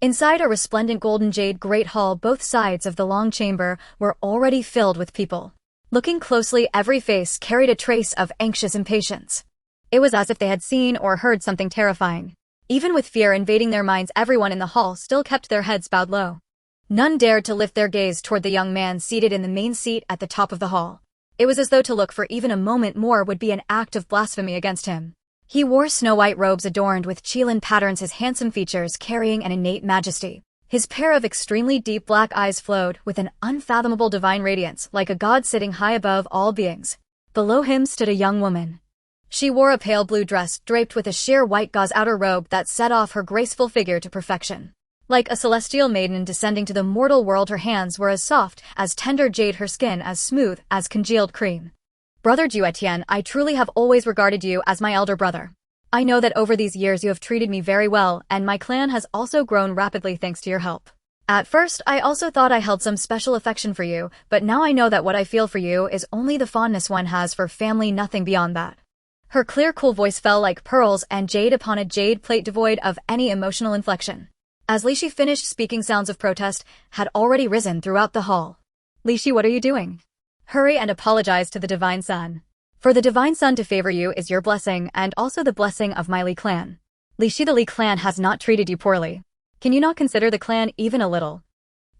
Inside a resplendent golden jade great hall, both sides of the long chamber were already filled with people. Looking closely, every face carried a trace of anxious impatience. It was as if they had seen or heard something terrifying. Even with fear invading their minds, everyone in the hall still kept their heads bowed low. None dared to lift their gaze toward the young man seated in the main seat at the top of the hall. It was as though to look for even a moment more would be an act of blasphemy against him. He wore snow-white robes adorned with Chilan patterns, his handsome features carrying an innate majesty. His pair of extremely deep black eyes flowed with an unfathomable divine radiance, like a god sitting high above all beings. Below him stood a young woman. She wore a pale blue dress draped with a sheer white gauze outer robe that set off her graceful figure to perfection. Like a celestial maiden descending to the mortal world, her hands were as soft, as tender jade, her skin as smooth as congealed cream. Brother Juetian, I truly have always regarded you as my elder brother. I know that over these years you have treated me very well, and my clan has also grown rapidly thanks to your help. At first, I also thought I held some special affection for you, but now I know that what I feel for you is only the fondness one has for family, nothing beyond that. Her clear, cool voice fell like pearls and jade upon a jade plate devoid of any emotional inflection. As Lishi finished speaking, sounds of protest had already risen throughout the hall. Lishi, what are you doing? Hurry and apologize to the Divine Sun. For the Divine Sun to favor you is your blessing and also the blessing of my Li clan. Lishi, the Li clan has not treated you poorly. Can you not consider the clan even a little?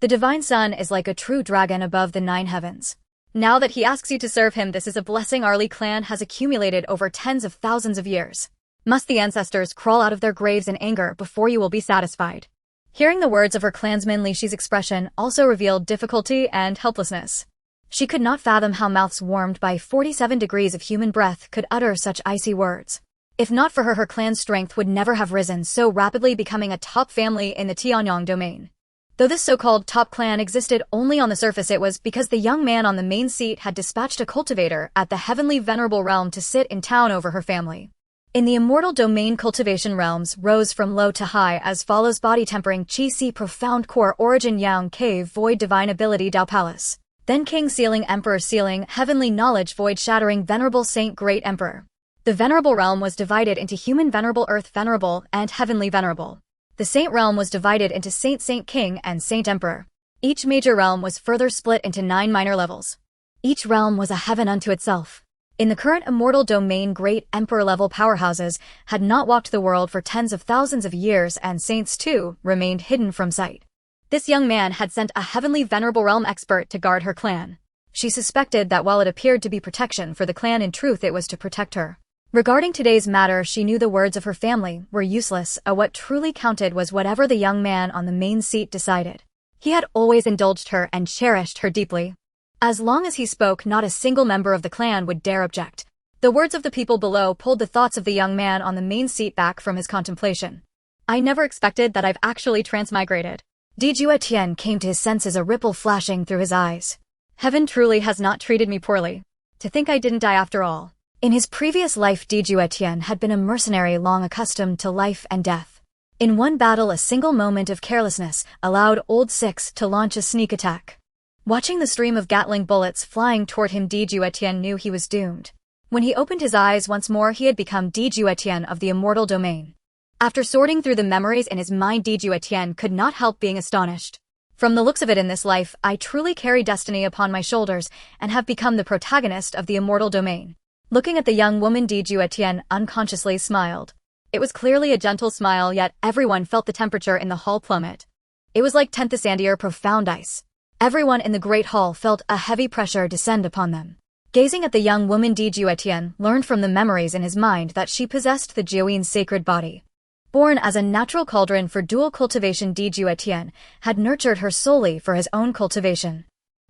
The Divine Sun is like a true dragon above the 9 heavens. Now that he asks you to serve him, this is a blessing our Li clan has accumulated over tens of thousands of years. Must the ancestors crawl out of their graves in anger before you will be satisfied? Hearing the words of her clansman, Lishi's expression also revealed difficulty and helplessness. She could not fathom how mouths warmed by 47 degrees of human breath could utter such icy words. If not for her, her clan's strength would never have risen so rapidly, becoming a top family in the Tianyang domain. Though this so-called top clan existed only on the surface, it was because the young man on the main seat had dispatched a cultivator at the heavenly venerable realm to sit in town over her family. In the Immortal Domain, cultivation realms rose from low to high as follows: body tempering, Qi Si, profound core, origin Yang, cave, void, divine ability, Dao Palace. Then King, sealing, Emperor, sealing, heavenly knowledge, void, shattering, venerable, saint, great emperor. The venerable realm was divided into human venerable, earth venerable, and heavenly venerable. The saint realm was divided into saint, saint king, and saint emperor. Each major realm was further split into 9 minor levels. Each realm was a heaven unto itself. In the current Immortal Domain, great emperor-level powerhouses had not walked the world for tens of thousands of years, and saints, too, remained hidden from sight. This young man had sent a heavenly venerable realm expert to guard her clan. She suspected that while it appeared to be protection for the clan, in truth it was to protect her. Regarding today's matter, she knew the words of her family were useless. What truly counted was whatever the young man on the main seat decided. He had always indulged her and cherished her deeply. As long as he spoke, not a single member of the clan would dare object. The words of the people below pulled the thoughts of the young man on the main seat back from his contemplation. I never expected that I've actually transmigrated. Juetian came to his senses, a ripple flashing through his eyes. Heaven truly has not treated me poorly. To think I didn't die after all. In his previous life, Juetian had been a mercenary long accustomed to life and death. In one battle, a single moment of carelessness allowed Old Six to launch a sneak attack. Watching the stream of Gatling bullets flying toward him, Juetian knew he was doomed. When he opened his eyes once more, he had become Juetian of the Immortal Domain. After sorting through the memories in his mind, Juetian could not help being astonished. From the looks of it, in this life, I truly carry destiny upon my shoulders and have become the protagonist of the Immortal Domain. Looking at the young woman, Juetian unconsciously smiled. It was clearly a gentle smile, yet everyone felt the temperature in the hall plummet. It was like 10th Sandier profound ice. Everyone in the great hall felt a heavy pressure descend upon them. Gazing at the young woman, Juetian learned from the memories in his mind that she possessed the Jiuyin sacred body. Born as a natural cauldron for dual cultivation, Juetian had nurtured her solely for his own cultivation.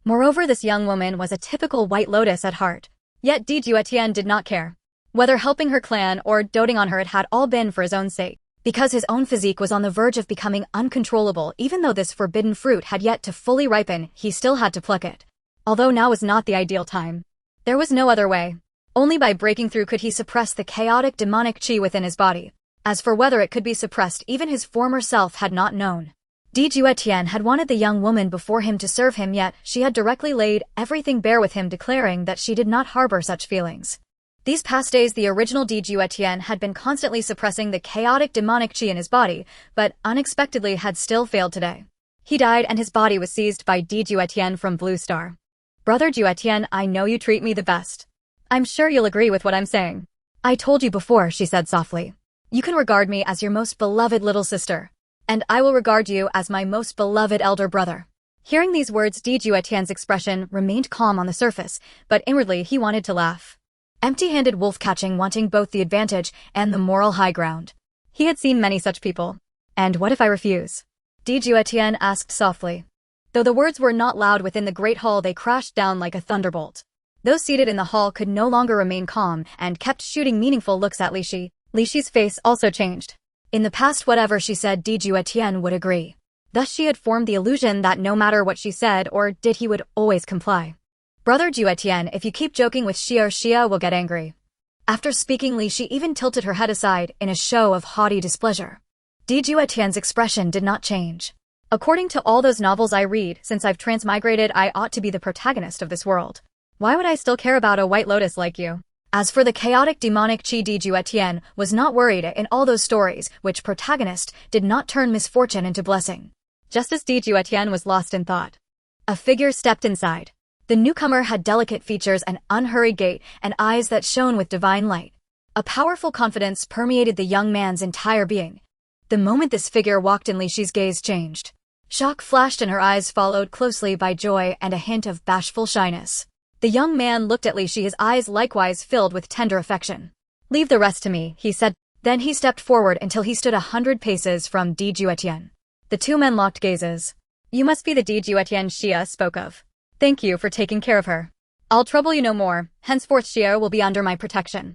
Moreover, this young woman was a typical White Lotus at heart. Yet Juetian did not care. Whether helping her clan or doting on her, it had all been for his own sake. Because his own physique was on the verge of becoming uncontrollable, even though this forbidden fruit had yet to fully ripen, he still had to pluck it. Although now was not the ideal time. There was no other way. Only by breaking through could he suppress the chaotic demonic qi within his body. As for whether it could be suppressed, even his former self had not known. Juetian had wanted the young woman before him to serve him, yet she had directly laid everything bare with him, declaring that she did not harbor such feelings. These past days the original Juetian had been constantly suppressing the chaotic demonic chi in his body, but unexpectedly had still failed today. He died and his body was seized by Juetian from Blue Star. Brother Juetian, I know you treat me the best. I'm sure you'll agree with what I'm saying. I told you before, she said softly. You can regard me as your most beloved little sister, and I will regard you as my most beloved elder brother. Hearing these words, Juetian's expression remained calm on the surface, but inwardly he wanted to laugh. Empty-handed wolf-catching, wanting both the advantage and the moral high ground. He had seen many such people. And what if I refuse? Juetian asked softly. Though the words were not loud within the great hall, they crashed down like a thunderbolt. Those seated in the hall could no longer remain calm and kept shooting meaningful looks at Lishi. Lishi's face also changed. In the past, whatever she said, Juetian would agree. Thus she had formed the illusion that no matter what she said or did, he would always comply. Brother Juetian, if you keep joking with Xia will get angry. After speaking, Lishi even tilted her head aside in a show of haughty displeasure. Juetian's expression did not change. According to all those novels I read, since I've transmigrated, I ought to be the protagonist of this world. Why would I still care about a white lotus like you? As for the chaotic demonic chi, Juetian was not worried. In all those stories, which protagonist did not turn misfortune into blessing? Just as Juetian was lost in thought, a figure stepped inside. The newcomer had delicate features, an unhurried gait, and eyes that shone with divine light. A powerful confidence permeated the young man's entire being. The moment this figure walked in, Lishi's gaze changed. Shock flashed in her eyes, followed closely by joy and a hint of bashful shyness. The young man looked at Lishi, his eyes likewise filled with tender affection. Leave the rest to me, he said. Then he stepped forward until he stood 100 paces from Juetian. The two men locked gazes. You must be the Juetian Xia spoke of. Thank you for taking care of her. I'll trouble you no more. Henceforth Xia will be under my protection.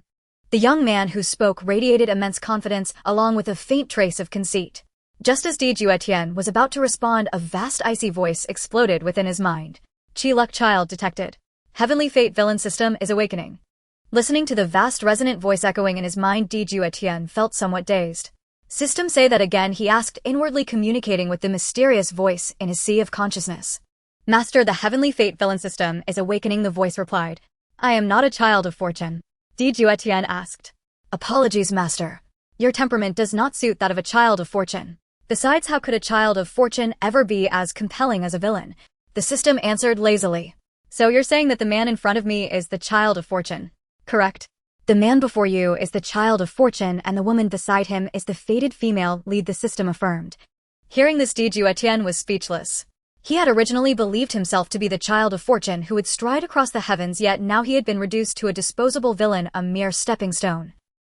The young man who spoke radiated immense confidence along with a faint trace of conceit. Just as Juetian was about to respond, a vast icy voice exploded within his mind. Chi Luck child detected. Heavenly Fate villain system is awakening. Listening to the vast resonant voice echoing in his mind, Juetian felt somewhat dazed. System say that again, he asked, inwardly communicating with the mysterious voice in his sea of consciousness. Master, the Heavenly Fate villain system is awakening, the voice replied. I am not a child of fortune. Juetian asked. Apologies, Master. Your temperament does not suit that of a child of fortune. Besides, how could a child of fortune ever be as compelling as a villain? The system answered lazily. So you're saying that the man in front of me is the child of fortune, correct? The man before you is the child of fortune and the woman beside him is the fated female lead, the system affirmed. Hearing this, Juetian was speechless. He had originally believed himself to be the child of fortune who would stride across the heavens, yet now he had been reduced to a disposable villain, a mere stepping stone.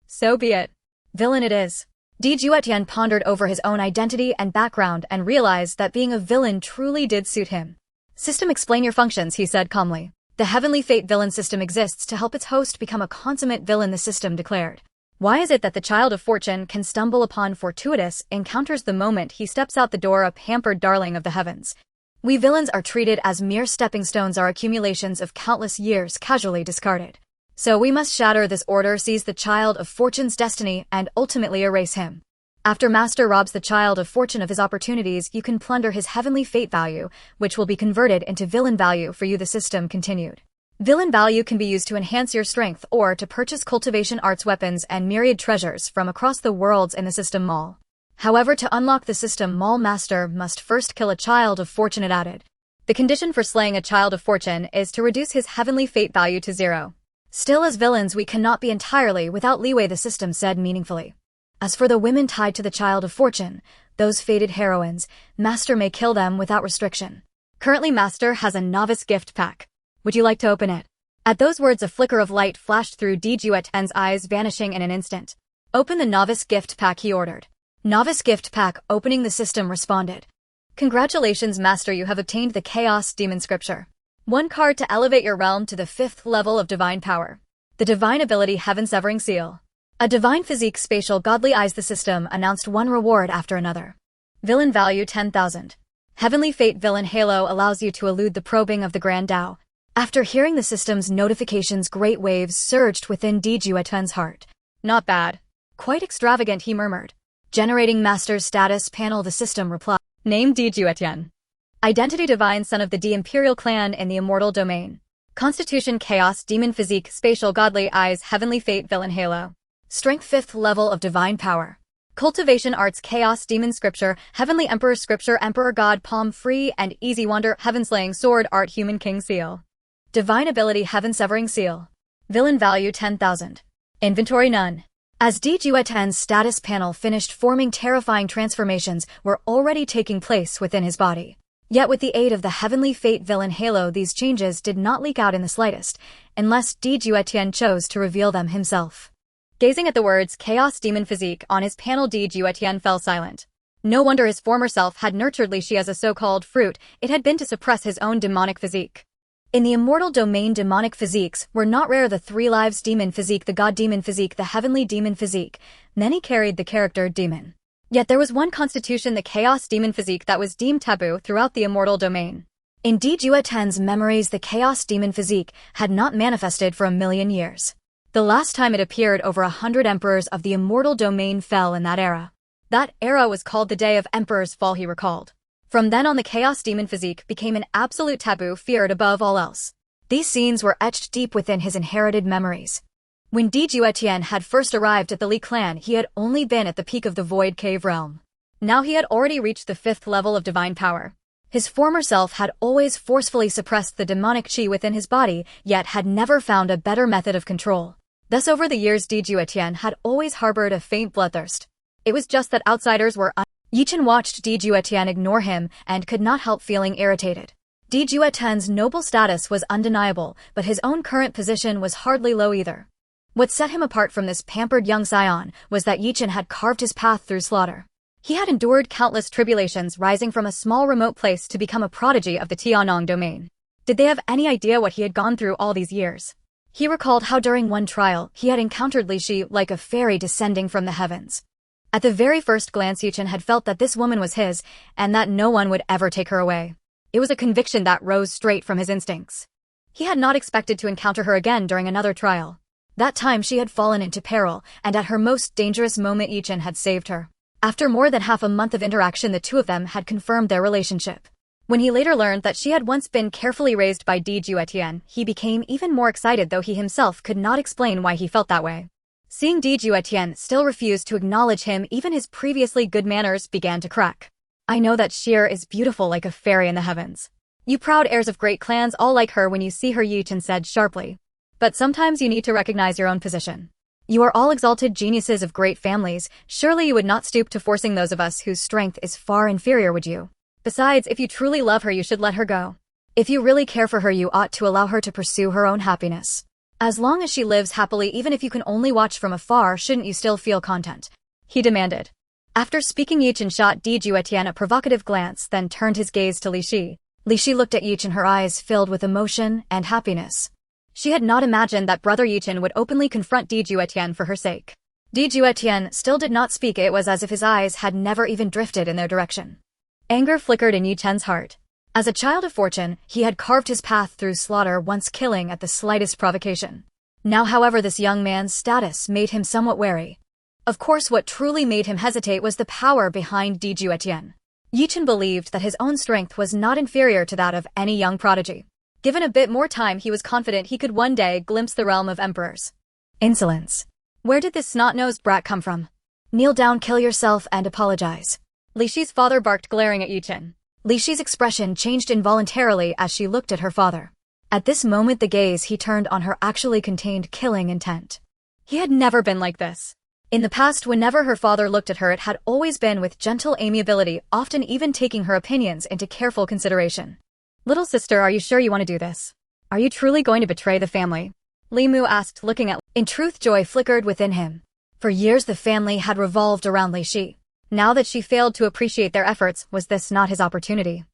So be it. Villain it is. Juetian pondered over his own identity and background and realized that being a villain truly did suit him. System, explain your functions, he said calmly. The Heavenly Fate villain system exists to help its host become a consummate villain, the system declared. Why is it that the child of fortune can stumble upon fortuitous encounters the moment he steps out the door, a pampered darling of the heavens? We villains are treated as mere stepping stones, our accumulations of countless years casually discarded. So we must shatter this order, seize the child of fortune's destiny, and ultimately erase him. After Master robs the child of fortune of his opportunities, you can plunder his Heavenly Fate value, which will be converted into villain value for you, the system continued. Villain value can be used to enhance your strength or to purchase cultivation arts, weapons, and myriad treasures from across the worlds in the system mall. However, to unlock the system mall, Master must first kill a child of fortune, it added. The condition for slaying a child of fortune is to reduce his Heavenly Fate value to 0. Still, as villains we cannot be entirely without leeway, the system said meaningfully. As for the women tied to the child of fortune, those fated heroines, Master may kill them without restriction. Currently Master has a novice gift pack. Would you like to open it? At those words a flicker of light flashed through Juetian's eyes, vanishing in an instant. Open the novice gift pack, he ordered. Novice gift pack opening, the system responded. Congratulations, Master, you have obtained the Chaos Demon Scripture. 1 card to elevate your realm to the 5th level of divine power. The divine ability Heaven Severing Seal. A divine physique, spatial godly eyes, the system announced, one reward after another. Villain value 10,000. Heavenly Fate villain halo allows you to elude the probing of the Grand Tao. After hearing the system's notifications, great waves surged within Juetian's heart. Not bad. Quite extravagant, he murmured. Generating Master's status panel, the system replied. Name Juetian. Identity divine son of the D Imperial clan in the Immortal Domain. Constitution Chaos Demon Physique Spatial Godly Eyes Heavenly Fate Villain Halo. Strength 5th Level of Divine Power. Cultivation Arts Chaos Demon Scripture Heavenly Emperor Scripture Emperor God Palm Free and Easy Wonder Heaven Slaying Sword Art Human King Seal. Divine Ability Heaven Severing Seal. Villain Value 10,000. Inventory None. As Juetian's status panel finished forming, terrifying transformations were already taking place within his body. Yet with the aid of the Heavenly Fate Villain Halo, these changes did not leak out in the slightest, unless Juetian chose to reveal them himself. Gazing at the words Chaos Demon Physique on his panel, Juetian fell silent. No wonder his former self had nurtured Li Shi as a so-called fruit. It had been to suppress his own demonic physique. In the Immortal Domain, demonic physiques were not rare. The Three Lives Demon Physique, the God Demon Physique, the Heavenly Demon Physique. Many carried the character demon. Yet there was one constitution, the Chaos Demon Physique, that was deemed taboo throughout the Immortal Domain. In Juetian's memories, the Chaos Demon Physique had not manifested for 1,000,000 years. The last time it appeared, over 100 emperors of the Immortal Domain fell in that era. That era was called the Day of Emperor's Fall, he recalled. From then on, the Chaos Demon Physique became an absolute taboo, feared above all else. These scenes were etched deep within his inherited memories. When Juetian had first arrived at the Li clan, he had only been at the peak of the Void Cave realm. Now he had already reached the 5th level of divine power. His former self had always forcefully suppressed the demonic chi within his body, yet had never found a better method of control. Thus over the years, Juetian had always harbored a faint bloodthirst. It was just that outsiders were Juetian watched Juetian ignore him and could not help feeling irritated. Juetian's noble status was undeniable, but his own current position was hardly low either. What set him apart from this pampered young scion was that Juetian had carved his path through slaughter. He had endured countless tribulations, rising from a small remote place to become a prodigy of the Tianong domain. Did they have any idea what he had gone through all these years? He recalled how during one trial, he had encountered Li Shi like a fairy descending from the heavens. At the very first glance, Juetian had felt that this woman was his, and that no one would ever take her away. It was a conviction that rose straight from his instincts. He had not expected to encounter her again during another trial. That time she had fallen into peril, and at her most dangerous moment Juetian had saved her. After more than half a month of interaction, the two of them had confirmed their relationship. When he later learned that she had once been carefully raised by Juetian, he became even more excited, though he himself could not explain why he felt that way. Seeing Juetian still refused to acknowledge him, even his previously good manners began to crack. I know that Sheer is beautiful like a fairy in the heavens. You proud heirs of great clans all like her when you see her, Juetian said sharply. But sometimes you need to recognize your own position. You are all exalted geniuses of great families. Surely you would not stoop to forcing those of us whose strength is far inferior, would you? Besides, if you truly love her, you should let her go. If you really care for her, you ought to allow her to pursue her own happiness. As long as she lives happily, even if you can only watch from afar, shouldn't you still feel content? He demanded. After speaking, Juetian shot Juetian a provocative glance, then turned his gaze to Li Shi. Li Shi looked at Juetian, her eyes filled with emotion and happiness. She had not imagined that brother Juetian would openly confront Juetian for her sake. Juetian still did not speak. It was as if his eyes had never even drifted in their direction. Anger flickered in Juetian's heart. As a child of fortune, he had carved his path through slaughter, once killing at the slightest provocation. Now, however, this young man's status made him somewhat wary. Of course, what truly made him hesitate was the power behind Juetian. Juetian believed that his own strength was not inferior to that of any young prodigy. Given a bit more time, he was confident he could one day glimpse the realm of emperors. Insolence. Where did this snot-nosed brat come from? Kneel down, kill yourself, and apologize. Li Shi's father barked, glaring at Juetian. Li Shi's expression changed involuntarily as she looked at her father. At this moment, the gaze he turned on her actually contained killing intent. He had never been like this. In the past, whenever her father looked at her, it had always been with gentle amiability, often even taking her opinions into careful consideration. Little sister, are you sure you want to do this? Are you truly going to betray the family? Li Mu asked, looking at. In truth, joy flickered within him. For years the family had revolved around Li Shi. Now that she failed to appreciate their efforts, was this not his opportunity?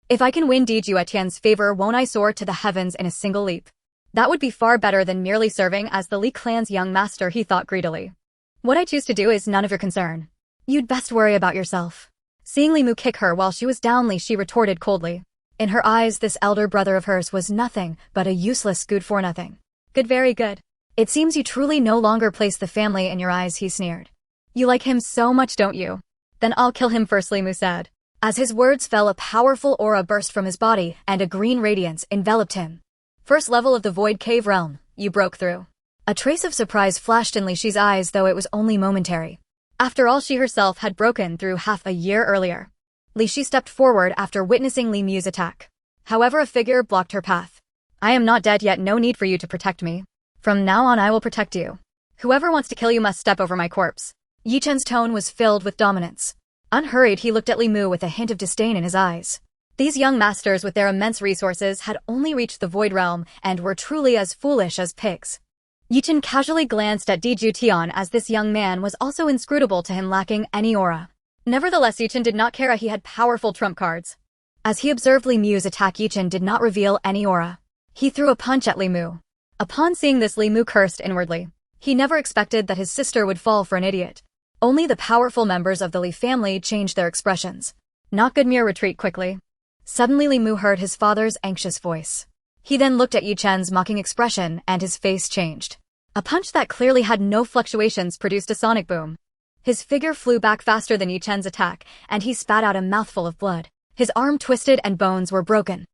If I can win Juetian's favor, won't I soar to the heavens in a single leap? That would be far better than merely serving as the Li clan's young master, he thought greedily. What I choose to do is none of your concern. You'd best worry about yourself. Seeing Li Mu kick her while she was down, Li Shi retorted coldly. In her eyes, this elder brother of hers was nothing but a useless good-for-nothing. Good, very good. It seems you truly no longer place the family in your eyes, he sneered. You like him so much, don't you? Then I'll kill him first, Li Mu said. As his words fell, a powerful aura burst from his body, and a green radiance enveloped him. First level of the Void Cave realm, you broke through. A trace of surprise flashed in Li Shi's eyes, though it was only momentary. After all, she herself had broken through half a year earlier. Li Shi stepped forward after witnessing Li Mu's attack. However, a figure blocked her path. I am not dead yet, no need for you to protect me. From now on I will protect you. Whoever wants to kill you must step over my corpse. Yi Chen's tone was filled with dominance. Unhurried, he looked at Li Mu with a hint of disdain in his eyes. These young masters with their immense resources had only reached the Void Realm and were truly as foolish as pigs. Yi Chen casually glanced at Juetian as this young man was also inscrutable to him, lacking any aura. Nevertheless, Yi Chen did not care. He had powerful trump cards. As he observed Li Mu's attack, Yi Chen did not reveal any aura. He threw a punch at Li Mu. Upon seeing this, Li Mu cursed inwardly. He never expected that his sister would fall for an idiot. Only the powerful members of the Li family changed their expressions. Not good, mere retreat quickly. Suddenly Li Mu heard his father's anxious voice. He then looked at Yi Chen's mocking expression and his face changed. A punch that clearly had no fluctuations produced a sonic boom. His figure flew back faster than Yi Chen's attack, and he spat out a mouthful of blood. His arm twisted and bones were broken.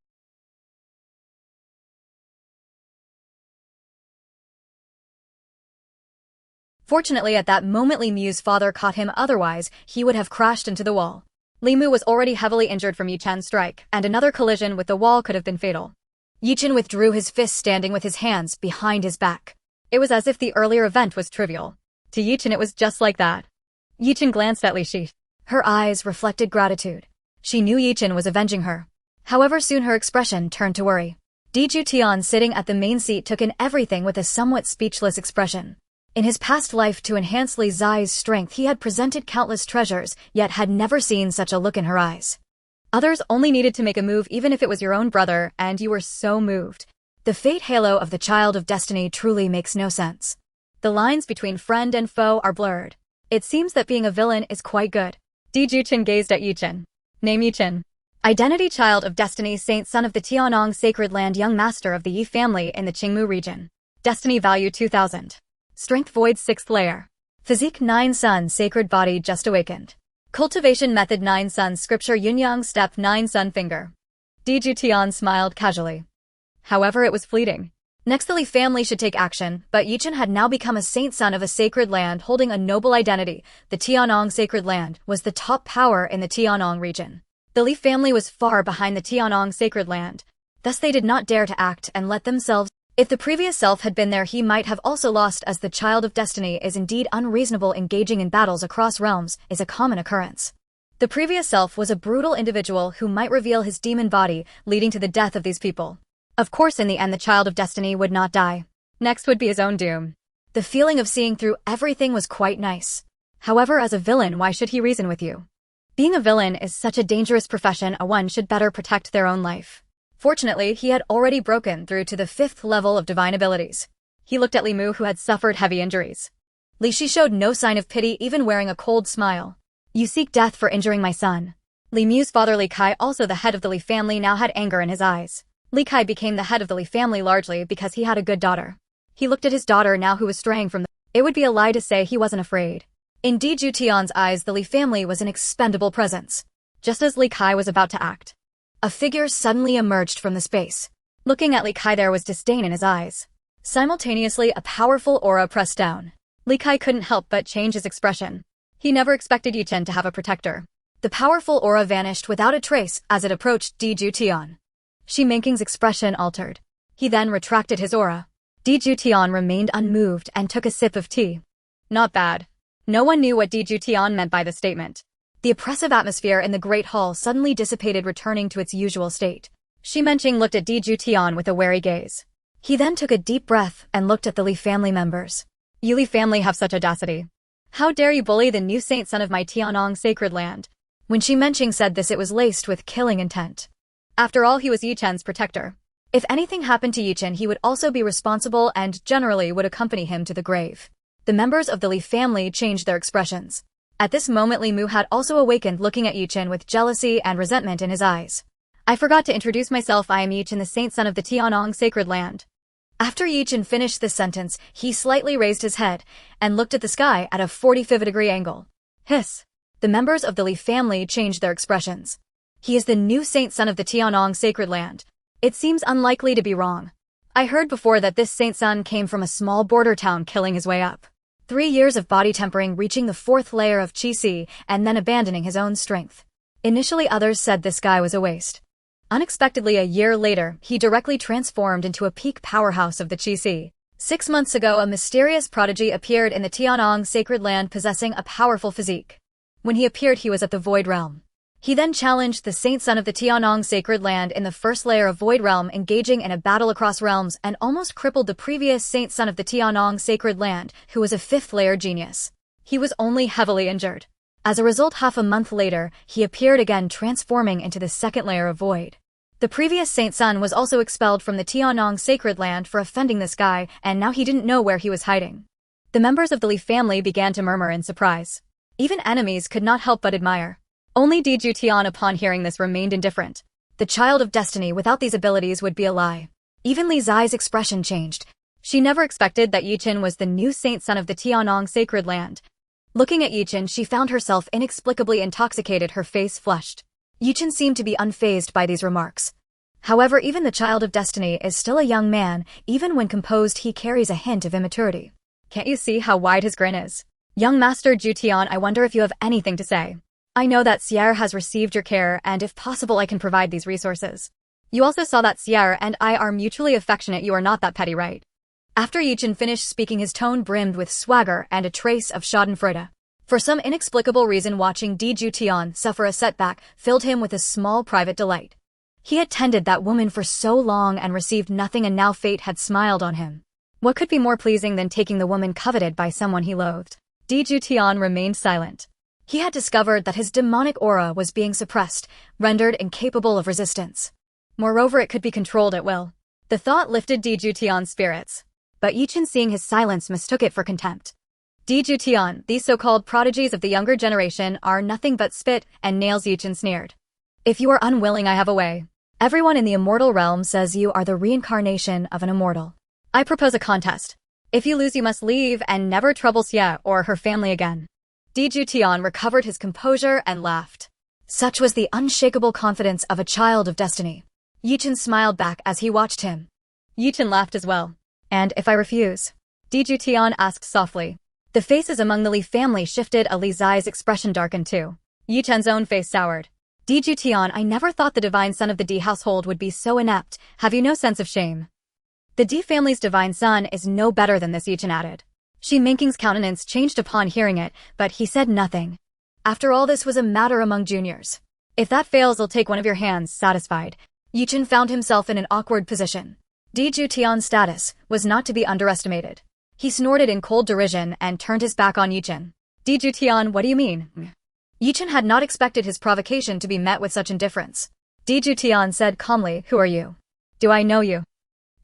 Fortunately, at that moment Li Mu's father caught him, otherwise he would have crashed into the wall. Li Mu was already heavily injured from Yi Chen's strike, and another collision with the wall could have been fatal. Yi Chen withdrew his fist, standing with his hands behind his back. It was as if the earlier event was trivial. To Yi Chen it was just like that. Yi Chen glanced at Li Shi. Her eyes reflected gratitude. She knew Yi Chen was avenging her. However, soon her expression turned to worry. Juetian, sitting at the main seat, took in everything with a somewhat speechless expression. In his past life, to enhance Li Zai's strength, he had presented countless treasures, yet had never seen such a look in her eyes. Others only needed to make a move, even if it was your own brother, and you were so moved. The fate halo of the child of destiny truly makes no sense. The lines between friend and foe are blurred. It seems that being a villain is quite good. Juetian gazed at Yi Chen. Name: Yi Chen. Identity: child of destiny, saint, son of the Tiannong sacred land, young master of the Yi family in the Qingmu region. Destiny value 2000. Strength void 6th layer. Physique 9 sun, sacred body just awakened. Cultivation method 9 sun, scripture yin-yang step 9 sun finger. Juetian smiled casually. However, it was fleeting. Next, the Li family should take action, but Yi Chen had now become a saint, son of a sacred land holding a noble identity. The Tiannong sacred land was the top power in the Tiannong region. The Li family was far behind the Tiannong sacred land. Thus they did not dare to act and let themselves. If the previous self had been there, he might have also lost, as the child of destiny is indeed unreasonable. Engaging in battles across realms is a common occurrence. The previous self was a brutal individual who might reveal his demon body, leading to the death of these people. Of course, in the end, the child of destiny would not die. Next would be his own doom. The feeling of seeing through everything was quite nice. However, as a villain, why should he reason with you? Being a villain is such a dangerous profession. One should better protect their own life. Fortunately, he had already broken through to the 5th level of divine abilities. He looked at Li Mu, who had suffered heavy injuries. Li Shi showed no sign of pity, even wearing a cold smile. You seek death for injuring my son. Li Mu's father Li Kai, also the head of the Li family, now had anger in his eyes. Li Kai became the head of the Li family largely because he had a good daughter. He looked at his daughter now, who was straying from the... It would be a lie to say he wasn't afraid. In Juetian's eyes, the Li family was an expendable presence. Just as Li Kai was about to act, a figure suddenly emerged from the space. Looking at Li Kai, there was disdain in his eyes. Simultaneously, a powerful aura pressed down. Li Kai couldn't help but change his expression. He never expected Yi Chen to have a protector. The powerful aura vanished without a trace as it approached Juetian. Smirking's expression altered. He then retracted his aura. Juetian remained unmoved and took a sip of tea. Not bad. No one knew what Juetian meant by the statement. The oppressive atmosphere in the Great Hall suddenly dissipated, returning to its usual state. Smirking looked at Juetian with a wary gaze. He then took a deep breath and looked at the Li family members. You Li family have such audacity. How dare you bully the new saint, son of my Tiannong sacred land? When Smirking said this, it was laced with killing intent. After all, he was Yi Chen's protector. If anything happened to Yi Chen, he would also be responsible and generally would accompany him to the grave. The members of the Li family changed their expressions. At this moment, Li Mu had also awakened, looking at Yi Chen with jealousy and resentment in his eyes. I forgot to introduce myself. I am Yi Chen, the saint, son of the Tiannong sacred land. After Yi Chen finished this sentence, he slightly raised his head and looked at the sky at a 45-degree angle. Hiss. The members of the Li family changed their expressions. He is the new saint, son of the Tiannong sacred land. It seems unlikely to be wrong. I heard before that this saint son came from a small border town killing his way up. 3 years of body tempering, reaching the 4th layer of Qi, and then abandoning his own strength. Initially others said this guy was a waste. Unexpectedly a year later, he directly transformed into a peak powerhouse of the Qi. 6 months ago a mysterious prodigy appeared in the Tiannong sacred land possessing a powerful physique. When he appeared he was at the Void Realm. He then challenged the Saint Son of the Tiannong sacred land in the 1st layer of Void Realm, engaging in a battle across realms, and almost crippled the previous Saint Son of the Tiannong sacred land, who was a 5th layer genius. He was only heavily injured. As a result, half a month later, he appeared again, transforming into the 2nd layer of Void. The previous Saint Son was also expelled from the Tiannong sacred land for offending this guy, and now he didn't know where he was hiding. The members of the Li family began to murmur in surprise. Even enemies could not help but admire. Only Juetian upon hearing this remained indifferent. The child of destiny without these abilities would be a lie. Even Li Zai's expression changed. She never expected that Juetian was the new Saint Son of the Tiannong sacred land. Looking at Juetian, she found herself inexplicably intoxicated, her face flushed. Juetian seemed to be unfazed by these remarks. However, even the child of destiny is still a young man. Even when composed, he carries a hint of immaturity. Can't you see how wide his grin is? Young Master Juetian, I wonder if you have anything to say. I know that Sierra has received your care, and if possible I can provide these resources. You also saw that Sierra and I are mutually affectionate. You are not that petty, right? After Juetian finished speaking, his tone brimmed with swagger and a trace of schadenfreude. For some inexplicable reason, watching Juetian suffer a setback filled him with a small private delight. He had tended that woman for so long and received nothing, and now fate had smiled on him. What could be more pleasing than taking the woman coveted by someone he loathed? Juetian remained silent. He had discovered that his demonic aura was being suppressed, rendered incapable of resistance. Moreover, it could be controlled at will. The thought lifted Juetian's spirits. But Juetian, seeing his silence, mistook it for contempt. Juetian, these so-called prodigies of the younger generation are nothing but spit and nails, Juetian sneered. If you are unwilling, I have a way. Everyone in the immortal realm says you are the reincarnation of an immortal. I propose a contest. If you lose, you must leave and never trouble Xie or her family again. Juetian recovered his composure and laughed. Such was the unshakable confidence of a child of destiny. Juetian smiled back as he watched him. Juetian laughed as well. And if I refuse? Juetian asked softly. The faces among the Li family shifted. Li Zai's expression darkened too. Juetian's own face soured. Juetian, I never thought the divine son of the D household would be so inept. Have you no sense of shame? The D family's divine son is no better than this, Juetian added. Smirking's countenance changed upon hearing it, but he said nothing. After all, this was a matter among juniors. If that fails, I'll take one of your hands. Satisfied, Juetian found himself in an awkward position. Juetian's status was not to be underestimated. He snorted in cold derision and turned his back on Juetian. Juetian, what do you mean? Juetian had not expected his provocation to be met with such indifference. Juetian said calmly, who are you? Do I know you?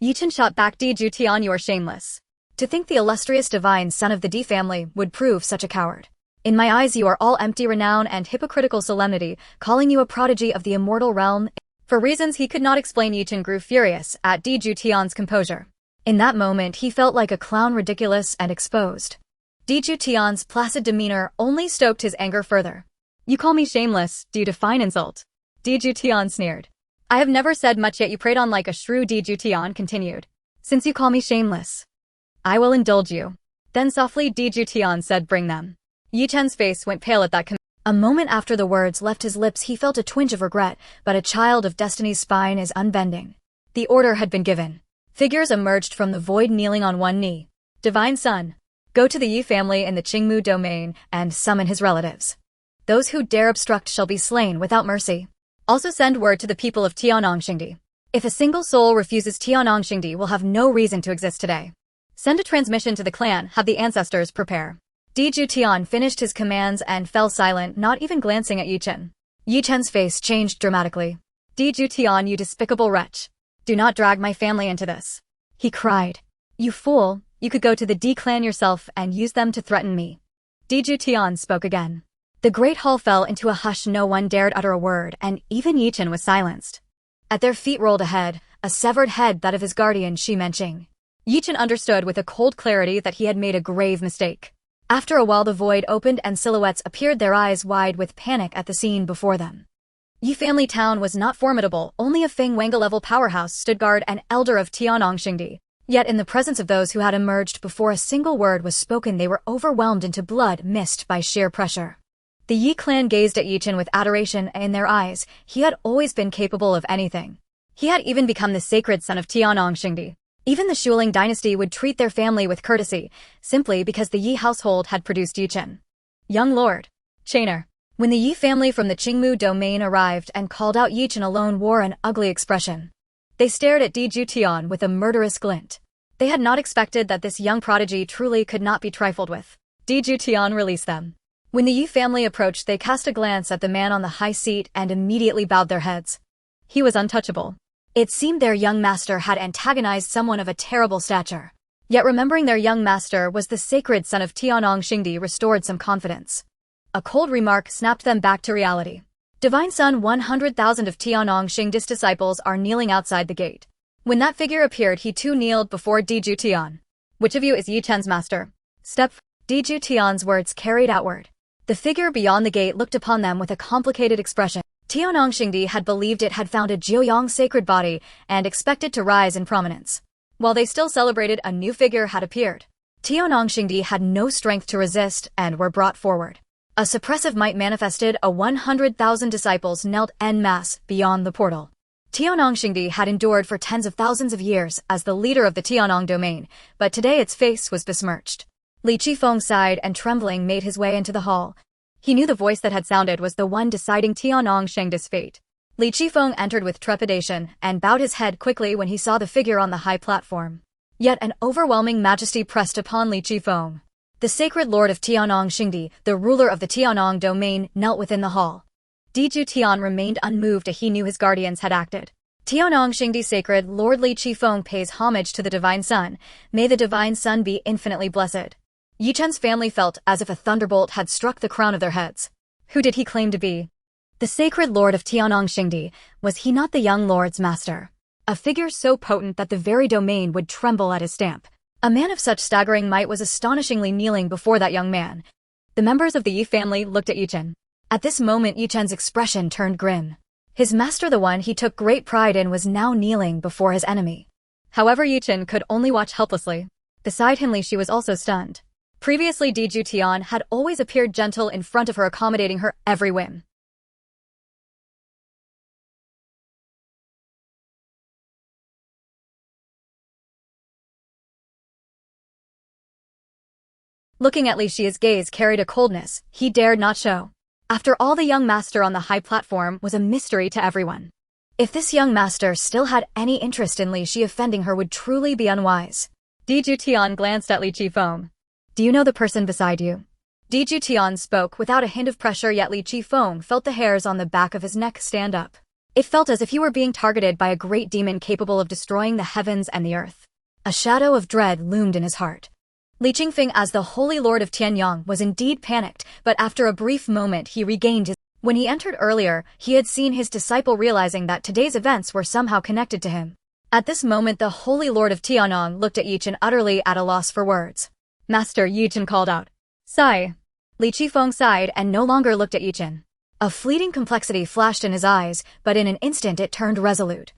Juetian shot back, Juetian, you are shameless. To think the illustrious divine son of the D family would prove such a coward. In my eyes you are all empty renown and hypocritical solemnity, calling you a prodigy of the immortal realm. For reasons he could not explain, Juetian grew furious at Juetian's composure. In that moment he felt like a clown, ridiculous and exposed. Juetian's placid demeanor only stoked his anger further. You call me shameless, do you define insult? Juetian sneered. I have never said much, yet you preyed on like a shrew. Juetian continued. Since you call me shameless, I will indulge you. Then softly Juetian said, bring them. Juetian's face went pale at that command. A moment after the words left his lips he felt a twinge of regret, but a child of destiny's spine is unbending. The order had been given. Figures emerged from the void, kneeling on one knee. Divine Son, go to the Yi family in the Immortal Domain and summon his relatives. Those who dare obstruct shall be slain without mercy. Also send word to the people of Tiannong. If a single soul refuses, Tiannong will have no reason to exist today. Send a transmission to the clan, have the ancestors prepare. Juetian finished his commands and fell silent, not even glancing at Juetian. Juetian's face changed dramatically. Juetian, you despicable wretch. Do not drag my family into this. He cried. You fool, you could go to the D clan yourself and use them to threaten me. Juetian spoke again. The great hall fell into a hush. No one dared utter a word, and even Juetian was silenced. At their feet rolled a head, a severed head, that of his guardian Smirking. Juetian understood with a cold clarity that he had made a grave mistake. After a while the void opened and silhouettes appeared, their eyes wide with panic at the scene before them. Yi family town was not formidable, only a Feng Wanga-level powerhouse stood guard and elder of Tianong Xingdi. Yet in the presence of those who had emerged before a single word was spoken, they were overwhelmed into blood mist by sheer pressure. The Yi clan gazed at Juetian with adoration in their eyes. He had always been capable of anything. He had even become the sacred son of Tianong Xingdi. Even the Shuling dynasty would treat their family with courtesy, simply because the Yi household had produced Juetian. Young Lord. Chainer. When the Yi family from the Qingmu domain arrived and called out Juetian alone wore an ugly expression. They stared at Juetian with a murderous glint. They had not expected that this young prodigy truly could not be trifled with. Juetian released them. When the Yi family approached, they cast a glance at the man on the high seat and immediately bowed their heads. He was untouchable. It seemed their young master had antagonized someone of a terrible stature. Yet remembering their young master was the sacred son of Tianong Xingdi restored some confidence. A cold remark snapped them back to reality. Divine Son, 100,000 of Tianong Xingdi's disciples are kneeling outside the gate. When that figure appeared, he too kneeled before Juetian. Which of you is Juetian's master? Step. Juetian's words carried outward. The figure beyond the gate looked upon them with a complicated expression. Tianong Xingdi had believed it had found a Jiuyang sacred body and expected to rise in prominence. While they still celebrated, a new figure had appeared. Tianong Xingdi had no strength to resist and were brought forward. A suppressive might manifested. 100,000 disciples knelt en masse beyond the portal. Tianong Xingdi had endured for tens of thousands of years as the leader of the Tianong domain, but today its face was besmirched. Li Qifeng sighed and trembling made his way into the hall. He knew the voice that had sounded was the one deciding Tianong Xingdi's fate. Li Qifeng entered with trepidation and bowed his head quickly when he saw the figure on the high platform. Yet an overwhelming majesty pressed upon Li Qifeng. The sacred lord of Tianong Xingdi, the ruler of the Tianong domain, knelt within the hall. Juetian remained unmoved as he knew his guardians had acted. Tianong Xingdi's sacred Lord Li Qifeng pays homage to the Divine Son. May the Divine Son be infinitely blessed. Juetian's family felt as if a thunderbolt had struck the crown of their heads. Who did he claim to be? The sacred lord of Tianong Xingdi, was he not the young lord's master? A figure so potent that the very domain would tremble at his stamp. A man of such staggering might was astonishingly kneeling before that young man. The members of the Yi family looked at Juetian. At this moment Juetian's expression turned grim. His master, the one he took great pride in, was now kneeling before his enemy. However, Juetian could only watch helplessly. Beside him, she was also stunned. Previously, Juetian had always appeared gentle in front of her, accommodating her every whim. Looking at Li Shi's gaze carried a coldness he dared not show. After all, the young master on the high platform was a mystery to everyone. If this young master still had any interest in Li Shi, offending her would truly be unwise. Juetian glanced at Li Qifeng. Do you know the person beside you? Juetian spoke without a hint of pressure, yet Li Qifeng felt the hairs on the back of his neck stand up. It felt as if he were being targeted by a great demon capable of destroying the heavens and the earth. A shadow of dread loomed in his heart. Li Qingfeng, as the Holy Lord of Tianyang, was indeed panicked, but after a brief moment he regained his... When he entered earlier, he had seen his disciple, realizing that today's events were somehow connected to him. At this moment the Holy Lord of Tianyang looked at Juetian, utterly at a loss for words. Master, Juetian called out. Sigh. Li Qifeng sighed and no longer looked at Juetian. A fleeting complexity flashed in his eyes, but in an instant it turned resolute.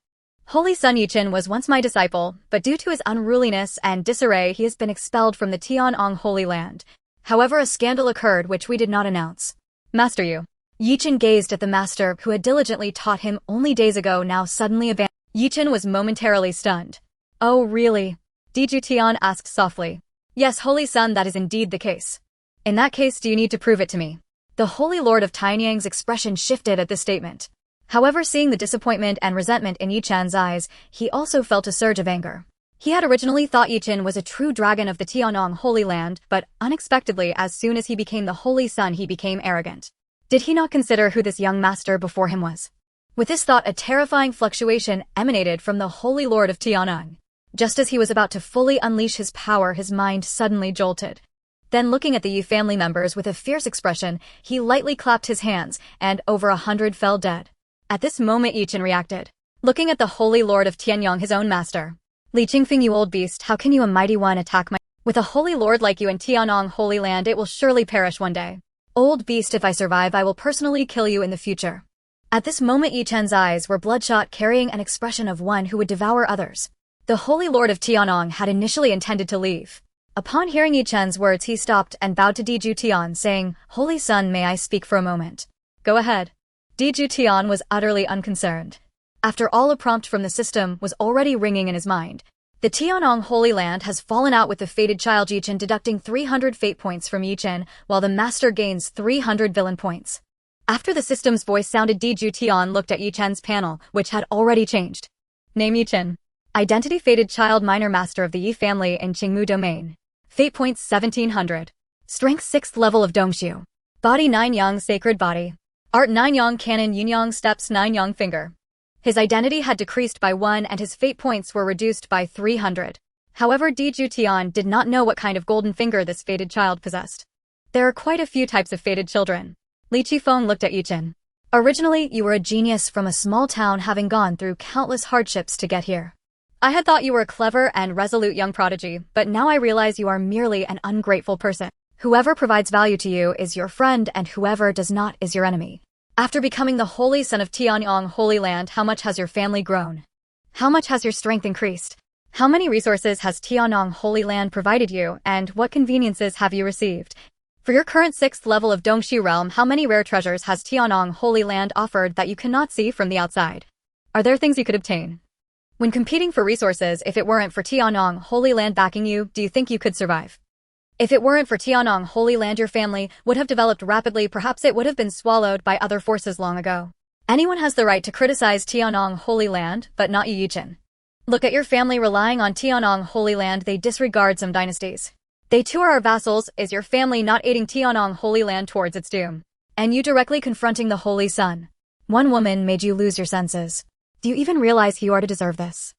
Holy Son, Juetian was once my disciple, but due to his unruliness and disarray he has been expelled from the Tianong Holy Land. However, a scandal occurred which we did not announce. Master, you. Juetian gazed at the master who had diligently taught him only days ago, now suddenly abandoned. Juetian was momentarily stunned. Oh, really? Juetian asked softly. Yes, Holy Son, that is indeed the case. In that case, do you need to prove it to me? The Holy Lord of Tianyang's expression shifted at this statement. However, seeing the disappointment and resentment in Juetian's eyes, he also felt a surge of anger. He had originally thought Juetian was a true dragon of the Tianong Holy Land, but unexpectedly, as soon as he became the Holy Son, he became arrogant. Did he not consider who this young master before him was? With this thought, a terrifying fluctuation emanated from the Holy Lord of Tianong. Just as he was about to fully unleash his power, his mind suddenly jolted. Then, looking at the Yi family members with a fierce expression, he lightly clapped his hands, and over 100 fell dead. At this moment Juetian reacted. Looking at the Holy Lord of Tianyang, his own master. Li Qingfeng, you old beast, how can you, a mighty one, attack my... With a holy lord like you in Tianong Holy Land, it will surely perish one day. Old beast, if I survive I will personally kill you in the future. At this moment Yi Chen's eyes were bloodshot, carrying an expression of one who would devour others. The Holy Lord of Tianong had initially intended to leave. Upon hearing Yi Chen's words he stopped and bowed to Juetian, saying, "Holy Son, may I speak for a moment?" "Go ahead." Juetian was utterly unconcerned. After all, a prompt from the system was already ringing in his mind. The Tianong Holy Land has fallen out with the fated child Yi Chen, deducting 300 fate points from Yi Chen, while the master gains 300 villain points. After the system's voice sounded, Juetian looked at Yi Chen's panel, which had already changed. Name: Yi Chen. Identity: fated child, minor master of the Yi family in Immortal Domain. Fate points 1700. Strength 6th level of Dongshu. Body 9 Yang sacred body. Art 9 Yang cannon, Yin Yang steps, 9 Yang finger. His identity had decreased by 1 and his fate points were reduced by 300. However, Juetian did not know what kind of golden finger this fated child possessed. There are quite a few types of fated children. Li Qifeng looked at Yi Chen. Originally, you were a genius from a small town, having gone through countless hardships to get here. I had thought you were a clever and resolute young prodigy, but now I realize you are merely an ungrateful person. Whoever provides value to you is your friend, and whoever does not is your enemy. After becoming the holy son of Tianong Holy Land, how much has your family grown? How much has your strength increased? How many resources has Tianong Holy Land provided you, and what conveniences have you received? For your current 6th level of Dongshu realm, how many rare treasures has Tianong Holy Land offered that you cannot see from the outside? Are there things you could obtain? When competing for resources, if it weren't for Tianong Holy Land backing you, do you think you could survive? If it weren't for Tianong Holy Land, your family would have developed rapidly. Perhaps it would have been swallowed by other forces long ago. Anyone has the right to criticize Tianong Holy Land, but not Yi Chen. Look at your family relying on Tianong Holy Land. They disregard some dynasties. They too are our vassals. Is your family not aiding Tianong Holy Land towards its doom? And you directly confronting the Holy Sun. One woman made you lose your senses. Do you even realize you are to deserve this?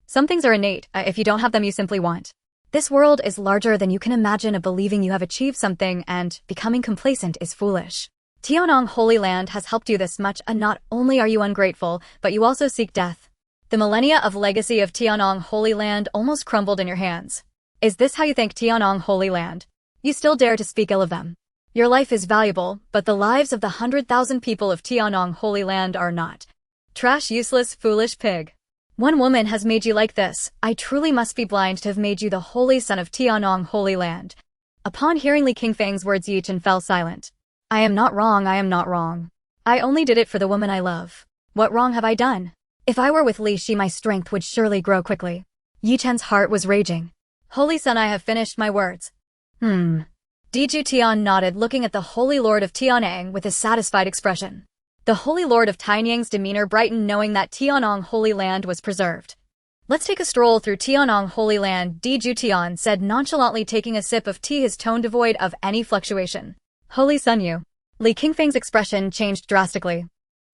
Some things are innate. If you don't have them, you simply want. This world is larger than you can imagine. Of believing you have achieved something and becoming complacent is foolish. Tianong Holy Land has helped you this much, and not only are you ungrateful, but you also seek death. The millennia of legacy of Tianong Holy Land almost crumbled in your hands. Is this how you thank Tianong Holy Land? You still dare to speak ill of them. Your life is valuable, but the lives of the 100,000 people of Tianong Holy Land are not. Trash, useless, foolish pig. One woman has made you like this. I truly must be blind to have made you the holy son of Tianong Holy Land. Upon hearing Li Qingfeng's words, Yi Chen fell silent. I am not wrong, I am not wrong. I only did it for the woman I love. What wrong have I done? If I were with Li Shi, my strength would surely grow quickly. Yi Chen's heart was raging. Holy son, I have finished my words. Juetian nodded, looking at the Holy Lord of Tianong with a satisfied expression. The Holy Lord of Tianyang's demeanor brightened, knowing that Tianong Holy Land was preserved. Let's take a stroll through Tianong Holy Land, Juetian said nonchalantly, taking a sip of tea, his tone devoid of any fluctuation. Holy Sun, you. Li Qingfeng's expression changed drastically.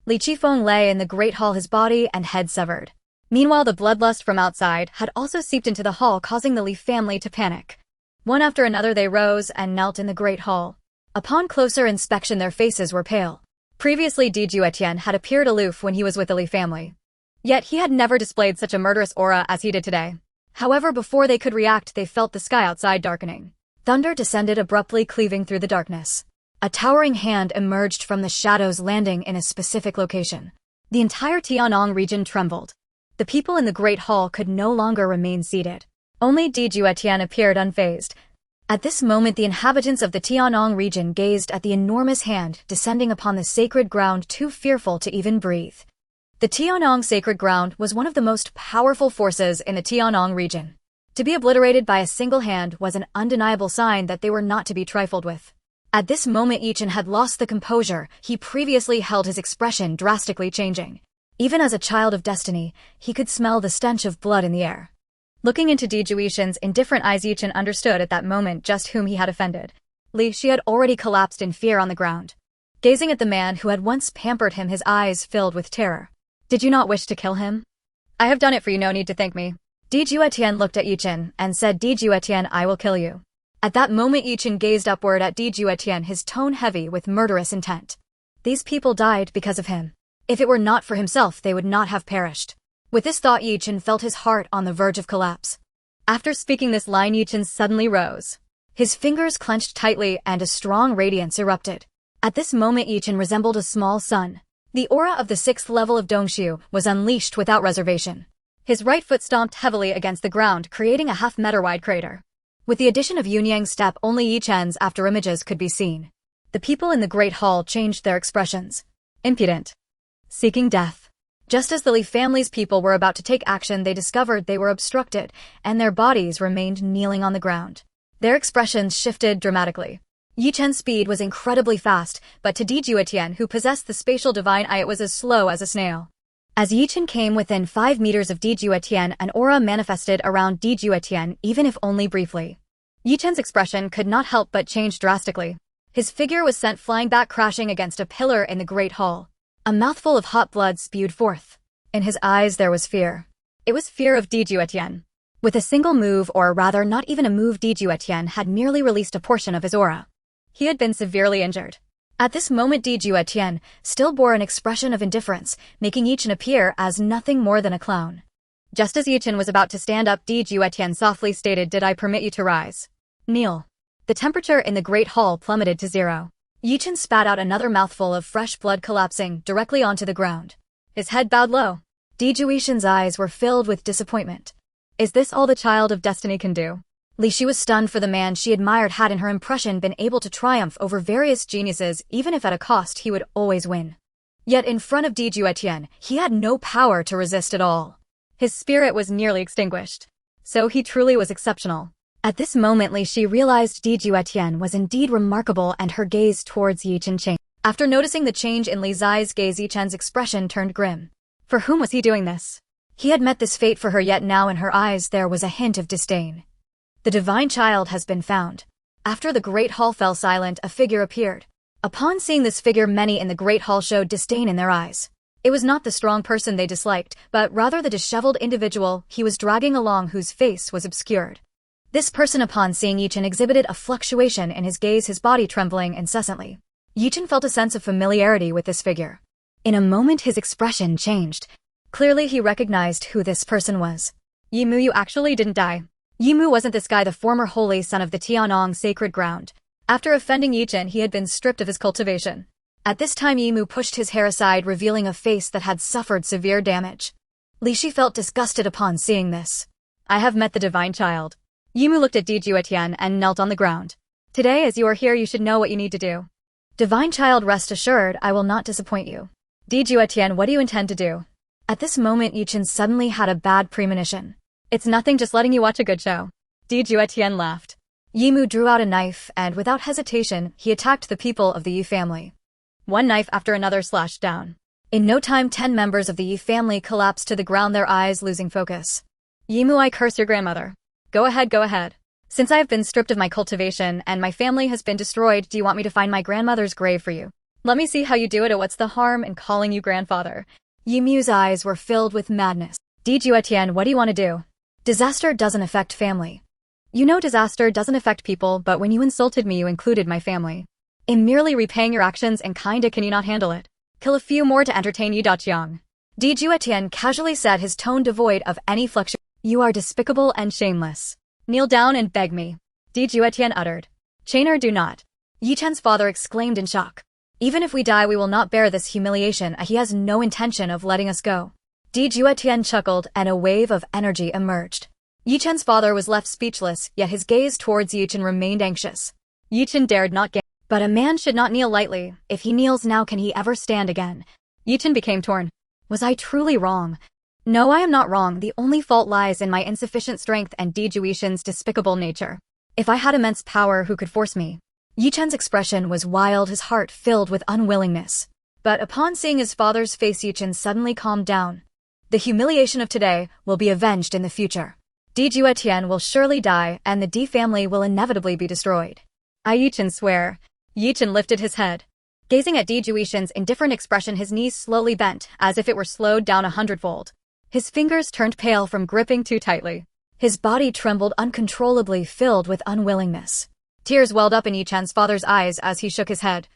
Li Qifeng lay in the great hall, his body and head severed. Meanwhile, the bloodlust from outside had also seeped into the hall, causing the Li family to panic. One after another they rose and knelt in the great hall. Upon closer inspection, their faces were pale. Previously, Juetian had appeared aloof when he was with the Li family. Yet he had never displayed such a murderous aura as he did today. However, before they could react, they felt the sky outside darkening. Thunder descended abruptly, cleaving through the darkness. A towering hand emerged from the shadows, landing in a specific location. The entire Tianong region trembled. The people in the great hall could no longer remain seated. Only Juetian appeared unfazed. At this moment, the inhabitants of the Tianong region gazed at the enormous hand descending upon the sacred ground, too fearful to even breathe. The Tianong sacred ground was one of the most powerful forces in the Tianong region. To be obliterated by a single hand was an undeniable sign that they were not to be trifled with. At this moment, Yi Chen had lost the composure he previously held, his expression drastically changing. Even as a child of destiny, he could smell the stench of blood in the air. Looking into Juetian's indifferent eyes, Yi Chen understood at that moment just whom he had offended. Li Shi had already collapsed in fear on the ground. Gazing at the man who had once pampered him, his eyes filled with terror. Did you not wish to kill him? I have done it for you, no need to thank me. Juetian looked at Yi Chen and said, Juetian, I will kill you. At that moment, Yi Chen gazed upward at Juetian, his tone heavy with murderous intent. These people died because of him. If it were not for himself, they would not have perished. With this thought, Yi Chen felt his heart on the verge of collapse. After speaking this line, Yi Chen suddenly rose. His fingers clenched tightly and a strong radiance erupted. At this moment, Yi Chen resembled a small sun. The aura of the 6th level of Dongshu was unleashed without reservation. His right foot stomped heavily against the ground, creating a half-meter-wide crater. With the addition of Yunyang's step, only Yichen's afterimages could be seen. The people in the Great Hall changed their expressions. Impudent. Seeking death. Just as the Li family's people were about to take action, they discovered they were obstructed, and their bodies remained kneeling on the ground. Their expressions shifted dramatically. Yichen's speed was incredibly fast, but to Juetian, who possessed the spatial divine eye, it was as slow as a snail. As Yichen came within 5 meters of Juetian, an aura manifested around Juetian, even if only briefly. Yichen's expression could not help but change drastically. His figure was sent flying back, crashing against a pillar in the Great Hall. A mouthful of hot blood spewed forth. In his eyes there was fear. It was fear of Juetian. With a single move, or rather not even a move, Juetian had merely released a portion of his aura. He had been severely injured. At this moment Juetian still bore an expression of indifference, making Yichen appear as nothing more than a clown. Just as Yichen was about to stand up, Juetian softly stated, "Did I permit you to rise? Kneel." The temperature in the Great Hall plummeted to 0. Yichen spat out another mouthful of fresh blood, collapsing directly onto the ground. His head bowed low. Juetian's eyes were filled with disappointment. Is this all the child of destiny can do? Li Shi was stunned, for the man she admired had in her impression been able to triumph over various geniuses, even if at a cost he would always win. Yet in front of Juetian, he had no power to resist at all. His spirit was nearly extinguished. So he truly was exceptional. At this moment Li Shi realized Juetian was indeed remarkable, and her gaze towards Yichen changed. After noticing the change in Li Zai's gaze, Yichen's expression turned grim. For whom was he doing this? He had met this fate for her, yet now in her eyes there was a hint of disdain. The divine child has been found. After the Great Hall fell silent, a figure appeared. Upon seeing this figure, many in the Great Hall showed disdain in their eyes. It was not the strong person they disliked, but rather the disheveled individual he was dragging along, whose face was obscured. This person, upon seeing Yichen, exhibited a fluctuation in his gaze, his body trembling incessantly. Yichen felt a sense of familiarity with this figure. In a moment his expression changed. Clearly he recognized who this person was. Yimu, you actually didn't die. Yimu wasn't this guy, the former holy son of the Tianong sacred ground. After offending Yichen, he had been stripped of his cultivation. At this time Yimu pushed his hair aside, revealing a face that had suffered severe damage. Li Shi felt disgusted upon seeing this. I have met the divine child. Yimu looked at Juetian and knelt on the ground. Today, as you are here, you should know what you need to do. Divine child, rest assured, I will not disappoint you. Juetian, what do you intend to do? At this moment Yichen suddenly had a bad premonition. It's nothing, just letting you watch a good show. Juetian laughed. Yimu drew out a knife, and without hesitation, he attacked the people of the Yi family. One knife after another slashed down. In no time 10 members of the Yi family collapsed to the ground, their eyes losing focus. Yimu, I curse your grandmother. Go ahead, go ahead. Since I have been stripped of my cultivation and my family has been destroyed, do you want me to find my grandmother's grave for you? Let me see how you do it, or what's the harm in calling you grandfather? Yimu's eyes were filled with madness. Juetian, what do you want to do? Disaster doesn't affect family. You know disaster doesn't affect people, but when you insulted me you included my family. In merely repaying your actions and kinda, can you not handle it? Kill a few more to entertain you. Jiang. Juetian casually said, his tone devoid of any fluctuation. You are despicable and shameless. Kneel down and beg me. Juetian uttered. Chainer, do not. Yichen's father exclaimed in shock. Even if we die, we will not bear this humiliation. He has no intention of letting us go. Juetian chuckled, and a wave of energy emerged. Yichen's father was left speechless, yet his gaze towards Yichen remained anxious. Yichen dared not gain. But a man should not kneel lightly. If he kneels now, can he ever stand again? Yichen became torn. Was I truly wrong? No, I am not wrong. The only fault lies in my insufficient strength and Juetian's despicable nature. If I had immense power, who could force me? Yichen's expression was wild, his heart filled with unwillingness. But upon seeing his father's face, Yichen suddenly calmed down. The humiliation of today will be avenged in the future. Juetian will surely die, and the D family will inevitably be destroyed. I Yichen swear. Yichen lifted his head. Gazing at Juetian's indifferent expression, his knees slowly bent, as if it were slowed down 100-fold. His fingers turned pale from gripping too tightly. His body trembled uncontrollably, filled with unwillingness. Tears welled up in Yichen's father's eyes as he shook his head.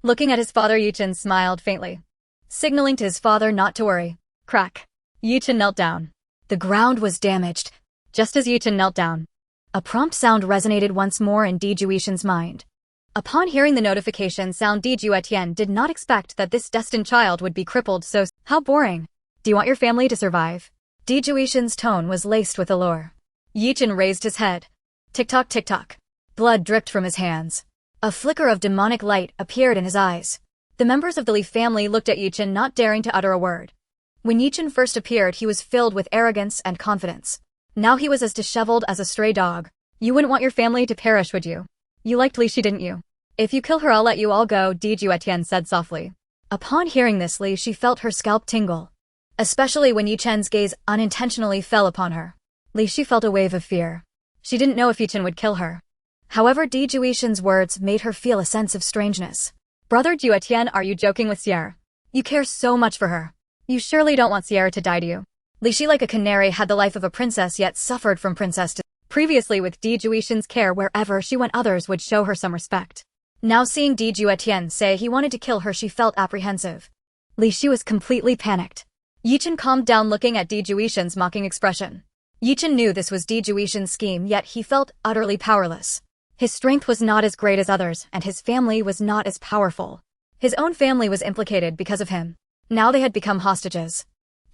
Looking at his father, Yichen smiled faintly, signaling to his father not to worry. Crack. Yichen knelt down. The ground was damaged. Just as Yichen knelt down, a prompt sound resonated once more in Juetian's mind. Upon hearing the notification sound, Juetian did not expect that this destined child would be crippled so. How boring. Do you want your family to survive? Juetian's tone was laced with allure. Juetian raised his head. Tick-tock, tick-tock. Blood dripped from his hands. A flicker of demonic light appeared in his eyes. The members of the Li family looked at Juetian, not daring to utter a word. When Juetian first appeared, he was filled with arrogance and confidence. Now he was as disheveled as a stray dog. You wouldn't want your family to perish, would you? You liked Li, didn't you? If you kill her, I'll let you all go, Juetian said softly. Upon hearing this, Li felt her scalp tingle. Especially when Juetian's gaze unintentionally fell upon her. Li felt a wave of fear. She didn't know if Juetian would kill her. However, Juetian's words made her feel a sense of strangeness. Brother Juetian, are you joking with Sierra? You care so much for her. You surely don't want Sierra to die, do you? Li, like a canary, had the life of a princess yet suffered from princess to previously with Juetian's care. Wherever she went, others would show her some respect. Now seeing Juetian say he wanted to kill her, she felt apprehensive. Li was completely panicked. Juetian calmed down, looking at Juetian's mocking expression. Juetian knew this was Juetian's scheme, yet he felt utterly powerless. His strength was not as great as others, and his family was not as powerful. His own family was implicated because of him. Now they had become hostages.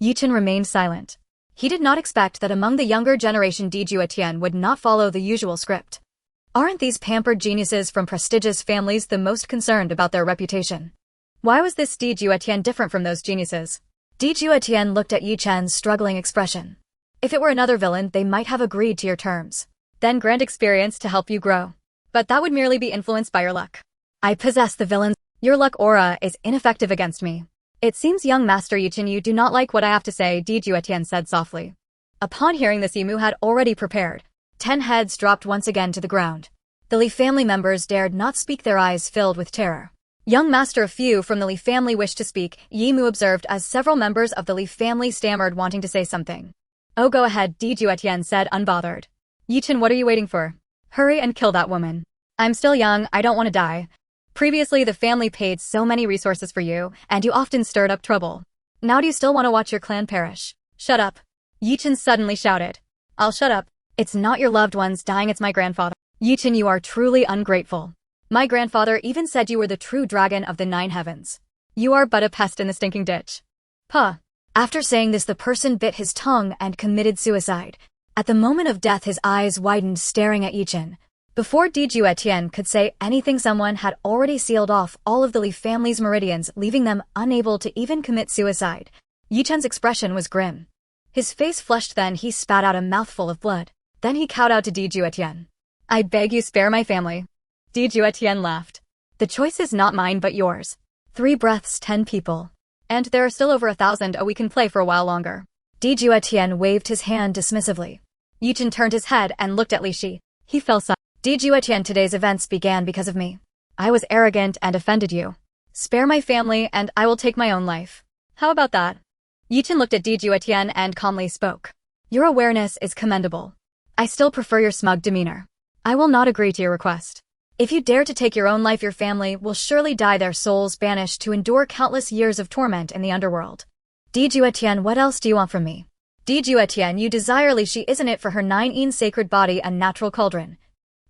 Juetian remained silent. He did not expect that among the younger generation Juetian would not follow the usual script. Aren't these pampered geniuses from prestigious families the most concerned about their reputation? Why was this Juetian different from those geniuses? Juetian looked at Juetian's struggling expression. If it were another villain, they might have agreed to your terms. Then grant experience to help you grow. But that would merely be influenced by your luck. I possess the villain's. Your luck aura is ineffective against me. It seems, young Master Juetian, you do not like what I have to say, Juetian said softly. Upon hearing this, Yimu had already prepared. 10 heads dropped once again to the ground. The Li family members dared not speak, their eyes filled with terror. Young Master, a few from the Li family wished to speak, Yimu observed as several members of the Li family stammered, wanting to say something. Oh, go ahead, Juetian said, unbothered. Juetian, what are you waiting for? Hurry and kill that woman. I'm still young, I don't want to die. Previously, the family paid so many resources for you, and you often stirred up trouble. Now do you still want to watch your clan perish? Shut up. Juetian suddenly shouted. I'll shut up. It's not your loved ones dying, it's my grandfather. Juetian, you are truly ungrateful. My grandfather even said you were the true dragon of the 9 heavens. You are but a pest in the stinking ditch. Puh. After saying this, the person bit his tongue and committed suicide. At the moment of death, his eyes widened, staring at Juetian. Before Juetian could say anything, someone had already sealed off all of the Li family's meridians, leaving them unable to even commit suicide. Juetian's expression was grim. His face flushed, then he spat out a mouthful of blood. Then he cowed out to Juetian. I beg you, spare my family. Juetian laughed. The choice is not mine but yours. 3 breaths, 10 people. And there are still over 1,000, we can play for a while longer. Juetian waved his hand dismissively. Juetian turned his head and looked at Li. He fell silent. Juetian, today's events began because of me. I was arrogant and offended you. Spare my family and I will take my own life. How about that? Juetian looked at Juetian and calmly spoke. Your awareness is commendable. I still prefer your smug demeanor. I will not agree to your request. If you dare to take your own life, your family will surely die, their souls banished to endure countless years of torment in the underworld. Juetian, what else do you want from me? Juetian, you desire Li, isn't it, for her 9 sacred body and natural cauldron?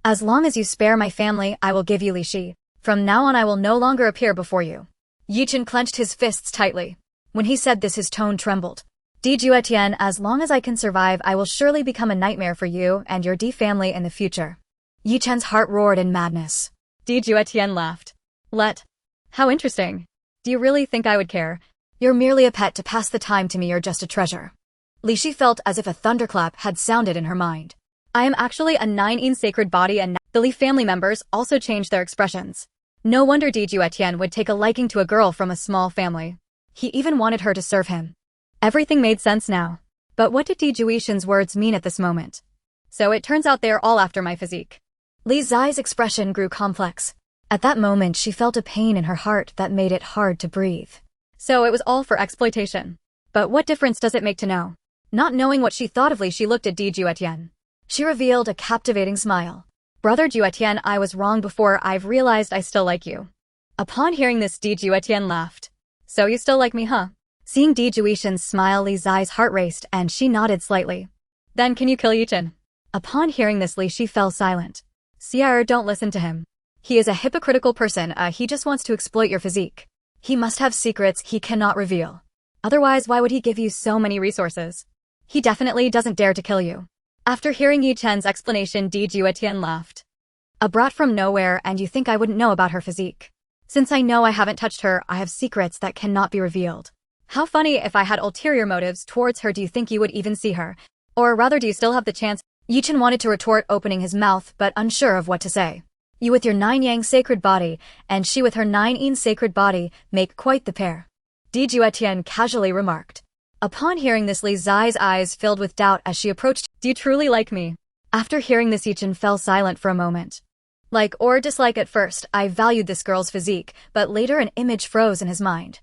As long as you spare my family, I will give you Li. From now on, I will no longer appear before you. Juetian clenched his fists tightly. When he said this, his tone trembled. Juetian, as long as I can survive, I will surely become a nightmare for you and your family in the future. Juetian's heart roared in madness. Juetian laughed. How interesting. Do you really think I would care? You're merely a pet to pass the time to me, you're just a treasure. Li felt as if a thunderclap had sounded in her mind. I am actually a 9 sacred body, and the Li family members also changed their expressions. No wonder Juetian would take a liking to a girl from a small family. He even wanted her to serve him. Everything made sense now. But what did Juetian's words mean at this moment? So it turns out they're all after my physique. Li's eyes' expression grew complex. At that moment, she felt a pain in her heart that made it hard to breathe. So it was all for exploitation. But what difference does it make to know? Not knowing what she thought of Li, she looked at Juetian. She revealed a captivating smile. Brother Juetian, I was wrong before. I've realized I still like you. Upon hearing this, Juetian laughed. So you still like me, huh? Seeing Juetian's smile, Li's eyes' heart raced and she nodded slightly. Then can you kill Juetian? Upon hearing this, Li fell silent. Sierra, don't listen to him. He is a hypocritical person, he just wants to exploit your physique. He must have secrets he cannot reveal. Otherwise, why would he give you so many resources? He definitely doesn't dare to kill you. After hearing Yi Chen's explanation, Juetian laughed. A brat from nowhere, and you think I wouldn't know about her physique? Since I know I haven't touched her, I have secrets that cannot be revealed. How funny. If I had ulterior motives towards her, do you think you would even see her? Or rather, do you still have the chance? Yi Chen wanted to retort, opening his mouth, but unsure of what to say. You with your 9 yang sacred body, and she with her 9 yin sacred body, make quite the pair. Juetian casually remarked. Upon hearing this, Li Zai's eyes filled with doubt as she approached. Do you truly like me? After hearing this, Yi Chen fell silent for a moment. Like or dislike at first, I valued this girl's physique, but later an image froze in his mind.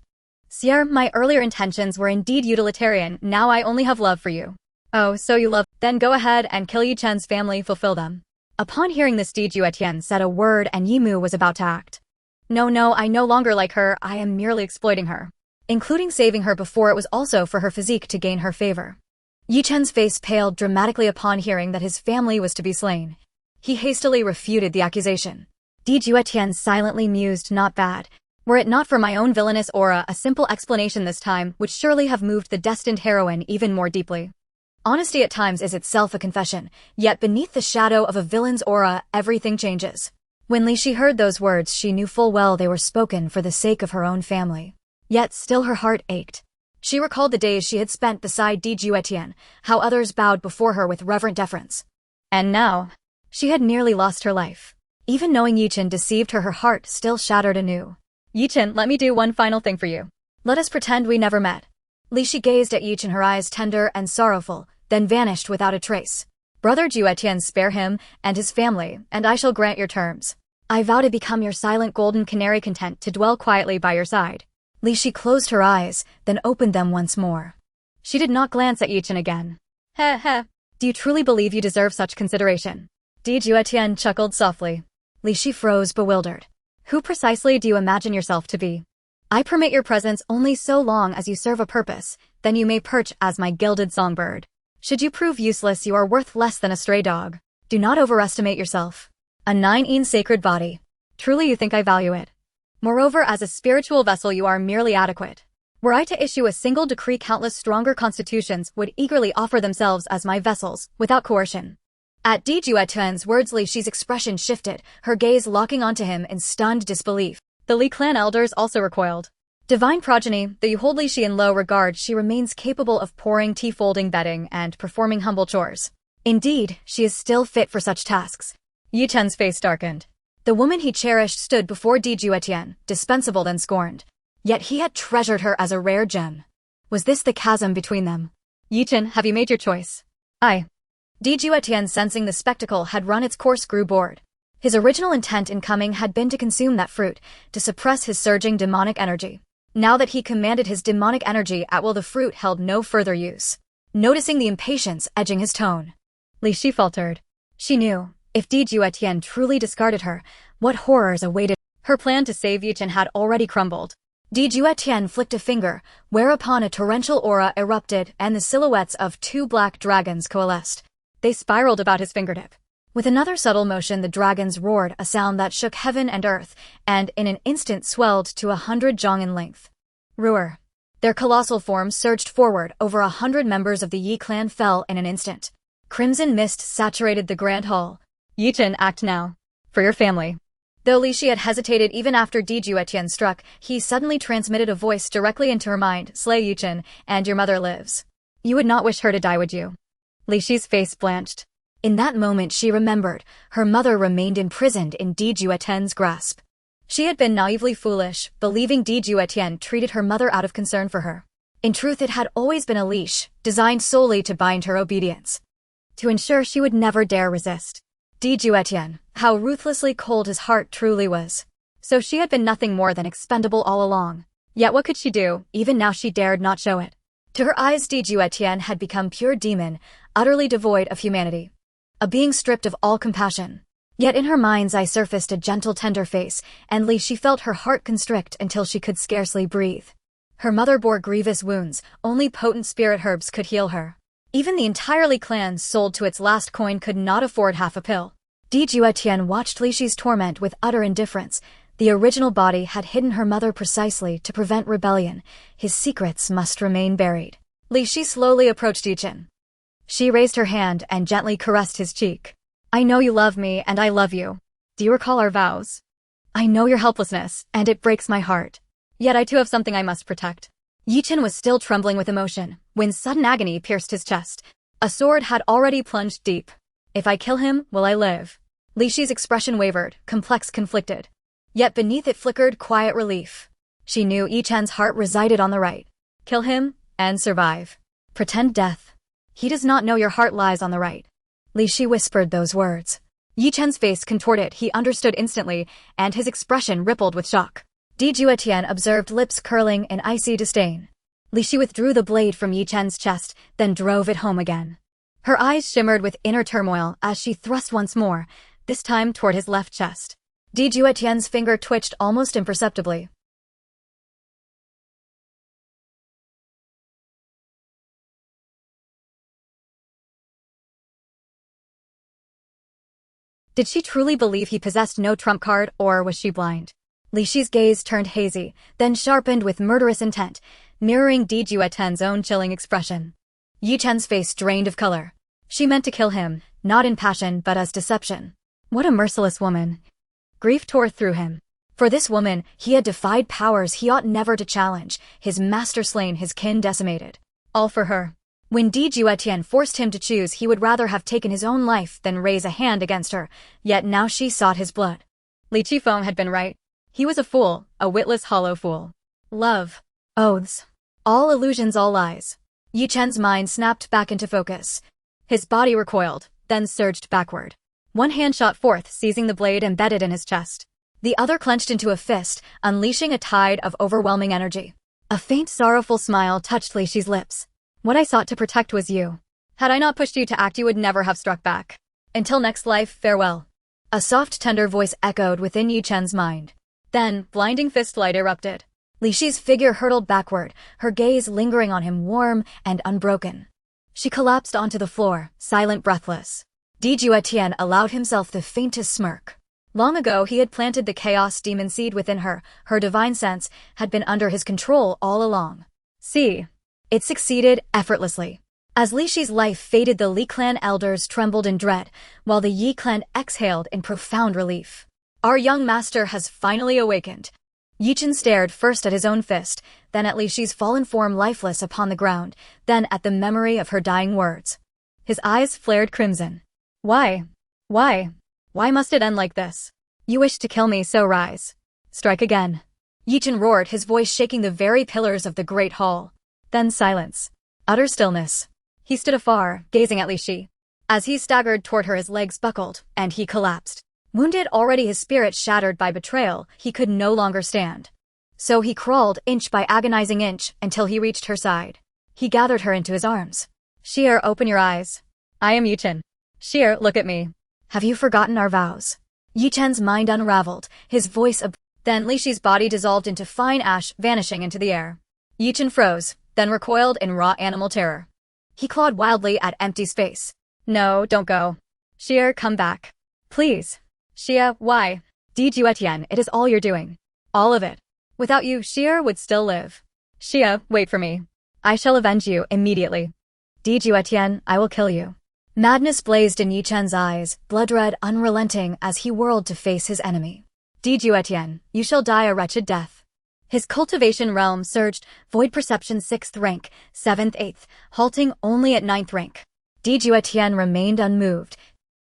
Sire, my earlier intentions were indeed utilitarian, now I only have love for you. Oh, so you love? Then go ahead and kill Yi Chen's family, fulfill them. Upon hearing this, Juetian said a word and Yi Mu was about to act. No, I no longer like her, I am merely exploiting her. Including saving her before, it was also for her physique to gain her favor. Yi Chen's face paled dramatically upon hearing that his family was to be slain. He hastily refuted the accusation. Juetian silently mused, not bad. Were it not for my own villainous aura, a simple explanation this time would surely have moved the destined heroine even more deeply. Honesty at times is itself a confession, yet beneath the shadow of a villain's aura, everything changes. When Li Shi heard those words, she knew full well they were spoken for the sake of her own family. Yet still her heart ached. She recalled the days she had spent beside Juetian, how others bowed before her with reverent deference. And now, she had nearly lost her life. Even knowing Yi Chen deceived her, her heart still shattered anew. Yi Chen, let me do one final thing for you. Let us pretend we never met. Li Shi gazed at Yi Chen, her eyes tender and sorrowful, then vanished without a trace. Brother Juetian, spare him and his family, and I shall grant your terms. I vow to become your silent golden canary, content to dwell quietly by your side. Li Shi closed her eyes, then opened them once more. She did not glance at Yi Chen again. Heh. Do you truly believe you deserve such consideration? Juetian chuckled softly. Li Shi froze, bewildered. Who precisely do you imagine yourself to be? I permit your presence only so long as you serve a purpose, then you may perch as my gilded songbird. Should you prove useless, you are worth less than a stray dog. Do not overestimate yourself. A 9 yin sacred body. Truly you think I value it? Moreover, as a spiritual vessel you are merely adequate. Were I to issue a single decree, countless stronger constitutions would eagerly offer themselves as my vessels, without coercion. At Juetian's words, Li Shi's expression shifted, her gaze locking onto him in stunned disbelief. The Li clan elders also recoiled. Divine progeny, though you hold Li Shi in low regard, she remains capable of pouring tea, folding bedding, and performing humble chores. Indeed, she is still fit for such tasks. Yi Chen's face darkened. The woman he cherished stood before Juetian, dispensable then scorned. Yet he had treasured her as a rare gem. Was this the chasm between them? Yi Chen, have you made your choice? Aye. Juetian, sensing the spectacle had run its course, grew bored. His original intent in coming had been to consume that fruit, to suppress his surging demonic energy. Now that he commanded his demonic energy at will, the fruit held no further use. Noticing the impatience edging his tone, Li Shi faltered. She knew, if Juetian truly discarded her, what horrors awaited. Her plan to save Yi Chen had already crumbled. Juetian flicked a finger, whereupon a torrential aura erupted and the silhouettes of 2 black dragons coalesced. They spiraled about his fingertip. With another subtle motion, the dragons roared, a sound that shook heaven and earth, and in an instant swelled to 100 zhang in length. Roar. Their colossal forms surged forward. Over 100 members of the Yi clan fell in an instant. Crimson mist saturated the grand hall. Yi Chen, act now. For your family. Though Li Shi had hesitated even after Juetian struck, he suddenly transmitted a voice directly into her mind. Slay Yi Chen, and your mother lives. You would not wish her to die, would you? Li Shi's face blanched. In that moment she remembered, her mother remained imprisoned in Juetian's grasp. She had been naively foolish, believing Juetian treated her mother out of concern for her. In truth, it had always been a leash, designed solely to bind her obedience. To ensure she would never dare resist. Juetian, how ruthlessly cold his heart truly was. So she had been nothing more than expendable all along. Yet what could she do? Even now she dared not show it. To her eyes, Juetian had become pure demon, utterly devoid of humanity. A being stripped of all compassion. Yet in her mind's eye surfaced a gentle, tender face, and Li Shi felt her heart constrict until she could scarcely breathe. Her mother bore grievous wounds, only potent spirit herbs could heal her. Even the entire Li clan, sold to its last coin, could not afford half a pill. Juetian watched Li Shi's torment with utter indifference. The original body had hidden her mother precisely to prevent rebellion. His secrets must remain buried. Li Shi slowly approached Juetian. She raised her hand and gently caressed his cheek. I know you love me and I love you. Do you recall our vows? I know your helplessness, and it breaks my heart. Yet I too have something I must protect. Juetian was still trembling with emotion when sudden agony pierced his chest. A sword had already plunged deep. If I kill him, will I live? Li Shi's expression wavered, complex, conflicted. Yet beneath it flickered quiet relief. She knew Juetian's heart resided on the right. Kill him, and survive. Pretend death. He does not know your heart lies on the right. Li Shi whispered those words. Juetian's face contorted. He understood instantly, and his expression rippled with shock. Juetian observed lips curling in icy disdain. Li Shi withdrew the blade from Juetian's chest, then drove it home again. Her eyes shimmered with inner turmoil as she thrust once more, this time toward his left chest. Juetian's finger twitched almost imperceptibly. Did she truly believe he possessed no trump card, or was she blind? Li Shi's gaze turned hazy, then sharpened with murderous intent, mirroring Juetian's own chilling expression. Juetian's face drained of color. She meant to kill him, not in passion but as deception. What a merciless woman. Grief tore through him. For this woman, he had defied powers he ought never to challenge, his master slain, his kin decimated. All for her. When Juetian forced him to choose, he would rather have taken his own life than raise a hand against her, yet now she sought his blood. Li Qifeng had been right. He was a fool, a witless hollow fool. Love. Oaths. All illusions, all lies. Juetian's mind snapped back into focus. His body recoiled, then surged backward. One hand shot forth, seizing the blade embedded in his chest. The other clenched into a fist, unleashing a tide of overwhelming energy. A faint, sorrowful smile touched Li Shi's lips. What I sought to protect was you. Had I not pushed you to act, you would never have struck back. Until next life, farewell. A soft, tender voice echoed within Juetian's mind. Then, blinding fist light erupted. Li Shi's figure hurtled backward, her gaze lingering on him, warm and unbroken. She collapsed onto the floor, silent, breathless. Juetian allowed himself the faintest smirk. Long ago he had planted the chaos demon seed within her. Her divine sense had been under his control all along. See. It succeeded effortlessly. As Li Shi's life faded, the Li clan elders trembled in dread, while the Yi clan exhaled in profound relief. Our young master has finally awakened. Juetian stared first at his own fist, then at Li Shi's fallen form lifeless upon the ground, then at the memory of her dying words. His eyes flared crimson. Why? Why? Why must it end like this? You wish to kill me, so rise. Strike again. Juetian roared, his voice shaking the very pillars of the great hall. Then silence. Utter stillness. He stood afar, gazing at Li Shi. As he staggered toward her, his legs buckled, and he collapsed. Wounded, already his spirit shattered by betrayal, he could no longer stand. So he crawled, inch by agonizing inch, until he reached her side. He gathered her into his arms. Sheer, open your eyes. I am Juetian. Sheer, look at me. Have you forgotten our vows? Juetian's mind unraveled, his voice Then Li Shi's body dissolved into fine ash, vanishing into the air. Juetian froze, then recoiled in raw animal terror. He clawed wildly at empty space. No, don't go. Sheer, come back. Please. Xia, why? Juetian, it is all you're doing. All of it. Without you, Sheer would still live. Xia, wait for me. I shall avenge you immediately. Juetian, I will kill you. Madness blazed in Juetian's eyes, blood red, unrelenting as he whirled to face his enemy. Juetian, you shall die a wretched death. His cultivation realm surged, void perception 6th rank, 7th 8th, halting only at 9th rank. Juetian remained unmoved.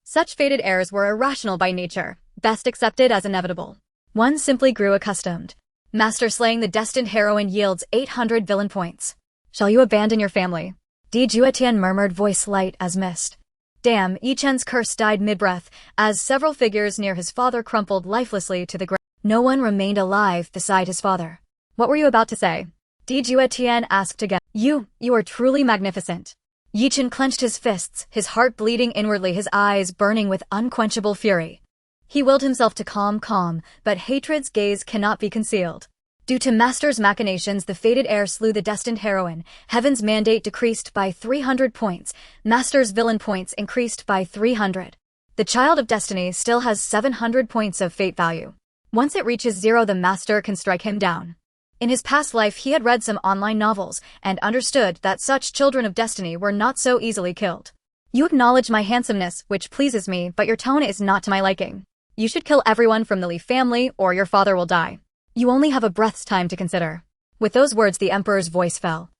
Such fated errors were irrational by nature, best accepted as inevitable. One simply grew accustomed. Master slaying the destined heroine yields 800 villain points. Shall you abandon your family? Juetian murmured, voice light as mist. Damn, Juetian's curse died mid-breath, as several figures near his father crumpled lifelessly to the ground. No one remained alive beside his father. What were you about to say? Juetian asked again. You are truly magnificent. Juetian clenched his fists, his heart bleeding inwardly, his eyes burning with unquenchable fury. He willed himself to calm, but hatred's gaze cannot be concealed. Due to Master's machinations, the fated heir slew the destined heroine. Heaven's mandate decreased by 300 points. Master's villain points increased by 300. The Child of Destiny still has 700 points of fate value. Once it reaches 0, the master can strike him down. In his past life, he had read some online novels and understood that such children of destiny were not so easily killed. You acknowledge my handsomeness, which pleases me, but your tone is not to my liking. You should kill everyone from the Li family, or your father will die. You only have a breath's time to consider. With those words, the Emperor's voice fell.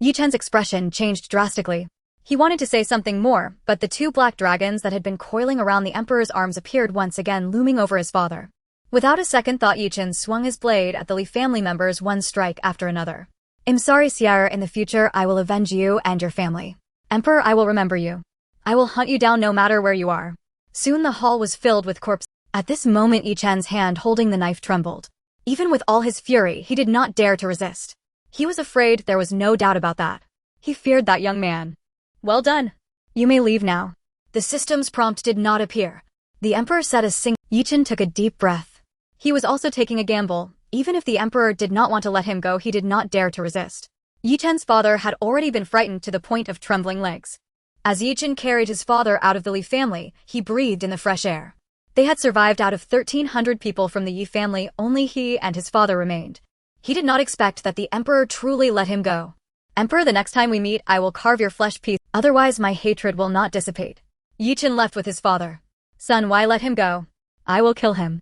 Yuchen's expression changed drastically. He wanted to say something more, but the 2 black dragons that had been coiling around the Emperor's arms appeared once again, looming over his father. Without a second thought, Yuchen swung his blade at the Li family members, one strike after another. I'm sorry, Sierra. In the future, I will avenge you and your family. Emperor, I will remember you. I will hunt you down no matter where you are. Soon the hall was filled with corpses. At this moment, Yuchen's hand holding the knife trembled. Even with all his fury, he did not dare to resist. He was afraid, there was no doubt about that. He feared that young man. Well done. You may leave now. The system's prompt did not appear. The Emperor said a single. Yuchen took a deep breath. He was also taking a gamble. Even if the Emperor did not want to let him go, he did not dare to resist. Yuchen's father had already been frightened to the point of trembling legs. As Yuchen carried his father out of the Li family, he breathed in the fresh air. They had survived. Out of 1,300 people from the Yi family, only he and his father remained. He did not expect that the Emperor truly let him go. Emperor, the next time we meet, I will carve your flesh piece, otherwise my hatred will not dissipate. Yuchen left with his father. Son, why let him go? I will kill him.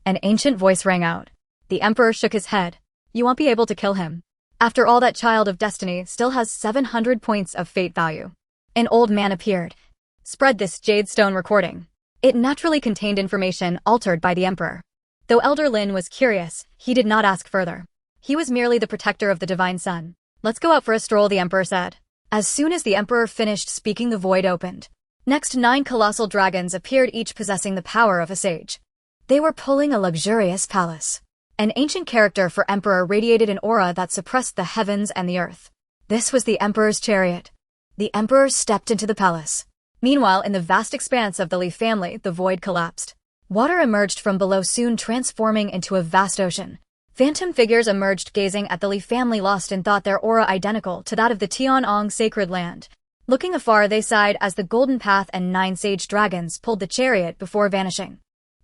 An ancient voice rang out. The Emperor shook his head. You won't be able to kill him. After all, that Child of Destiny still has 700 points of fate value. An old man appeared. Spread this jade stone recording. It naturally contained information altered by the Emperor. Though Elder Lin was curious, he did not ask further. He was merely the protector of the Divine Sun. Let's go out for a stroll, the Emperor said. As soon as the Emperor finished speaking, the void opened. Next, 9 colossal dragons appeared, each possessing the power of a sage. They were pulling a luxurious palace. An ancient character for Emperor radiated an aura that suppressed the heavens and the earth. This was the Emperor's chariot. The Emperor stepped into the palace. Meanwhile, in the vast expanse of the Li family, the void collapsed. Water emerged from below, soon transforming into a vast ocean. Phantom figures emerged, gazing at the Li family, lost in thought, their aura identical to that of the Tianong sacred land. Looking afar, they sighed as the golden path and 9 sage dragons pulled the chariot before vanishing.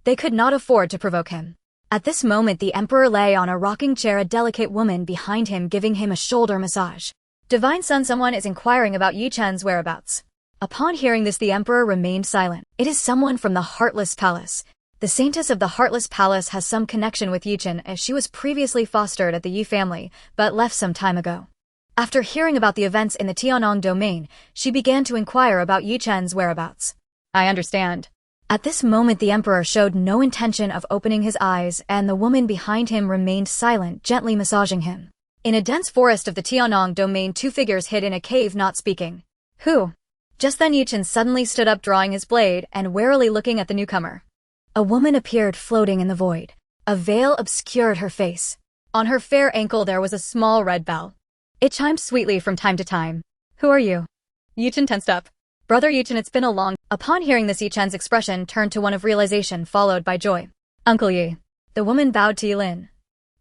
They could not afford to provoke him. At this moment, the Emperor lay on a rocking chair, a delicate woman behind him giving him a shoulder massage. Divine Son, someone is inquiring about Yuchen's whereabouts. Upon hearing this, the Emperor remained silent. It is someone from the Heartless Palace. The Saintess of the Heartless Palace has some connection with Yuchen, as she was previously fostered at the Yi family, but left some time ago. After hearing about the events in the Immortal Domain, she began to inquire about Yuchen's whereabouts. I understand. At this moment, the Emperor showed no intention of opening his eyes, and the woman behind him remained silent, gently massaging him. In a dense forest of the Tianong Domain, 2 figures hid in a cave, not speaking. Who? Just then Yuchen suddenly stood up, drawing his blade and warily looking at the newcomer. A woman appeared floating in the void. A veil obscured her face. On her fair ankle there was a small red bell. It chimed sweetly from time to time. Who are you? Yuchen tensed up. Brother Yuchen, it's been a long... Upon hearing this, Yuchen's expression turned to one of realization, followed by joy. Uncle Yi. The woman bowed to Yilin.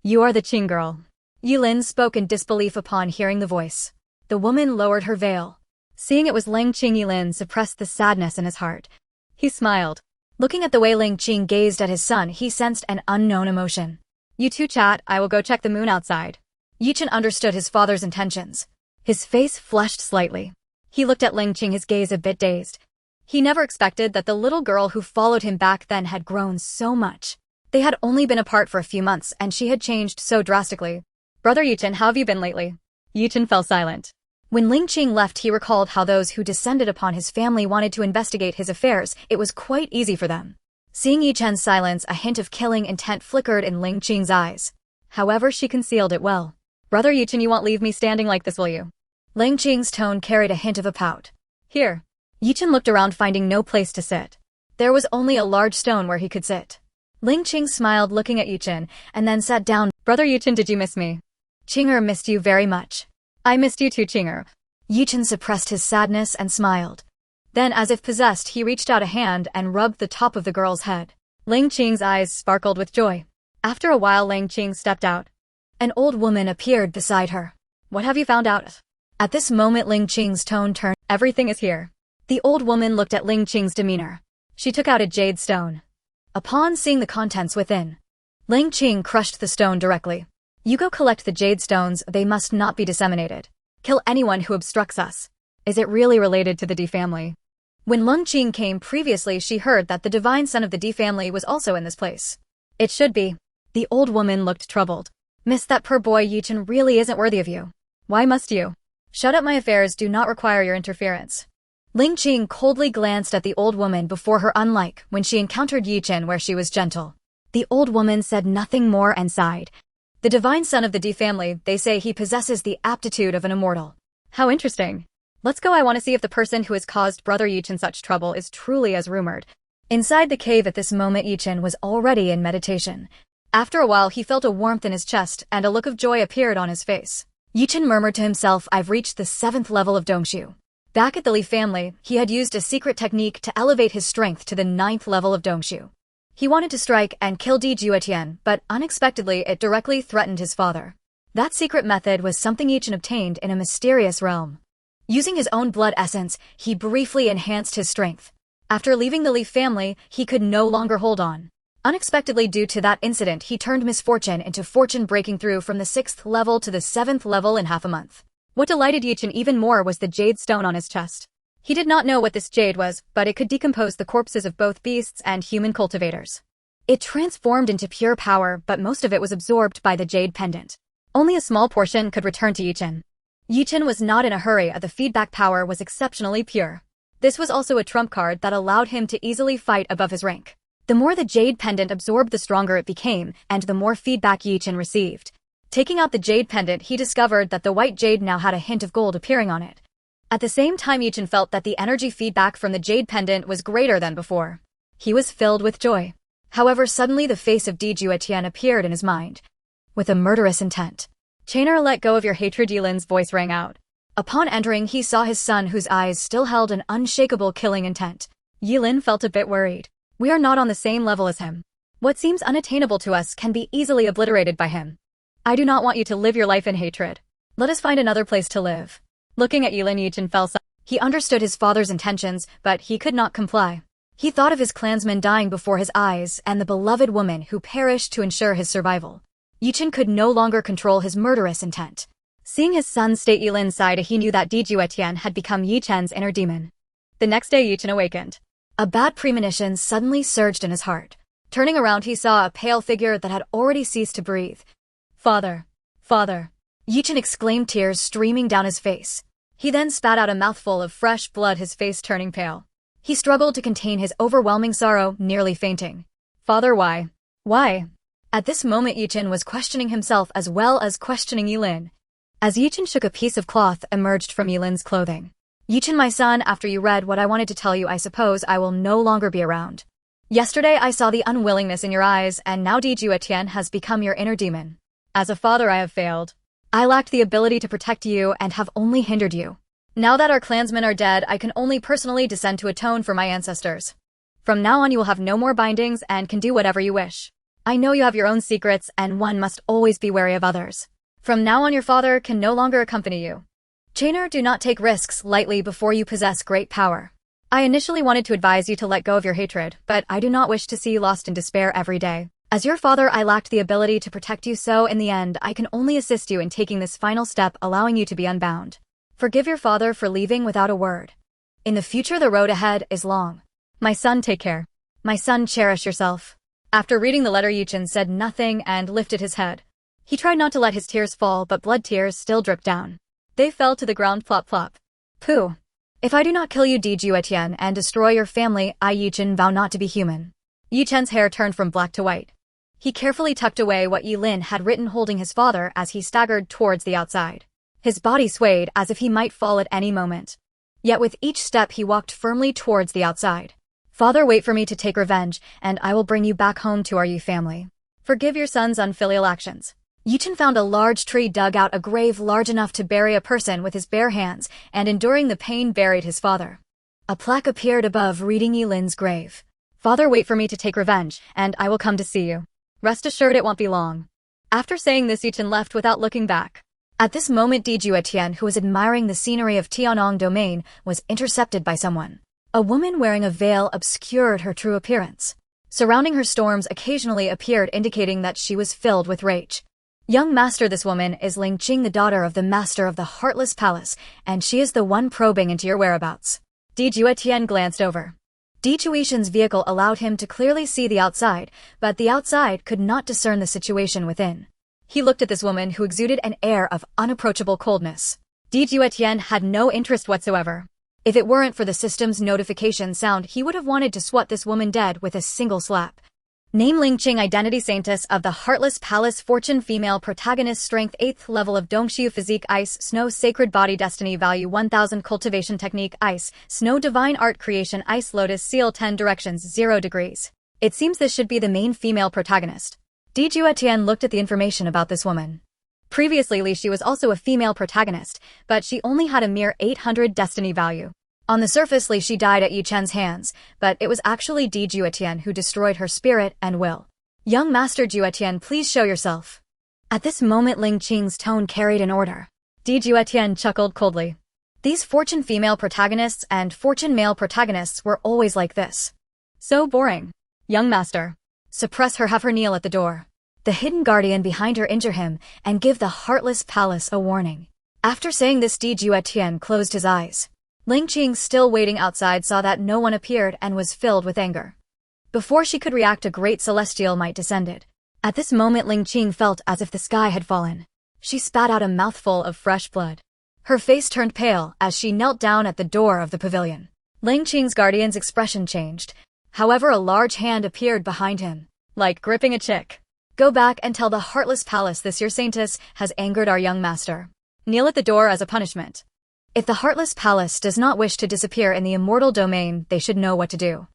You are the Qing girl. Yilin spoke in disbelief upon hearing the voice. The woman lowered her veil. Seeing it was Ling Qing, Yilin suppressed the sadness in his heart. He smiled. Looking at the way Ling Qing gazed at his son, he sensed an unknown emotion. You two chat, I will go check the moon outside. Yuchen understood his father's intentions. His face flushed slightly. He looked at Ling Qing, his gaze a bit dazed. He never expected that the little girl who followed him back then had grown so much. They had only been apart for a few months, and she had changed so drastically. Brother Yuchen, how have you been lately? Yuchen fell silent. When Ling Qing left, he recalled how those who descended upon his family wanted to investigate his affairs. It was quite easy for them. Seeing Yuchen's silence, a hint of killing intent flickered in Ling Qing's eyes. However, she concealed it well. Brother Yuchen, you won't leave me standing like this, will you? Ling Qing's tone carried a hint of a pout. Here. Yuchen looked around, finding no place to sit. There was only a large stone where he could sit. Ling Qing smiled, looking at Yuchen, and then sat down. Brother Yuchen, did you miss me? Qinger missed you very much. I missed you too, Qinger. Yuchen suppressed his sadness and smiled. Then, as if possessed, he reached out a hand and rubbed the top of the girl's head. Ling Qing's eyes sparkled with joy. After a while, Ling Qing stepped out. An old woman appeared beside her. What have you found out? At this moment Ling Qing's tone turned. Everything is here. The old woman looked at Ling Qing's demeanor. She took out a jade stone. Upon seeing the contents within, Ling Qing crushed the stone directly. You go collect the jade stones, they must not be disseminated. Kill anyone who obstructs us. Is it really related to the D family? When Ling Qing came previously, she heard that the divine son of the D family was also in this place. It should be. The old woman looked troubled. Miss, that poor boy Juetian really isn't worthy of you. Why must you? Shut up, my affairs do not require your interference. Ling Qing coldly glanced at the old woman before her, unlike when she encountered Juetian where she was gentle. The old woman said nothing more and sighed. The divine son of the D family, they say he possesses the aptitude of an immortal. How interesting. Let's go, I want to see if the person who has caused brother Juetian such trouble is truly as rumored. Inside the cave at this moment Juetian was already in meditation. After a while he felt a warmth in his chest and a look of joy appeared on his face. Juetian murmured to himself, I've reached the 7th level of Dongshu. Back at the Li family, he had used a secret technique to elevate his strength to the 9th level of Dongshu. He wanted to strike and kill Juetian, but unexpectedly it directly threatened his father. That secret method was something Juetian obtained in a mysterious realm. Using his own blood essence, he briefly enhanced his strength. After leaving the Li family, he could no longer hold on. Unexpectedly, due to that incident, he turned misfortune into fortune, breaking through from the 6th level to the 7th level in half a month. What delighted Juetian even more was the jade stone on his chest. He did not know what this jade was, but it could decompose the corpses of both beasts and human cultivators. It transformed into pure power, but most of it was absorbed by the jade pendant. Only a small portion could return to Juetian. Juetian was not in a hurry, as the feedback power was exceptionally pure. This was also a trump card that allowed him to easily fight above his rank. The more the jade pendant absorbed, the stronger it became, and the more feedback Juetian received. Taking out the jade pendant, he discovered that the white jade now had a hint of gold appearing on it. At the same time, Juetian felt that the energy feedback from the jade pendant was greater than before. He was filled with joy. However, suddenly the face of Juetian appeared in his mind. With a murderous intent. Chainer, let go of your hatred, Yilin's voice rang out. Upon entering, he saw his son, whose eyes still held an unshakable killing intent. Yilin felt a bit worried. We are not on the same level as him. What seems unattainable to us can be easily obliterated by him. I do not want you to live your life in hatred. Let us find another place to live. Looking at Yilin, Juetian fell silent. He understood his father's intentions, but he could not comply. He thought of his clansmen dying before his eyes and the beloved woman who perished to ensure his survival. Juetian could no longer control his murderous intent. Seeing his son state Yilin's side, he knew that Juetian had become Juetian's inner demon. The next day, Juetian awakened. A bad premonition suddenly surged in his heart. Turning around, he saw a pale figure that had already ceased to breathe. Father! Father! Juetian exclaimed, tears streaming down his face. He then spat out a mouthful of fresh blood, his face turning pale. He struggled to contain his overwhelming sorrow, nearly fainting. Father, why? Why? At this moment, Juetian was questioning himself as well as questioning Yilin. As Juetian shook, a piece of cloth emerged from Yilin's clothing. Juetian, my son, after you read what I wanted to tell you, I suppose I will no longer be around. Yesterday I saw the unwillingness in your eyes, and now Juetian has become your inner demon. As a father, I have failed. I lacked the ability to protect you and have only hindered you. Now that our clansmen are dead, I can only personally descend to atone for my ancestors. From now on you will have no more bindings and can do whatever you wish. I know you have your own secrets, and one must always be wary of others. From now on your father can no longer accompany you. Chainer, do not take risks lightly before you possess great power. I initially wanted to advise you to let go of your hatred, but I do not wish to see you lost in despair every day. As your father, I lacked the ability to protect you, so in the end, I can only assist you in taking this final step, allowing you to be unbound. Forgive your father for leaving without a word. In the future, the road ahead is long. My son, take care. My son, cherish yourself. After reading the letter, Juetian said nothing and lifted his head. He tried not to let his tears fall, but blood tears still dripped down. They fell to the ground, plop plop. Pooh. If I do not kill you, Juetian, and destroy your family, I, Juetian, vow not to be human. Juetian's hair turned from black to white. He carefully tucked away what Yilin had written, holding his father as he staggered towards the outside. His body swayed as if he might fall at any moment. Yet with each step he walked firmly towards the outside. Father, wait for me to take revenge, and I will bring you back home to our Yu family. Forgive your son's unfilial actions. Juetian found a large tree, dug out a grave large enough to bury a person with his bare hands, and enduring the pain buried his father. A plaque appeared above reading Yilin's grave. Father, wait for me to take revenge, and I will come to see you. Rest assured it won't be long. After saying this, Juetian left without looking back. At this moment, Juetian, who was admiring the scenery of Immortal Domain, was intercepted by someone. A woman wearing a veil obscured her true appearance. Surrounding her, storms occasionally appeared, indicating that she was filled with rage. Young master, this woman is Ling Qing, the daughter of the master of the Heartless Palace, and she is the one probing into your whereabouts. Juetian glanced over. Juetian's vehicle allowed him to clearly see the outside, but the outside could not discern the situation within. He looked at this woman who exuded an air of unapproachable coldness. Juetian had no interest whatsoever. If it weren't for the system's notification sound, he would have wanted to swat this woman dead with a single slap. Name: Ling Qing, identity Saintess of the Heartless Palace, fortune female, protagonist, strength 8th level of Dongshiu, physique ice, snow, sacred body, destiny value 1000, cultivation technique ice, snow, divine art creation ice, lotus seal 10 directions 0 degrees. It seems this should be the main female protagonist. Juetian looked at the information about this woman. Previously, she was also a female protagonist, but she only had a mere 800 destiny value. On the surface, she died at Yi Chen's hands, but it was actually Juetian who destroyed her spirit and will. Young Master Juetian, please show yourself. At this moment, Ling Qing's tone carried an order. Juetian chuckled coldly. These fortune female protagonists and fortune male protagonists were always like this. So boring. Young Master. Suppress her, have her kneel at the door. The hidden guardian behind her injure him and give the Heartless Palace a warning. After saying this, Juetian closed his eyes. Ling Qing, still waiting outside, saw that no one appeared and was filled with anger. Before she could react, a great celestial might descended. At this moment, Ling Qing felt as if the sky had fallen. She spat out a mouthful of fresh blood. Her face turned pale as she knelt down at the door of the pavilion. Ling Qing's guardian's expression changed. However, a large hand appeared behind him, like gripping a chick. Go back and tell the Heartless Palace this your saintess has angered our young master. Kneel at the door as a punishment. If the Heartless Palace does not wish to disappear in the Immortal Domain, they should know what to do.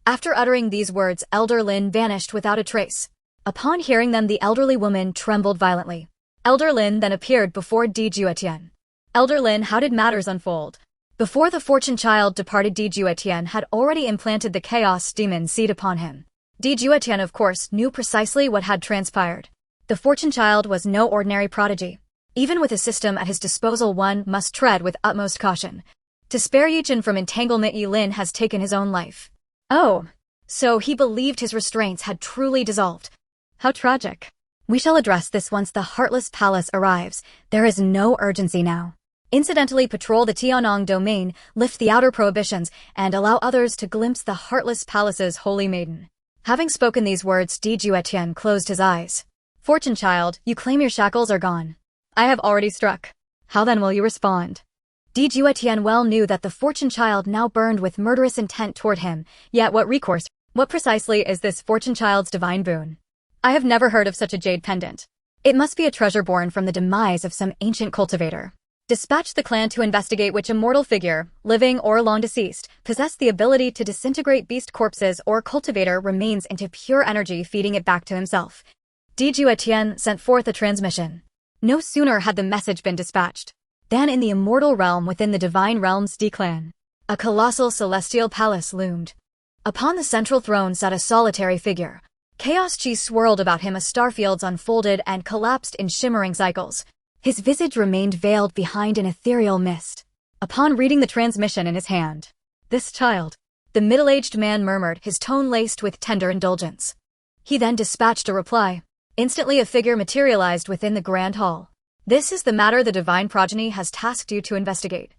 After uttering these words, Elder Lin vanished without a trace. Upon hearing them, the elderly woman trembled violently. Elder Lin then appeared before Juetian. Elder Lin, how did matters unfold? Before the fortune child departed, Juetian had already implanted the chaos demon seed upon him. Juetian, of course, knew precisely what had transpired. The fortune child was no ordinary prodigy. Even with a system at his disposal, one must tread with utmost caution. To spare Juetian from entanglement, Yi Lin has taken his own life. Oh, so he believed his restraints had truly dissolved. How tragic. We shall address this once the Heartless Palace arrives. There is no urgency now. Incidentally, patrol the Tianong Domain, lift the outer prohibitions, and allow others to glimpse the Heartless Palace's holy maiden. Having spoken these words, Juetian closed his eyes. Fortune child, you claim your shackles are gone. I have already struck. How then will you respond? Juetian well knew that the fortune child now burned with murderous intent toward him, yet what recourse? What precisely is this fortune child's divine boon? I have never heard of such a jade pendant. It must be a treasure born from the demise of some ancient cultivator. Dispatch the clan to investigate which immortal figure, living or long deceased, possessed the ability to disintegrate beast corpses or cultivator remains into pure energy, feeding it back to himself. Juetian sent forth a transmission. No sooner had the message been dispatched than in the immortal realm within the divine realm's D-clan, a colossal celestial palace loomed. Upon the central throne sat a solitary figure. Chaos chi swirled about him as starfields unfolded and collapsed in shimmering cycles. His visage remained veiled behind an ethereal mist. Upon reading the transmission in his hand, this child, the middle-aged man murmured, his tone laced with tender indulgence. He then dispatched a reply. Instantly a figure materialized within the grand hall. This is the matter the divine progeny has tasked you to investigate.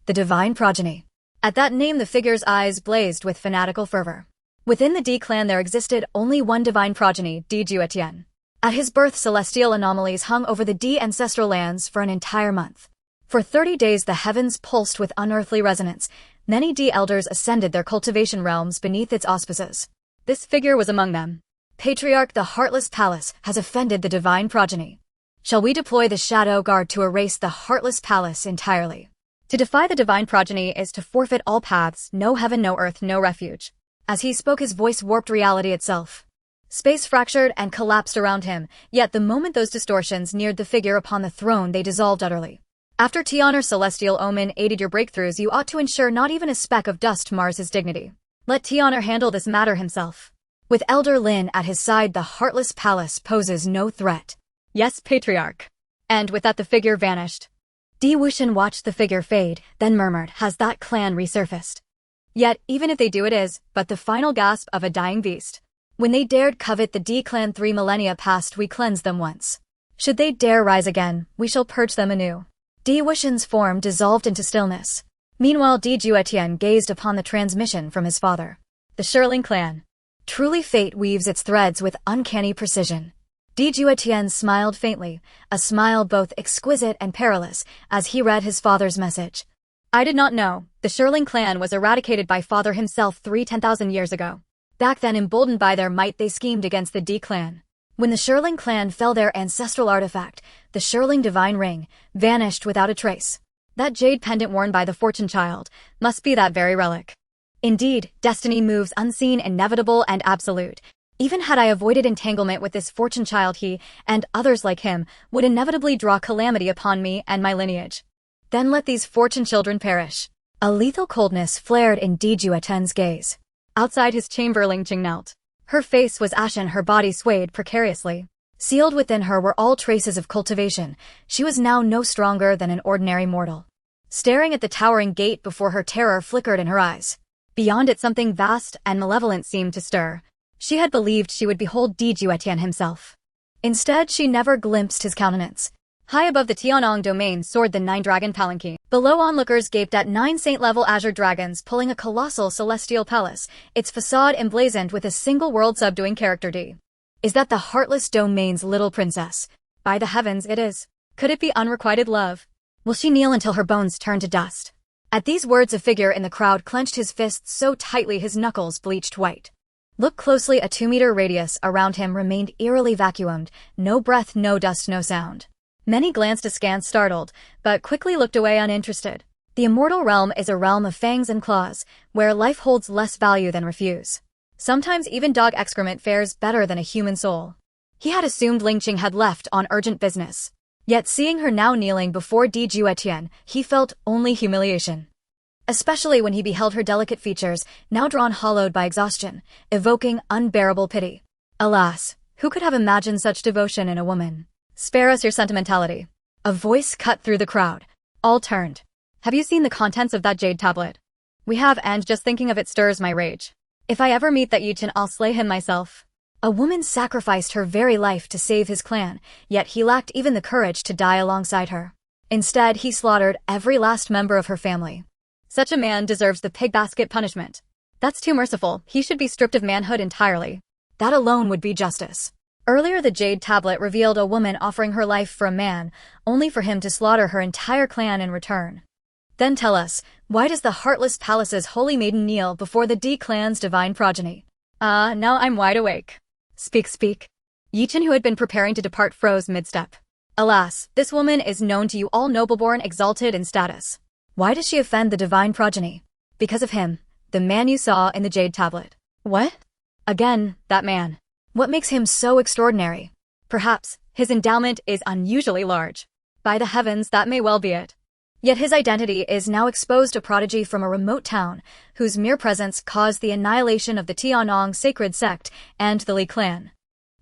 The divine progeny. At that name, the figure's eyes blazed with fanatical fervor. Within the D-clan there existed only one divine progeny, Juetian. At his birth, celestial anomalies hung over the D ancestral lands for an entire month. For 30 days the heavens pulsed with unearthly resonance. Many D elders ascended their cultivation realms beneath its auspices. This figure was among them. Patriarch, the Heartless Palace has offended the divine progeny. Shall we deploy the Shadow Guard to erase the Heartless Palace entirely? To defy the divine progeny is to forfeit all paths, no heaven, no earth, no refuge. As he spoke, his voice warped reality itself. Space fractured and collapsed around him, yet the moment those distortions neared the figure upon the throne, they dissolved utterly. After Tianor Celestial Omen aided your breakthroughs, you ought to ensure not even a speck of dust mars his dignity. Let Tianor handle this matter himself. With Elder Lin at his side, the Heartless Palace poses no threat. Yes, patriarch. And with that the figure vanished. Juetian watched the figure fade, then murmured, has that clan resurfaced? Yet, even if they do, it is but the final gasp of a dying beast. When they dared covet the D clan 3 millennia past, we cleansed them once. Should they dare rise again, we shall purge them anew. Juetian's form dissolved into stillness. Meanwhile Juetian gazed upon the transmission from his father. The Smirking clan. Truly fate weaves its threads with uncanny precision. Juetian smiled faintly, a smile both exquisite and perilous, as he read his father's message. I did not know. The Smirking clan was eradicated by father himself 10,000 years ago. Back then, emboldened by their might, they schemed against the D clan. When the Smirking clan fell, their ancestral artifact, the Smirking divine ring, vanished without a trace. That jade pendant worn by the fortune child must be that very relic. Indeed, destiny moves unseen, inevitable, and absolute. Even had I avoided entanglement with this fortune child, he, and others like him, would inevitably draw calamity upon me and my lineage. Then let these fortune children perish. A lethal coldness flared in Juetian's gaze. Outside his chamber, Lingqing knelt. Her face was ashen, her body swayed precariously. Sealed within her were all traces of cultivation. She was now no stronger than an ordinary mortal. Staring at the towering gate before her, terror flickered in her eyes. Beyond it, something vast and malevolent seemed to stir. She had believed she would behold Juetian himself. Instead, she never glimpsed his countenance. High above the Immortal Domain soared the 9-dragon palanquin. Below, onlookers gaped at 9 saint-level azure dragons pulling a colossal celestial palace, its facade emblazoned with a single world subduing character. D. Is that the heartless domain's little princess? By the heavens, it is. Could it be unrequited love? Will she kneel until her bones turn to dust? At these words, a figure in the crowd clenched his fists so tightly his knuckles bleached white. Look closely, a 2-meter radius around him remained eerily vacuumed, no breath, no dust, no sound. Many glanced askance, startled, but quickly looked away uninterested. The immortal realm is a realm of fangs and claws, where life holds less value than refuse. Sometimes even dog excrement fares better than a human soul. He had assumed Lingqing had left on urgent business. Yet seeing her now kneeling before Juetian, he felt only humiliation. Especially when he beheld her delicate features, now drawn hollowed by exhaustion, evoking unbearable pity. Alas, who could have imagined such devotion in a woman? Spare us your sentimentality. A voice cut through the crowd. All turned. Have you seen the contents of that jade tablet? We have, and just thinking of it stirs my rage. If I ever meet that Juetian, I'll slay him myself. A woman sacrificed her very life to save his clan, yet he lacked even the courage to die alongside her. Instead, he slaughtered every last member of her family. Such a man deserves the pig basket punishment. That's too merciful. He should be stripped of manhood entirely. That alone would be justice. Earlier, the jade tablet revealed a woman offering her life for a man, only for him to slaughter her entire clan in return. Then tell us, why does the Heartless Palace's holy maiden kneel before the D clan's divine progeny? Now I'm wide awake. Speak, speak. Juetian, who had been preparing to depart, froze mid-step. Alas, this woman is known to you all, nobleborn, exalted in status. Why does she offend the divine progeny? Because of him, the man you saw in the jade tablet. What? Again, that man. What makes him so extraordinary? Perhaps his endowment is unusually large. By the heavens, that may well be it. Yet his identity is now exposed, a prodigy from a remote town, whose mere presence caused the annihilation of the Tianong sacred sect and the Li clan.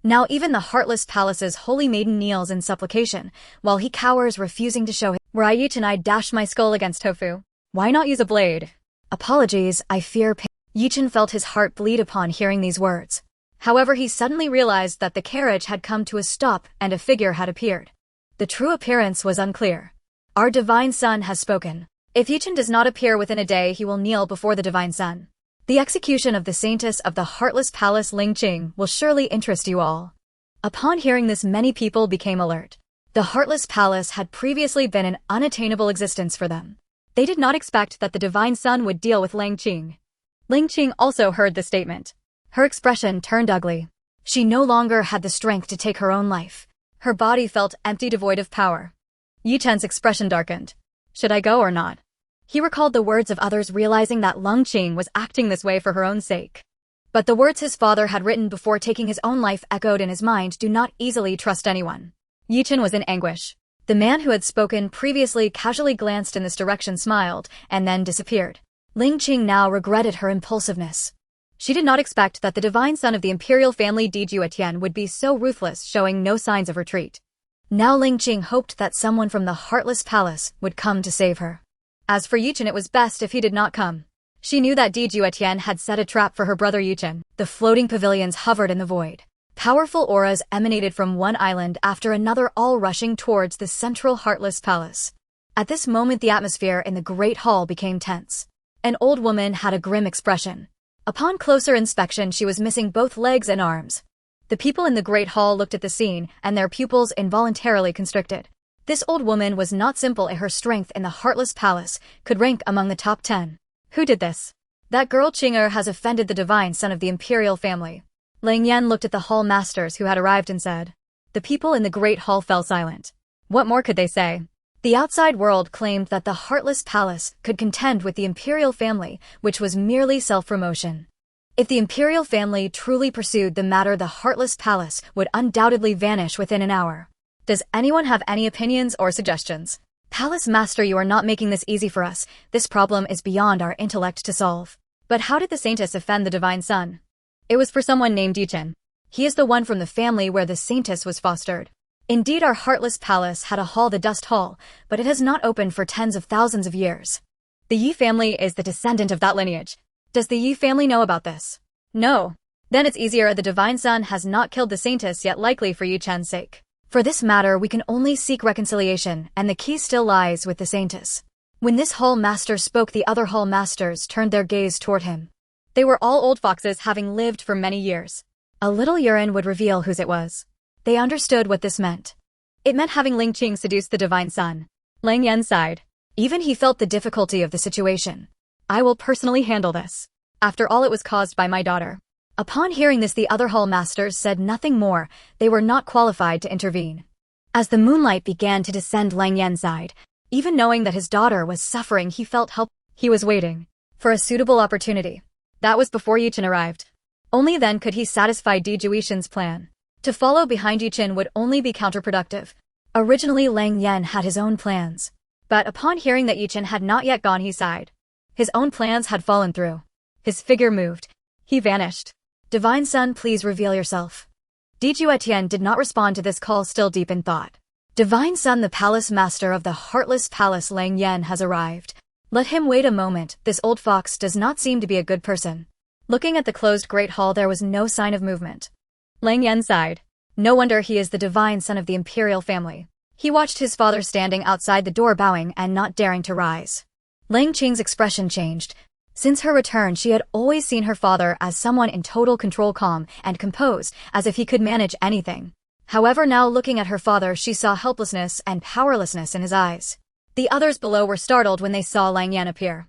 Now even the Heartless Palace's holy maiden kneels in supplication, while he cowers, refusing to show his. Were I Juetian, I'd dash my skull against tofu. Why not use a blade? Apologies, I fear pain. Juetian felt his heart bleed upon hearing these words. However, he suddenly realized that the carriage had come to a stop and a figure had appeared. The true appearance was unclear. Our divine son has spoken. If Juetian does not appear within a day, he will kneel before the divine son. The execution of the saintess of the Heartless Palace, Lingqing, will surely interest you all. Upon hearing this, many people became alert. The Heartless Palace had previously been an unattainable existence for them. They did not expect that the divine son would deal with Lingqing. Lingqing also heard the statement. Her expression turned ugly. She no longer had the strength to take her own life. Her body felt empty, devoid of power. Juetian's expression darkened. Should I go or not? He recalled the words of others, realizing that Lingqing was acting this way for her own sake. But the words his father had written before taking his own life echoed in his mind. Do not easily trust anyone. Juetian was in anguish. The man who had spoken previously casually glanced in this direction, smiled, and then disappeared. Lingqing now regretted her impulsiveness. She did not expect that the divine son of the imperial family Juetian would be so ruthless, showing no signs of retreat. Now Ling Qing hoped that someone from the Heartless Palace would come to save her. As for Juetian, it was best if he did not come. She knew that Juetian had set a trap for her brother Juetian. The floating pavilions hovered in the void. Powerful auras emanated from one island after another, all rushing towards the central Heartless Palace. At this moment, the atmosphere in the Great Hall became tense. An old woman had a grim expression. Upon closer inspection, she was missing both legs and arms. The people in the Great Hall looked at the scene, and their pupils involuntarily constricted. This old woman was not simple, and her strength in the Heartless Palace could rank among the top 10. Who did this? That girl Qinger has offended the divine son of the imperial family. Lang Yan looked at the hall masters who had arrived and said. The people in the Great Hall fell silent. What more could they say? The outside world claimed that the Heartless Palace could contend with the imperial family, which was merely self-promotion. If the imperial family truly pursued the matter, the Heartless Palace would undoubtedly vanish within an hour. Does anyone have any opinions or suggestions? Palace Master, you are not making this easy for us. This problem is beyond our intellect to solve. But how did the Saintess offend the Divine Son? It was for someone named Juetian. He is the one from the family where the Saintess was fostered. Indeed, our Heartless Palace had a hall, the Dust Hall, but it has not opened for tens of thousands of years. The Yi family is the descendant of that lineage. Does the Yi family know about this? No. Then it's easier. The Divine Son has not killed the Saintess yet, likely for Juetian's sake. For this matter, we can only seek reconciliation, and the key still lies with the Saintess. When this hall master spoke, the other hall masters turned their gaze toward him. They were all old foxes, having lived for many years. A little urine would reveal whose it was. They understood what this meant. It meant having Ling Qing seduce the Divine Son. Lang Yan sighed. Even he felt the difficulty of the situation. I will personally handle this. After all, it was caused by my daughter. Upon hearing this, the other hall masters said nothing more. They were not qualified to intervene. As the moonlight began to descend, Lang Yan sighed. Even knowing that his daughter was suffering, he felt help. He was waiting for a suitable opportunity. That was before Juetian arrived. Only then could he satisfy Juetian's plan. To follow behind Juetian would only be counterproductive. Originally, Lang Yan had his own plans. But upon hearing that Juetian had not yet gone, he sighed. His own plans had fallen through. His figure moved. He vanished. Divine Son, please reveal yourself. Juetian did not respond to this call, still deep in thought. Divine Son, the Palace Master of the Heartless Palace, Lang Yan, has arrived. Let him wait a moment. This old fox does not seem to be a good person. Looking at the closed Great Hall, there was no sign of movement. Lang Yan sighed. No wonder, he is the Divine Son of the imperial family. He watched his father standing outside the door, bowing and not daring to rise. Lang Qing's expression changed. Since her return, she had always seen her father as someone in total control, calm and composed, as if he could manage anything. However, now looking at her father, she saw helplessness and powerlessness in his eyes. The others below were startled when they saw Lang Yan appear.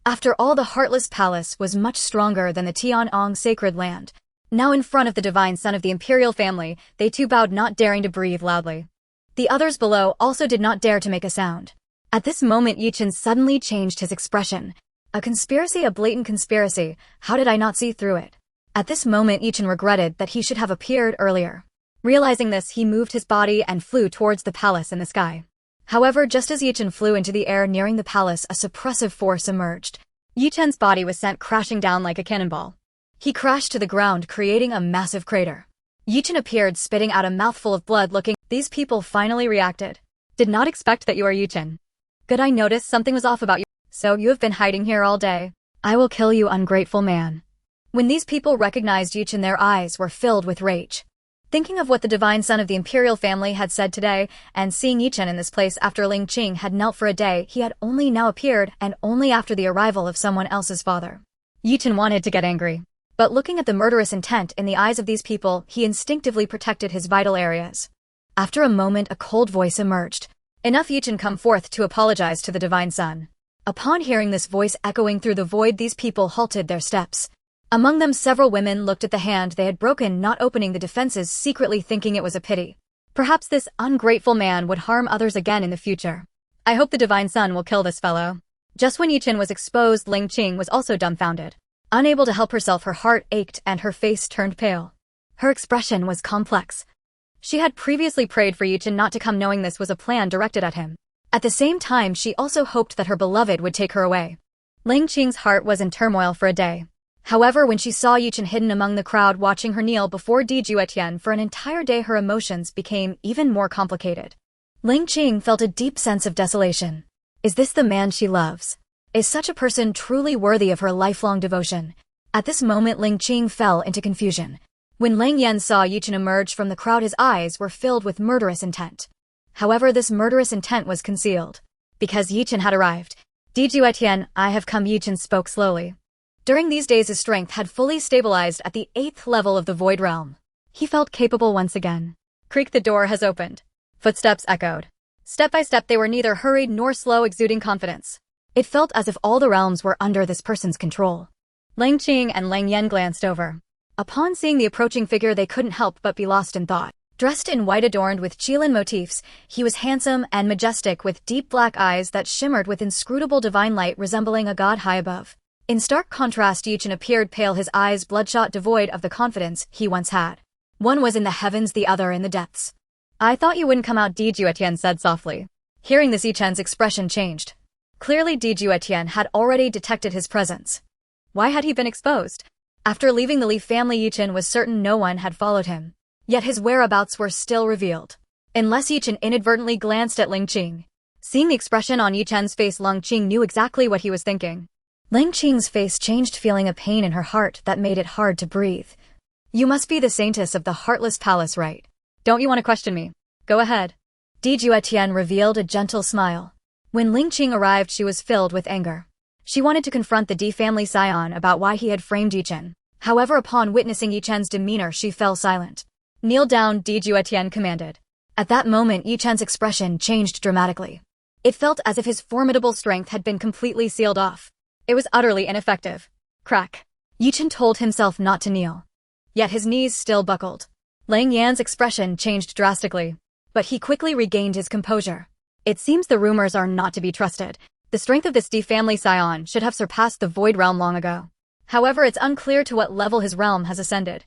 After all, the Heartless Palace was much stronger than the Tian'ong sacred land. Now in front of the Divine Son of the imperial family, they too bowed, not daring to breathe loudly. The others below also did not dare to make a sound. At this moment, Juetian suddenly changed his expression. A conspiracy, a blatant conspiracy. How did I not see through it? At this moment, Juetian regretted that he should have appeared earlier. Realizing this, he moved his body and flew towards the palace in the sky. However, just as Juetian flew into the air nearing the palace, a suppressive force emerged. Juetian's body was sent crashing down like a cannonball. He crashed to the ground, creating a massive crater. Juetian appeared, spitting out a mouthful of blood, looking. These people finally reacted. Did not expect that you are Juetian. Good, I noticed something was off about you. So you have been hiding here all day. I will kill you, ungrateful man. When these people recognized Juetian, their eyes were filled with rage. Thinking of what the Divine Son of the imperial family had said today, and seeing Juetian in this place after Ling Qing had knelt for a day, he had only now appeared, and only after the arrival of someone else's father. Juetian wanted to get angry. But looking at the murderous intent in the eyes of these people, he instinctively protected his vital areas. After a moment, a cold voice emerged. Enough, Juetian, come forth to apologize to the Divine Son. Upon hearing this voice echoing through the void, these people halted their steps. Among them, several women looked at the hand they had broken, not opening the defenses, secretly thinking it was a pity. Perhaps this ungrateful man would harm others again in the future. I hope the Divine Son will kill this fellow. Just when Juetian was exposed, Ling Qing was also dumbfounded. Unable to help herself, her heart ached and her face turned pale. Her expression was complex. She had previously prayed for Juetian not to come, knowing this was a plan directed at him. At the same time, she also hoped that her beloved would take her away. Ling Qing's heart was in turmoil for a day. However, when she saw Juetian hidden among the crowd watching her kneel before Juetian for an entire day, her emotions became even more complicated. Ling Qing felt a deep sense of desolation. Is this the man she loves? Is such a person truly worthy of her lifelong devotion? At this moment, Ling Qing fell into confusion. When Lang Yan saw Juetian emerge from the crowd, his eyes were filled with murderous intent. However, this murderous intent was concealed. Because Juetian had arrived. Juetian, I have come, Juetian spoke slowly. During these days, his strength had fully stabilized at the 8th level of the Void Realm. He felt capable once again. Creak, the door has opened. Footsteps echoed. Step by step, they were neither hurried nor slow, exuding confidence. It felt as if all the realms were under this person's control. Lang Qing and Lang Yan glanced over. Upon seeing the approaching figure, they couldn't help but be lost in thought. Dressed in white adorned with Qilin motifs, he was handsome and majestic with deep black eyes that shimmered with inscrutable divine light, resembling a god high above. In stark contrast, Juetian appeared pale, his eyes bloodshot, devoid of the confidence he once had. One was in the heavens, the other in the depths. I thought you wouldn't come out, Juetian said softly. Hearing this, Juetian's expression changed. Clearly, Juetian had already detected his presence. Why had he been exposed? After leaving the Li family, Juetian was certain no one had followed him. Yet his whereabouts were still revealed. Unless Juetian inadvertently glanced at Ling Qing. Seeing the expression on Juetian's face, Ling Qing knew exactly what he was thinking. Ling Qing's face changed, feeling a pain in her heart that made it hard to breathe. You must be the saintess of the Heartless Palace, right? Don't you want to question me? Go ahead. Juetian revealed a gentle smile. When Ling Qing arrived, she was filled with anger. She wanted to confront the Di family scion about why he had framed Juetian. However, upon witnessing Juetian's demeanor, she fell silent. Kneel down, Juetian commanded. At that moment, Juetian's expression changed dramatically. It felt as if his formidable strength had been completely sealed off. It was utterly ineffective. Crack. Juetian told himself not to kneel. Yet his knees still buckled. Lang Yan's expression changed drastically. But he quickly regained his composure. It seems the rumors are not to be trusted. The strength of this Di family scion should have surpassed the Void Realm long ago. However, it's unclear to what level his realm has ascended.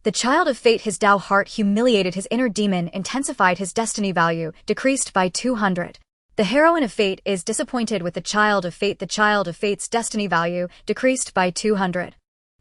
The Child of Fate, his Dao heart humiliated his inner demon, intensified his destiny value, decreased by 200. The heroine of fate is disappointed with the Child of Fate. The Child of Fate's destiny value decreased by 200.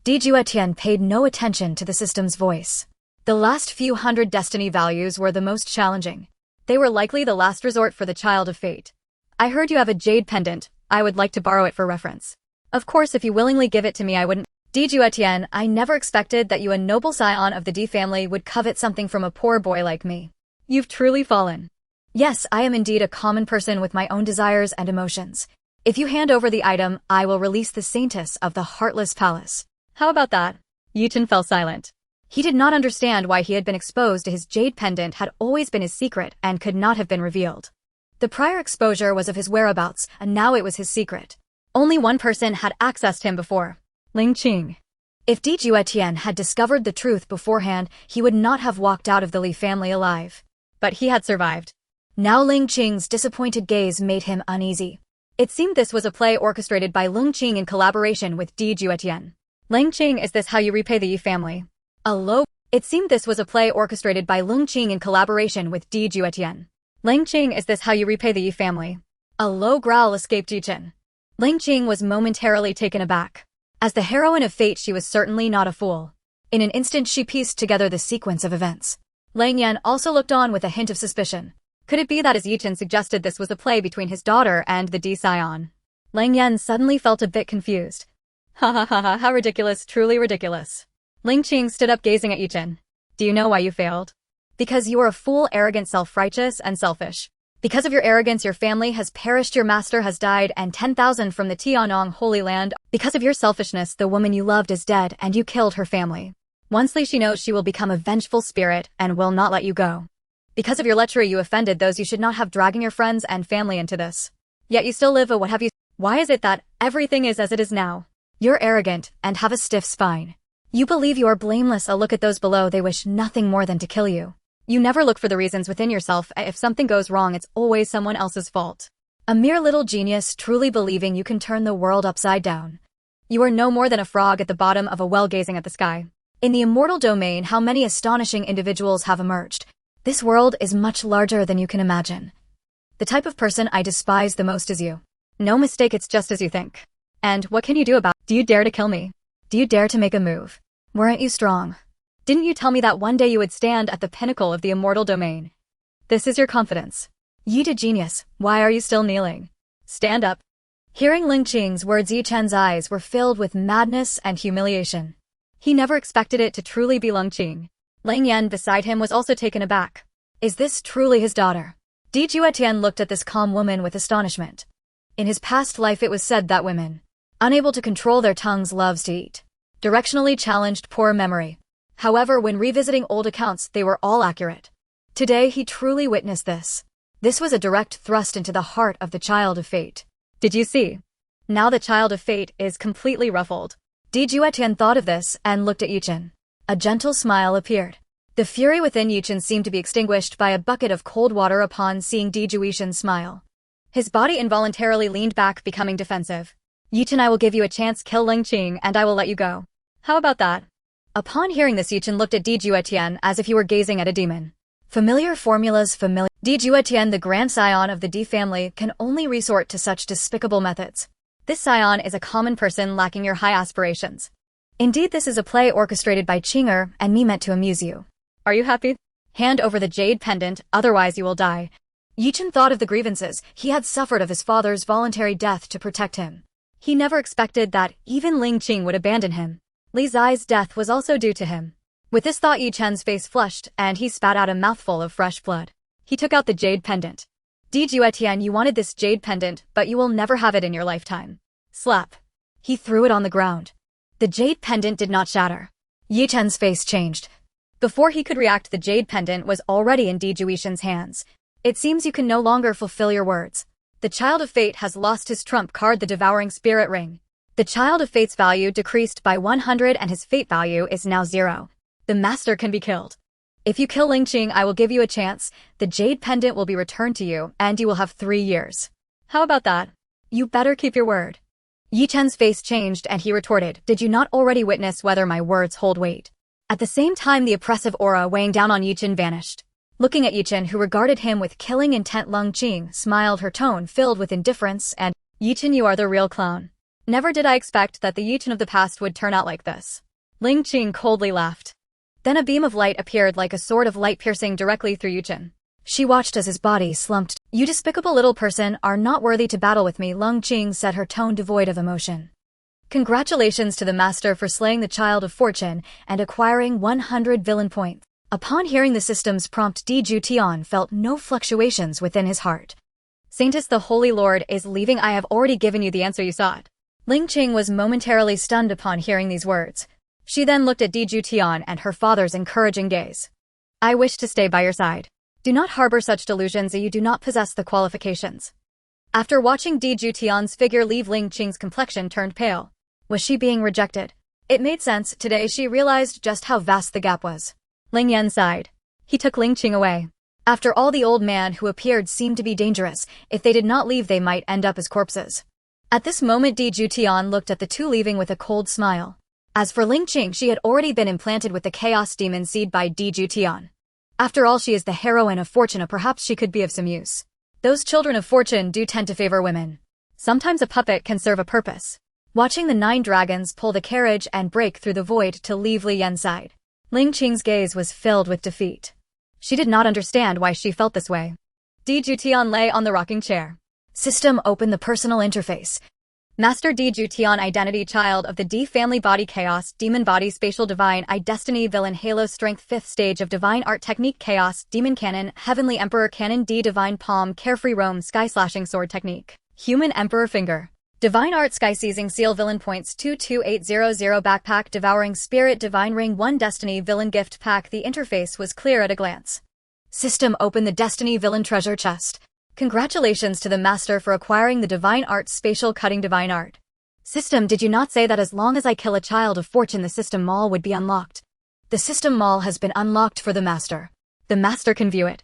Juetian paid no attention to the system's voice. The last few hundred destiny values were the most challenging. They were likely the last resort for the Child of Fate. I heard you have a jade pendant. I would like to borrow it for reference. Of course, if you willingly give it to me, I wouldn't. Juetian, I never expected that you, a noble scion of the Di family, would covet something from a poor boy like me. You've truly fallen. Yes, I am indeed a common person with my own desires and emotions. If you hand over the item, I will release the saintess of the Heartless Palace. How about that? Juetian fell silent. He did not understand why he had been exposed to his jade pendant had always been his secret and could not have been revealed. The prior exposure was of his whereabouts, and now it was his secret. Only one person had accessed him before. Ling Qing. If Juetian had discovered the truth beforehand, he would not have walked out of the Li family alive. But he had survived. Now Ling Qing's disappointed gaze made him uneasy. It seemed this was a play orchestrated by Ling Qing in collaboration with Juetian. Ling Qing, is this how you repay the Yi family? It seemed this was a play orchestrated by Ling Qing in collaboration with Juetian. Ling Qing, is this how you repay the Yi family? A low growl escaped Juetian. Ling Qing was momentarily taken aback. As the heroine of fate, she was certainly not a fool. In an instant, she pieced together the sequence of events. Lang Yan also looked on with a hint of suspicion. Could it be that, as Juetian suggested, this was a play between his daughter and the Di scion? Lang Yan suddenly felt a bit confused. Ha ha ha ha, how ridiculous, truly ridiculous. Ling Qing stood up, gazing at Juetian. Do you know why you failed? Because you are a fool, arrogant, self-righteous, and selfish. Because of your arrogance, your family has perished, your master has died, and 10,000 from the Tianong Holy Land. Because of your selfishness, the woman you loved is dead, and you killed her family. Once she knows, she will become a vengeful spirit and will not let you go. Because of your lechery, you offended those you should not have, dragging your friends and family into this. Yet you still live, what have you? Why is it that everything is as it is now? You're arrogant and have a stiff spine. You believe you are blameless. A look at those below, they wish nothing more than to kill you. You never look for the reasons within yourself. If something goes wrong, it's always someone else's fault. A mere little genius, truly believing you can turn the world upside down. You are no more than a frog at the bottom of a well, gazing at the sky. In the Immortal Domain, how many astonishing individuals have emerged. This world is much larger than you can imagine. The type of person I despise the most is you. No mistake, it's just as you think. And what can you do about it? Do you dare to kill me? Do you dare to make a move? Weren't you strong? Didn't you tell me that one day you would stand at the pinnacle of the Immortal Domain? This is your confidence. Yi to genius, why are you still kneeling? Stand up. Hearing Ling Qing's words, Yuetian's eyes were filled with madness and humiliation. He never expected it to truly be Ling Qing. Lang Yan beside him was also taken aback. Is this truly his daughter? Juetian looked at this calm woman with astonishment. In his past life it was said that women, unable to control their tongues, loves to eat. Directionally challenged poor memory. However, when revisiting old accounts, they were all accurate. Today he truly witnessed this. This was a direct thrust into the heart of the Child of Fate. Did you see? Now the Child of Fate is completely ruffled. Juetian thought of this and looked at Yuetian. A gentle smile appeared. The fury within Yuetian seemed to be extinguished by a bucket of cold water upon seeing Juetian's smile. His body involuntarily leaned back, becoming defensive. Yuetian, I will give you a chance, kill Ling Qing, and I will let you go. How about that? Upon hearing this, Yuetian looked at Juetian as if he were gazing at a demon. Familiar formulas, familiar. Juetian, the grand scion of the D family, can only resort to such despicable methods. This scion is a common person lacking your high aspirations. Indeed, this is a play orchestrated by Qinger and me meant to amuse you. Are you happy? Hand over the jade pendant, otherwise you will die. Yuetian thought of the grievances he had suffered of his father's voluntary death to protect him. He never expected that even Ling Qing would abandon him. Li Zai's death was also due to him. With this thought, Yuetian's face flushed, and he spat out a mouthful of fresh blood. He took out the jade pendant. Juetian, you wanted this jade pendant, but you will never have it in your lifetime. Slap. He threw it on the ground. The jade pendant did not shatter. Yuetian's face changed. Before he could react, the jade pendant was already in Juetian's hands. It seems you can no longer fulfill your words. The Child of Fate has lost his trump card, the Devouring Spirit Ring. The Child of Fate's value decreased by 100 and his fate value is now 0. The Master can be killed. If you kill Ling Qing, I will give you a chance. The jade pendant will be returned to you, and you will have 3 years. How about that? You better keep your word. Yuetian's face changed and he retorted, did you not already witness whether my words hold weight? At the same time, the oppressive aura weighing down on Yuetian vanished. Looking at Yuetian, who regarded him with killing intent, Ling Qing smiled, her tone filled with indifference, and, Yuetian, you are the real clown. Never did I expect that the Yuetian of the past would turn out like this. Ling Qing coldly laughed. Then a beam of light appeared like a sword of light piercing directly through Yuetian. She watched as his body slumped. You despicable little person are not worthy to battle with me, Ling Qing said, her tone devoid of emotion. Congratulations to the Master for slaying the Child of Fortune and acquiring 100 villain points. Upon hearing the system's prompt, Juetian felt no fluctuations within his heart. Saintess, the Holy Lord is leaving. I have already given you the answer you sought. Ling Qing was momentarily stunned upon hearing these words. She then looked at Juetian and her father's encouraging gaze. I wish to stay by your side. Do not harbor such delusions, you do not possess the qualifications. After watching Juetian's figure leave, Ling Qing's complexion turned pale. Was she being rejected? It made sense. Today she realized just how vast the gap was. Ling Yan sighed. He took Ling Qing away. After all, the old man who appeared seemed to be dangerous. If they did not leave, they might end up as corpses. At this moment, Juetian looked at the two leaving with a cold smile. As for Ling Qing, she had already been implanted with the Chaos Demon Seed by Juetian. After all, she is the heroine of fortune, perhaps she could be of some use. Those children of fortune do tend to favor women. Sometimes a puppet can serve a purpose. Watching the 9 dragons pull the carriage and break through the void to leave Li Yan's side, Ling Qing's gaze was filled with defeat. She did not understand why she felt this way. Juetian lay on the rocking chair. System open the personal interface. Master Juetian, identity, child of the D family, body chaos, demon body, spatial divine, destiny, villain, halo, strength, 5th stage of divine art, technique, chaos, demon canon, heavenly emperor canon, D divine palm, carefree roam, sky slashing sword technique, human emperor finger. Divine Art, Sky Seizing Seal, Villain Points 22800, Backpack, Devouring Spirit, Divine Ring 1, Destiny Villain Gift Pack. The interface was clear at a glance. System open the Destiny Villain Treasure Chest. Congratulations to the Master for acquiring the Divine Art Spatial Cutting Divine Art. System, did you not say that as long as I kill a Child of Fortune the System Mall would be unlocked? The System Mall has been unlocked for the Master. The Master can view it.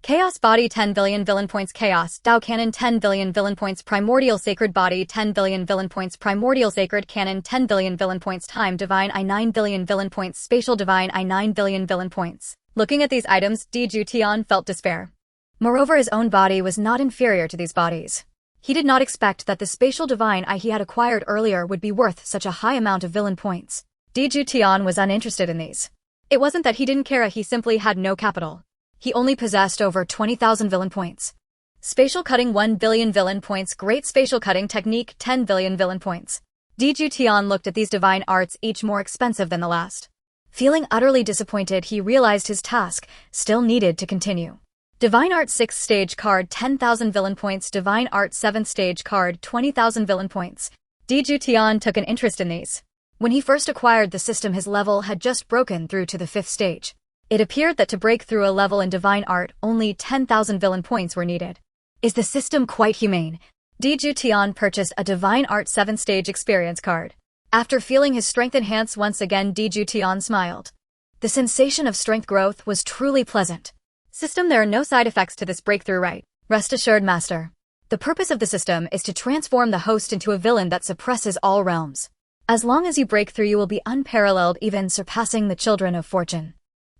Chaos Body 10 billion Villain Points, Chaos Tao Cannon 10 billion Villain Points, Primordial Sacred Body 10 billion Villain Points, Primordial Sacred Cannon 10 billion Villain Points, Time Divine I 9 billion Villain Points, Spatial Divine I 9 billion Villain Points. Looking at these items, Juetian felt despair. Moreover, his own body was not inferior to these bodies. He did not expect that the spatial divine eye he had acquired earlier would be worth such a high amount of villain points. Juetian was uninterested in these. It wasn't that he didn't care, he simply had no capital. He only possessed over 20,000 villain points. Spatial cutting 1 billion villain points. Great spatial cutting technique 10 billion villain points. Juetian looked at these divine arts, each more expensive than the last. Feeling utterly disappointed, he realized his task still needed to continue. Divine Art 6th Stage card 10,000 villain points. Divine Art 7th Stage card 20,000 villain points. Juetian took an interest in these. When he first acquired the system, his level had just broken through to the 5th stage. It appeared that to break through a level in Divine Art, only 10,000 villain points were needed. Is the system quite humane? Juetian purchased a Divine Art 7th Stage experience card. After feeling his strength enhance once again, Juetian smiled. The sensation of strength growth was truly pleasant. System, there are no side effects to this breakthrough, right? Rest assured, Master. The purpose of the system is to transform the host into a villain that suppresses all realms. As long as you break through, you will be unparalleled, even surpassing the children of fortune.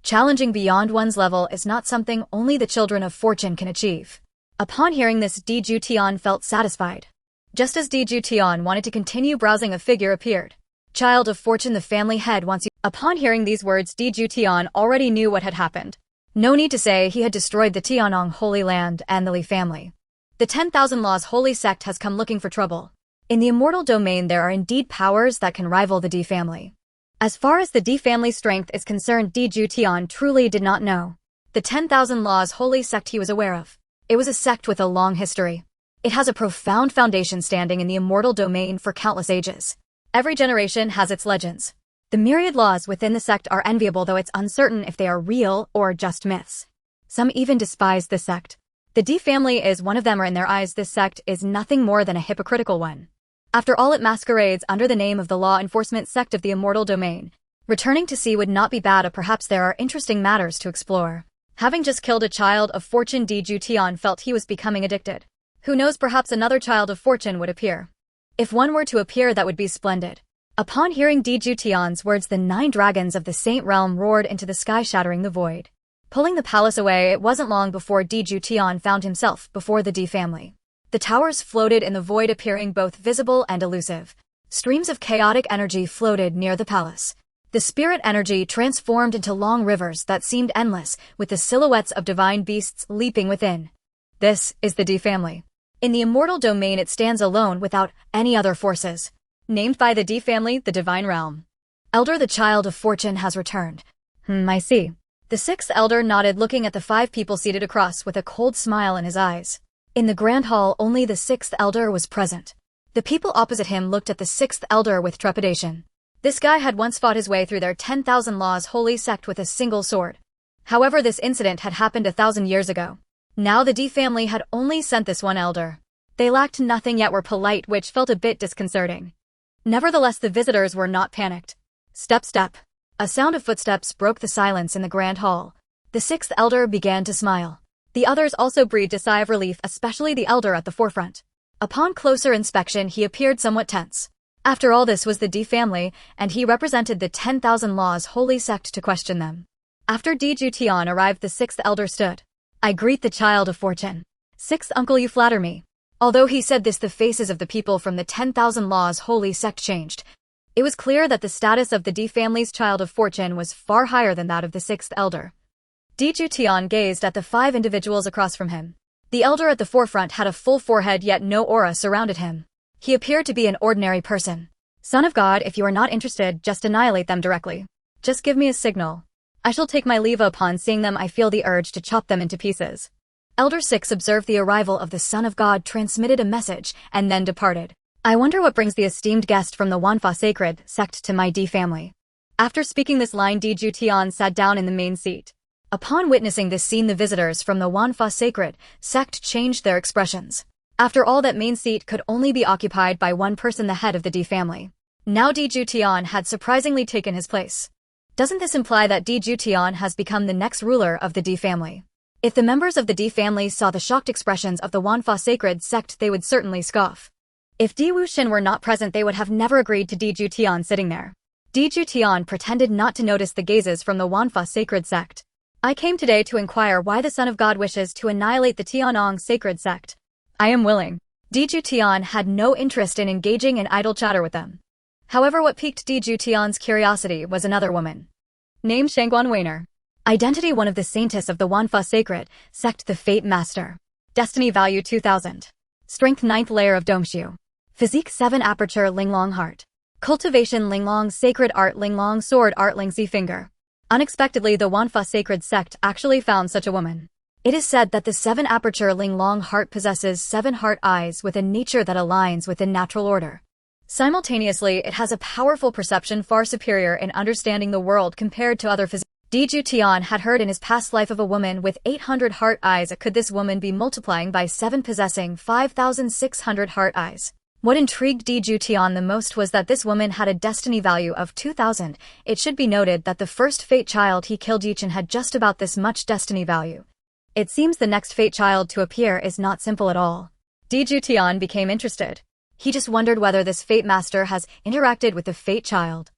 Challenging beyond one's level is not something only the children of fortune can achieve. Upon hearing this, Juetian felt satisfied. Just as Juetian wanted to continue browsing, a figure appeared. Child of fortune, the family head wants you. Upon hearing these words, Juetian already knew what had happened. No need to say, he had destroyed the Tianong Holy Land and the Li family. The 10,000 Laws Holy Sect has come looking for trouble. In the Immortal Domain, there are indeed powers that can rival the D family. As far as the D family's strength is concerned, Juetian truly did not know. The 10,000 Laws Holy Sect he was aware of. It was a sect with a long history. It has a profound foundation standing in the Immortal Domain for countless ages. Every generation has its legends. The myriad laws within the sect are enviable, though it's uncertain if they are real or just myths. Some even despise this sect. The D family is one of them, or in their eyes this sect is nothing more than a hypocritical one. After all, it masquerades under the name of the law enforcement sect of the Immortal Domain. Returning to sea would not be bad, or perhaps there are interesting matters to explore. Having just killed a child of fortune, Juetian felt he was becoming addicted. Who knows, perhaps another child of fortune would appear. If one were to appear, that would be splendid. Upon hearing Juetian's words, the 9 dragons of the Saint Realm roared into the sky, shattering the void. Pulling the palace away, it wasn't long before Juetian found himself before the D family. The towers floated in the void, appearing both visible and elusive. Streams of chaotic energy floated near the palace. The spirit energy transformed into long rivers that seemed endless, with the silhouettes of divine beasts leaping within. This is the D family. In the Immortal Domain, it stands alone without any other forces. Named by the D family, the Divine Realm. Elder, the child of fortune has returned. I see. The 6th elder nodded, looking at the 5 people seated across with a cold smile in his eyes. In the Grand Hall, only the 6th elder was present. The people opposite him looked at the 6th elder with trepidation. This guy had once fought his way through their 10,000 Laws Holy Sect with a single sword. However, this incident had happened 1,000 years ago. Now the D family had only sent this one elder. They lacked nothing yet were polite, which felt a bit disconcerting. Nevertheless, the visitors were not panicked. Step, step. A sound of footsteps broke the silence in the Grand Hall. The 6th elder began to smile. The others also breathed a sigh of relief, especially the elder at the forefront. Upon closer inspection, he appeared somewhat tense. After all, this was the D family, and he represented the 10,000 Laws Holy Sect to question them. After Juetian arrived, the 6th elder stood. I greet the child of fortune. 6th uncle, you flatter me. Although he said this, the faces of the people from the 10,000 Laws Holy Sect changed. It was clear that the status of the D family's child of fortune was far higher than that of the 6th elder. Juetian gazed at the 5 individuals across from him. The elder at the forefront had a full forehead, yet no aura surrounded him. He appeared to be an ordinary person. Son of God, if you are not interested, just annihilate them directly. Just give me a signal. I shall take my leave. Upon seeing them, I feel the urge to chop them into pieces. Elder 6 observed the arrival of the Son of God, transmitted a message, and then departed. I wonder what brings the esteemed guest from the Wanfa Sacred sect to my D family. After speaking this line, Juetian sat down in the main seat. Upon witnessing this scene, the visitors from the Wanfa Sacred sect changed their expressions. After all, that main seat could only be occupied by one person, the head of the D family. Now Juetian had surprisingly taken his place. Doesn't this imply that Juetian has become the next ruler of the D family? If the members of the D family saw the shocked expressions of the Wanfa Sacred sect, they would certainly scoff. If Wuxian were not present, they would have never agreed to Juetian sitting there. Juetian pretended not to notice the gazes from the Wanfa Sacred sect. I came today to inquire why the Son of God wishes to annihilate the Tianong Sacred sect. I am willing. Juetian had no interest in engaging in idle chatter with them. However, what piqued Juetian's curiosity was another woman, named Shangguan Weiner. Identity: one of the saintess of the Wanfa Sacred Sect, the Fate Master. Destiny value 2000. Strength 9th layer of Domshu. Physique 7 aperture Linglong heart. Cultivation Linglong sacred art Linglong sword art Lingxi finger. Unexpectedly, the Wanfa Sacred Sect actually found such a woman. It is said that the 7 aperture Linglong heart possesses 7 heart eyes with a nature that aligns with the natural order. Simultaneously, it has a powerful perception far superior in understanding the world compared to other physiques. Juetian had heard in his past life of a woman with 800 heart eyes. Could this woman be multiplying by 7 possessing 5,600 heart eyes? What intrigued Juetian the most was that this woman had a destiny value of 2000. It should be noted that the first fate child he killed Juetian had just about this much destiny value. It seems the next fate child to appear is not simple at all. Juetian became interested. He just wondered whether this fate master has interacted with the fate child.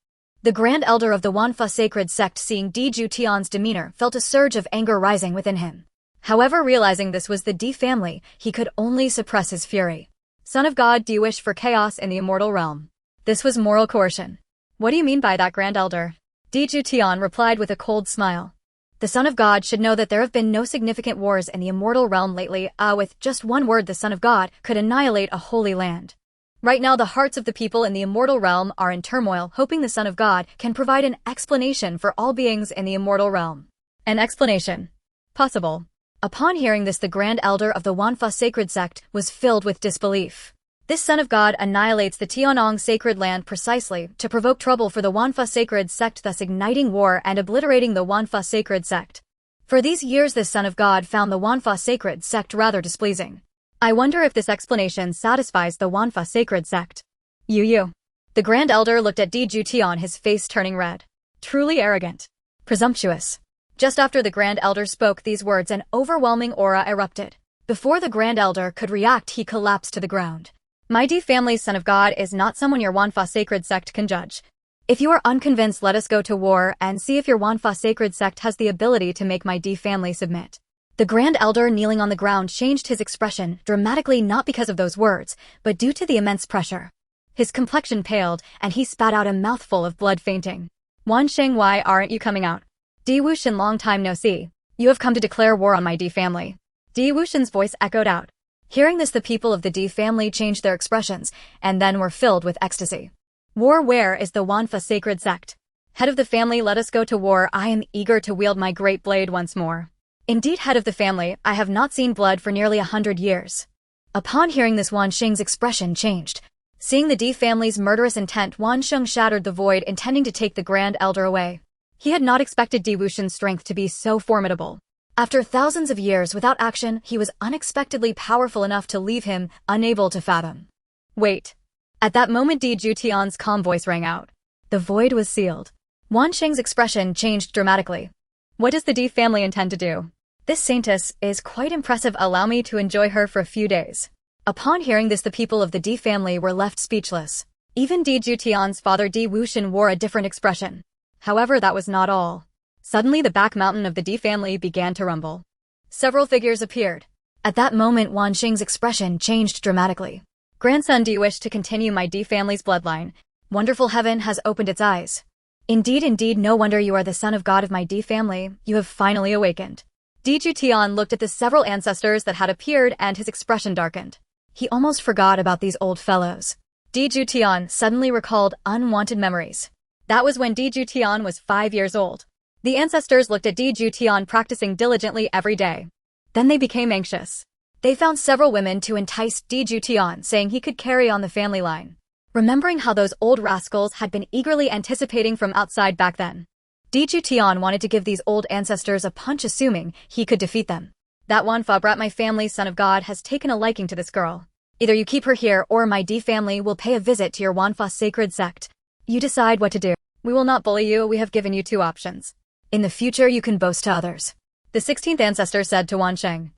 The Grand Elder of the Wanfa Sacred Sect, seeing Juetian's demeanor, felt a surge of anger rising within him. However, realizing this was the D family, he could only suppress his fury. Son of God, do you wish for chaos in the immortal realm? This was moral coercion. What do you mean by that, Grand Elder? Juetian replied with a cold smile. The Son of God should know that there have been no significant wars in the immortal realm lately. With just one word, the Son of God could annihilate a holy land. Right now, the hearts of the people in the immortal realm are in turmoil, hoping the Son of God can provide an explanation for all beings in the immortal realm. An explanation. Possible. Upon hearing this, the Grand Elder of the Wanfa Sacred Sect was filled with disbelief. This Son of God annihilates the Tianong Sacred Land precisely to provoke trouble for the Wanfa Sacred Sect, thus igniting war and obliterating the Wanfa Sacred Sect. For these years, this Son of God found the Wanfa Sacred Sect rather displeasing. I wonder if this explanation satisfies the Wanfa Sacred Sect. You. The Grand Elder looked at Juetian, his face turning red. Truly arrogant. Presumptuous. Just after the Grand Elder spoke these words, an overwhelming aura erupted. Before the Grand Elder could react, he collapsed to the ground. My D family's Son of God is not someone your Wanfa Sacred Sect can judge. If you are unconvinced, let us go to war and see if your Wanfa Sacred Sect has the ability to make my D family submit. The Grand Elder, kneeling on the ground, changed his expression dramatically, not because of those words, but due to the immense pressure. His complexion paled, and he spat out a mouthful of blood, fainting. Wan Sheng, why aren't you coming out? Di Wuxian, long time no see. You have come to declare war on my D family. Di Wuxian's voice echoed out. Hearing this, the people of the D family changed their expressions, and then were filled with ecstasy. War? Where is the Wanfa Sacred Sect? Head of the family, let us go to war. I am eager to wield my great blade once more. Indeed, head of the family, I have not seen blood for nearly 100 years. Upon hearing this, Wan Sheng's expression changed. Seeing the D family's murderous intent, Wan Sheng shattered the void, intending to take the Grand Elder away. He had not expected Di Wuxian's strength to be so formidable. After thousands of years without action, he was unexpectedly powerful enough to leave him unable to fathom. Wait. At that moment, Juetian's calm voice rang out. The void was sealed. Wan Sheng's expression changed dramatically. What does the D family intend to do? This saintess is quite impressive. Allow me to enjoy her for a few days. Upon hearing this, the people of the D family were left speechless. Even Juetian's father Di Wuxian wore a different expression. However, that was not all. Suddenly, the back mountain of the D family began to rumble. Several figures appeared. At that moment, Wan Sheng's expression changed dramatically. Grandson, do you wish to continue my D family's bloodline? Wonderful heaven has opened its eyes. Indeed, no wonder you are the Son of God of my D family. You have finally awakened. Juetian looked at the several ancestors that had appeared, and his expression darkened. He almost forgot about these old fellows. Juetian suddenly recalled unwanted memories. That was when Juetian was 5 years old. The ancestors looked at Juetian practicing diligently every day. Then they became anxious. They found several women to entice Juetian, saying he could carry on the family line. Remembering how those old rascals had been eagerly anticipating from outside back then, Juetian wanted to give these old ancestors a punch, assuming he could defeat them. That Wanfa brat, my family's Son of God, has taken a liking to this girl. Either you keep her here, or my D family will pay a visit to your Wanfa Sacred Sect. You decide what to do. We will not bully you. We have given you 2 options. In the future, you can boast to others. The 16th ancestor said to Wan Sheng.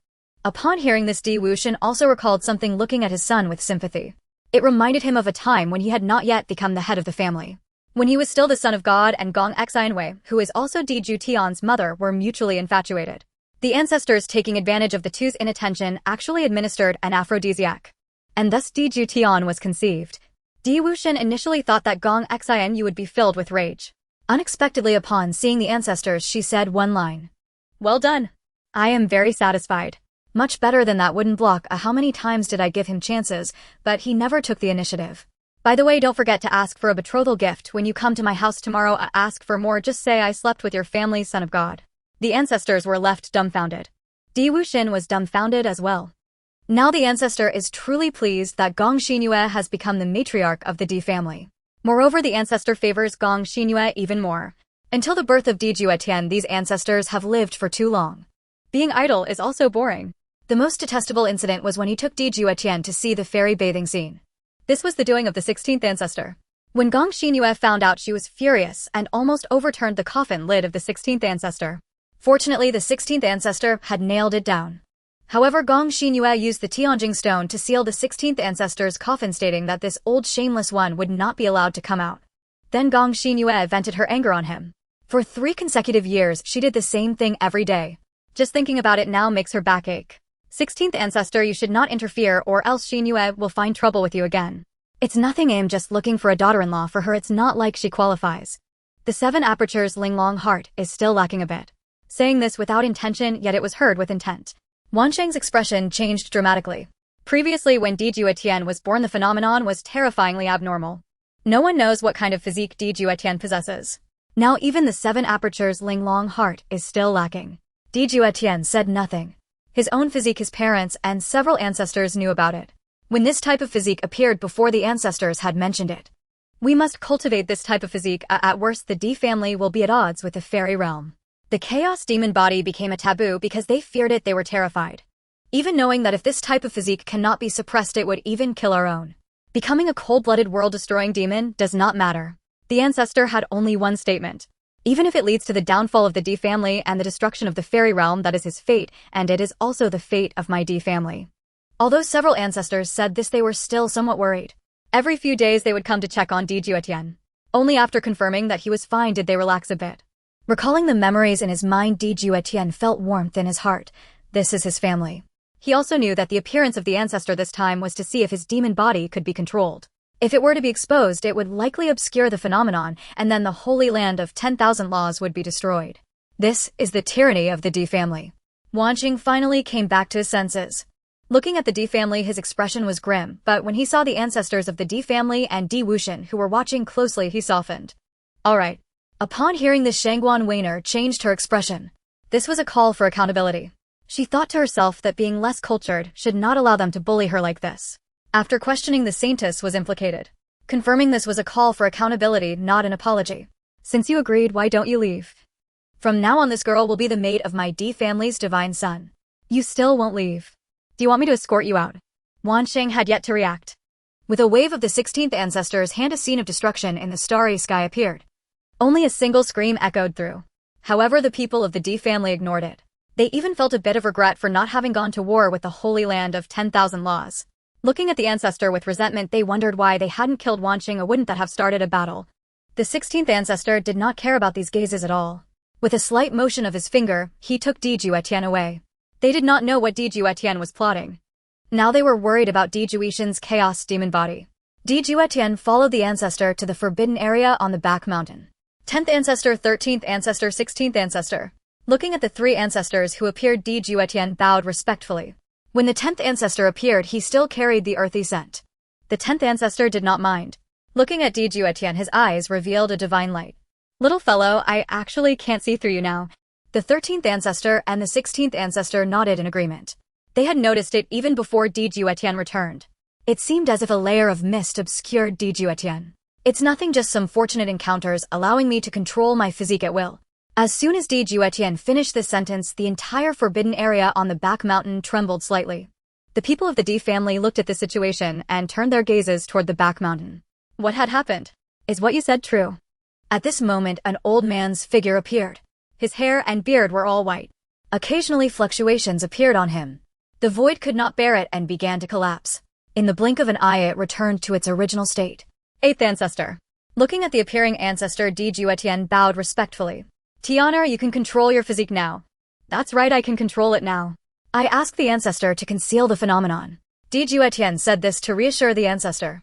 Upon hearing this, Di Wuxian also recalled something, looking at his son with sympathy. It reminded him of a time when he had not yet become the head of the family. When he was still the Son of God and Gong Xianwei, who is also Juetian's mother, were mutually infatuated. The ancestors, taking advantage of the two's inattention, actually administered an aphrodisiac. and thus Di Juetian was conceived. Di Wuxian initially thought that Gong Xian would be filled with rage. Unexpectedly upon seeing the ancestors, she said one line. "Well done. I am very satisfied. Much better than that wooden block. How many times did I give him chances, but he never took the initiative. By the way, don't forget to ask for a betrothal gift when you come to my house tomorrow. Ask for more, just say I slept with your family, son of God." The ancestors were left dumbfounded. Di Wuxian was dumbfounded as well. Now the ancestor is truly pleased that Gong Xinyue has become the matriarch of the Di family. Moreover, the ancestor favors Gong Xinyue even more. Until the birth of Di Juetian, these ancestors have lived for too long. Being idle is also boring. The most detestable incident was when he took Di Juetian to see the fairy bathing scene. This was the doing of the 16th ancestor. When Gong Xinyue found out, she was furious and almost overturned the coffin lid of the 16th ancestor. Fortunately, the 16th ancestor had nailed it down. However, Gong Xinyue used the Tianjing stone to seal the 16th ancestor's coffin, stating that this old shameless one would not be allowed to come out. Then Gong Xinyue vented her anger on him. For 3 consecutive years, she did the same thing every day. Just thinking about it now makes her back ache. 16th ancestor, you should not interfere, or else Xinyue will find trouble with you again. It's nothing. I'm just looking for a daughter-in-law for her. It's not like she qualifies. The 7 apertures Linglong heart is still lacking a bit. Saying this without intention, yet it was heard with intent. Wansheng's expression changed dramatically. Previously, when Di Juetian was born, the phenomenon was terrifyingly abnormal. No one knows what kind of physique Di Juetian possesses. Now even the 7 apertures Linglong heart is still lacking. Di Juetian said nothing. His own physique, his parents, and several ancestors knew about it. When this type of physique appeared before, the ancestors had mentioned it. We must cultivate this type of physique. At worst, the Di family will be at odds with the fairy realm. The chaos demon body became a taboo because they feared it. They were terrified. Even knowing that if this type of physique cannot be suppressed, it would even kill our own. Becoming a cold-blooded world-destroying demon does not matter. The ancestor had only one statement. Even if it leads to the downfall of the Di family and the destruction of the fairy realm, that is his fate, and it is also the fate of my Di family. Although several ancestors said this, they were still somewhat worried. Every few days they would come to check on Di Juetian. Only after confirming that he was fine did they relax a bit. Recalling the memories in his mind, Di Juetian felt warmth in his heart. This is his family. He also knew that the appearance of the ancestor this time was to see if his demon body could be controlled. If it were to be exposed, it would likely obscure the phenomenon, and then the holy land of 10,000 laws would be destroyed. This is the tyranny of the Di family. Wansheng finally came back to his senses. Looking at the Di family, his expression was grim, but when he saw the ancestors of the Di family and Di Wuxian who were watching closely, he softened. Alright. Upon hearing this, Shangguan Weiner changed her expression. This was a call for accountability. She thought to herself that being less cultured should not allow them to bully her like this. After questioning, the saintess was implicated. Confirming this was a call for accountability, not an apology. Since you agreed, why don't you leave? From now on, this girl will be the maid of my Di family's divine son. You still won't leave. Do you want me to escort you out? Wansheng had yet to react. With a wave of the 16th ancestor's hand, a scene of destruction in the starry sky appeared. Only a single scream echoed through. However, the people of the Di family ignored it. They even felt a bit of regret for not having gone to war with the holy land of 10,000 laws. Looking at the ancestor with resentment, they wondered why they hadn't killed Wansheng, or wouldn't that have started a battle? The 16th ancestor did not care about these gazes at all. With a slight motion of his finger, he took Di Juetian away. They did not know what Di Juetian was plotting. Now they were worried about Di Juetian's chaos demon body. Di Juetian followed the ancestor to the forbidden area on the back mountain. 10th ancestor, 13th ancestor, 16th ancestor. Looking at the 3 ancestors who appeared, Di Juetian bowed respectfully. When the 10th ancestor appeared, he still carried the earthy scent. The 10th ancestor did not mind. Looking at Di Juetian, his eyes revealed a divine light. Little fellow, I actually can't see through you now. The 13th ancestor and the 16th ancestor nodded in agreement. They had noticed it even before Di Juetian returned. It seemed as if a layer of mist obscured Di Juetian. It's nothing, just some fortunate encounters allowing me to control my physique at will. As soon as Di Juetian finished this sentence, the entire forbidden area on the back mountain trembled slightly. The people of the Di family looked at the situation and turned their gazes toward the back mountain. What had happened? Is what you said true? At this moment, an old man's figure appeared. His hair and beard were all white. Occasionally fluctuations appeared on him. The void could not bear it and began to collapse. In the blink of an eye, it returned to its original state. 8th ancestor. Looking at the appearing ancestor, Di Juetian bowed respectfully. Tiana, you can control your physique now. That's right, I can control it now. I asked the ancestor to conceal the phenomenon. Juetian said this to reassure the ancestor.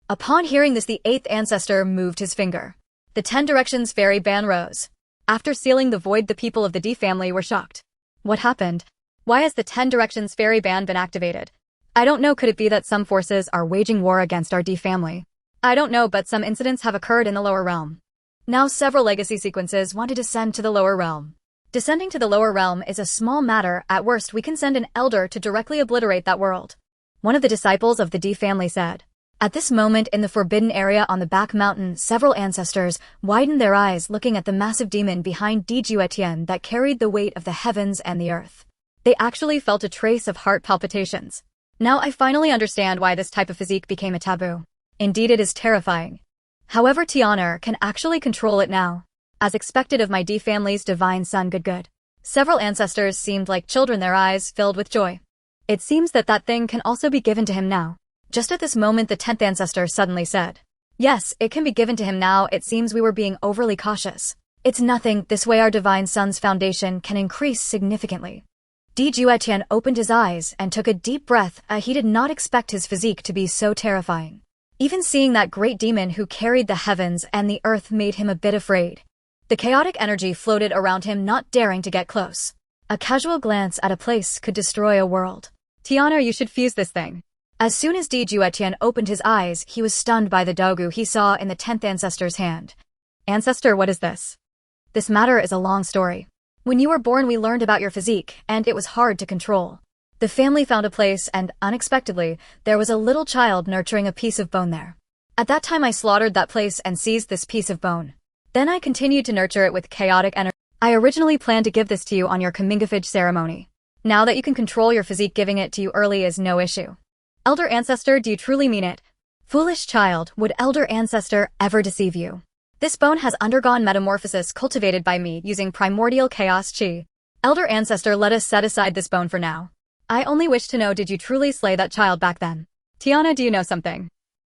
Upon hearing this, the 8th ancestor moved his finger. The 10 directions fairy ban rose. After sealing the void, the people of the D family were shocked. What happened? Why has the 10 directions fairy ban been activated? I don't know, could it be that some forces are waging war against our D family? I don't know, but some incidents have occurred in the lower realm. Now several legacy sequences want to descend to the lower realm. Descending to the lower realm is a small matter. At worst, we can send an elder to directly obliterate that world. One of the disciples of the D family said. At this moment in the forbidden area on the back mountain, several ancestors widened their eyes looking at the massive demon behind Juetian that carried the weight of the heavens and the earth. They actually felt a trace of heart palpitations. Now I finally understand why this type of physique became a taboo. Indeed, it is terrifying. However, Tiana can actually control it now. As expected of my D family's divine son Good. Several ancestors seemed like children, their eyes filled with joy. It seems that that thing can also be given to him now. Just at this moment, the 10th ancestor suddenly said, yes, it can be given to him now. It seems we were being overly cautious. It's nothing, this way our divine son's foundation can increase significantly. Juetian opened his eyes and took a deep breath. He did not expect his physique to be so terrifying. Even seeing that great demon who carried the heavens and the earth made him a bit afraid. The chaotic energy floated around him, not daring to get close. A casual glance at a place could destroy a world. Tiana, you should fuse this thing. As soon as Juetian opened his eyes, he was stunned by the dogu he saw in the 10th ancestor's hand. Ancestor, what is this? This matter is a long story. When you were born, we learned about your physique, and it was hard to control. The family found a place, and unexpectedly, there was a little child nurturing a piece of bone there. At that time, I slaughtered that place and seized this piece of bone. Then I continued to nurture it with chaotic energy. I originally planned to give this to you on your commingafage ceremony. Now that you can control your physique, giving it to you early is no issue. Elder Ancestor, do you truly mean it? Foolish child, would Elder Ancestor ever deceive you? This bone has undergone metamorphosis cultivated by me using primordial chaos chi. Elder Ancestor, let us set aside this bone for now. I only wish to know, did you truly slay that child back then? Tiana, do you know something?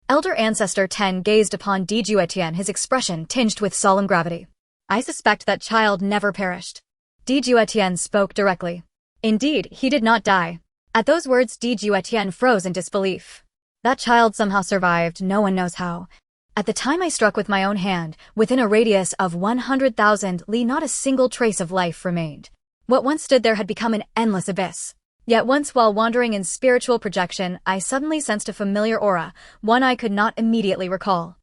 Elder Ancestor 10 gazed upon Juetian, his expression tinged with solemn gravity. I suspect that child never perished. Juetian spoke directly. Indeed, he did not die. At those words, Juetian froze in disbelief. That child somehow survived, no one knows how. At the time I struck with my own hand, within a radius of 100,000 li, not a single trace of life remained. What once stood there had become an endless abyss. Yet once, while wandering in spiritual projection, I suddenly sensed a familiar aura, one I could not immediately recall.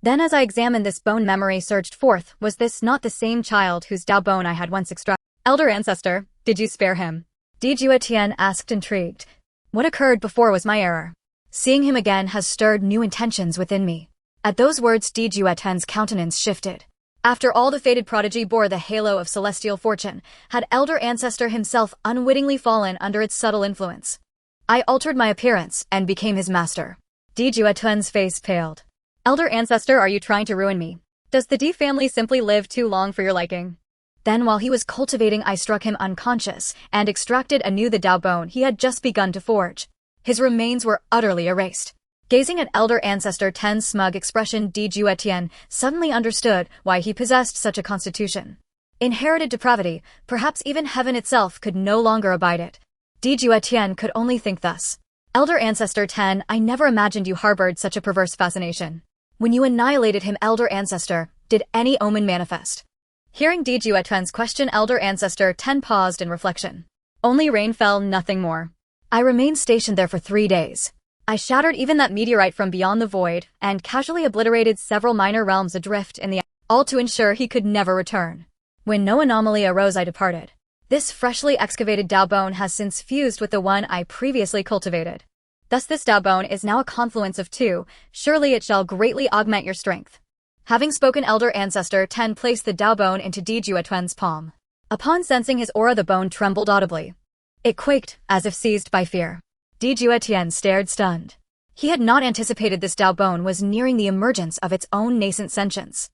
Then as I examined, this bone, memory surged forth. Was this not the same child whose Dao bone I had once extracted? Elder Ancestor, did you spare him? Juetian asked, intrigued. What occurred before was my error. Seeing him again has stirred new intentions within me. At those words, Juetian's countenance shifted. After all, the fated prodigy bore the halo of celestial fortune. Had Elder Ancestor himself unwittingly fallen under its subtle influence? I altered my appearance and became his master. Juetian's face paled. Elder Ancestor, are you trying to ruin me? Does the D family simply live too long for your liking? Then while he was cultivating, I struck him unconscious and extracted anew the Dao bone he had just begun to forge. His remains were utterly erased. Gazing at Elder Ancestor 10's smug expression, Juetian suddenly understood why he possessed such a constitution. Inherited depravity, perhaps even heaven itself could no longer abide it. Juetian could only think thus. Elder Ancestor 10, I never imagined you harbored such a perverse fascination. When you annihilated him, Elder Ancestor, did any omen manifest? Hearing Juetian's question, Elder Ancestor 10 paused in reflection. Only rain fell, nothing more. I remained stationed there for 3 days. I shattered even that meteorite from beyond the void, and casually obliterated several minor realms adrift in the all to ensure he could never return. When no anomaly arose, I departed. This freshly excavated Dao bone has since fused with the one I previously cultivated. Thus this Dao bone is now a confluence of 2, surely it shall greatly augment your strength. Having spoken, Elder Ancestor 10 placed the Dao bone into Juetian's palm. Upon sensing his aura, the bone trembled audibly. It quaked, as if seized by fear. Juetian stared stunned. He had not anticipated this Dao bone was nearing the emergence of its own nascent sentience.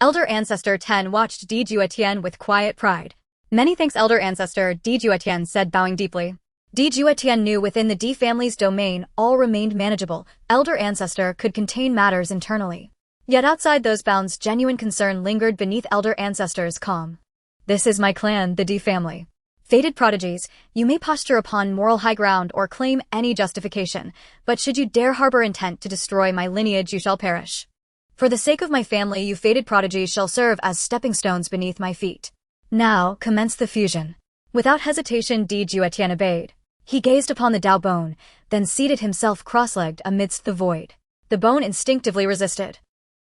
Elder Ancestor 10 watched Juetian with quiet pride. Many thanks, Elder Ancestor, Juetian said, bowing deeply. Juetian knew within the D family's domain all remained manageable. Elder Ancestor could contain matters internally. Yet outside those bounds, genuine concern lingered beneath Elder Ancestor's calm. This is my clan, the D family. Fated prodigies, you may posture upon moral high ground or claim any justification, but should you dare harbor intent to destroy my lineage, you shall perish. For the sake of my family, you fated prodigies shall serve as stepping stones beneath my feet. Now, commence the fusion. Without hesitation, Juetian obeyed. He gazed upon the Dao bone, then seated himself cross-legged amidst the void. The bone instinctively resisted.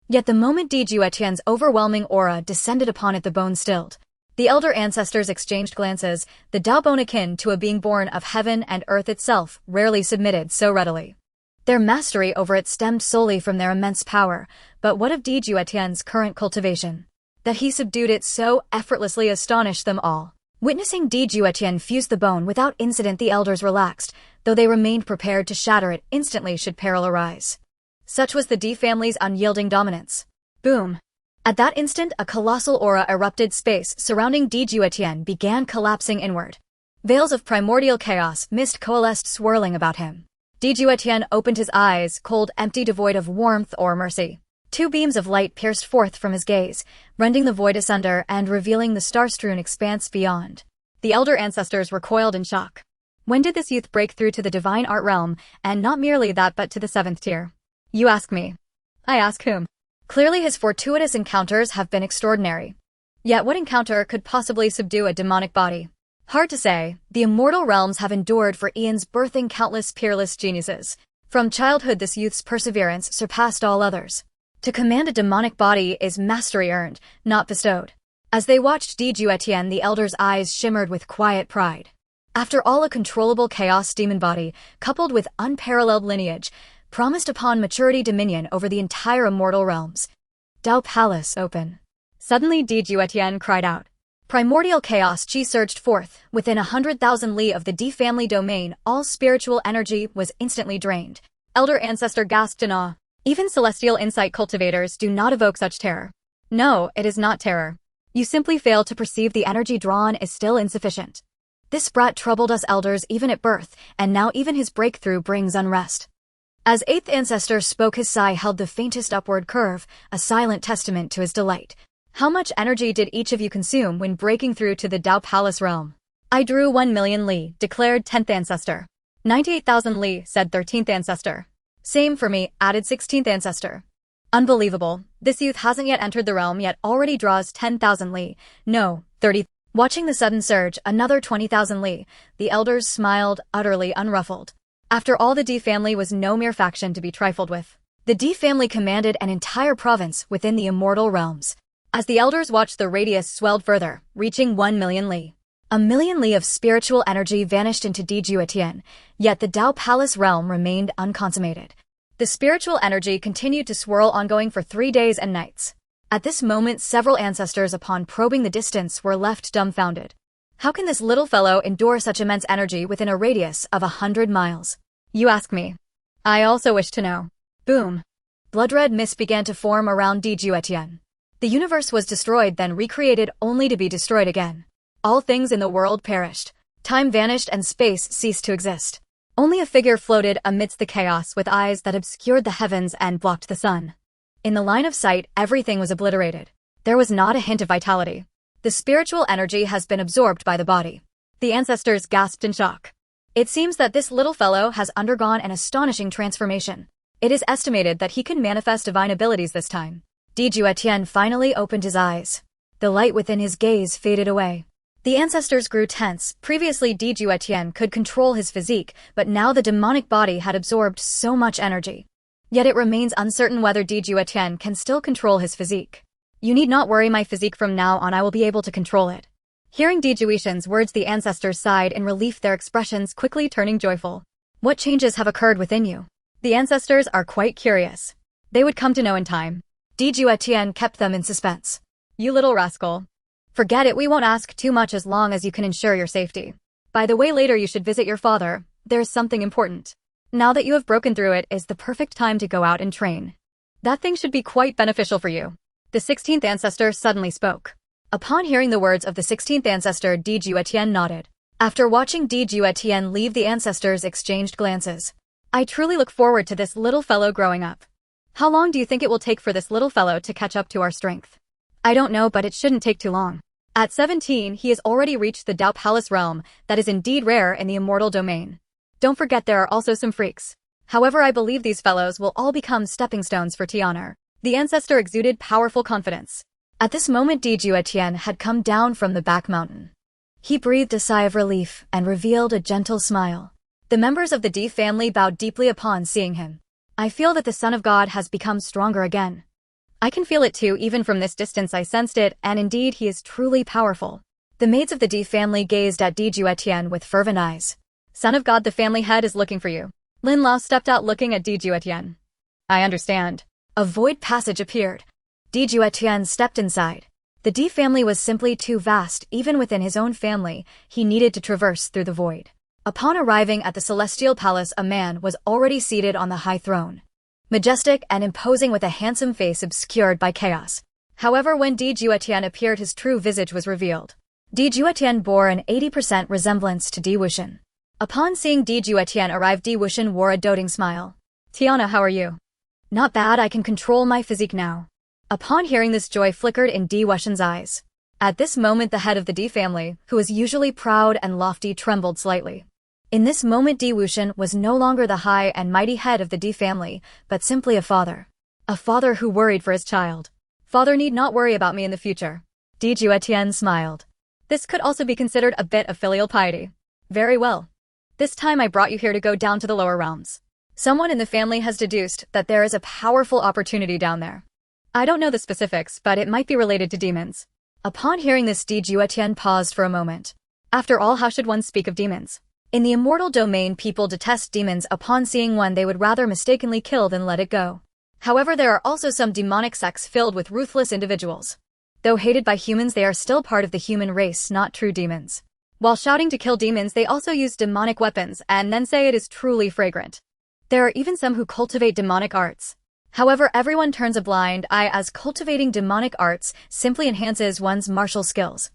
Yet the moment Juetian's overwhelming aura descended upon it, the bone stilled. The elder ancestors exchanged glances. The Dao bone, akin to a being born of heaven and earth itself, rarely submitted so readily. Their mastery over it stemmed solely from their immense power, but what of Juetian's current cultivation? That he subdued it so effortlessly astonished them all. Witnessing Juetian fuse the bone without incident, the elders relaxed, though they remained prepared to shatter it instantly should peril arise. Such was the D family's unyielding dominance. Boom! At that instant, a colossal aura erupted. Space surrounding Juetian began collapsing inward. Veils of primordial chaos mist coalesced, swirling about him. Juetian opened his eyes, cold, empty, devoid of warmth or mercy. Two beams of light pierced forth from his gaze, rending the void asunder and revealing the star-strewn expanse beyond. The elder ancestors recoiled in shock. When did this youth break through to the divine art realm, and not merely that but to the 7th tier? You ask me. I ask whom? Clearly his fortuitous encounters have been extraordinary. Yet what encounter could possibly subdue a demonic body? Hard to say. The immortal realms have endured for eons, birthing countless peerless geniuses. From childhood, this youth's perseverance surpassed all others. To command a demonic body is mastery earned, not bestowed. As they watched Juetian, the elder's eyes shimmered with quiet pride. After all, a controllable chaos demon body, coupled with unparalleled lineage, promised upon maturity dominion over the entire immortal realms. Dao Palace open. Suddenly Juetian cried out. Primordial chaos chi surged forth. Within 100,000 li of the D family domain, all spiritual energy was instantly drained. Elder ancestor gasped in awe. Even celestial insight cultivators do not evoke such terror. No, it is not terror. You simply fail to perceive the energy drawn is still insufficient. This brat troubled us elders even at birth, and now even his breakthrough brings unrest. As 8th ancestor spoke, his sigh held the faintest upward curve, a silent testament to his delight. How much energy did each of you consume when breaking through to the Dao Palace realm? I drew 1 million li, declared 10th ancestor. 98,000 li, said 13th ancestor. Same for me, added 16th ancestor. Unbelievable. This youth hasn't yet entered the realm yet already draws 10,000 li. No, 30. Watching the sudden surge, another 20,000 li. The elders smiled, utterly unruffled. After all, the D family was no mere faction to be trifled with. The D family commanded an entire province within the immortal realms. As the elders watched, the radius swelled further, reaching 1 million li. A million li of spiritual energy vanished into Juetian, yet the Dao Palace realm remained unconsummated. The spiritual energy continued to swirl, ongoing for 3 days and nights. At this moment, several ancestors, upon probing the distance, were left dumbfounded. How can this little fellow endure such immense energy within a radius of 100 miles? You ask me. I also wish to know. Boom. Blood-red mist began to form around Juetian. The universe was destroyed, then recreated, only to be destroyed again. All things in the world perished. Time vanished and space ceased to exist. Only a figure floated amidst the chaos, with eyes that obscured the heavens and blocked the sun. In the line of sight, everything was obliterated. There was not a hint of vitality. The spiritual energy has been absorbed by the body. The ancestors gasped in shock. It seems that this little fellow has undergone an astonishing transformation. It is estimated that he can manifest divine abilities this time. Juetian finally opened his eyes. The light within his gaze faded away. The ancestors grew tense. Previously, Juetian could control his physique, but now the demonic body had absorbed so much energy. Yet it remains uncertain whether Juetian can still control his physique. You need not worry, my physique from now on I will be able to control it. Hearing Juetian's words, the ancestors sighed in relief, their expressions quickly turning joyful. What changes have occurred within you? The ancestors are quite curious. They would come to know in time. Juetian kept them in suspense. You little rascal. Forget it, we won't ask too much as long as you can ensure your safety. By the way, later you should visit your father. There's something important. Now that you have broken through, it is the perfect time to go out and train. That thing should be quite beneficial for you. The 16th ancestor suddenly spoke. Upon hearing the words of the 16th ancestor, Juetian nodded. After watching Juetian leave, the ancestors exchanged glances. I truly look forward to this little fellow growing up. How long do you think it will take for this little fellow to catch up to our strength? I don't know, but it shouldn't take too long. At 17, he has already reached the Dao Palace realm that is indeed rare in the Immortal Domain. Don't forget there are also some freaks. However, I believe these fellows will all become stepping stones for Tiana. The ancestor exuded powerful confidence. At this moment, Juetian had come down from the back mountain. He breathed a sigh of relief and revealed a gentle smile. The members of the D family bowed deeply upon seeing him. I feel that the Son of God has become stronger again. I can feel it too, even from this distance I sensed it, and indeed he is truly powerful. The maids of the D family gazed at Juetian with fervent eyes. Son of God, the family head is looking for you. Lin Lao stepped out looking at Juetian. I understand. A void passage appeared. Juetian stepped inside. The D family was simply too vast. Even within his own family, he needed to traverse through the void. Upon arriving at the Celestial Palace, a man was already seated on the high throne. Majestic and imposing with a handsome face obscured by chaos. However, when Juetian appeared, his true visage was revealed. Juetian bore an 80% resemblance to Wuxian. Upon seeing Juetian arrive, Wuxian wore a doting smile. Tiana, how are you? Not bad, I can control my physique now. Upon hearing this, joy flickered in Wuxian's eyes. At this moment, the head of the D family, who is usually proud and lofty, trembled slightly. In this moment, Wuxian was no longer the high and mighty head of the D family, but simply a father. A father who worried for his child. Father need not worry about me in the future. Juetian smiled. This could also be considered a bit of filial piety. Very well. This time I brought you here to go down to the lower realms. Someone in the family has deduced that there is a powerful opportunity down there. I don't know the specifics, but it might be related to demons. Upon hearing this, Juetian paused for a moment. After all, how should one speak of demons? In the Immortal Domain, people detest demons. Upon seeing one, they would rather mistakenly kill than let it go. However, there are also some demonic sects filled with ruthless individuals. Though hated by humans, they are still part of the human race, not true demons. While shouting to kill demons, they also use demonic weapons and then say it is truly fragrant. There are even some who cultivate demonic arts. However, everyone turns a blind eye as cultivating demonic arts simply enhances one's martial skills.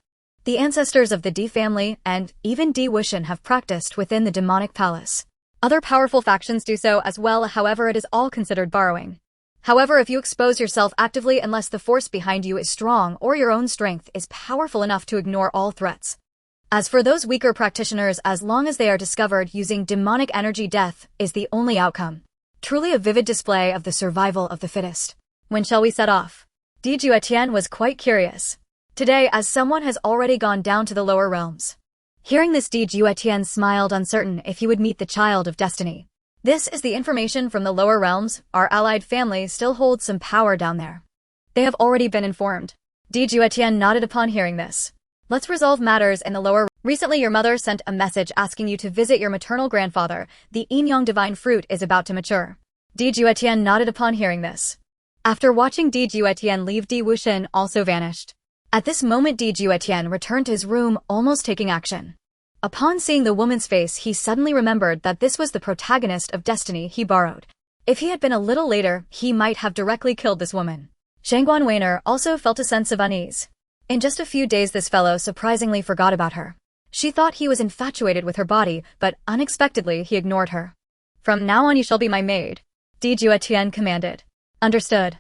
The ancestors of the D family and even Wuxian have practiced within the demonic palace. Other powerful factions do so as well, however it is all considered borrowing. However, if you expose yourself actively, unless the force behind you is strong or your own strength is powerful enough to ignore all threats. As for those weaker practitioners, as long as they are discovered using demonic energy, death is the only outcome. Truly a vivid display of the survival of the fittest. When shall we set off? Juetian was quite curious. Today, as someone has already gone down to the lower realms. Hearing this, Juetian smiled, uncertain if he would meet the child of destiny. This is the information from the lower realms. Our allied family still holds some power down there. They have already been informed. Juetian nodded upon hearing this. Let's resolve matters in the lower. Recently, your mother sent a message asking you to visit your maternal grandfather. The Yin-Yang divine fruit is about to mature. Juetian nodded upon hearing this. After watching Juetian leave, Wuxian also vanished. At this moment, Juetian returned to his room, almost taking action. Upon seeing the woman's face, he suddenly remembered that this was the protagonist of Destiny he borrowed. If he had been a little later, he might have directly killed this woman. Shangguan Weiner also felt a sense of unease. In just a few days, this fellow surprisingly forgot about her. She thought he was infatuated with her body, but unexpectedly he ignored her. From now on you shall be my maid, Juetian commanded. Understood,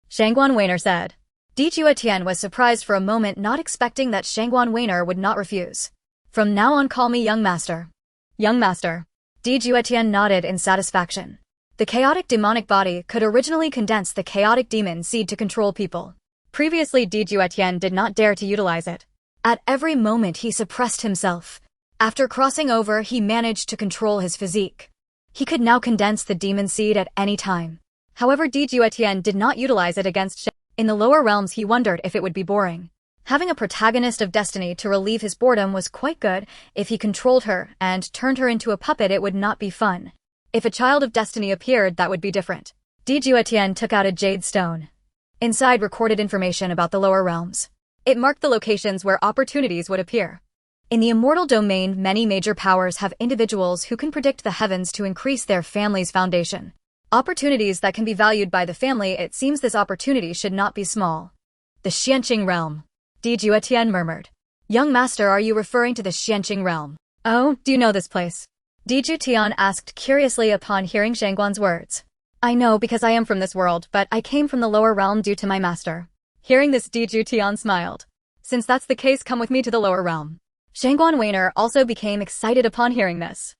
Shangguan Weiner said. Juetian was surprised for a moment, not expecting that Shangguan Weiner would not refuse. From now on call me young master. Young master. Juetian nodded in satisfaction. The chaotic demonic body could originally condense the chaotic demon seed to control people. Previously, Juetian did not dare to utilize it. At every moment he suppressed himself. After crossing over, he managed to control his physique. He could now condense the demon seed at any time. However, Juetian did not utilize it against In the lower realms, he wondered if it would be boring. Having a protagonist of destiny to relieve his boredom was quite good. If he controlled her and turned her into a puppet, it would not be fun. If a child of destiny appeared, that would be different. Juetian took out a jade stone. Inside recorded information about the lower realms. It marked the locations where opportunities would appear. In the Immortal Domain, many major powers have individuals who can predict the heavens to increase their family's foundation. Opportunities that can be valued by the family. It seems this opportunity should not be small. The Xianqing realm. Juetian murmured. Young master, are you referring to the Xianqing realm? Oh, do you know this place? Juetian asked curiously upon hearing Shangguan's words. I know because I am from this world, but I came from the lower realm due to my master. Hearing this, Juetian smiled. Since that's the case, come with me to the lower realm. Shangguan Weiner also became excited upon hearing this.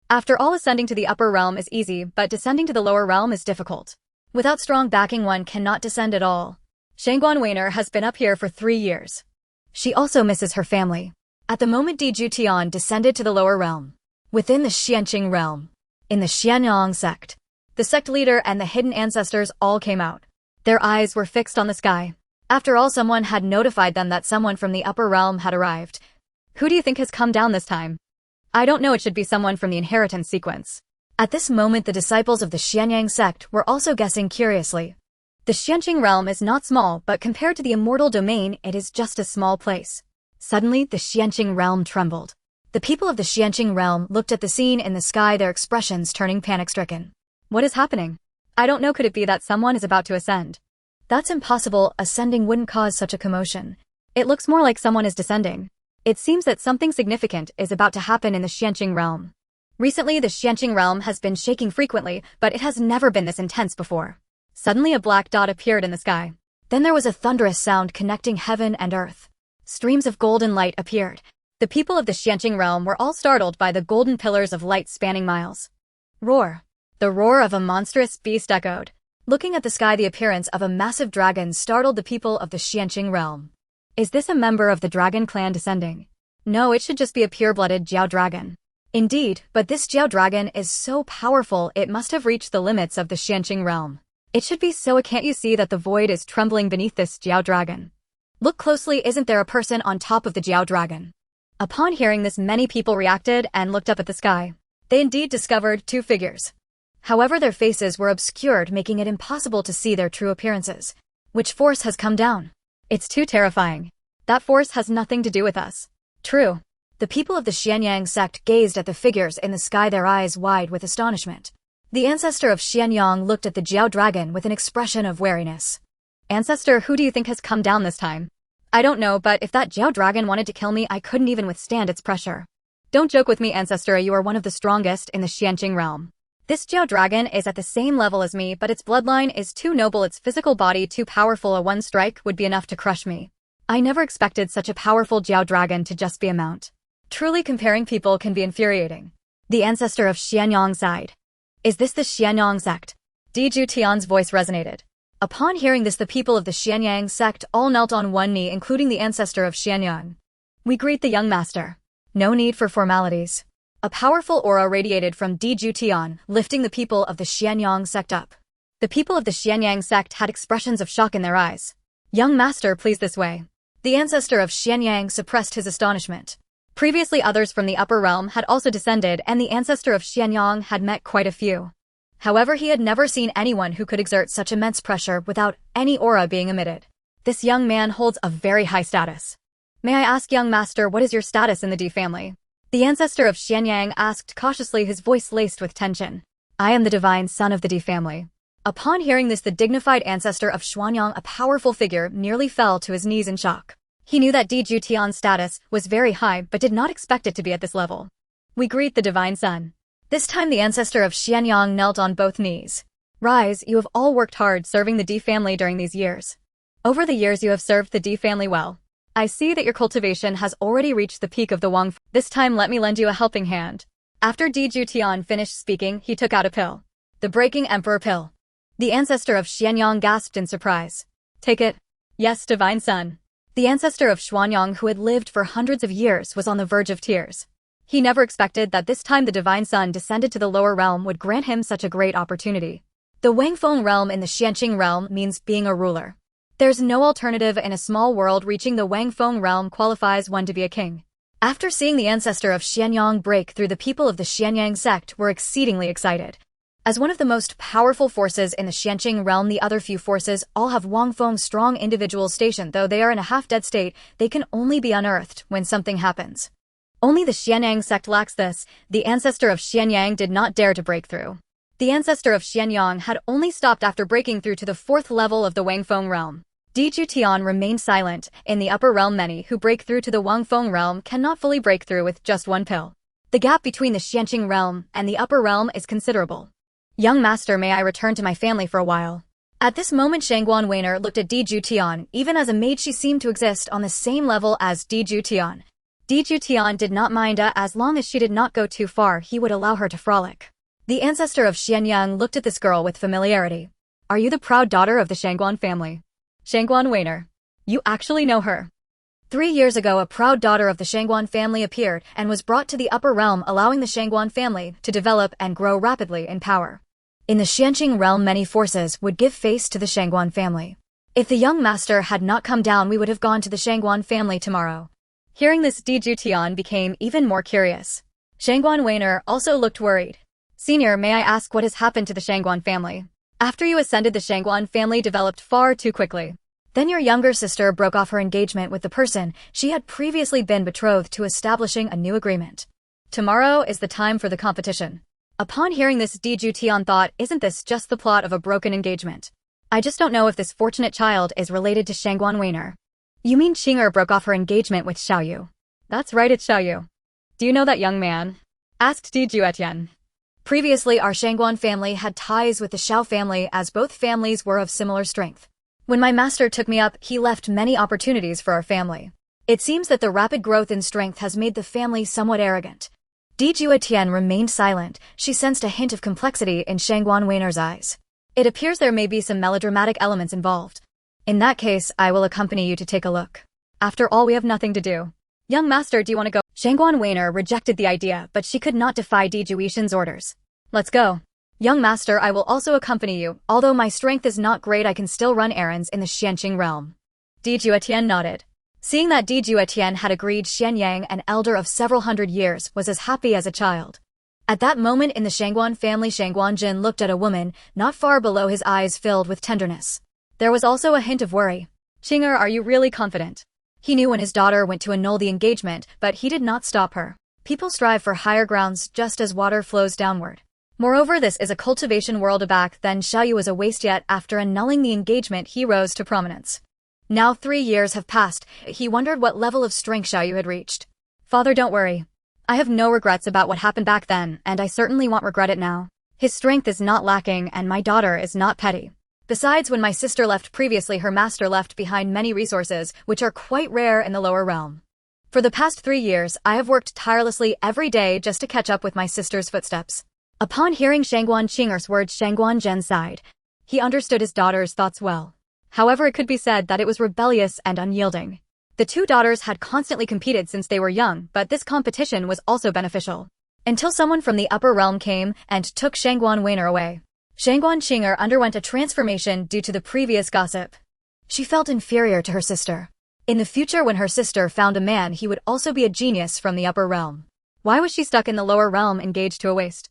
After all, ascending to the upper realm is easy, but descending to the lower realm is difficult. Without strong backing, one cannot descend at all. Shangguan Weiner has been up here for 3 years. She also misses her family. At the moment, Juetian descended to the lower realm. Within the Xianqing realm, in the Xianyang sect, the sect leader and the hidden ancestors all came out. Their eyes were fixed on the sky. After all, someone had notified them that someone from the upper realm had arrived. Who do you think has come down this time? I don't know, it should be someone from the inheritance sequence. At this moment, the disciples of the Xianyang sect were also guessing curiously. The Xianqing realm is not small, but compared to the Immortal Domain, it is just a small place. Suddenly, the Xianqing realm trembled. The people of the Xianqing realm looked at the scene in the sky, their expressions turning panic-stricken. What is happening? I don't know, could it be that someone is about to ascend? That's impossible, ascending wouldn't cause such a commotion. It looks more like someone is descending. It seems that something significant is about to happen in the Xianqing realm. Recently, the Xianqing realm has been shaking frequently, but it has never been this intense before. Suddenly, a black dot appeared in the sky. Then there was a thunderous sound connecting heaven and earth. Streams of golden light appeared. The people of the Xianqing realm were all startled by the golden pillars of light spanning miles. Roar. The roar of a monstrous beast echoed. Looking at the sky, the appearance of a massive dragon startled the people of the Xianqing realm. Is this a member of the dragon clan descending? No, it should just be a pure-blooded Jiao dragon. Indeed, but this Jiao dragon is so powerful it must have reached the limits of the Xianqing realm. It should be so. Can't you see that the void is trembling beneath this Jiao dragon? Look closely, isn't there a person on top of the Jiao dragon? Upon hearing this, many people reacted and looked up at the sky. They indeed discovered 2 figures. However, their faces were obscured, making it impossible to see their true appearances. Which force has come down? It's too terrifying. That force has nothing to do with us. True. The people of the Xianyang sect gazed at the figures in the sky, their eyes wide with astonishment. The ancestor of Xianyang looked at the Jiao dragon with an expression of wariness. Ancestor, who do you think has come down this time? I don't know, but if that Jiao dragon wanted to kill me, I couldn't even withstand its pressure. Don't joke with me, ancestor, you are one of the strongest in the Xianqing realm. This Jiao dragon is at the same level as me, but its bloodline is too noble, its physical body too powerful. A one strike would be enough to crush me. I never expected such a powerful Jiao dragon to just be a mount. Truly, comparing people can be infuriating. The ancestor of Xianyang sighed. Is this the Xianyang sect? Juetian's voice resonated. Upon hearing this, the people of the Xianyang sect all knelt on one knee, including the ancestor of Xianyang. We greet the young master. No need for formalities. A powerful aura radiated from Juetian, lifting the people of the Xianyang sect up. The people of the Xianyang sect had expressions of shock in their eyes. Young master, please this way. The ancestor of Xianyang suppressed his astonishment. Previously, others from the upper realm had also descended, and the ancestor of Xianyang had met quite a few. However, he had never seen anyone who could exert such immense pressure without any aura being emitted. This young man holds a very high status. May I ask, young master, what is your status in the D family? The ancestor of Xianyang asked cautiously, his voice laced with tension. I am the divine son of the D family. Upon hearing this, the dignified ancestor of Xuanyang, a powerful figure, nearly fell to his knees in shock. He knew that Juetian's status was very high, but did not expect it to be at this level. We greet the divine son. This time the ancestor of Xianyang knelt on both knees. Rise, you have all worked hard serving the D family during these years. Over the years you have served the D family well. I see that your cultivation has already reached the peak of the Wang. This time let me lend you a helping hand. After Juetian finished speaking, he took out a pill. The Breaking Emperor pill. The ancestor of Xianyang gasped in surprise. Take it. Yes, divine son. The ancestor of Xuanyang, who had lived for hundreds of years, was on the verge of tears. He never expected that this time the divine son descended to the lower realm would grant him such a great opportunity. The Wangfeng realm in the Xianqing realm means being a ruler. There's no alternative in a small world. Reaching the Wangfeng realm qualifies one to be a king. After seeing the ancestor of Xianyang break through, the people of the Xianyang sect were exceedingly excited. As one of the most powerful forces in the Xianqing realm, the other few forces all have Wangfeng strong individuals stationed. Though they are in a half-dead state, they can only be unearthed when something happens. Only the Xianyang sect lacks this. The ancestor of Xianyang did not dare to break through. The ancestor of Xianyang had only stopped after breaking through to the 4th level of the Wangfeng realm. Juetian remained silent. In the upper realm, many who break through to the Wangfeng realm cannot fully break through with just one pill. The gap between the Xianqing realm and the upper realm is considerable. Young master, may I return to my family for a while? At this moment Shangguan Weiner looked at Di Juetian. Even as a maid she seemed to exist on the same level as Di Juetian. Di Juetian did not mind as long as she did not go too far he would allow her to frolic. The ancestor of Xianyang looked at this girl with familiarity. Are you the proud daughter of the Shangguan family? Shangguan Weiner. You actually know her. 3 years ago a proud daughter of the Shangguan family appeared and was brought to the upper realm allowing the Shangguan family to develop and grow rapidly in power. In the Xianqing realm many forces would give face to the Shangguan family. If the young master had not come down we would have gone to the Shangguan family tomorrow. Hearing this Di Juetian became even more curious. Shangguan Weiner also looked worried. Senior, may I ask what has happened to the Shangguan family? After you ascended the Shangguan family developed far too quickly. Then your younger sister broke off her engagement with the person she had previously been betrothed to, establishing a new agreement. Tomorrow is the time for the competition. Upon hearing this Di Juetian thought, isn't this just the plot of a broken engagement? I just don't know if this fortunate child is related to Shangguan Weiner. You mean Qinger broke off her engagement with Xiaoyu? That's right, it's Xiaoyu. Do you know that young man? Asked Di Juetian. Previously our Shangguan family had ties with the Xiao family as both families were of similar strength. When my master took me up, he left many opportunities for our family. It seems that the rapid growth in strength has made the family somewhat arrogant. Di Juetian remained silent. She sensed a hint of complexity in Shangguan Weiner's eyes. It appears there may be some melodramatic elements involved. In that case, I will accompany you to take a look. After all, we have nothing to do. Young master, do you want to go? Shangguan Weiner rejected the idea, but she could not defy Di Juetian's orders. Let's go. Young master, I will also accompany you. Although my strength is not great, I can still run errands in the Xianqing realm. Di Juetian nodded. Seeing that Di Juetian had agreed, Xianyang, an elder of several hundred years, was as happy as a child. At that moment in the Shangguan family, Shangguan Jin looked at a woman, not far below, his eyes filled with tenderness. There was also a hint of worry. Qinger, are you really confident? He knew when his daughter went to annul the engagement, but he did not stop her. People strive for higher grounds just as water flows downward. Moreover, this is a cultivation world. Back then Xiaoyu was a waste, yet after annulling the engagement he rose to prominence. Now 3 years have passed. He wondered what level of strength Xiaoyu had reached. Father, don't worry. I have no regrets about what happened back then, and I certainly won't regret it now. His strength is not lacking and my daughter is not petty. Besides, when my sister left previously, her master left behind many resources, which are quite rare in the lower realm. For the past 3 years, I have worked tirelessly every day just to catch up with my sister's footsteps. Upon hearing Shangguan Qinger's words, Shangguan Zhen sighed. He understood his daughter's thoughts well. However, it could be said that it was rebellious and unyielding. The two daughters had constantly competed since they were young, but this competition was also beneficial. Until someone from the upper realm came and took Shangguan Weiner away. Shangguan Qinger underwent a transformation due to the previous gossip. She felt inferior to her sister. In the future, when her sister found a man, he would also be a genius from the upper realm. Why was she stuck in the lower realm, engaged to a waste?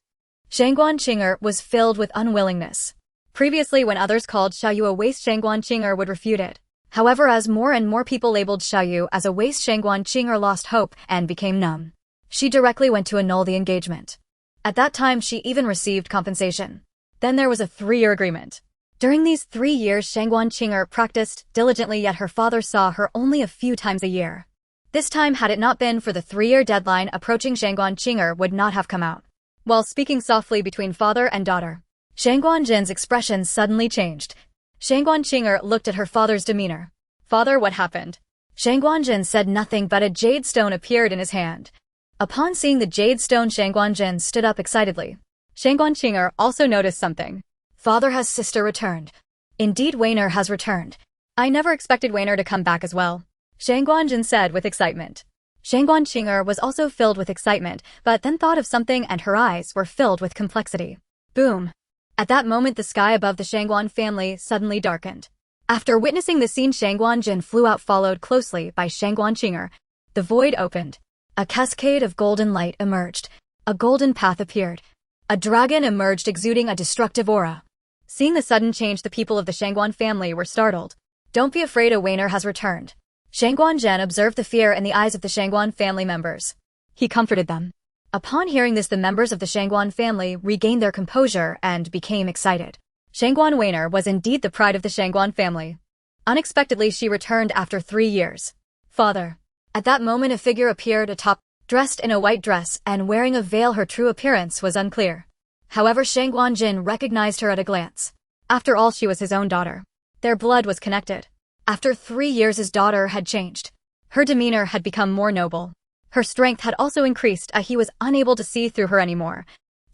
Shangguan Qinger was filled with unwillingness. Previously, when others called Xiaoyu a waste, Shangguan Qinger would refute it. However, as more and more people labeled Xiaoyu as a waste, Shangguan Qinger lost hope and became numb. She directly went to annul the engagement. At that time, she even received compensation. Then there was a 3-year agreement. During these 3 years, Shangguan Qinger practiced diligently, yet her father saw her only a few times a year. This time, had it not been for the 3-year deadline approaching, Shangguan Qinger would not have come out. While speaking softly between father and daughter, Shangguan Jin's expression suddenly changed. Shangguan Qinger looked at her father's demeanor. Father, what happened? Shangguan Jin said nothing, but a jade stone appeared in his hand. Upon seeing the jade stone, Shangguan Jin stood up excitedly. Shangguan Qinger also noticed something. Father, has sister returned? Indeed, Weiner has returned. I never expected Weiner to come back as well. Shangguan Jin said with excitement. Shangguan Qinger was also filled with excitement, but then thought of something and her eyes were filled with complexity. Boom. At that moment, the sky above the Shangguan family suddenly darkened. After witnessing the scene, Shangguan Jin flew out, followed closely by Shangguan Qinger. The void opened. A cascade of golden light emerged. A golden path appeared. A dragon emerged, exuding a destructive aura. Seeing the sudden change, the people of the Shangguan family were startled. Don't be afraid, a Weiner has returned. Shangguan Zhen observed the fear in the eyes of the Shangguan family members. He comforted them. Upon hearing this, the members of the Shangguan family regained their composure and became excited. Shangguan Weiner was indeed the pride of the Shangguan family. Unexpectedly, she returned after 3 years. Father. At that moment, a figure appeared atop, dressed in a white dress and wearing a veil. Her true appearance was unclear. However, Shangguan Jin recognized her at a glance. After all, she was his own daughter. Their blood was connected. After 3 years, his daughter had changed. Her demeanor had become more noble. Her strength had also increased, he was unable to see through her anymore.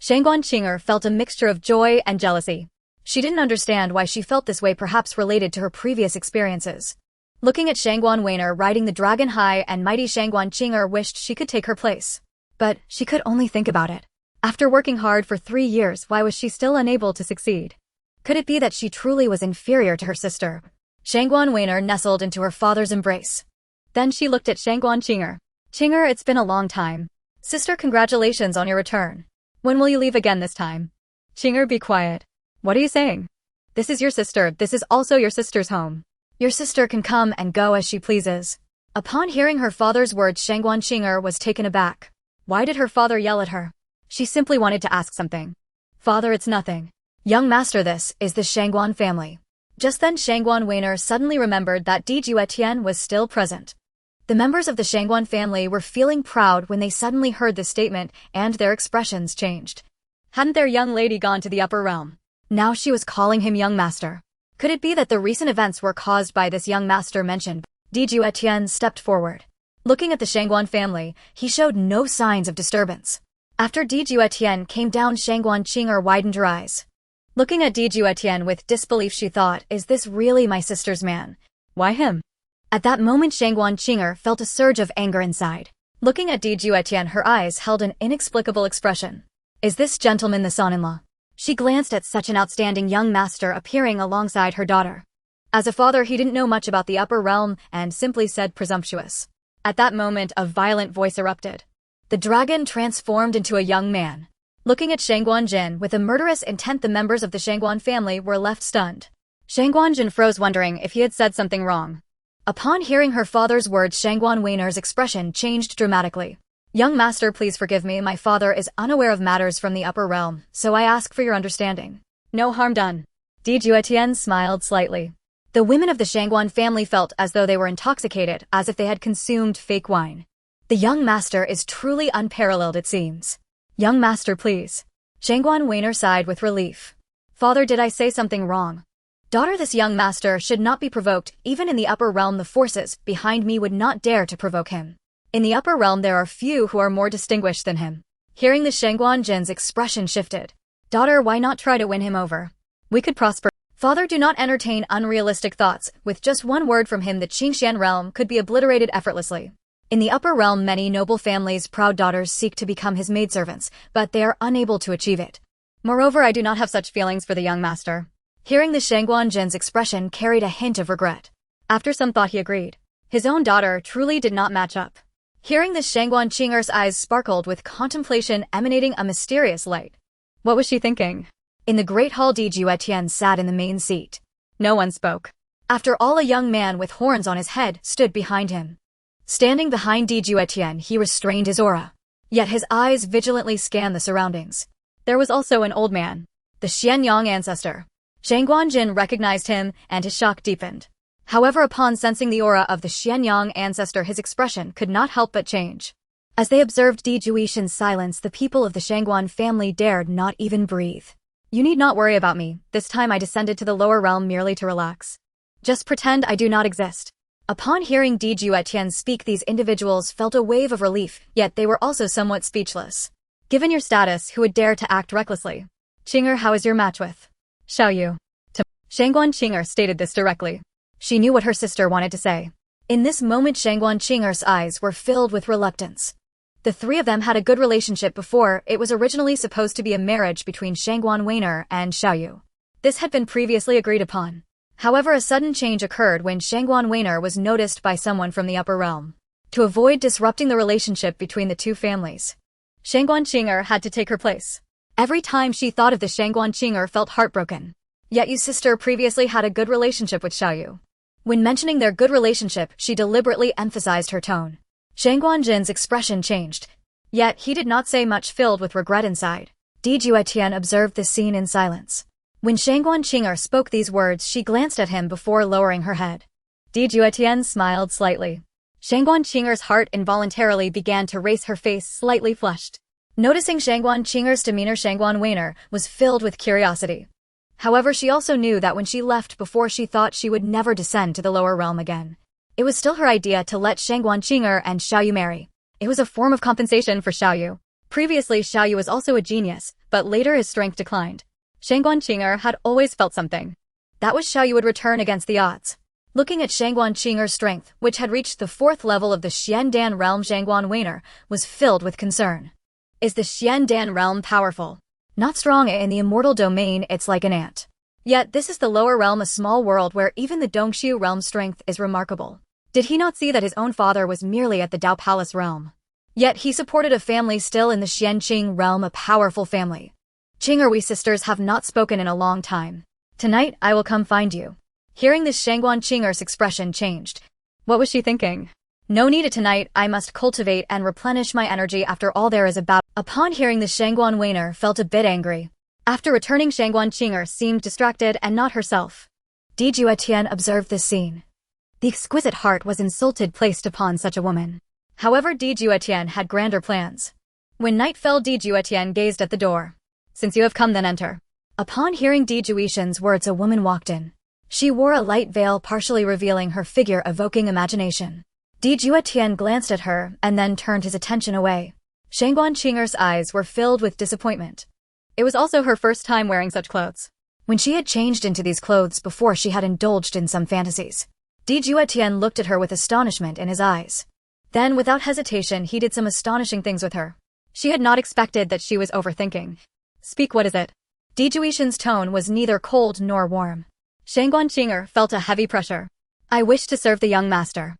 Shangguan Qing'er felt a mixture of joy and jealousy. She didn't understand why she felt this way, perhaps related to her previous experiences. Looking at Shangguan Weiner riding the dragon high and mighty, Shangguan Qing'er wished she could take her place. But she could only think about it. After working hard for 3 years, why was she still unable to succeed? Could it be that she truly was inferior to her sister? Shangguan Weiner nestled into her father's embrace. Then she looked at Shangguan Qing'er. Qing'er, it's been a long time. Sister, congratulations on your return. When will you leave again this time? Qing'er, be quiet. What are you saying? This is your sister. This is also your sister's home. Your sister can come and go as she pleases. Upon hearing her father's words, Shangguan Qing'er was taken aback. Why did her father yell at her? She simply wanted to ask something. Father, it's nothing. Young master, this is the Shangguan family. Just then Shangguan Weiner suddenly remembered that Juetian was still present. The members of the Shangguan family were feeling proud when they suddenly heard this statement, and their expressions changed. Hadn't their young lady gone to the upper realm? Now she was calling him young master. Could it be that the recent events were caused by this young master mentioned? Juetian stepped forward. Looking at the Shangguan family, he showed no signs of disturbance. After Juetian came down, Shangguan Qing'er widened her eyes. Looking at Juetian with disbelief, she thought, is this really my sister's man? Why him? At that moment, Shangguan Qing'er felt a surge of anger inside. Looking at Juetian, her eyes held an inexplicable expression. Is this gentleman the son-in-law? She glanced at such an outstanding young master appearing alongside her daughter. As a father, he didn't know much about the upper realm and simply said presumptuous. At that moment, a violent voice erupted. The dragon transformed into a young man. Looking at Shangguan Jin with a murderous intent, the members of the Shangguan family were left stunned. Shangguan Jin froze, wondering if he had said something wrong. Upon hearing her father's words, Shangguan Weiner's expression changed dramatically. Young master, please forgive me. My father is unaware of matters from the upper realm, so I ask for your understanding. No harm done. Juetian smiled slightly. The women of the Shangguan family felt as though they were intoxicated, as if they had consumed fake wine. The young master is truly unparalleled, it seems. Young master, please. Shangguan Weiner sighed with relief. Father, did I say something wrong? Daughter, this young master should not be provoked. Even in the upper realm, the forces behind me would not dare to provoke him. In the upper realm, there are few who are more distinguished than him. Hearing the Shangguan Jin's expression shifted. Daughter, why not try to win him over? We could prosper. Father, do not entertain unrealistic thoughts. With just one word from him, the Qingxian realm could be obliterated effortlessly. In the upper realm, many noble families' proud daughters seek to become his maidservants, but they are unable to achieve it. Moreover, I do not have such feelings for the young master. Hearing the Shangguan Jin's expression carried a hint of regret. After some thought, he agreed. His own daughter truly did not match up. Hearing this, Shangguan Qing'er's eyes sparkled with contemplation, emanating a mysterious light. What was she thinking? In the great hall, Juetian sat in the main seat. No one spoke. After all, a young man with horns on his head stood behind him. Standing behind Juetian, he restrained his aura. Yet his eyes vigilantly scanned the surroundings. There was also an old man, the Xianyang ancestor. Shangguan Jin recognized him, and his shock deepened. However, upon sensing the aura of the Xianyang ancestor, his expression could not help but change. As they observed Juetian's silence, the people of the Shangguan family dared not even breathe. You need not worry about me. This time I descended to the lower realm merely to relax. Just pretend I do not exist. Upon hearing Juetian speak, these individuals felt a wave of relief, yet they were also somewhat speechless. Given your status, who would dare to act recklessly? Qing'er, how is your match with Xiaoyu? Shangguan Qing'er stated this directly. She knew what her sister wanted to say. In this moment, Shangguan Qing'er's eyes were filled with reluctance. The three of them had a good relationship before. It was originally supposed to be a marriage between Shangguan Weiner and Xiaoyu. This had been previously agreed upon. However, a sudden change occurred when Shangguan Weiner was noticed by someone from the upper realm. To avoid disrupting the relationship between the two families, Shangguan Qing'er had to take her place. Every time she thought of the Shangguan Qing'er felt heartbroken. Yet your sister previously had a good relationship with Xiaoyu. When mentioning their good relationship, she deliberately emphasized her tone. Shangguan Jin's expression changed. Yet he did not say much, filled with regret inside. Juetian observed this scene in silence. When Shangguan Qing'er spoke these words, she glanced at him before lowering her head. Juetian smiled slightly. Shangguan Qing'er's heart involuntarily began to race, her face slightly flushed. Noticing Shangguan Qing'er's demeanor, Shangguan Weiner was filled with curiosity. However, she also knew that when she left before, she thought she would never descend to the lower realm again. It was still her idea to let Shangguan Qing'er and Xiaoyu marry. It was a form of compensation for Xiaoyu. Previously, Xiaoyu was also a genius, but later his strength declined. Shangguan Qing'er had always felt something. That was Xiaoyu would return against the odds. Looking at Shangguan Qing'er's strength, which had reached the 4th level of the Xiandan realm, Shangguan Weiner was filled with concern. Is the Xiandan realm powerful? Not strong in the Immortal Domain, it's like an ant. Yet this is the lower realm, a small world where even the Dongxiu realm's strength is remarkable. Did he not see that his own father was merely at the Dao Palace realm? Yet he supported a family still in the Xianqing realm, a powerful family. Qing'er, we sisters have not spoken in a long time. Tonight I will come find you. Hearing this, Shangguan Qing'er's expression changed. What was she thinking? No need it tonight, I must cultivate and replenish my energy after all there is about. Upon hearing this, Shangguan Weiner felt a bit angry. After returning, Shangguan Qing'er seemed distracted and not herself. Di Juetian observed this scene. The exquisite heart was insulted placed upon such a woman. However, Di Juetian had grander plans. When night fell, Di Juetian gazed at the door. Since you have come, then enter. Upon hearing Di Juetian's words, a woman walked in. She wore a light veil partially revealing her figure, evoking imagination. Di Juetian glanced at her and then turned his attention away. Shangguan Qing'er's eyes were filled with disappointment. It was also her first time wearing such clothes. When she had changed into these clothes before, she had indulged in some fantasies. Di Juetian looked at her with astonishment in his eyes. Then, without hesitation, he did some astonishing things with her. She had not expected that she was overthinking. Speak, what is it? Di Juetian's tone was neither cold nor warm. Shangguan Qing'er felt a heavy pressure. I wish to serve the young master.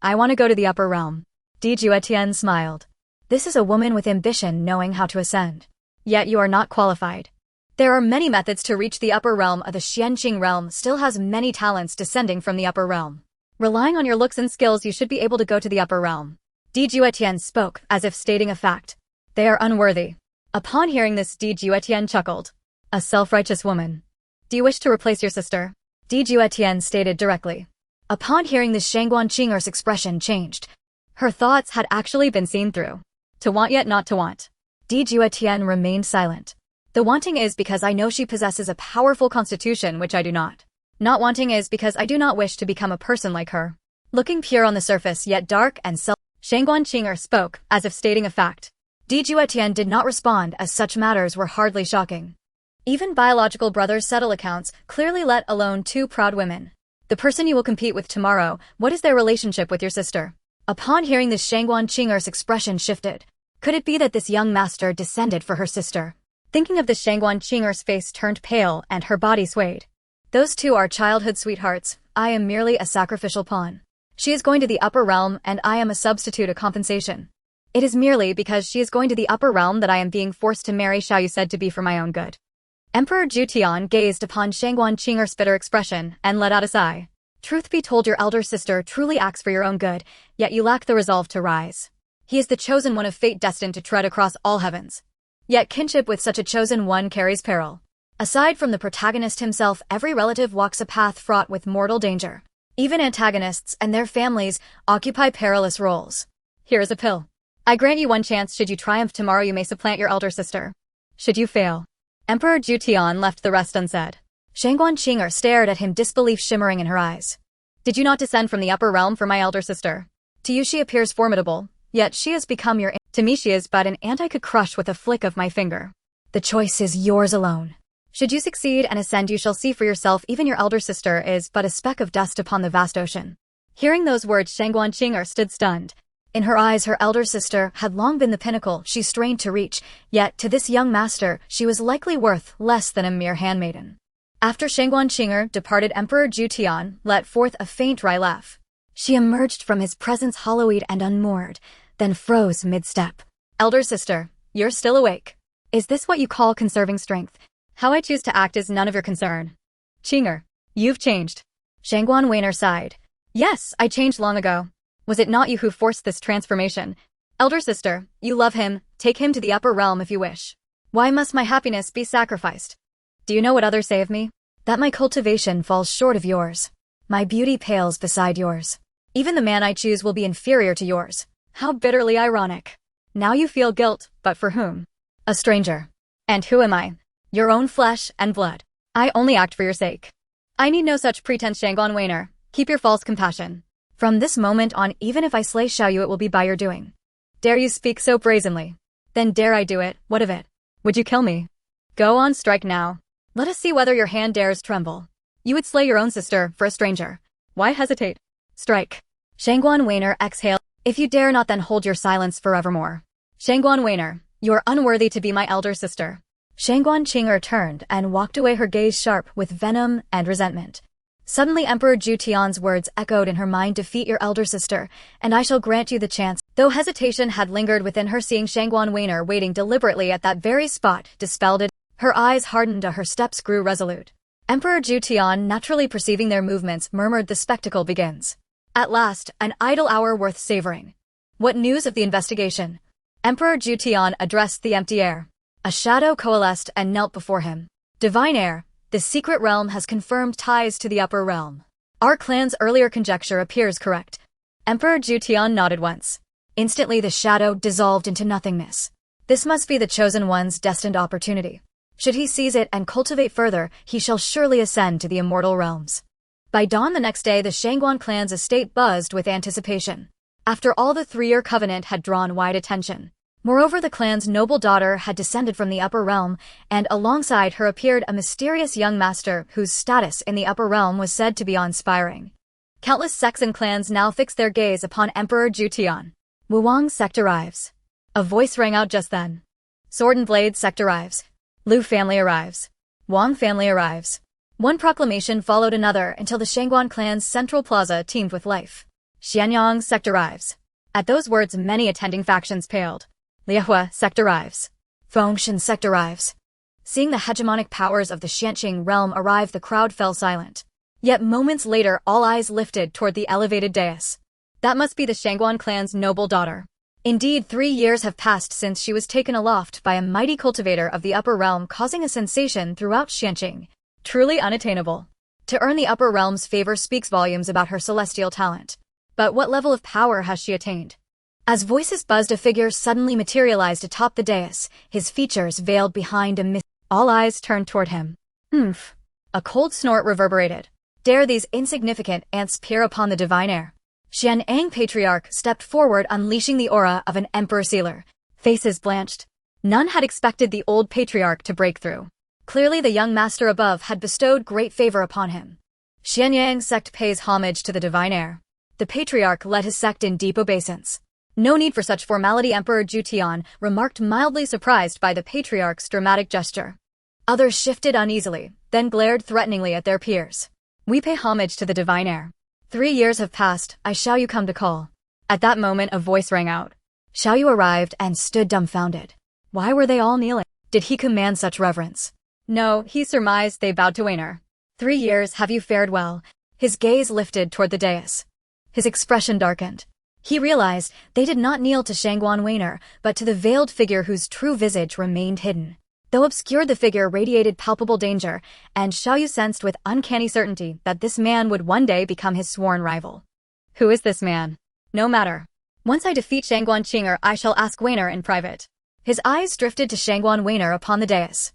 I want to go to the upper realm. Di Juetian smiled. This is a woman with ambition knowing how to ascend. Yet you are not qualified. There are many methods to reach the upper realm. The Xianqing realm still has many talents descending from the upper realm. Relying on your looks and skills, you should be able to go to the upper realm. Di Juetian spoke as if stating a fact. They are unworthy. Upon hearing this, Di Juetian chuckled. A self-righteous woman. Do you wish to replace your sister? Di Juetian stated directly. Upon hearing this, Shangguan Qing'er's expression changed. Her thoughts had actually been seen through. To want yet not to want. Di Juetian remained silent. The wanting is because I know she possesses a powerful constitution which I do not. Not wanting is because I do not wish to become a person like her. Looking pure on the surface yet dark and Shangguan Qing'er spoke as if stating a fact. Di Juetian did not respond as such matters were hardly shocking. Even biological brothers settle accounts, clearly let alone two proud women. The person you will compete with tomorrow, what is their relationship with your sister? Upon hearing this, Shangguan Qing'er's expression shifted. Could it be that this young master descended for her sister? Thinking of this, Shangguan Qing'er's face turned pale and her body swayed. Those two are childhood sweethearts. I am merely a sacrificial pawn. She is going to the upper realm and I am a substitute, a compensation. It is merely because she is going to the upper realm that I am being forced to marry Xiaoyu, said to be for my own good. Emperor Juetian gazed upon Shangguan Qing'er's bitter expression and let out a sigh. Truth be told, your elder sister truly acts for your own good, yet you lack the resolve to rise. He is the chosen one of fate, destined to tread across all heavens. Yet kinship with such a chosen one carries peril. Aside from the protagonist himself, every relative walks a path fraught with mortal danger. Even antagonists and their families occupy perilous roles. Here is a pill. I grant you one chance. Should you triumph tomorrow, you may supplant your elder sister. Should you fail, Emperor Juetian left the rest unsaid. Shangguan Qing'er stared at him, disbelief shimmering in her eyes. Did you not descend from the upper realm for my elder sister? To you she appears formidable, yet she has become your to me she is but an ant I could crush with a flick of my finger. The choice is yours alone. Should you succeed and ascend, you shall see for yourself. Even your elder sister is but a speck of dust upon the vast ocean. Hearing those words, Shangguan Qing'er stood stunned. In her eyes, her elder sister had long been the pinnacle she strained to reach, yet to this young master she was likely worth less than a mere handmaiden. After Shangguan Qing'er departed, Emperor Juetian let forth a faint wry laugh. She emerged from his presence hollow-eyed and unmoored, then froze mid-step. Elder sister, you're still awake. Is this what you call conserving strength? How I choose to act is none of your concern. Qing'er, you've changed. Shangguan Weiner sighed. Yes, I changed long ago. Was it not you who forced this transformation? Elder sister, you love him, take him to the upper realm if you wish. Why must my happiness be sacrificed? Do you know what others say of me? That my cultivation falls short of yours. My beauty pales beside yours. Even the man I choose will be inferior to yours. How bitterly ironic. Now you feel guilt, but for whom? A stranger. And who am I? Your own flesh and blood. I only act for your sake. I need no such pretense, Shangguan Weiner. Keep your false compassion. From this moment on, even if I slay Xiaoyu, it will be by your doing. Dare you speak so brazenly? Then dare I do it, what of it? Would you kill me? Go on, strike now. Let us see whether your hand dares tremble. You would slay your own sister, for a stranger. Why hesitate? Strike. Shangguan Weiner exhaled. If you dare not, then hold your silence forevermore. Shangguan Weiner, you are unworthy to be my elder sister. Shangguan Qinger turned and walked away, her gaze sharp with venom and resentment. Suddenly Emperor Juetian's words echoed in her mind, defeat your elder sister, and I shall grant you the chance. Though hesitation had lingered within her, seeing Shangguan Weiner waiting deliberately at that very spot dispelled it. Her eyes hardened, her steps grew resolute. Emperor Juetian, naturally perceiving their movements, murmured, the spectacle begins. At last, an idle hour worth savoring. What news of the investigation? Emperor Juetian addressed the empty air. A shadow coalesced and knelt before him. Divine heir, the secret realm has confirmed ties to the upper realm. Our clan's earlier conjecture appears correct. Emperor Juetian nodded once. Instantly the shadow dissolved into nothingness. This must be the chosen one's destined opportunity. Should he seize it and cultivate further, he shall surely ascend to the immortal realms. By dawn the next day, the Shangguan clan's estate buzzed with anticipation. After all, the 3-year covenant had drawn wide attention. Moreover, the clan's noble daughter had descended from the upper realm, and alongside her appeared a mysterious young master whose status in the upper realm was said to be awe-inspiring. Countless sects and clans now fixed their gaze upon Emperor Juetian. Wuwang sect arrives. A voice rang out just then. Sword and Blade sect arrives. Liu family arrives. Wang family arrives. One proclamation followed another until the Shangguan clan's central plaza teemed with life. Xianyang sect arrives. At those words, many attending factions paled. Liehua sect arrives. Fengshan sect arrives. Seeing the hegemonic powers of the Xianqing realm arrive, the crowd fell silent. Yet moments later, all eyes lifted toward the elevated dais. That must be the Shangguan clan's noble daughter. Indeed, 3 years have passed since she was taken aloft by a mighty cultivator of the upper realm, causing a sensation throughout Xianqing. Truly unattainable. To earn the upper realm's favor speaks volumes about her celestial talent. But what level of power has she attained? As voices buzzed, a figure suddenly materialized atop the dais, his features veiled behind a mist. All eyes turned toward him. Oomph. A cold snort reverberated. Dare these insignificant ants peer upon the divine heir? Xian'ang Patriarch stepped forward, unleashing the aura of an emperor sealer. Faces blanched. None had expected the old patriarch to break through. Clearly the young master above had bestowed great favor upon him. Xianyang sect pays homage to the divine heir. The patriarch led his sect in deep obeisance. No need for such formality, Emperor Juetian remarked, mildly surprised by the patriarch's dramatic gesture. Others shifted uneasily, then glared threateningly at their peers. We pay homage to the divine heir. 3 years have passed, I Xiaoyu come to call. At that moment a voice rang out. Xiaoyu arrived and stood dumbfounded. Why were they all kneeling? Did he command such reverence? No, he surmised they bowed to Weiner. 3 years, have you fared well? His gaze lifted toward the dais. His expression darkened. He realized they did not kneel to Shangguan Weiner, but to the veiled figure whose true visage remained hidden. Though obscured, the figure radiated palpable danger, and Xiaoyu sensed with uncanny certainty that this man would one day become his sworn rival. Who is this man? No matter. Once I defeat Shangguan Qinger, I shall ask Weiner in private. His eyes drifted to Shangguan Weiner upon the dais.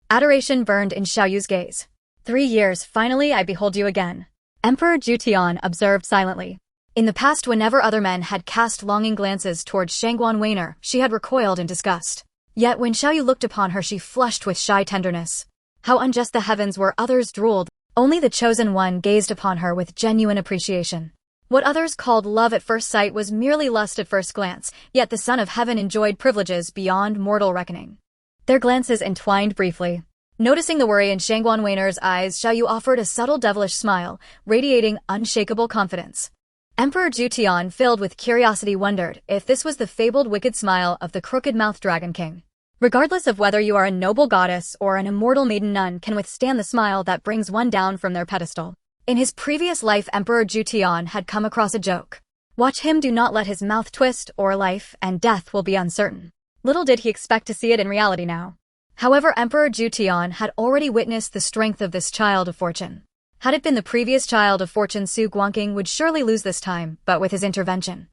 Adoration burned in Xiaoyu's gaze. 3 years, finally I behold you again. Emperor Juetian observed silently. In the past, whenever other men had cast longing glances towards Shangguan Weiner, she had recoiled in disgust. Yet when Xiaoyu looked upon her, she flushed with shy tenderness. How unjust the heavens were, others drooled. Only the chosen one gazed upon her with genuine appreciation. What others called love at first sight was merely lust at first glance, yet the Son of Heaven enjoyed privileges beyond mortal reckoning. Their glances entwined briefly. Noticing the worry in Shangguan Weiner's eyes, Xiaoyu offered a subtle devilish smile, radiating unshakable confidence. Emperor Juetian, filled with curiosity, wondered if this was the fabled wicked smile of the crooked-mouthed Dragon King. Regardless of whether you are a noble goddess or an immortal maiden, none can withstand the smile that brings one down from their pedestal. In his previous life, Emperor Juetian had come across a joke. Watch him, do not let his mouth twist, or life and death will be uncertain. Little did he expect to see it in reality now. However, Emperor Juetian had already witnessed the strength of this child of fortune. Had it been the previous child of fortune, Su Guangqing would surely lose this time, but with his intervention,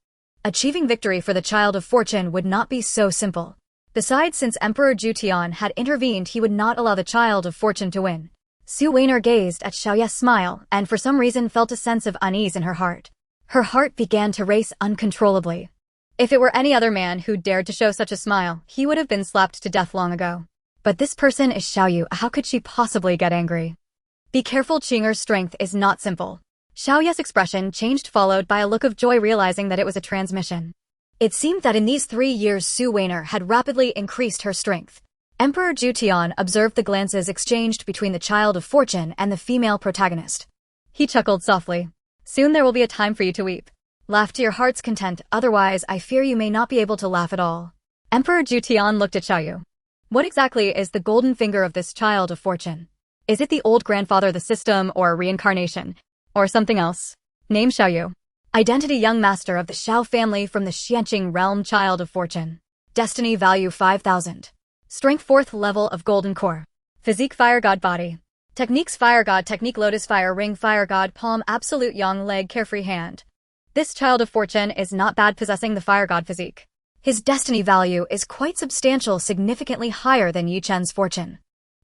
achieving victory for the child of fortune would not be so simple. Besides, since Emperor Juetian had intervened, he would not allow the child of fortune to win. Su Weiner gazed at Xiaoya's smile and for some reason felt a sense of unease in her heart. Her heart began to race uncontrollably. If it were any other man who dared to show such a smile, he would have been slapped to death long ago. But this person is Xiaoyu, how could she possibly get angry? Be careful, Qing'er's strength is not simple. Xiaoya's expression changed, followed by a look of joy, realizing that it was a transmission. It seemed that in these 3 years Su Weiner had rapidly increased her strength. Emperor Juetian observed the glances exchanged between the child of fortune and the female protagonist. He chuckled softly. Soon there will be a time for you to weep. Laugh to your heart's content, otherwise I fear you may not be able to laugh at all. Emperor Juetian looked at Xiaoyu. What exactly is the golden finger of this child of fortune? Is it the old grandfather, the system, or reincarnation? Or something else? Name Xiaoyu. Identity: young master of the Xiao family from the Xianqing realm, child of fortune. Destiny: value 5,000. Strength: 4th level of golden core. Physique: fire god body. Techniques: fire god technique, lotus fire ring, fire god palm, absolute yang leg, carefree hand. This child of fortune is not bad, possessing the fire god physique. His destiny value is quite substantial, significantly higher than Yi Chen's fortune.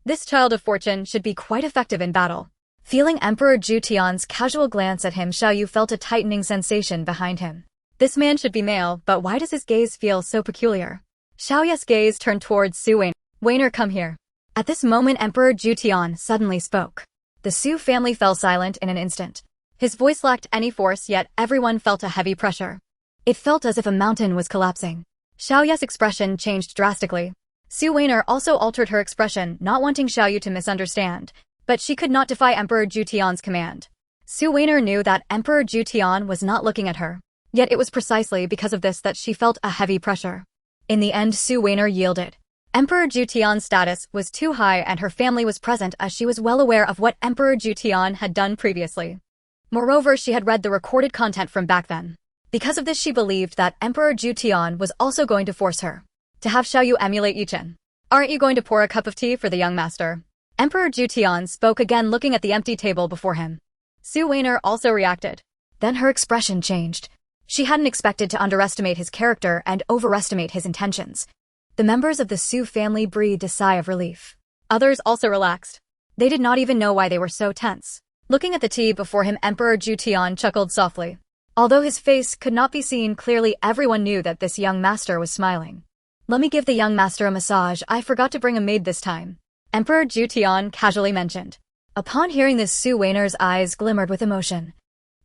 This child of fortune should be quite effective in battle. Feeling Emperor Juetian's casual glance at him, Xiaoyu felt a tightening sensation behind him. This man should be male, but why does his gaze feel so peculiar? Xiaoya's gaze turned towards Su Weiner. Weiner, come here. At this moment Emperor Juetian suddenly spoke. The Su family fell silent in an instant. His voice lacked any force, yet everyone felt a heavy pressure. It felt as if a mountain was collapsing. Xiaoya's expression changed drastically. Su Weiner also altered her expression, not wanting Xiaoyu to misunderstand, but she could not defy Emperor Juetian's command. Su Weiner knew that Emperor Juetian was not looking at her, yet it was precisely because of this that she felt a heavy pressure. In the end, Su Weiner yielded. Emperor Juetian's status was too high and her family was present, as she was well aware of what Emperor Juetian had done previously. Moreover, she had read the recorded content from back then. Because of this, she believed that Emperor Juetian was also going to force her to have Xiaoyu emulate Yi Chen. Aren't you going to pour a cup of tea for the young master? Emperor Juetian spoke again, looking at the empty table before him. Su Weiner also reacted. Then her expression changed. She hadn't expected to underestimate his character and overestimate his intentions. The members of the Su family breathed a sigh of relief. Others also relaxed. They did not even know why they were so tense. Looking at the tea before him, Emperor Juetian chuckled softly. Although his face could not be seen clearly, everyone knew that this young master was smiling. Let me give the young master a massage. I forgot to bring a maid this time, Emperor Juetian casually mentioned. Upon hearing this, Su Weiner's eyes glimmered with emotion.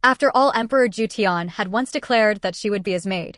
After all, Emperor Juetian had once declared that she would be his maid.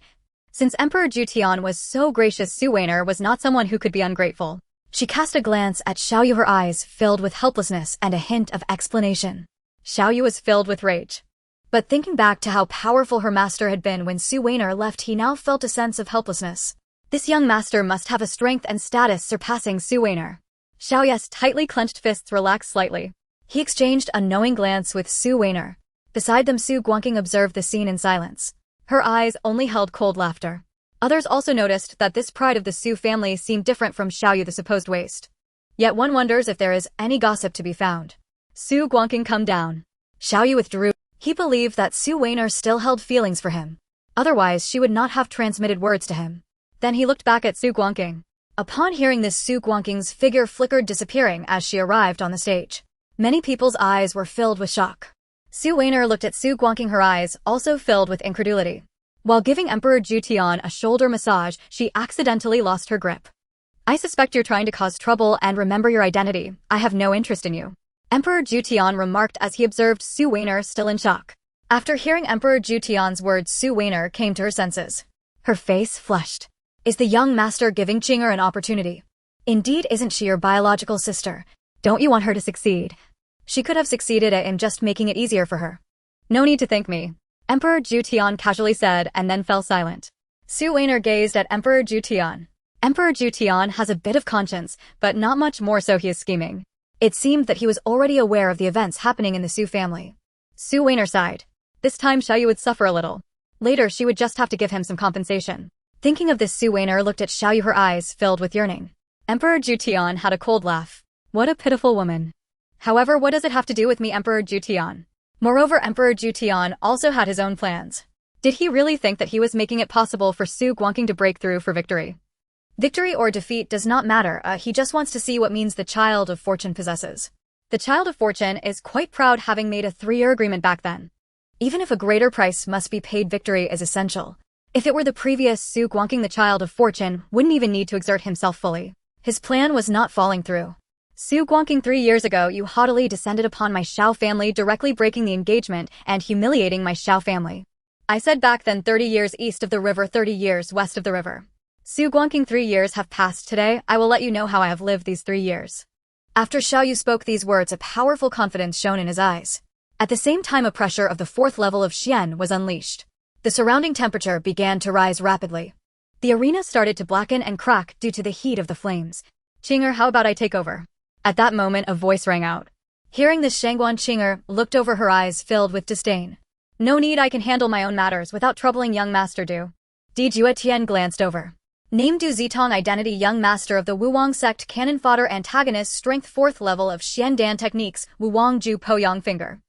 Since Emperor Juetian was so gracious, Su Weiner was not someone who could be ungrateful. She cast a glance at Xiaoyu, her eyes filled with helplessness and a hint of explanation. Xiaoyu was filled with rage. But thinking back to how powerful her master had been when Su Weiner left, he now felt a sense of helplessness. This young master must have a strength and status surpassing Su Weiner. Xiaoya's tightly clenched fists relaxed slightly. He exchanged a knowing glance with Su Weiner. Beside them, Su Guangqing observed the scene in silence. Her eyes only held cold laughter. Others also noticed that this pride of the Su family seemed different from Xiaoyu, the supposed waste. Yet one wonders if there is any gossip to be found. Su Guangqing, come down. Xiaoyu withdrew. He believed that Su Weiner still held feelings for him. Otherwise, she would not have transmitted words to him. Then he looked back at Su Guangqing. Upon hearing this, Su Guangqing's figure flickered, disappearing as she arrived on the stage. Many people's eyes were filled with shock. Su Weiner looked at Su Guangqing, her eyes also filled with incredulity. While giving Emperor Juetian a shoulder massage, she accidentally lost her grip. I suspect you're trying to cause trouble, and remember your identity. I have no interest in you, Emperor Juetian remarked as he observed Su Weiner still in shock. After hearing Emperor Juetian's words, Su Weiner came to her senses. Her face flushed. Is the young master giving Qing'er an opportunity? Indeed, isn't she your biological sister? Don't you want her to succeed? She could have succeeded in just making it easier for her. No need to thank me, Emperor Juetian casually said, and then fell silent. Su Weiner gazed at Emperor Juetian. Emperor Juetian has a bit of conscience, but not much more, so he is scheming. It seemed that he was already aware of the events happening in the Su family. Su Weiner sighed. This time Xiaoyu would suffer a little. Later she would just have to give him some compensation. Thinking of this, Su Weiner looked at Xiaoyu, her eyes filled with yearning. Emperor Juetian had a cold laugh. What a pitiful woman. However, what does it have to do with me, Emperor Juetian? Moreover, Emperor Juetian also had his own plans. Did he really think that he was making it possible for Su Guangqing to break through for victory? Victory or defeat does not matter, he just wants to see what means the child of fortune possesses. The Child of Fortune is quite proud having made a 3-year agreement back then. Even if a greater price must be paid, victory is essential. If it were the previous Su Guangqing, the Child of Fortune wouldn't even need to exert himself fully. His plan was not falling through. Su Guangqing, 3 years ago you haughtily descended upon my Xiao family, directly breaking the engagement and humiliating my Xiao family. I said back then 30 years east of the river, 30 years west of the river. Su Guangqing, 3 years have passed today. I will let you know how I have lived these 3 years. After Xiaoyu spoke these words, a powerful confidence shone in his eyes. At the same time, a pressure of the 4th level of Xian was unleashed. The surrounding temperature began to rise rapidly. The arena started to blacken and crack due to the heat of the flames. Qinger, how about I take over? At that moment, a voice rang out. Hearing this, Shangguan Qinger looked over, her eyes filled with disdain. No need, I can handle my own matters without troubling young master Du. Juetian glanced over. Name Du Zitong, identity young master of the Wuwang sect, cannon fodder, antagonist, strength 4th level of Xiandan techniques, Wuwang Ju Poyang finger.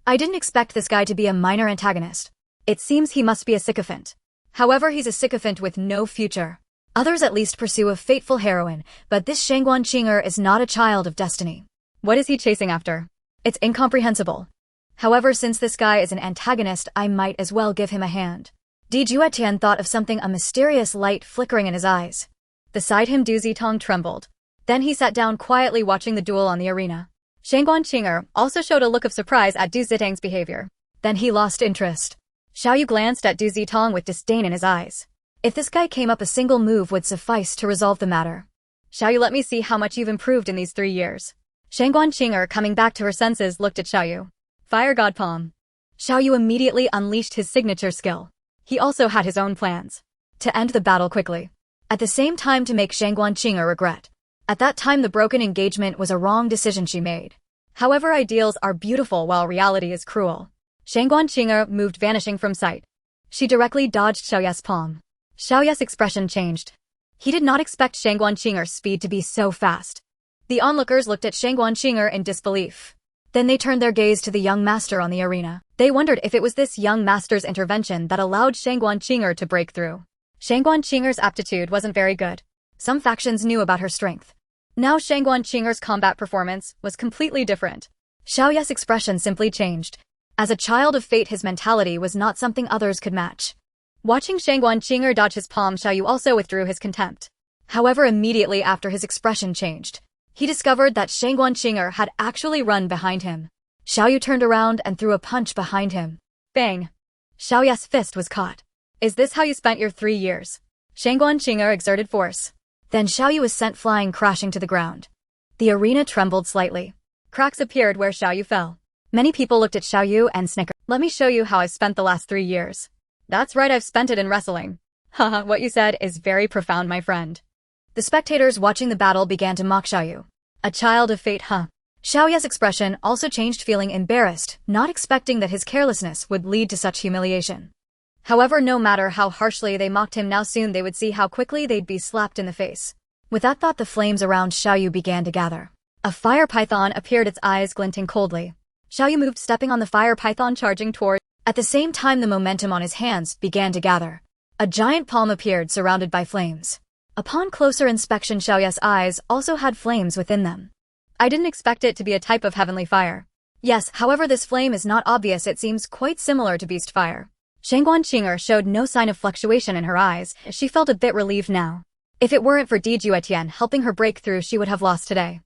I didn't expect this guy to be a minor antagonist. It seems he must be a sycophant. However, he's a sycophant with no future. Others at least pursue a fateful heroine, but this Shangguan Qinger is not a child of destiny. What is he chasing after? It's incomprehensible. However, since this guy is an antagonist, I might as well give him a hand. Juetian thought of something, a mysterious light flickering in his eyes. Beside him, Du Zitong trembled. Then he sat down quietly, watching the duel on the arena. Shangguan Qinger also showed a look of surprise at Du Zitang's behavior. Then he lost interest. Xiaoyu glanced at Du Zitong with disdain in his eyes. If this guy came up, a single move would suffice to resolve the matter. Xiaoyu, let me see how much you've improved in these 3 years. Shangguan Qinger, coming back to her senses, looked at Xiaoyu. Fire God Palm. Xiaoyu immediately unleashed his signature skill. He also had his own plans. To end the battle quickly. At the same time, to make Shangguan Qinger regret. At that time, the broken engagement was a wrong decision she made. However, ideals are beautiful while reality is cruel. Shangguan Qinger moved, vanishing from sight. She directly dodged Xiaoyu's palm. Xiaoyu's expression changed. He did not expect Shangguan Qinger's speed to be so fast. The onlookers looked at Shangguan Qinger in disbelief. Then they turned their gaze to the young master on the arena. They wondered if it was this young master's intervention that allowed Shangguan Qinger to break through. Shangguan Qinger's aptitude wasn't very good. Some factions knew about her strength. Now Shangguan Qinger's combat performance was completely different. Xiaoyu's expression simply changed. As a child of fate, his mentality was not something others could match. Watching Shangguan Qinger dodge his palm, Xiaoyu also withdrew his contempt. However, immediately after his expression changed, he discovered that Shangguan Qinger had actually run behind him. Xiaoyu turned around and threw a punch behind him. Bang! Xiaoyu's fist was caught. Is this how you spent your 3 years? Shangguan Qinger exerted force. Then Xiaoyu was sent flying, crashing to the ground. The arena trembled slightly. Cracks appeared where Xiaoyu fell. Many people looked at Xiaoyu and snickered. Let me show you how I've spent the last 3 years. That's right, I've spent it in wrestling. Haha, what you said is very profound, my friend. The spectators watching the battle began to mock Xiaoyu. A child of fate, huh? Xiaoyu's expression also changed, feeling embarrassed, not expecting that his carelessness would lead to such humiliation. However, no matter how harshly they mocked him, now soon they would see how quickly they'd be slapped in the face. With that thought, the flames around Xiaoyu began to gather. A fire python appeared, its eyes glinting coldly. Xiaoyu moved, stepping on the fire python, charging toward. At the same time, the momentum on his hands began to gather. A giant palm appeared, surrounded by flames. Upon closer inspection, Xiaoyu's eyes also had flames within them. I didn't expect it to be a type of heavenly fire. Yes, however, this flame is not obvious. It seems quite similar to beast fire. Shangguan Qinger showed no sign of fluctuation in her eyes. She felt a bit relieved now. If it weren't for Juetian helping her break through, she would have lost today.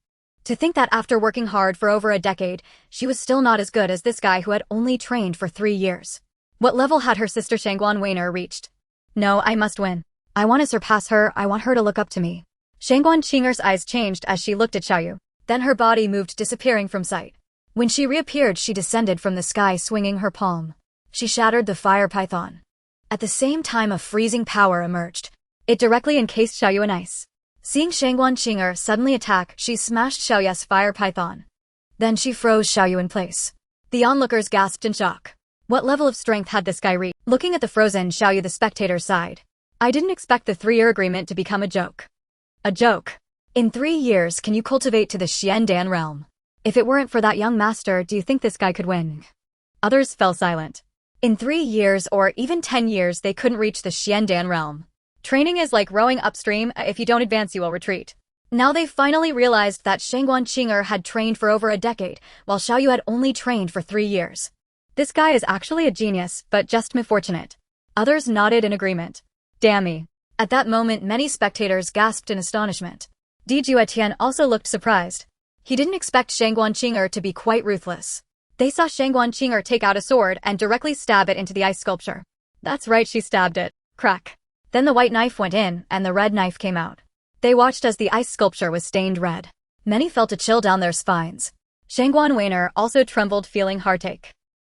To think that after working hard for over a decade, she was still not as good as this guy who had only trained for 3 years. What level had her sister Shangguan Weiner reached? No, I must win. I want to surpass her. I want her to look up to me. Shangguan Qinger's eyes changed as she looked at Xiaoyu. Then her body moved, disappearing from sight. When she reappeared, she descended from the sky, swinging her palm. She shattered the fire python. At the same time, a freezing power emerged. It directly encased Xiaoyu in ice. Seeing Shangguan Qinger suddenly attack, she smashed Xiaoyu's fire python. Then she froze Xiaoyu in place. The onlookers gasped in shock. What level of strength had this guy reached? Looking at the frozen Xiaoyu, the spectators sighed. I didn't expect the 3-year agreement to become a joke. A joke. In 3 years, can you cultivate to the Xiandan realm? If it weren't for that young master, do you think this guy could win? Others fell silent. In 3 years or even 10 years, they couldn't reach the Xiandan realm. Training is like rowing upstream. If you don't advance, you will retreat. Now they finally realized that Shangguan Qing'er had trained for over a decade, while Xiaoyu had only trained for 3 years. This guy is actually a genius, but just misfortunate. Others nodded in agreement. Damn me. At that moment, many spectators gasped in astonishment. Juetian also looked surprised. He didn't expect Shangguan Qing'er to be quite ruthless. They saw Shangguan Qing'er take out a sword and directly stab it into the ice sculpture. That's right, she stabbed it. Crack. Then the white knife went in, and the red knife came out. They watched as the ice sculpture was stained red. Many felt a chill down their spines. Shangguan Weiner also trembled, feeling heartache.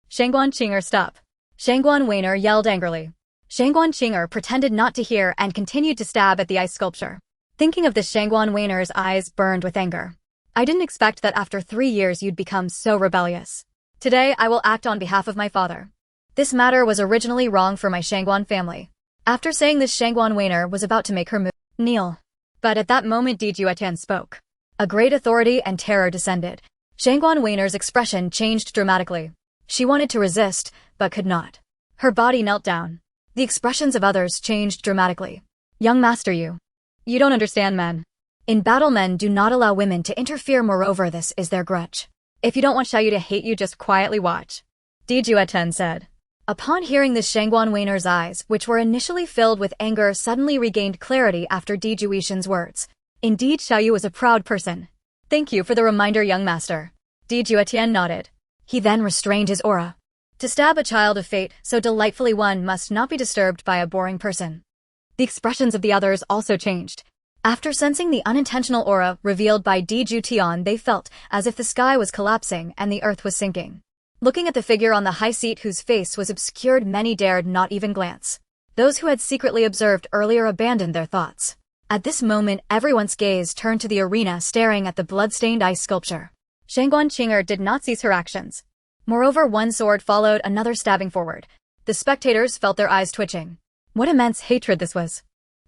Shangguan Qing'er, stop. Shangguan Weiner yelled angrily. Shangguan Qing'er pretended not to hear and continued to stab at the ice sculpture. Thinking of this, Shangguan Weiner's eyes burned with anger. I didn't expect that after 3 years you'd become so rebellious. Today I will act on behalf of my father. This matter was originally wrong for my Shangguan family. After saying this, Shangguan Weiner was about to make her move. Kneel. But at that moment Juetian spoke. A great authority and terror descended. Shangguan Weiner's expression changed dramatically. She wanted to resist, but could not. Her body knelt down. The expressions of others changed dramatically. Young master, you don't understand men. In battle, men do not allow women to interfere, moreover this is their grudge. If you don't want Xiaoyu to hate you, just quietly watch. Juetian said. Upon hearing this, Shangguan Weiner's eyes, which were initially filled with anger, suddenly regained clarity after Juetian's words. Indeed, Xiaoyu was a proud person. Thank you for the reminder, young master. Juetian nodded. He then restrained his aura. To stab a child of fate so delightfully, one must not be disturbed by a boring person. The expressions of the others also changed. After sensing the unintentional aura revealed by Juetian, they felt as if the sky was collapsing and the earth was sinking. Looking at the figure on the high seat whose face was obscured, many dared not even glance. Those who had secretly observed earlier abandoned their thoughts. At this moment, everyone's gaze turned to the arena, staring at the blood-stained ice sculpture. Shangguan Qing'er did not cease her actions. Moreover, one sword followed another, stabbing forward. The spectators felt their eyes twitching. What immense hatred this was.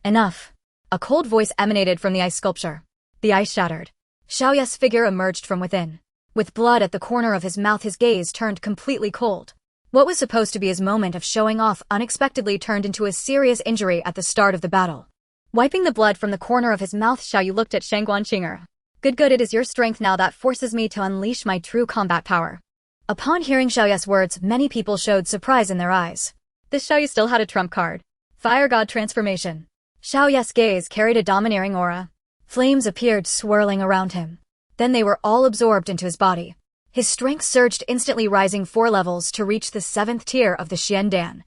Enough. A cold voice emanated from the ice sculpture. The ice shattered. Xiaoyu's figure emerged from within. With blood at the corner of his mouth, his gaze turned completely cold. What was supposed to be his moment of showing off unexpectedly turned into a serious injury at the start of the battle. Wiping the blood from the corner of his mouth, Xiaoyu looked at Shangguan Qing'er. Good, it is your strength now that forces me to unleash my true combat power. Upon hearing Xiaoyu's words, many people showed surprise in their eyes. This Xiaoyu still had a trump card. Fire God transformation. Xiaoyu's gaze carried a domineering aura. Flames appeared swirling around him. Then they were all absorbed into his body. His strength surged instantly, rising 4 levels to reach the 7th tier of the Xiandan.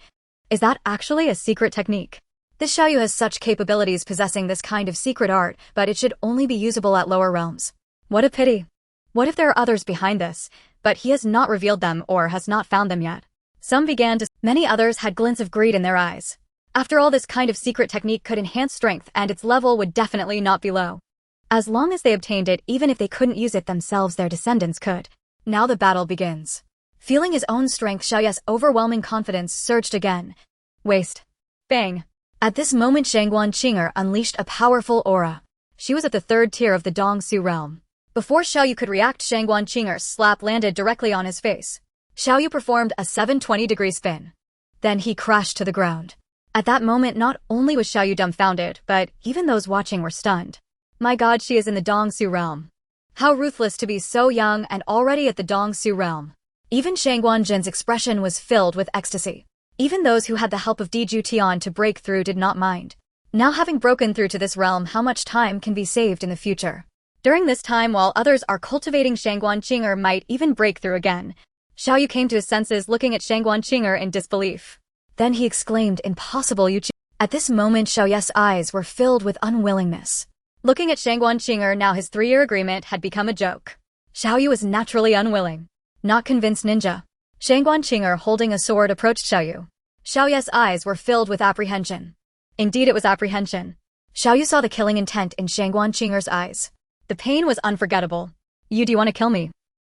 Is that actually a secret technique? This Xiaoyu has such capabilities possessing this kind of secret art, but it should only be usable at lower realms. What a pity. What if there are others behind this, but he has not revealed them or has not found them yet? Many others had glints of greed in their eyes. After all, this kind of secret technique could enhance strength and its level would definitely not be low. As long as they obtained it, even if they couldn't use it themselves, their descendants could. Now the battle begins. Feeling his own strength, Xiaoyu's overwhelming confidence surged again. Waste. Bang. At this moment, Shangguan Qing'er unleashed a powerful aura. She was at the 3rd tier of the Dongsu realm. Before Xiaoyu could react, Shangguan Qing'er's slap landed directly on his face. Xiaoyu performed a 720-degree spin. Then he crashed to the ground. At that moment, not only was Xiaoyu dumbfounded, but even those watching were stunned. My God, she is in the Dongsu realm. How ruthless to be so young and already at the Dongsu realm. Even Shangguan Jin's expression was filled with ecstasy. Even those who had the help of Juetian to break through did not mind. Now having broken through to this realm, how much time can be saved in the future? During this time, while others are cultivating, Shangguan Qing'er might even break through again. Xiaoyu came to his senses, looking at Shangguan Qing'er in disbelief. Then he exclaimed, impossible, you At this moment, Xiaoyu's eyes were filled with unwillingness. Looking at Shangguan Qing'er now, his 3-year agreement had become a joke. Xiaoyu was naturally unwilling. Not convinced ninja. Shangguan Qing'er, holding a sword, approached Xiaoyu. Xiaoyu's eyes were filled with apprehension. Indeed, it was apprehension. Xiaoyu saw the killing intent in Shangguan Qing'er's eyes. The pain was unforgettable. Do you want to kill me?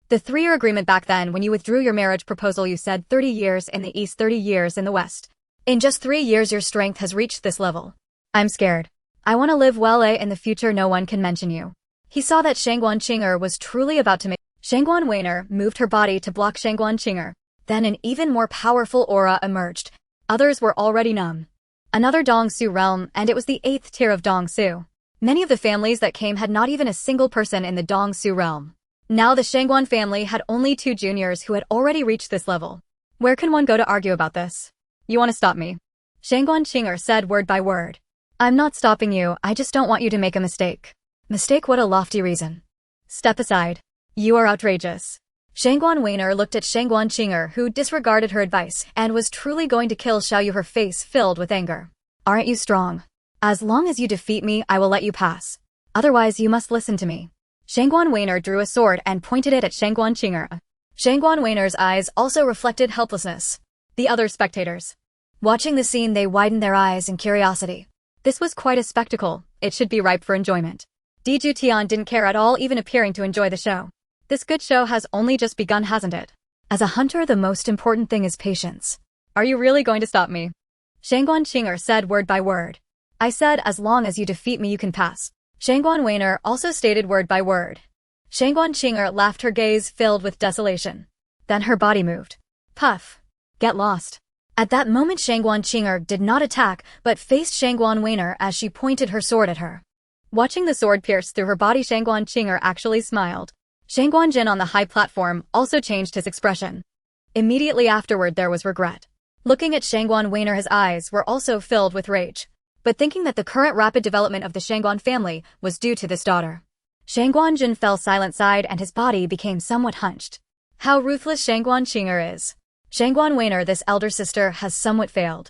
The 3-year agreement back then, when you withdrew your marriage proposal, you said 30 years in the east, 30 years in the west. In just 3 years, your strength has reached this level. I'm scared. I want to live well. In the future, no one can mention you. He saw that Shangguan Qing'er was truly about to make. Shangguan Weiner moved her body to block Shangguan Qing'er. Then an even more powerful aura emerged. Others were already numb. Another Dongsu realm, and it was the 8th tier of Dongsu. Many of the families that came had not even a single person in the Dongsu realm. Now the Shangguan family had only 2 juniors who had already reached this level. Where can one go to argue about this? You want to stop me? Shangguan Qing'er said word by word. I'm not stopping you, I just don't want you to make a mistake. Mistake? What a lofty reason. Step aside. You are outrageous. Shangguan Weiner looked at Shangguan Qing'er, who disregarded her advice and was truly going to kill Xiaoyu, her face filled with anger. Aren't you strong? As long as you defeat me, I will let you pass. Otherwise, you must listen to me. Shangguan Weiner drew a sword and pointed it at Shangguan Qing'er. Shangguan Weiner's eyes also reflected helplessness. The other spectators. Watching the scene, they widened their eyes in curiosity. This was quite a spectacle. It should be ripe for enjoyment. Juetian didn't care at all, even appearing to enjoy the show. This good show has only just begun, hasn't it? As a hunter, the most important thing is patience. Are you really going to stop me? Shangguan Qing'er said word by word. I said as long as you defeat me you can pass. Shangguan Weiner also stated word by word. Shangguan Qing'er laughed, her gaze filled with desolation. Then her body moved. Puff. Get lost. At that moment Shangguan Qing'er did not attack but faced Shangguan Weiner as she pointed her sword at her. Watching the sword pierce through her body, Shangguan Qing'er actually smiled. Shangguan Jin on the high platform also changed his expression. Immediately afterward there was regret. Looking at Shangguan Weiner, his eyes were also filled with rage. But thinking that the current rapid development of the Shangguan family was due to this daughter. Shangguan Jin fell silent side and his body became somewhat hunched. How ruthless Shangguan Qing'er is. Shangguan Weiner, this elder sister, has somewhat failed.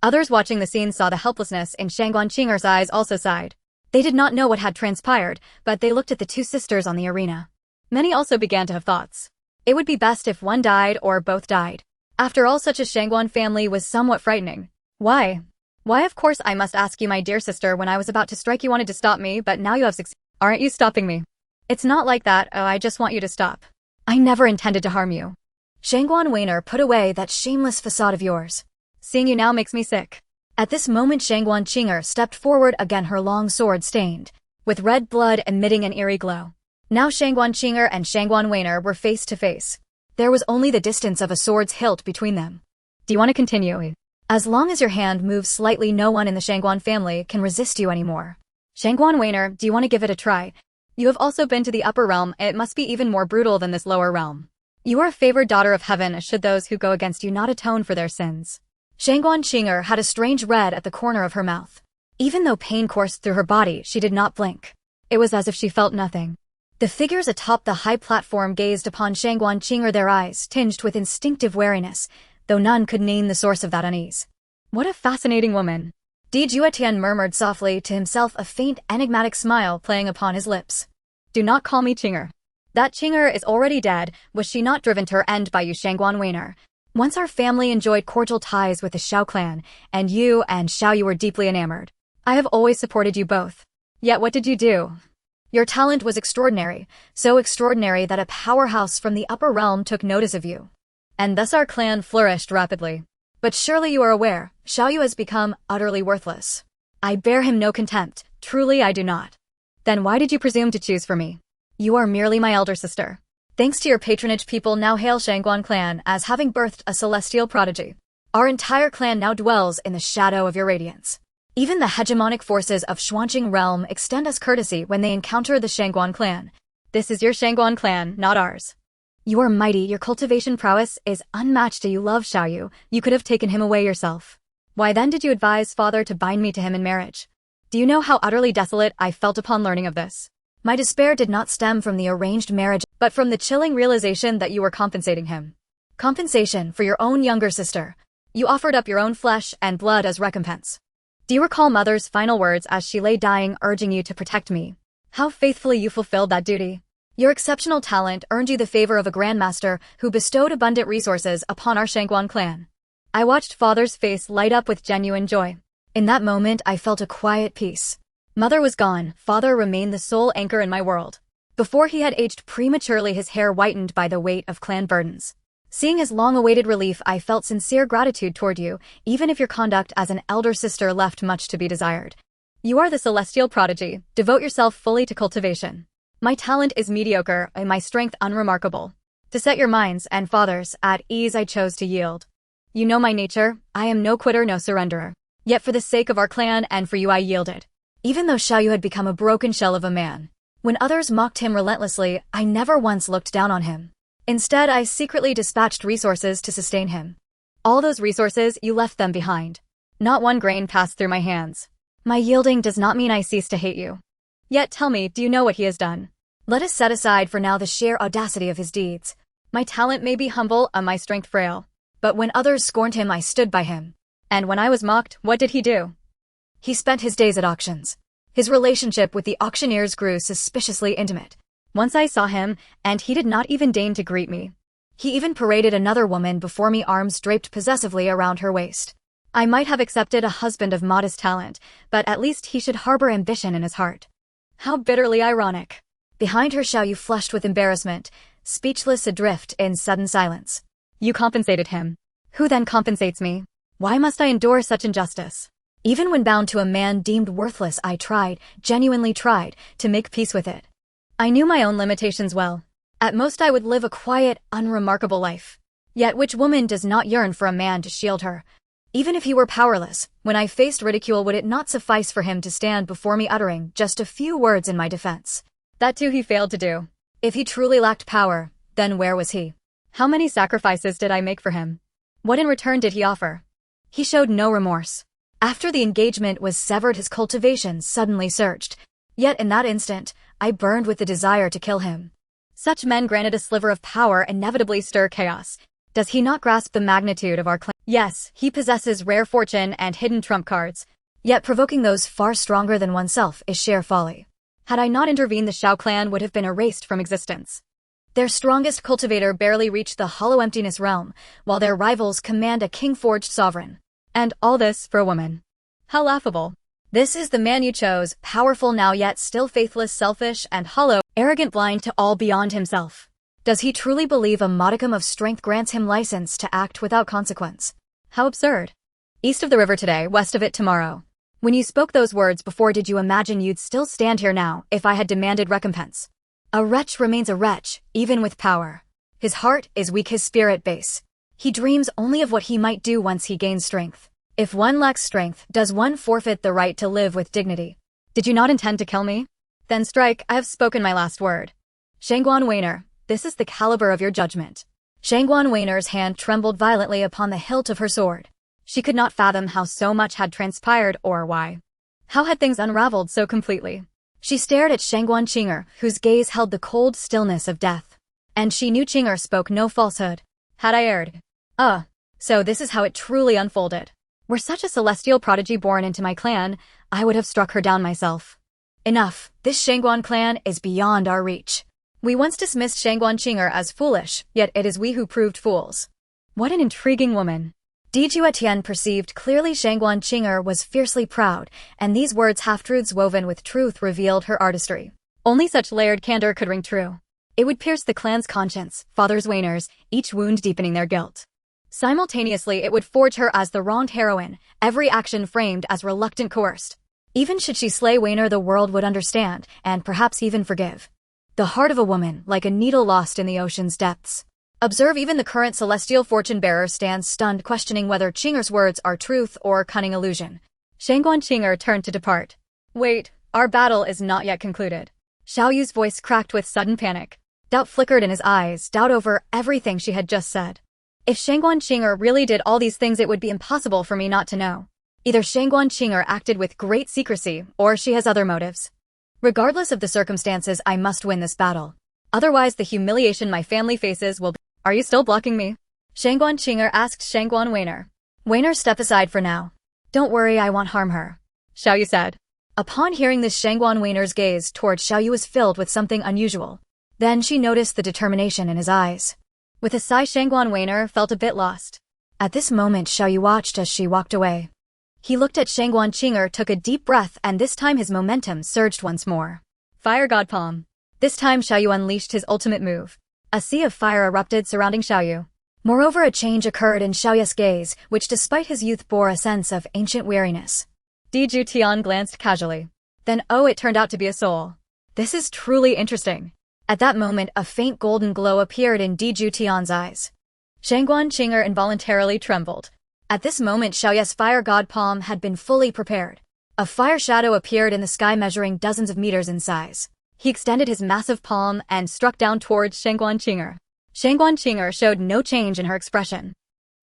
Others watching the scene saw the helplessness in Shangguan Qing'er's eyes, also sighed. They did not know what had transpired, but they looked at the 2 sisters on the arena. Many also began to have thoughts. It would be best if one died or both died. After all, such a Shangguan family was somewhat frightening. Why? Why, of course I must ask you, my dear sister, when I was about to strike you wanted to stop me, but now you have succeeded. Aren't you stopping me? It's not like that, oh, I just want you to stop. I never intended to harm you. Shangguan Weiner, put away that shameless facade of yours. Seeing you now makes me sick. At this moment Shangguan Qing'er stepped forward again, her long sword stained, with red blood emitting an eerie glow. Now Shangguan Qing'er and Shangguan Weiner were face to face. There was only the distance of a sword's hilt between them. Do you want to continue? As long as your hand moves slightly, no one in the Shangguan family can resist you anymore. Shangguan Weiner, do you want to give it a try? You have also been to the upper realm, it must be even more brutal than this lower realm. You are a favored daughter of heaven, should those who go against you not atone for their sins. Shangguan Qing'er had a strange red at the corner of her mouth. Even though pain coursed through her body, she did not blink. It was as if she felt nothing. The figures atop the high platform gazed upon Shangguan Qing'er, their eyes tinged with instinctive wariness, though none could name the source of that unease. What a fascinating woman. Juetian murmured softly to himself, a faint enigmatic smile playing upon his lips. Do not call me Qing'er. That Qing'er is already dead. Was she not driven to her end by you, Shangguan Weiner? Once our family enjoyed cordial ties with the Xiao clan, and you and Xiaoyu were deeply enamored. I have always supported you both. Yet what did you do? Your talent was extraordinary, so extraordinary that a powerhouse from the upper realm took notice of you. And thus our clan flourished rapidly. But surely you are aware, Xiaoyu has become utterly worthless. I bear him no contempt, truly I do not. Then why did you presume to choose for me? You are merely my elder sister. Thanks to your patronage, people now hail Shangguan clan as having birthed a celestial prodigy. Our entire clan now dwells in the shadow of your radiance. Even the hegemonic forces of Xuanqing realm extend us courtesy when they encounter the Shangguan clan. This is your Shangguan clan, not ours. You are mighty, your cultivation prowess is unmatched. Do you love Xiaoyu? You could have taken him away yourself. Why then did you advise father to bind me to him in marriage? Do you know how utterly desolate I felt upon learning of this? My despair did not stem from the arranged marriage, but from the chilling realization that you were compensating him. Compensation for your own younger sister. You offered up your own flesh and blood as recompense. Do you recall mother's final words as she lay dying, urging you to protect me? How faithfully you fulfilled that duty. Your exceptional talent earned you the favor of a grandmaster who bestowed abundant resources upon our Shangguan clan. I watched father's face light up with genuine joy. In that moment I felt a quiet peace. Mother was gone, father remained the sole anchor in my world. Before he had aged prematurely, his hair whitened by the weight of clan burdens. Seeing his long-awaited relief, I felt sincere gratitude toward you, even if your conduct as an elder sister left much to be desired. You are the celestial prodigy. Devote yourself fully to cultivation. My talent is mediocre, and my strength unremarkable. To set your minds and fathers at ease, I chose to yield. You know my nature. I am no quitter, no surrenderer. Yet for the sake of our clan and for you I yielded. Even though Xiaoyu had become a broken shell of a man. When others mocked him relentlessly, I never once looked down on him. Instead, I secretly dispatched resources to sustain him. All those resources, you left them behind. Not one grain passed through my hands. My yielding does not mean I cease to hate you. Yet tell me, do you know what he has done? Let us set aside for now the sheer audacity of his deeds. My talent may be humble and my strength frail. But when others scorned him, I stood by him. And when I was mocked, what did he do? He spent his days at auctions. His relationship with the auctioneers grew suspiciously intimate. Once I saw him, and he did not even deign to greet me. He even paraded another woman before me, arms draped possessively around her waist. I might have accepted a husband of modest talent, but at least he should harbor ambition in his heart. How bitterly ironic. Behind her, Xiaoyu flushed with embarrassment, speechless adrift in sudden silence. You compensated him. Who then compensates me? Why must I endure such injustice? Even when bound to a man deemed worthless, I tried, genuinely tried, to make peace with it. I knew my own limitations well. At most I would live a quiet, unremarkable life. Yet which woman does not yearn for a man to shield her? Even if he were powerless, when I faced ridicule, would it not suffice for him to stand before me uttering just a few words in my defense? That too he failed to do. If he truly lacked power, then where was he? How many sacrifices did I make for him? What in return did he offer? He showed no remorse. After the engagement was severed, his cultivation suddenly surged. Yet in that instant, I burned with the desire to kill him. Such men granted a sliver of power inevitably stir chaos. Does he not grasp the magnitude of our claim? Yes, he possesses rare fortune and hidden trump cards. Yet provoking those far stronger than oneself is sheer folly. Had I not intervened, the Xiao clan would have been erased from existence. Their strongest cultivator barely reached the hollow emptiness realm, while their rivals command a king-forged sovereign. And all this for a woman. How laughable. This is the man you chose, powerful now yet still faithless, selfish and hollow, arrogant, blind to all beyond himself. Does he truly believe a modicum of strength grants him license to act without consequence? How absurd. East of the river today, west of it tomorrow. When you spoke those words before, did you imagine you'd still stand here now if I had demanded recompense? A wretch remains a wretch, even with power. His heart is weak, his spirit base. He dreams only of what he might do once he gains strength. If one lacks strength, does one forfeit the right to live with dignity? Did you not intend to kill me? Then strike, I have spoken my last word. Shangguan Weiner, this is the caliber of your judgment. Shangguan Weiner's hand trembled violently upon the hilt of her sword. She could not fathom how so much had transpired or why. How had things unraveled so completely? She stared at Shangguan Qinger, whose gaze held the cold stillness of death. And she knew Qinger spoke no falsehood. Had I erred? So this is how it truly unfolded. Were such a celestial prodigy born into my clan, I would have struck her down myself. Enough, this Shangguan clan is beyond our reach. We once dismissed Shangguan Qinger as foolish, yet it is we who proved fools. What an intriguing woman. Juetian perceived clearly Shangguan Qinger was fiercely proud, and these words, half-truths woven with truth, revealed her artistry. Only such layered candor could ring true. It would pierce the clan's conscience, father's Weiners, each wound deepening their guilt. Simultaneously, it would forge her as the wronged heroine, every action framed as reluctant, coerced. Even should she slay Weiner, the world would understand, and perhaps even forgive. The heart of a woman, like a needle lost in the ocean's depths. Observe, even the current celestial fortune-bearer stands stunned, questioning whether Qinger's words are truth or cunning illusion. Shangguan Qinger turned to depart. Wait, our battle is not yet concluded. Xiaoyu's voice cracked with sudden panic. Doubt flickered in his eyes, doubt over everything she had just said. If Shangguan Qinger really did all these things, it would be impossible for me not to know. Either Shangguan Qinger acted with great secrecy, or she has other motives. Regardless of the circumstances, I must win this battle. Otherwise, the humiliation my family faces will be— Are you still blocking me? Shangguan Qinger asked Shangguan Weiner. Weiner, step aside for now. Don't worry, I won't harm her. Xiaoyu said. Upon hearing this, Shangguan Weiner's gaze toward Xiaoyu was filled with something unusual. Then she noticed the determination in his eyes. With a sigh, Shangguan Weiner felt a bit lost. At this moment, Xiaoyu watched as she walked away. He looked at Shangguan Qinger, took a deep breath, and this time his momentum surged once more. Fire God Palm. This time Xiaoyu unleashed his ultimate move. A sea of fire erupted surrounding Xiaoyu. Moreover, a change occurred in Xiaoyu's gaze, which despite his youth bore a sense of ancient weariness. Juetian glanced casually. Then it turned out to be a soul. This is truly interesting. At that moment, a faint golden glow appeared in Juetian's eyes. Shangguan Qinger involuntarily trembled. At this moment, Xiaoyu's fire god palm had been fully prepared. A fire shadow appeared in the sky measuring dozens of meters in size. He extended his massive palm and struck down towards Shangguan. Shangguan showed no change in her expression.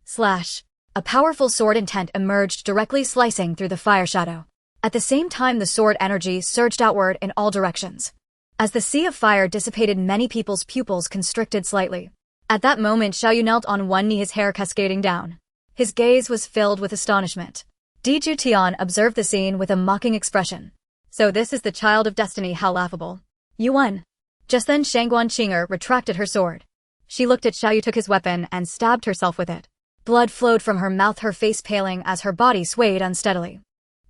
Slash. A powerful sword intent emerged directly slicing through the fire shadow. At the same time the sword energy surged outward in all directions. As the sea of fire dissipated, many people's pupils constricted slightly. At that moment Xiaoyu knelt on one knee, his hair cascading down. His gaze was filled with astonishment. Juetian observed the scene with a mocking expression. So this is the child of destiny, how laughable. You won. Just then Shangguan retracted her sword. She looked at Xiaoyu, took his weapon, and stabbed herself with it. Blood flowed from her mouth, her face paling as her body swayed unsteadily.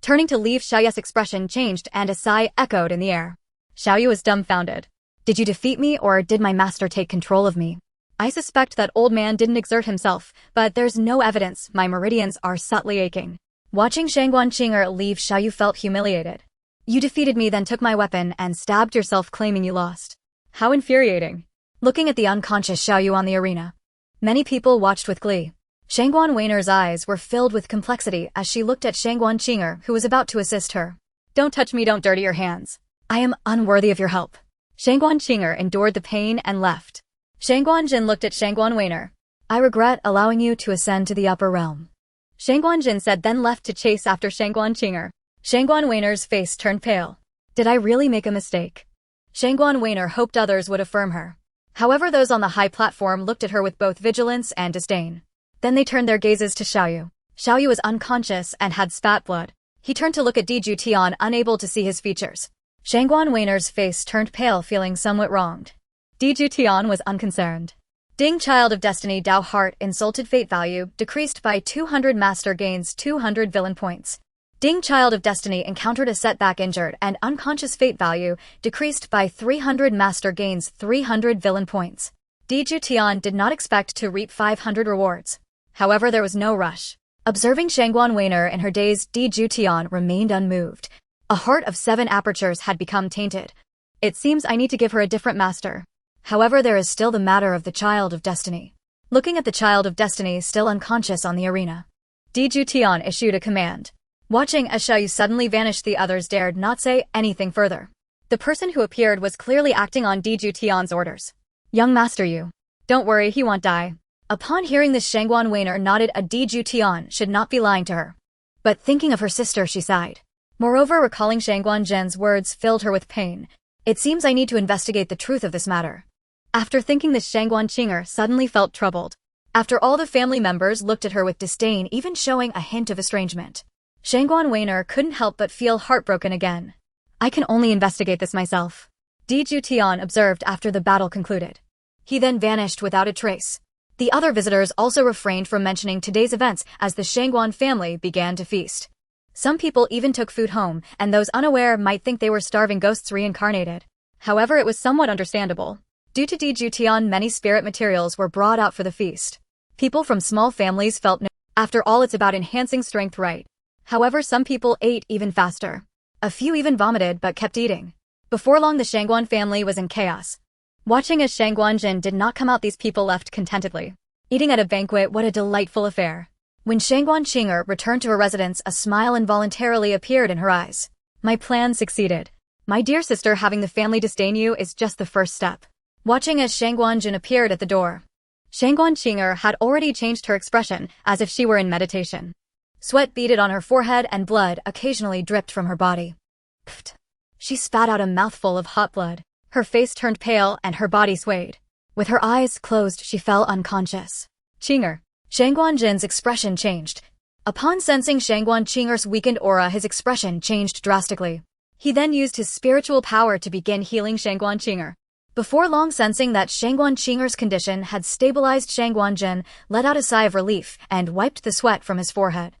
Turning to leave, Xiaoyu's expression changed and a sigh echoed in the air. Xiaoyu was dumbfounded. Did you defeat me, or did my master take control of me? I suspect that old man didn't exert himself, but there's no evidence. My meridians are subtly aching. Watching Shangguan leave, Xiaoyu felt humiliated. You defeated me, then took my weapon and stabbed yourself, claiming you lost. How infuriating. Looking at the unconscious Xiaoyu on the arena, many people watched with glee. Shangguan's eyes were filled with complexity as she looked at Shangguan, who was about to assist her. Don't touch me, don't dirty your hands. I am unworthy of your help. Shangguan endured the pain and left. Shangguan looked at Shangguan. I regret allowing you to ascend to the upper realm. Shangguan said, then left to chase after Shangguan. Shangguan's face turned pale. Did I really make a mistake? Shangguan hoped others would affirm her. However, those on the high platform looked at her with both vigilance and disdain. Then they turned their gazes to Xiaoyu. Xiaoyu was unconscious and had spat blood. He turned to look at Juetian, unable to see his features. Shangguan's face turned pale, feeling somewhat wronged. Juetian was unconcerned. Ding, child of destiny, Dao heart, insulted fate value, decreased by 200, master gains 200 villain points. Ding, child of destiny, encountered a setback, injured, and unconscious fate value, decreased by 300, master gains 300 villain points. Juetian did not expect to reap 500 rewards. However, there was no rush. Observing Shangguan in her daze, Juetian remained unmoved. A heart of 7 apertures had become tainted. It seems I need to give her a different master. However, there is still the matter of the child of destiny. Looking at the child of destiny still unconscious on the arena, Juetian issued a command. Watching as Xiaoyu suddenly vanished, the others dared not say anything further. The person who appeared was clearly acting on Juetian's orders. Young master, you. Don't worry, he won't die. Upon hearing this, Shangguan nodded. A Juetian should not be lying to her. But thinking of her sister, she sighed. Moreover, recalling Shangguan's words filled her with pain. It seems I need to investigate the truth of this matter. After thinking this, Shangguan suddenly felt troubled. After all, the family members looked at her with disdain, even showing a hint of estrangement. Shangguan couldn't help but feel heartbroken again. I can only investigate this myself, Juetian observed after the battle concluded. He then vanished without a trace. The other visitors also refrained from mentioning today's events as the Shangguan family began to feast. Some people even took food home, and those unaware might think they were starving ghosts reincarnated. However, it was somewhat understandable. Due to Juetian, many spirit materials were brought out for the feast. People from small families felt after all, it's about enhancing strength, right? However, some people ate even faster. A few even vomited but kept eating. Before long, the Shangguan family was in chaos. Watching as Shangguan did not come out, these people left contentedly. Eating at a banquet, what a delightful affair. When Shangguan returned to her residence, a smile involuntarily appeared in her eyes. My plan succeeded. My dear sister, having the family disdain you is just the first step. Watching as Shangguan appeared at the door, Shangguan had already changed her expression as if she were in meditation. Sweat beaded on her forehead and blood occasionally dripped from her body. Pfft. She spat out a mouthful of hot blood. Her face turned pale and her body swayed. With her eyes closed, she fell unconscious. Shangguan's expression changed. Upon sensing Shangguan's weakened aura, his expression changed drastically. He then used his spiritual power to begin healing Shangguan. Before long, sensing that Shangguan's condition had stabilized, Shangguan let out a sigh of relief and wiped the sweat from his forehead.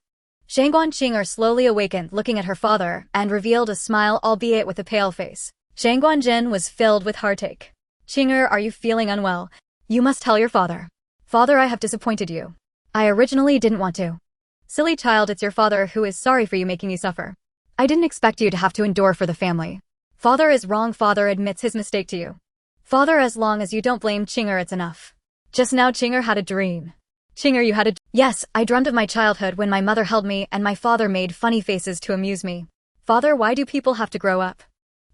Shangguan slowly awakened, looking at her father, and revealed a smile, albeit with a pale face. Shangguan was filled with heartache. Are you feeling unwell? You must tell your father. Father, I have disappointed you. I originally didn't want to. Silly child, it's your father who is sorry for you, making you suffer. I didn't expect you to have to endure for the family. Father is wrong. Father admits his mistake to you. Father, as long as you don't blame it's enough. Just now had a dream. You had a— Yes, I dreamt of my childhood when my mother held me and my father made funny faces to amuse me. Father, why do people have to grow up?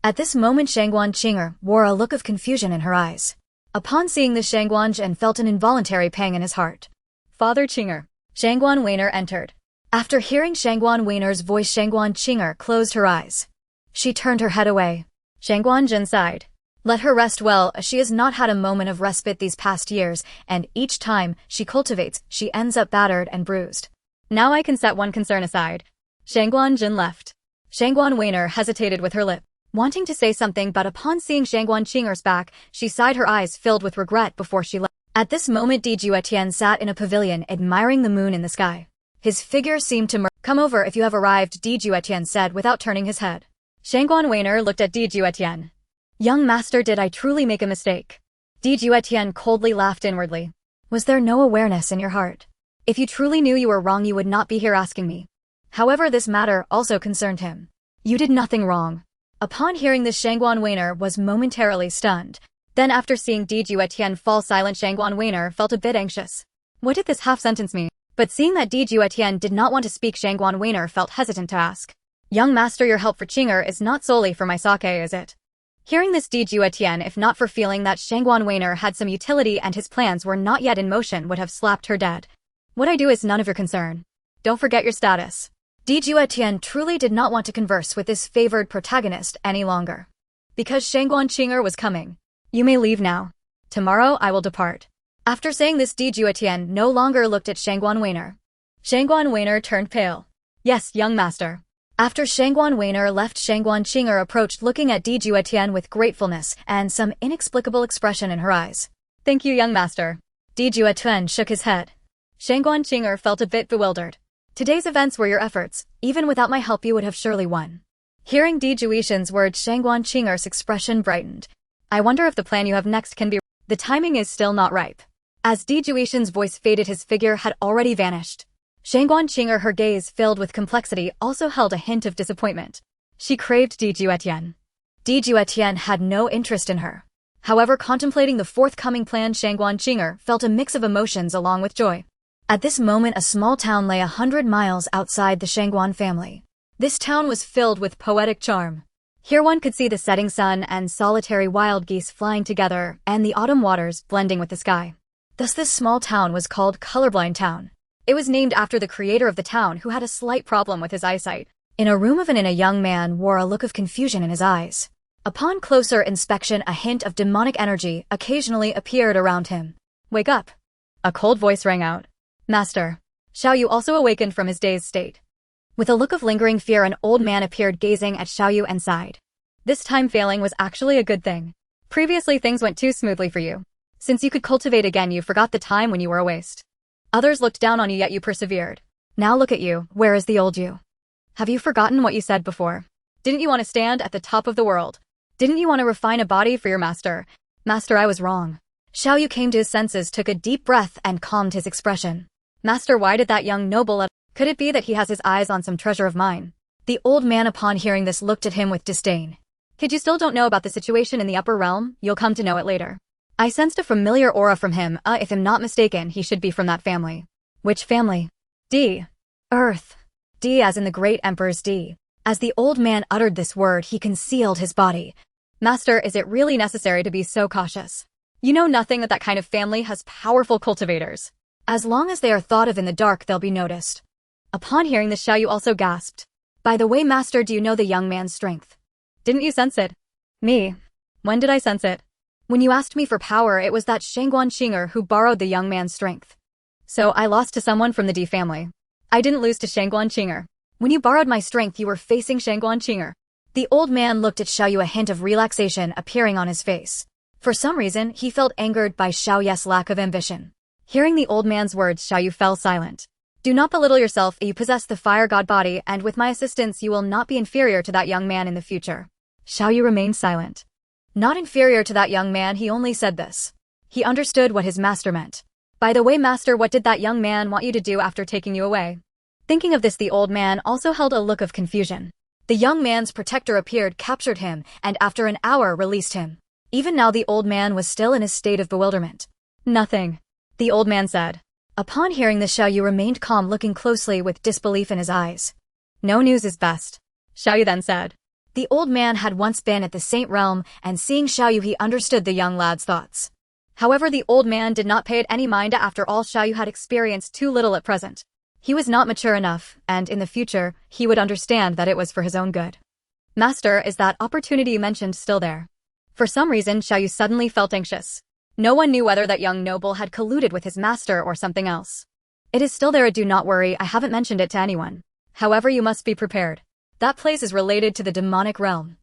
At this moment Shangguan Qing'er wore a look of confusion in her eyes. Upon seeing this Shangguan Zhen felt an involuntary pang in his heart. Father Qing'er. Shangguan Weiner entered. After hearing Shangguan Weiner's voice Shangguan Qing'er closed her eyes. She turned her head away. Shangguan Zhen sighed. Let her rest well, she has not had a moment of respite these past years, and each time she cultivates, she ends up battered and bruised. Now I can set one concern aside. Shangguan Zhen left. Shangguan Weiner hesitated with her lip, wanting to say something, but upon seeing Shangguan Qing'er's back, she sighed, her eyes filled with regret before she left. At this moment Juetian sat in a pavilion admiring the moon in the sky. His figure seemed to Come over if you have arrived, Juetian said without turning his head. Shangguan Weiner looked at Juetian. Young master, did I truly make a mistake? Juetian coldly laughed inwardly. Was there no awareness in your heart? If you truly knew you were wrong, you would not be here asking me. However, this matter also concerned him. You did nothing wrong. Upon hearing this, Shangguan Weiner was momentarily stunned. Then after seeing Juetian fall silent, Shangguan Weiner felt a bit anxious. What did this half-sentence mean? But seeing that Juetian did not want to speak, Shangguan Weiner felt hesitant to ask. Young master, your help for Qing'er is not solely for my sake, is it? Hearing this, Juetian, if not for feeling that Shangguan Weiner had some utility and his plans were not yet in motion, would have slapped her dead. What I do is none of your concern. Don't forget your status. Juetian truly did not want to converse with this favored protagonist any longer. Because Shangguan Qing'er was coming. You may leave now. Tomorrow I will depart. After saying this, Juetian no longer looked at Shangguan Weiner. Shangguan Weiner turned pale. Yes, young master. After Shangguan Weiner left, Shangguan Qing'er approached, looking at Juetian with gratefulness and some inexplicable expression in her eyes. Thank you, young master. Juetian shook his head. Shangguan Qing'er felt a bit bewildered. Today's events were your efforts. Even without my help you would have surely won. Hearing Juetian's words, Shangguan Qing'er's expression brightened. I wonder if the plan you have next can be... The timing is still not ripe. As Juetian's voice faded, his figure had already vanished. Shangguan Qing'er, her gaze filled with complexity, also held a hint of disappointment. She craved Juetian. Juetian had no interest in her. However, contemplating the forthcoming plan, Shangguan Qing'er felt a mix of emotions along with joy. At this moment, a small town lay 100 miles outside the Shangguan family. This town was filled with poetic charm. Here one could see the setting sun and solitary wild geese flying together, and the autumn waters blending with the sky. Thus this small town was called Colorblind Town. It was named after the creator of the town, who had a slight problem with his eyesight. In a room of an inn, a young man wore a look of confusion in his eyes. Upon closer inspection, a hint of demonic energy occasionally appeared around him. Wake up! A cold voice rang out. Master. Xiaoyu also awakened from his dazed state. With a look of lingering fear, an old man appeared, gazing at Xiaoyu and sighed. This time failing was actually a good thing. Previously things went too smoothly for you. Since you could cultivate again, you forgot the time when you were a waste. Others looked down on you, yet you persevered. Now look at you, where is the old you? Have you forgotten what you said before? Didn't you want to stand at the top of the world? Didn't you want to refine a body for your master? Master, I was wrong. Xiaoyu came to his senses, took a deep breath, and calmed his expression. Master, why did that young noble... Could it be that he has his eyes on some treasure of mine? The old man, upon hearing this, looked at him with disdain. Kid, you still don't know about the situation in the upper realm? You'll come to know it later. I sensed a familiar aura from him. If I'm not mistaken, he should be from that family. Which family? D. Earth. D as in the great emperor's D. As the old man uttered this word, he concealed his body. Master, is it really necessary to be so cautious? You know nothing that kind of family has powerful cultivators. As long as they are thought of in the dark, they'll be noticed. Upon hearing this, Xiaoyu also gasped. By the way, master, do you know the young man's strength? Didn't you sense it? Me? When did I sense it? When you asked me for power, it was that Shangguan Qing'er who borrowed the young man's strength. So I lost to someone from the D family. I didn't lose to Shangguan Qing'er. When you borrowed my strength, you were facing Shangguan Qing'er. The old man looked at Xiaoyu, a hint of relaxation appearing on his face. For some reason, he felt angered by Xiaoyu's lack of ambition. Hearing the old man's words, Xiaoyu fell silent. Do not belittle yourself. You possess the fire god body, and with my assistance you will not be inferior to that young man in the future. Xiaoyu remained silent. Not inferior to that young man, he only said this. He understood what his master meant. By the way, master, what did that young man want you to do after taking you away? Thinking of this, the old man also held a look of confusion. The young man's protector appeared, captured him, and after an hour released him. Even now the old man was still in a state of bewilderment. Nothing, the old man said. Upon hearing this, Xiaoyu remained calm, looking closely with disbelief in his eyes. No news is best. Xiaoyu then said. The old man had once been at the Saint Realm, and seeing Xiaoyu he understood the young lad's thoughts. However, the old man did not pay it any mind. After all, Xiaoyu had experienced too little at present. He was not mature enough, and in the future, he would understand that it was for his own good. Master, is that opportunity you mentioned still there? For some reason, Xiaoyu suddenly felt anxious. No one knew whether that young noble had colluded with his master or something else. It is still there, do not worry, I haven't mentioned it to anyone. However, you must be prepared. That place is related to the demonic realm.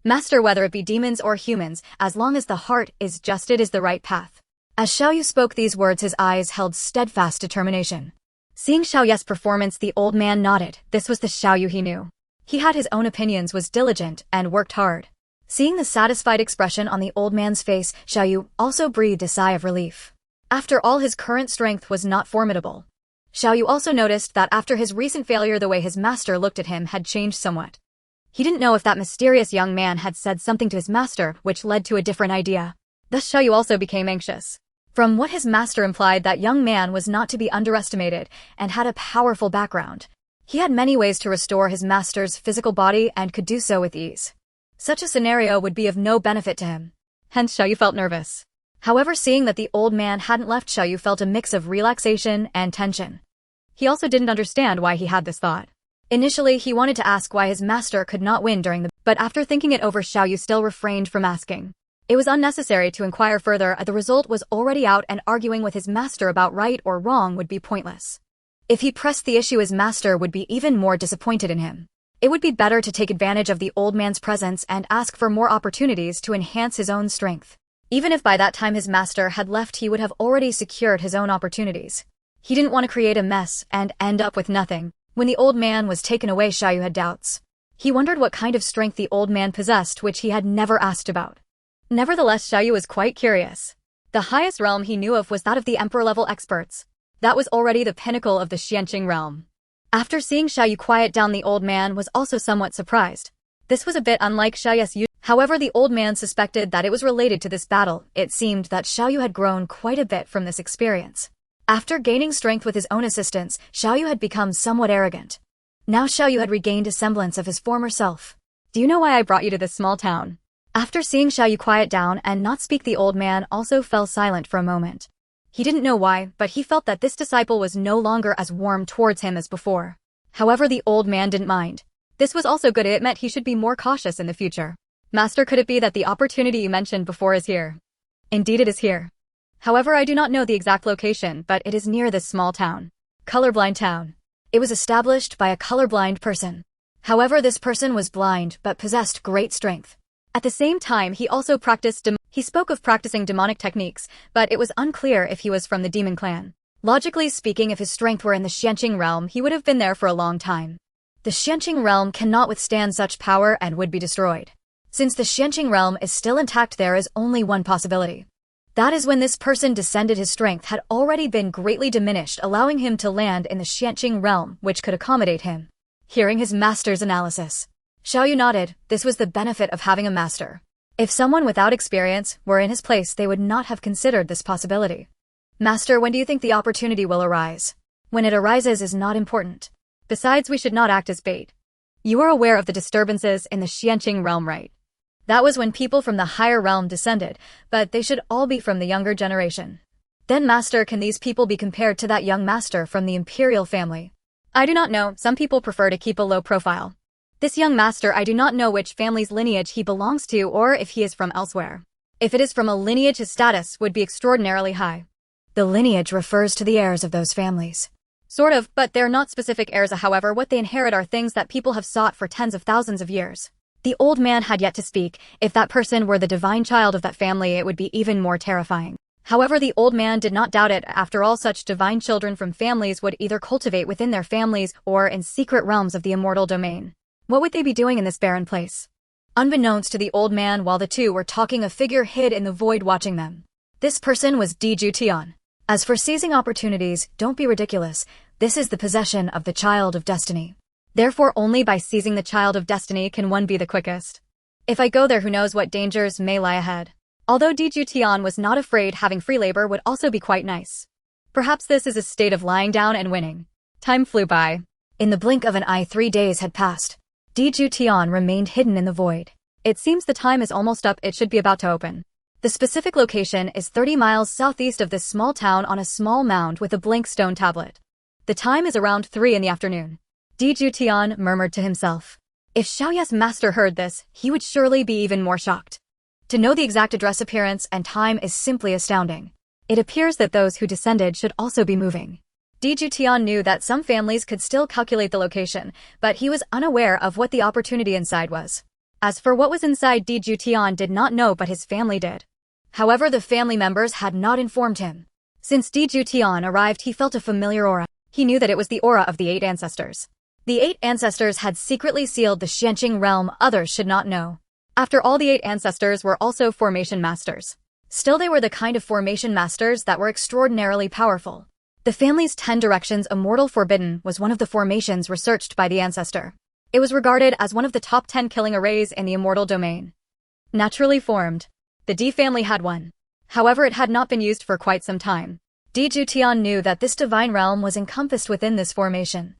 Master, whether it be demons or humans, as long as the heart is just, it is the right path. As Xiaoyu spoke these words, his eyes held steadfast determination. Seeing Xiaoyu's performance, the old man nodded. This was the Xiaoyu he knew. He had his own opinions, was diligent, and worked hard. Seeing the satisfied expression on the old man's face, Xiaoyu also breathed a sigh of relief. After all, his current strength was not formidable. Xiaoyu also noticed that after his recent failure, the way his master looked at him had changed somewhat. He didn't know if that mysterious young man had said something to his master which led to a different idea. Thus Xiaoyu also became anxious. From what his master implied, that young man was not to be underestimated and had a powerful background. He had many ways to restore his master's physical body and could do so with ease. Such a scenario would be of no benefit to him. Hence Xiaoyu felt nervous. However, seeing that the old man hadn't left, Xiaoyu felt a mix of relaxation and tension. He also didn't understand why he had this thought. Initially, he wanted to ask why his master could not win but after thinking it over, Xiaoyu still refrained from asking. It was unnecessary to inquire further, as the result was already out, and arguing with his master about right or wrong would be pointless. If he pressed the issue, his master would be even more disappointed in him. It would be better to take advantage of the old man's presence and ask for more opportunities to enhance his own strength. Even if by that time his master had left, he would have already secured his own opportunities. He didn't want to create a mess and end up with nothing. When the old man was taken away, Xiaoyu had doubts. He wondered what kind of strength the old man possessed, which he had never asked about. Nevertheless, Xiaoyu was quite curious. The highest realm he knew of was that of the emperor-level experts. That was already the pinnacle of the Xianqing realm. After seeing Xiaoyu quiet down, the old man was also somewhat surprised. This was a bit unlike Xiaoyu's usual. However, the old man suspected that it was related to this battle. It seemed that Xiaoyu had grown quite a bit from this experience. After gaining strength with his own assistance, Xiaoyu had become somewhat arrogant. Now Xiaoyu had regained a semblance of his former self. Do you know why I brought you to this small town? After seeing Xiaoyu quiet down and not speak, the old man also fell silent for a moment. He didn't know why, but he felt that this disciple was no longer as warm towards him as before. However, the old man didn't mind. This was also good. It meant he should be more cautious in the future. Master, could it be that the opportunity you mentioned before is here? Indeed, it is here. However, I do not know the exact location, but it is near this small town. Colorblind town. It was established by a colorblind person. However, this person was blind but possessed great strength. At the same time, he also he spoke of practicing demonic techniques, but it was unclear if he was from the demon clan. Logically speaking, if his strength were in the Xianqing realm, he would have been there for a long time. The Xianqing realm cannot withstand such power and would be destroyed. Since the Xianqing realm is still intact, there is only one possibility. That is when this person descended, his strength had already been greatly diminished, allowing him to land in the Xianqing realm, which could accommodate him. Hearing his master's analysis, Xiaoyu nodded. This was the benefit of having a master. If someone without experience were in his place, they would not have considered this possibility. Master, when do you think the opportunity will arise? When it arises is not important. Besides, we should not act as bait. You are aware of the disturbances in the Xianqing realm, right? That was when people from the higher realm descended, but they should all be from the younger generation. Then, Master, can these people be compared to that young master from the imperial family? I do not know. Some people prefer to keep a low profile. This young master, I do not know which family's lineage he belongs to or if he is from elsewhere. If it is from a lineage, his status would be extraordinarily high. The lineage refers to the heirs of those families. Sort of, but they're not specific heirs. However, what they inherit are things that people have sought for tens of thousands of years. The old man had yet to speak. If that person were the divine child of that family, it would be even more terrifying. However, the old man did not doubt it. After all, such divine children from families would either cultivate within their families or in secret realms of the Immortal Domain. What would they be doing in this barren place? Unbeknownst to the old man, while the two were talking, a figure hid in the void watching them. This person was Juetian. As for seizing opportunities, don't be ridiculous. This is the possession of the child of destiny. Therefore, only by seizing the child of destiny can one be the quickest. If I go there, who knows what dangers may lie ahead. Although Juetian was not afraid, having free labor would also be quite nice. Perhaps this is a state of lying down and winning. Time flew by. In the blink of an eye, 3 days had passed. Juetian remained hidden in the void. It seems the time is almost up, it should be about to open. The specific location is 30 miles southeast of this small town on a small mound with a blank stone tablet. The time is around 3 in the afternoon. Juetian murmured to himself. If Xiaoya's master heard this, he would surely be even more shocked. To know the exact address, appearance, and time is simply astounding. It appears that those who descended should also be moving. Juetian knew that some families could still calculate the location, but he was unaware of what the opportunity inside was. As for what was inside, Juetian did not know, but his family did. However, the family members had not informed him. Since Juetian arrived, he felt a familiar aura. He knew that it was the aura of the 8 ancestors. The 8 ancestors had secretly sealed the Xianqing realm, others should not know. After all, the 8 ancestors were also formation masters. Still, they were the kind of formation masters that were extraordinarily powerful. The family's 10 directions Immortal Forbidden was one of the formations researched by the ancestor. It was regarded as one of the top 10 killing arrays in the Immortal Domain. Naturally formed. The D family had one. However, it had not been used for quite some time. Juetian knew that this divine realm was encompassed within this formation.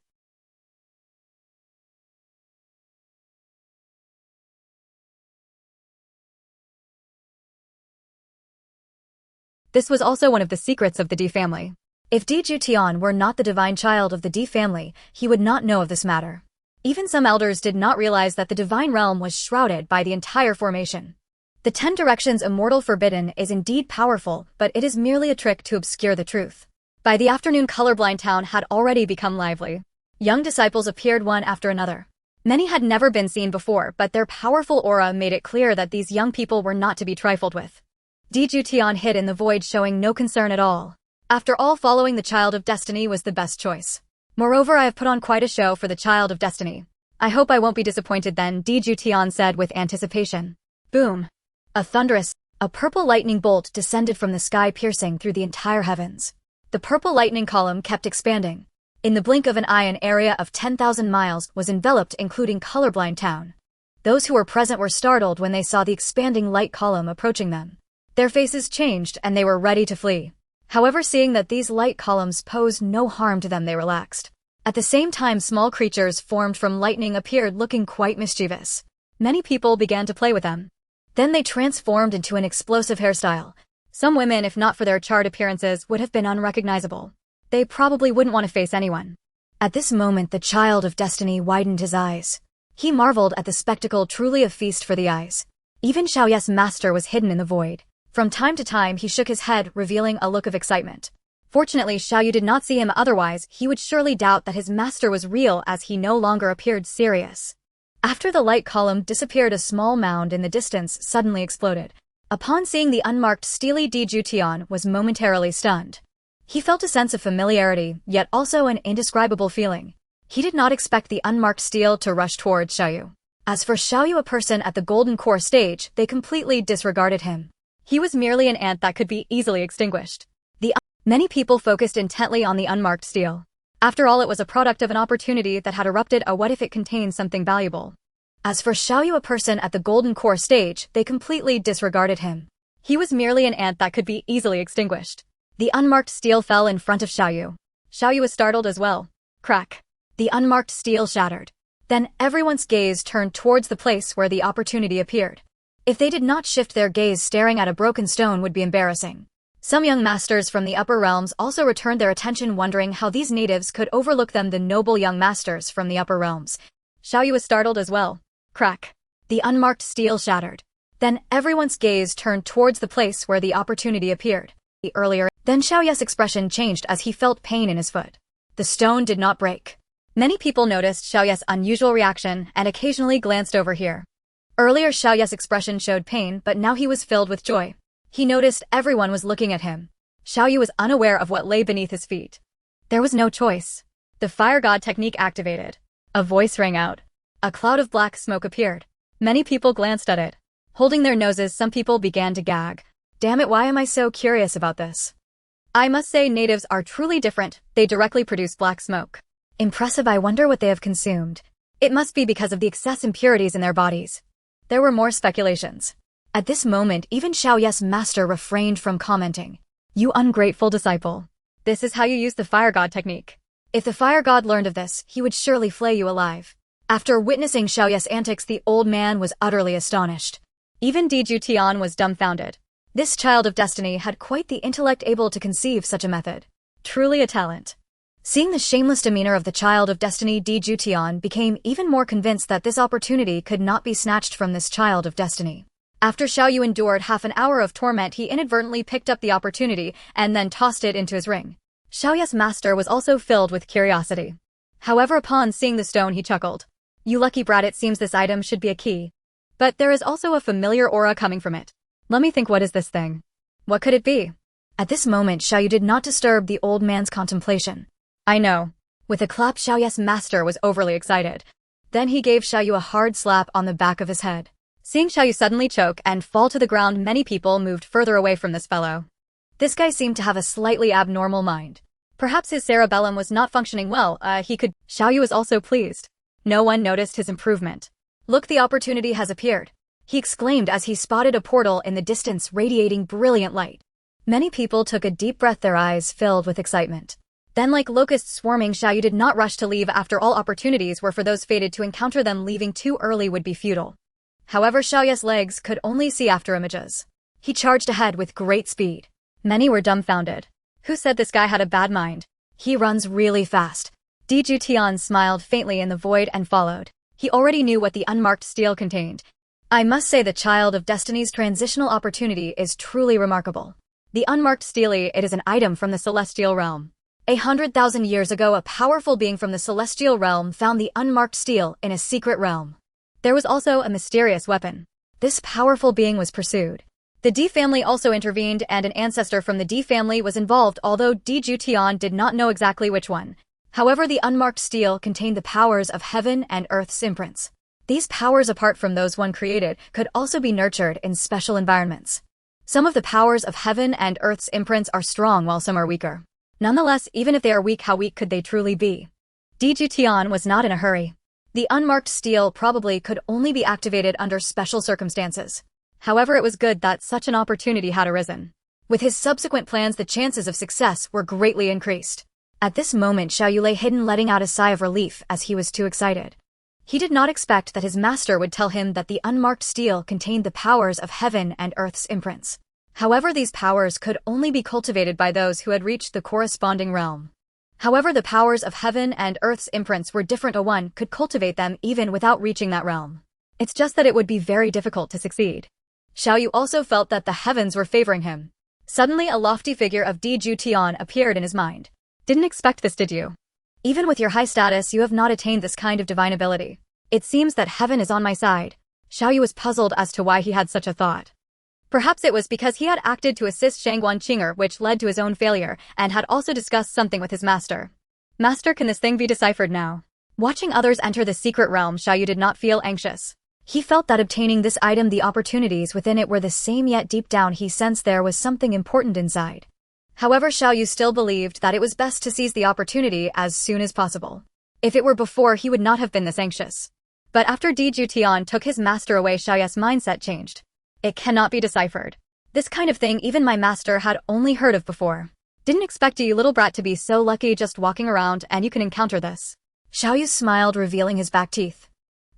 This was also one of the secrets of the D family. If Juetian were not the divine child of the D family, he would not know of this matter. Even some elders did not realize that the divine realm was shrouded by the entire formation. The 10 directions Immortal Forbidden is indeed powerful, but it is merely a trick to obscure the truth. By the afternoon, colorblind town had already become lively. Young disciples appeared one after another. Many had never been seen before, but their powerful aura made it clear that these young people were not to be trifled with. Juetian hid in the void, showing no concern at all. After all, following the Child of Destiny was the best choice. Moreover, I have put on quite a show for the Child of Destiny. I hope I won't be disappointed then, Juetian said with anticipation. Boom. A purple lightning bolt descended from the sky, piercing through the entire heavens. The purple lightning column kept expanding. In the blink of an eye, an area of 10,000 miles was enveloped, including colorblind town. Those who were present were startled when they saw the expanding light column approaching them. Their faces changed and they were ready to flee. However, seeing that these light columns posed no harm to them, they relaxed. At the same time, small creatures formed from lightning appeared, looking quite mischievous. Many people began to play with them. Then they transformed into an explosive hairstyle. Some women, if not for their charred appearances, would have been unrecognizable. They probably wouldn't want to face anyone. At this moment, the Child of Destiny widened his eyes. He marveled at the spectacle, truly a feast for the eyes. Even Xiaoya's master was hidden in the void. From time to time, he shook his head, revealing a look of excitement. Fortunately, Xiaoyu did not see him, otherwise he would surely doubt that his master was real, as he no longer appeared serious. After the light column disappeared, a small mound in the distance suddenly exploded. Upon seeing the unmarked steely, Juetian was momentarily stunned. He felt a sense of familiarity, yet also an indescribable feeling. He did not expect the unmarked steel to rush towards Xiaoyu. As for Xiaoyu, a person at the Golden Core stage, they completely disregarded him. He was merely an ant that could be easily extinguished. Many people focused intently on the unmarked steel. After all, it was a product of an opportunity that had erupted. What if it contained something valuable? As for Xiaoyu, a person at the Golden Core stage, they completely disregarded him. He was merely an ant that could be easily extinguished. The unmarked steel fell in front of Xiaoyu. Xiaoyu was startled as well. Crack. The unmarked steel shattered. Then everyone's gaze turned towards the place where the opportunity appeared. If they did not shift their gaze, staring at a broken stone would be embarrassing. Some young masters from the upper realms also returned their attention, wondering how these natives could overlook them, the noble young masters from the upper realms. Xiaoyu was startled as well. Crack. The unmarked steel shattered. Then everyone's gaze turned towards the place where the opportunity appeared. Then Xiaoya's expression changed as he felt pain in his foot. The stone did not break. Many people noticed Xiaoya's unusual reaction and occasionally glanced over here. Earlier, Xiaoya's expression showed pain, but now he was filled with joy. He noticed everyone was looking at him. Xiaoyu was unaware of what lay beneath his feet. There was no choice. The fire god technique activated. A voice rang out. A cloud of black smoke appeared. Many people glanced at it. Holding their noses, some people began to gag. Damn it, why am I so curious about this? I must say, natives are truly different. They directly produce black smoke. Impressive. I wonder what they have consumed. It must be because of the excess impurities in their bodies. There were more speculations. At this moment, even Xiaoya's master refrained from commenting. You ungrateful disciple. This is how you use the fire god technique. If the fire god learned of this, he would surely flay you alive. After witnessing Xiaoya's antics, the old man was utterly astonished. Even Juetian was dumbfounded. This child of destiny had quite the intellect able to conceive such a method. Truly a talent. Seeing the shameless demeanor of the child of destiny, Juetian became even more convinced that this opportunity could not be snatched from this child of destiny. After Xiaoyu endured half an hour of torment, he inadvertently picked up the opportunity and then tossed it into his ring. Xiaoya's master was also filled with curiosity. However, upon seeing the stone, he chuckled. "You lucky brat, it seems this item should be a key. But there is also a familiar aura coming from it. Let me think, what is this thing? What could it be?" At this moment, Xiaoyu did not disturb the old man's contemplation. "I know." With a clap, Xiaoya's master was overly excited. Then he gave Xiaoyu a hard slap on the back of his head. Seeing Xiaoyu suddenly choke and fall to the ground, many people moved further away from this fellow. This guy seemed to have a slightly abnormal mind. Perhaps his cerebellum was not functioning well. Xiaoyu was also pleased. No one noticed his improvement. "Look, the opportunity has appeared," he exclaimed as he spotted a portal in the distance radiating brilliant light. Many people took a deep breath, their eyes filled with excitement. Then, like locusts swarming, Xiaoyu did not rush to leave. After all, opportunities were for those fated to encounter them. Leaving too early would be futile. However, Xiaoya's legs could only see after images. He charged ahead with great speed. Many were dumbfounded. Who said this guy had a bad mind? He runs really fast. Juetian smiled faintly in the void and followed. He already knew what the unmarked steel contained. I must say the child of destiny's transitional opportunity is truly remarkable. The unmarked steel, it is an item from the celestial realm. 100,000 years ago, a powerful being from the celestial realm found the unmarked steel in a secret realm. There was also a mysterious weapon. This powerful being was pursued. The D family also intervened, and an ancestor from the D family was involved, although Juetian did not know exactly which one. However, the unmarked steel contained the powers of heaven and earth's imprints. These powers, apart from those one created, could also be nurtured in special environments. Some of the powers of heaven and earth's imprints are strong while some are weaker. Nonetheless, even if they are weak, how weak could they truly be? Juetian was not in a hurry. The unmarked steel probably could only be activated under special circumstances. However, it was good that such an opportunity had arisen. With his subsequent plans, the chances of success were greatly increased. At this moment, Xiaoyu lay hidden, letting out a sigh of relief as he was too excited. He did not expect that his master would tell him that the unmarked steel contained the powers of heaven and earth's imprints. However, these powers could only be cultivated by those who had reached the corresponding realm. However, the powers of heaven and earth's imprints were different. One could cultivate them even without reaching that realm. It's just that it would be very difficult to succeed. Xiaoyu also felt that the heavens were favoring him. Suddenly, a lofty figure of Juetian appeared in his mind. Didn't expect this, did you? Even with your high status, you have not attained this kind of divine ability. It seems that heaven is on my side. Xiaoyu was puzzled as to why he had such a thought. Perhaps it was because he had acted to assist Shangguan Qinger, which led to his own failure, and had also discussed something with his master. Master, can this thing be deciphered now? Watching others enter the secret realm, Xiaoyu did not feel anxious. He felt that obtaining this item, the opportunities within it were the same, yet deep down he sensed there was something important inside. However, Xiaoyu still believed that it was best to seize the opportunity as soon as possible. If it were before, he would not have been this anxious. But after Juetian took his master away, Xiaoya's mindset changed. It cannot be deciphered. This kind of thing even my master had only heard of before. Didn't expect you little brat to be so lucky just walking around and you can encounter this. Xiaoyu smiled, revealing his back teeth.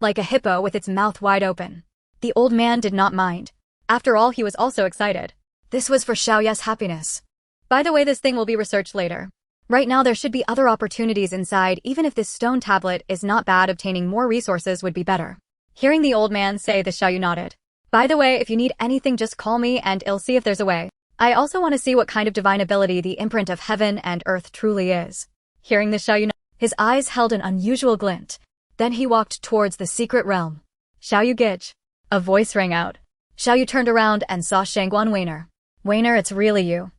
Like a hippo with its mouth wide open. The old man did not mind. After all, he was also excited. This was for Xiaoya's happiness. By the way, this thing will be researched later. Right now there should be other opportunities inside. Even if this stone tablet is not bad, obtaining more resources would be better. Hearing the old man say this, Xiaoyu nodded. By the way, if you need anything, just call me and I'll see if there's a way. I also want to see what kind of divine ability the imprint of heaven and earth truly is. Hearing this, Xiaoyu nodded. His eyes held an unusual glint. Then he walked towards the secret realm. Xiaoyu Gij. A voice rang out. Xiaoyu turned around and saw Shangguan Weiner. Weiner, it's really you.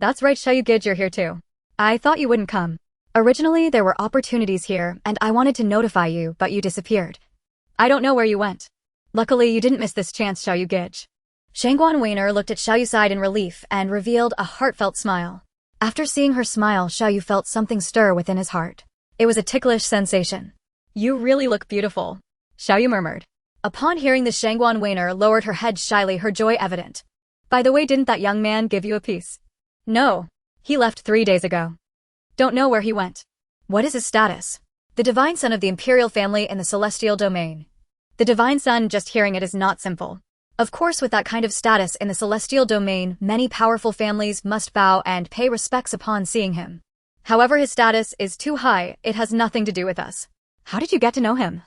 That's right, Xiaoyu Gij, you're here too. I thought you wouldn't come. Originally, there were opportunities here, and I wanted to notify you, but you disappeared. I don't know where you went. Luckily, you didn't miss this chance, Xiaoyu Gij. Shangguan Weiner looked at Xiaoyu's side in relief and revealed a heartfelt smile. After seeing her smile, Xiaoyu felt something stir within his heart. It was a ticklish sensation. You really look beautiful, Xiaoyu murmured. Upon hearing this, Shangguan Weiner lowered her head shyly, her joy evident. By the way, didn't that young man give you a piece? No. He left 3 days ago. Don't know where he went. What is his status? the divine son of the imperial family in the celestial domain. The divine son, just hearing it is not simple. Of course, with that kind of status in the celestial domain, many powerful families must bow and pay respects upon seeing him. However, his status is too high, it has nothing to do with us. How did you get to know him?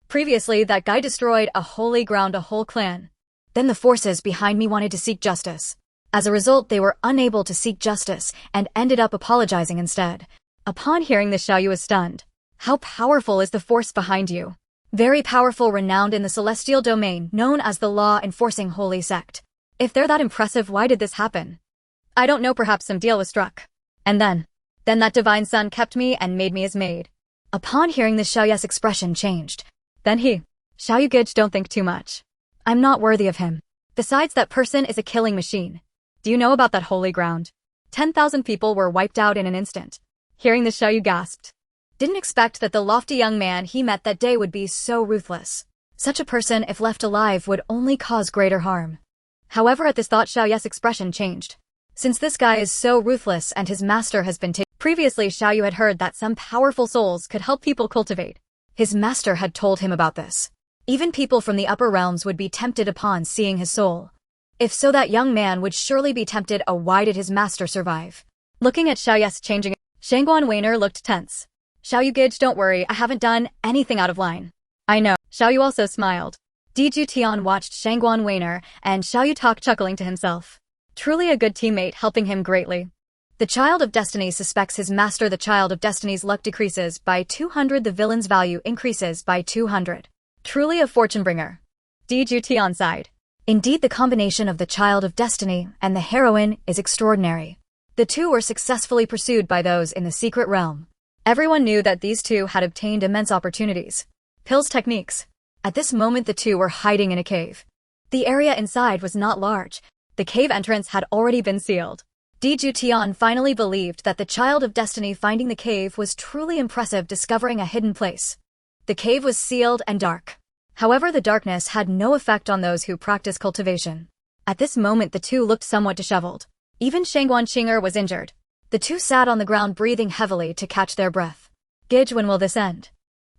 Previously, that guy destroyed a holy ground, a whole clan. Then the forces behind me wanted to seek justice. As a result, they were unable to seek justice and ended up apologizing instead. Upon hearing this, Xiaoyu was stunned. How powerful is the force behind you? Very powerful, renowned in the celestial domain, known as the law-enforcing holy sect. If they're that impressive, why did this happen? I don't know, perhaps some deal was struck. And then that divine son kept me and made me his maid. Upon hearing this, Xiaoyu's expression changed. Then Xiaoyu Gage, don't think too much. I'm not worthy of him. Besides, that person is a killing machine. Do you know about that holy ground? 10,000 people were wiped out in an instant. Hearing this, Xiaoyu gasped. Didn't expect that the lofty young man he met that day would be so ruthless. Such a person, if left alive, would only cause greater harm. However, at this thought, Xiaoyu's expression changed. Since this guy is so ruthless and his master has been taken. Previously, Xiaoyu had heard that some powerful souls could help people cultivate. His master had told him about this. Even people from the upper realms would be tempted upon seeing his soul. If so, that young man would surely be tempted. Why did his master survive? Looking at Xiaoyu's changing, Shangguan Weiner looked tense. Xiaoyu Gage, don't worry, I haven't done anything out of line. I know. Xiaoyu also smiled. Juetian watched Shangguan Weiner, and Xiaoyu talked, chuckling to himself. Truly a good teammate, helping him greatly. The child of destiny suspects his master. The child of destiny's luck decreases by 200. The villain's value increases by 200. Truly a fortune bringer. Juetian sighed. Indeed, the combination of the child of destiny and the heroine is extraordinary. The two were successfully pursued by those in the secret realm. Everyone knew that these two had obtained immense opportunities. Pill's techniques. At this moment, the two were hiding in a cave. The area inside was not large. The cave entrance had already been sealed. Juetian finally believed that the child of destiny finding the cave was truly impressive, discovering a hidden place. The cave was sealed and dark. However, the darkness had no effect on those who practice cultivation. At this moment, the two looked somewhat disheveled. Even Shangguan Qinger was injured. The two sat on the ground, breathing heavily to catch their breath. Gage, when will this end?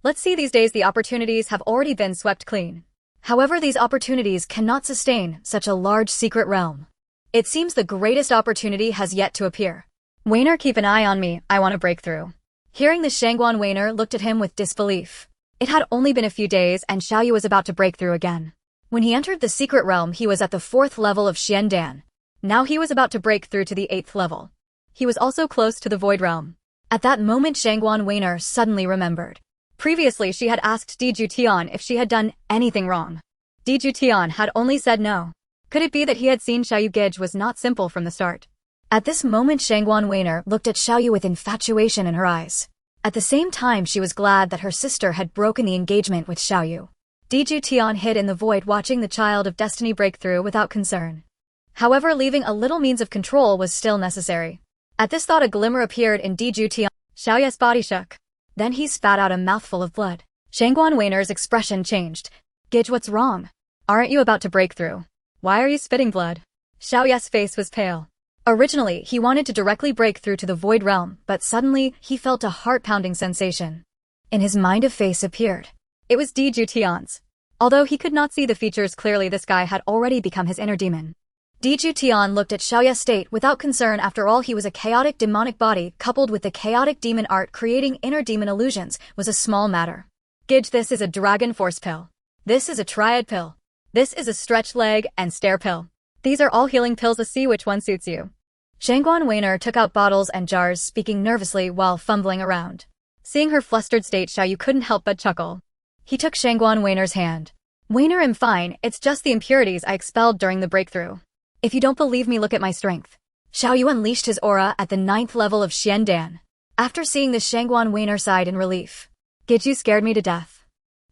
Let's see, these days the opportunities have already been swept clean. However, these opportunities cannot sustain such a large secret realm. It seems the greatest opportunity has yet to appear. Weiner, keep an eye on me, I want to break through. Hearing this, Shangguan Weiner looked at him with disbelief. It had only been a few days and Xiaoyu was about to break through again. When he entered the secret realm, he was at the 4th level of Xiandan. Now he was about to break through to the 8th level. He was also close to the Void Realm. At that moment, Shangguan Weiner suddenly remembered. Previously, she had asked Juetian if she had done anything wrong. Juetian had only said no. Could it be that he had seen Xiaoyu Gage was not simple from the start? At this moment, Shangguan Weiner looked at Xiaoyu with infatuation in her eyes. At the same time, she was glad that her sister had broken the engagement with Xiaoyu. Juetian hid in the void, watching the child of destiny break through without concern. However, leaving a little means of control was still necessary. At this thought, a glimmer appeared in Juetian. Xiaoyu's body shook. Then he spat out a mouthful of blood. Shangguan Weiner's expression changed. Gage, what's wrong? Aren't you about to break through? Why are you spitting blood? Xiaoyu's face was pale. Originally, he wanted to directly break through to the Void Realm, but suddenly, he felt a heart-pounding sensation. In his mind, a face appeared. It was Juetian's. Although he could not see the features clearly, this guy had already become his inner demon. Juetian looked at Xiaoyu's state without concern. After all, he was a chaotic demonic body, coupled with the chaotic demon art. Creating inner demon illusions was a small matter. Gage, this is a dragon force pill. This is a triad pill. This is a stretch leg and stare pill. These are all healing pills. Let's see which one suits you. Shangguan Weiner took out bottles and jars, speaking nervously while fumbling around. Seeing her flustered state, Xiaoyu couldn't help but chuckle. He took Shangguan Weiner's hand. Weiner, I'm fine, it's just the impurities I expelled during the breakthrough. If you don't believe me, look at my strength. Xiaoyu unleashed his aura at the 9th level of Xiandan. After seeing this, Shangguan Weiner sighed in relief. Gage, you scared me to death.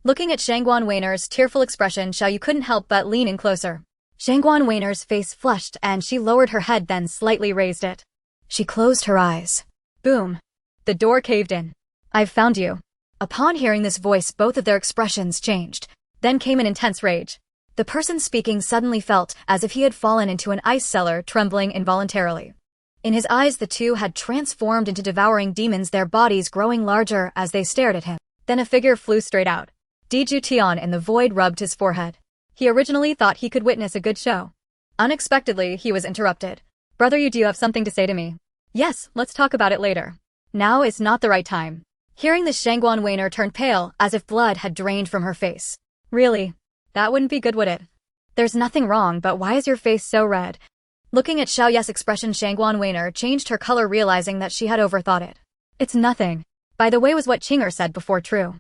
Looking at Shangguan Weiner's tearful expression, Xiaoyu couldn't help but lean in closer. Shangguan Weiner's face flushed and she lowered her head, then slightly raised it. She closed her eyes. Boom. The door caved in. I've found you. Upon hearing this voice, both of their expressions changed. Then came an intense rage. The person speaking suddenly felt as if he had fallen into an ice cellar, trembling involuntarily. In his eyes, the two had transformed into devouring demons, their bodies growing larger as they stared at him. Then a figure flew straight out. Juetian in the void rubbed his forehead. He originally thought he could witness a good show. Unexpectedly, he was interrupted. Brother, do you have something to say to me? Yes, let's talk about it later. Now is not the right time. Hearing this, Shangguan Weiner turned pale as if blood had drained from her face. Really? That wouldn't be good, would it? There's nothing wrong, but why is your face so red? Looking at Xiaoya's expression, Shangguan Weiner changed her color, realizing that she had overthought it. It's nothing. By the way, was what Qinger said before true?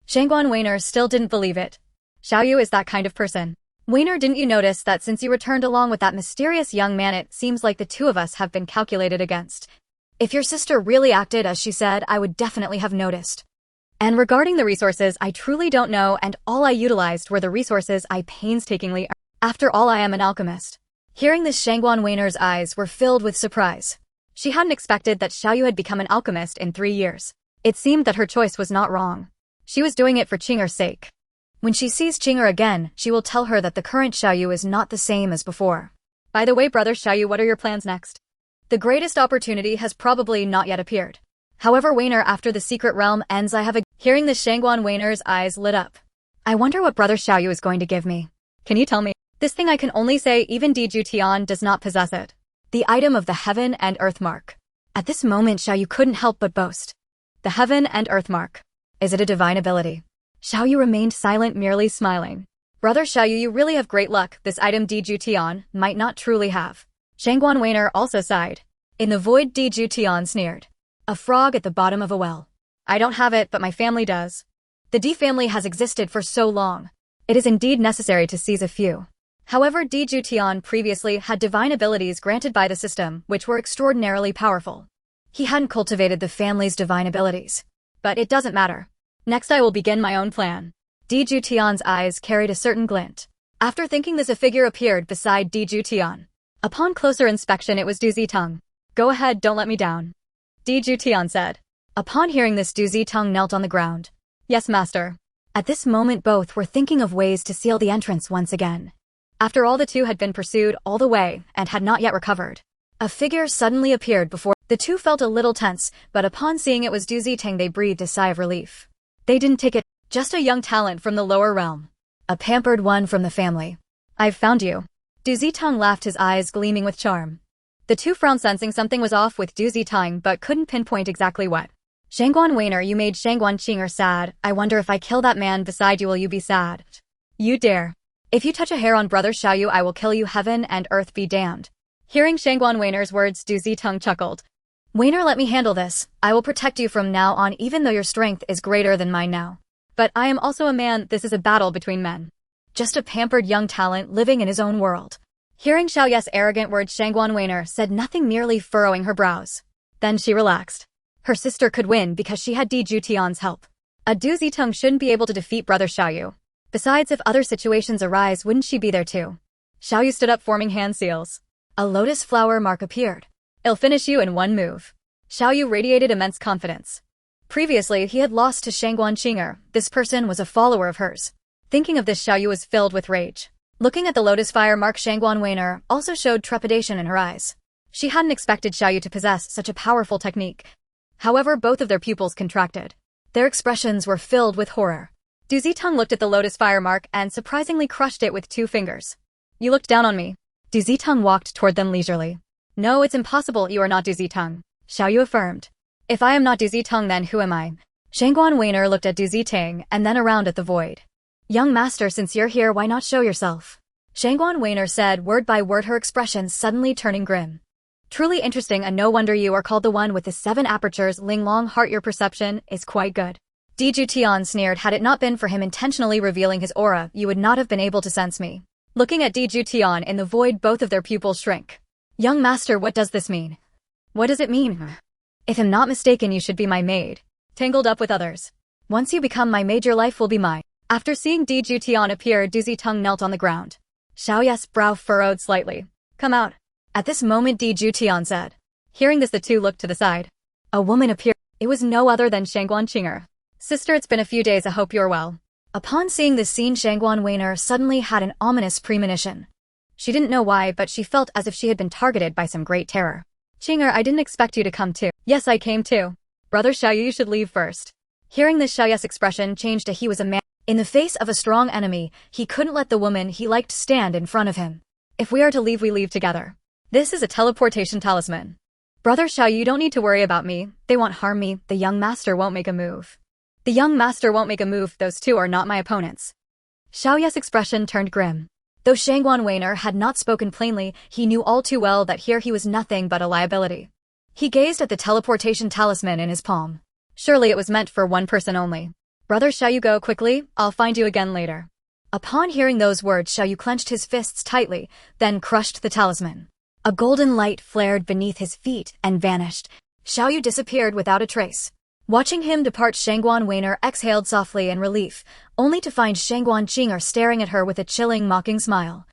Shangguan Weiner still didn't believe it. Xiaoyu is that kind of person. Weiner, didn't you notice that since you returned along with that mysterious young man, it seems like the two of us have been calculated against? If your sister really acted as she said, I would definitely have noticed. And regarding the resources, I truly don't know, and all I utilized were the resources I painstakingly earned. After all, I am an alchemist. Hearing this, Shangguan Weiner's eyes were filled with surprise. She hadn't expected that Xiaoyu had become an alchemist in 3 years. It seemed that her choice was not wrong. She was doing it for Qinger's sake. When she sees Qinger again, she will tell her that the current Xiaoyu is not the same as before. By the way, brother Xiaoyu, what are your plans next? The greatest opportunity has probably not yet appeared. However, Weiner, after the secret realm ends, I have a— Hearing this, Shangguan Weiner's eyes lit up. I wonder what brother Xiaoyu is going to give me. Can you tell me? This thing I can only say even Juetian does not possess it. The item of the heaven and earth mark. At this moment, Xiaoyu couldn't help but boast. The heaven and earth mark. Is it a divine ability? Xiaoyu remained silent, merely smiling. Brother Xiaoyu, you really have great luck. This item Juetian might not truly have. Shangguan Weiner also sighed. In the void, Juetian sneered. A frog at the bottom of a well. I don't have it, but my family does. The D family has existed for so long. It is indeed necessary to seize a few. However, Juetian previously had divine abilities granted by the system, which were extraordinarily powerful. He hadn't cultivated the family's divine abilities. But it doesn't matter. Next, I will begin my own plan. Juetian's eyes carried a certain glint. After thinking this, a figure appeared beside Juetian. Upon closer inspection, it was Du Zitong. Go ahead, don't let me down. Juetian said. Upon hearing this, Du Zitong knelt on the ground. Yes, master. At this moment, both were thinking of ways to seal the entrance once again. After all, the two had been pursued all the way and had not yet recovered. A figure suddenly appeared before. The two felt a little tense, but upon seeing it was Du Zitong, they breathed a sigh of relief. They didn't take it. Just a young talent from the lower realm. A pampered one from the family. I've found you. Du Zitong laughed, his eyes gleaming with charm. The two frowned, sensing something was off with Du Zitong, but couldn't pinpoint exactly what. Shangguan Weiner, you made Shangguan Qinger sad. I wonder if I kill that man beside you, will you be sad? You dare. If you touch a hair on brother Xiaoyu, I will kill you, heaven and earth be damned. Hearing Shangguan Weiner's words, Du Zitong chuckled. Weiner, let me handle this. I will protect you from now on, even though your strength is greater than mine now. But I am also a man. This is a battle between men. Just a pampered young talent living in his own world. Hearing Xiaoya's arrogant words, Shangguan Weiner said nothing, merely furrowing her brows. Then she relaxed. Her sister could win because she had Juetian's help. A Du Zitong shouldn't be able to defeat brother Xiaoyu. Besides, if other situations arise, wouldn't she be there too? Xiaoyu stood up, forming hand seals. A lotus flower mark appeared. I'll finish you in one move. Xiaoyu radiated immense confidence. Previously, he had lost to Shangguan Qinger. This person was a follower of hers. Thinking of this, Xiaoyu was filled with rage. Looking at the lotus fire mark, Shangguan Weiner also showed trepidation in her eyes. She hadn't expected Xiaoyu to possess such a powerful technique. However, both of their pupils contracted. Their expressions were filled with horror. Du Zitong looked at the lotus fire mark and surprisingly crushed it with 2 fingers. You looked down on me. Du Zitong walked toward them leisurely. No, it's impossible, you are not Du Zitong. Xiaoyu affirmed. If I am not Du Zitong, then who am I? Shangguan Weiner looked at Du Zitong and then around at the void. Young master, since you're here, why not show yourself? Shangguan Weiner said word by word, her expression suddenly turning grim. Truly interesting, and no wonder you are called the one with the 7 apertures. Ling Long Heart, your perception is quite good. Juetian sneered. Had it not been for him intentionally revealing his aura, you would not have been able to sense me. Looking at Juetian in the void, both of their pupils shrank. Young master, what does this mean? What does it mean? If I'm not mistaken, you should be my maid. Tangled up with others. Once you become my maid, your life will be mine. After seeing Juetian appear, Du Zitong knelt on the ground. Xiaoya's brow furrowed slightly. Come out. At this moment, Juetian said. Hearing this, the two looked to the side. A woman appeared. It was no other than Shangguan Qinger. Sister, it's been a few days, I hope you're well. Upon seeing this scene, Shangguan Weiner suddenly had an ominous premonition. She didn't know why, but she felt as if she had been targeted by some great terror. Qinger, I didn't expect you to come too. Yes, I came too. Brother Xiaoyu, you should leave first. Hearing this, Xiaoya's expression changed to he was a man. In the face of a strong enemy, he couldn't let the woman he liked stand in front of him. If we are to leave, we leave together. This is a teleportation talisman. Brother Xiao, you don't need to worry about me. They won't harm me. The young master won't make a move. The young master won't make a move. Those two are not my opponents. Xiaoya's expression turned grim. Though Shangguan Weiner had not spoken plainly, he knew all too well that here he was nothing but a liability. He gazed at the teleportation talisman in his palm. Surely it was meant for one person only. Brother Xiao, you go quickly. I'll find you again later. Upon hearing those words, Xiao Yu clenched his fists tightly, then crushed the talisman. A golden light flared beneath his feet and vanished. Xiao Yu disappeared without a trace. Watching him depart, Shangguan Weiner exhaled softly in relief, only to find Shangguan Qing'er staring at her with a chilling, mocking smile.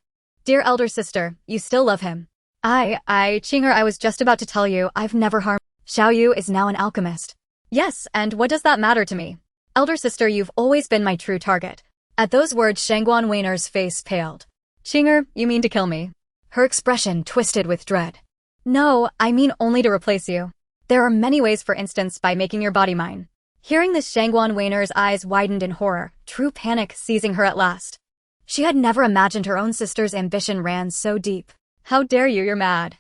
Dear elder sister, you still love him. Qing'er, I was just about to tell you, I've never harmed. Xiao Yu is now an alchemist. Yes, and what does that matter to me? Elder sister, you've always been my true target. At those words, Shangguan Weiner's face paled. Qing'er, you mean to kill me? Her expression twisted with dread. No, I mean only to replace you. There are many ways, for instance, by making your body mine. Hearing this, Shangguan Weiner's eyes widened in horror, true panic seizing her at last. She had never imagined her own sister's ambition ran so deep. How dare you, you're mad.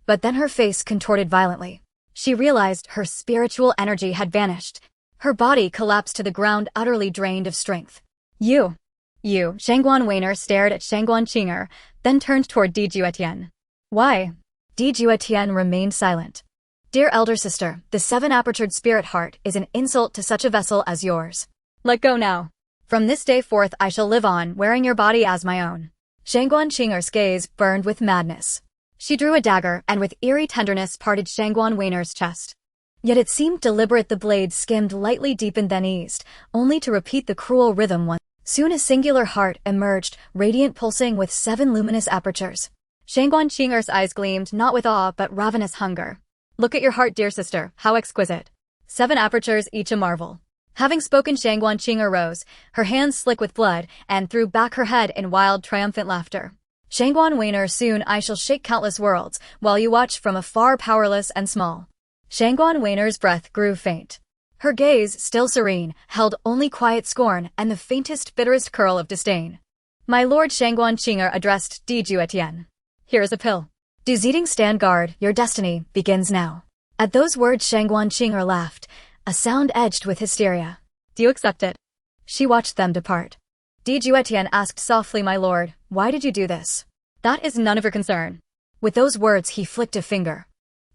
But then her face contorted violently. She realized her spiritual energy had vanished. Her body collapsed to the ground, utterly drained of strength. You. Shangguan Weiner stared at Shangguan Qing'er, then turned toward Di Juetian. Why? Di Juetian remained silent. Dear elder sister, the seven-apertured spirit heart is an insult to such a vessel as yours. Let go now. From this day forth I shall live on, wearing your body as my own. Shangguan Qing'er's gaze burned with madness. She drew a dagger and with eerie tenderness parted Shangguan Weiner's chest. Yet it seemed deliberate. The blade skimmed lightly, deepened, then eased, only to repeat the cruel rhythm once. Soon a singular heart emerged, radiant, pulsing with 7 luminous apertures. Shangguan Qing'er's eyes gleamed, not with awe but ravenous hunger. Look at your heart, dear sister, how exquisite. 7 apertures, each a marvel. Having spoken, Shangguan Qing'er rose, her hands slick with blood, and threw back her head in wild, triumphant laughter. Shangguan Weiner, soon I shall shake countless worlds, while you watch from afar, powerless and small. Shangguan Weiner's breath grew faint. Her gaze, still serene, held only quiet scorn and the faintest, bitterest curl of disdain. My lord, Shangguan Qing'er addressed Di Juetian. Here is a pill. Du Zeding, stand guard, your destiny begins now. At those words, Shangguan Qing'er laughed, a sound edged with hysteria. Do you accept it? She watched them depart. Di Juetian asked softly, my lord, why did you do this? That is none of your concern. With those words, he flicked a finger.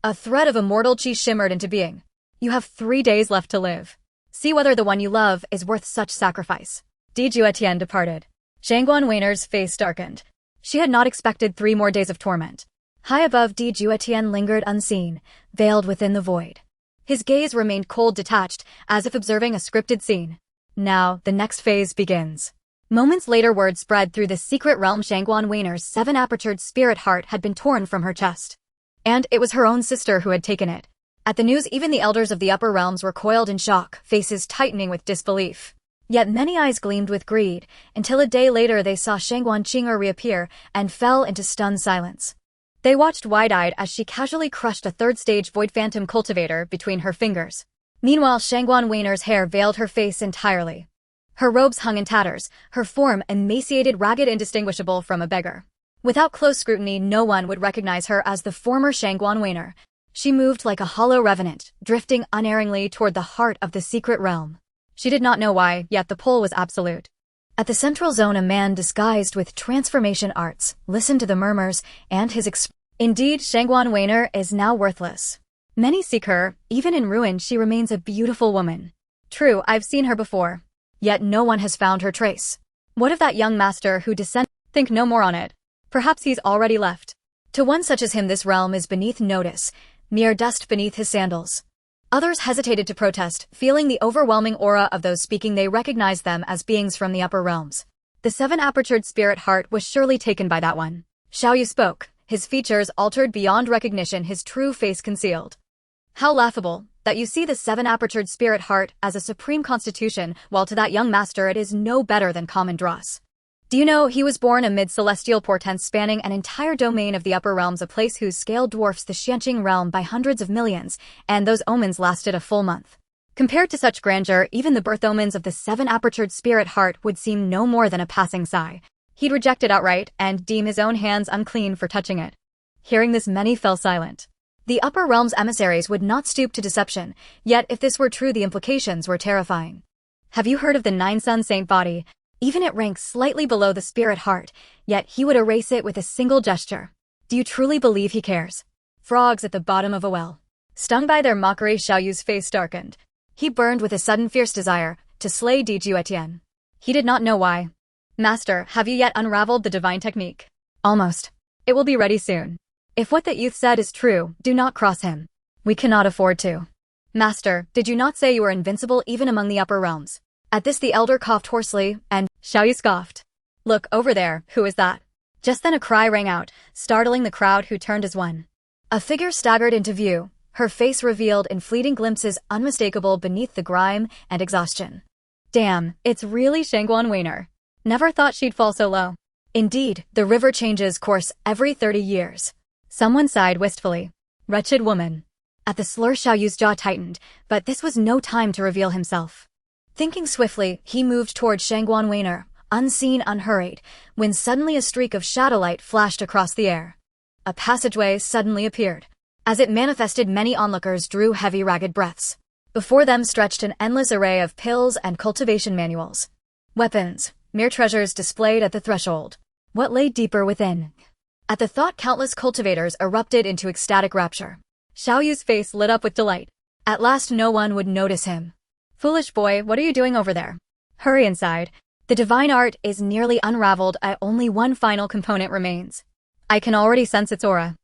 A thread of immortal chi shimmered into being. You have 3 days left to live. See whether the one you love is worth such sacrifice. Di Juetian departed. Shangguan Weiner's face darkened. She had not expected 3 more days of torment. High above, Di Juetian lingered unseen, veiled within the void. His gaze remained cold, detached, as if observing a scripted scene. Now, the next phase begins. Moments later, word spread through the secret realm. Shangguan Weiner's 7-apertured spirit heart had been torn from her chest. And it was her own sister who had taken it. At the news, even the elders of the upper realms recoiled in shock, faces tightening with disbelief. Yet many eyes gleamed with greed, until a day later they saw Shangguan Qing'er reappear and fell into stunned silence. They watched wide-eyed as she casually crushed a 3rd-stage void phantom cultivator between her fingers. Meanwhile, Shangguan Weiner's hair veiled her face entirely. Her robes hung in tatters, her form emaciated, ragged, indistinguishable from a beggar. Without close scrutiny, no one would recognize her as the former Shangguan Weiner. She moved like a hollow revenant, drifting unerringly toward the heart of the secret realm. She did not know why, yet the pull was absolute. At the central zone, a man disguised with transformation arts listened to the murmurs, and his Indeed, Shangguan Weiner is now worthless. Many seek her, even in ruin she remains a beautiful woman. True, I've seen her before. Yet no one has found her trace. What of that young master who descended? Think no more on it. Perhaps he's already left. To one such as him, this realm is beneath notice, mere dust beneath his sandals. Others hesitated to protest, feeling the overwhelming aura of those speaking. They recognized them as beings from the upper realms. The 7-apertured spirit heart was surely taken by that one. Xiao Yu spoke, his features altered beyond recognition, his true face concealed. How laughable, that you see the 7-apertured spirit heart as a supreme constitution, while to that young master it is no better than common dross. Do you know, he was born amid celestial portents spanning an entire domain of the upper realms, a place whose scale dwarfs the Xianqing realm by hundreds of millions, and those omens lasted a full month. Compared to such grandeur, even the birth omens of the seven-apertured spirit heart would seem no more than a passing sigh. He'd reject it outright and deem his own hands unclean for touching it. Hearing this, many fell silent. The upper realm's emissaries would not stoop to deception, yet if this were true, the implications were terrifying. Have you heard of the Nine-Sun Saint body? Even it ranks slightly below the spirit heart, yet he would erase it with a single gesture. Do you truly believe he cares? Frogs at the bottom of a well. Stung by their mockery, Xiaoyu's face darkened. He burned with a sudden fierce desire to slay Juetian. He did not know why. Master, have you yet unraveled the divine technique? Almost. It will be ready soon. If what that youth said is true, do not cross him. We cannot afford to. Master, did you not say you were invincible even among the upper realms? At this the elder coughed hoarsely, and Xiaoyu scoffed. Look, over there, who is that? Just then a cry rang out, startling the crowd, who turned as one. A figure staggered into view, her face revealed in fleeting glimpses unmistakable beneath the grime and exhaustion. Damn, it's really Shangguan Weiner. Never thought she'd fall so low. Indeed, the river changes course every 30 years. Someone sighed wistfully. Wretched woman. At the slur, Xiaoyu's jaw tightened, but this was no time to reveal himself. Thinking swiftly, he moved toward Shangguan Weiner, unseen, unhurried, when suddenly a streak of shadowlight flashed across the air. A passageway suddenly appeared. As it manifested, many onlookers drew heavy, ragged breaths. Before them stretched an endless array of pills and cultivation manuals. Weapons, mere treasures displayed at the threshold. What lay deeper within? At the thought, countless cultivators erupted into ecstatic rapture. Xiaoyu's face lit up with delight. At last no one would notice him. Foolish boy, what are you doing over there? Hurry inside. The divine art is nearly unraveled, only one final component remains. I can already sense its aura.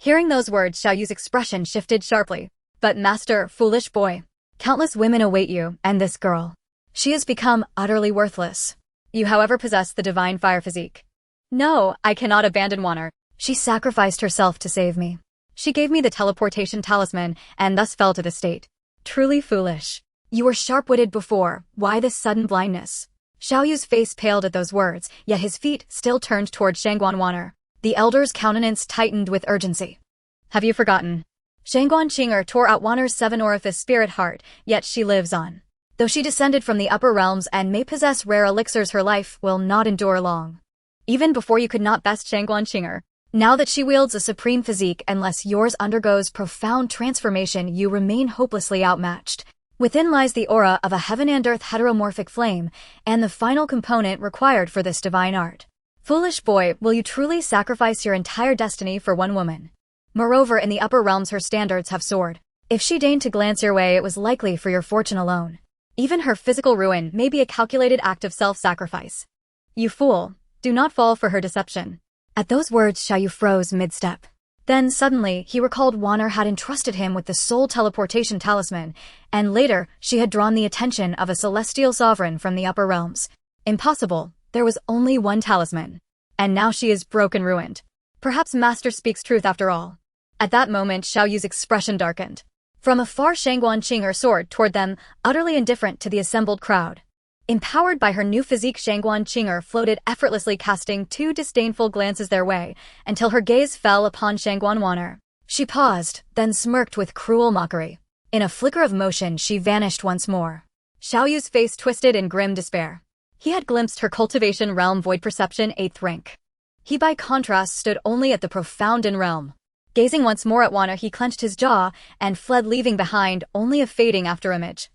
Hearing those words, Xiaoyu's expression shifted sharply. But master, foolish boy. Countless women await you, and this girl. She has become utterly worthless. You, however, possess the divine fire physique. No, I cannot abandon Wanner. She sacrificed herself to save me. She gave me the teleportation talisman, and thus fell to the state. Truly foolish. You were sharp-witted before, why this sudden blindness? Xiaoyu's face paled at those words, yet his feet still turned toward Shangguan Wanner. The elder's countenance tightened with urgency. Have you forgotten? Shangguan Qinger tore out Wanner's seven-orifice spirit heart, yet she lives on. Though she descended from the upper realms and may possess rare elixirs, her life will not endure long. Even before you could not best Shangguan Qinger. Now that she wields a supreme physique, unless yours undergoes profound transformation, you remain hopelessly outmatched. Within lies the aura of a heaven and earth heteromorphic flame, and the final component required for this divine art. Foolish boy, will you truly sacrifice your entire destiny for one woman? Moreover, in the upper realms her standards have soared. If she deigned to glance your way, it was likely for your fortune alone. Even her physical ruin may be a calculated act of self-sacrifice. You fool, do not fall for her deception. At those words, Xiaoyu froze mid-step. Then, suddenly, he recalled Wanner had entrusted him with the soul teleportation talisman, and later, she had drawn the attention of a celestial sovereign from the upper realms. Impossible, there was only one talisman. And now she is broken, ruined. Perhaps Master speaks truth after all. At that moment, Xiaoyu's expression darkened. From afar, Shangguan Qinger soared toward them, utterly indifferent to the assembled crowd. Empowered by her new physique, Shangguan Qinger floated effortlessly, casting two disdainful glances their way, until her gaze fell upon Shangguan Wanner. She paused, then smirked with cruel mockery. In a flicker of motion, she vanished once more. Xiaoyu's face twisted in grim despair. He had glimpsed her cultivation realm void perception 8th rank. He, by contrast, stood only at the profound in realm. Gazing once more at Wanner, he clenched his jaw and fled, leaving behind only a fading afterimage.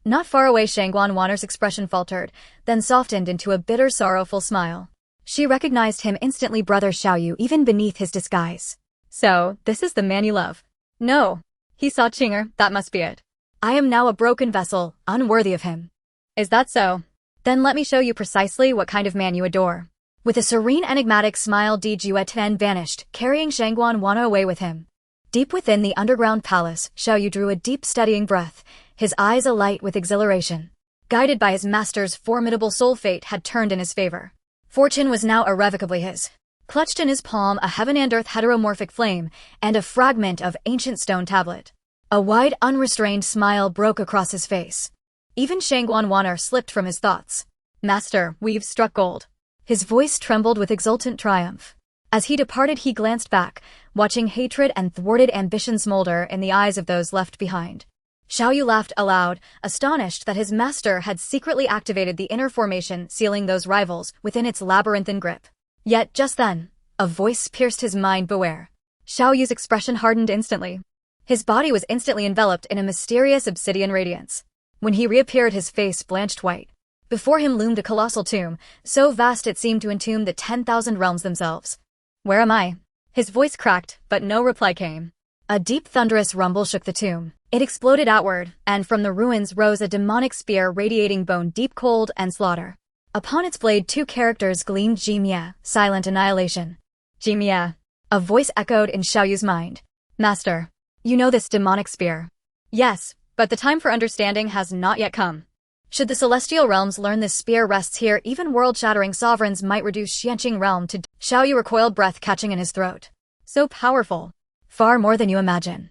Not far away, Shangguan Wanner's expression faltered, then softened into a bitter, sorrowful smile. She recognized him instantly, brother Xiaoyu, even beneath his disguise. So, this is the man you love? No. He saw Qinger, that must be it. I am now a broken vessel, unworthy of him. Is that so? Then let me show you precisely what kind of man you adore. With a serene, enigmatic smile, Juetian vanished, carrying Shangguan Wanner away with him. Deep within the underground palace, Xiaoyu drew a deep, steadying breath, his eyes alight with exhilaration. Guided by his master's formidable soul, fate had turned in his favor. Fortune was now irrevocably his. Clutched in his palm a heaven and earth heteromorphic flame, and a fragment of ancient stone tablet. A wide, unrestrained smile broke across his face. Even Shangguan Wanner slipped from his thoughts. Master, we've struck gold. His voice trembled with exultant triumph. As he departed, he glanced back, watching hatred and thwarted ambition smolder in the eyes of those left behind. Xiao Yu laughed aloud, astonished that his master had secretly activated the inner formation sealing those rivals within its labyrinthine grip. Yet just then, a voice pierced his mind. Beware. Xiao Yu's expression hardened instantly. His body was instantly enveloped in a mysterious obsidian radiance. When he reappeared, his face blanched white. Before him loomed a colossal tomb, so vast it seemed to entomb the 10,000 realms themselves. Where am I? His voice cracked, but no reply came. A deep thunderous rumble shook the tomb. It exploded outward, and from the ruins rose a demonic spear radiating bone-deep cold and slaughter. Upon its blade 2 characters gleamed: Jimia, silent annihilation. Jimia. A voice echoed in Xiao Yu's mind. Master, you know this demonic spear. Yes, but the time for understanding has not yet come. Should the celestial realms learn this spear rests here, even world-shattering sovereigns might reduce Xianqing realm to— Xiao Yu recoiled, breath catching in his throat. So powerful. Far more than you imagine.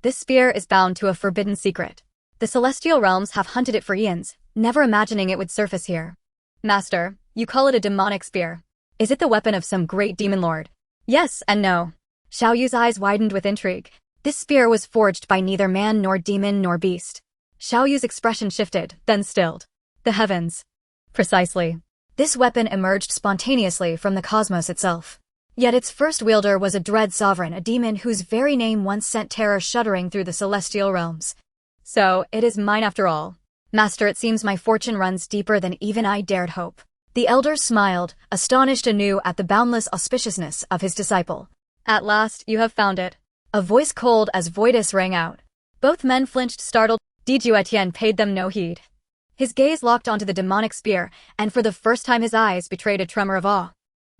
This spear is bound to a forbidden secret. The celestial realms have hunted it for eons, never imagining it would surface here. Master, you call it a demonic spear. Is it the weapon of some great demon lord? Yes and no. Xiao Yu's eyes widened with intrigue. This spear was forged by neither man nor demon nor beast. Xiao Yu's expression shifted, then stilled. The heavens. Precisely. This weapon emerged spontaneously from the cosmos itself. Yet its first wielder was a dread sovereign, a demon whose very name once sent terror shuddering through the celestial realms. So, it is mine after all. Master, it seems my fortune runs deeper than even I dared hope. The elder smiled, astonished anew at the boundless auspiciousness of his disciple. At last, you have found it. A voice cold as voidus rang out. Both men flinched, startled. Juetian paid them no heed. His gaze locked onto the demonic spear, and for the first time his eyes betrayed a tremor of awe.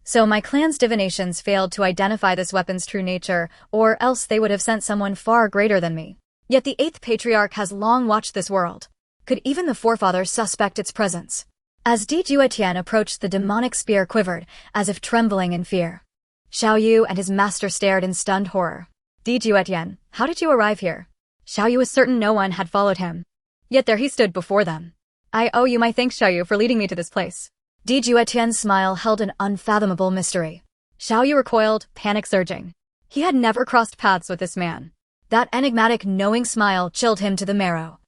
So my clan's divinations failed to identify this weapon's true nature, or else they would have sent someone far greater than me. Yet the 8th patriarch has long watched this world. Could even the forefathers suspect its presence? As Juetian approached, the demonic spear quivered, as if trembling in fear. Xiao Yu and his master stared in stunned horror. Juetian, how did you arrive here? Xiao Yu was certain no one had followed him. Yet there he stood before them. I owe you my thanks, Xiao Yu, for leading me to this place. Juetian's smile held an unfathomable mystery. Xiao Yu recoiled, panic surging. He had never crossed paths with this man. That enigmatic, knowing smile chilled him to the marrow.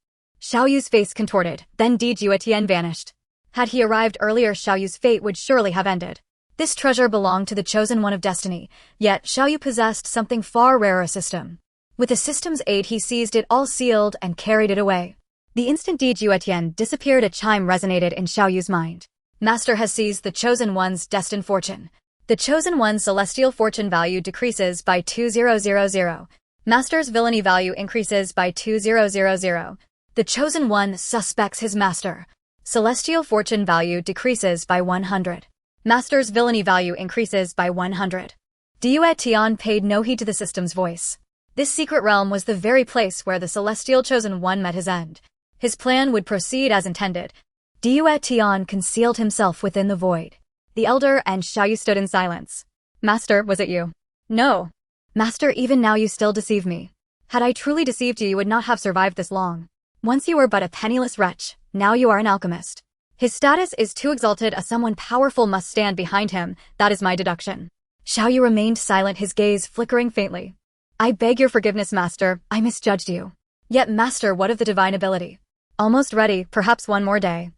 Xiao Yu's face contorted, then Juetian vanished. Had he arrived earlier, Xiao Yu's fate would surely have ended. This treasure belonged to the chosen one of destiny, yet Xiao Yu possessed something far rarer: a system. With the system's aid, he seized it all sealed and carried it away. The instant Juetian disappeared, a chime resonated in Xiao Yu's mind. Master has seized the chosen one's destined fortune. The chosen one's celestial fortune value decreases by 2000. Master's villainy value increases by 2000. The chosen one suspects his master. Celestial fortune value decreases by 100. Master's villainy value increases by 100. Juetian paid no heed to the system's voice. This secret realm was the very place where the celestial chosen one met his end. His plan would proceed as intended. Juetian concealed himself within the void. The elder and Xiao Yu stood in silence. Master, was it you? No. Master, even now you still deceive me. Had I truly deceived you, you would not have survived this long. Once you were but a penniless wretch, now you are an alchemist. His status is too exalted, as someone powerful must stand behind him, that is my deduction. Xiao Yu remained silent, his gaze flickering faintly. I beg your forgiveness, Master, I misjudged you. Yet, Master, what of the divine ability? Almost ready, perhaps one more day.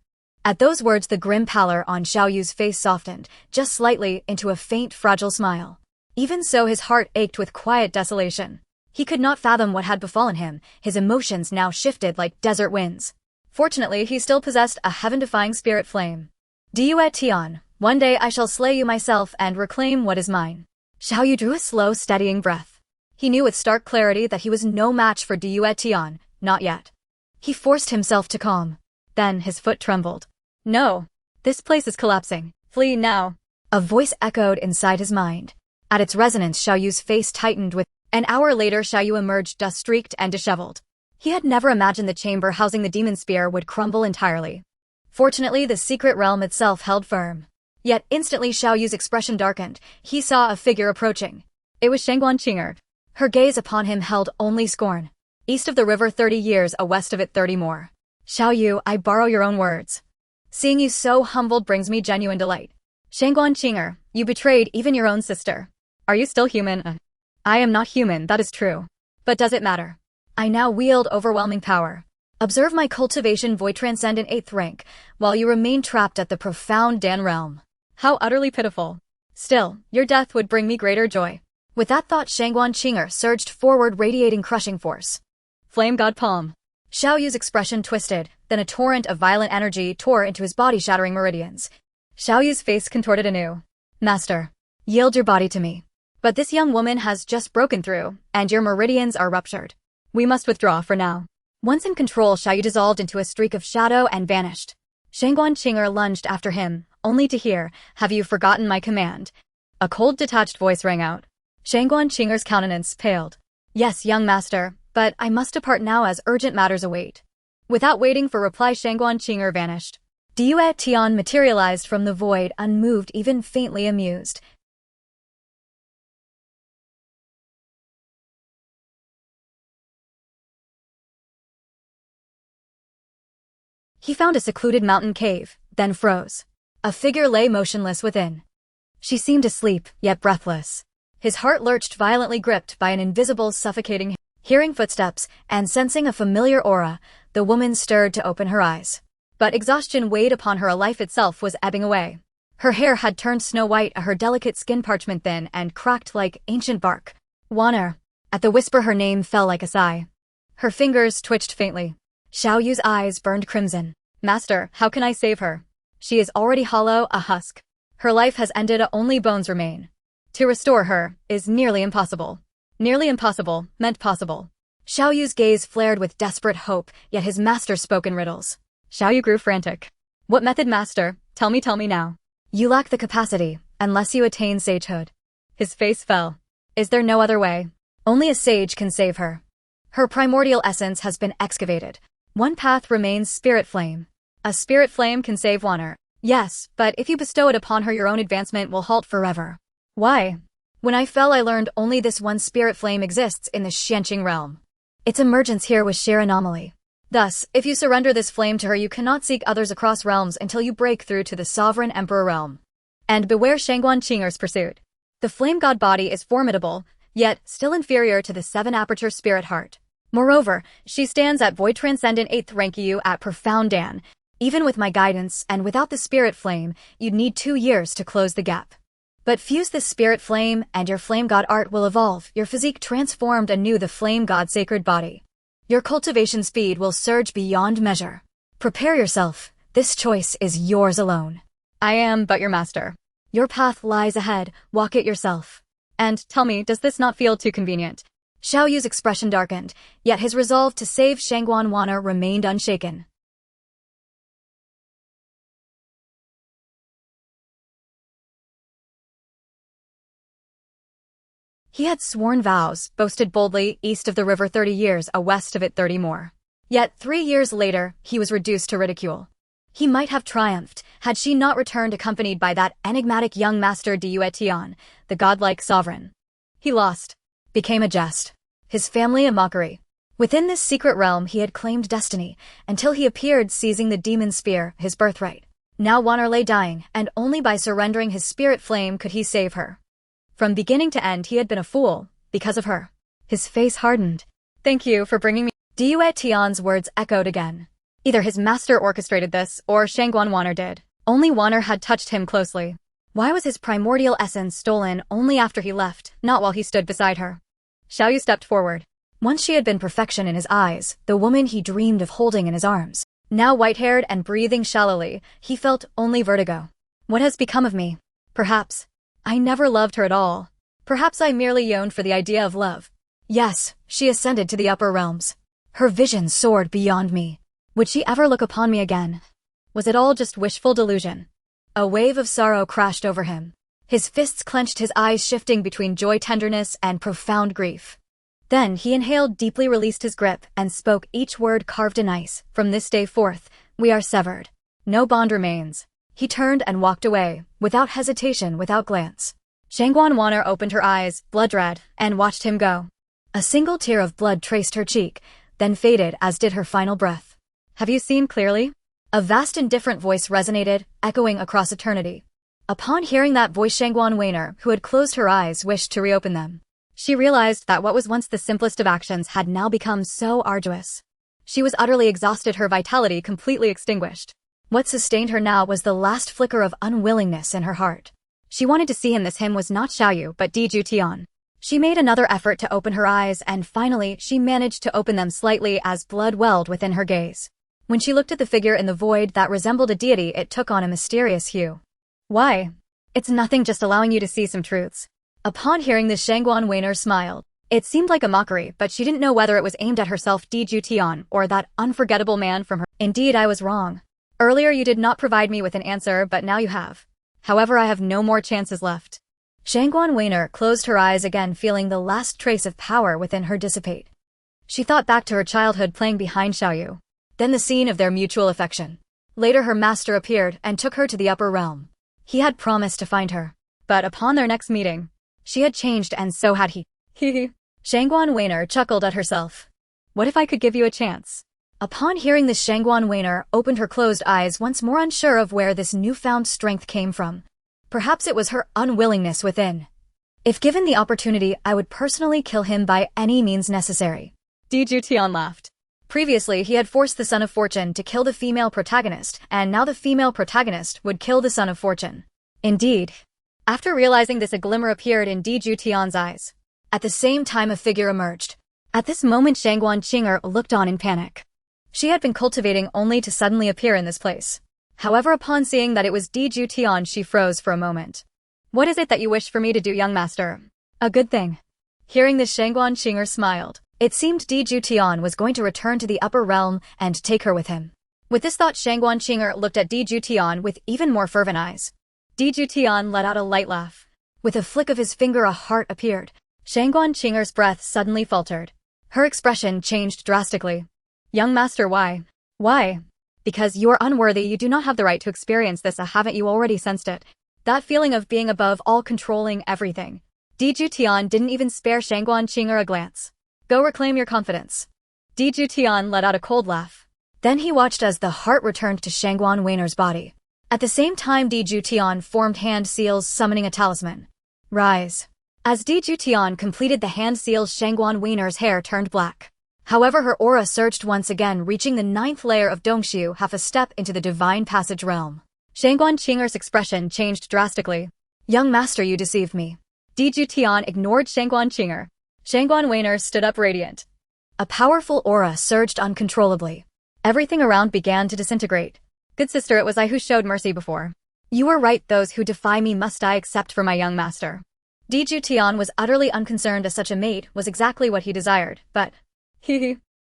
At those words, the grim pallor on Xiao Yu's face softened, just slightly, into a faint, fragile smile. Even so, his heart ached with quiet desolation. He could not fathom what had befallen him, his emotions now shifted like desert winds. Fortunately, he still possessed a heaven-defying spirit flame. Juetian, one day I shall slay you myself and reclaim what is mine. Xiao Yu drew a slow, steadying breath. He knew with stark clarity that he was no match for Juetian, not yet. He forced himself to calm. Then his foot trembled. No. This place is collapsing. Flee now. A voice echoed inside his mind. At its resonance, Xiao Yu's face tightened with— An hour later, Xiao Yu emerged dust-streaked and disheveled. He had never imagined the chamber housing the demon spear would crumble entirely. Fortunately, the secret realm itself held firm. Yet instantly Xiao Yu's expression darkened. He saw a figure approaching. It was Qinger. Her gaze upon him held only scorn. East of the river 30 years, west of it 30 more. Xiao Yu, I borrow your own words. Seeing you so humbled brings me genuine delight. Qinger, you betrayed even your own sister. Are you still human? I am not human, that is true. But does it matter? I now wield overwhelming power. Observe my cultivation void transcendent 8th rank, while you remain trapped at the profound Dan realm. How utterly pitiful. Still, your death would bring me greater joy. With that thought, Shangguan Qinger surged forward, radiating crushing force. Flame God Palm. Xiao Yu's expression twisted, then a torrent of violent energy tore into his body, shattering meridians. Xiao Yu's face contorted anew. Master, yield your body to me. But this young woman has just broken through, and your meridians are ruptured. We must withdraw for now. Once in control, Xiao Yu dissolved into a streak of shadow and vanished. Shangguan Qinger lunged after him, only to hear, "Have you forgotten my command?" A cold, detached voice rang out. Shangguan Qinger's countenance paled. Yes, young master, but I must depart now as urgent matters await. Without waiting for reply, Shangguan Qinger vanished. Juetian materialized from the void, unmoved, even faintly amused. He found a secluded mountain cave, then froze. A figure lay motionless within. She seemed asleep, yet breathless. His heart lurched, violently gripped by an invisible, suffocating hand. Hearing footsteps and sensing a familiar aura, the woman stirred to open her eyes. But exhaustion weighed upon her. Life itself was ebbing away. Her hair had turned snow white, her delicate skin parchment thin and cracked like ancient bark. Wanner. At the whisper, her name fell like a sigh. Her fingers twitched faintly. Xiao Yu's eyes burned crimson. Master, how can I save her? She is already hollow, a husk. Her life has ended, only bones remain. To restore her is nearly impossible. Nearly impossible meant possible. Xiao Yu's gaze flared with desperate hope, yet his master spoke in riddles. Xiao Yu grew frantic. What method, master? Tell me now. You lack the capacity, unless you attain sagehood. His face fell. Is there no other way? Only a sage can save her. Her primordial essence has been excavated. One path remains: spirit flame. A spirit flame can save Wanner. Yes, but if you bestow it upon her, your own advancement will halt forever. Why? When I fell, I learned only this one spirit flame exists in the Xianqing realm. Its emergence here was sheer anomaly. Thus, if you surrender this flame to her, you cannot seek others across realms until you break through to the sovereign emperor realm. And beware Shangguan Qinger's pursuit. The flame god body is formidable, yet still inferior to the 7-aperture spirit heart. Moreover, she stands at void transcendent 8th rank, you at profound Dan. Even with my guidance and without the spirit flame, you'd need 2 years to close the gap. But fuse this spirit flame and your flame god art will evolve, your physique transformed anew, the flame god sacred body. Your cultivation speed will surge beyond measure. Prepare yourself, this choice is yours alone. I am but your master. Your path lies ahead, walk it yourself. And tell me, does this not feel too convenient? Xiao Yu's expression darkened, yet his resolve to save Shangguan Wanner remained unshaken. He had sworn vows, boasted boldly, east of the river 30 years, west of it 30 more. Yet 3 years later, he was reduced to ridicule. He might have triumphed, had she not returned accompanied by that enigmatic young master Juetian, the godlike sovereign. He lost. Became a jest. His family a mockery. Within this secret realm he had claimed destiny, until he appeared seizing the demon spear, his birthright. Now Wanner lay dying, and only by surrendering his spirit flame could he save her. From beginning to end he had been a fool, because of her. His face hardened. Thank you for bringing me. Juetian's words echoed again. Either his master orchestrated this, or Shangguan Wanner did. Only Wanner had touched him closely. Why was his primordial essence stolen only after he left, not while he stood beside her? Xiao Yu stepped forward. Once she had been perfection in his eyes, the woman he dreamed of holding in his arms. Now white-haired and breathing shallowly, he felt only vertigo. What has become of me? Perhaps I never loved her at all. Perhaps I merely yearned for the idea of love. Yes, she ascended to the upper realms. Her vision soared beyond me. Would she ever look upon me again? Was it all just wishful delusion? A wave of sorrow crashed over him. His fists clenched, his eyes shifting between joy, tenderness, and profound grief. Then he inhaled deeply, released his grip, and spoke, each word carved in ice. From this day forth, we are severed. No bond remains. He turned and walked away, without hesitation, without glance. Shangguan Wanner opened her eyes, blood-red, and watched him go. A single tear of blood traced her cheek, then faded, as did her final breath. Have you seen clearly? A vast and different voice resonated, echoing across eternity. Upon hearing that voice, Shangguan Wanner, who had closed her eyes, wished to reopen them. She realized that what was once the simplest of actions had now become so arduous. She was utterly exhausted, her vitality completely extinguished. What sustained her now was the last flicker of unwillingness in her heart. She wanted to see him. This him was not Xiaoyu but Juetian. She made another effort to open her eyes, and finally she managed to open them slightly as blood welled within her gaze. When she looked at the figure in the void that resembled a deity, it took on a mysterious hue. Why? It's nothing, just allowing you to see some truths. Upon hearing this, Shangguan Weiner smiled. It seemed like a mockery, but she didn't know whether it was aimed at herself, Juetian, or that unforgettable man from her. Indeed, I was wrong. Earlier you did not provide me with an answer, but now you have. However, I have no more chances left. Shangguan Weiner closed her eyes again, feeling the last trace of power within her dissipate. She thought back to her childhood playing behind Xiaoyu. Then the scene of their mutual affection. Later her master appeared and took her to the upper realm. He had promised to find her. But upon their next meeting, she had changed, and so had he. Shangguan Weiner chuckled at herself. What if I could give you a chance? Upon hearing this, Shangguan Weiner opened her closed eyes, once more unsure of where this newfound strength came from. Perhaps it was her unwillingness within. If given the opportunity, I would personally kill him by any means necessary. Juetian laughed. Previously, he had forced the Son of Fortune to kill the female protagonist, and now the female protagonist would kill the Son of Fortune. Indeed. After realizing this, a glimmer appeared in Juetian's eyes. At the same time, a figure emerged. At this moment, Shangguan Qinger looked on in panic. She had been cultivating only to suddenly appear in this place. However, upon seeing that it was Juetian, she froze for a moment. What is it that you wish for me to do, young master? A good thing. Hearing this, Shangguan Qinger smiled. It seemed Juetian was going to return to the upper realm and take her with him. With this thought, Shangguan Qinger looked at Juetian with even more fervent eyes. Juetian let out a light laugh. With a flick of his finger, a heart appeared. Shangguan Qinger's breath suddenly faltered. Her expression changed drastically. Young master, why? Why? Because you are unworthy. You do not have the right to experience this. Haven't you already sensed it? That feeling of being above all, controlling everything. Juetian didn't even spare Shangguan Qinger a glance. Go reclaim your confidence. Juetian let out a cold laugh. Then he watched as the heart returned to Shangguan Weiner's body. At the same time, Juetian formed hand seals, summoning a talisman. Rise. As Juetian completed the hand seals, Shangguan Weiner's hair turned black. However, her aura surged once again, reaching the 9th layer of Dongxiu, half a step into the divine passage realm. Shangguan Qinger's expression changed drastically. Young master, you deceived me. Juetian ignored Shangguan Qinger. Shangguan Weiner stood up radiant. A powerful aura surged uncontrollably. Everything around began to disintegrate. Good sister, it was I who showed mercy before. You were right, those who defy me must die except for my young master. Juetian was utterly unconcerned, as such a mate was exactly what he desired, but...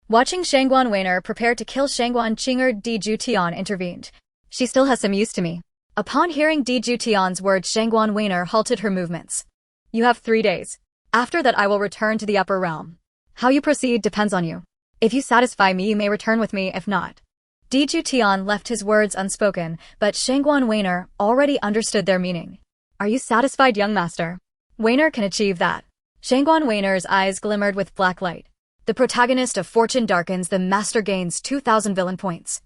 Watching Shangguan Weiner prepare to kill Shangguan Qinger, Juetian intervened. She still has some use to me. Upon hearing Juetian's words, Shangguan Weiner halted her movements. You have 3 days. After that I will return to the upper realm. How you proceed depends on you. If you satisfy me, you may return with me, if not. Juetian left his words unspoken, but Shangguan Weiner already understood their meaning. Are you satisfied, young master? Weiner can achieve that. Shangguan Weiner's eyes glimmered with black light. The protagonist of Fortune darkens, the master gains 2,000 villain points.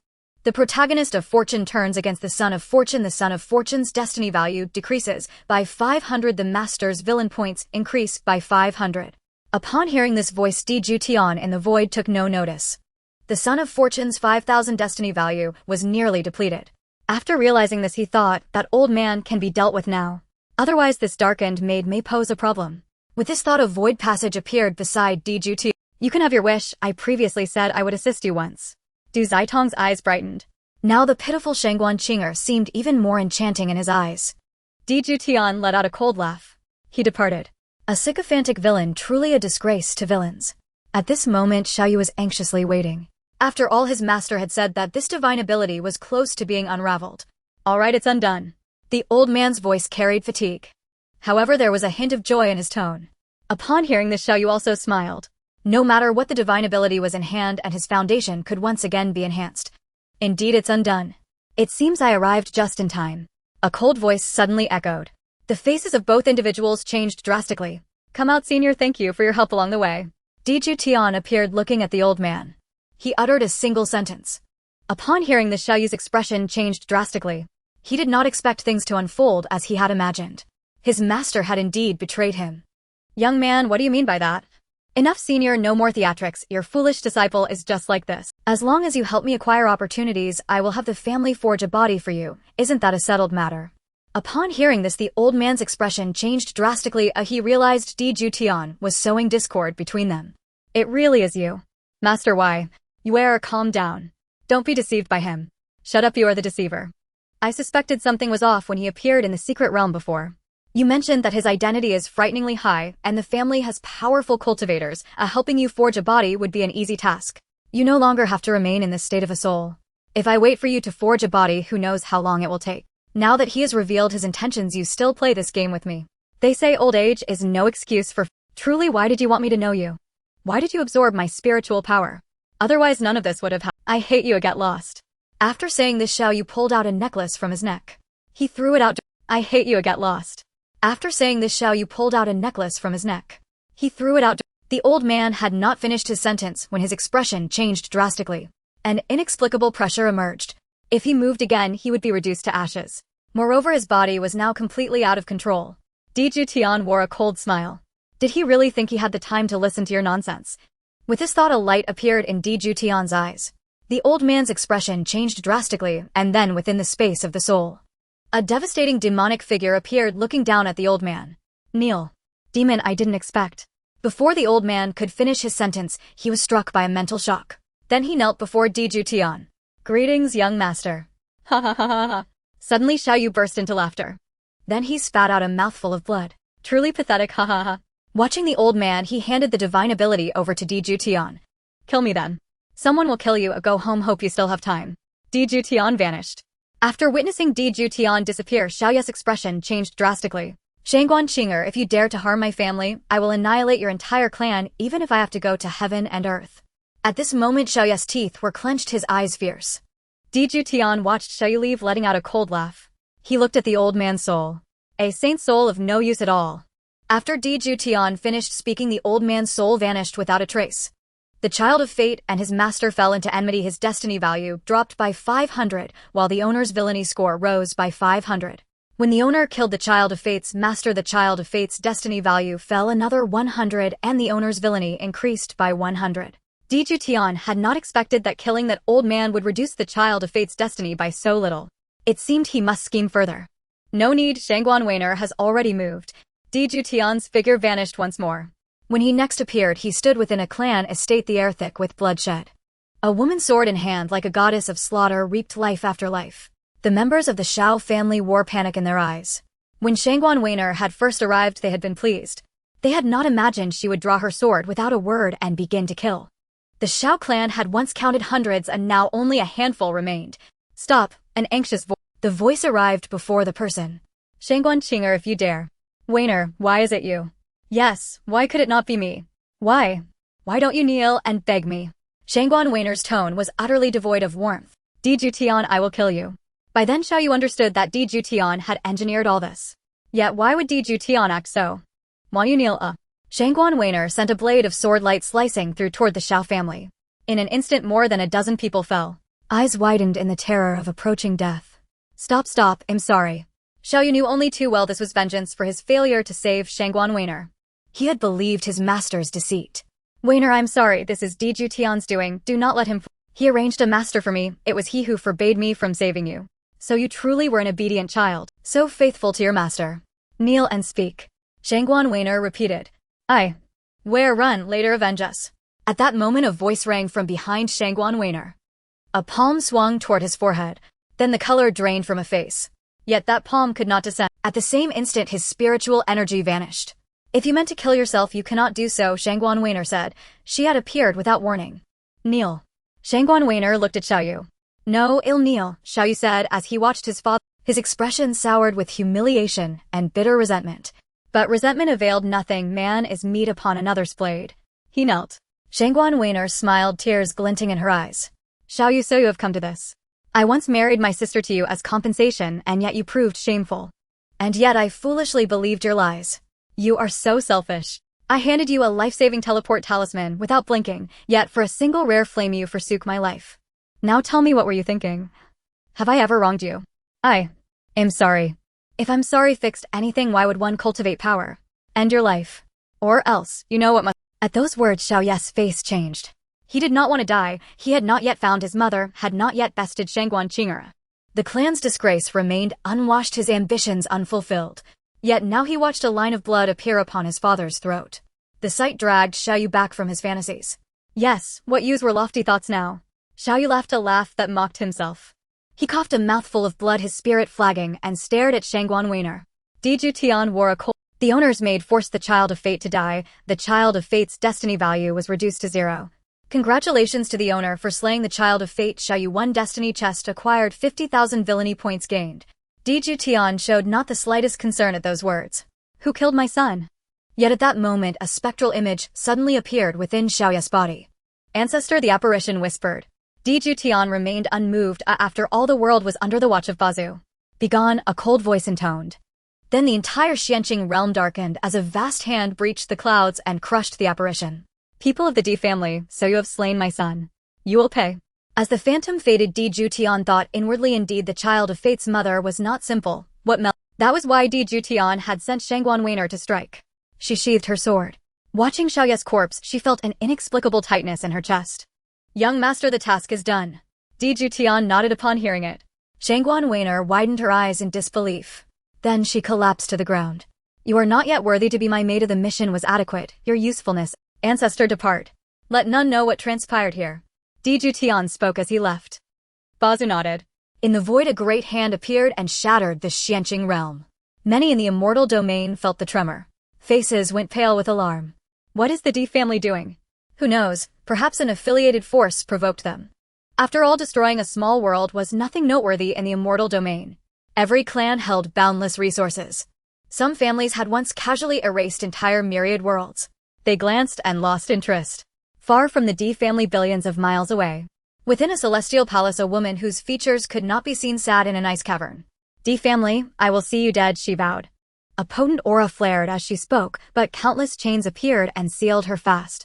The protagonist of Fortune turns against the Son of Fortune. The Son of Fortune's destiny value decreases by 500. The master's villain points increase by 500. Upon hearing this voice, Juetian in the void took no notice. The Son of Fortune's 5,000 destiny value was nearly depleted. After realizing this, he thought, that old man can be dealt with now. Otherwise this darkened maid may pose a problem. With this thought, a void passage appeared beside Juetian. You can have your wish. I previously said I would assist you once. Du Zitong's eyes brightened. Now the pitiful Shangguan Qinger seemed even more enchanting in his eyes. Juetian let out a cold laugh. He departed. A sycophantic villain, truly a disgrace to villains. At this moment, Xiaoyu was anxiously waiting. After all, his master had said that this divine ability was close to being unraveled. All right, it's undone. The old man's voice carried fatigue. However, there was a hint of joy in his tone. Upon hearing this, Xiaoyu also smiled. No matter what, the divine ability was in hand and his foundation could once again be enhanced. Indeed, it's undone. It seems I arrived just in time. A cold voice suddenly echoed. The faces of both individuals changed drastically. Come out, senior, thank you for your help along the way. Juetian appeared looking at the old man. He uttered a single sentence. Upon hearing this, Xiaoyu's expression changed drastically. He did not expect things to unfold as he had imagined. His master had indeed betrayed him. Young man, what do you mean by that? Enough senior, no more theatrics, your foolish disciple is just like this. As long as you help me acquire opportunities, I will have the family forge a body for you. Isn't that a settled matter? Upon hearing this, the old man's expression changed drastically. He realized Juetian was sowing discord between them. It really is you. Master Y. Yue, calm down. Don't be deceived by him. Shut up, you are the deceiver. I suspected something was off when he appeared in the secret realm before. You mentioned that his identity is frighteningly high, and the family has powerful cultivators. Helping you forge a body would be an easy task. You no longer have to remain in this state of a soul. If I wait for you to forge a body, who knows how long it will take. Now that he has revealed his intentions, you still play this game with me. They say old age is no excuse for— Truly, why did you want me to know you? Why did you absorb my spiritual power? Otherwise none of this would have happened. I hate you, get lost. After saying this, Xiao Yu pulled out a necklace from his neck. He threw it out. I hate you, get lost. After saying this, Xiao Yu pulled out a necklace from his neck. He threw it out. The old man had not finished his sentence when his expression changed drastically. An inexplicable pressure emerged. If he moved again, he would be reduced to ashes. Moreover, his body was now completely out of control. Juetian wore a cold smile. Did he really think he had the time to listen to your nonsense? With this thought, a light appeared in Juetian's eyes. The old man's expression changed drastically, and then within the space of the soul, a devastating demonic figure appeared looking down at the old man. Kneel. Demon, I didn't expect. Before the old man could finish his sentence, he was struck by a mental shock. Then he knelt before Juetian. Greetings, young master. Ha ha ha ha ha. Suddenly Xiao Yu burst into laughter. Then he spat out a mouthful of blood. Truly pathetic, ha ha ha. Watching the old man, he handed the divine ability over to Juetian. Kill me then. Someone will kill you. Go home, hope you still have time. Juetian vanished. After witnessing Juetian disappear, Xiao Yu's expression changed drastically. Shangguan Qinger, if you dare to harm my family, I will annihilate your entire clan, even if I have to go to heaven and earth. At this moment, Xiao Yu's teeth were clenched, his eyes fierce. Juetian watched Xiao Yu leave, letting out a cold laugh. He looked at the old man's soul. A saint soul of no use at all. After Juetian finished speaking, the old man's soul vanished without a trace. The child of fate and his master fell into enmity. His destiny value dropped by 500, while the owner's villainy score rose by 500. When the owner killed the child of fate's master, the child of fate's destiny value fell another 100, and the owner's villainy increased by 100. Juetian had not expected that killing that old man would reduce the child of fate's destiny by so little. It seemed he must scheme further. No need, Shangguan Weiner has already moved. Juetian's figure vanished once more. When he next appeared, he stood within a clan estate, the air thick with bloodshed. A woman's sword in hand, like a goddess of slaughter, reaped life after life. The members of the Shao family wore panic in their eyes. When Shangguan Weiner had first arrived, they had been pleased. They had not imagined she would draw her sword without a word and begin to kill. The Shao clan had once counted hundreds, and now only a handful remained. Stop, an anxious voice. The voice arrived before the person. Shangguan Qinger, if you dare. Weiner, why is it you? Yes, why could it not be me? Why? Why don't you kneel and beg me? Shangguan Weiner's tone was utterly devoid of warmth. Juetian, I will kill you. By then Xiao Yu understood that Juetian had engineered all this. Yet why would Juetian act so? Why you kneel, Shangguan Weiner sent a blade of sword light slicing through toward the Shao family. In an instant, more than a dozen people fell. Eyes widened in the terror of approaching death. Stop, I'm sorry. Xiao Yu knew only too well this was vengeance for his failure to save Shangguan Weiner. He had believed his master's deceit. Weiner, I'm sorry, this is Juetian's doing, do not let him He arranged a master for me, it was he who forbade me from saving you. So you truly were an obedient child, so faithful to your master. Kneel and speak. Shangguan Weiner repeated. I. Where run, later avenge us. At that moment a voice rang from behind Shangguan Weiner. A palm swung toward his forehead, then the color drained from a face. Yet that palm could not descend. At the same instant his spiritual energy vanished. If you meant to kill yourself, you cannot do so, Shangguan Weiner said. She had appeared without warning. Kneel. Shangguan Weiner looked at Xiao Yu. No, I'll kneel, Xiao Yu said as he watched his father. His expression soured with humiliation and bitter resentment. But resentment availed nothing. Man is meat upon another's blade. He knelt. Shangguan Weiner smiled, tears glinting in her eyes. Xiao Yu, so you have come to this. I once married my sister to you as compensation, and yet you proved shameful. And yet I foolishly believed your lies. You are so selfish. I handed you a life-saving teleport talisman without blinking, yet for a single rare flame you forsook my life. Now tell me, what were you thinking? Have I ever wronged you? I am sorry. If I'm sorry fixed anything, why would one cultivate power? End your life. Or else, you know what must— At those words Xiaoye's face changed. He did not want to die, he had not yet found his mother, had not yet bested Shangguan Qing'er. The clan's disgrace remained unwashed, his ambitions unfulfilled. Yet now he watched a line of blood appear upon his father's throat. The sight dragged Xiaoyu back from his fantasies. Yes, what use were lofty thoughts now? Xiaoyu laughed a laugh that mocked himself. He coughed a mouthful of blood, his spirit flagging, and stared at Shangguan Weiner. Juetian wore a cold— The owner's maid forced the child of fate to die. The child of fate's destiny value was reduced to 0. Congratulations to the owner for slaying the child of fate. Xiaoyu won destiny chest, acquired 50,000 villainy points gained. Juetian showed not the slightest concern at those words. Who killed my son? Yet at that moment a spectral image suddenly appeared within Xiaoye's body. Ancestor, the apparition whispered. Juetian remained unmoved. After all, the world was under the watch of Bazu. Begone, a cold voice intoned. Then the entire Xianqing realm darkened as a vast hand breached the clouds and crushed the apparition. People of the D family, so you have slain my son. You will pay. As the phantom faded, Juetian thought inwardly, indeed the child of fate's mother was not simple. That was why Juetian had sent Shangguan Weiner to strike. She sheathed her sword. Watching Xiaoye's corpse, she felt an inexplicable tightness in her chest. Young master, the task is done. Juetian nodded upon hearing it. Shangguan Weiner widened her eyes in disbelief. Then she collapsed to the ground. You are not yet worthy to be my maid. The mission was adequate. Your usefulness. Ancestor, depart. Let none know what transpired here. Juetian spoke as he left. Bazu nodded. In the void a great hand appeared and shattered the Xianqing realm. Many in the Immortal Domain felt the tremor. Faces went pale with alarm. What is the D family doing? Who knows, perhaps an affiliated force provoked them. After all, destroying a small world was nothing noteworthy in the Immortal Domain. Every clan held boundless resources. Some families had once casually erased entire myriad worlds. They glanced and lost interest. Far from the D family, billions of miles away. Within a celestial palace, a woman whose features could not be seen sat in an ice cavern. D family, I will see you dead, she vowed. A potent aura flared as she spoke, but countless chains appeared and sealed her fast.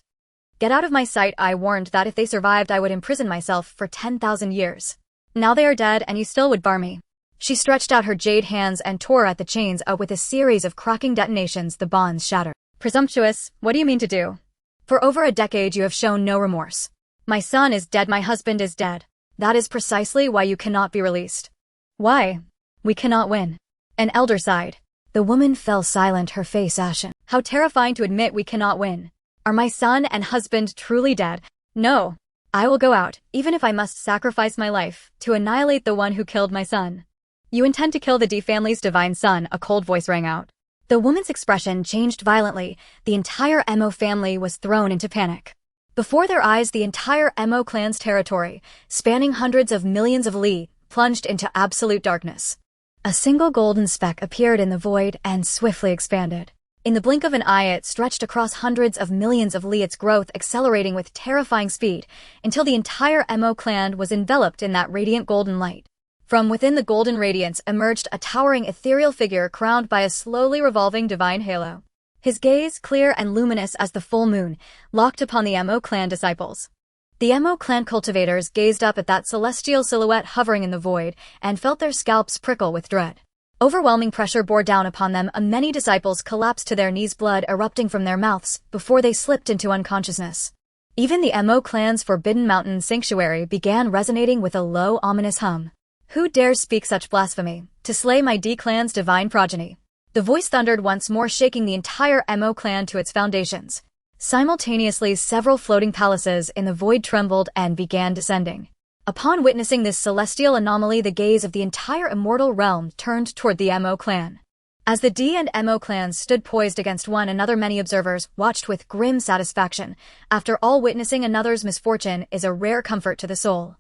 Get out of my sight, I warned that if they survived I would imprison myself for 10,000 years. Now they are dead and you still would bar me. She stretched out her jade hands and tore at the chains. With a series of cracking detonations the bonds shattered. Presumptuous, what do you mean to do? For over a decade you have shown no remorse. My son is dead, my husband is dead. That is precisely why you cannot be released. Why? We cannot win. An elder sighed. The woman fell silent, her face ashen. How terrifying to admit we cannot win. Are my son and husband truly dead? No. I will go out, even if I must sacrifice my life, to annihilate the one who killed my son. You intend to kill the D family's divine son, a cold voice rang out. The woman's expression changed violently. The entire Mo family was thrown into panic. Before their eyes, the entire Mo clan's territory, spanning hundreds of millions of li, plunged into absolute darkness. A single golden speck appeared in the void and swiftly expanded. In the blink of an eye it stretched across hundreds of millions of li, its growth accelerating with terrifying speed, until the entire Mo clan was enveloped in that radiant golden light. From within the golden radiance emerged a towering ethereal figure crowned by a slowly revolving divine halo. His gaze, clear and luminous as the full moon, locked upon the Mo clan disciples. The Mo clan cultivators gazed up at that celestial silhouette hovering in the void and felt their scalps prickle with dread. Overwhelming pressure bore down upon them. Many disciples collapsed to their knees, blood erupting from their mouths before they slipped into unconsciousness. Even the Mo clan's forbidden mountain sanctuary began resonating with a low, ominous hum. Who dares speak such blasphemy, to slay my D clan's divine progeny? The voice thundered once more, shaking the entire Mo clan to its foundations. Simultaneously, several floating palaces in the void trembled and began descending. Upon witnessing this celestial anomaly, the gaze of the entire immortal realm turned toward the Mo clan. As the D and Mo clans stood poised against one another, many observers watched with grim satisfaction. After all, witnessing another's misfortune is a rare comfort to the soul.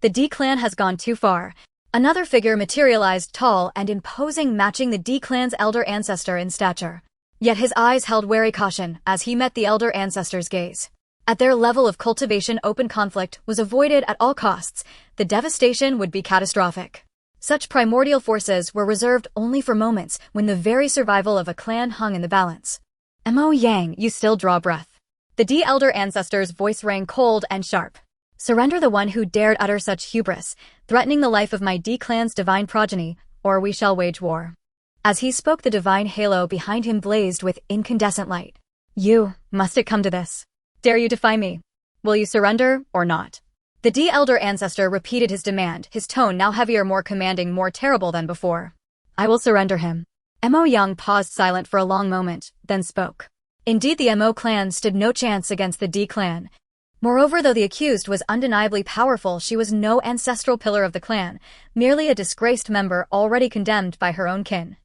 The D clan has gone too far. Another figure materialized, tall and imposing, matching the D clan's elder ancestor in stature. Yet his eyes held wary caution as he met the elder ancestor's gaze. At their level of cultivation, open conflict was avoided at all costs. The devastation would be catastrophic. Such primordial forces were reserved only for moments when the very survival of a clan hung in the balance. Mo Yang, you still draw breath. The D elder ancestor's voice rang cold and sharp. Surrender the one who dared utter such hubris, threatening the life of my D clan's divine progeny, or we shall wage war. As he spoke, the divine halo behind him blazed with incandescent light. You, must it come to this? Dare you defy me? Will you surrender, or not? The elder ancestor repeated his demand, his tone now heavier, more commanding, more terrible than before. I will surrender him. Mo Young paused silent for a long moment, then spoke. Indeed, the Mo clan stood no chance against the D clan. Moreover, though the accused was undeniably powerful, she was no ancestral pillar of the clan, merely a disgraced member already condemned by her own kin.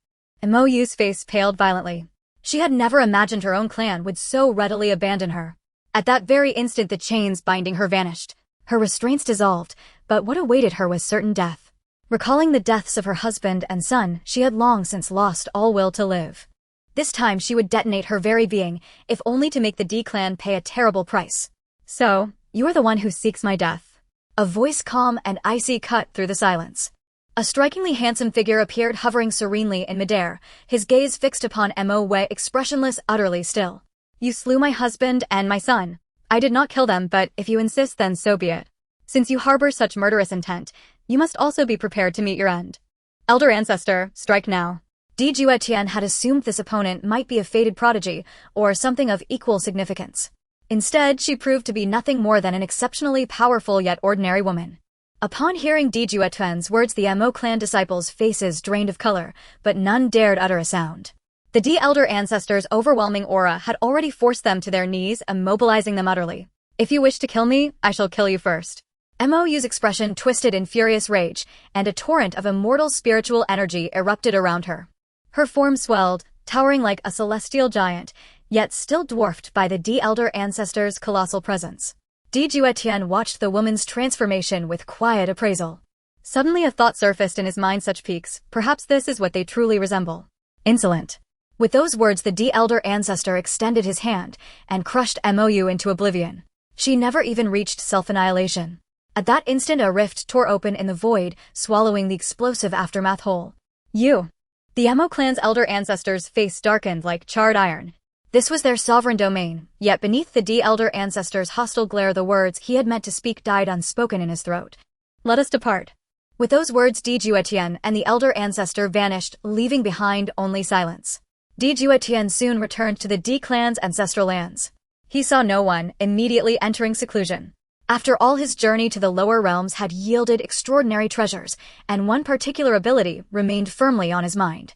Mo Yu's face paled violently. She had never imagined her own clan would so readily abandon her. At that very instant the chains binding her vanished. Her restraints dissolved, but what awaited her was certain death. Recalling the deaths of her husband and son, she had long since lost all will to live. This time she would detonate her very being, if only to make the D clan pay a terrible price. So, you are the one who seeks my death. A voice calm and icy cut through the silence. A strikingly handsome figure appeared hovering serenely in midair, his gaze fixed upon Mo Wei, expressionless, utterly still. You slew my husband and my son. I did not kill them, but if you insist, then so be it. Since you harbor such murderous intent, you must also be prepared to meet your end. Elder ancestor, strike now. Juetian had assumed this opponent might be a fated prodigy, or something of equal significance. Instead, she proved to be nothing more than an exceptionally powerful yet ordinary woman. Upon hearing Juetian's words, the Mo clan disciples' faces drained of color, but none dared utter a sound. The elder ancestor's overwhelming aura had already forced them to their knees, immobilizing them utterly. If you wish to kill me, I shall kill you first. Mo Yu's expression twisted in furious rage, and a torrent of immortal spiritual energy erupted around her. Her form swelled, towering like a celestial giant, yet still dwarfed by the elder ancestor's colossal presence. Juetian watched the woman's transformation with quiet appraisal. Suddenly a thought surfaced in his mind: such peaks, perhaps this is what they truly resemble. Insolent. With those words, the elder ancestor extended his hand and crushed Mo Yu into oblivion. She never even reached self-annihilation. At that instant a rift tore open in the void, swallowing the explosive aftermath whole. You. The Mo clan's elder ancestor's face darkened like charred iron. This was their sovereign domain, yet beneath the elder ancestor's hostile glare the words he had meant to speak died unspoken in his throat. Let us depart. With those words Juetian and the elder ancestor vanished, leaving behind only silence. Juetian soon returned to the D clan's ancestral lands. He saw no one, immediately entering seclusion. After all, his journey to the lower realms had yielded extraordinary treasures, and one particular ability remained firmly on his mind.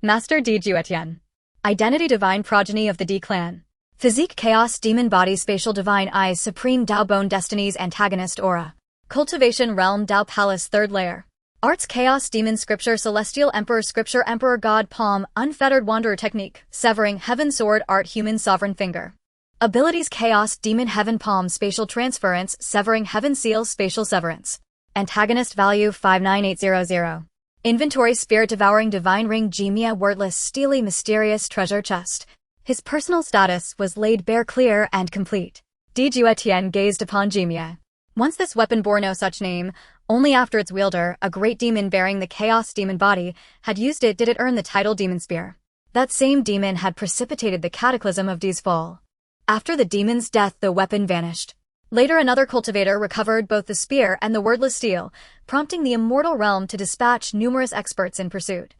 Master Juetian. Identity: divine progeny of the D clan. Physique: chaos demon body. Spatial: divine eyes. Supreme Dao bone. Destiny's antagonist aura. Cultivation: realm Dao palace 3rd layer. Arts: chaos demon. Scripture: celestial emperor. Scripture: emperor god palm. Unfettered wanderer. Technique: severing heaven sword. Art: human sovereign finger. Abilities: chaos demon heaven palm. Spatial transference: severing heaven seal. Spatial severance. Antagonist: value 59800. Inventory: spirit devouring. Divine ring. Gemia. Wordless steely mysterious treasure chest. His personal status was laid bare, clear and complete. Juetian gazed upon Gemia. Once this weapon bore no such name. Only after its wielder, a great demon bearing the chaos demon body, had used it did it earn the title Demon Spear. That same demon had precipitated the cataclysm of Dee's fall. After the demon's death, the weapon vanished. Later, another cultivator recovered both the spear and the wordless steel, prompting the immortal realm to dispatch numerous experts in pursuit.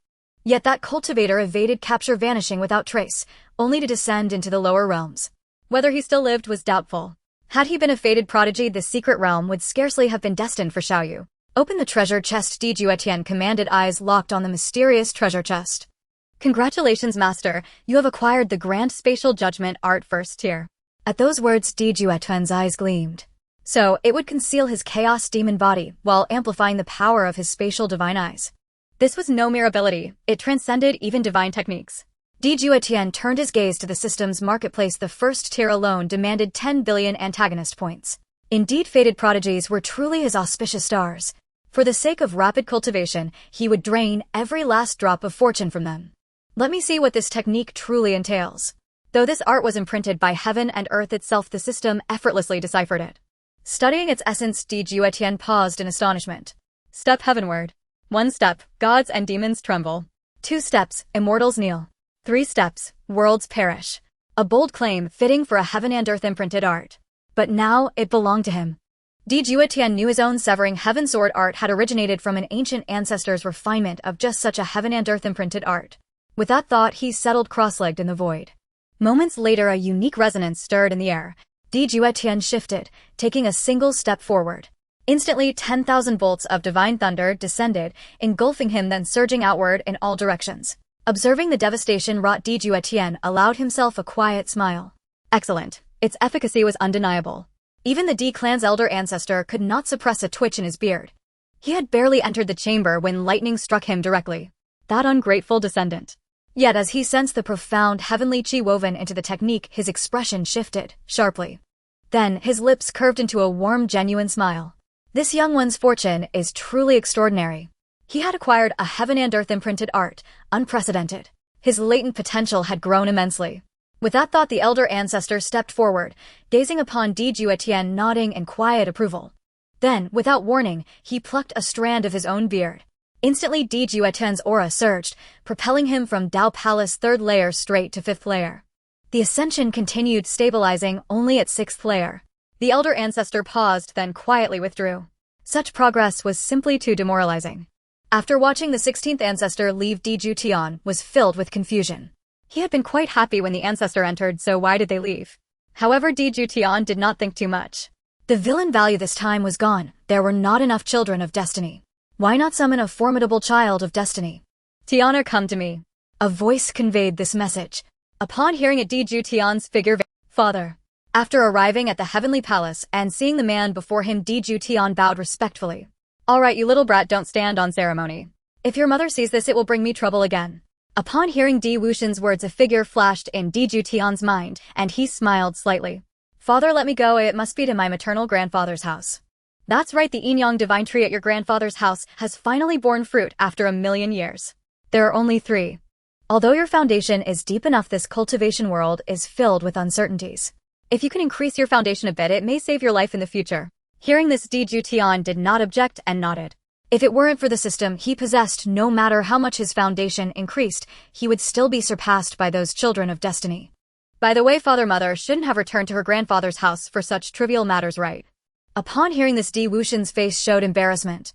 Yet that cultivator evaded capture, vanishing without trace, only to descend into the lower realms. Whether he still lived was doubtful. Had he been a fated prodigy, the secret realm would scarcely have been destined for Xiaoyu. Open the treasure chest. Juetian commanded, eyes locked on the mysterious treasure chest. Congratulations, Master, you have acquired the Grand Spatial Judgment Art 1st tier. At those words, Juetian's eyes gleamed. So, it would conceal his chaos demon body, while amplifying the power of his spatial divine eyes. This was no mere ability, it transcended even divine techniques. Juetian turned his gaze to the system's marketplace. The 1st tier alone demanded 10 billion antagonist points. Indeed, fated prodigies were truly his auspicious stars. For the sake of rapid cultivation, he would drain every last drop of fortune from them. Let me see what this technique truly entails. Though this art was imprinted by heaven and earth itself, the system effortlessly deciphered it. Studying its essence, Juetian paused in astonishment. Step heavenward. 1 step, gods and demons tremble. 2 steps, immortals kneel. 3 steps, worlds perish. A bold claim fitting for a heaven and earth imprinted art. But now it belonged to him. Juetian knew his own severing heaven sword art had originated from an ancient ancestor's refinement of just such a heaven and earth imprinted art. With that thought, he settled cross-legged in the void. Moments later, a unique resonance stirred in the air. Juetian shifted, taking a single step forward. Instantly, 10,000 bolts of divine thunder descended, engulfing him then surging outward in all directions. Observing the devastation wrought, Juetian allowed himself a quiet smile. Excellent. Its efficacy was undeniable. Even the D clan's elder ancestor could not suppress a twitch in his beard. He had barely entered the chamber when lightning struck him directly. That ungrateful descendant. Yet as he sensed the profound heavenly chi woven into the technique, his expression shifted, sharply. Then, his lips curved into a warm, genuine smile. This young one's fortune is truly extraordinary. He had acquired a heaven and earth imprinted art, unprecedented. His latent potential had grown immensely. With that thought, the elder ancestor stepped forward, gazing upon Juetian, nodding in quiet approval. Then, without warning, he plucked a strand of his own beard. Instantly, Juetian's aura surged, propelling him from Dao Palace 3rd layer straight to 5th layer. The ascension continued, stabilizing only at 6th layer. The elder ancestor paused, then quietly withdrew. Such progress was simply too demoralizing. After watching the 16th ancestor leave, Juetian was filled with confusion. He had been quite happy when the ancestor entered, so why did they leave? However, Juetian did not think too much. The villain value this time was gone. There were not enough children of destiny. Why not summon a formidable child of destiny? Tiana, come to me. A voice conveyed this message. Upon hearing it, Juetian's figure vanished. Father. After arriving at the heavenly palace and seeing the man before him, Juetian bowed respectfully. All right, you little brat, don't stand on ceremony. If your mother sees this, it will bring me trouble again. Upon hearing Wuxian's words, a figure flashed in Juetian's mind, and he smiled slightly. Father, let me go. It must be to my maternal grandfather's house. That's right, the Yin-Yang divine tree at your grandfather's house has finally borne fruit after 1,000,000 years. There are only 3. Although your foundation is deep enough, this cultivation world is filled with uncertainties. If you can increase your foundation a bit, it may save your life in the future. Hearing this, Juetian did not object and nodded. If it weren't for the system he possessed, no matter how much his foundation increased, he would still be surpassed by those children of destiny. By the way, Mother shouldn't have returned to her grandfather's house for such trivial matters, right? Upon hearing this, Wuxian's face showed embarrassment.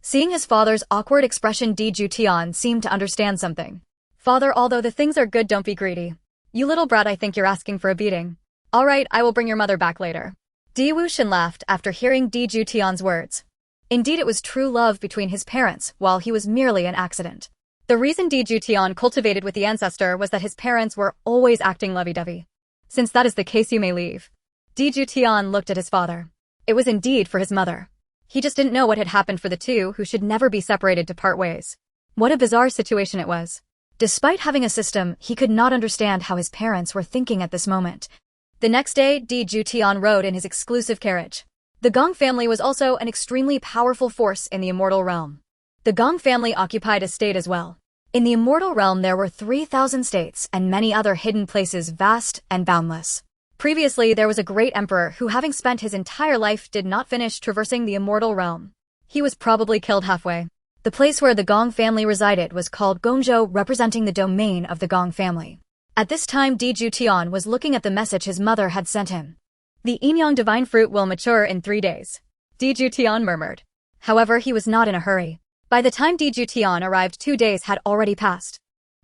Seeing his father's awkward expression, Juetian seemed to understand something. Father, although the things are good, don't be greedy. You little brat, I think you're asking for a beating. All right, I will bring your mother back later. Wuxian laughed after hearing Juetian's words. Indeed, it was true love between his parents, while he was merely an accident. The reason Juetian cultivated with the ancestor was that his parents were always acting lovey-dovey. Since that is the case, you may leave. Juetian looked at his father. It was indeed for his mother. He just didn't know what had happened for the two who should never be separated to part ways. What a bizarre situation it was. Despite having a system, he could not understand how his parents were thinking at this moment. The next day, Juetian rode in his exclusive carriage. The Gong family was also an extremely powerful force in the immortal realm. The Gong family occupied a state as well. In the immortal realm there were 3,000 states and many other hidden places, vast and boundless. Previously there was a great emperor who, having spent his entire life, did not finish traversing the immortal realm. He was probably killed halfway. The place where the Gong family resided was called Gongzhou, representing the domain of the Gong family. At this time, Juetian was looking at the message his mother had sent him. The Yin-Yang divine fruit will mature in 3 days. Juetian murmured. However, he was not in a hurry. By the time Juetian arrived, 2 days had already passed.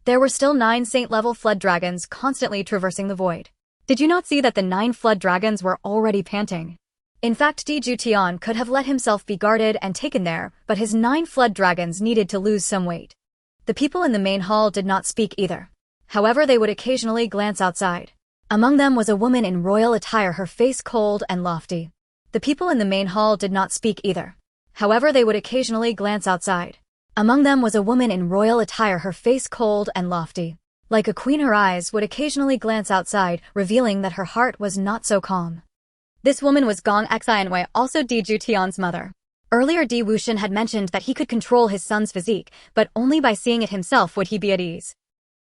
There were still 9 saint-level flood dragons constantly traversing the void. Did you not see that the 9 flood dragons were already panting? In fact, Juetian could have let himself be guarded and taken there, but his 9 flood dragons needed to lose some weight. The people in the main hall did not speak either. However, they would occasionally glance outside. Among them was a woman in royal attire, her face cold and lofty. The people in the main hall did not speak either. However, they would occasionally glance outside. Among them was a woman in royal attire, her face cold and lofty. Like a queen, her eyes would occasionally glance outside, revealing that her heart was not so calm. This woman was Gong Xianwei, also Juetian's mother. Earlier, Wuxian had mentioned that he could control his son's physique, but only by seeing it himself would he be at ease.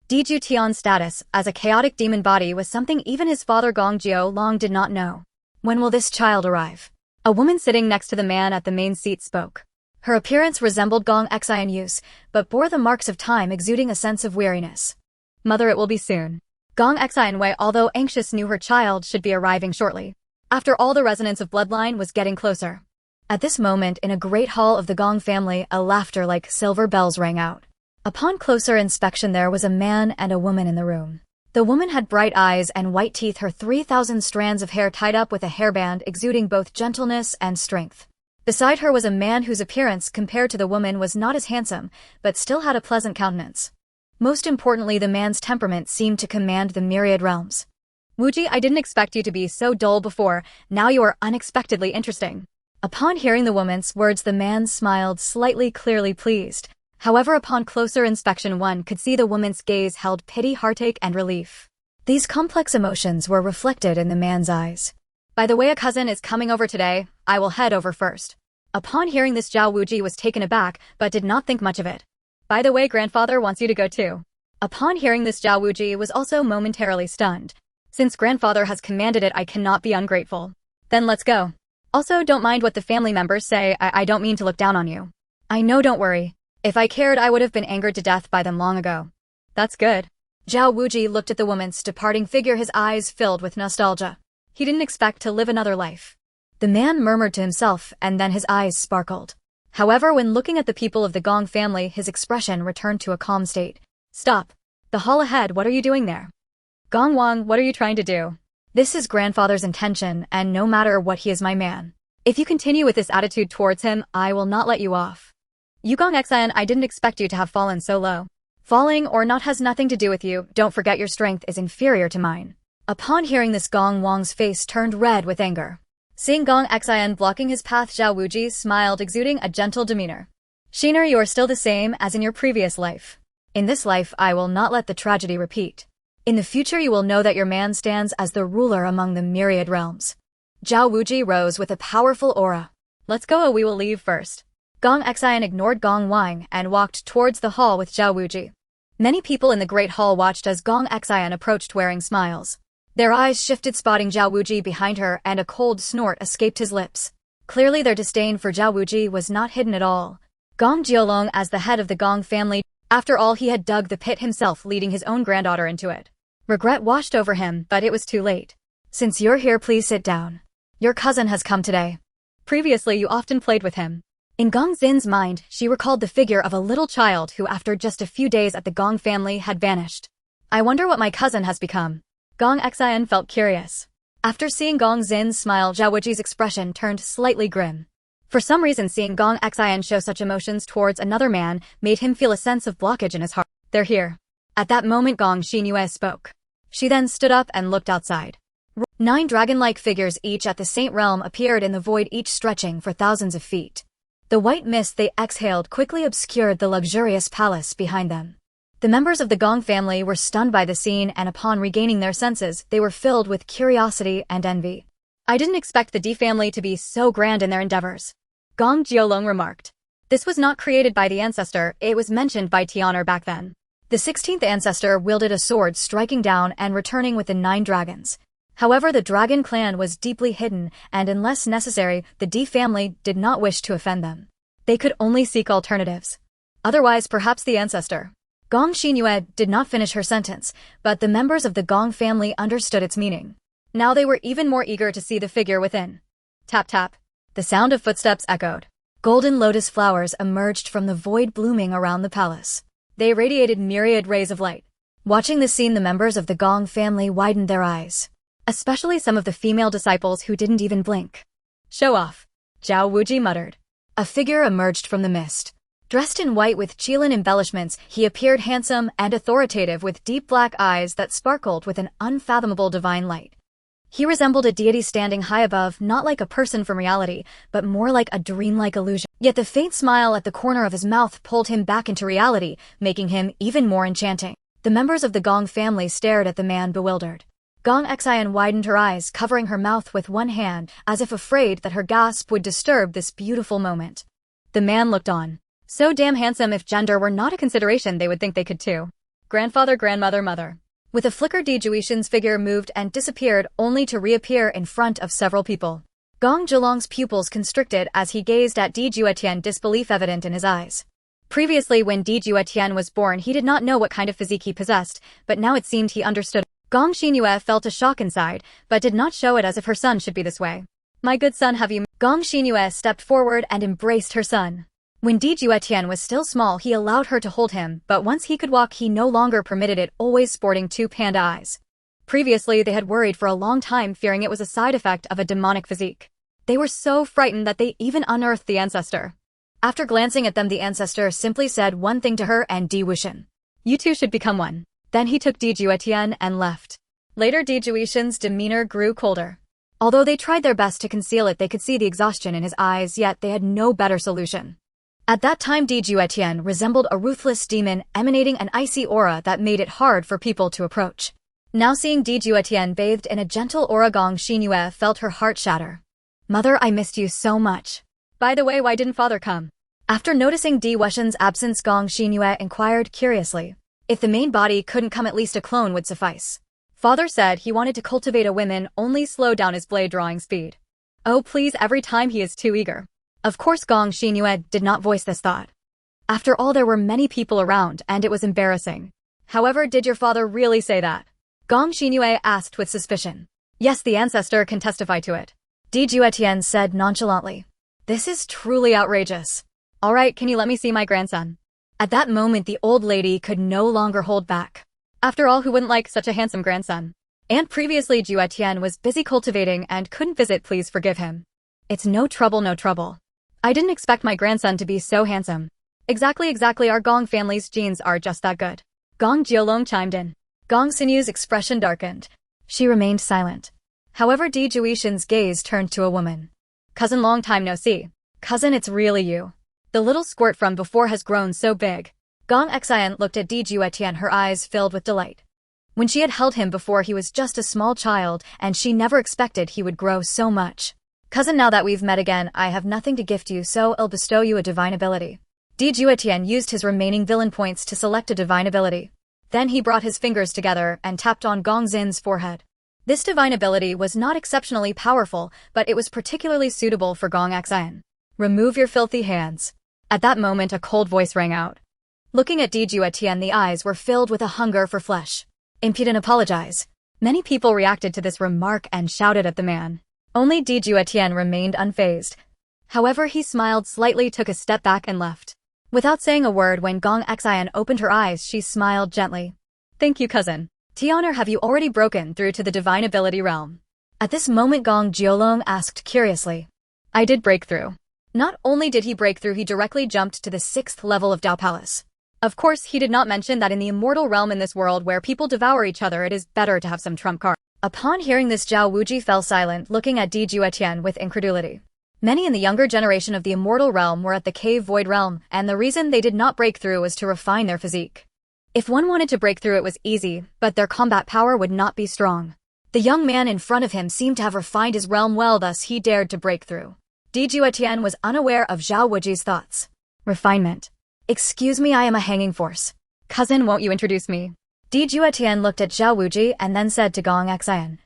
Juetian's status as a chaotic demon body was something even his father Gong Long did not know. When will this child arrive? A woman sitting next to the man at the main seat spoke. Her appearance resembled Gong Xianwei's, but bore the marks of time, exuding a sense of weariness. Mother, it will be soon. Gong Xianwei, although anxious, knew her child should be arriving shortly. After all, the resonance of bloodline was getting closer. At this moment, in a great hall of the Gong family, a laughter like silver bells rang out. Upon closer inspection, there was a man and a woman in the room. The woman had bright eyes and white teeth, her 3,000 strands of hair tied up with a hairband exuding both gentleness and strength. Beside her was a man whose appearance compared to the woman was not as handsome, but still had a pleasant countenance. Most importantly, the man's temperament seemed to command the myriad realms. Wuji, I didn't expect you to be so dull before, now you are unexpectedly interesting. Upon hearing the woman's words, the man smiled slightly, clearly pleased. However, upon closer inspection, one could see the woman's gaze held pity, heartache, and relief. These complex emotions were reflected in the man's eyes. By the way, a cousin is coming over today. I will head over first. Upon hearing this, Zhao Wuji was taken aback, but did not think much of it. By the way, grandfather wants you to go too. Upon hearing this, Zhao Wuji was also momentarily stunned. Since grandfather has commanded it, I cannot be ungrateful. Then let's go. Also, don't mind what the family members say. I don't mean to look down on you. I know, don't worry. If I cared, I would have been angered to death by them long ago. That's good. Zhao Wuji looked at the woman's departing figure, his eyes filled with nostalgia. He didn't expect to live another life. The man murmured to himself, and then his eyes sparkled. However, when looking at the people of the Gong family, his expression returned to a calm state. Stop. The hall ahead, what are you doing there? Gong Wang, what are you trying to do? This is grandfather's intention, and no matter what, he is my man. If you continue with this attitude towards him, I will not let you off. Yugong Xian, I didn't expect you to have fallen so low. Falling or not has nothing to do with you. Don't forget your strength is inferior to mine. Upon hearing this, Gong Wang's face turned red with anger. Seeing Gong Xian blocking his path, Zhao Wuji smiled, exuding a gentle demeanor. Shiner, you are still the same as in your previous life. In this life, I will not let the tragedy repeat. In the future, you will know that your man stands as the ruler among the myriad realms. Zhao Wuji rose with a powerful aura. Let's go, we will leave first. Gong Xian ignored Gong Wang and walked towards the hall with Zhao Wuji. Many people in the Great Hall watched as Gong Xian approached wearing smiles. Their eyes shifted, spotting Zhao Wuji behind her, and a cold snort escaped his lips. Clearly their disdain for Zhao Wuji was not hidden at all. Gong Jiolong, as the head of the Gong family, after all, he had dug the pit himself, leading his own granddaughter into it. Regret washed over him, but it was too late. Since you're here, please sit down. Your cousin has come today. Previously, you often played with him. In Gong Xin's mind, she recalled the figure of a little child who, after just a few days at the Gong family, had vanished. I wonder what my cousin has become. Gong Xian felt curious. After seeing Gong Xin's smile, Zhao Wuji's expression turned slightly grim. For some reason, seeing Gong Xian show such emotions towards another man made him feel a sense of blockage in his heart. They're here. At that moment, Gong Xinyue spoke. She then stood up and looked outside. 9 dragon-like figures, each at the Saint Realm, appeared in the void, each stretching for thousands of feet. The white mist they exhaled quickly obscured the luxurious palace behind them. The members of the Gong family were stunned by the scene, and upon regaining their senses, they were filled with curiosity and envy. I didn't expect the D family to be so grand in their endeavors. Gong Jiolong remarked. This was not created by the ancestor, it was mentioned by Tian'er back then. The 16th ancestor wielded a sword, striking down and returning with the 9 dragons. However, the dragon clan was deeply hidden, and unless necessary, the D family did not wish to offend them. They could only seek alternatives. Otherwise, perhaps the ancestor. Gong Xinyue did not finish her sentence, but the members of the Gong family understood its meaning. Now they were even more eager to see the figure within. Tap tap. The sound of footsteps echoed. Golden lotus flowers emerged from the void, blooming around the palace. They radiated myriad rays of light. Watching the scene, the members of the Gong family widened their eyes. Especially some of the female disciples who didn't even blink. Show off. Zhao Wuji muttered. A figure emerged from the mist. Dressed in white with Qilin embellishments, he appeared handsome and authoritative with deep black eyes that sparkled with an unfathomable divine light. He resembled a deity standing high above, not like a person from reality, but more like a dreamlike illusion. Yet the faint smile at the corner of his mouth pulled him back into reality, making him even more enchanting. The members of the Gong family stared at the man, bewildered. Gong Xian widened her eyes, covering her mouth with one hand, as if afraid that her gasp would disturb this beautiful moment. The man looked on. So damn handsome, if gender were not a consideration, they would think they could too. Grandfather, grandmother, mother. With a flicker, Juetian's figure moved and disappeared, only to reappear in front of several people. Gong Jiolong's pupils constricted as he gazed at Juetian, disbelief evident in his eyes. Previously, when Juetian was born, he did not know what kind of physique he possessed, but now it seemed he understood. Gong Xinyue felt a shock inside, but did not show it, as if her son should be this way. My good son, have you... Gong Xinyue stepped forward and embraced her son. When Juetian was still small, he allowed her to hold him, but once he could walk, he no longer permitted it, always sporting two panda eyes. Previously, they had worried for a long time, fearing it was a side effect of a demonic physique. They were so frightened that they even unearthed the ancestor. After glancing at them, the ancestor simply said one thing to her and Juetian. You two should become one. Then he took Juetian and left. Later, Juetian's demeanor grew colder. Although they tried their best to conceal it, they could see the exhaustion in his eyes, yet they had no better solution. At that time, Juetian resembled a ruthless demon, emanating an icy aura that made it hard for people to approach. Now seeing Juetian bathed in a gentle aura, Gong Xinyue felt her heart shatter. Mother, I missed you so much. By the way, why didn't father come? After noticing Juetian's absence, Gong Xinyue inquired curiously. If the main body couldn't come, at least a clone would suffice. Father said he wanted to cultivate a woman, only slow down his blade drawing speed. Oh please, every time he is too eager. Of course Gong Xinyue did not voice this thought. After all, there were many people around, and it was embarrassing. However, did your father really say that? Gong Xinyue asked with suspicion. Yes, the ancestor can testify to it. Juetian said nonchalantly. This is truly outrageous. Alright, can you let me see my grandson? At that moment, the old lady could no longer hold back. After all, who wouldn't like such a handsome grandson? And previously Juetian was busy cultivating and couldn't visit, please forgive him. It's no trouble, no trouble. I didn't expect my grandson to be so handsome. Exactly, our Gong family's genes are just that good. Gong Jiolong chimed in. Gong Sinyu's expression darkened. She remained silent. However, Juetian's gaze turned to a woman. Cousin, long time no see. Cousin, it's really you. The little squirt from before has grown so big. Gong Xian looked at Juetian, her eyes filled with delight. When she had held him before, he was just a small child, and she never expected he would grow so much. Cousin, now that we've met again, I have nothing to gift you, so I'll bestow you a divine ability. Juetian used his remaining villain points to select a divine ability. Then he brought his fingers together and tapped on Gong Xin's forehead. This divine ability was not exceptionally powerful, but it was particularly suitable for Gong Xian. Remove your filthy hands. At that moment, a cold voice rang out. Looking at Juetian, the eyes were filled with a hunger for flesh. Impudent, apologize. Many people reacted to this remark and shouted at the man. Only Juetian remained unfazed. However, he smiled slightly, took a step back and left. Without saying a word, when Gong Xian opened her eyes, she smiled gently. Thank you, cousin. Tian, or have you already broken through to the divine ability realm? At this moment, Gong Jiolong asked curiously. I did break through. Not only did he break through, he directly jumped to the 6th level of Dao Palace. Of course, he did not mention that in the immortal realm, in this world where people devour each other, it is better to have some trump card. Upon hearing this, Zhao Wuji fell silent, looking at Juetian with incredulity. Many in the younger generation of the immortal realm were at the cave void realm, and the reason they did not break through was to refine their physique. If one wanted to break through, it was easy, but their combat power would not be strong. The young man in front of him seemed to have refined his realm well, thus he dared to break through. Juetian was unaware of Zhao Wuji's thoughts. Refinement. Excuse me, I am a hanging force. Cousin, won't you introduce me? Juetian looked at Zhao Wuji and then said to Gong Xian.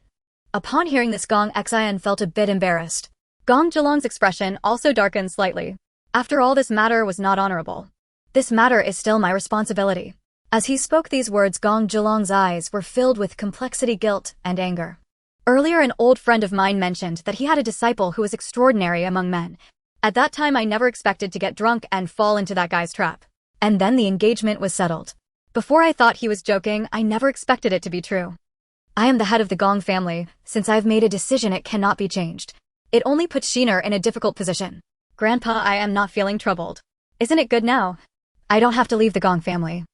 Upon hearing this, Gong Xian felt a bit embarrassed. Gong Jiolong's expression also darkened slightly. After all, this matter was not honorable. This matter is still my responsibility. As he spoke these words, Gong Jiolong's eyes were filled with complexity, guilt, and anger. Earlier, an old friend of mine mentioned that he had a disciple who was extraordinary among men. At that time, I never expected to get drunk and fall into that guy's trap. And then the engagement was settled. Before, I thought he was joking. I never expected it to be true. I am the head of the Gong family. Since I've made a decision, it cannot be changed. It only puts Shiner in a difficult position. Grandpa, I am not feeling troubled. Isn't it good now? I don't have to leave the Gong family.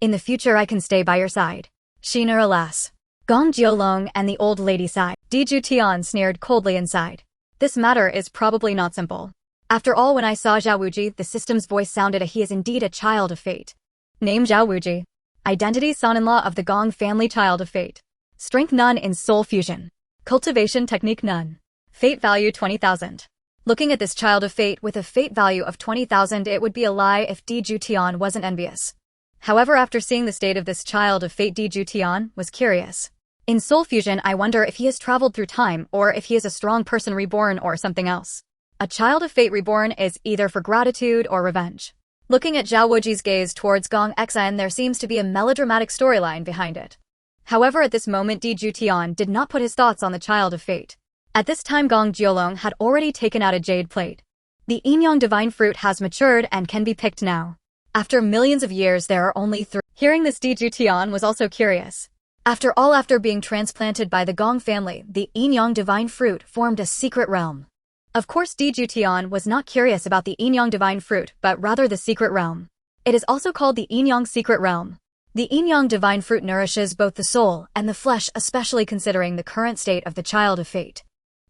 In the future, I can stay by your side. Shiner, alas. Gong Jiolong and the old lady sighed. Juetian sneered coldly inside. This matter is probably not simple. After all, when I saw Zhao Wuji, the system's voice sounded he is indeed a child of fate. Name Zhao Wuji. Identity son-in-law of the Gong family, child of fate. Strength none in soul fusion. Cultivation technique none. Fate value 20,000. Looking at this child of fate with a fate value of 20,000, it would be a lie if Juetian wasn't envious. However, after seeing the state of this child of fate, Juetian was curious. In soul fusion, I wonder if he has traveled through time, or if he is a strong person reborn or something else. A child of fate reborn is either for gratitude or revenge. Looking at Zhao Wuji's gaze towards Gong Xian, there seems to be a melodramatic storyline behind it. However, at this moment, Juetian did not put his thoughts on the child of fate. At this time, Gong Jiolong had already taken out a jade plate. The Yin-Yang divine fruit has matured and can be picked now. After millions of years, there are only 3. Hearing this, Juetian was also curious. After all, after being transplanted by the Gong family, the Yin-Yang divine fruit formed a secret realm. Of course, Juetian was not curious about the Yin-Yang divine fruit, but rather the secret realm. It is also called the Yin-Yang secret realm. The Yin-Yang divine fruit nourishes both the soul and the flesh, especially considering the current state of the child of fate.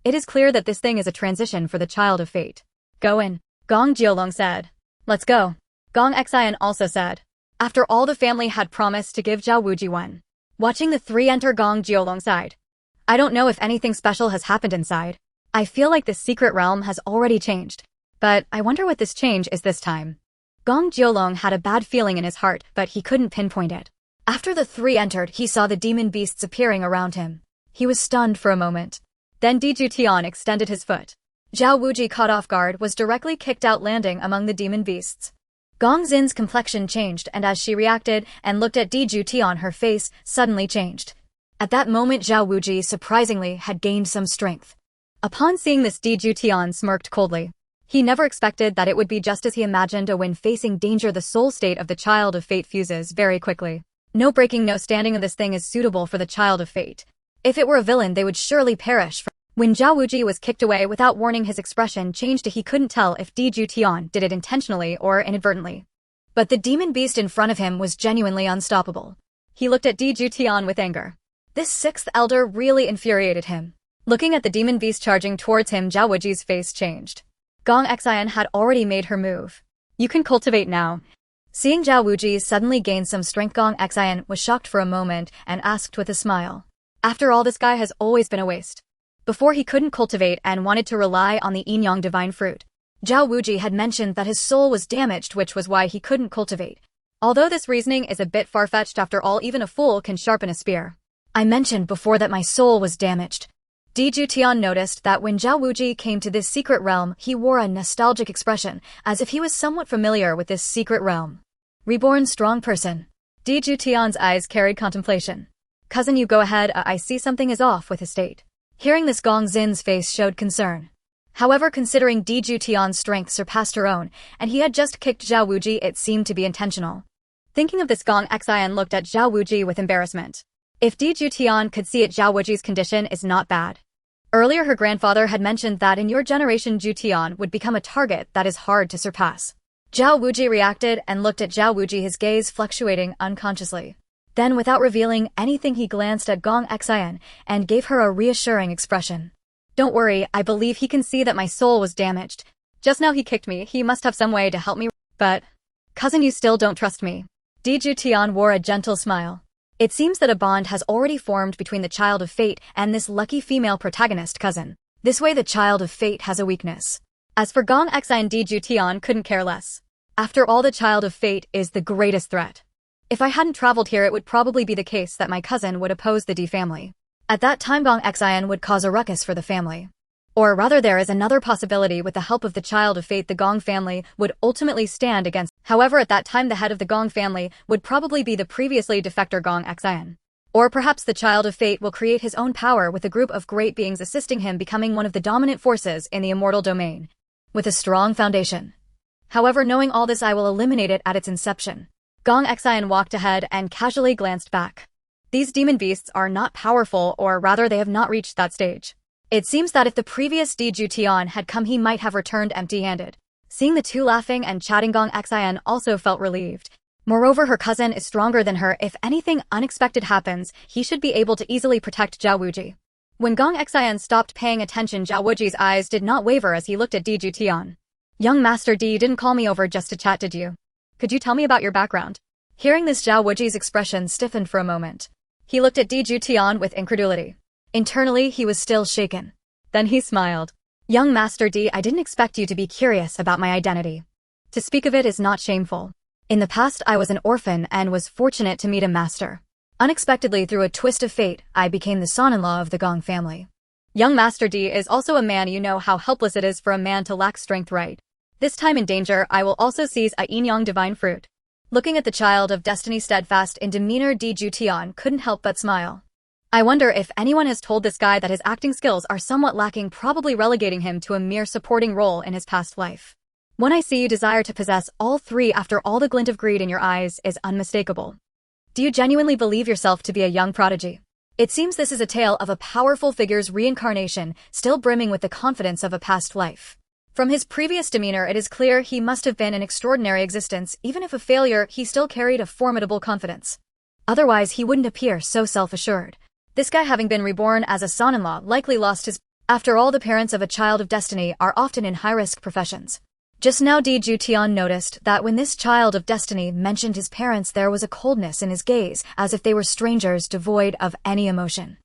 It is clear that this thing is a transition for the child of fate. Go in, Gong Jiolong said. Let's go, Gong Xian also said. After all, the family had promised to give Zhao Wuji one. Watching the 3 enter, Gong Jiolong sighed. I don't know if anything special has happened inside. I feel like the secret realm has already changed. But I wonder what this change is this time. Gong Jiolong had a bad feeling in his heart, but he couldn't pinpoint it. After the 3 entered, he saw the demon beasts appearing around him. He was stunned for a moment. Then Juetian extended his foot. Zhao Wuji, caught off guard, was directly kicked out, landing among the demon beasts. Gong Xin's complexion changed, and as she reacted and looked at Juetian, her face suddenly changed. At that moment, Zhao Wuji surprisingly had gained some strength. Upon seeing this, Juetian smirked coldly. He never expected that it would be just as he imagined. When facing danger, the soul state of the child of fate fuses very quickly. No breaking, no standing. This thing is suitable for the child of fate. If it were a villain, they would surely perish. When Zhao Wuji was kicked away without warning, his expression changed. He couldn't tell if Juetian did it intentionally or inadvertently. But the demon beast in front of him was genuinely unstoppable. He looked at Juetian with anger. This 6th elder really infuriated him. Looking at the demon beast charging towards him, Zhao Wuji's face changed. Gong Xian had already made her move. You can cultivate now. Seeing Zhao Wuji suddenly gain some strength, Gong Xian was shocked for a moment and asked with a smile. After all, this guy has always been a waste. Before, he couldn't cultivate and wanted to rely on the Yin-Yang divine fruit. Zhao Wuji had mentioned that his soul was damaged, which was why he couldn't cultivate. Although this reasoning is a bit far-fetched, after all, even a fool can sharpen a spear. I mentioned before that my soul was damaged. Juetian noticed that when Zhao Wuji came to this secret realm, he wore a nostalgic expression, as if he was somewhat familiar with this secret realm. Reborn strong person. Juetian's eyes carried contemplation. Cousin, you go ahead. I see something is off with his state. Hearing this, Gong Xin's face showed concern. However, considering Juetian's strength surpassed her own, and he had just kicked Zhao Wuji, it seemed to be intentional. Thinking of this, Gong Xian looked at Zhao Wuji with embarrassment. If Juetian could see it, Zhao Wuji's condition is not bad. Earlier, her grandfather had mentioned that in your generation, Juetian would become a target that is hard to surpass. Zhao Wuji reacted and looked at Zhao Wuji, his gaze fluctuating unconsciously. Then, without revealing anything, he glanced at Gong Xian and gave her a reassuring expression. Don't worry, I believe he can see that my soul was damaged. Just now he kicked me, he must have some way to help me. But, cousin, you still don't trust me. Juetian wore a gentle smile. It seems that a bond has already formed between the child of fate and this lucky female protagonist cousin. This way, the child of fate has a weakness. As for Gong Xian, Juetian couldn't care less. After all, the child of fate is the greatest threat. If I hadn't traveled here, it would probably be the case that my cousin would oppose the D family. At that time, Gong Xian would cause a ruckus for the family. Or rather, there is another possibility. With the help of the child of fate, the Gong family would ultimately stand against. However, at that time, the head of the Gong family would probably be the previously defector Gong Xian. Or perhaps the child of fate will create his own power with a group of great beings assisting him, becoming one of the dominant forces in the Immortal Domain. With a strong foundation. However, knowing all this, I will eliminate it at its inception. Gong Xian walked ahead and casually glanced back. These demon beasts are not powerful, or rather they have not reached that stage. It seems that if the previous Juetian had come, he might have returned empty-handed. Seeing the two laughing and chatting, Gong Xian also felt relieved. Moreover, her cousin is stronger than her. If anything unexpected happens, he should be able to easily protect Zhao Wuji. When Gong Xian stopped paying attention, Zhao Wuji's eyes did not waver as he looked at Juetian. Young Master D, you didn't call me over just to chat, did you? Could you tell me about your background? Hearing this, Zhao Wuji's expression stiffened for a moment. He looked at Juetian with incredulity. Internally, he was still shaken. Then he smiled. Young Master D, I didn't expect you to be curious about my identity. To speak of it is not shameful. In the past, I was an orphan and was fortunate to meet a master. Unexpectedly, through a twist of fate, I became the son-in-law of the Gong family. Young Master D is also a man. You know how helpless it is for a man to lack strength, right? This time in danger, I will also seize a Yin-Yang divine fruit. Looking at the child of destiny steadfast in demeanor, Juetian couldn't help but smile. I wonder if anyone has told this guy that his acting skills are somewhat lacking, probably relegating him to a mere supporting role in his past life. When I see you desire to possess all three after all, the glint of greed in your eyes is unmistakable. Do you genuinely believe yourself to be a young prodigy? It seems this is a tale of a powerful figure's reincarnation, still brimming with the confidence of a past life. From his previous demeanor, it is clear he must have been an extraordinary existence. Even if a failure, he still carried a formidable confidence. Otherwise, he wouldn't appear so self-assured. This guy, having been reborn as a son-in-law, likely lost his... After all, the parents of a child of destiny are often in high-risk professions. Just now Juetian noticed that when this child of destiny mentioned his parents, there was a coldness in his gaze, as if they were strangers devoid of any emotion.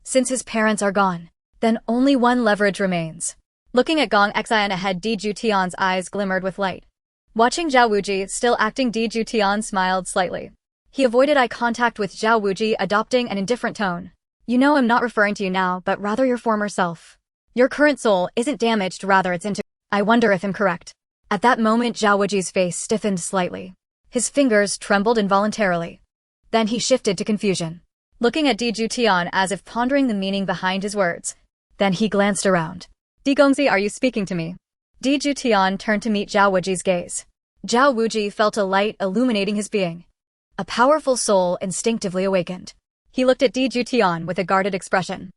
Since his parents are gone, then only one leverage remains. Looking at Gong Xian ahead, Juetian's eyes glimmered with light. Watching Zhao Wuji still acting, Juetian smiled slightly. He avoided eye contact with Zhao Wuji, adopting an indifferent tone. You know, I'm not referring to you now, but rather your former self. Your current soul isn't damaged, rather it's into... I wonder if I'm correct. At that moment, Zhao Wuji's face stiffened slightly. His fingers trembled involuntarily. Then he shifted to confusion, looking at Juetian as if pondering the meaning behind his words. Then he glanced around. Gongzi, are you speaking to me? Juetian turned to meet Zhao Wuji's gaze. Zhao Wuji felt a light illuminating his being. A powerful soul instinctively awakened. He looked at Juetian with a guarded expression.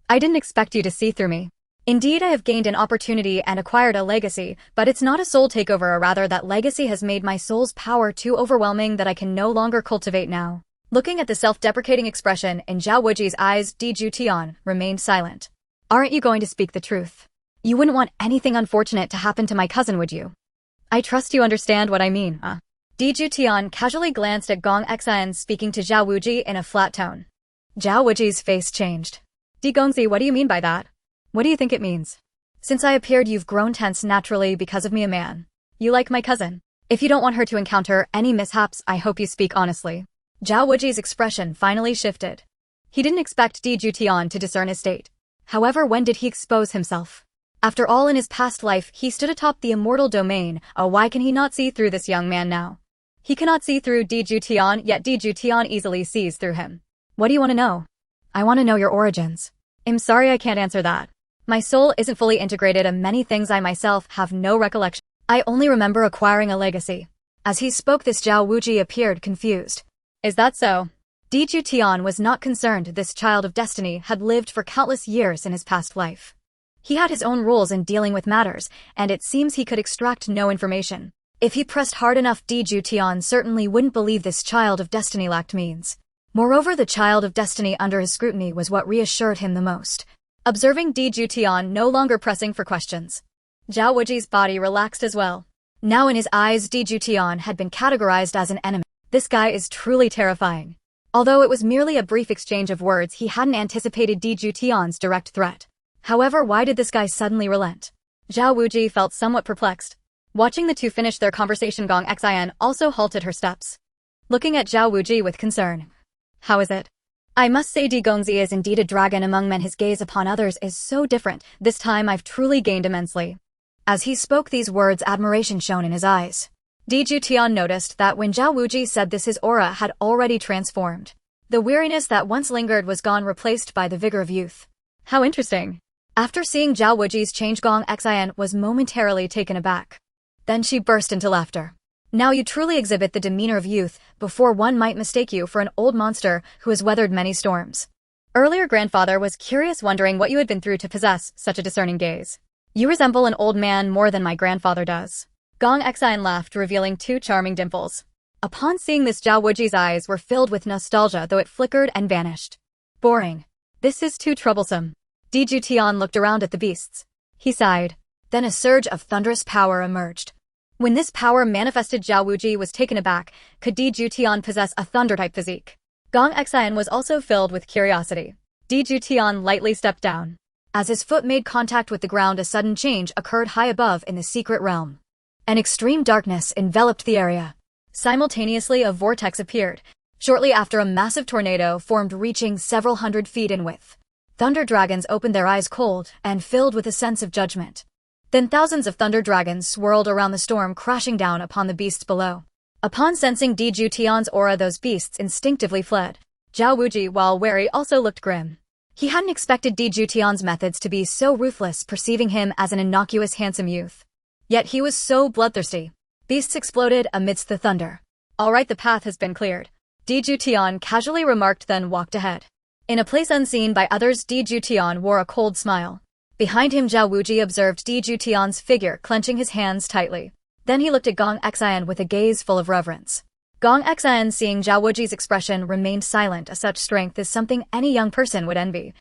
I didn't expect you to see through me. Indeed, I have gained an opportunity and acquired a legacy, but it's not a soul takeover, or rather that legacy has made my soul's power too overwhelming that I can no longer cultivate now. Looking at the self-deprecating expression in Zhao Wuji's eyes, Juetian remained silent. Aren't you going to speak the truth? You wouldn't want anything unfortunate to happen to my cousin, would you? I trust you understand what I mean, Juetian casually glanced at Gong Xian, speaking to Zhao Wuji in a flat tone. Zhao Wuji's face changed. Gongzi, what do you mean by that? What do you think it means? Since I appeared, you've grown tense naturally because of me, a man. You like my cousin. If you don't want her to encounter any mishaps, I hope you speak honestly. Zhao Wuji's expression finally shifted. He didn't expect Juetian to discern his state. However, when did he expose himself? After all, in his past life, he stood atop the Immortal Domain. Why can he not see through this young man now? He cannot see through Juetian, yet Juetian easily sees through him. What do you want to know? I want to know your origins. I'm sorry, I can't answer that. My soul isn't fully integrated, and many things I myself have no recollection. I only remember acquiring a legacy. As he spoke this, Zhao Wuji appeared confused. Is that so? Juetian was not concerned. This child of destiny had lived for countless years in his past life. He had his own rules in dealing with matters, and it seems he could extract no information. If he pressed hard enough, Juetian certainly wouldn't believe this child of destiny lacked means. Moreover, the child of destiny under his scrutiny was what reassured him the most. Observing Juetian no longer pressing for questions, Zhao Wuji's body relaxed as well. Now in his eyes, Juetian had been categorized as an enemy. This guy is truly terrifying. Although it was merely a brief exchange of words, he hadn't anticipated Juetian's direct threat. However, why did this guy suddenly relent? Zhao Wuji felt somewhat perplexed. Watching the two finish their conversation, Gong Xian also halted her steps, looking at Zhao Wuji with concern. How is it? I must say Gongzi is indeed a dragon among men. His gaze upon others is so different. This time I've truly gained immensely. As he spoke these words, admiration shone in his eyes. Juetian noticed that when Zhao Wuji said this, his aura had already transformed. The weariness that once lingered was gone, replaced by the vigor of youth. How interesting. After seeing Zhao Wuji's change, Gong Xian was momentarily taken aback. Then she burst into laughter. Now you truly exhibit the demeanor of youth. Before, one might mistake you for an old monster who has weathered many storms. Earlier, grandfather was curious, wondering what you had been through to possess such a discerning gaze. You resemble an old man more than my grandfather does. Gong Xian laughed, revealing two charming dimples. Upon seeing this, Zhao Wuji's eyes were filled with nostalgia, though it flickered and vanished. Boring. This is too troublesome. Juetian looked around at the beasts. He sighed. Then a surge of thunderous power emerged. When this power manifested, Zhao Wuji was taken aback. Could Juetian possess a thunder-type physique? Gong Xian was also filled with curiosity. Juetian lightly stepped down. As his foot made contact with the ground, a sudden change occurred high above in the secret realm. An extreme darkness enveloped the area. Simultaneously, a vortex appeared. Shortly after, a massive tornado formed, reaching several hundred feet in width. Thunder dragons opened their eyes cold and filled with a sense of judgment. Then thousands of thunder dragons swirled around the storm, crashing down upon the beasts below. Upon sensing Juetian's aura, those beasts instinctively fled. Zhao Wuji, while wary, also looked grim. He hadn't expected Di Juetian's methods to be so ruthless, perceiving him as an innocuous handsome youth. Yet he was so bloodthirsty. Beasts exploded amidst the thunder. All right, the path has been cleared, Di Juetian casually remarked, then walked ahead. In a place unseen by others, Di Juetian wore a cold smile. Behind him, Zhao Wuji observed Di Juetian's figure, clenching his hands tightly. Then he looked at Gong Xian with a gaze full of reverence. Gong Xian, seeing Zhao Wuji's expression, remained silent. Such strength is something any young person would envy.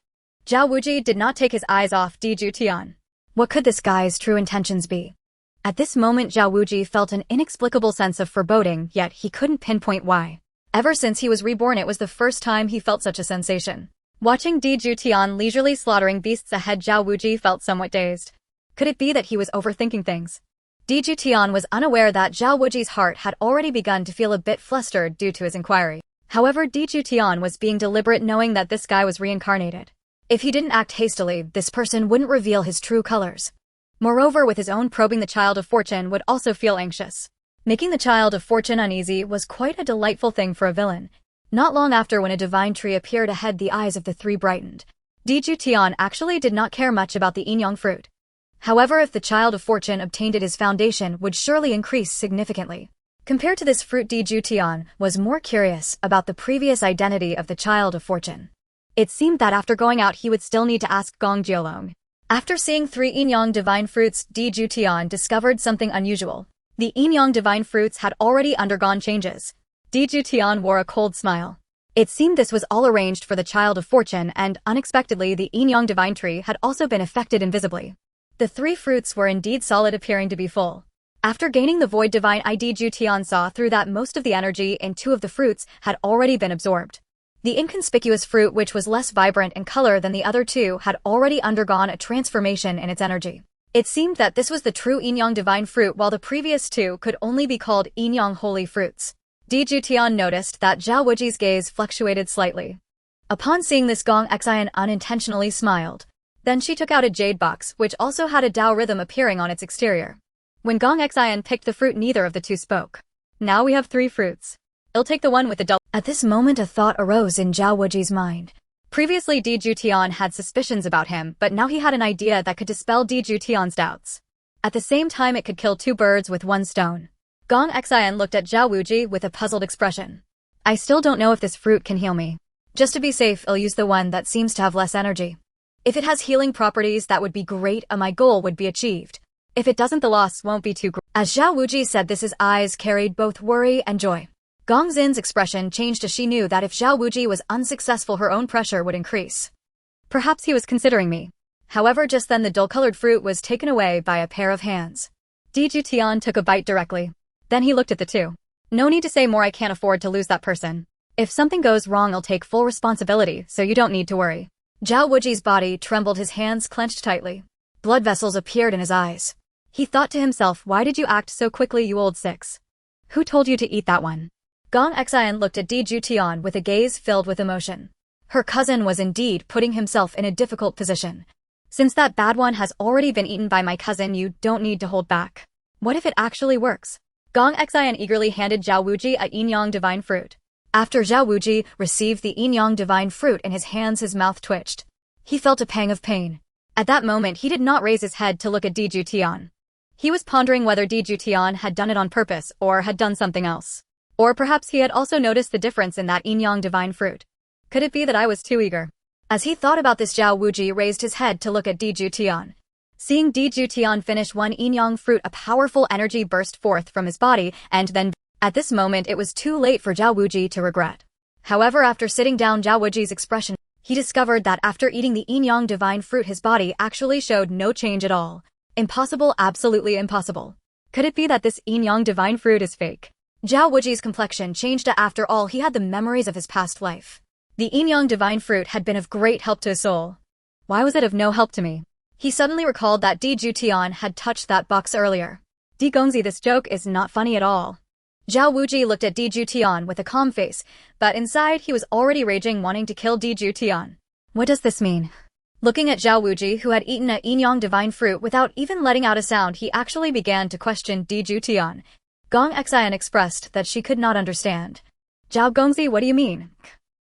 Zhao Wuji did not take his eyes off Di Juetian. What could this guy's true intentions be? At this moment, Zhao Wuji felt an inexplicable sense of foreboding, yet he couldn't pinpoint why. Ever since he was reborn, it was the first time he felt such a sensation. Watching Di Juetian leisurely slaughtering beasts ahead, Zhao Wuji felt somewhat dazed. Could it be that he was overthinking things? Di Juetian was unaware that Zhao Wuji's heart had already begun to feel a bit flustered due to his inquiry. However, Di Juetian was being deliberate, knowing that this guy was reincarnated. If he didn't act hastily, this person wouldn't reveal his true colors. Moreover, with his own probing, the Child of Fortune would also feel anxious. Making the Child of Fortune uneasy was quite a delightful thing for a villain. Not long after, when a divine tree appeared ahead, the eyes of the three brightened. Di Juetian actually did not care much about the yin-yang fruit. However, if the Child of Fortune obtained it, his foundation would surely increase significantly. Compared to this fruit, Di Juetian was more curious about the previous identity of the Child of Fortune. It seemed that after going out, he would still need to ask Gong Jiolong. After seeing 3 yin-yang divine fruits, Di Juetian discovered something unusual. The yin-yang divine fruits had already undergone changes. Di Juetian wore a cold smile. It seemed this was all arranged for the Child of Fortune, and unexpectedly the yin-yang divine tree had also been affected invisibly. The 3 fruits were indeed solid, appearing to be full. After gaining the void divine eye, Di Juetian saw through that most of the energy in 2 of the fruits had already been absorbed. The inconspicuous fruit, which was less vibrant in color than the other 2, had already undergone a transformation in its energy. It seemed that this was the true yin-yang divine fruit, while the previous 2 could only be called yin-yang holy fruits. Di Juetian noticed that Zhao Wuji's gaze fluctuated slightly. Upon seeing this, Gong Xian unintentionally smiled. Then she took out a jade box, which also had a Dao rhythm appearing on its exterior. When Gong Xian picked the fruit, neither of the 2 spoke. Now we have 3 fruits. I'll take the one with the dull. At this moment, a thought arose in Zhao Wuji's mind. Previously, Di Juetian had suspicions about him, but now he had an idea that could dispel Di Juetian's doubts. At the same time, it could kill 2 birds with 1 stone. Gong Xian looked at Zhao Wuji with a puzzled expression. I still don't know if this fruit can heal me. Just to be safe, I'll use the one that seems to have less energy. If it has healing properties, that would be great, and my goal would be achieved. If it doesn't, the loss won't be too great. As Zhao Wuji said this, his eyes carried both worry and joy. Gong Xin's expression changed as she knew that if Zhao Wuji was unsuccessful, her own pressure would increase. Perhaps he was considering me. However, just then the dull-colored fruit was taken away by a pair of hands. Di Juetian took a bite directly. Then he looked at the 2. No need to say more, I can't afford to lose that person. If something goes wrong, I'll take full responsibility, so you don't need to worry. Zhao Wuji's body trembled, his hands clenched tightly. Blood vessels appeared in his eyes. He thought to himself, why did you act so quickly, you old 6? Who told you to eat that one? Gong Xian looked at Di Juetian with a gaze filled with emotion. Her cousin was indeed putting himself in a difficult position. Since that bad one has already been eaten by my cousin, you don't need to hold back. What if it actually works? Gong Xian eagerly handed Zhao Wuji a yin-yang divine fruit. After Zhao Wuji received the yin-yang divine fruit in his hands, his mouth twitched. He felt a pang of pain. At that moment, he did not raise his head to look at Di Juetian. He was pondering whether Di Juetian had done it on purpose or had done something else. Or perhaps he had also noticed the difference in that yin-yang divine fruit. Could it be that I was too eager? As he thought about this, Zhao Wuji raised his head to look at Di Juetian. Seeing Di Juetian finish one yin-yang fruit, a powerful energy burst forth from his body, and then at this moment, it was too late for Zhao Wuji to regret. However, after sitting down, Zhao Wuji's expression, he discovered that after eating the yin-yang divine fruit, his body actually showed no change at all. Impossible, absolutely impossible. Could it be that this yin-yang divine fruit is fake? Zhao Wuji's complexion changed. After all, he had the memories of his past life. The yin-yang divine fruit had been of great help to his soul. Why was it of no help to me? He suddenly recalled that Di Juetian had touched that box earlier. Di Gongzi, this joke is not funny at all. Zhao Wuji looked at Di Juetian with a calm face, but inside he was already raging, wanting to kill Di Juetian. What does this mean? Looking at Zhao Wuji, who had eaten a yin-yang divine fruit without even letting out a sound, he actually began to question Di Juetian. Gong Xian expressed that she could not understand. Zhao Gongzi, what do you mean?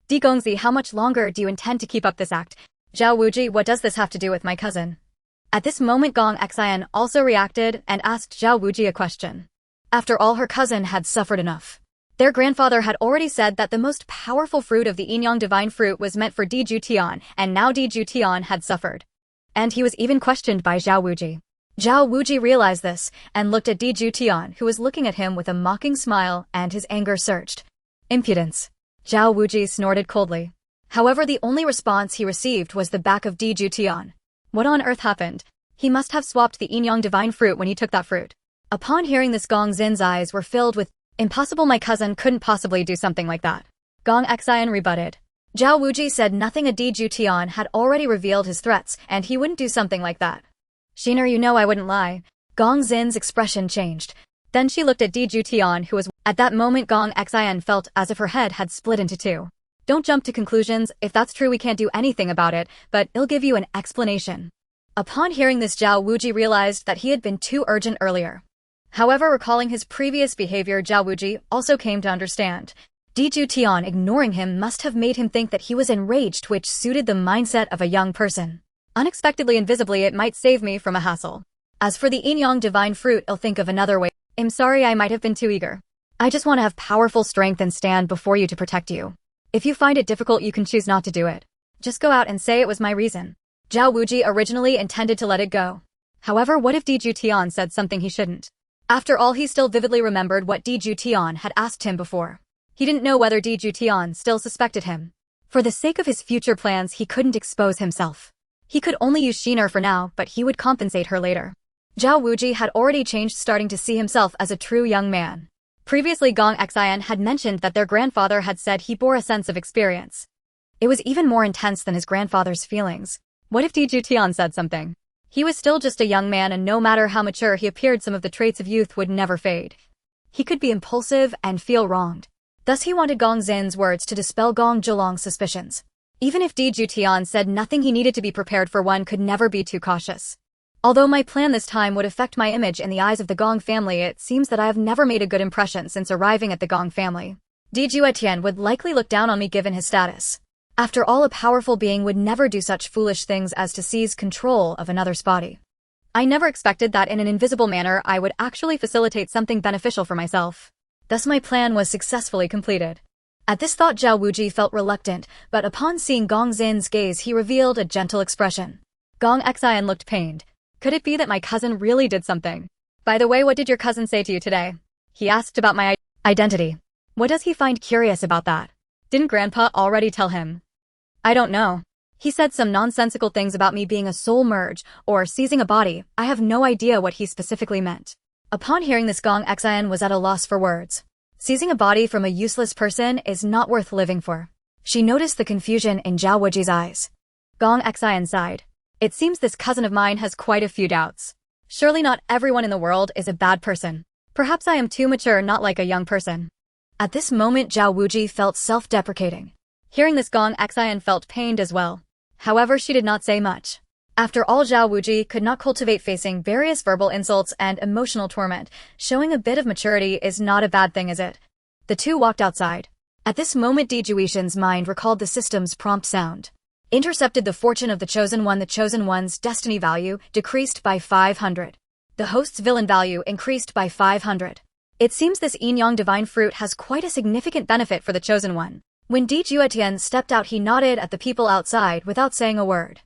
Di Gongzi, how much longer do you intend to keep up this act? Zhao Wuji, what does this have to do with my cousin? At this moment Gong Xian also reacted and asked Zhao Wuji a question. After all, her cousin had suffered enough. Their grandfather had already said that the most powerful fruit of the Yin-Yang divine fruit was meant for Di Juetian, and now Di Juetian had suffered. And he was even questioned by Zhao Wuji. Zhao Wuji realized this and looked at Di Juetian, who was looking at him with a mocking smile, and his anger surged. Impudence. Zhao Wuji snorted coldly. However, the only response he received was the back of Di Juetian. What on earth happened? He must have swapped the Yin-Yang divine fruit when he took that fruit. Upon hearing this, Gong Xin's eyes were filled with impossible. My cousin couldn't possibly do something like that. Gong Xian rebutted. Zhao Wuji said nothing. Di Juetian had already revealed his threats, and he wouldn't do something like that. Shiner, you know I wouldn't lie. Gong Xin's expression changed. Then she looked at Di Juetian, who was at that moment. Gong Xian felt as if her head had split into two. Don't jump to conclusions. If that's true, we can't do anything about it, but I'll give you an explanation. Upon hearing this, Zhao Wuji realized that he had been too urgent earlier. However, recalling his previous behavior, Zhao Wuji also came to understand. Di Juetian ignoring him must have made him think that he was enraged, which suited the mindset of a young person. Unexpectedly and visibly, it might save me from a hassle. As for the Yin-Yang divine fruit, I'll think of another way. I'm sorry, I might have been too eager. I just want to have powerful strength and stand before you to protect you. If you find it difficult, you can choose not to do it. Just go out and say it was my reason. Zhao Wuji originally intended to let it go. However, what if Di Juetian said something he shouldn't? After all, he still vividly remembered what Di Juetian had asked him before. He didn't know whether Di Juetian still suspected him. For the sake of his future plans, he couldn't expose himself. He could only use Shiner for now, but he would compensate her later. Zhao Wuji had already changed, starting to see himself as a true young man. Previously, Gong Xian had mentioned that their grandfather had said he bore a sense of experience. It was even more intense than his grandfather's feelings. What if Di Juetian said something? He was still just a young man, and no matter how mature he appeared, some of the traits of youth would never fade. He could be impulsive and feel wronged. Thus he wanted Gong Xin's words to dispel Gong Zhulong's suspicions. Even if Di Juetian said nothing, he needed to be prepared, for one could never be too cautious. Although my plan this time would affect my image in the eyes of the Gong family, it seems that I have never made a good impression since arriving at the Gong family. Di Juetian would likely look down on me given his status. After all, a powerful being would never do such foolish things as to seize control of another's body. I never expected that in an invisible manner I would actually facilitate something beneficial for myself. Thus my plan was successfully completed. At this thought, Zhao Wuji felt reluctant, but upon seeing Gong Xin's gaze, he revealed a gentle expression. Gong Xian looked pained. Could it be that my cousin really did something? By the way, what did your cousin say to you today? He asked about my identity. What does he find curious about that? Didn't Grandpa already tell him? I don't know. He said some nonsensical things about me being a soul merge or seizing a body. I have no idea what he specifically meant. Upon hearing this, Gong Xian was at a loss for words. Seizing a body from a useless person is not worth living for. She noticed the confusion in Zhao Wuji's eyes. Gong Xian sighed. It seems this cousin of mine has quite a few doubts. Surely not everyone in the world is a bad person. Perhaps I am too mature, not like a young person. At this moment, Zhao Wuji felt self-deprecating. Hearing this, Gong Xian felt pained as well. However, she did not say much. After all, Zhao Wuji could not cultivate facing various verbal insults and emotional torment. Showing a bit of maturity is not a bad thing, is it? The two walked outside. At this moment, Di Juetian's mind recalled the system's prompt sound. Intercepted the fortune of the Chosen One. The Chosen One's destiny value decreased by 500. The host's villain value increased by 500. It seems this Yin-Yang divine fruit has quite a significant benefit for the Chosen One. When Di Juetian stepped out, he nodded at the people outside without saying a word.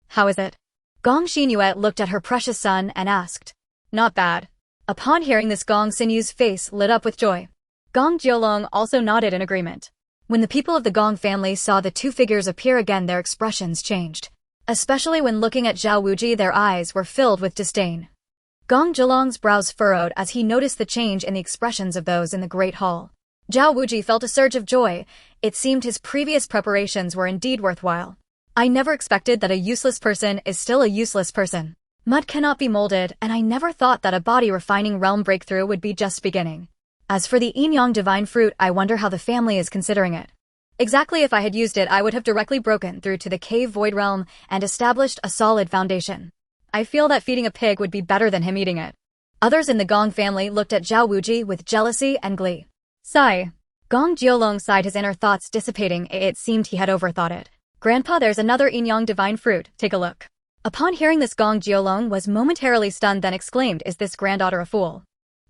How is it? Gong Xinyue looked at her precious son and asked. Not bad. Upon hearing this, Gong Xinyu's face lit up with joy. Gong Jiolong also nodded in agreement. When the people of the Gong family saw the two figures appear again, their expressions changed. Especially when looking at Zhao Wuji, their eyes were filled with disdain. Gong Jiolong's brows furrowed as he noticed the change in the expressions of those in the Great Hall. Zhao Wuji felt a surge of joy. It seemed his previous preparations were indeed worthwhile. I never expected that a useless person is still a useless person. Mud cannot be molded, and I never thought that a body refining realm breakthrough would be just beginning. As for the Yin-Yang divine fruit, I wonder how the family is considering it. Exactly, if I had used it, I would have directly broken through to the cave void realm and established a solid foundation. I feel that feeding a pig would be better than him eating it. Others in the Gong family looked at Zhao Wuji with jealousy and glee. Sigh. Gong Jiolong sighed, his inner thoughts dissipating. It seemed he had overthought it. Grandpa, there's another Yin-Yang divine fruit, take a look. Upon hearing this, Gong Jiolong was momentarily stunned, then exclaimed, is this granddaughter a fool?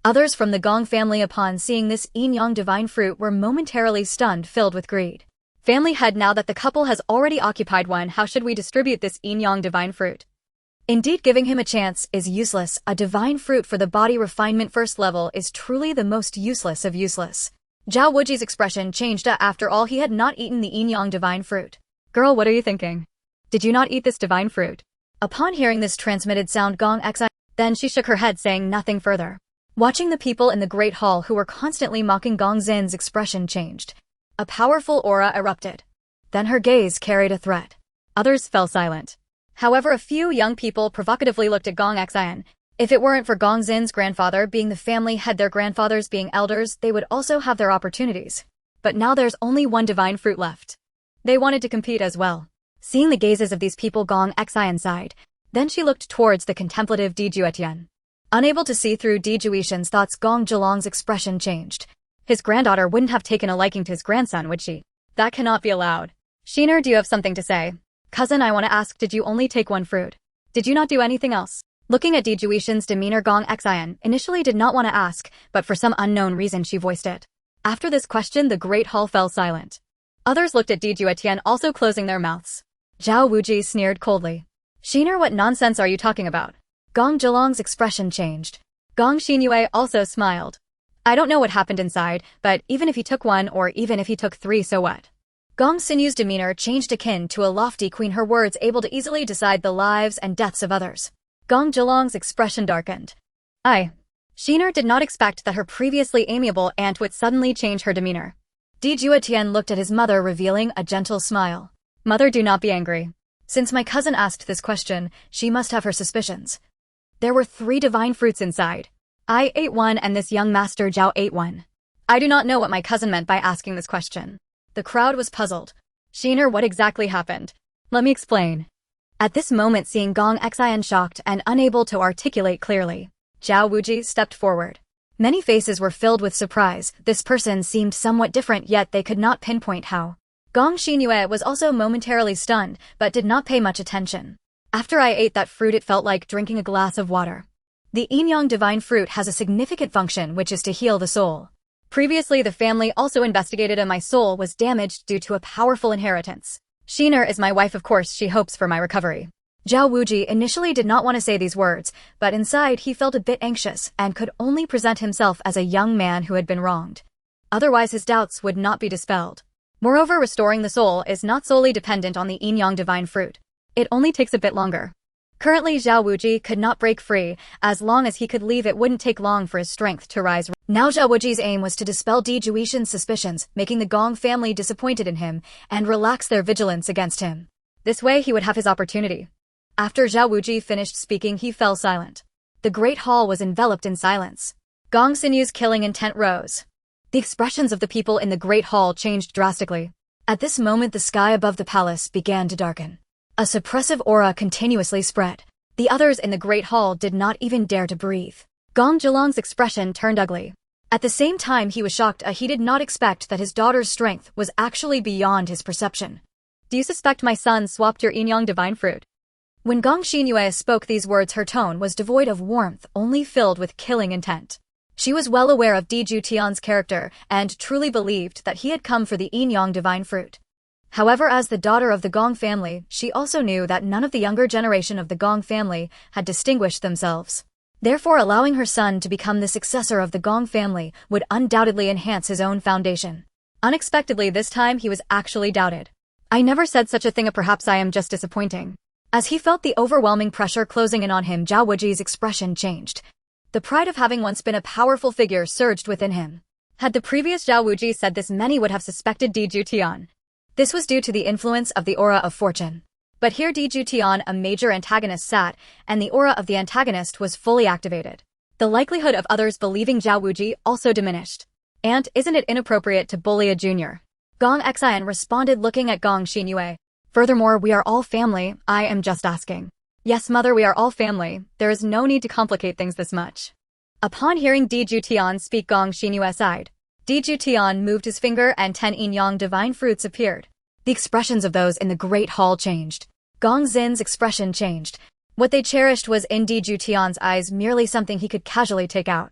Others from the Gong family upon seeing this Yin-Yang divine fruit were momentarily stunned, filled with greed. Family head, now that the couple has already occupied one, how should we distribute this Yin-Yang divine fruit? Indeed, giving him a chance is useless. A divine fruit for the body refinement first level is truly the most useless of useless. Zhao Wuji's expression changed. After all, he had not eaten the Yin-Yang divine fruit. Girl, what are you thinking? Did you not eat this divine fruit? Upon hearing this transmitted sound, Gong Xi, then she shook her head, saying nothing further. Watching the people in the Great Hall who were constantly mocking Gong Xin's expression changed. A powerful aura erupted. Then her gaze carried a threat. Others fell silent. However, a few young people provocatively looked at Gong Xian. If it weren't for Gong Xin's grandfather being the family head, their grandfathers being elders, they would also have their opportunities. But now there's only one divine fruit left. They wanted to compete as well. Seeing the gazes of these people, Gong Xian sighed. Then she looked towards the contemplative Juetian. Unable to see through Juetian's thoughts, Gong Jiolong's expression changed. His granddaughter wouldn't have taken a liking to his grandson, would she? That cannot be allowed. Shiner, do you have something to say? Cousin, I want to ask, did you only take one fruit? Did you not do anything else? Looking at Juetian's demeanor, Gong Xian initially did not want to ask, but for some unknown reason she voiced it. After this question, the Great Hall fell silent. Others looked at Juetian, also closing their mouths. Zhao Wuji sneered coldly. Shiner, what nonsense are you talking about? Gong Jiolong's expression changed. Gong Xinyue also smiled. I don't know what happened inside, but even if he took one or even if he took three, so what? Gong Xinyue's demeanor changed akin to a lofty queen, her words able to easily decide the lives and deaths of others. Gong Jiolong's expression darkened. Shiner did not expect that her previously amiable aunt would suddenly change her demeanor. Juetian looked at his mother, revealing a gentle smile. Mother, do not be angry. Since my cousin asked this question, she must have her suspicions. There were 3 divine fruits inside. I ate one and this young master Zhao ate one. I do not know what my cousin meant by asking this question. The crowd was puzzled. Shiner, what exactly happened? Let me explain. At this moment, seeing Gong Xian shocked and unable to articulate clearly, Zhao Wuji stepped forward. Many faces were filled with surprise. This person seemed somewhat different, yet they could not pinpoint how. Gong Xinyue was also momentarily stunned, but did not pay much attention. After I ate that fruit, it felt like drinking a glass of water. The Yin-Yang divine fruit has a significant function, which is to heal the soul. Previously, the family also investigated and my soul was damaged due to a powerful inheritance. Shiner is my wife, of course she hopes for my recovery. Zhao Wuji initially did not want to say these words, but inside he felt a bit anxious and could only present himself as a young man who had been wronged. Otherwise his doubts would not be dispelled. Moreover, restoring the soul is not solely dependent on the Yin-Yang divine fruit. It only takes a bit longer. Currently, Zhao Wuji could not break free. As long as he could leave, it wouldn't take long for his strength to rise. Now Zhao Wuji's aim was to dispel Juetian's suspicions, making the Gong family disappointed in him, and relax their vigilance against him. This way he would have his opportunity. After Zhao Wuji finished speaking, he fell silent. The Great Hall was enveloped in silence. Gong Xinyue's killing intent rose. The expressions of the people in the Great Hall changed drastically. At this moment, the sky above the palace began to darken. A suppressive aura continuously spread. The others in the Great Hall did not even dare to breathe. Gong Jiolong's expression turned ugly. At the same time, he was shocked. He did not expect that his daughter's strength was actually beyond his perception. Do you suspect my son swapped your Yin-Yang divine fruit? When Gong Xinyue spoke these words, her tone was devoid of warmth, only filled with killing intent. She was well aware of Juetian's character and truly believed that he had come for the Yin-Yang divine fruit. However, as the daughter of the Gong family, she also knew that none of the younger generation of the Gong family had distinguished themselves. Therefore, allowing her son to become the successor of the Gong family would undoubtedly enhance his own foundation. Unexpectedly, this time he was actually doubted. I never said such a thing. Perhaps I am just disappointing. As he felt the overwhelming pressure closing in on him, Zhao Wuji's expression changed. The pride of having once been a powerful figure surged within him. Had the previous Zhao Wuji said this, many would have suspected Juetian. This was due to the influence of the aura of fortune. But here Juetian, a major antagonist, sat, and the aura of the antagonist was fully activated. The likelihood of others believing Zhao Wuji also diminished. And isn't it inappropriate to bully a junior? Gong Xian responded, looking at Gong Xinyue. Furthermore, we are all family. I am just asking. Yes, mother, we are all family. There is no need to complicate things this much. Upon hearing Juetian speak, Gong Xinyue sighed. Juetian moved his finger and 10 yin-yang divine fruits appeared. The expressions of those in the Great Hall changed. Gong Xin's expression changed. What they cherished was in Juetian's eyes merely something he could casually take out.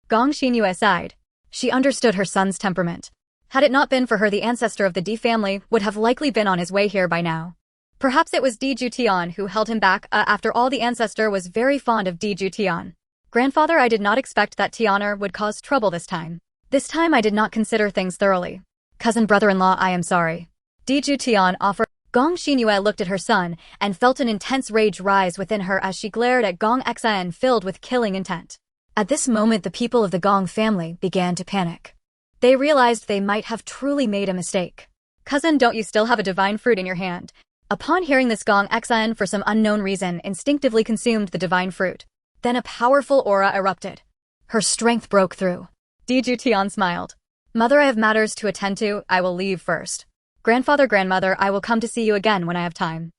Gong Xinyue sighed. She understood her son's temperament. Had it not been for her, the ancestor of the D family would have likely been on his way here by now. Perhaps it was Juetian who held him back. After all, the ancestor was very fond of Juetian. Grandfather, I did not expect that Tianer would cause trouble this time. This time I did not consider things thoroughly. Cousin brother-in-law, I am sorry. Juetian offered. Gong Xinyue looked at her son and felt an intense rage rise within her as she glared at Gong Xian filled with killing intent. At this moment, the people of the Gong family began to panic. They realized they might have truly made a mistake. Cousin, don't you still have a divine fruit in your hand? Upon hearing this, Gong Xian for some unknown reason instinctively consumed the divine fruit. Then a powerful aura erupted. Her strength broke through. Juetian smiled. Mother, I have matters to attend to, I will leave first. Grandfather, grandmother, I will come to see you again when I have time.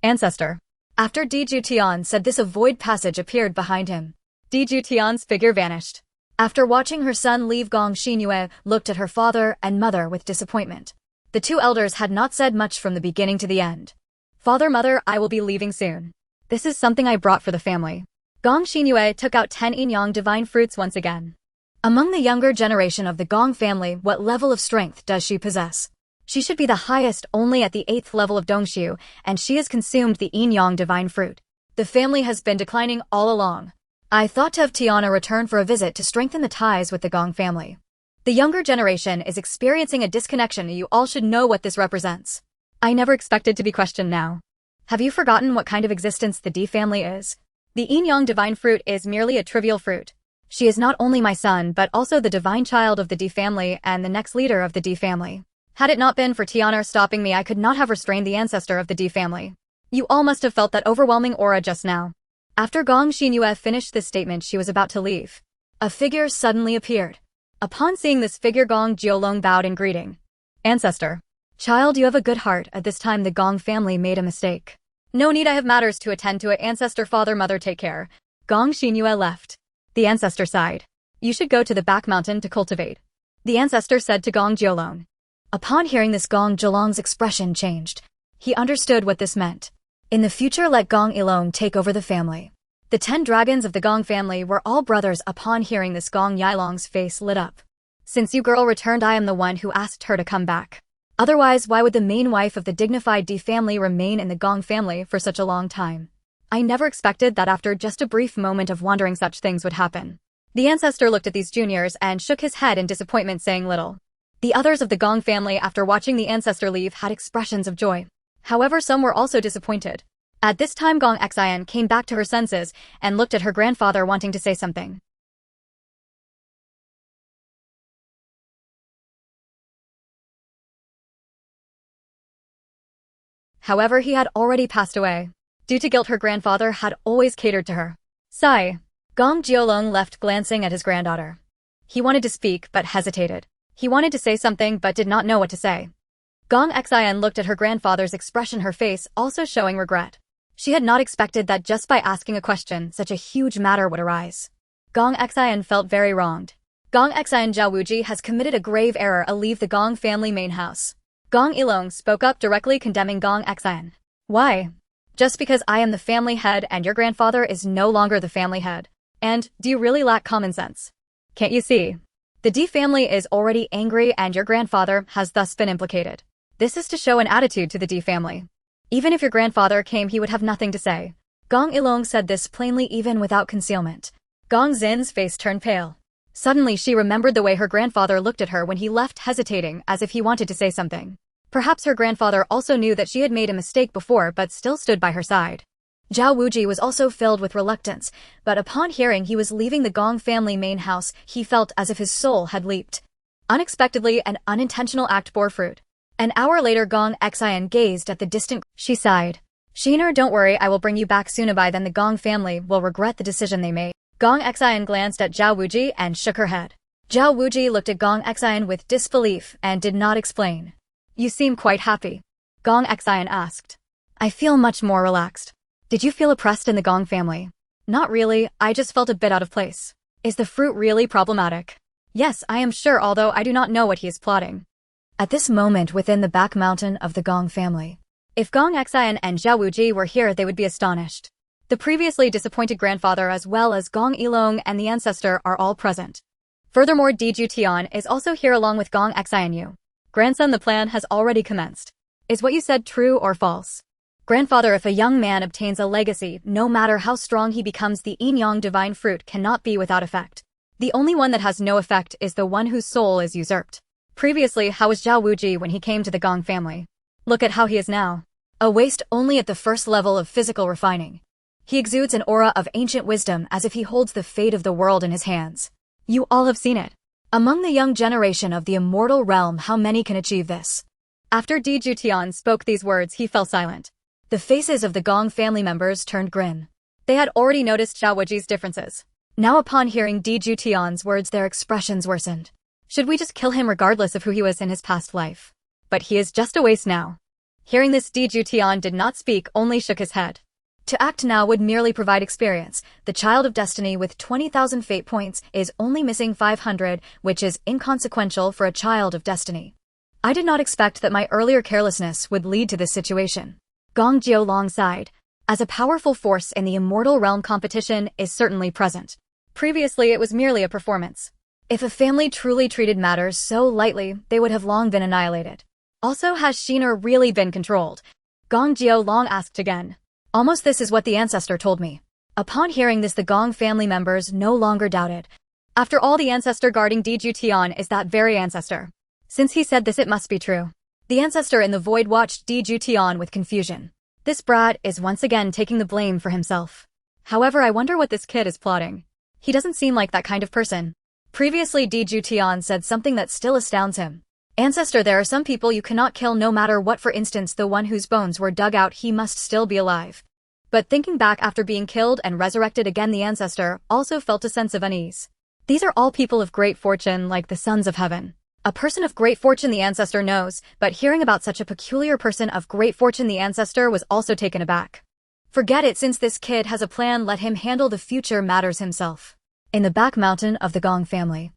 Ancestor. After Juetian said this, a void passage appeared behind him. Juetian's figure vanished. After watching her son leave, Gong Xinyue looked at her father and mother with disappointment. The two elders had not said much from the beginning to the end. Father, mother, I will be leaving soon. This is something I brought for the family. Gong Xinyue took out 10 yin-yang divine fruits once again. Among the younger generation of the Gong family, what level of strength does she possess? She should be the highest, only at the 8th level of Dongxiu, and she has consumed the yin-yang divine fruit. The family has been declining all along. I thought to have Tiana return for a visit to strengthen the ties with the Gong family. The younger generation is experiencing a disconnection. You all should know what this represents. I never expected to be questioned now. Have you forgotten what kind of existence the D family is? The yin-yang divine fruit is merely a trivial fruit. She is not only my son but also the divine child of the D family and the next leader of the D family. Had it not been for Tiana stopping me, I could not have restrained the ancestor of the D family. You all must have felt that overwhelming aura just now. After Gong Xinyue finished this statement, she was about to leave. A figure suddenly appeared. Upon seeing this figure, Gong Jiolong bowed in greeting. Ancestor. Child, you have a good heart. At this time the Gong family made a mistake. No need, I have matters to attend to. It. Ancestor, father, mother, take care. Gong Xinyue left. The ancestor sighed. You should go to the back mountain to cultivate. The ancestor said to Gong Jiolong. Upon hearing this, Gong Jiolong's expression changed. He understood what this meant. In the future, let Gong Ilong take over the family. The 10 dragons of the Gong family were all brothers. Upon hearing this, Gong Yilong's face lit up. Since you girl returned, I am the one who asked her to come back. Otherwise, why would the main wife of the dignified D family remain in the Gong family for such a long time? I never expected that after just a brief moment of wandering such things would happen. The ancestor looked at these juniors and shook his head in disappointment, saying little. The others of the Gong family, after watching the ancestor leave, had expressions of joy. However, some were also disappointed. At this time, Gong Xian came back to her senses and looked at her grandfather, wanting to say something. However, he had already passed away. Due to guilt, her grandfather had always catered to her. Sigh. Gong Jiolong left, glancing at his granddaughter. He wanted to speak but hesitated. He wanted to say something but did not know what to say. Gong Xian looked at her grandfather's expression, her face also showing regret. She had not expected that just by asking a question, such a huge matter would arise. Gong Xian felt very wronged. Gong Xian Zhao Wuji has committed a grave error. Leave the Gong family main house. Gong Ilong spoke up directly, condemning Gong Xian. Why? Just because I am the family head and your grandfather is no longer the family head. And, do you really lack common sense? Can't you see? The D family is already angry and your grandfather has thus been implicated. This is to show an attitude to the D family. Even if your grandfather came, he would have nothing to say. Gong Ilong said this plainly, even without concealment. Gong Xin's face turned pale. Suddenly she remembered the way her grandfather looked at her when he left, hesitating as if he wanted to say something. Perhaps her grandfather also knew that she had made a mistake before but still stood by her side. Zhao Wuji was also filled with reluctance, but upon hearing he was leaving the Gong family main house, he felt as if his soul had leaped. Unexpectedly, an unintentional act bore fruit. An hour later, Gong Xian gazed at the distant. She sighed. Shiner, don't worry, I will bring you back soon. By then the Gong family will regret the decision they made. Gong Xian glanced at Zhao Wuji and shook her head. Zhao Wuji looked at Gong Xian with disbelief and did not explain. You seem quite happy. Gong Xian asked. I feel much more relaxed. Did you feel oppressed in the Gong family? Not really, I just felt a bit out of place. Is the fruit really problematic? Yes, I am sure, although I do not know what he is plotting. At this moment within the back mountain of the Gong family. If Gong Xian and Zhao Wuji were here, they would be astonished. The previously disappointed grandfather as well as Gong Yilong and the ancestor are all present. Furthermore, Di Juetian is also here along with Gong Xianyu. Grandson, the plan has already commenced. Is what you said true or false? Grandfather, if a young man obtains a legacy, no matter how strong he becomes, the yin-yang divine fruit cannot be without effect. The only one that has no effect is the one whose soul is usurped. Previously, how was Zhao Wuji when he came to the Gong family? Look at how he is now. A waste only at the first level of physical refining. He exudes an aura of ancient wisdom as if he holds the fate of the world in his hands. You all have seen it. Among the young generation of the immortal realm, how many can achieve this? After Di Juetian spoke these words, he fell silent. The faces of the Gong family members turned grim. They had already noticed Zhao Wuji's differences. Now upon hearing Di Juetian's words, their expressions worsened. Should we just kill him regardless of who he was in his past life? But he is just a waste now. Hearing this, Di Juetian did not speak, only shook his head. To act now would merely provide experience. The child of destiny with 20,000 fate points is only missing 500, which is inconsequential for a child of destiny. I did not expect that my earlier carelessness would lead to this situation. Gong Jiolong sighed. As a powerful force in the immortal realm, competition is certainly present. Previously, it was merely a performance. If a family truly treated matters so lightly, they would have long been annihilated. Also, has Shiner really been controlled? Gong Jiolong asked again. Almost this is what the ancestor told me. Upon hearing this, the Gong family members no longer doubted. After all, the ancestor guarding Di Juetian is that very ancestor. Since he said this, it must be true. The ancestor in the void watched Di Juetian with confusion. This brat is once again taking the blame for himself. However, I wonder what this kid is plotting. He doesn't seem like that kind of person. Previously, Di Juetian said something that still astounds him. Ancestor, there are some people you cannot kill no matter what. For instance, the one whose bones were dug out, he must still be alive. But thinking back after being killed and resurrected again, the ancestor also felt a sense of unease. These are all people of great fortune, like the sons of heaven. A person of great fortune, the ancestor knows, but hearing about such a peculiar person of great fortune, the ancestor was also taken aback. Forget it, since this kid has a plan, let him handle the future matters himself. In the back mountain of the Gong family.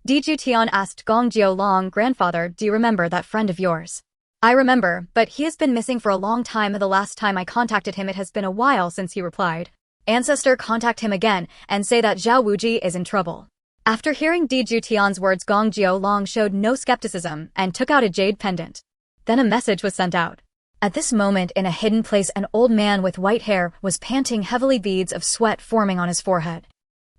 Di Juetian asked Gong Jiolong, grandfather, do you remember that friend of yours? I remember, but he has been missing for a long time. The last time I contacted him, it has been a while since he replied. Ancestor, contact him again and say that Zhao Wuji is in trouble. After hearing Di Juetian's words, Gong Jiolong showed no skepticism and took out a jade pendant. Then a message was sent out. At this moment, in a hidden place, an old man with white hair was panting heavily, beads of sweat forming on his forehead.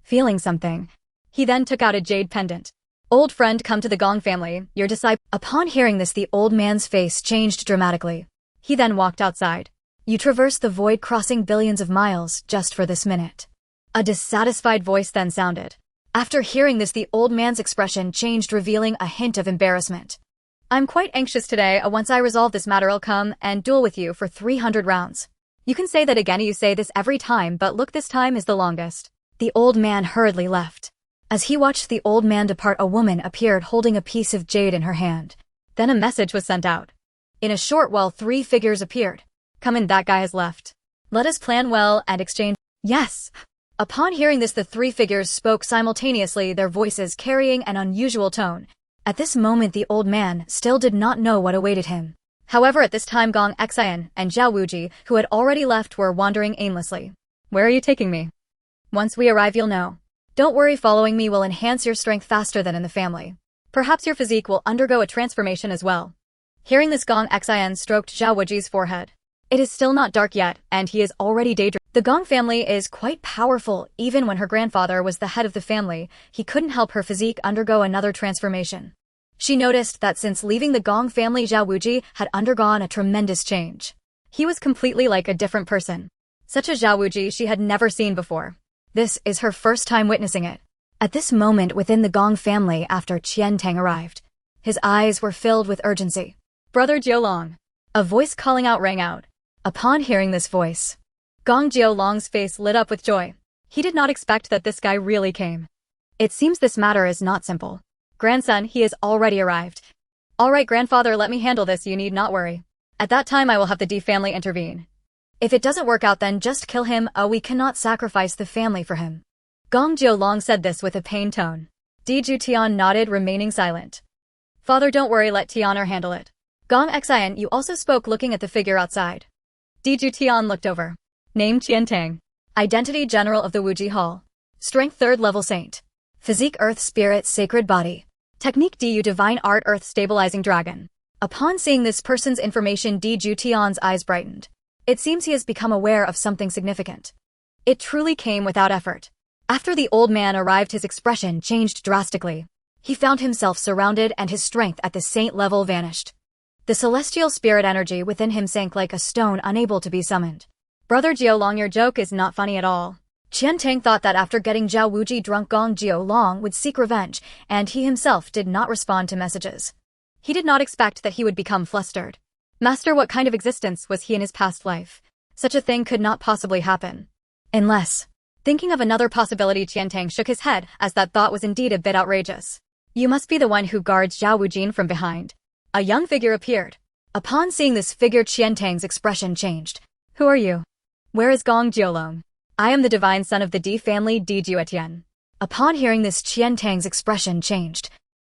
Feeling something, he then took out a jade pendant. Old friend, come to the Gong family, your disciple. Upon hearing this, the old man's face changed dramatically. He then walked outside. You traversed the void, crossing billions of miles just for this minute. A dissatisfied voice then sounded. After hearing this, the old man's expression changed, revealing a hint of embarrassment. I'm quite anxious today. Once I resolve this matter, I'll come and duel with you for 300 rounds. You can say that again. You say this every time, but look, this time is the longest. The old man hurriedly left. As he watched the old man depart, a woman appeared holding a piece of jade in her hand. Then a message was sent out. In a short while, 3 figures appeared. Come in, that guy has left. Let us plan well and exchange. Yes. Upon hearing this, the 3 figures spoke simultaneously, their voices carrying an unusual tone. At this moment, the old man still did not know what awaited him. However, at this time, Gong Xian and Zhao Wuji, who had already left, were wandering aimlessly. Where are you taking me? Once we arrive, you'll know. Don't worry, following me will enhance your strength faster than in the family. Perhaps your physique will undergo a transformation as well. Hearing this, Gong Xian stroked Zhao Wuji's forehead. It is still not dark yet, and he is already daydreaming. The Gong family is quite powerful. Even when her grandfather was the head of the family, he couldn't help her physique undergo another transformation. She noticed that since leaving the Gong family, Zhao Wuji had undergone a tremendous change. He was completely like a different person. Such a Zhao Wuji she had never seen before. This is her first time witnessing it. At this moment within the Gong family, after Qian Tang arrived, his eyes were filled with urgency. Brother Jiolong. A voice calling out rang out. Upon hearing this voice, Gong Jiolong's face lit up with joy. He did not expect that this guy really came. It seems this matter is not simple. Grandson, he has already arrived. All right, grandfather, let me handle this, you need not worry. At that time I will have the Di family intervene. If it doesn't work out, then just kill him. We cannot sacrifice the family for him. Gong Jiolong said this with a pained tone. Juetian nodded, remaining silent. Father, don't worry, let Tianer handle it. Gong Xian, you also spoke, looking at the figure outside. Juetian looked over. Name Qiantang. Identity General of the Wuji Hall. Strength 3rd level Saint. Physique Earth Spirit Sacred Body. Technique Du Divine Art Earth Stabilizing Dragon. Upon seeing this person's information, Juetian's eyes brightened. It seems he has become aware of something significant. It truly came without effort. After the old man arrived, his expression changed drastically. He found himself surrounded and his strength at the saint level vanished. The celestial spirit energy within him sank like a stone, unable to be summoned. Brother Jiolong, your joke is not funny at all. Qiantang thought that after getting Zhao Wuji drunk, Gong Jiolong would seek revenge, and he himself did not respond to messages. He did not expect that he would become flustered. Master, what kind of existence was he in his past life? Such a thing could not possibly happen. Unless... Thinking of another possibility, Qiantang shook his head, as that thought was indeed a bit outrageous. You must be the one who guards Zhao Wujin from behind. A young figure appeared. Upon seeing this figure, Qiantang's expression changed. Who are you? Where is Gong Jiolong? I am the divine son of the Di family, Di Juetian. Upon hearing this, Qiantang's expression changed.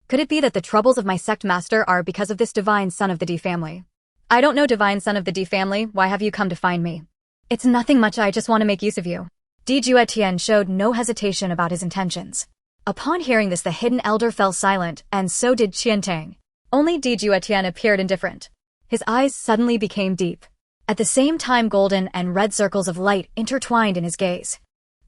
Could it be that the troubles of my sect master are because of this divine son of the Di family? I don't know, divine son of the Di family, why have you come to find me? It's nothing much, I just want to make use of you. Di Juetian showed no hesitation about his intentions. Upon hearing this, the hidden elder fell silent, and so did Qiantang. Only Di Juetian appeared indifferent. His eyes suddenly became deep. At the same time, golden and red circles of light intertwined in his gaze.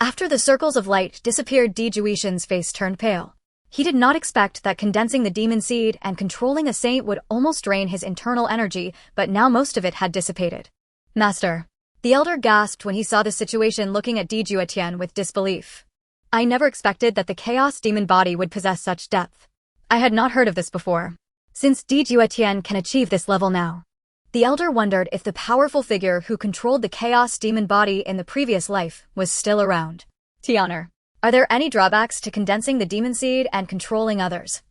After the circles of light disappeared, Di Juetian's face turned pale. He did not expect that condensing the demon seed and controlling a saint would almost drain his internal energy, but now most of it had dissipated. Master. The elder gasped when he saw the situation, looking at Di Juetian with disbelief. I never expected that the chaos demon body would possess such depth. I had not heard of this before. Since Di Juetian can achieve this level now. The elder wondered if the powerful figure who controlled the chaos demon body in the previous life was still around. Tianer, are there any drawbacks to condensing the demon seed and controlling others?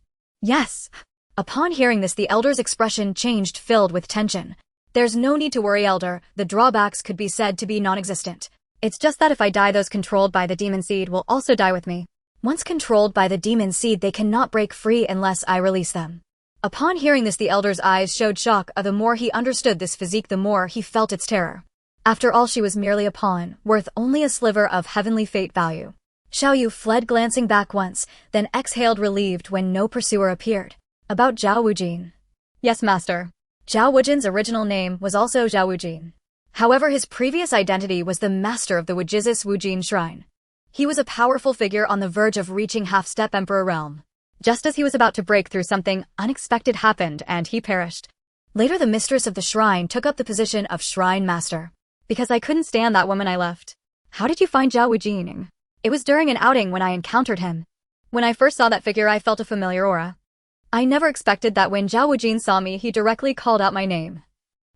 Yes. Upon hearing this, the elder's expression changed, filled with tension. There's no need to worry, elder, the drawbacks could be said to be non-existent. It's just that if I die, those controlled by the demon seed will also die with me. Once controlled by the demon seed, they cannot break free unless I release them. Upon hearing this, the elder's eyes showed shock. The more he understood this physique, the more he felt its terror. After all, she was merely a pawn, worth only a sliver of heavenly fate value. Xiaoyu fled, glancing back once, then exhaled relieved when no pursuer appeared. About Zhao Wujin. Yes, master. Zhao Wujin's original name was also Zhao Wujin. However, his previous identity was the master of the Wujizis Wujin Shrine. He was a powerful figure on the verge of reaching half-step emperor realm. Just as he was about to break through, something unexpected happened and he perished. Later, the mistress of the shrine took up the position of shrine master. Because I couldn't stand that woman, I left. How did you find Zhao Wujin? It was during an outing when I encountered him. When I first saw that figure, I felt a familiar aura. I never expected that when Zhao Wujin saw me, he directly called out my name.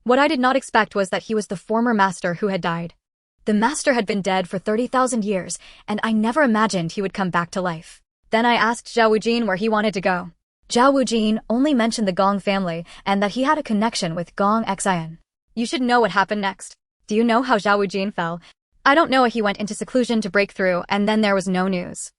What I did not expect was that he was the former master who had died. The master had been dead for 30,000 years, and I never imagined he would come back to life. Then I asked Zhao Wujin where he wanted to go. Zhao Wujin only mentioned the Gong family and that he had a connection with Gong Xian. You should know what happened next. Do you know how Zhao Wujin fell? I don't know. He went into seclusion to break through, and then there was no news.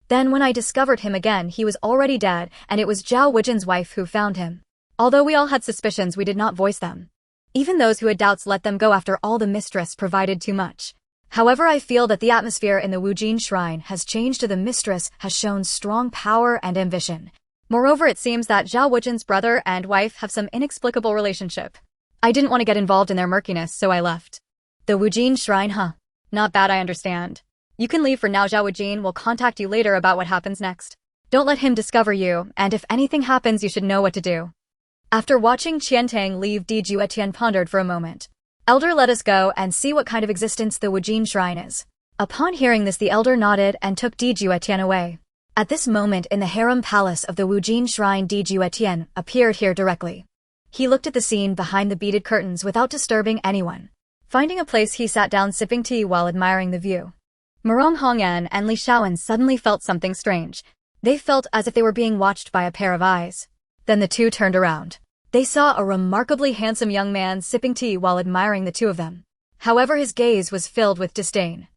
Then when I discovered him again, he was already dead, and it was Zhao Wujin's wife who found him. Although we all had suspicions, we did not voice them. Even those who had doubts let them go. After all, the mistress provided too much. However, I feel that the atmosphere in the Wujin Shrine has changed. The mistress has shown strong power and ambition. Moreover, it seems that Zhao Wujin's brother and wife have some inexplicable relationship. I didn't want to get involved in their murkiness, so I left. The Wujin Shrine, huh? Not bad, I understand. You can leave for now. Zhao Wujin will contact you later about what happens next. Don't let him discover you, and if anything happens, you should know what to do. After watching Qiantang leave, Di Juetian pondered for a moment. Elder, let us go and see what kind of existence the Wujin Shrine is. Upon hearing this, the elder nodded and took Di Juetian away. At this moment, in the harem palace of the Wujin Shrine, Di Juetian appeared here directly. He looked at the scene behind the beaded curtains without disturbing anyone. Finding a place, he sat down, sipping tea while admiring the view. Murong Hongyan and Li Shaoan suddenly felt something strange. They felt as if they were being watched by a pair of eyes. Then the two turned around. They saw a remarkably handsome young man sipping tea while admiring the two of them. However, his gaze was filled with disdain.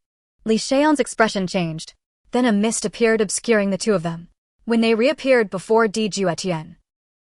Li Shaoan's expression changed. Then a mist appeared, obscuring the two of them. When they reappeared before Juetian,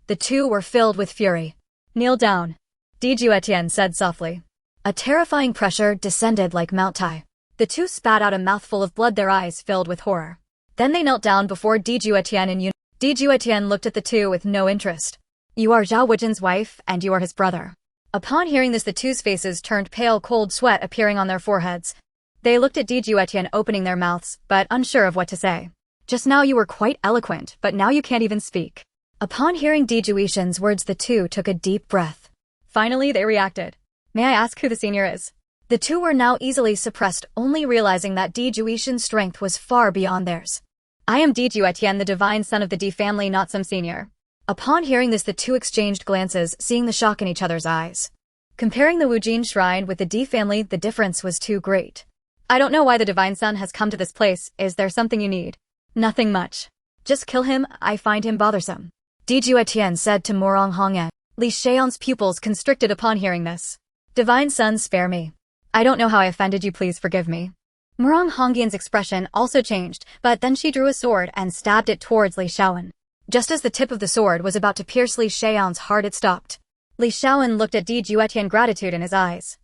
the two were filled with fury. "Kneel down," Juetian said softly. A terrifying pressure descended like Mount Tai. The two spat out a mouthful of blood, their eyes filled with horror. Then they knelt down before Juetian in unison. Juetian looked at the two with no interest. "You are Zhao Wujian's wife, and you are his brother." Upon hearing this, the two's faces turned pale, cold sweat appearing on their foreheads. They looked at Juetian, opening their mouths, but unsure of what to say. "Just now you were quite eloquent, but now you can't even speak." Upon hearing Juetian's words, the two took a deep breath. Finally, they reacted. "May I ask who the senior is?" The two were now easily suppressed, only realizing that Juetian's strength was far beyond theirs. "I am Juetian, the divine son of the D family, not some senior." Upon hearing this, the two exchanged glances, seeing the shock in each other's eyes. Comparing the Wujin shrine with the D family, the difference was too great. "I don't know why the divine son has come to this place. Is there something you need?" "Nothing much. Just kill him, I find him bothersome," Juetian said to Morong Hongyan. Li Xiao's pupils constricted upon hearing this. "Divine son, spare me. I don't know how I offended you, please forgive me." Morong Hongyan's expression also changed, but then she drew a sword and stabbed it towards Li Xiaoan. Just as the tip of the sword was about to pierce Li Xiao's heart, it stopped. Li Xiaoan looked at Juetian, gratitude in his eyes.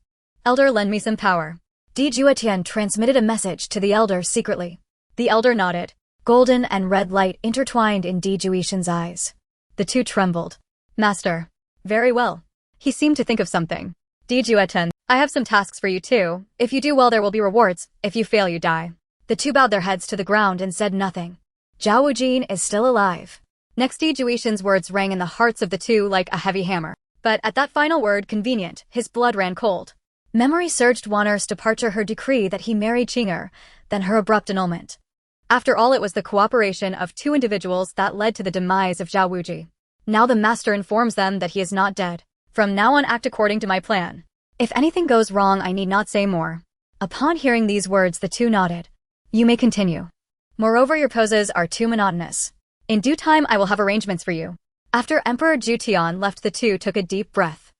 "Elder, lend me some power." Juetian transmitted a message to the elder secretly. The elder nodded. Golden and red light intertwined in Juetian's eyes. The two trembled. "Master." "Very well." He seemed to think of something. "Juetian, I have some tasks for you too. If you do well, there will be rewards. If you fail, you die." The two bowed their heads to the ground and said nothing. Zhao Wujin is still alive. Next, Juetian's words rang in the hearts of the two like a heavy hammer. But at that final word, convenient, his blood ran cold. Memory surged Wanner's departure, her decree that he marry Qinger, then her abrupt annulment. After all, it was the cooperation of two individuals that led to the demise of Zhao Wuji. Now the master informs them that he is not dead. "From now on, act according to my plan. If anything goes wrong, I need not say more." Upon hearing these words, the two nodded. "You may continue. Moreover, your poses are too monotonous. In due time, I will have arrangements for you." After Emperor Juetian left, the two took a deep breath.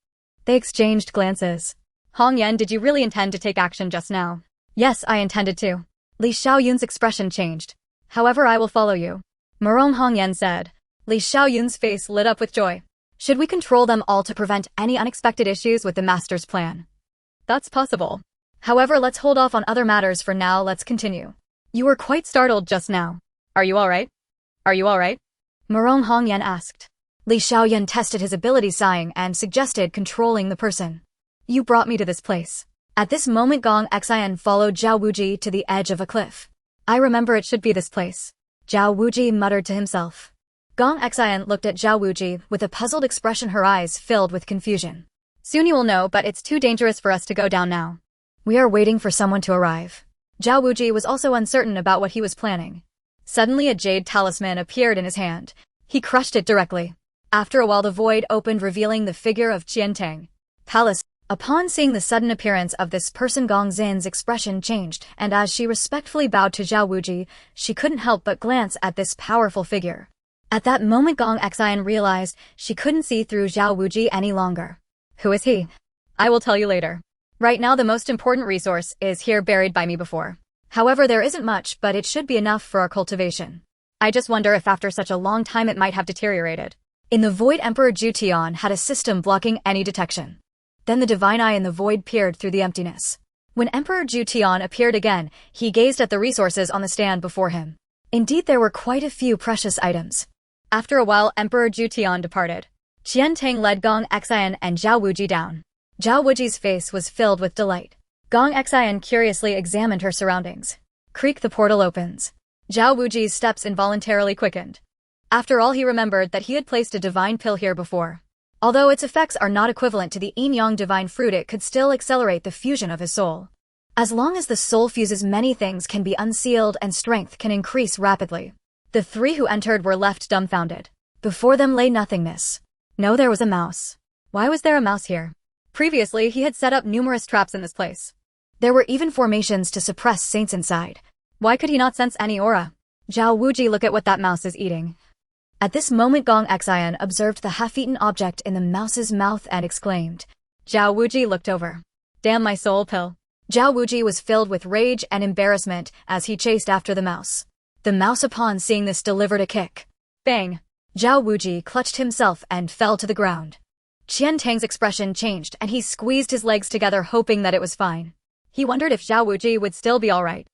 They exchanged glances. "Hongyan, did you really intend to take action just now?" "Yes, I intended to." Li Xiaoyun's expression changed. "However, I will follow you," Morong Hongyan said. Li Xiaoyun's face lit up with joy. "Should we control them all to prevent any unexpected issues with the master's plan?" "That's possible. However, let's hold off on other matters for now. Let's continue." "You were quite startled just now. Are you all right?" "Are you all right?" Morong Hongyan asked. Li Xiaoyun tested his ability, sighing, and suggested controlling the person. "You brought me to this place." At this moment, Gong Xian followed Zhao Wuji to the edge of a cliff. "I remember it should be this place," Zhao Wuji muttered to himself. Gong Xian looked at Zhao Wuji with a puzzled expression, her eyes filled with confusion. "Soon you will know, but it's too dangerous for us to go down now. We are waiting for someone to arrive." Zhao Wuji was also uncertain about what he was planning. Suddenly, a jade talisman appeared in his hand. He crushed it directly. After a while, the void opened, revealing the figure of Qiantang. Palace. Upon seeing the sudden appearance of this person, Gong Xin's expression changed, and as she respectfully bowed to Zhao Wuji, she couldn't help but glance at this powerful figure. At that moment, Gong Xian realized she couldn't see through Zhao Wuji any longer. "Who is he?" "I will tell you later. Right now, the most important resource is here, buried by me before. However, there isn't much, but it should be enough for our cultivation. I just wonder if after such a long time it might have deteriorated." In the void, Emperor Juetian had a system blocking any detection. Then the divine eye in the void peered through the emptiness. When Emperor Juetian appeared again, he gazed at the resources on the stand before him. Indeed, there were quite a few precious items. After a while, Emperor Juetian departed. Qiantang led Gong Xian and Zhao Wuji down. Zhao Wuji's face was filled with delight. Gong Xian curiously examined her surroundings. Creak, the portal opens. Zhao Wuji's steps involuntarily quickened. After all, he remembered that he had placed a divine pill here before. Although its effects are not equivalent to the yin-yang divine fruit, it could still accelerate the fusion of his soul. As long as the soul fuses, many things can be unsealed and strength can increase rapidly. The three who entered were left dumbfounded. Before them lay nothingness. No, there was a mouse. Why was there a mouse here? Previously, he had set up numerous traps in this place. There were even formations to suppress saints inside. Why could he not sense any aura? Zhao Wuji, look at what that mouse is eating. At this moment, Gong Xian observed the half-eaten object in the mouse's mouth and exclaimed. Zhao Wuji looked over. Damn my soul pill. Zhao Wuji was filled with rage and embarrassment as he chased after the mouse. The mouse, upon seeing this, delivered a kick. Bang! Zhao Wuji clutched himself and fell to the ground. Qian Tang's expression changed and he squeezed his legs together hoping that it was fine. He wondered if Zhao Wuji would still be alright.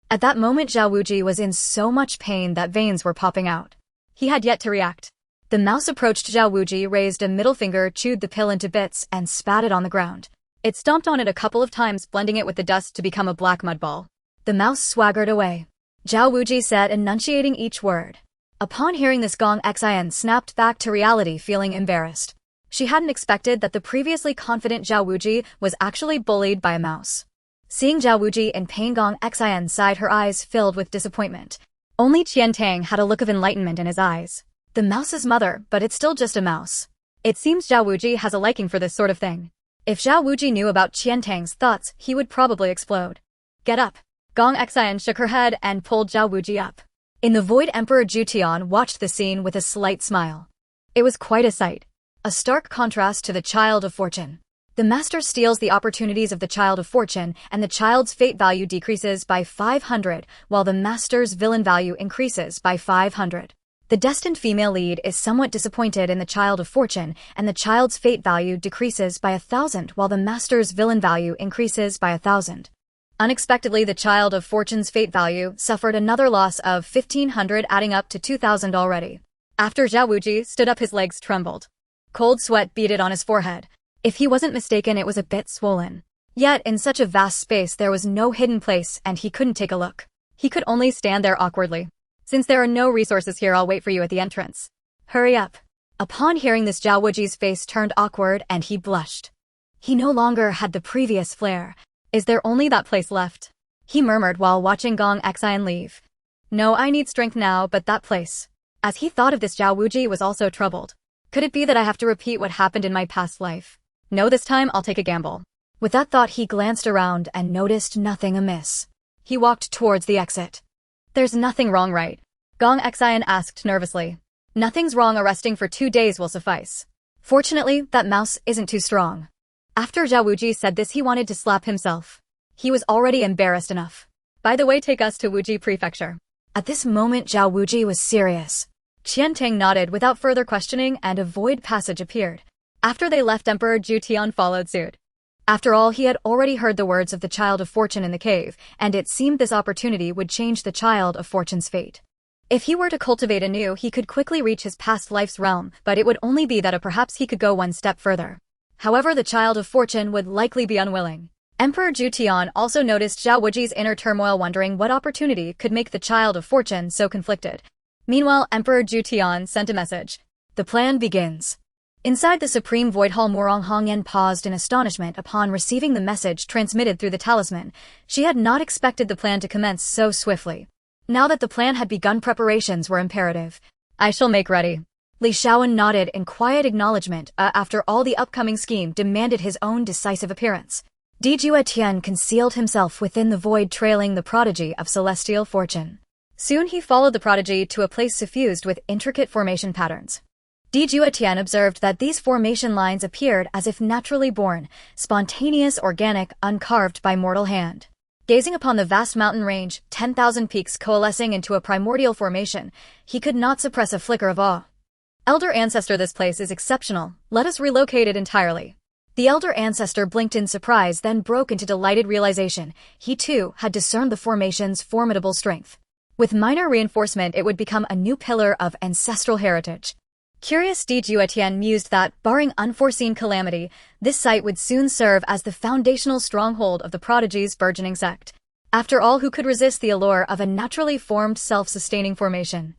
At that moment Zhao Wuji was in so much pain that veins were popping out. He had yet to react. The mouse approached Zhao Wuji, raised a middle finger, chewed the pill into bits, and spat it on the ground. It stomped on it a couple of times, blending it with the dust to become a black mud ball. The mouse swaggered away. Zhao Wuji said, enunciating each word. Upon hearing this, Gong Xian snapped back to reality, feeling embarrassed. She hadn't expected that the previously confident Zhao Wuji was actually bullied by a mouse. Seeing Zhao Wuji in pain, Gong Xian sighed, her eyes filled with disappointment. Only Qian Tang had a look of enlightenment in his eyes. The mouse's mother, but it's still just a mouse. It seems Zhao Wuji has a liking for this sort of thing. If Zhao Wuji knew about Qian Tang's thoughts, he would probably explode. Get up. Gong Xian shook her head and pulled Zhao Wuji up. In the void, Emperor Juetian watched the scene with a slight smile. It was quite a sight. A stark contrast to the Child of Fortune. The master steals the opportunities of the Child of Fortune, and the child's fate value decreases by 500, while the master's villain value increases by 500. The destined female lead is somewhat disappointed in the Child of Fortune, and the child's fate value decreases by 1,000, while the master's villain value increases by 1,000. Unexpectedly, the Child of Fortune's fate value suffered another loss of 1,500, adding up to 2,000 already. After Zhao Wuji stood up, his legs trembled. Cold sweat beaded on his forehead. If he wasn't mistaken, it was a bit swollen. Yet, in such a vast space, there was no hidden place, and he couldn't take a look. He could only stand there awkwardly. Since there are no resources here, I'll wait for you at the entrance. Hurry up. Upon hearing this, Zhao Wuji's face turned awkward and he blushed. He no longer had the previous flair. Is there only that place left? He murmured while watching Gong Xian leave. No, I need strength now, but that place. As he thought of this, Zhao Wuji was also troubled. Could it be that I have to repeat what happened in my past life? No, this time I'll take a gamble. With that thought, he glanced around and noticed nothing amiss. He walked towards the exit. There's nothing wrong, right? Gong Xian asked nervously. Nothing's wrong, arresting for 2 days will suffice. Fortunately, that mouse isn't too strong. After Zhao Wuji said this, he wanted to slap himself. He was already embarrassed enough. By the way, take us to Wuji Prefecture. At this moment, Zhao Wuji was serious. Qian Tang nodded without further questioning, and a void passage appeared. After they left, Emperor Juetian followed suit. After all, he had already heard the words of the Child of Fortune in the cave, and it seemed this opportunity would change the Child of Fortune's fate. If he were to cultivate anew, he could quickly reach his past life's realm, but it would only be that perhaps he could go one step further. However, the Child of Fortune would likely be unwilling. Emperor Juetian also noticed Zhao Wuji's inner turmoil, wondering what opportunity could make the Child of Fortune so conflicted. Meanwhile, Emperor Juetian sent a message. The plan begins. Inside the Supreme Void Hall, Morong Hongyan paused in astonishment upon receiving the message transmitted through the talisman. She had not expected the plan to commence so swiftly. Now that the plan had begun, preparations were imperative. I shall make ready. Li Shaowen nodded in quiet acknowledgement. After all, the upcoming scheme demanded his own decisive appearance. Juetian concealed himself within the void, trailing the prodigy of celestial fortune. Soon he followed the prodigy to a place suffused with intricate formation patterns. Juetian observed that these formation lines appeared as if naturally born, spontaneous, organic, uncarved by mortal hand. Gazing upon the vast mountain range, 10,000 peaks coalescing into a primordial formation, he could not suppress a flicker of awe. Elder Ancestor, this place is exceptional. Let us relocate it entirely. The Elder Ancestor blinked in surprise, then broke into delighted realization. He too had discerned the formation's formidable strength. With minor reinforcement, it would become a new pillar of ancestral heritage. Curious, Juetian mused that, barring unforeseen calamity, this site would soon serve as the foundational stronghold of the prodigy's burgeoning sect. After all, who could resist the allure of a naturally formed, self-sustaining formation?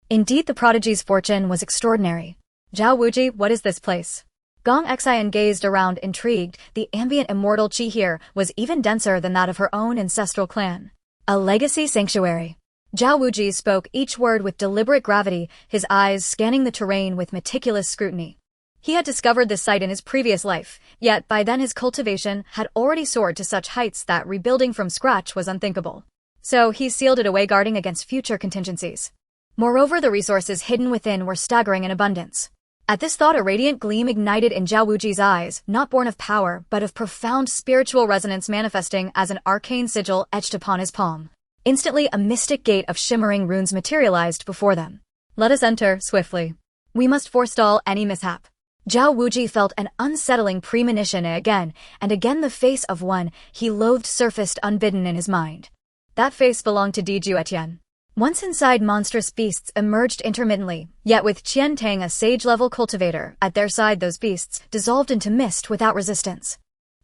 Indeed, the prodigy's fortune was extraordinary. Zhao Wuji, what is this place? Gong Xian gazed around, intrigued. The ambient immortal chi here was even denser than that of her own ancestral clan. A legacy sanctuary. Zhao Wuji spoke each word with deliberate gravity, his eyes scanning the terrain with meticulous scrutiny. He had discovered this site in his previous life, yet by then his cultivation had already soared to such heights that rebuilding from scratch was unthinkable. So he sealed it away, guarding against future contingencies. Moreover, the resources hidden within were staggering in abundance. At this thought, a radiant gleam ignited in Zhao Wuji's eyes, not born of power, but of profound spiritual resonance, manifesting as an arcane sigil etched upon his palm. Instantly, a mystic gate of shimmering runes materialized before them. Let us enter, swiftly. We must forestall any mishap. Zhao Wuji felt an unsettling premonition again, and again the face of one he loathed surfaced unbidden in his mind. That face belonged to Juetian. Once inside, monstrous beasts emerged intermittently, yet with Qian Tang, a sage-level cultivator, at their side, those beasts dissolved into mist without resistance.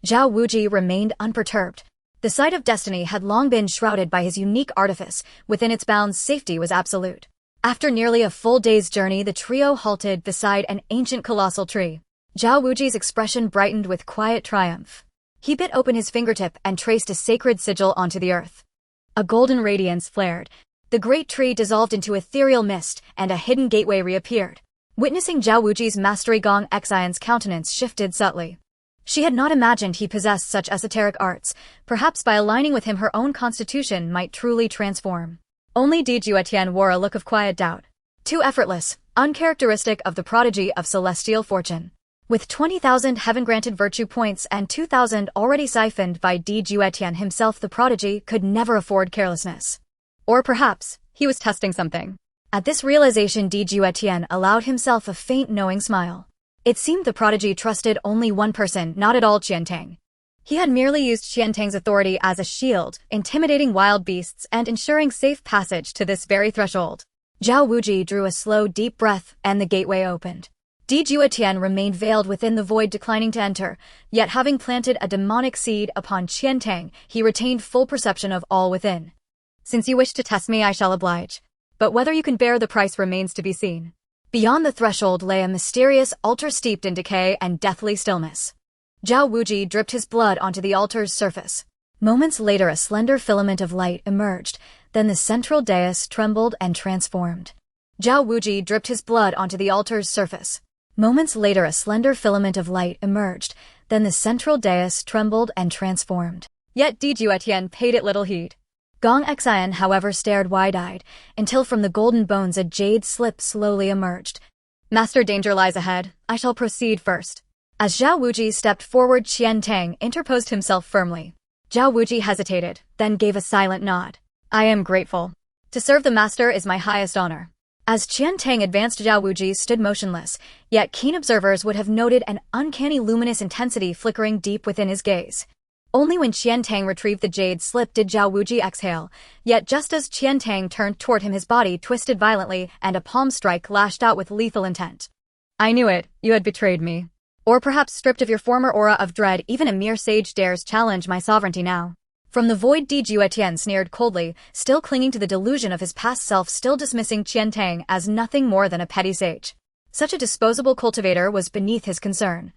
Zhao Wuji remained unperturbed. The site of destiny had long been shrouded by his unique artifice. Within its bounds, safety was absolute. After nearly a full day's journey, the trio halted beside an ancient colossal tree. Zhao Wuji's expression brightened with quiet triumph. He bit open his fingertip and traced a sacred sigil onto the earth. A golden radiance flared. The great tree dissolved into ethereal mist, and a hidden gateway reappeared. Witnessing Zhao Wuji's mastery, Gong Xian's countenance shifted subtly. She had not imagined he possessed such esoteric arts. Perhaps by aligning with him, her own constitution might truly transform. Only Juetian wore a look of quiet doubt. Too effortless, uncharacteristic of the prodigy of celestial fortune. With 20,000 heaven-granted virtue points and 2,000 already siphoned by Juetian himself, the prodigy could never afford carelessness. Or perhaps, he was testing something. At this realization, Juetian allowed himself a faint knowing smile. It seemed the prodigy trusted only one person, not at all Qian Tang. He had merely used Qian Tang's authority as a shield, intimidating wild beasts and ensuring safe passage to this very threshold. Zhao Wuji drew a slow, deep breath, and the gateway opened. Juetian remained veiled within the void, declining to enter, yet having planted a demonic seed upon Qian Tang, he retained full perception of all within. Since you wish to test me, I shall oblige. But whether you can bear the price remains to be seen. Beyond the threshold lay a mysterious altar steeped in decay and deathly stillness. Zhao Wuji dripped his blood onto the altar's surface. Moments later, a slender filament of light emerged, then the central dais trembled and transformed. Zhao Wuji dripped his blood onto the altar's surface. Moments later, a slender filament of light emerged, then the central dais trembled and transformed. Yet Juetian paid it little heed. Gong Xian, however, stared wide-eyed, until from the golden bones a jade slip slowly emerged. Master, danger lies ahead. I shall proceed first. As Zhao Wuji stepped forward, Qian Tang interposed himself firmly. Zhao Wuji hesitated, then gave a silent nod. I am grateful. To serve the master is my highest honor. As Qian Tang advanced, Zhao Wuji stood motionless, yet keen observers would have noted an uncanny luminous intensity flickering deep within his gaze. Only when Qian Tang retrieved the jade slip did Zhao Wuji exhale, yet just as Qian Tang turned toward him, his body twisted violently and a palm strike lashed out with lethal intent. I knew it, you had betrayed me. Or perhaps stripped of your former aura of dread, even a mere sage dares challenge my sovereignty now. From the void, Juetian sneered coldly, still clinging to the delusion of his past self, still dismissing Qian Tang as nothing more than a petty sage. Such a disposable cultivator was beneath his concern.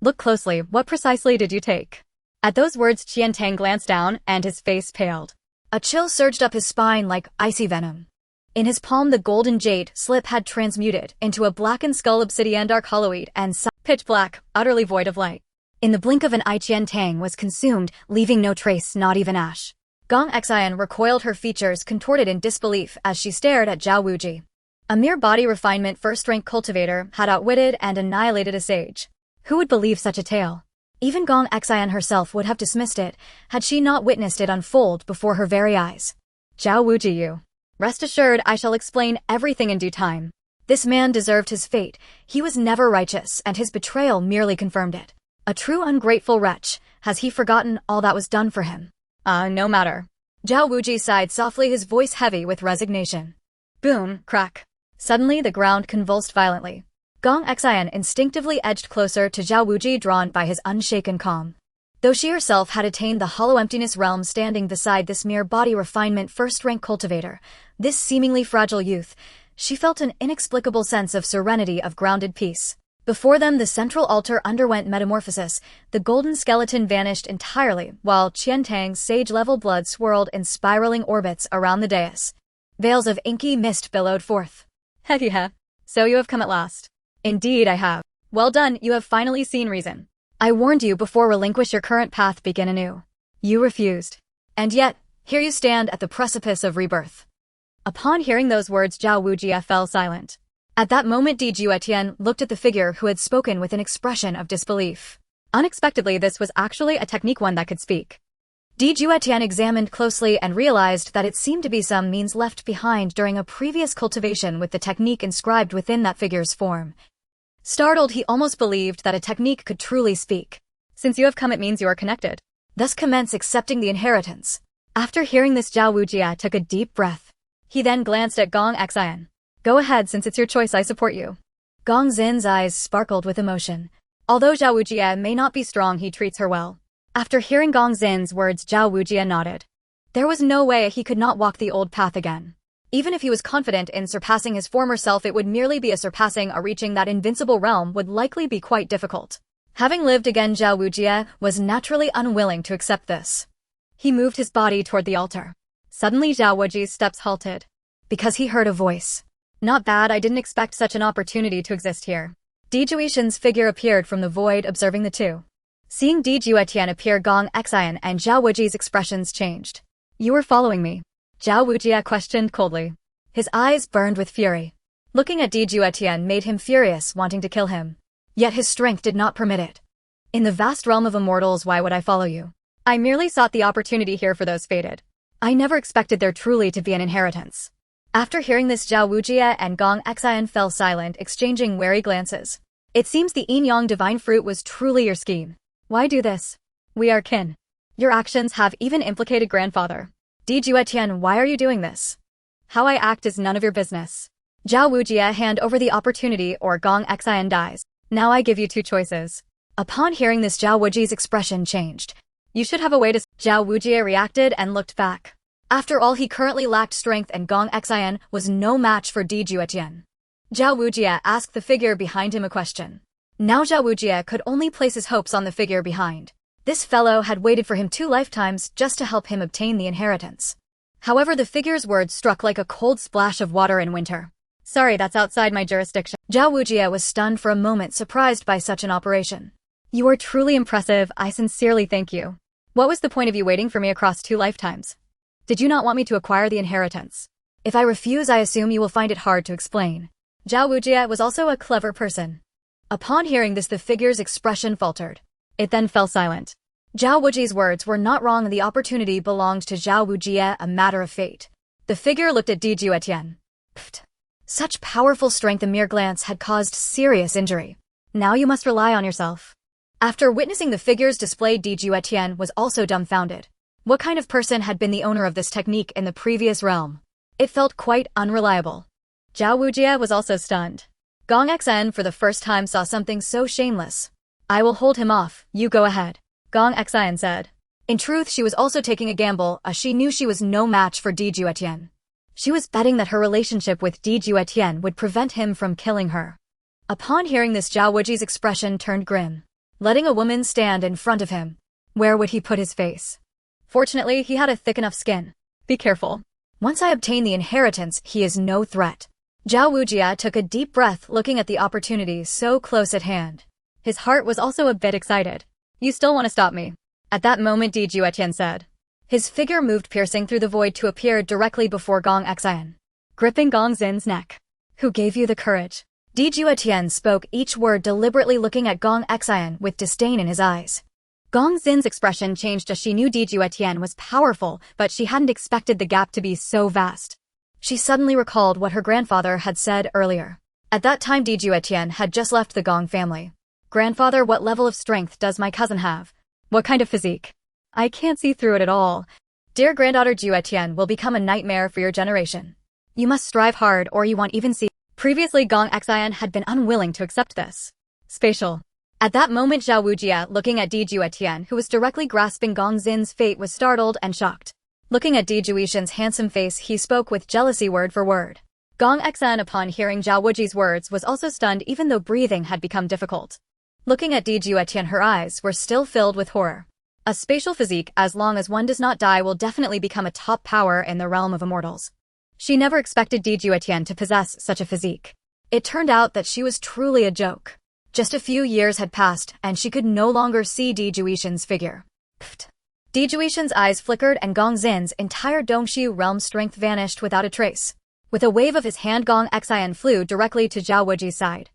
Look closely, what precisely did you take? At those words, Qian Tang glanced down, and his face paled. A chill surged up his spine like icy venom. In his palm, the golden jade slip had transmuted into a blackened skull, obsidian, dark hollowed and pitch black, utterly void of light. In the blink of an eye, Qian Tang was consumed, leaving no trace, not even ash. Gong Xian recoiled, her features contorted in disbelief as she stared at Zhao Wuji. A mere body refinement first-rank cultivator had outwitted and annihilated a sage. Who would believe such a tale? Even Gong Xian herself would have dismissed it, had she not witnessed it unfold before her very eyes. Zhao Wuji, you. Rest assured, I shall explain everything in due time. This man deserved his fate. He was never righteous, and his betrayal merely confirmed it. A true ungrateful wretch. Has he forgotten all that was done for him? No matter. Zhao Wuji sighed softly, his voice heavy with resignation. Boom, crack. Suddenly the ground convulsed violently. Gong Xian instinctively edged closer to Zhao Wuji, drawn by his unshaken calm. Though she herself had attained the hollow emptiness realm, standing beside this mere body refinement first-rank cultivator, this seemingly fragile youth, she felt an inexplicable sense of serenity, of grounded peace. Before them, the central altar underwent metamorphosis. The golden skeleton vanished entirely, while Qian Tang's sage-level blood swirled in spiraling orbits around the dais. Veils of inky mist billowed forth. Hehehe. So you have come at last. Indeed I have. Well done, you have finally seen reason. I warned you before, relinquish your current path, begin anew. You refused. And yet, here you stand at the precipice of rebirth. Upon hearing those words, Zhao Wuji fell silent. At that moment, Juetian looked at the figure who had spoken with an expression of disbelief. Unexpectedly, this was actually a technique, one that could speak. Juetian examined closely and realized that it seemed to be some means left behind during a previous cultivation with the technique inscribed within that figure's form. Startled, he almost believed that a technique could truly speak. Since you have come, it means you are connected. Thus commence accepting the inheritance. After hearing this, Zhao Wujie took a deep breath. He then glanced at Gong Xian. Go ahead, since it's your choice, I support you. Gong Xin's eyes sparkled with emotion. Although Zhao Wujie may not be strong, he treats her well. After hearing Gong Xin's words, Zhao Wujie nodded. There was no way he could not walk the old path again. Even if he was confident in surpassing his former self, it would merely be a reaching that invincible realm would likely be quite difficult. Having lived again, Zhao Wujie was naturally unwilling to accept this. He moved his body toward the altar. Suddenly Zhao Wujie's steps halted. Because he heard a voice. Not bad, I didn't expect such an opportunity to exist here. Juetian's figure appeared from the void, observing the two. Seeing Juetian appear, Gong Xian and Zhao Wujie's expressions changed. You were following me? Zhao Wujie questioned coldly. His eyes burned with fury. Looking at Juetian made him furious, wanting to kill him. Yet his strength did not permit it. In the vast realm of immortals, why would I follow you? I merely sought the opportunity here for those fated. I never expected there truly to be an inheritance. After hearing this, Zhao Wujie and Gong Xian fell silent, exchanging wary glances. It seems the yin-yang divine fruit was truly your scheme. Why do this? We are kin. Your actions have even implicated grandfather. Juetian, why are you doing this? How I act is none of your business. Zhao Wujie, hand over the opportunity or Gong Xian dies. Now I give you two choices. Upon hearing this, Zhao Wujie's expression changed. You should have a way to— Zhao Wujie reacted and looked back. After all, he currently lacked strength and Gong Xian was no match for Juetian. Zhao Wujie asked the figure behind him a question. Now Zhao Wujie could only place his hopes on the figure behind. This fellow had waited for him 2 lifetimes just to help him obtain the inheritance. However, the figure's words struck like a cold splash of water in winter. Sorry, that's outside my jurisdiction. Zhao Wujie was stunned for a moment, surprised by such an operation. You are truly impressive, I sincerely thank you. What was the point of you waiting for me across 2 lifetimes? Did you not want me to acquire the inheritance? If I refuse, I assume you will find it hard to explain. Zhao Wujie was also a clever person. Upon hearing this, the figure's expression faltered. It then fell silent. Zhao Wujie's words were not wrong and the opportunity belonged to Zhao Wujie, a matter of fate. The figure looked at Juetian. Pfft. Such powerful strength, a mere glance had caused serious injury. Now you must rely on yourself. After witnessing the figure's display, Juetian was also dumbfounded. What kind of person had been the owner of this technique in the previous realm? It felt quite unreliable. Zhao Wujie was also stunned. Gong Xian for the first time saw something so shameless. I will hold him off, you go ahead, Gong Xian said. In truth, she was also taking a gamble, as she knew she was no match for Juetian. She was betting that her relationship with Juetian would prevent him from killing her. Upon hearing this, Zhao Wujie's expression turned grim. Letting a woman stand in front of him, where would he put his face? Fortunately, he had a thick enough skin. Be careful. Once I obtain the inheritance, he is no threat. Zhao Wujie took a deep breath, looking at the opportunity so close at hand. His heart was also a bit excited. You still want to stop me? At that moment, Juetian said. His figure moved, piercing through the void to appear directly before Gong Xian, gripping Gong Xin's neck. Who gave you the courage? Juetian spoke each word deliberately, looking at Gong Xian with disdain in his eyes. Gong Xin's expression changed as she knew Juetian was powerful, but she hadn't expected the gap to be so vast. She suddenly recalled what her grandfather had said earlier. At that time, Juetian had just left the Gong family. Grandfather, what level of strength does my cousin have? What kind of physique? I can't see through it at all. Dear granddaughter, Juetian will become a nightmare for your generation. You must strive hard or you won't even see. Previously, Gong Xian had been unwilling to accept this. Spatial. At that moment, Zhao Wujie, looking at Juetian, who was directly grasping Gong Xin's fate, was startled and shocked. Looking at Juetian's handsome face, he spoke with jealousy word for word. Gong Xian, upon hearing Zhao Wujie's words, was also stunned, even though breathing had become difficult. Looking at Juetian, her eyes were still filled with horror. A spatial physique, as long as one does not die, will definitely become a top power in the realm of immortals. She never expected Juetian to possess such a physique. It turned out that she was truly a joke. Just a few years had passed, and she could no longer see Juetian's figure. Pfft. Juetian's eyes flickered and Gong Xin's entire Dongxi realm strength vanished without a trace. With a wave of his hand, Gong Xian flew directly to Zhao Wujie's side.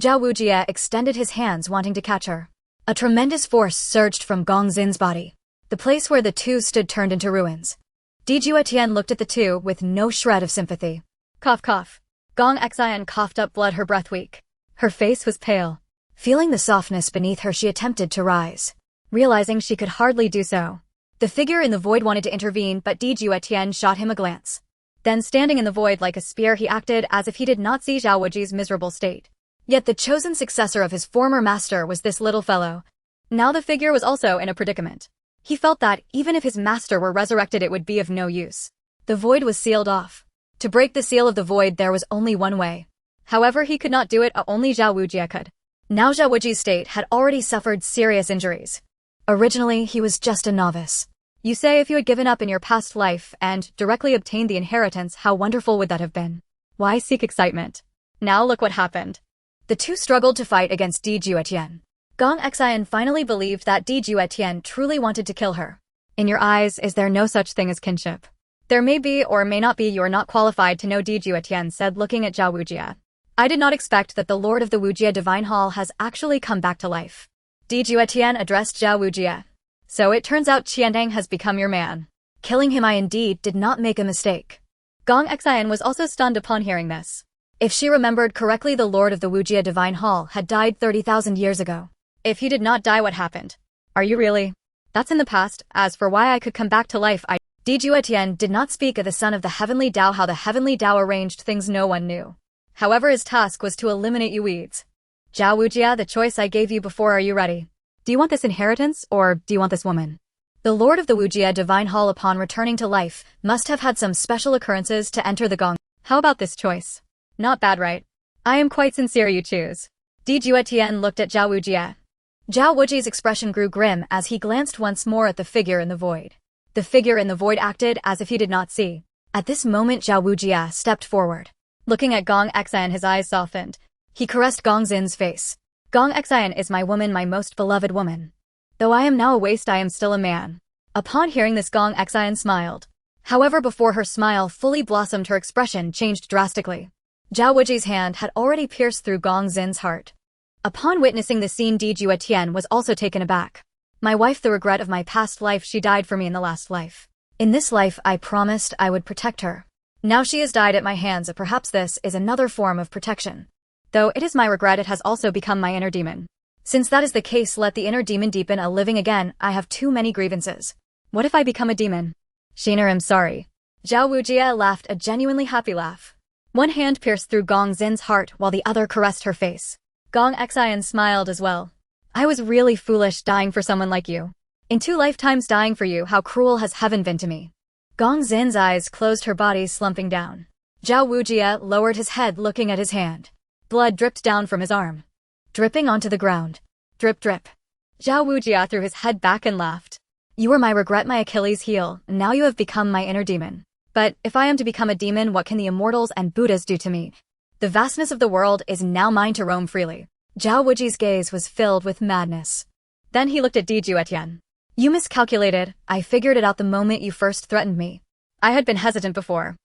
Zhao Wujie extended his hands, wanting to catch her. A tremendous force surged from Gong Xin's body. The place where the two stood turned into ruins. Juetian looked at the two with no shred of sympathy. Cough cough. Gong Xian coughed up blood, her breath weak. Her face was pale. Feeling the softness beneath her, she attempted to rise. Realizing she could hardly do so, the figure in the void wanted to intervene, but Juetian shot him a glance. Then, standing in the void like a spear, he acted as if he did not see Zhao Wuji's miserable state. Yet the chosen successor of his former master was this little fellow. Now the figure was also in a predicament. He felt that, even if his master were resurrected, it would be of no use. The void was sealed off. To break the seal of the void, there was only one way. However, he could not do it, only Zhao Wuji could. Now Zhao Wuji's state had already suffered serious injuries. Originally, he was just a novice. You say if you had given up in your past life and directly obtained the inheritance, how wonderful would that have been? Why seek excitement? Now look what happened. The two struggled to fight against Juetian. Gong Xian finally believed that Juetian truly wanted to kill her. In your eyes, is there no such thing as kinship? There may be or may not be. You are not qualified to know, Juetian said, looking at Zhao Wujia. I did not expect that the Lord of the Wujia Divine Hall has actually come back to life. Juetian addressed Zhao Wujia. So it turns out Qiandang has become your man. Killing him, I indeed did not make a mistake. Gong Xian was also stunned upon hearing this. If she remembered correctly, the Lord of the Wujia Divine Hall had died 30,000 years ago. If he did not die, what happened? Are you really? That's in the past. As for why I could come back to life, Juetian did not speak of the son of the Heavenly Tao. How the Heavenly Tao arranged things, no one knew. However, his task was to eliminate you weeds. Zhao Wujia, the choice I gave you before, are you ready? Do you want this inheritance, or do you want this woman? The Lord of the Wujia Divine Hall, upon returning to life, must have had some special occurrences to enter the gong. How about this choice? Not bad, right? I am quite sincere, you choose. Juetian looked at Zhao Wujia. Zhao Wuji's expression grew grim as he glanced once more at the figure in the void. The figure in the void acted as if he did not see. At this moment, Zhao Wujia stepped forward. Looking at Gong Xian, his eyes softened. He caressed Gong Xin's face. Gong Xian is my woman, my most beloved woman. Though I am now a waste, I am still a man. Upon hearing this, Gong Xian smiled. However, before her smile fully blossomed, her expression changed drastically. Zhao Wuji's hand had already pierced through Gong Xin's heart. Upon witnessing the scene, Juetian was also taken aback. My wife, the regret of my past life, she died for me in the last life. In this life, I promised I would protect her. Now she has died at my hands, perhaps this is another form of protection. Though it is my regret, it has also become my inner demon. Since that is the case, let the inner demon deepen a living again. I have too many grievances. What if I become a demon? Shiner, I'm sorry. Zhao Wujia laughed a genuinely happy laugh. One hand pierced through Gong Xin's heart while the other caressed her face. Gong Xian smiled as well. I was really foolish dying for someone like you. In 2 lifetimes dying for you, how cruel has heaven been to me. Gong Xin's eyes closed, her body slumping down. Zhao Wujia lowered his head, looking at his hand. Blood dripped down from his arm, dripping onto the ground. Drip drip. Zhao Wujia threw his head back and laughed. You were my regret, my Achilles heel, and now you have become my inner demon. But if I am to become a demon, what can the immortals and Buddhas do to me? The vastness of the world is now mine to roam freely. Zhao Wuji's gaze was filled with madness. Then he looked at Juetian. You miscalculated. I figured it out the moment you first threatened me. I had been hesitant before.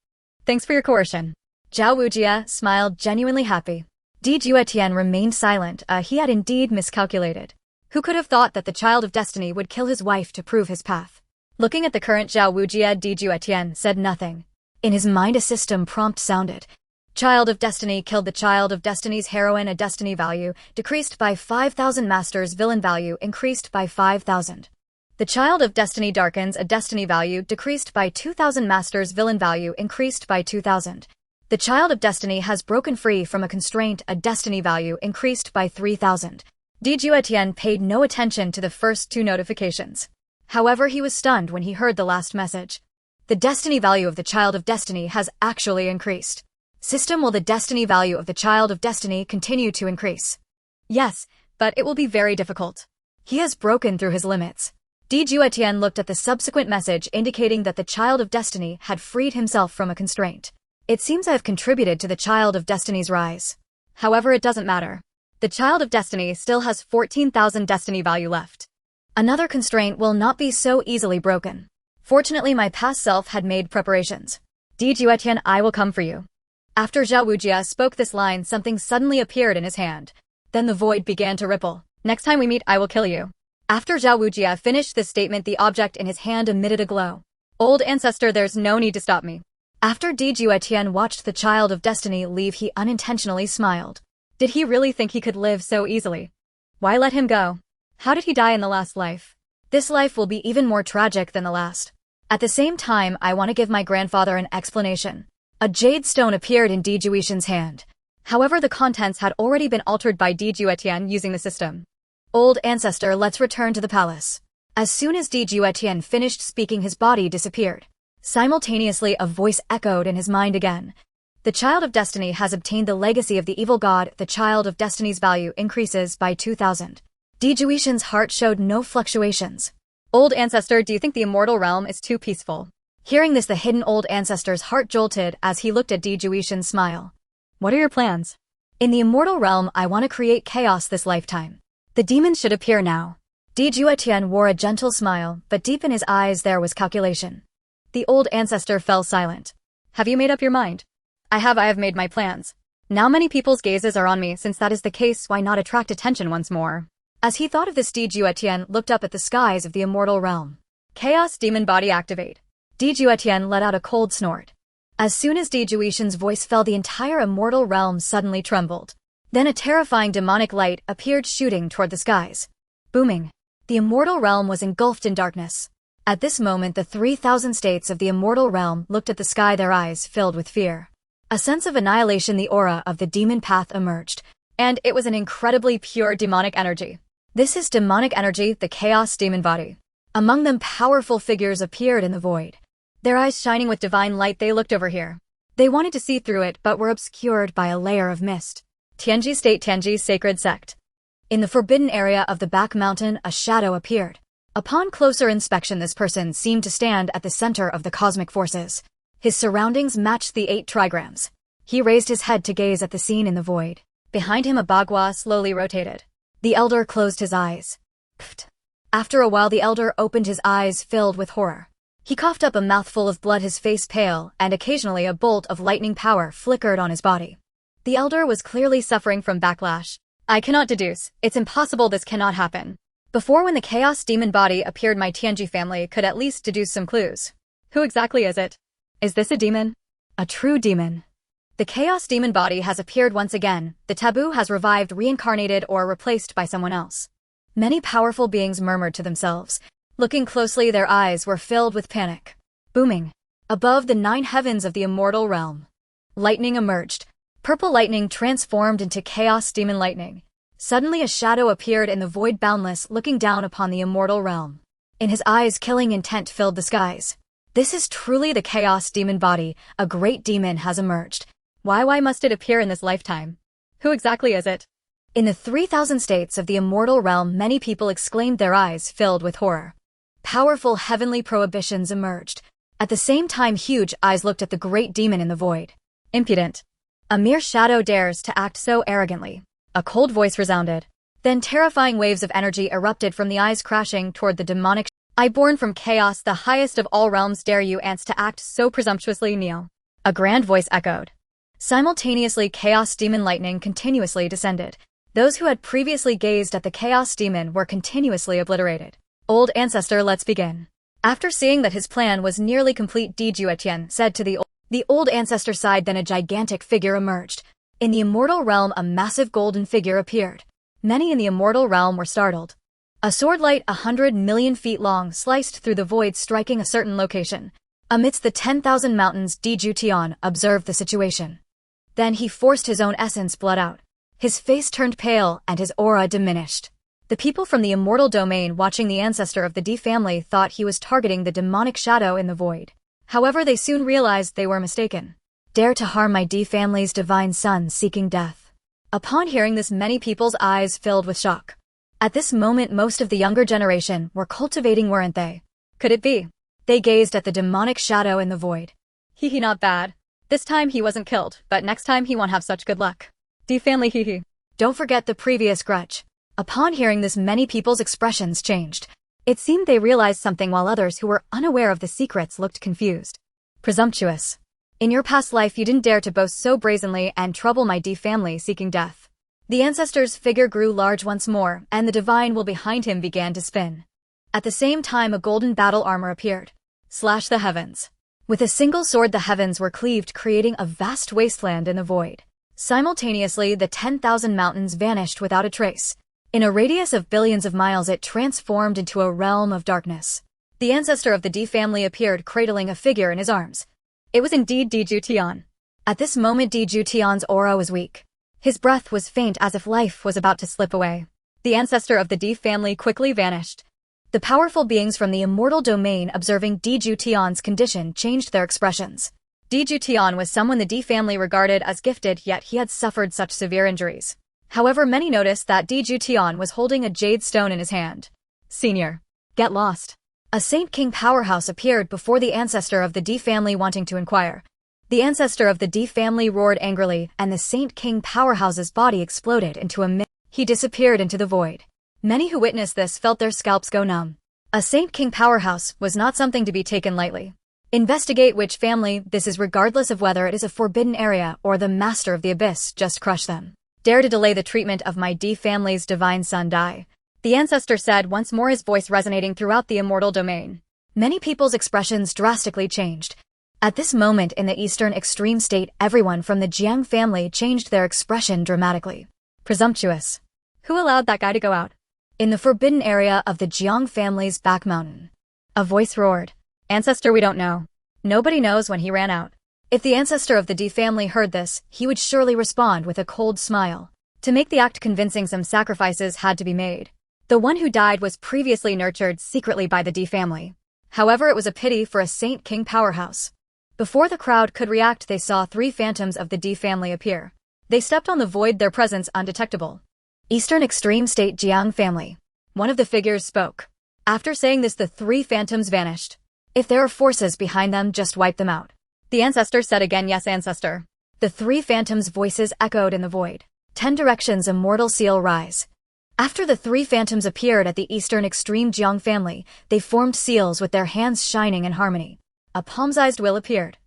Thanks for your coercion. Zhao Wujia smiled, genuinely happy. Juetian remained silent. He had indeed miscalculated. Who could have thought that the child of destiny would kill his wife to prove his path? Looking at the current Zhao Wujia, Juetian said nothing. In his mind, a system prompt sounded. Child of Destiny killed the Child of Destiny's heroine. A destiny value decreased by 5,000. Master's villain value increased by 5,000. The Child of Destiny darkens. A destiny value decreased by 2,000. Master's villain value increased by 2,000. The Child of Destiny has broken free from a constraint. A destiny value increased by 3,000. Juetian paid no attention to the first 2 notifications. However, he was stunned when he heard the last message. The destiny value of the Child of Destiny has actually increased. System, will the destiny value of the Child of Destiny continue to increase? Yes, but it will be very difficult. He has broken through his limits. Juetian looked at the subsequent message indicating that the Child of Destiny had freed himself from a constraint. It seems I have contributed to the Child of Destiny's rise. However, it doesn't matter. The Child of Destiny still has 14,000 destiny value left. Another constraint will not be so easily broken. Fortunately, my past self had made preparations. Juetian, I will come for you. After Zhao Wujia spoke this line, something suddenly appeared in his hand. Then the void began to ripple. Next time we meet, I will kill you. After Zhao Wujia finished this statement, the object in his hand emitted a glow. Old ancestor, there's no need to stop me. After Juetian watched the child of destiny leave, he unintentionally smiled. Did he really think he could live so easily? Why let him go? How did he die in the last life? This life will be even more tragic than the last. At the same time, I want to give my grandfather an explanation. A jade stone appeared in Juetian's hand. However, the contents had already been altered by Juetian using the system. Old ancestor, let's return to the palace. As soon as Juetian finished speaking, his body disappeared. Simultaneously, a voice echoed in his mind again. The child of destiny has obtained the legacy of the evil god. The child of destiny's value increases by 2,000. Juetian's heart showed no fluctuations. Old ancestor, do you think the immortal realm is too peaceful? Hearing this, the hidden old ancestor's heart jolted as he looked at Juetian's smile. What are your plans? In the immortal realm, I want to create chaos this lifetime. The demons should appear now. Juetian wore a gentle smile, but deep in his eyes there was calculation. The old ancestor fell silent. Have you made up your mind? I have made my plans. Now many people's gazes are on me. Since that is the case, why not attract attention once more? As he thought of this, Juetian looked up at the skies of the immortal realm. Chaos demon body activate. Juetian let out a cold snort. As soon as Juetian's voice fell, the entire immortal realm suddenly trembled. Then a terrifying demonic light appeared shooting toward the skies. Booming. The immortal realm was engulfed in darkness. At this moment, the 3,000 states of the immortal realm looked at the sky, their eyes filled with fear. A sense of annihilation, the aura of the demon path emerged, and it was an incredibly pure demonic energy. This is demonic energy, the chaos demon body. Among them, powerful figures appeared in the void. Their eyes shining with divine light, they looked over here. They wanted to see through it, but were obscured by a layer of mist. Tianji State, Tianji Sacred Sect. In the forbidden area of the back mountain, a shadow appeared. Upon closer inspection, this person seemed to stand at the center of the cosmic forces. His surroundings matched the 8 trigrams. He raised his head to gaze at the scene in the void. Behind him, a bagua slowly rotated. The elder closed his eyes. Pfft. After a while, the elder opened his eyes filled with horror. He coughed up a mouthful of blood, his face pale, and occasionally a bolt of lightning power flickered on his body. The elder was clearly suffering from backlash. I cannot deduce. It's impossible, this cannot happen. Before, when the chaos demon body appeared, my Tianji family could at least deduce some clues. Who exactly is it? Is this a demon? A true demon. The chaos demon body has appeared once again. The taboo has revived, reincarnated, or replaced by someone else. Many powerful beings murmured to themselves. Looking closely, their eyes were filled with panic. Booming. Above the 9 heavens of the immortal realm, lightning emerged. Purple lightning transformed into chaos demon lightning. Suddenly a shadow appeared in the void, boundless, looking down upon the immortal realm. In his eyes, killing intent filled the skies. This is truly the chaos demon body. A great demon has emerged. Why must it appear in this lifetime? Who exactly is it? In the 3,000 states of the immortal realm, many people exclaimed, their eyes filled with horror. Powerful heavenly prohibitions emerged. At the same time, huge eyes looked at the great demon in the void. Impudent. A mere shadow dares to act so arrogantly. A cold voice resounded. Then terrifying waves of energy erupted from the eyes, crashing toward the demonic. I, born from chaos, the highest of all realms, dare you ants to act so presumptuously, kneel. A grand voice echoed. Simultaneously, chaos demon lightning continuously descended. Those who had previously gazed at the chaos demon were continuously obliterated. Old ancestor, let's begin. After seeing that his plan was nearly complete, Juetian said to the old ancestor sighed. Then a gigantic figure emerged. In the immortal realm, a massive golden figure appeared. Many in the immortal realm were startled. A sword light 100 million feet long sliced through the void, striking a certain location. Amidst the 10,000 mountains, Juetian observed the situation. Then he forced his own essence blood out. His face turned pale and his aura diminished. The people from the Immortal Domain watching the ancestor of the D family thought he was targeting the demonic shadow in the void. However, they soon realized they were mistaken. Dare to harm my D family's divine son, seeking death. Upon hearing this, many people's eyes filled with shock. At this moment, most of the younger generation were cultivating, weren't they? Could it be? They gazed at the demonic shadow in the void. Hee, not bad. This time he wasn't killed, but next time he won't have such good luck. D family, hee. Don't forget the previous grudge. Upon hearing this, many people's expressions changed. It seemed they realized something, while others who were unaware of the secrets looked confused. Presumptuous. In your past life, you didn't dare to boast so brazenly and trouble my D family, seeking death. The ancestor's figure grew large once more, and the divine will behind him began to spin. At the same time, a golden battle armor appeared. Slash the heavens. With a single sword, the heavens were cleaved, creating a vast wasteland in the void. Simultaneously, the 10,000 mountains vanished without a trace. In a radius of billions of miles, it transformed into a realm of darkness. The ancestor of the D family appeared, cradling a figure in his arms. It was indeed Juetian. At this moment, Juetian's aura was weak. His breath was faint, as if life was about to slip away. The ancestor of the D family quickly vanished. The powerful beings from the Immortal Domain, observing Juetian's condition, changed their expressions. Juetian was someone the D family regarded as gifted, yet he had suffered such severe injuries. However, many noticed that Juetian was holding a jade stone in his hand. Senior. Get lost. A Saint King powerhouse appeared before the ancestor of the D family, wanting to inquire. The ancestor of the D family roared angrily, and the Saint King powerhouse's body exploded into a mist. He disappeared into the void. Many who witnessed this felt their scalps go numb. A Saint King powerhouse was not something to be taken lightly. Investigate which family this is, regardless of whether it is a forbidden area or the master of the abyss. Just crush them. Dare to delay the treatment of my D family's divine son, die. The ancestor said, once more, his voice resonating throughout the Immortal Domain. Many people's expressions drastically changed. At this moment in the eastern extreme state, everyone from the Jiang family changed their expression dramatically. Presumptuous. Who allowed that guy to go out? In the forbidden area of the Jiang family's back mountain, a voice roared. Ancestor, we don't know. Nobody knows when he ran out. If the ancestor of the D family heard this, he would surely respond with a cold smile. To make the act convincing, some sacrifices had to be made. The one who died was previously nurtured secretly by the D family. However, it was a pity for a Saint King powerhouse. Before the crowd could react, they saw 3 phantoms of the D family appear. They stepped on the void, their presence undetectable. Eastern Extreme State Jiang family. One of the figures spoke. After saying this, the 3 phantoms vanished. If there are forces behind them, just wipe them out. The ancestor said again, yes, ancestor. The 3 phantoms' voices echoed in the void. 10 directions, immortal seal, rise. After the 3 phantoms appeared at the Eastern Extreme Jiang family, they formed seals with their hands shining in harmony. A palm-sized will appeared.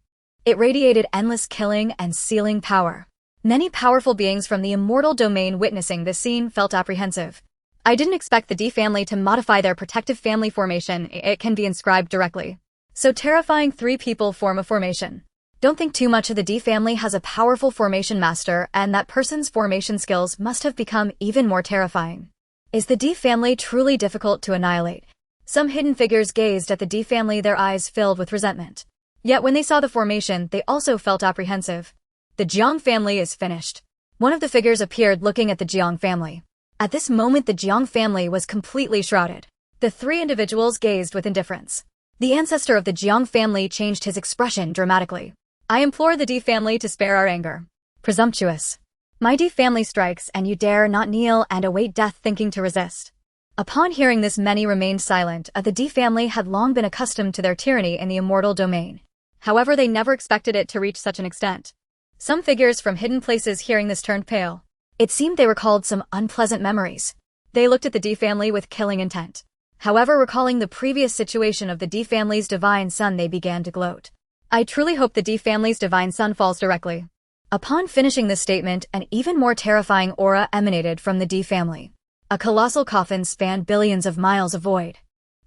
It radiated endless killing and sealing power. Many powerful beings from the Immortal Domain witnessing this scene felt apprehensive. I didn't expect the D family to modify their protective family formation. It can be inscribed directly. So terrifying, 3 people form a formation. Don't think too much of the D family has a powerful formation master, and that person's formation skills must have become even more terrifying. Is the D family truly difficult to annihilate? Some hidden figures gazed at the D family, their eyes filled with resentment. Yet when they saw the formation, they also felt apprehensive. The Jiang family is finished. One of the figures appeared, looking at the Jiang family. At this moment, the Jiang family was completely shrouded. The 3 individuals gazed with indifference. The ancestor of the Jiang family changed his expression dramatically. I implore the D family to spare our anger. Presumptuous. My D family strikes, and you dare not kneel and await death, thinking to resist. Upon hearing this, many remained silent. The D family had long been accustomed to their tyranny in the Immortal Domain. However, they never expected it to reach such an extent. Some figures from hidden places hearing this turned pale. It seemed they recalled some unpleasant memories. They looked at the D family with killing intent. However, recalling the previous situation of the D family's divine son, they began to gloat. I truly hope the D family's divine son falls directly. Upon finishing this statement, an even more terrifying aura emanated from the D family. A colossal coffin spanned billions of miles of void.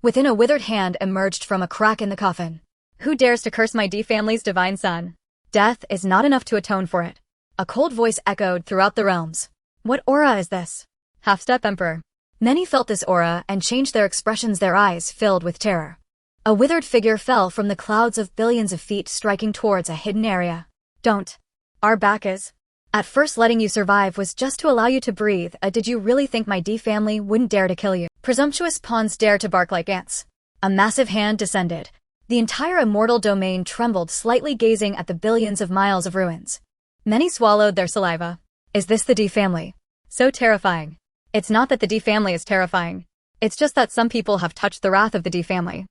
Within, a withered hand emerged from a crack in the coffin. Who dares to curse my D family's divine son? Death is not enough to atone for it. A cold voice echoed throughout the realms. What aura is this? Half-step Emperor. Many felt this aura and changed their expressions, their eyes filled with terror. A withered figure fell from the clouds of billions of feet, striking towards a hidden area. Don't. Our back is. At first, letting you survive was just to allow you to breathe. Did you really think my D family wouldn't dare to kill you? Presumptuous pawns dare to bark like ants. A massive hand descended. The entire Immortal Domain trembled slightly, gazing at the billions of miles of ruins. Many swallowed their saliva. Is this the D family? So terrifying. It's not that the D family is terrifying. It's just that some people have touched the wrath of the D family.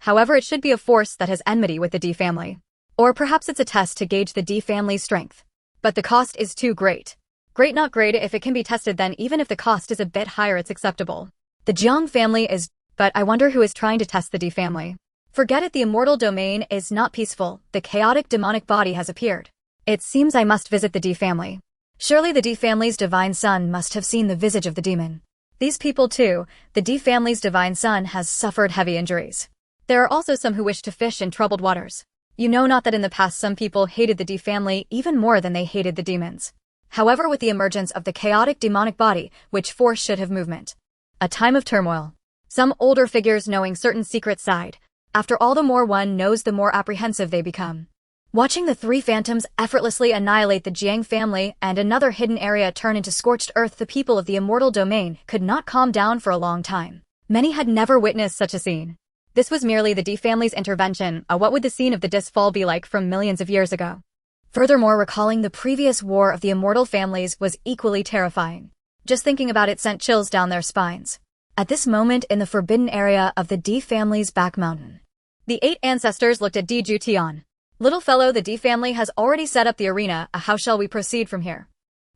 However, it should be a force that has enmity with the D family. Or perhaps it's a test to gauge the D family's strength. But the cost is too great. Great, not great. If it can be tested, then even if the cost is a bit higher, it's acceptable. The Jiang family is, but I wonder who is trying to test the D family. Forget it, the Immortal Domain is not peaceful. The chaotic demonic body has appeared. It seems I must visit the D family. Surely the D family's divine son must have seen the visage of the demon. These people too, the D family's divine son has suffered heavy injuries. There are also some who wish to fish in troubled waters. You know not that in the past some people hated the D family even more than they hated the demons. However, with the emergence of the chaotic demonic body, which force should have movement. A time of turmoil. Some older figures knowing certain secrets side. After all, the more one knows, the more apprehensive they become. Watching the three phantoms effortlessly annihilate the Jiang family and another hidden area turn into scorched earth, the people of the Immortal Domain could not calm down for a long time. Many had never witnessed such a scene. This was merely the D family's intervention. What would the scene of the disfall be like from millions of years ago? Furthermore, recalling the previous war of the immortal families was equally terrifying. Just thinking about it sent chills down their spines. At this moment in the forbidden area of the D family's back mountain, the 8 ancestors looked at Juetian. Little fellow, the D family has already set up the arena. How shall we proceed from here?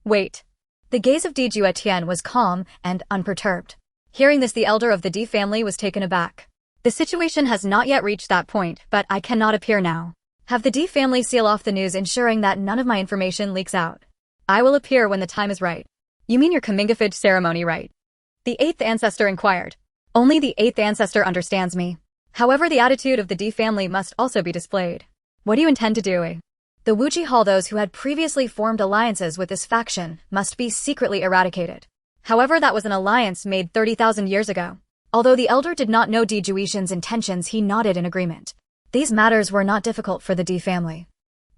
Wait. The gaze of Juetian was calm and unperturbed. Hearing this, the elder of the D family was taken aback. The situation has not yet reached that point, but I cannot appear now. Have the D family seal off the news, ensuring that none of my information leaks out. I will appear when the time is right. You mean your comingafage ceremony, right? The 8th ancestor inquired. Only the 8th ancestor understands me. However, the attitude of the D family must also be displayed. What do you intend to do? The Wuji Hall, those who had previously formed alliances with this faction, must be secretly eradicated. However, that was an alliance made 30,000 years ago. Although the elder did not know D Juetian's intentions, he nodded in agreement. These matters were not difficult for the D family.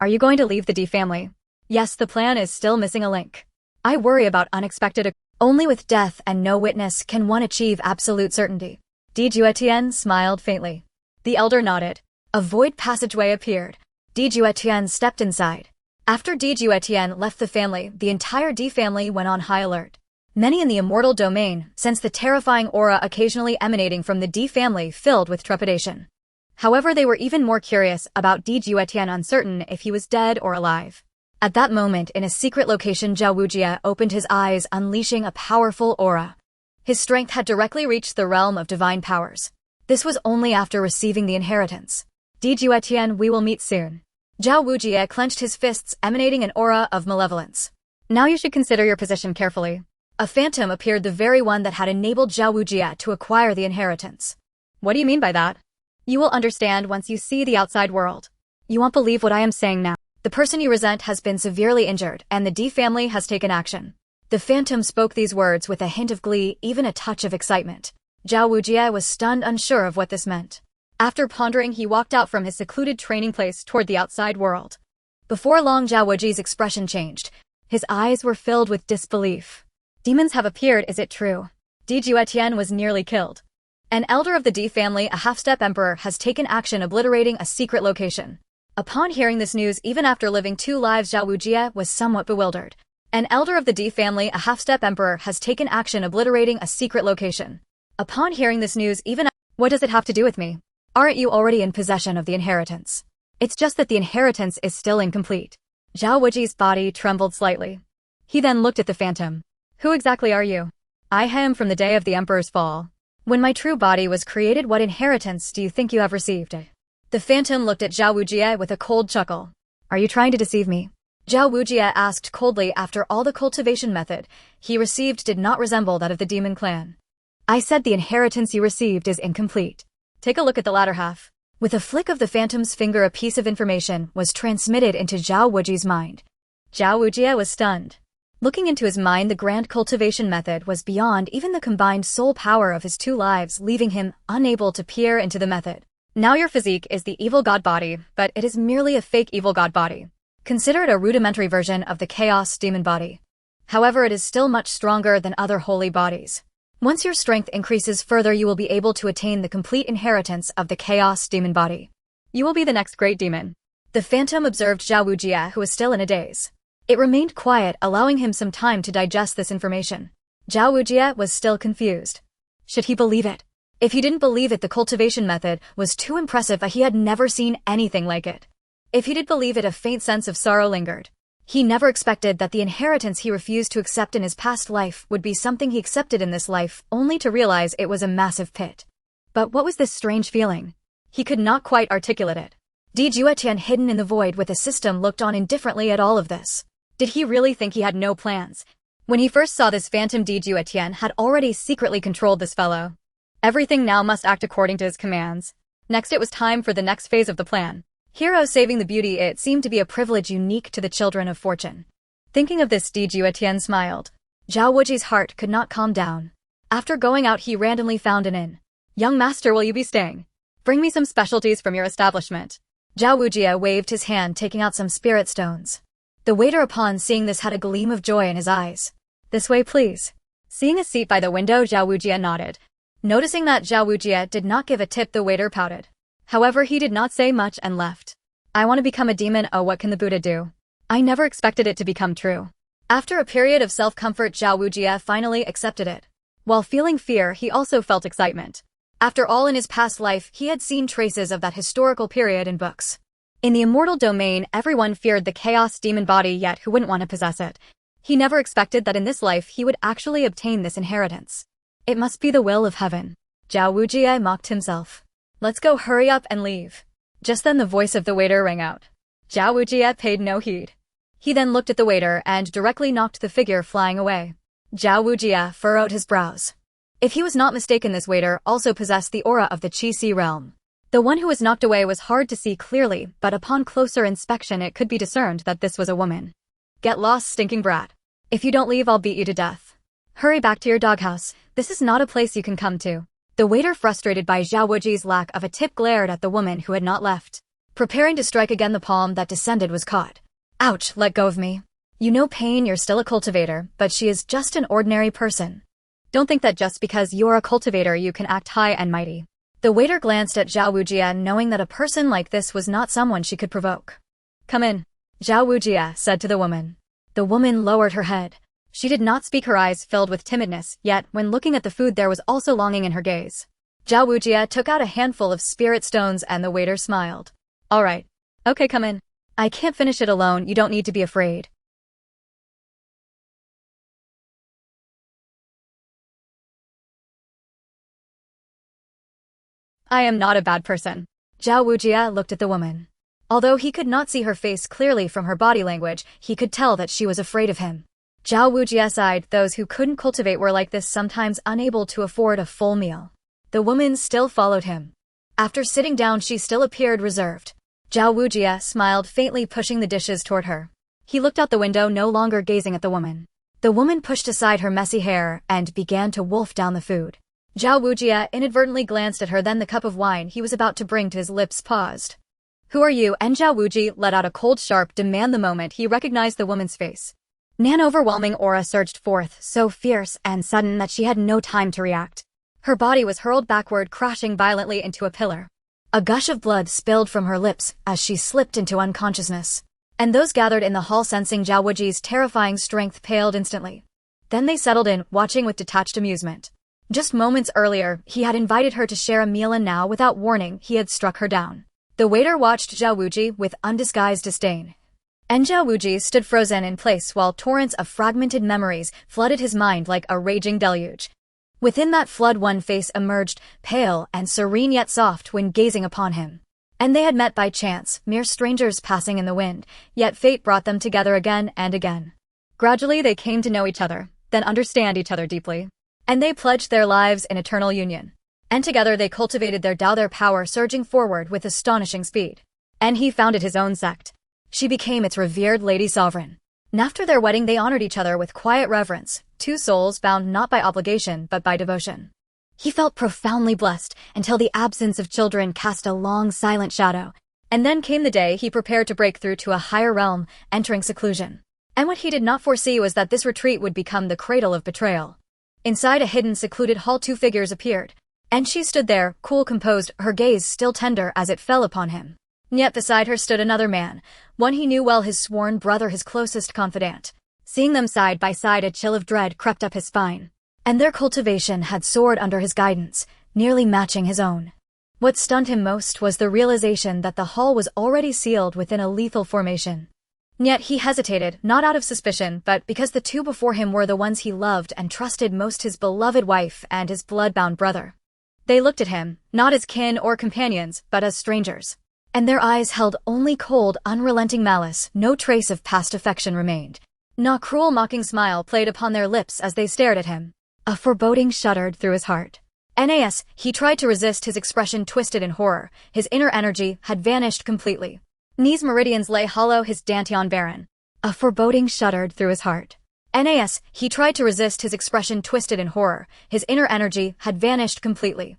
Are you going to leave the D family? Yes, the plan is still missing a link. I worry about unexpected. Only with death and no witness can one achieve absolute certainty. Juetian smiled faintly. The elder nodded. A void passageway appeared. Juetian stepped inside. After Juetian left the family, the entire D family went on high alert. Many in the Immortal Domain sensed the terrifying aura occasionally emanating from the D family, filled with trepidation. However, they were even more curious about Juetian, uncertain if he was dead or alive. At that moment, in a secret location, Zhao Wujie opened his eyes, unleashing a powerful aura. His strength had directly reached the realm of divine powers. This was only after receiving the inheritance. Juetian, we will meet soon. Zhao Wujie clenched his fists, emanating an aura of malevolence. Now you should consider your position carefully. A phantom appeared, the very one that had enabled Zhao Wujie to acquire the inheritance. What do you mean by that? You will understand once you see the outside world. You won't believe what I am saying now. The person you resent has been severely injured, and the D family has taken action. The phantom spoke these words with a hint of glee, even a touch of excitement. Zhao Wujie was stunned, unsure of what this meant. After pondering, he walked out from his secluded training place toward the outside world. Before long, Zhao Wujie's expression changed. His eyes were filled with disbelief. Demons have appeared, is it true? Juetian was nearly killed. An elder of the D family, a half-step emperor, has taken action, obliterating a secret location. Upon hearing this news, even after living 2 lives, Zhao Wujie was somewhat bewildered. An elder of the D family, a half-step emperor, has taken action, obliterating a secret location. Upon hearing this news, what does it have to do with me? Aren't you already in possession of the inheritance? It's just that the inheritance is still incomplete. Zhao Wujie's body trembled slightly. He then looked at the phantom. Who exactly are you? I am from the day of the emperor's fall. When my true body was created, what inheritance do you think you have received? The phantom looked at Zhao Wujie with a cold chuckle. Are you trying to deceive me? Zhao Wujie asked coldly. After all, the cultivation method he received did not resemble that of the demon clan. I said the inheritance you received is incomplete. Take a look at the latter half. With a flick of the phantom's finger, a piece of information was transmitted into Zhao Wujie's mind. Zhao Wujie was stunned. Looking into his mind, the grand cultivation method was beyond even the combined soul power of his 2 lives, leaving him unable to peer into the method. Now your physique is the evil god body, but it is merely a fake evil god body. Consider it a rudimentary version of the chaos demon body. However, it is still much stronger than other holy bodies. Once your strength increases further, you will be able to attain the complete inheritance of the chaos demon body. You will be the next great demon. The phantom observed Zhao Wujie, who was still in a daze. It remained quiet, allowing him some time to digest this information. Zhao Wujie was still confused. Should he believe it? If he didn't believe it, the cultivation method was too impressive. He had never seen anything like it. If he did believe it, a faint sense of sorrow lingered. He never expected that the inheritance he refused to accept in his past life would be something he accepted in this life, only to realize it was a massive pit. But what was this strange feeling? He could not quite articulate it. Juetian, hidden in the void with a system, looked on indifferently at all of this. Did he really think he had no plans? When he first saw this phantom, Juetian had already secretly controlled this fellow. Everything now must act according to his commands. Next, it was time for the next phase of the plan. Hero saving the beauty. It seemed to be a privilege unique to the children of fortune. Thinking of this, Juetian smiled. Zhao Wuji's heart could not calm down. After going out, he randomly found an inn. Young master, will you be staying? Bring me some specialties from your establishment. Zhao Wujie waved his hand, taking out some spirit stones. The waiter, upon seeing this, had a gleam of joy in his eyes. This way, please. Seeing a seat by the window, Zhao Wujie nodded. Noticing that Zhao Wujie did not give a tip, the waiter pouted. However, he did not say much and left. I want to become a demon. Oh, what can the Buddha do? I never expected it to become true. After a period of self-comfort, Zhao Wujie finally accepted it. While feeling fear, he also felt excitement. After all, in his past life, he had seen traces of that historical period in books. In the Immortal Domain, everyone feared the chaos demon body, yet who wouldn't want to possess it? He never expected that in this life he would actually obtain this inheritance. It must be the will of heaven. Zhao Wujie mocked himself. Let's go, hurry up and leave. Just then the voice of the waiter rang out. Zhao Wujie paid no heed. He then looked at the waiter and directly knocked the figure flying away. Zhao Wujie furrowed his brows. If he was not mistaken, this waiter also possessed the aura of the Qi realm. The one who was knocked away was hard to see clearly, but upon closer inspection it could be discerned that this was a woman. Get lost, stinking brat. If you don't leave, I'll beat you to death. Hurry back to your doghouse. This is not a place you can come to. The waiter, frustrated by Zhao Wujie's lack of a tip, glared at the woman who had not left. Preparing to strike again, the palm that descended was caught. Ouch, let go of me. You know pain, you're still a cultivator, but she is just an ordinary person. Don't think that just because you're a cultivator you can act high and mighty. The waiter glanced at Zhao Wujie, knowing that a person like this was not someone she could provoke. Come in, Zhao Wujie said to the woman. The woman lowered her head. She did not speak, her eyes filled with timidness, yet when looking at the food there was also longing in her gaze. Zhao Wujie took out a handful of spirit stones and the waiter smiled. All right. Okay, come in. I can't finish it alone, you don't need to be afraid. I am not a bad person. Zhao Wujie looked at the woman. Although he could not see her face clearly from her body language, he could tell that she was afraid of him. Zhao Wujie sighed. Those who couldn't cultivate were like this, sometimes unable to afford a full meal. The woman still followed him. After sitting down, she still appeared reserved. Zhao Wujie smiled faintly, pushing the dishes toward her. He looked out the window, no longer gazing at the woman. The woman pushed aside her messy hair and began to wolf down the food. Zhao Wujie inadvertently glanced at her, then the cup of wine he was about to bring to his lips paused. Who are you? And Zhao Wujie let out a cold, sharp demand the moment he recognized the woman's face. An overwhelming aura surged forth, so fierce and sudden that she had no time to react. Her body was hurled backward, crashing violently into a pillar. A gush of blood spilled from her lips as she slipped into unconsciousness. And those gathered in the hall, sensing Zhao Wujie's terrifying strength, paled instantly. Then they settled in, watching with detached amusement. Just moments earlier, he had invited her to share a meal, and now, without warning, he had struck her down. The waiter watched Zhao Wujie with undisguised disdain. And Zhao Wujie stood frozen in place while torrents of fragmented memories flooded his mind like a raging deluge. Within that flood, one face emerged, pale and serene yet soft when gazing upon him. And they had met by chance, mere strangers passing in the wind, yet fate brought them together again and again. Gradually they came to know each other, then understand each other deeply. And they pledged their lives in eternal union. And together they cultivated their Tao, their power surging forward with astonishing speed. And he founded his own sect. She became its revered lady sovereign. And after their wedding they honored each other with quiet reverence, two souls bound not by obligation but by devotion. He felt profoundly blessed until the absence of children cast a long silent shadow. And then came the day he prepared to break through to a higher realm, entering seclusion. And what he did not foresee was that this retreat would become the cradle of betrayal. Inside a hidden, secluded hall, two figures appeared. And she stood there, cool, composed, her gaze still tender as it fell upon him. Yet beside her stood another man, one he knew well, his sworn brother, his closest confidant. Seeing them side by side, a chill of dread crept up his spine. And their cultivation had soared under his guidance, nearly matching his own. What stunned him most was the realization that the hall was already sealed within a lethal formation. Yet he hesitated, not out of suspicion, but because the two before him were the ones he loved and trusted most, his beloved wife and his blood-bound brother. They looked at him, not as kin or companions, but as strangers. And their eyes held only cold, unrelenting malice. No trace of past affection remained. A cruel mocking smile played upon their lips as they stared at him. A foreboding shuddered through his heart. Nas, he tried to resist, his expression twisted in horror. His inner energy had vanished completely. Knees meridians lay hollow, his dantian barren. A foreboding shuddered through his heart. Nas, he tried to resist, his expression twisted in horror. His inner energy had vanished completely.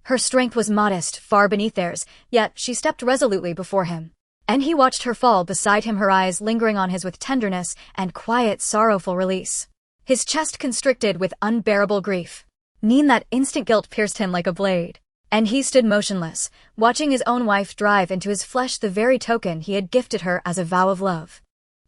Her strength was modest, far beneath theirs, yet she stepped resolutely before him. And he watched her fall beside him, her eyes lingering on his with tenderness and quiet, sorrowful release. His chest constricted with unbearable grief. That instant guilt pierced him like a blade. And he stood motionless, watching his own wife drive into his flesh the very token he had gifted her as a vow of love.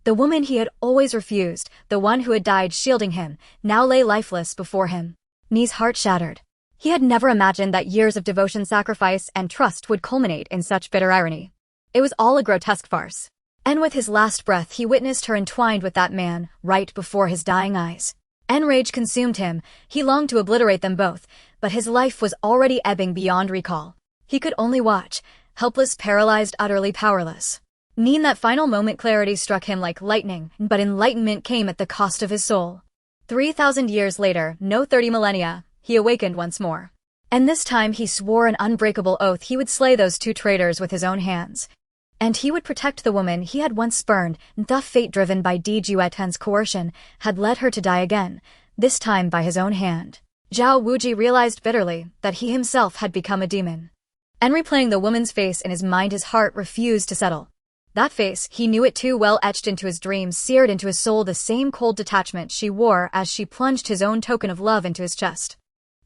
The woman he had always refused, the one who had died shielding him, now lay lifeless before him. Nee's heart shattered. He had never imagined that years of devotion, sacrifice, and trust would culminate in such bitter irony. It was all a grotesque farce. And with his last breath he witnessed her entwined with that man, right before his dying eyes. Rage consumed him. He longed to obliterate them both, but his life was already ebbing beyond recall. He could only watch, helpless, paralyzed, utterly powerless. That final moment clarity struck him like lightning, but enlightenment came at the cost of his soul. 3,000 years later, no 30 millennia, he awakened once more. And this time he swore an unbreakable oath he would slay those two traitors with his own hands. And he would protect the woman he had once spurned. The fate driven by Juetian's coercion had led her to die again, this time by his own hand. Zhao Wuji realized bitterly that he himself had become a demon. And replaying the woman's face in his mind, his heart refused to settle. That face, he knew it too well, etched into his dreams, seared into his soul the same cold detachment she wore as she plunged his own token of love into his chest.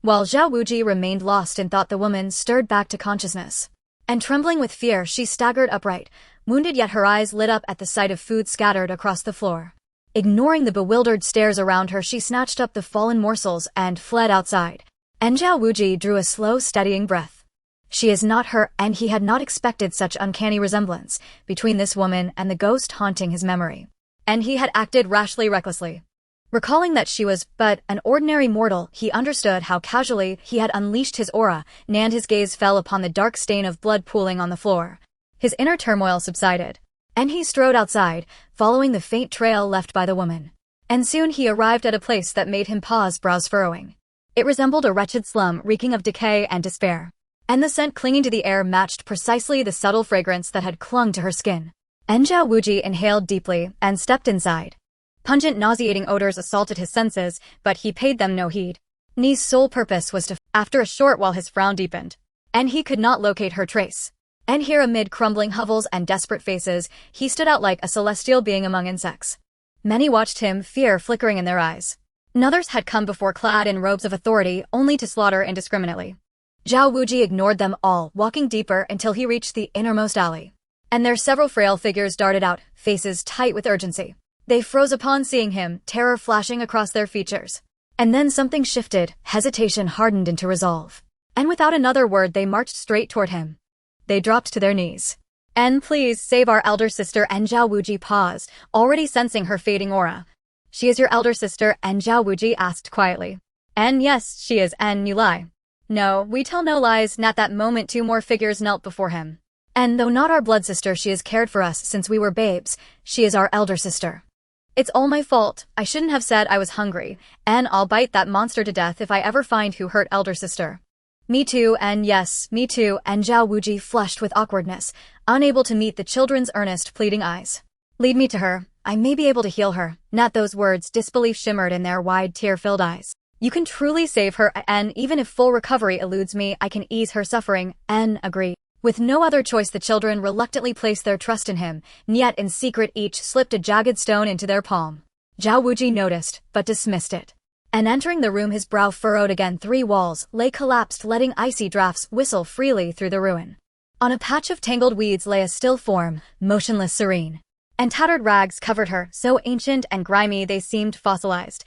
While Zhao Wuji remained lost in thought, the woman stirred back to consciousness. And trembling with fear, she staggered upright, wounded, yet her eyes lit up at the sight of food scattered across the floor. Ignoring the bewildered stares around her, she snatched up the fallen morsels and fled outside. And Zhao Wuji drew a slow, steadying breath. She is not her, and he had not expected such uncanny resemblance between this woman and the ghost haunting his memory. And he had acted rashly, recklessly. Recalling that she was but an ordinary mortal, he understood how casually he had unleashed his aura, and his gaze fell upon the dark stain of blood pooling on the floor. His inner turmoil subsided, and he strode outside, following the faint trail left by the woman. And soon he arrived at a place that made him pause, brows furrowing. It resembled a wretched slum reeking of decay and despair. And the scent clinging to the air matched precisely the subtle fragrance that had clung to her skin. And Zhao Wuji inhaled deeply and stepped inside. Pungent, nauseating odors assaulted his senses, but he paid them no heed. Ni's sole purpose was to after a short while his frown deepened. And he could not locate her trace. And here, amid crumbling hovels and desperate faces, he stood out like a celestial being among insects. Many watched him, fear flickering in their eyes. Others had come before clad in robes of authority, only to slaughter indiscriminately. Zhao Wuji ignored them all, walking deeper until he reached the innermost alley. And there several frail figures darted out, faces tight with urgency. They froze upon seeing him, terror flashing across their features. And then something shifted, hesitation hardened into resolve. And without another word they marched straight toward him. They dropped to their knees. "And please save our elder sister," and Zhao Wuji paused, already sensing her fading aura. "She is your elder sister?" and Zhao Wuji asked quietly. "And yes, she is, and you lie." "No, we tell no lies." At that moment 2 more figures knelt before him. "And though not our blood sister, she has cared for us since we were babes. She is our elder sister." "It's all my fault. I shouldn't have said I was hungry, and I'll bite that monster to death if I ever find who hurt elder sister." "Me too, and yes, me too," and Zhao Wuji flushed with awkwardness, unable to meet the children's earnest, pleading eyes. "Lead me to her. I may be able to heal her." At those words, disbelief shimmered in their wide, tear-filled eyes. "You can truly save her, and even if full recovery eludes me, I can ease her suffering," and agreed. With no other choice, the children reluctantly placed their trust in him, yet in secret each slipped a jagged stone into their palm. Zhao Wuji noticed, but dismissed it. And entering the room, his brow furrowed again. 3 walls lay collapsed, letting icy drafts whistle freely through the ruin. On a patch of tangled weeds lay a still form, motionless, serene. And tattered rags covered her, so ancient and grimy they seemed fossilized.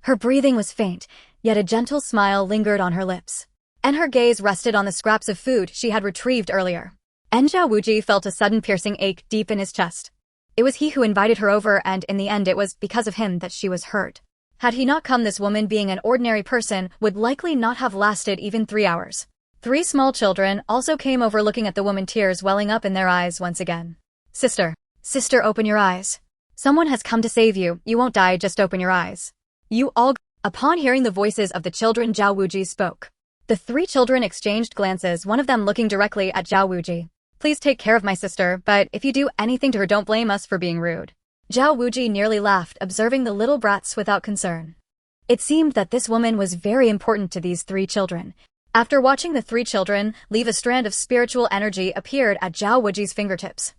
Her breathing was faint, yet a gentle smile lingered on her lips. And her gaze rested on the scraps of food she had retrieved earlier. And Zhao Wuji felt a sudden piercing ache deep in his chest. It was he who invited her over, and in the end it was because of him that she was hurt. Had he not come, this woman, being an ordinary person, would likely not have lasted even 3 hours. 3 small children also came over, looking at the woman, tears welling up in their eyes once again. Sister, open your eyes." Someone has come to save you, you won't die, just open your eyes. You all— Upon hearing the voices of the children, Zhao Wuji spoke. The three children exchanged glances, one of them looking directly at Zhao Wuji. Please take care of my sister, but if you do anything to her, don't blame us for being rude. Zhao Wuji nearly laughed, observing the little brats without concern. It seemed that this woman was very important to these three children. After watching the three children leave, a strand of spiritual energy appeared at Zhao Wuji's fingertips.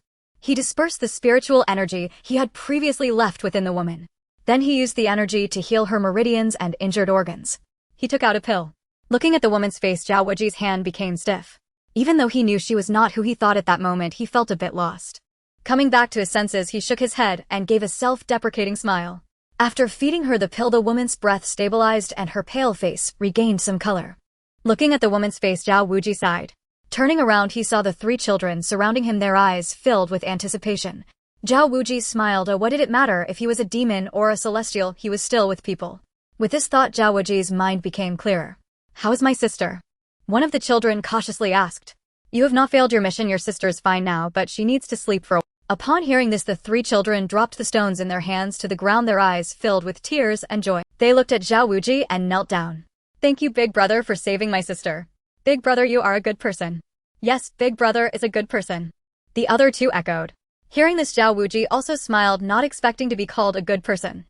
He dispersed the spiritual energy he had previously left within the woman. Then he used the energy to heal her meridians and injured organs. He took out a pill. Looking at the woman's face, Zhao Wuji's hand became stiff. Even though he knew she was not who he thought at that moment, he felt a bit lost. Coming back to his senses, he shook his head and gave a self-deprecating smile. After feeding her the pill, the woman's breath stabilized and her pale face regained some color. Looking at the woman's face, Zhao Wuji sighed. Turning around, he saw the three children surrounding him, their eyes filled with anticipation. Zhao Wuji smiled. What did it matter if he was a demon or a celestial? He was still with people. With this thought, Zhao Wuji's mind became clearer. How is my sister? One of the children cautiously asked. You have not failed your mission. Your sister is fine now, but she needs to sleep for a while. Upon hearing this, the three children dropped the stones in their hands to the ground, their eyes filled with tears and joy. They looked at Zhao Wuji and knelt down. Thank you, big brother, for saving my sister. Big brother, you are a good person. Yes, big brother is a good person. The other two echoed. Hearing this, Zhao Wuji also smiled, not expecting to be called a good person.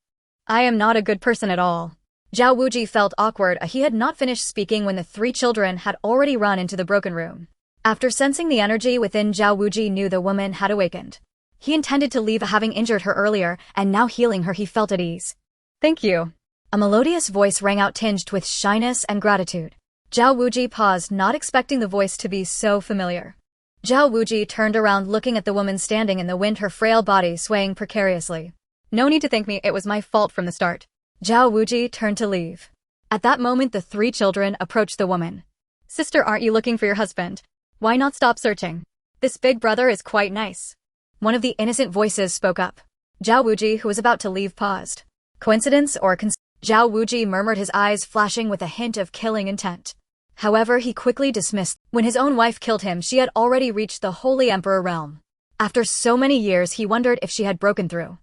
I am not a good person at all. Zhao Wuji felt awkward. He had not finished speaking when the three children had already run into the broken room. After sensing the energy within, Zhao Wuji knew the woman had awakened. He intended to leave, having injured her earlier, and now healing her, he felt at ease. Thank you. A melodious voice rang out, tinged with shyness and gratitude. Zhao Wuji paused, not expecting the voice to be so familiar. Zhao Wuji turned around, looking at the woman standing in the wind, her frail body swaying precariously. No need to thank me, it was my fault from the start. Zhao Wuji turned to leave. At that moment, the three children approached the woman. Sister, aren't you looking for your husband? Why not stop searching? This big brother is quite nice. One of the innocent voices spoke up. Zhao Wuji, who was about to leave, paused. Coincidence or Zhao Wuji murmured, his eyes flashing with a hint of killing intent. However, he quickly dismissed. When his own wife killed him, she had already reached the Holy Emperor realm. After so many years, he wondered if she had broken through.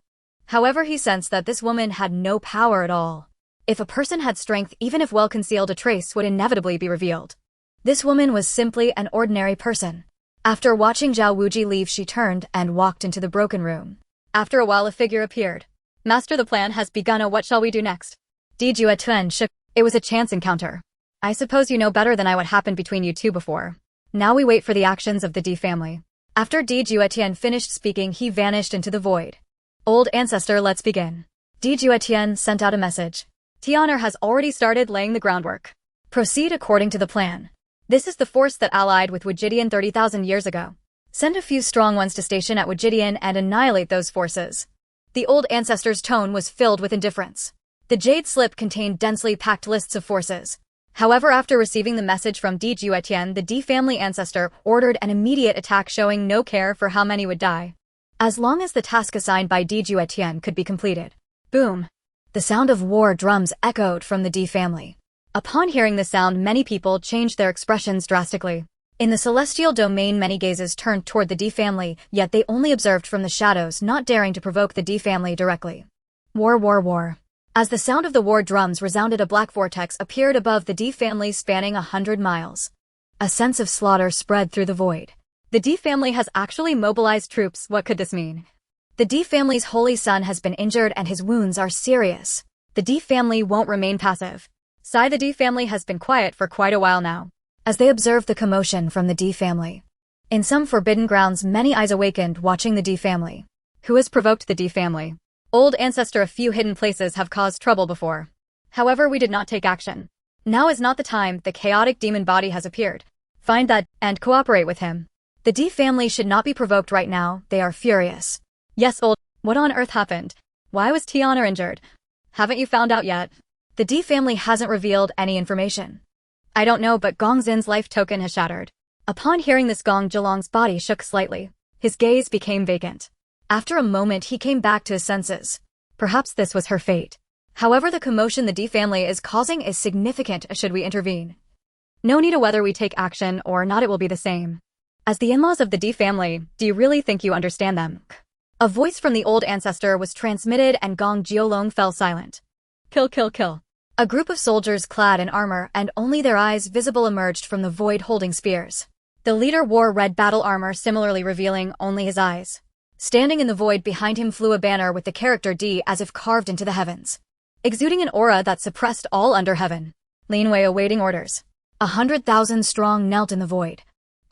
However, he sensed that this woman had no power at all. If a person had strength, even if well concealed, a trace would inevitably be revealed. This woman was simply an ordinary person. After watching Zhao Wuji leave, she turned and walked into the broken room. After a while, a figure appeared. Master, the plan has begun. What shall we do next? Juetian shook. It was a chance encounter. I suppose you know better than I what happened between you two before. Now we wait for the actions of the D family. After Juetian finished speaking, he vanished into the void. Old ancestor, let's begin. Juetian sent out a message. Tian'er has already started laying the groundwork. Proceed according to the plan. This is the force that allied with Juetian 30,000 years ago. Send a few strong ones to station at Juetian and annihilate those forces. The old ancestor's tone was filled with indifference. The jade slip contained densely packed lists of forces. However, after receiving the message from Juetian, the D family ancestor ordered an immediate attack, showing no care for how many would die, as long as the task assigned by Juetian could be completed. Boom! The sound of war drums echoed from the D family. Upon hearing the sound, many people changed their expressions drastically. In the celestial domain, many gazes turned toward the D family, yet they only observed from the shadows, not daring to provoke the D family directly. War, war, war. As the sound of the war drums resounded, a black vortex appeared above the D family, spanning 100 miles. A sense of slaughter spread through the void. The D family has actually mobilized troops. What could this mean? The D family's holy son has been injured and his wounds are serious. The D family won't remain passive. The D family has been quiet for quite a while now. As they observed the commotion from the D family, in some forbidden grounds, many eyes awakened, watching the D family. Who has provoked the D family? Old ancestor, a few hidden places have caused trouble before. However, we did not take action. Now is not the time. The chaotic demon body has appeared. Find that and cooperate with him. The D family should not be provoked right now. They are furious. Yes, old. What on earth happened? Why was Tian'er injured? Haven't you found out yet? The D family hasn't revealed any information. I don't know, but Gongzin's life token has shattered. Upon hearing this, Gong Zilong's body shook slightly. His gaze became vacant. After a moment, he came back to his senses. Perhaps this was her fate. However, the commotion the D family is causing is significant. Should we intervene? No need. Whether we take action or not, it will be the same. As the in-laws of the D family, do you really think you understand them? A voice from the old ancestor was transmitted and Gong Jiolong fell silent. Kill, kill, kill. A group of soldiers clad in armor and only their eyes visible emerged from the void holding spears. The leader wore red battle armor, similarly revealing only his eyes. Standing in the void behind him flew a banner with the character D as if carved into the heavens, exuding an aura that suppressed all under heaven. Lin Wei awaiting orders. 100,000 strong knelt in the void.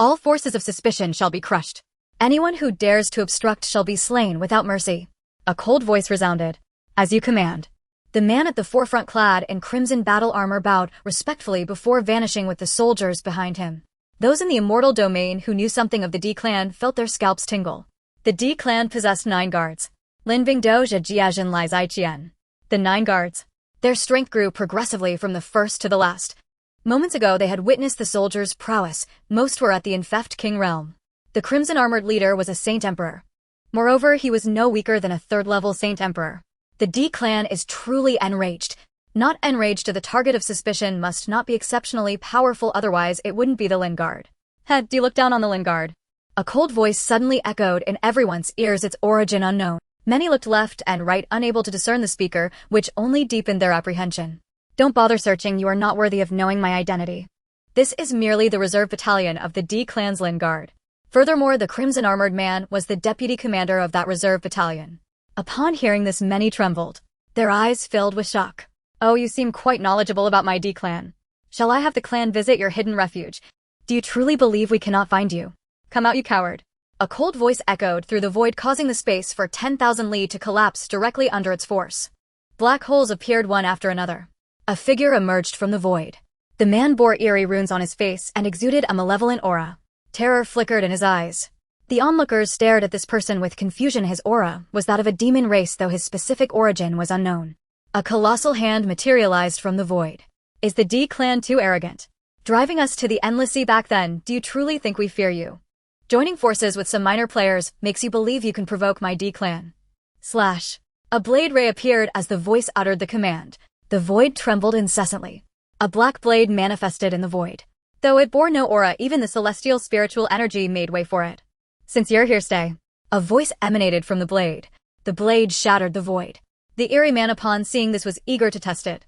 All forces of suspicion shall be crushed. Anyone who dares to obstruct shall be slain without mercy. A cold voice resounded. As you command. The man at the forefront clad in crimson battle armor bowed respectfully before vanishing with the soldiers behind him. Those in the Immortal Domain who knew something of the D clan felt their scalps tingle. The D clan possessed 9 guards. Linbing Doja Jiajin Lai Zaiqian. The 9 guards. Their strength grew progressively from the first to the last. Moments ago they had witnessed the soldiers' prowess. Most were at the Infeft King realm. The crimson-armored leader was a Saint Emperor. Moreover, he was no weaker than a 3rd-level Saint Emperor. The D clan is truly enraged. Not enraged to the target of suspicion must not be exceptionally powerful, otherwise it wouldn't be the Lin Guard. Head, do you look down on the Lin Guard? A cold voice suddenly echoed in everyone's ears, its origin unknown. Many looked left and right, unable to discern the speaker, which only deepened their apprehension. Don't bother searching, you are not worthy of knowing my identity. This is merely the reserve battalion of the D clan's Lin Guard. Furthermore, the crimson-armored man was the deputy commander of that reserve battalion. Upon hearing this, many trembled. Their eyes filled with shock. Oh, you seem quite knowledgeable about my D clan. Shall I have the clan visit your hidden refuge? Do you truly believe we cannot find you? Come out, you coward. A cold voice echoed through the void, causing the space for 10,000 li to collapse directly under its force. Black holes appeared one after another. A figure emerged from the void. The man bore eerie runes on his face and exuded a malevolent aura. Terror flickered in his eyes. The onlookers stared at this person with confusion. His aura was that of a demon race, though his specific origin was unknown. A colossal hand materialized from the void. Is the D clan too arrogant? Driving us to the endless sea back then, do you truly think we fear you? Joining forces with some minor players makes you believe you can provoke my D clan. Slash. A blade ray appeared as the voice uttered the command. The void trembled incessantly. A black blade manifested in the void. Though it bore no aura, even the celestial spiritual energy made way for it. Since you're here, stay. A voice emanated from the blade. The blade shattered the void. The eerie man, upon seeing this, was eager to test it.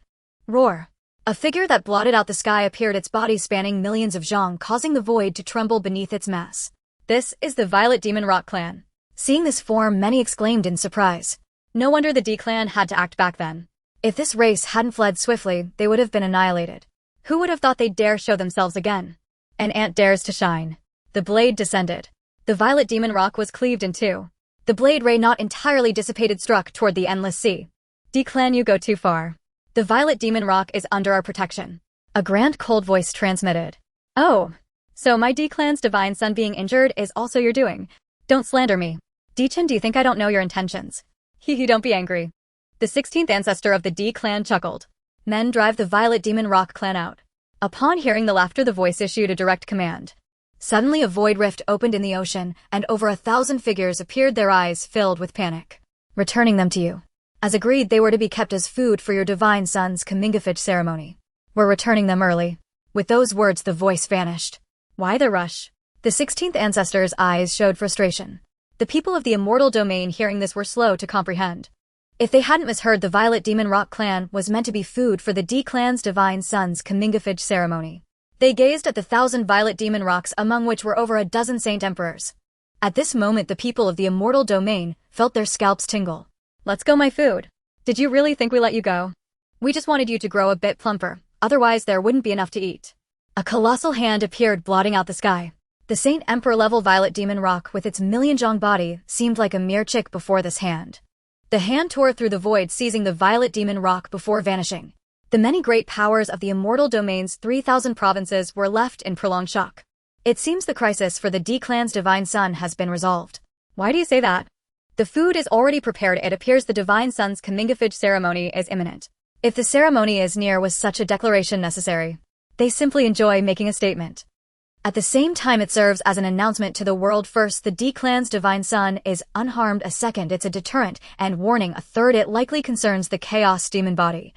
Roar. A figure that blotted out the sky appeared, its body spanning millions of zhang, causing the void to tremble beneath its mass. This is the Violet Demon Rock clan. Seeing this form, many exclaimed in surprise. No wonder the D clan had to act back then. If this race hadn't fled swiftly, they would have been annihilated. Who would have thought they'd dare show themselves again? An ant dares to shine. The blade descended. The Violet Demon Rock was cleaved in two. The blade ray, not entirely dissipated, struck toward the endless sea. D-Clan, you go too far. The Violet Demon Rock is under our protection. A grand cold voice transmitted. Oh, so my D-Clan's divine son being injured is also your doing. Don't slander me. D-Chan, do you think I don't know your intentions? Hee, don't be angry. The 16th ancestor of the D-Clan chuckled. Men, drive the Violet Demon Rock clan out. Upon hearing the laughter, the voice issued a direct command. Suddenly a void rift opened in the ocean, and over 1,000 figures appeared, their eyes filled with panic. Returning them to you. As agreed, they were to be kept as food for your divine son's Kamingafich ceremony. We're returning them early. With those words, the voice vanished. Why the rush? The 16th ancestor's eyes showed frustration. The people of the Immortal Domain hearing this were slow to comprehend. If they hadn't misheard, the Violet Demon Rock clan was meant to be food for the D-Clan's divine son's Kamingafich ceremony. They gazed at the 1,000 Violet Demon Rocks, among which were over a dozen Saint Emperors. At this moment, the people of the Immortal Domain felt their scalps tingle. Let's go, my food. Did you really think we let you go? We just wanted you to grow a bit plumper, otherwise there wouldn't be enough to eat. A colossal hand appeared, blotting out the sky. The Saint Emperor-level Violet Demon Rock with its million-zhang body seemed like a mere chick before this hand. The hand tore through the void, seizing the Violet Demon Rock before vanishing. The many great powers of the Immortal Domain's 3,000 provinces were left in prolonged shock. It seems the crisis for the D-Clan's divine son has been resolved. Why do you say that? The food is already prepared. It appears the divine son's Kamingafich ceremony is imminent. If the ceremony is near, was such a declaration necessary? They simply enjoy making a statement. At the same time, it serves as an announcement to the world. First, the D-Clan's divine son is unharmed. A second, it's a deterrent and warning. A third, it likely concerns the Chaos Demon body.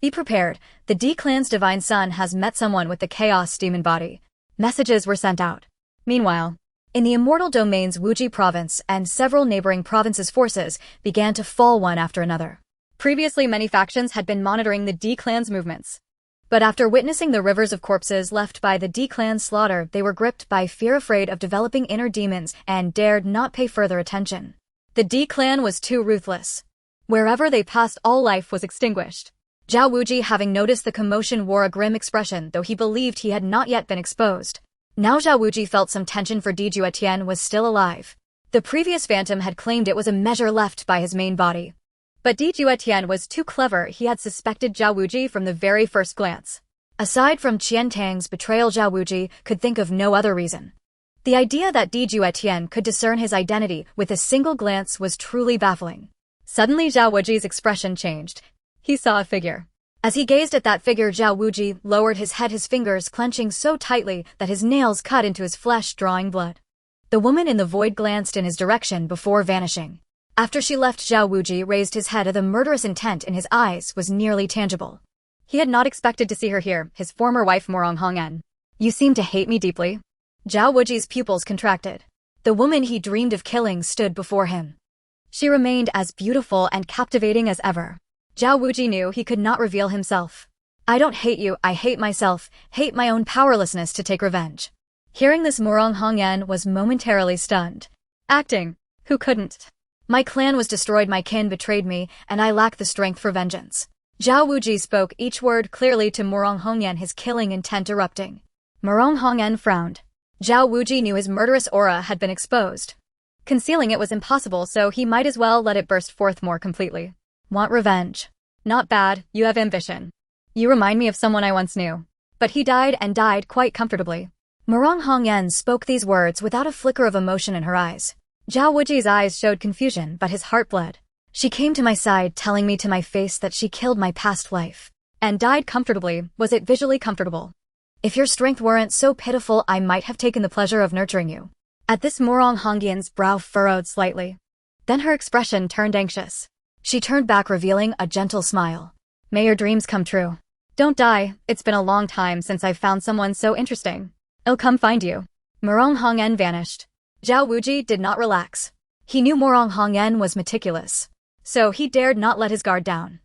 Be prepared. The D-Clan's divine son has met someone with the Chaos Demon body. Messages were sent out. Meanwhile, In the Immortal Domain's Wuji province and several neighboring provinces' forces began to fall one after another. Previously, many factions had been monitoring the D clan's movements. But after witnessing the rivers of corpses left by the D clan's slaughter, they were gripped by fear, afraid of developing inner demons, and dared not pay further attention. The D clan was too ruthless. Wherever they passed, all life was extinguished. Zhao Wuji, having noticed the commotion, wore a grim expression, though he believed he had not yet been exposed. Now Zhao Wuji felt some tension, for Juetian was still alive. The previous phantom had claimed it was a measure left by his main body. But Juetian was too clever. He had suspected Zhao Wuji from the very first glance. Aside from Qian Tang's betrayal, Zhao Wuji could think of no other reason. The idea that Juetian could discern his identity with a single glance was truly baffling. Suddenly Zhao Wuji's expression changed. He saw a figure. As he gazed at that figure, Zhao Wuji lowered his head, his fingers clenching so tightly that his nails cut into his flesh, drawing blood. The woman in the void glanced in his direction before vanishing. After she left, Zhao Wuji raised his head. The murderous intent in his eyes was nearly tangible. He had not expected to see her here, his former wife Morong Hongen. "You seem to hate me deeply." Zhao Wuji's pupils contracted. The woman he dreamed of killing stood before him. She remained as beautiful and captivating as ever. Zhao Wuji knew he could not reveal himself. "I don't hate you, I hate myself, hate my own powerlessness to take revenge." Hearing this, Morong Hongen was momentarily stunned. Acting. Who couldn't? "My clan was destroyed, my kin betrayed me, and I lack the strength for vengeance." Zhao Wuji spoke each word clearly to Morong Hongen, his killing intent erupting. Morong Hongen frowned. Zhao Wuji knew his murderous aura had been exposed. Concealing it was impossible, so he might as well let it burst forth more completely. "Want revenge? Not bad, you have ambition. You remind me of someone I once knew. But he died, and died quite comfortably." Morong Hongen spoke these words without a flicker of emotion in her eyes. Zhao Wuji's eyes showed confusion, but his heart bled. "She came to my side, telling me to my face that she killed my past life. And died comfortably. Was it visually comfortable? If your strength weren't so pitiful, I might have taken the pleasure of nurturing you." At this, Morong Hongen's brow furrowed slightly. Then her expression turned anxious. She turned back, revealing a gentle smile. "May your dreams come true. Don't die, it's been a long time since I've found someone so interesting. I'll come find you." Morong Hongen vanished. Zhao Wuji did not relax. He knew Morong Hongen was meticulous. So he dared not let his guard down.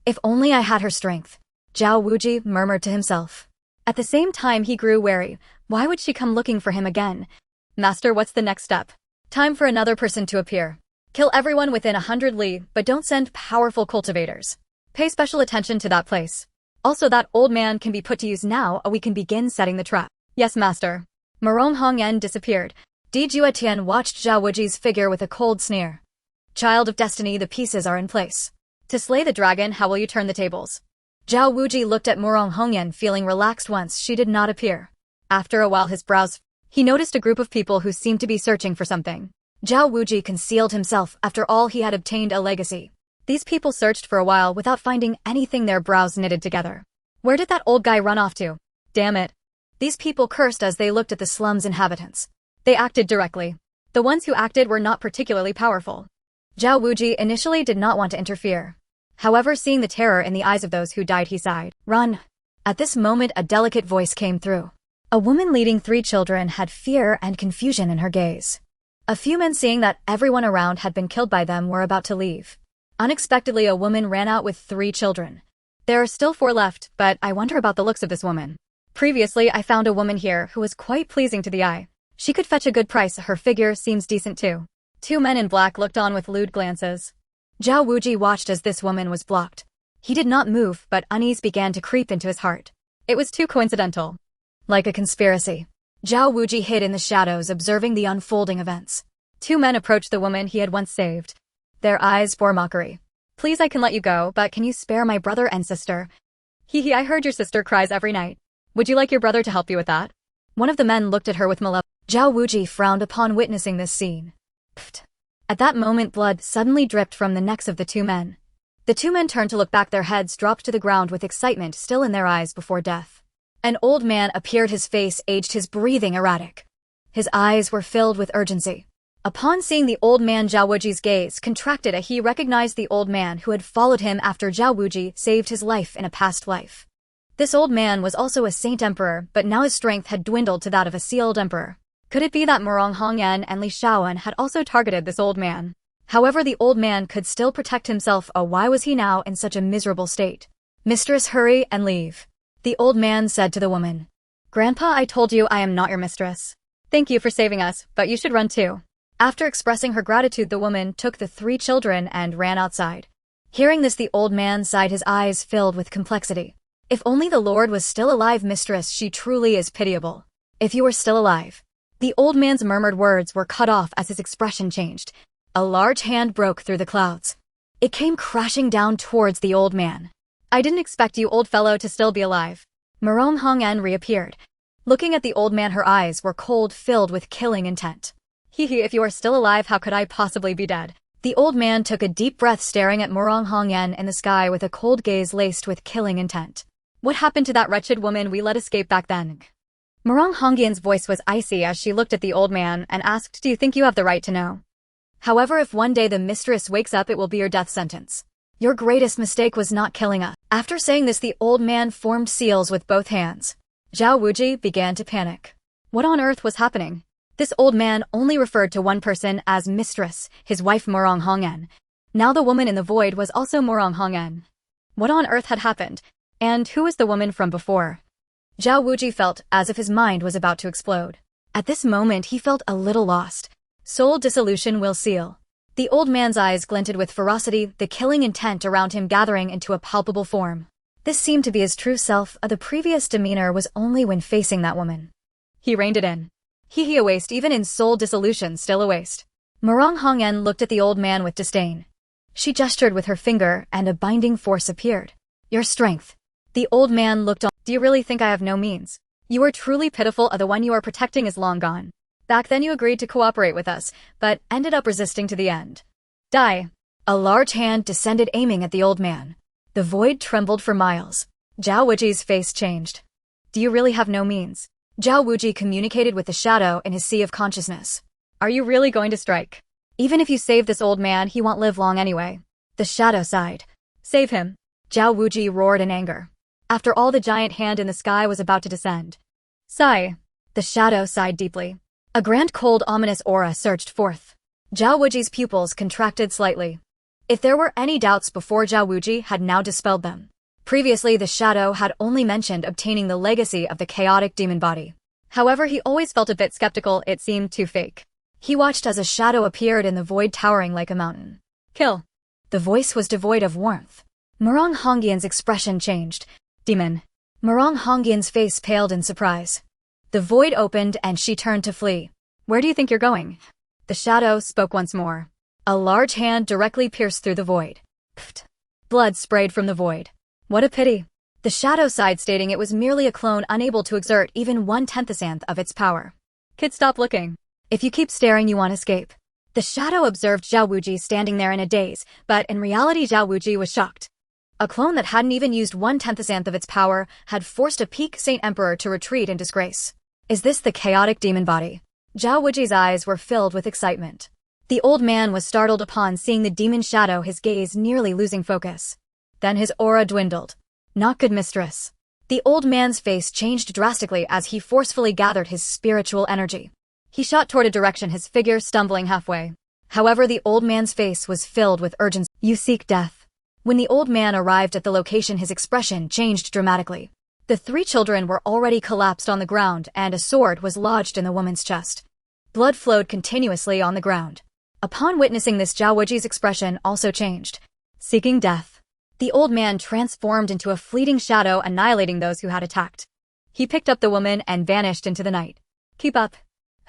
"If only I had her strength," Zhao Wuji murmured to himself. At the same time, he grew wary. Why would she come looking for him again? "Master, what's the next step?" "Time for another person to appear. Kill everyone within 100 li, but don't send powerful cultivators. Pay special attention to that place. Also, that old man can be put to use now, or we can begin setting the trap." "Yes, master." Morong Hongen disappeared. Juetian watched Zhao Wuji's figure with a cold sneer. "Child of destiny, the pieces are in place. To slay the dragon, how will you turn the tables?" Zhao Wuji looked at Morong Hongen, feeling relaxed once she did not appear. After a while, his brows. He noticed a group of people who seemed to be searching for something. Zhao Wuji concealed himself. After all, he had obtained a legacy. These people searched for a while without finding anything, their brows knitted together. Where did that old guy run off to? Damn it. These people cursed as they looked at the slum's inhabitants. They acted directly. The ones who acted were not particularly powerful. Zhao Wuji initially did not want to interfere. However, seeing the terror in the eyes of those who died, he sighed. "Run." At this moment, a delicate voice came through. A woman leading 3 children had fear and confusion in her gaze. A few men, seeing that everyone around had been killed by them, were about to leave. Unexpectedly, a woman ran out with 3 children. "There are still 4 left, but I wonder about the looks of this woman. Previously, I found a woman here who was quite pleasing to the eye. She could fetch a good price, her figure seems decent too." 2 men in black looked on with lewd glances. Zhao Wuji watched as this woman was blocked. He did not move, but unease began to creep into his heart. It was too coincidental. Like a conspiracy. Zhao Wuji hid in the shadows, observing the unfolding events. 2 men approached the woman he had once saved. Their eyes bore mockery. "Please, I can let you go, but can you spare my brother and sister?" "Hee, I heard your sister cries every night. Would you like your brother to help you with that?" One of the men looked at her with malevolence. Zhao Wuji frowned upon witnessing this scene. Pfft. At that moment, blood suddenly dripped from the necks of the 2 men. The 2 men turned to look back, their heads dropped to the ground with excitement still in their eyes before death. An old man appeared, his face aged, his breathing erratic. His eyes were filled with urgency. Upon seeing the old man, Zhao Wuji's gaze contracted. He recognized the old man who had followed him after Zhao Wuji saved his life in a past life. This old man was also a saint emperor, but now his strength had dwindled to that of a sealed emperor. Could it be that Murong Hongyan and Li Shaoan had also targeted this old man? However, the old man could still protect himself. Why was he now in such a miserable state? Mistress, hurry and leave. The old man said to the woman. Grandpa, I told you I am not your mistress. Thank you for saving us, but you should run too. After expressing her gratitude, the woman took the 3 children and ran outside. Hearing this, the old man sighed, his eyes filled with complexity. If only the Lord was still alive, mistress, she truly is pitiable. If you were still alive. The old man's murmured words were cut off as his expression changed. A large hand broke through the clouds. It came crashing down towards the old man. I didn't expect you, old fellow, to still be alive. Murong Hongyan reappeared. Looking at the old man, her eyes were cold, filled with killing intent. Hee, if you are still alive, how could I possibly be dead? The old man took a deep breath, staring at Murong Hongyan in the sky with a cold gaze laced with killing intent. What happened to that wretched woman we let escape back then? Murong Hongyan's voice was icy as she looked at the old man and asked, do you think you have the right to know? However, if one day the mistress wakes up, it will be your death sentence. Your greatest mistake was not killing us. After saying this, the old man formed seals with both hands. Zhao Wuji began to panic. What on earth was happening? This old man only referred to one person as mistress, his wife Murong Hongyan. Now the woman in the void was also Murong Hongyan. What on earth had happened? And who was the woman from before? Zhao Wuji felt as if his mind was about to explode. At this moment he felt a little lost. Soul dissolution will seal. The old man's eyes glinted with ferocity, the killing intent around him gathering into a palpable form. This seemed to be his true self. The previous demeanor was only when facing that woman. He reined it in. He a waste, even in soul dissolution, still a waste. Murong Hongyan looked at the old man with disdain. She gestured with her finger and a binding force appeared. Your strength. The old man looked on. Do you really think I have no means? You are truly pitiful. The one you are protecting is long gone. Back then you agreed to cooperate with us, but ended up resisting to the end. Die. A large hand descended, aiming at the old man. The void trembled for miles. Zhao Wuji's face changed. Do you really have no means? Zhao Wuji communicated with the shadow in his sea of consciousness. Are you really going to strike? Even if you save this old man, he won't live long anyway. The shadow sighed. Save him. Zhao Wuji roared in anger. After all, the giant hand in the sky was about to descend. Sigh. The shadow sighed deeply. A grand, cold, ominous aura surged forth. Zhao Wuji's pupils contracted slightly. If there were any doubts before, Zhao Wuji had now dispelled them. Previously, the shadow had only mentioned obtaining the legacy of the chaotic demon body. However, he always felt a bit skeptical. It seemed too fake. He watched as a shadow appeared in the void, towering like a mountain. Kill. The voice was devoid of warmth. Murong Hongyan's expression changed. Demon. Murong Hongyan's face paled in surprise. The void opened and she turned to flee. Where do you think you're going? The shadow spoke once more. A large hand directly pierced through the void. Pfft. Blood sprayed from the void. What a pity. The shadow sighed, stating it was merely a clone, unable to exert even 1/10th of its power. Kid, stop looking. If you keep staring, you won't escape. The shadow observed Zhao Wuji standing there in a daze, but in reality Zhao Wuji was shocked. A clone that hadn't even used 1/10th of its power had forced a peak Saint Emperor to retreat in disgrace. Is this the chaotic demon body? Zhao Wuji's eyes were filled with excitement. The old man was startled upon seeing the demon shadow, his gaze nearly losing focus. Then his aura dwindled. Not good, mistress. The old man's face changed drastically as he forcefully gathered his spiritual energy. He shot toward a direction, his figure stumbling halfway. However, the old man's face was filled with urgency. You seek death. When the old man arrived at the location, his expression changed dramatically. The 3 children were already collapsed on the ground and a sword was lodged in the woman's chest. Blood flowed continuously on the ground. Upon witnessing this, Zhao Wuji's expression also changed. Seeking death. The old man transformed into a fleeting shadow, annihilating those who had attacked. He picked up the woman and vanished into the night. Keep up.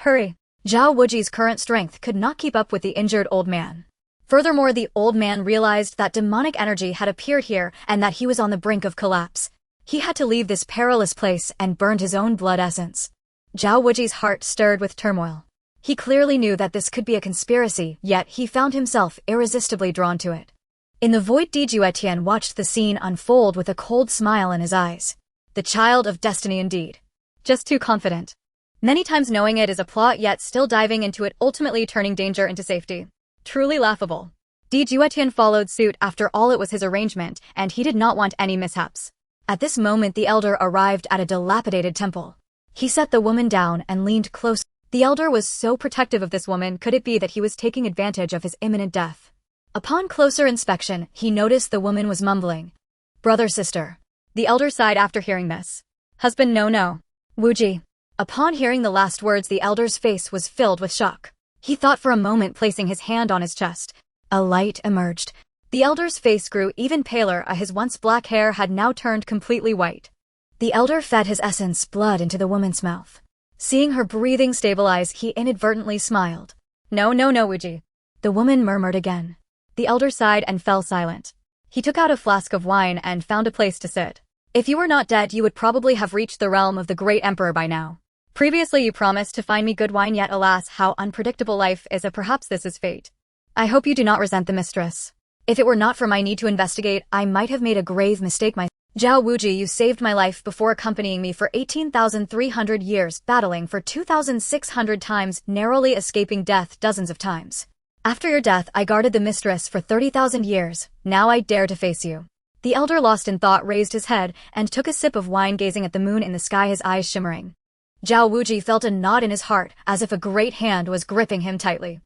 Hurry. Zhao Wuji's current strength could not keep up with the injured old man. Furthermore, the old man realized that demonic energy had appeared here and that he was on the brink of collapse. He had to leave this perilous place and burned his own blood essence. Zhao Wuji's heart stirred with turmoil. He clearly knew that this could be a conspiracy, yet he found himself irresistibly drawn to it. In the void, Juetian watched the scene unfold with a cold smile in his eyes. The child of destiny indeed. Just too confident. Many times knowing it is a plot, yet still diving into it, ultimately turning danger into safety. Truly laughable. Juetian followed suit. After all, it was his arrangement, and he did not want any mishaps. At this moment, the elder arrived at a dilapidated temple. He set the woman down and leaned close. The elder was so protective of this woman. Could it be that he was taking advantage of his imminent death? Upon closer inspection, he noticed the woman was mumbling. Brother, sister. The elder sighed after hearing this. Husband, no. Wuji. Upon hearing the last words, the elder's face was filled with shock. He thought for a moment, placing his hand on his chest. A light emerged. The elder's face grew even paler, his once black hair had now turned completely white. The elder fed his essence blood into the woman's mouth. Seeing her breathing stabilize, he inadvertently smiled. No, Wuji. The woman murmured again. The elder sighed and fell silent. He took out a flask of wine and found a place to sit. If you were not dead, you would probably have reached the realm of the great emperor by now. Previously you promised to find me good wine, yet alas, how unpredictable life is. Perhaps this is fate. I hope you do not resent the mistress. If it were not for my need to investigate, I might have made a grave mistake myself. Zhao Wuji, you saved my life before accompanying me for 18,300 years, battling for 2,600 times, narrowly escaping death dozens of times. After your death, I guarded the mistress for 30,000 years. Now I dare to face you. The elder, lost in thought, raised his head and took a sip of wine, gazing at the moon in the sky, his eyes shimmering. Zhao Wuji felt a knot in his heart, as if a great hand was gripping him tightly.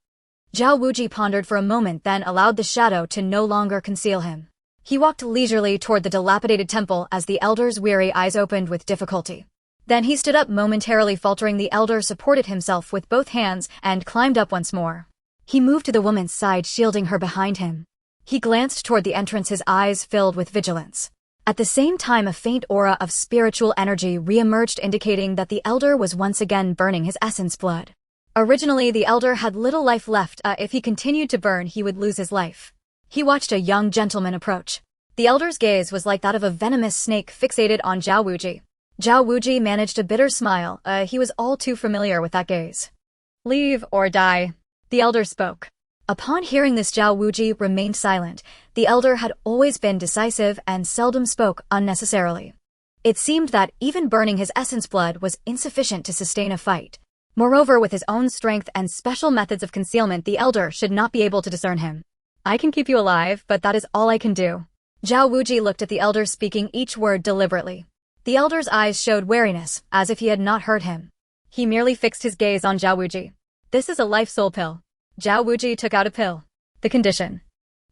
Zhao Wuji pondered for a moment, then allowed the shadow to no longer conceal him. He walked leisurely toward the dilapidated temple as the elder's weary eyes opened with difficulty. Then he stood up, momentarily faltering. The elder supported himself with both hands and climbed up once more. He moved to the woman's side, shielding her behind him. He glanced toward the entrance, his eyes filled with vigilance. At the same time, a faint aura of spiritual energy re-emerged, indicating that the elder was once again burning his essence blood. Originally, the elder had little life left. If he continued to burn, he would lose his life. He watched a young gentleman approach. The elder's gaze was like that of a venomous snake fixated on Zhao Wuji. Zhao Wuji managed a bitter smile. He was all too familiar with that gaze. Leave or die, the elder spoke. Upon hearing this, Zhao Wuji remained silent. The elder had always been decisive and seldom spoke unnecessarily. It seemed that even burning his essence blood was insufficient to sustain a fight. Moreover, with his own strength and special methods of concealment, the elder should not be able to discern him. I can keep you alive, but that is all I can do. Zhao Wuji looked at the elder, speaking each word deliberately. The elder's eyes showed wariness, as if he had not heard him. He merely fixed his gaze on Zhao Wuji. This is a life soul pill. Zhao Wuji took out a pill. The condition.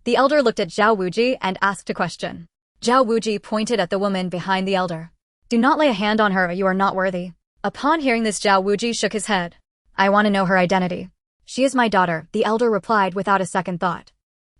The elder looked at Zhao Wuji and asked a question. Zhao Wuji pointed at the woman behind the elder. Do not lay a hand on her, you are not worthy. Upon hearing this, Zhao Wuji shook his head. I want to know her identity. She is my daughter, the elder replied without a second thought.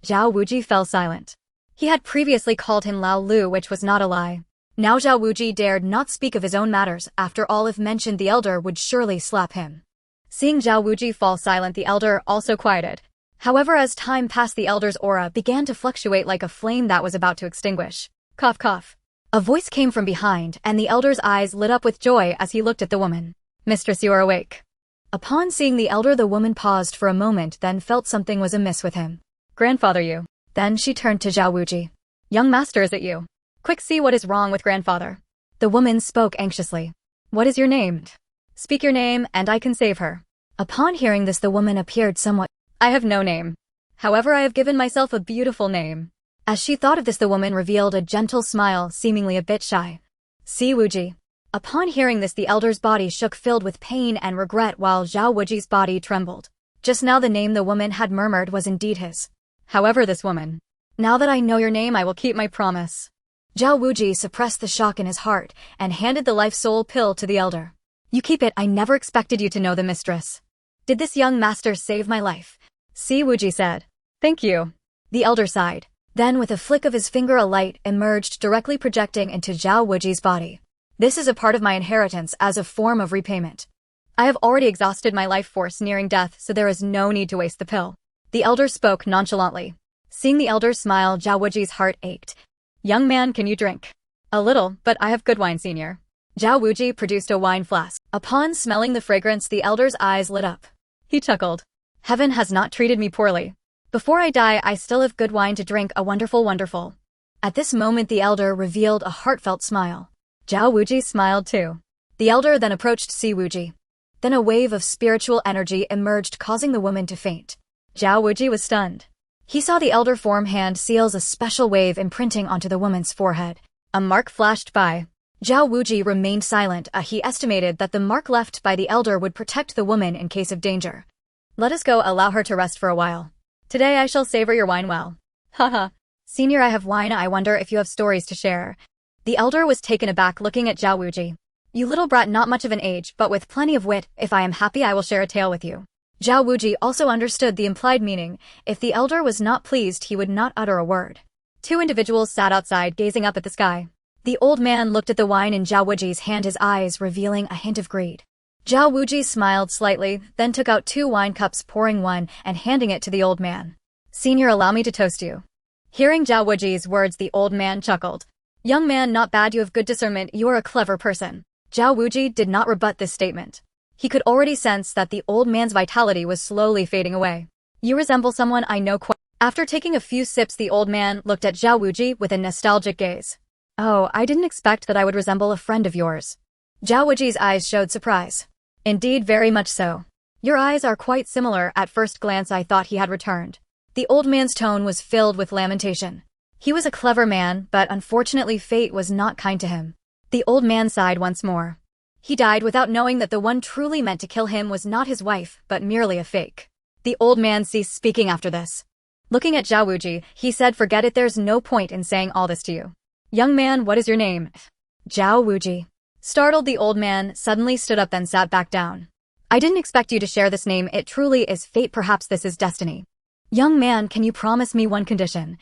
Zhao Wuji fell silent. He had previously called him Lao Lu, which was not a lie. Now Zhao Wuji dared not speak of his own matters. After all, if mentioned, the elder would surely slap him. Seeing Zhao Wuji fall silent, the elder also quieted. However, as time passed, the elder's aura began to fluctuate like a flame that was about to extinguish. Cough, cough. A voice came from behind, and the elder's eyes lit up with joy as he looked at the woman. Mistress, you are awake. Upon seeing the elder, the woman paused for a moment, then felt something was amiss with him. Grandfather, you. Then she turned to Zhao Wuji. Young master, is it you? Quick, see what is wrong with grandfather. The woman spoke anxiously. What is your name? Speak your name, and I can save her. Upon hearing this, the woman appeared somewhat. I have no name. However, I have given myself a beautiful name. As she thought of this, the woman revealed a gentle smile, seemingly a bit shy. See Wuji. Upon hearing this, the elder's body shook, filled with pain and regret, while Zhao Wuji's body trembled. Just now the name the woman had murmured was indeed his. However, this woman. Now that I know your name, I will keep my promise. Zhao Wuji suppressed the shock in his heart and handed the life soul pill to the elder. You keep it, I never expected you to know the mistress. Did this young master save my life? See Wuji said. Thank you. The elder sighed. Then with a flick of his finger, a light emerged, directly projecting into Zhao Wuji's body. This is a part of my inheritance as a form of repayment. I have already exhausted my life force nearing death, so there is no need to waste the pill. The elder spoke nonchalantly. Seeing the elder's smile, Zhao Wuji's heart ached. Young man, can you drink? A little, but I have good wine, senior. Zhao Wuji produced a wine flask. Upon smelling the fragrance, the elder's eyes lit up. He chuckled. Heaven has not treated me poorly. Before I die, I still have good wine to drink, a wonderful, wonderful. At this moment, the elder revealed a heartfelt smile. Zhao Wuji smiled too. The elder then approached Si Wuji. Then a wave of spiritual energy emerged, causing the woman to faint. Zhao Wuji was stunned. He saw the elder form hand seals a special wave imprinting onto the woman's forehead. A mark flashed by. Zhao Wuji remained silent. He estimated that the mark left by the elder would protect the woman in case of danger. Let us go, allow her to rest for a while. Today I shall savor your wine well. Haha. Senior, I have wine. I wonder if you have stories to share. The elder was taken aback looking at Zhao Wuji. You little brat, not much of an age, but with plenty of wit. If I am happy, I will share a tale with you. Zhao Wuji also understood the implied meaning. If the elder was not pleased, he would not utter a word. Two individuals sat outside, gazing up at the sky. The old man looked at the wine in Zhao Wuji's hand, his eyes revealing a hint of greed. Zhao Wuji smiled slightly, then took out 2 wine cups, pouring one and handing it to the old man. Senior, allow me to toast you. Hearing Zhao Wuji's words, the old man chuckled. Young man, not bad, you have good discernment, you are a clever person. Zhao Wuji did not rebut this statement. He could already sense that the old man's vitality was slowly fading away. You resemble someone I know quite. After taking a few sips, the old man looked at Zhao Wuji with a nostalgic gaze. Oh, I didn't expect that I would resemble a friend of yours. Zhao Wuji's eyes showed surprise. Indeed, very much so. Your eyes are quite similar. At first glance I thought he had returned. The old man's tone was filled with lamentation. He was a clever man, but unfortunately fate was not kind to him. The old man sighed once more. He died without knowing that the one truly meant to kill him was not his wife, but merely a fake. The old man ceased speaking after this. Looking at Zhao Wuji, he said, forget it, there's no point in saying all this to you. Young man, what is your name? Zhao Wuji. Startled, the old man suddenly stood up, then sat back down. I didn't expect you to share this name. It truly is fate. Perhaps this is destiny. Young man, can you promise me one condition?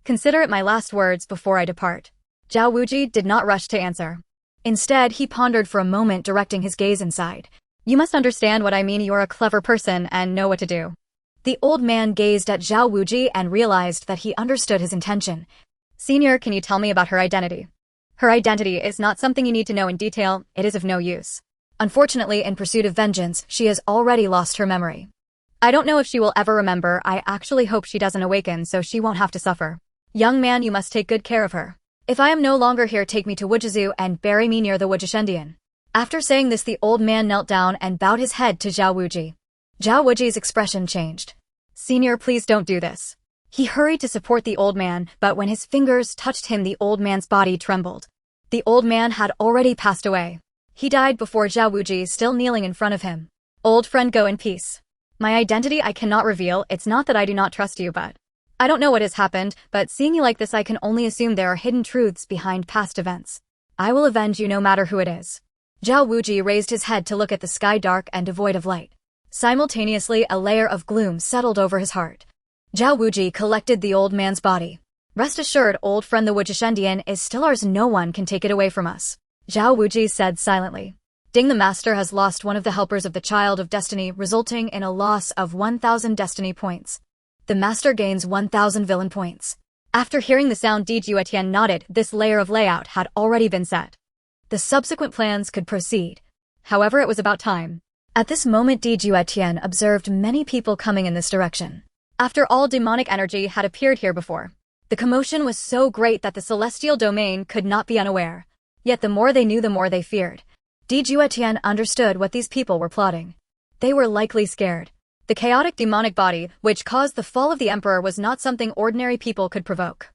Consider it my last words before I depart. Zhao Wuji did not rush to answer. Instead, he pondered for a moment, directing his gaze inside. You must understand what I mean. You're a clever person and know what to do. The old man gazed at Zhao Wuji and realized that he understood his intention. Senior, can you tell me about her identity? Her identity is not something you need to know in detail. It is of no use. Unfortunately, in pursuit of vengeance, she has already lost her memory. I don't know if she will ever remember. I actually hope she doesn't awaken so she won't have to suffer. Young man, you must take good care of her. If I am no longer here, take me to Wujizu and bury me near the Wujian. After saying this, the old man knelt down and bowed his head to Zhao Wuji. Zhao Wuji's expression changed. Senior, please don't do this. He hurried to support the old man, but when his fingers touched him, the old man's body trembled. The old man had already passed away. He died before Zhao Wuji, still kneeling in front of him. Old friend, go in peace. My identity I cannot reveal. It's not that I do not trust you, but I don't know what has happened, but seeing you like this, I can only assume there are hidden truths behind past events. I will avenge you no matter who it is. Zhao Wuji raised his head to look at the sky, dark and devoid of light. Simultaneously, a layer of gloom settled over his heart. Zhao Wuji collected the old man's body. Rest assured, old friend, the Wujian is still ours. No one can take it away from us. Zhao Wuji said silently. Ding, the master has lost one of the helpers of the child of destiny, resulting in a loss of 1,000 destiny points. The master gains 1,000 villain points. After hearing the sound, Juetian nodded. This layer of layout had already been set. The subsequent plans could proceed. However, it was about time. At this moment, Juetian observed many people coming in this direction. After all, demonic energy had appeared here before. The commotion was so great that the celestial domain could not be unaware. Yet the more they knew, the more they feared. Juetian understood what these people were plotting. They were likely scared. The chaotic demonic body, which caused the fall of the emperor, was not something ordinary people could provoke.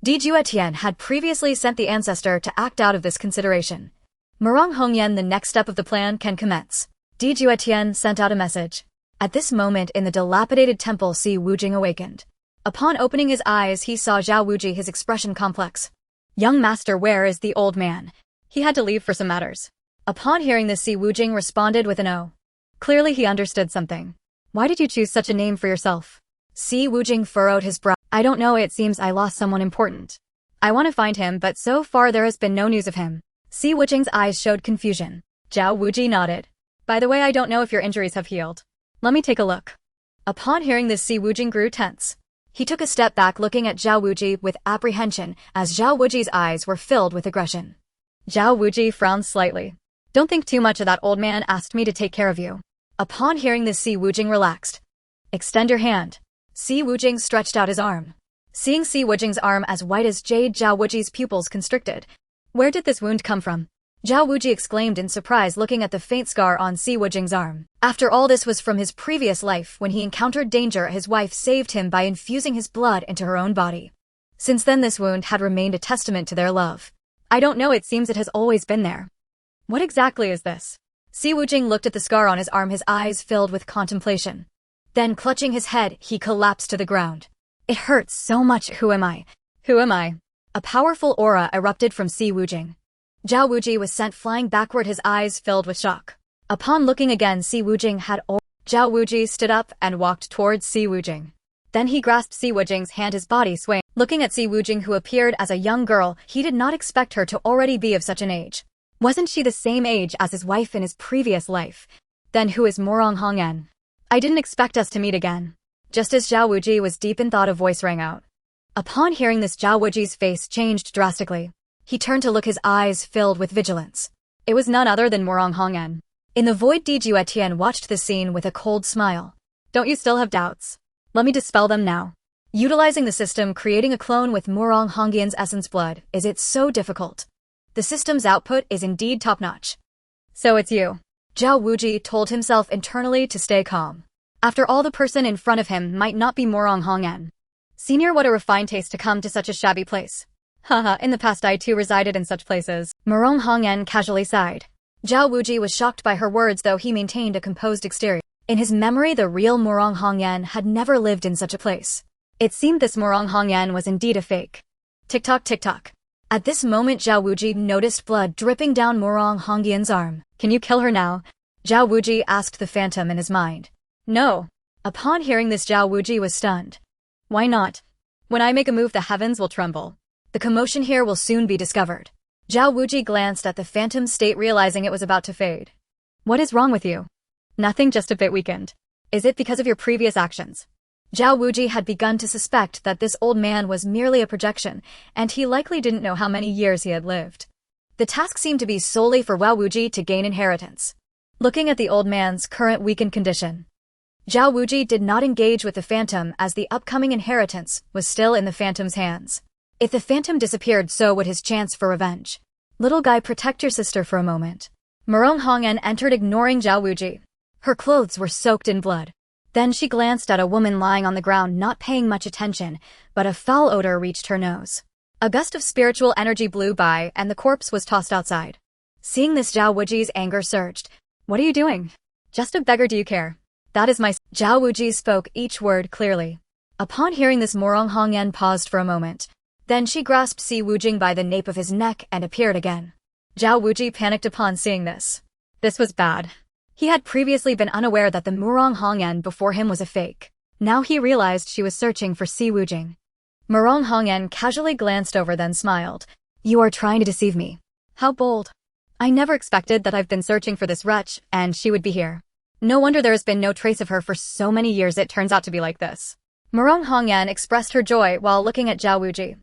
Juetian had previously sent the ancestor to act out of this consideration. Murong Hongyan, the next step of the plan can commence. Juetian sent out a message. At this moment in the dilapidated temple, Si Wujing awakened. Upon opening his eyes, he saw Zhao Wuji, his expression complex. Young master, where is the old man? He had to leave for some matters. Upon hearing this, Si Wujing responded with an O. Clearly he understood something. Why did you choose such a name for yourself? Si Wujing furrowed his brow. I don't know, it seems I lost someone important. I want to find him, but so far there has been no news of him. Si Wujing's eyes showed confusion. Zhao Wuji nodded. By the way, I don't know if your injuries have healed. Let me take a look. Upon hearing this, Si Wujing grew tense. He took a step back, looking at Zhao Wuji with apprehension, as Zhao Wuji's eyes were filled with aggression. Zhao Wuji frowned slightly. Don't think too much of that, old man asked me to take care of you. Upon hearing this, Si Wujing relaxed. Extend your hand. Si Wujing stretched out his arm. Seeing Si Wujing's arm as white as jade, Zhao Wuji's pupils constricted. Where did this wound come from? Zhao Wuji exclaimed in surprise, looking at the faint scar on Si Wujing's arm. After all, this was from his previous life. When he encountered danger, his wife saved him by infusing his blood into her own body. Since then, this wound had remained a testament to their love. I don't know, it seems it has always been there. What exactly is this? Si Wujing looked at the scar on his arm, his eyes filled with contemplation. Then, clutching his head, he collapsed to the ground. It hurts so much. Who am I? Who am I? A powerful aura erupted from Si Wujing. Zhao Wuji was sent flying backward, his eyes filled with shock. Upon looking again, Si Wujing had aura. Zhao Wuji stood up and walked towards Si Wujing. Then he grasped Si Wujing's hand, his body swaying. Looking at Si Wujing, who appeared as a young girl, he did not expect her to already be of such an age. Wasn't she the same age as his wife in his previous life? Then who is Morong Hongyan? I didn't expect us to meet again. Just as Zhao Wuji was deep in thought, a voice rang out. Upon hearing this, Zhao Wuji's face changed drastically. He turned to look, his eyes filled with vigilance. It was none other than Morong Hongyan. In the void, Juetian watched the scene with a cold smile. Don't you still have doubts? Let me dispel them now. Utilizing the system, creating a clone with Morong Hongyan's essence blood, is it so difficult? The system's output is indeed top-notch. So it's you. Zhao Wuji told himself internally to stay calm. After all, the person in front of him might not be Morong Hongyan. Senior, what a refined taste to come to such a shabby place. Haha, in the past I too resided in such places. Morong Hongyan casually sighed. Zhao Wuji was shocked by her words, though he maintained a composed exterior. In his memory, the real Morong Hongyan had never lived in such a place. It seemed this Morong Hongyan was indeed a fake. Tick-tock, tick-tock. At this moment, Zhao Wuji noticed blood dripping down Morong Hongyan's arm. Can you kill her now? Zhao Wuji asked the phantom in his mind. No. Upon hearing this, Zhao Wuji was stunned. Why not? When I make a move, the heavens will tremble. The commotion here will soon be discovered. Zhao Wuji glanced at the phantom state, realizing it was about to fade. What is wrong with you? Nothing, just a bit weakened. Is it because of your previous actions? Zhao Wuji had begun to suspect that this old man was merely a projection, and he likely didn't know how many years he had lived. The task seemed to be solely for Zhao Wuji to gain inheritance. Looking at the old man's current weakened condition, Zhao Wuji did not engage with the phantom, as the upcoming inheritance was still in the phantom's hands. If the phantom disappeared, so would his chance for revenge. Little guy, protect your sister for a moment. Morong Hongyan entered, ignoring Zhao Wuji. Her clothes were soaked in blood. Then she glanced at a woman lying on the ground, not paying much attention, but a foul odor reached her nose. A gust of spiritual energy blew by, and the corpse was tossed outside. Seeing this, Zhao Wuji's anger surged. What are you doing? Just a beggar, do you care? That is my... Zhao Wuji spoke each word clearly. Upon hearing this, Morong Hongyan paused for a moment. Then she grasped Si Wujing by the nape of his neck and appeared again. Zhao Wuji panicked upon seeing this. This was bad. He had previously been unaware that the Morong Hongyan before him was a fake. Now he realized she was searching for Si Wujing. Morong Hongyan casually glanced over, then smiled. You are trying to deceive me. How bold. I never expected that I've been searching for this wretch, and she would be here. No wonder there has been no trace of her for so many years. It turns out to be like this. Morong Hongyan expressed her joy while looking at Zhao Wuji.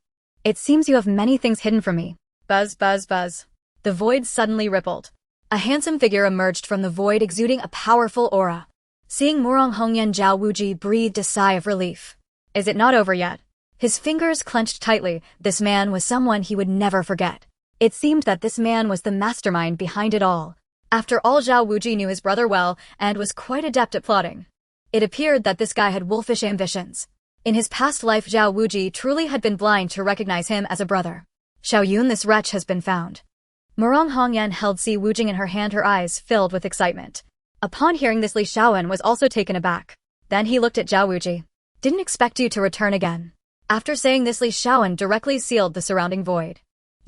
It seems you have many things hidden from me. Buzz, buzz, buzz. The void suddenly rippled. A handsome figure emerged from the void, exuding a powerful aura. Seeing Morong Hongyan, Zhao Wuji breathed a sigh of relief. Is it not over yet? His fingers clenched tightly. This man was someone he would never forget. It seemed that this man was the mastermind behind it all. After all, Zhao Wuji knew his brother well and was quite adept at plotting. It appeared that this guy had wolfish ambitions. In his past life, Zhao Wuji truly had been blind to recognize him as a brother. Xiao Yun, this wretch has been found. Morong Hongyan held Si Wujing in her hand, her eyes filled with excitement. Upon hearing this, Li Xiaoan was also taken aback. Then he looked at Zhao Wuji. Didn't expect you to return again. After saying this, Li Xiaoan directly sealed the surrounding void.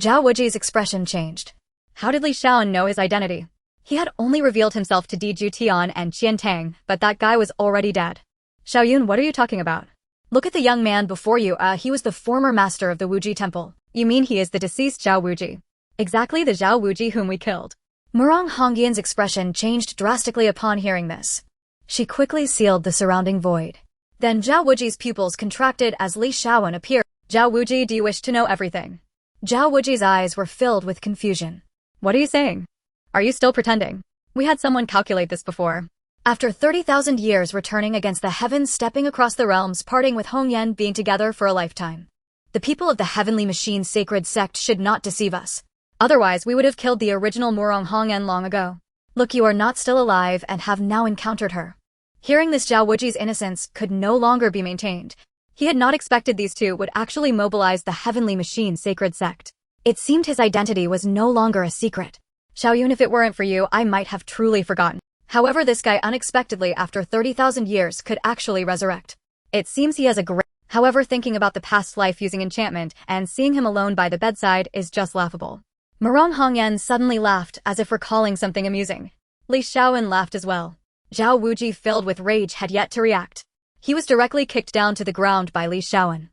Zhao Wuji's expression changed. How did Li Xiaoan know his identity? He had only revealed himself to Di Juetian and Qian Tang, but that guy was already dead. Xiao Yun, what are you talking about? Look at the young man before you. He was the former master of the Wuji temple. You mean he is the deceased Zhao Wuji? Exactly, the Zhao Wuji whom we killed. Morong Hongyan's expression changed drastically upon hearing this. She quickly sealed the surrounding void. Then Zhao Wuji's pupils contracted as Li Xiaoan appeared. Zhao Wuji, do you wish to know everything? Zhao Wuji's eyes were filled with confusion. What are you saying? Are you still pretending? We had someone calculate this before. After 30,000 years returning against the heavens, stepping across the realms, parting with Hongyan, being together for a lifetime. The people of the Heavenly Machine Sacred Sect should not deceive us. Otherwise, we would have killed the original Morong Hongyan long ago. Look, you are not still alive and have now encountered her. Hearing this, Zhao Wuji's innocence could no longer be maintained. He had not expected these two would actually mobilize the Heavenly Machine Sacred Sect. It seemed his identity was no longer a secret. Xiaoyun, if it weren't for you, I might have truly forgotten. However, this guy unexpectedly after 30,000 years could actually resurrect. It seems he has a great... However, thinking about the past life using enchantment and seeing him alone by the bedside is just laughable. Murong Hongyan suddenly laughed as if recalling something amusing. Li Xiaoan laughed as well. Zhao Wuji, filled with rage, had yet to react. He was directly kicked down to the ground by Li Xiaoan.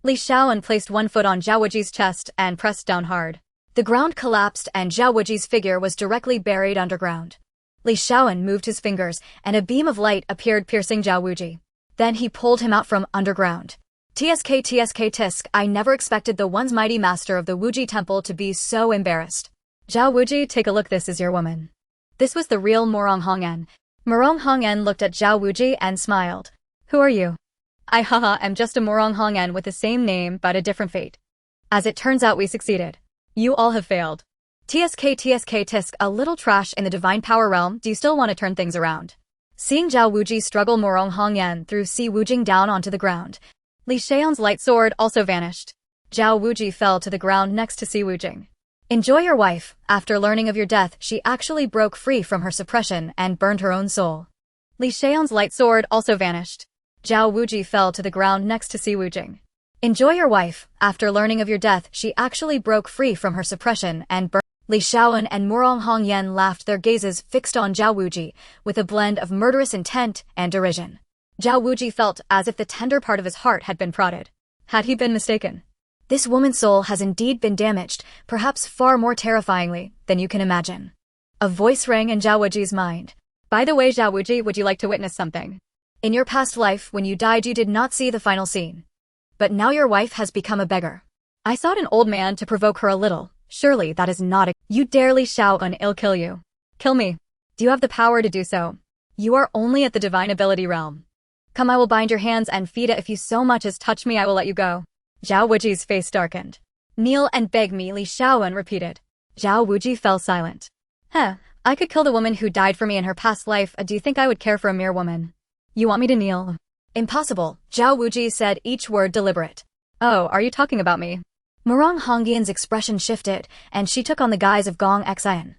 Li Xiaoan placed one foot on Zhao Wuji's chest and pressed down hard. The ground collapsed and Zhao Wuji's figure was directly buried underground. Li Xiaoan moved his fingers and a beam of light appeared piercing Zhao Wuji. Then he pulled him out from underground. Tisk, I never expected the once mighty master of the Wuji temple to be so embarrassed. Zhao Wuji, take a look, this is your woman. This was the real Murong Hongyan. Murong Hongyan looked at Zhao Wuji and smiled. Who are you? I am just a Murong Hongyan with the same name but a different fate. As it turns out, we succeeded. You all have failed. Tisk, a little trash in the divine power realm, do you still want to turn things around? Seeing Zhao Wuji struggle, Murong Hongyan threw Si Wujing down onto the ground. Li Xiaoan's light sword also vanished. Zhao Wuji fell to the ground next to Si Wujing. Enjoy your wife. After learning of your death, she actually broke free from her suppression and burned her own soul. Li Xiaoan's light sword also vanished. Zhao Wuji fell to the ground next to Si Wujing. Enjoy your wife. After learning of your death, she actually broke free from her suppression and burned. Li Xiaoan and Murong Hongyan laughed, their gazes fixed on Zhao Wuji, with a blend of murderous intent and derision. Zhao Wuji felt as if the tender part of his heart had been prodded. Had he been mistaken? This woman's soul has indeed been damaged, perhaps far more terrifyingly than you can imagine. A voice rang in Zhao Wuji's mind. By the way, Zhao Wuji, would you like to witness something? In your past life, when you died, you did not see the final scene. But now your wife has become a beggar. I sought an old man to provoke her a little. Surely that is not a... You dare Li Xiaoan, I'll kill you. Kill me. Do you have the power to do so? You are only at the divine ability realm. Come, I will bind your hands and feet. If you so much as touch me, I will let you go. Zhao Wuji's face darkened. Kneel and beg me, Li Xiaoan repeated. Zhao Wuji fell silent. I could kill the woman who died for me in her past life. Do you think I would care for a mere woman? You want me to kneel? Impossible, Zhao Wuji said, each word deliberate. Oh, are you talking about me? Murong Hongyan's expression shifted, and she took on the guise of Gong Xian.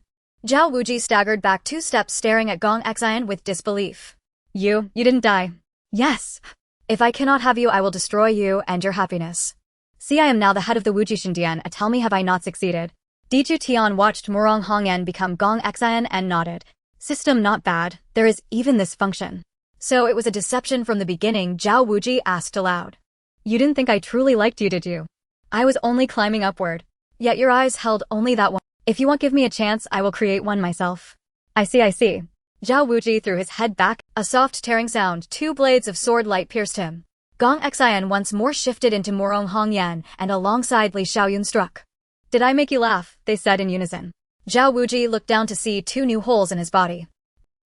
Zhao Wuji staggered back 2 steps, staring at Gong Xian with disbelief. You didn't die. Yes. If I cannot have you, I will destroy you and your happiness. See, I am now the head of the Wuji Shindian. Tell me, have I not succeeded? Juetian watched Murong Hongyan become Gong Xian and nodded. System not bad. There is even this function. So it was a deception from the beginning, Zhao Wuji asked aloud. You didn't think I truly liked you, did you? I was only climbing upward. Yet your eyes held only that one. If you won't give me a chance, I will create one myself. I see. Zhao Wuji threw his head back, a soft tearing sound, 2 blades of sword light pierced him. Gong Xian once more shifted into Murong Hongyan and alongside Li Xiaoyun struck. Did I make you laugh? They said in unison. Zhao Wuji looked down to see 2 new holes in his body.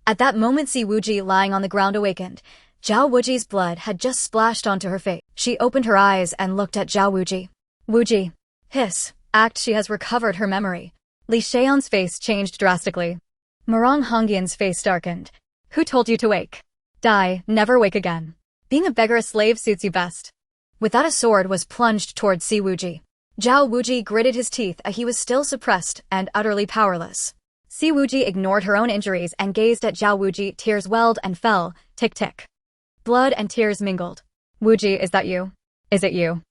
At that moment, Si Wuji lying on the ground awakened. Zhao Wuji's blood had just splashed onto her face. She opened her eyes and looked at Zhao Wuji. Wuji. Hiss. Act, she has recovered her memory. Li Xiaoan's face changed drastically. Murong Hongyan's face darkened. Who told you to wake? Die, never wake again. Being a beggar, a slave suits you best. With that, a sword was plunged toward Si Wuji. Zhao Wuji gritted his teeth, he was still suppressed and utterly powerless. Si Wuji ignored her own injuries and gazed at Zhao Wuji, tears welled and fell, tick. Blood and tears mingled. Wuji, is that you? Is it you?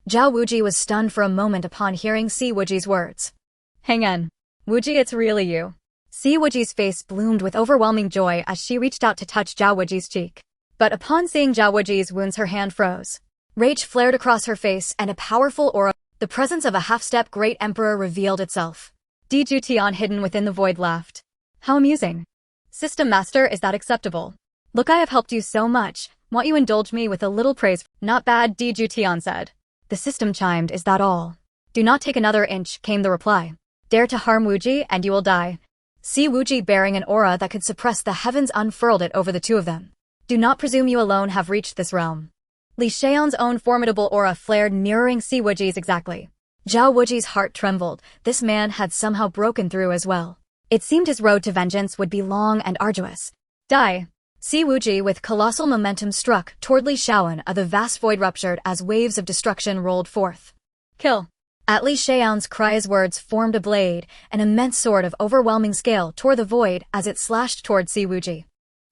Zhao Wuji was stunned for a moment upon hearing Si Wuji's words. Hang on. Wuji, it's really you. Si Wuji's face bloomed with overwhelming joy as she reached out to touch Zhao Wuji's cheek. But upon seeing Zhao Wuji's wounds, her hand froze. Rage flared across her face and a powerful aura. The presence of a half-step great emperor revealed itself. Juetian, hidden within the void, laughed. How amusing. System master, is that acceptable? Look, I have helped you so much. Won't you indulge me with a little praise? Not bad, Juetian said. The system chimed, is that all? Do not take another inch, came the reply. Dare to harm Wuji and you will die. Si Wuji, bearing an aura that could suppress the heavens, unfurled it over the 2 of them. Do not presume you alone have reached this realm. Li Xiaoan's own formidable aura flared, mirroring Si Wuji's exactly. Zhao Wuji's heart trembled. This man had somehow broken through as well. It seemed his road to vengeance would be long and arduous. Die. Si Wuji with colossal momentum struck toward Li Xiaoan. The vast void ruptured as waves of destruction rolled forth. Kill. At Li Xiao's cries words formed a blade, an immense sword of overwhelming scale tore the void as it slashed toward Si Wuji.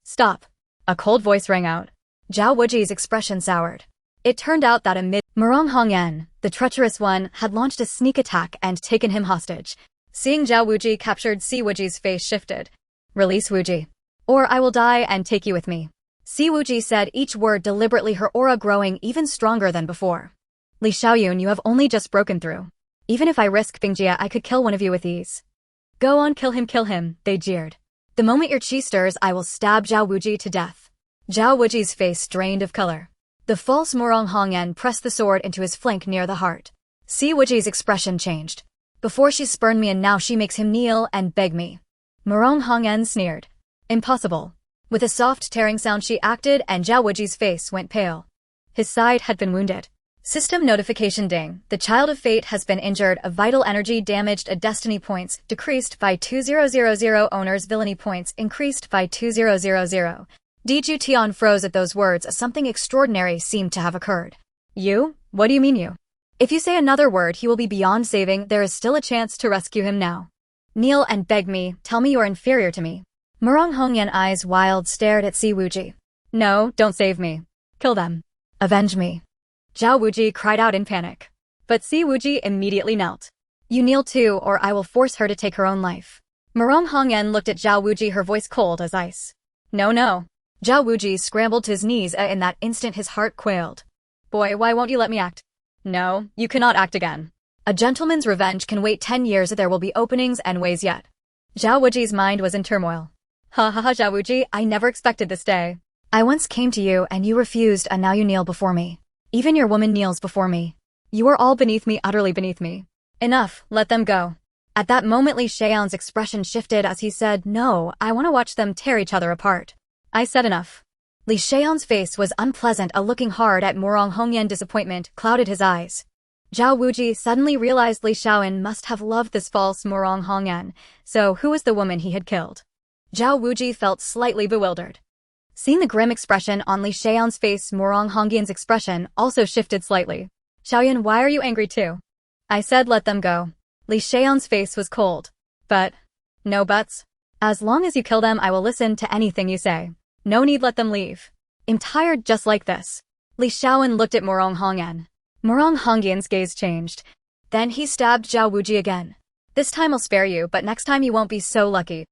Stop. A cold voice rang out. Zhao Wuji's expression soured. It turned out that amid Murong Hongyan, the treacherous one, had launched a sneak attack and taken him hostage. Seeing Zhao Wuji captured, Si Wuji's face shifted. Release Wuji. Or I will die and take you with me. Si Wuji said each word deliberately, her aura growing even stronger than before. Li Xiaoyun, you have only just broken through. Even if I risk Bingjie, I could kill one of you with ease. Go on, kill him, they jeered. The moment your chi stirs, I will stab Zhao Wuji to death. Zhao Wuji's face drained of color. The false Murong Hongyan pressed the sword into his flank near the heart. Si Wuji's expression changed. Before she spurned me and now she makes him kneel and beg me. Murong Hongyan sneered. Impossible. With a soft tearing sound she acted and Zhao Wuji's face went pale. His side had been wounded. System notification ding. The child of fate has been injured. A vital energy damaged. A destiny points decreased by 2000. Owner's villainy points increased by 2000. Juetian froze at those words as something extraordinary seemed to have occurred. You? What do you mean you? If you say another word he will be beyond saving. There is still a chance to rescue him now. Kneel and beg me. Tell me you are inferior to me. Murong Hongyan, eyes wild, stared at Si Wuji. No, don't save me. Kill them. Avenge me. Zhao Wuji cried out in panic. But Si Wuji immediately knelt. You kneel too, or I will force her to take her own life. Murong Hongyan looked at Zhao Wuji, her voice cold as ice. No. Zhao Wuji scrambled to his knees. In that instant his heart quailed. Boy, why won't you let me act? No, you cannot act again. A gentleman's revenge can wait 10 years. There will be openings and ways yet. Zhao Wuji's mind was in turmoil. Ha, Zhao Wuji, I never expected this day. I once came to you and you refused, and now you kneel before me. Even your woman kneels before me. You are all beneath me, utterly beneath me. Enough, let them go. At that moment Li Xiao's expression shifted as he said, no, I want to watch them tear each other apart. I said enough. Li Xiao's face was unpleasant. A looking hard at Murong Hongyan disappointment clouded his eyes. Zhao Wuji suddenly realized Li Xiaoyan must have loved this false Murong Hongyan. So who was the woman he had killed? Zhao Wuji felt slightly bewildered. Seeing the grim expression on Li Xiao's face, Murong Hongyan's expression also shifted slightly. Xiaoyan, why are you angry too? I said let them go. Li Xiao's face was cold. But, no buts. As long as you kill them, I will listen to anything you say. No need, let them leave. I'm tired just like this. Li Xiaoyan looked at Murong Hongyan. Murong Hongyan's gaze changed. Then he stabbed Zhao Wuji again. This time I'll spare you, but next time you won't be so lucky.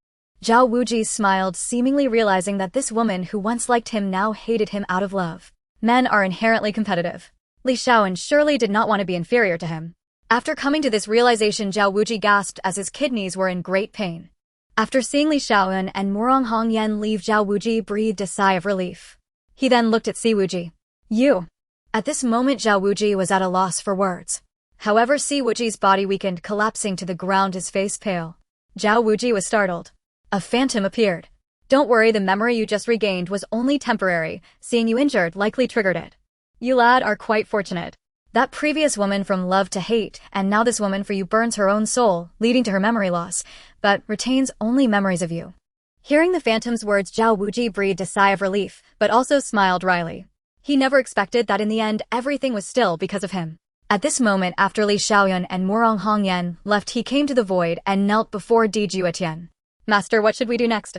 Zhao Wuji smiled, seemingly realizing that this woman who once liked him now hated him out of love. Men are inherently competitive. Li Xiaoyan surely did not want to be inferior to him. After coming to this realization, Zhao Wuji gasped as his kidneys were in great pain. After seeing Li Xiaoyan and Murong Hongyan leave, Zhao Wuji breathed a sigh of relief. He then looked at Si Wuji. You. At this moment Zhao Wuji was at a loss for words. However, Si Wuji's body weakened, collapsing to the ground, his face pale. Zhao Wuji was startled. A phantom appeared. Don't worry, the memory you just regained was only temporary. Seeing you injured likely triggered it. You lad are quite fortunate. That previous woman from love to hate, and now this woman for you burns her own soul, leading to her memory loss, but retains only memories of you. Hearing the phantom's words, Zhao Wuji breathed a sigh of relief, but also smiled wryly. He never expected that in the end everything was still because of him. At this moment, after Li Xiaoyan and Murong Hongyan left, he came to the void and knelt before Juetian. Master, what should we do next?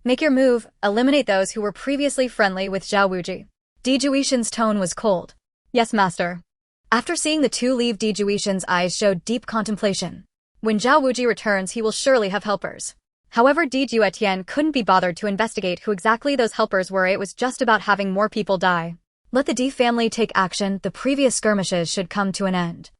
Make your move. Eliminate those who were previously friendly with Zhao Wuji. Juetian's tone was cold. Yes, master. After seeing the two leave, Juetian's eyes showed deep contemplation. When Zhao Wuji returns, he will surely have helpers. However, Juetian couldn't be bothered to investigate who exactly those helpers were. It was just about having more people die. Let the D family take action. The previous skirmishes should come to an end.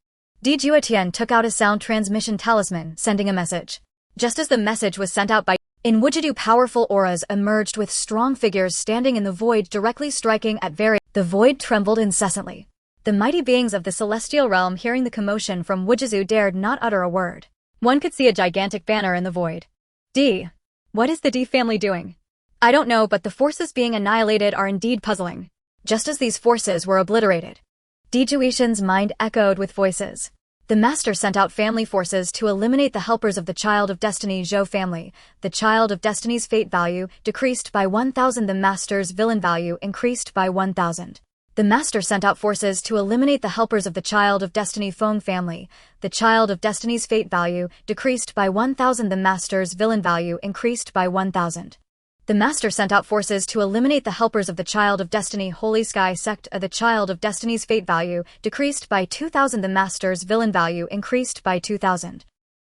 Juetian took out a sound transmission talisman, sending a message. Just as the message was sent out, in Wujidu, powerful auras emerged with strong figures standing in the void, directly striking at The void trembled incessantly. The mighty beings of the celestial realm, hearing the commotion from Wujizu, dared not utter a word. One could see a gigantic banner in the void. What is the D family doing? I don't know, but the forces being annihilated are indeed puzzling. Just as these forces were obliterated, Juetian's mind echoed with voices. The master sent out family forces to eliminate the helpers of the Child of Destiny Zhou family. The Child of Destiny's fate value decreased by 1,000. The master's villain value increased by 1,000. The master sent out forces to eliminate the helpers of the Child of Destiny Feng family. The Child of Destiny's fate value decreased by 1,000. The master's villain value increased by 1,000. The master sent out forces to eliminate the helpers of the Child of Destiny Holy Sky sect. The Child of Destiny's fate value decreased by 2,000. The master's villain value increased by 2,000.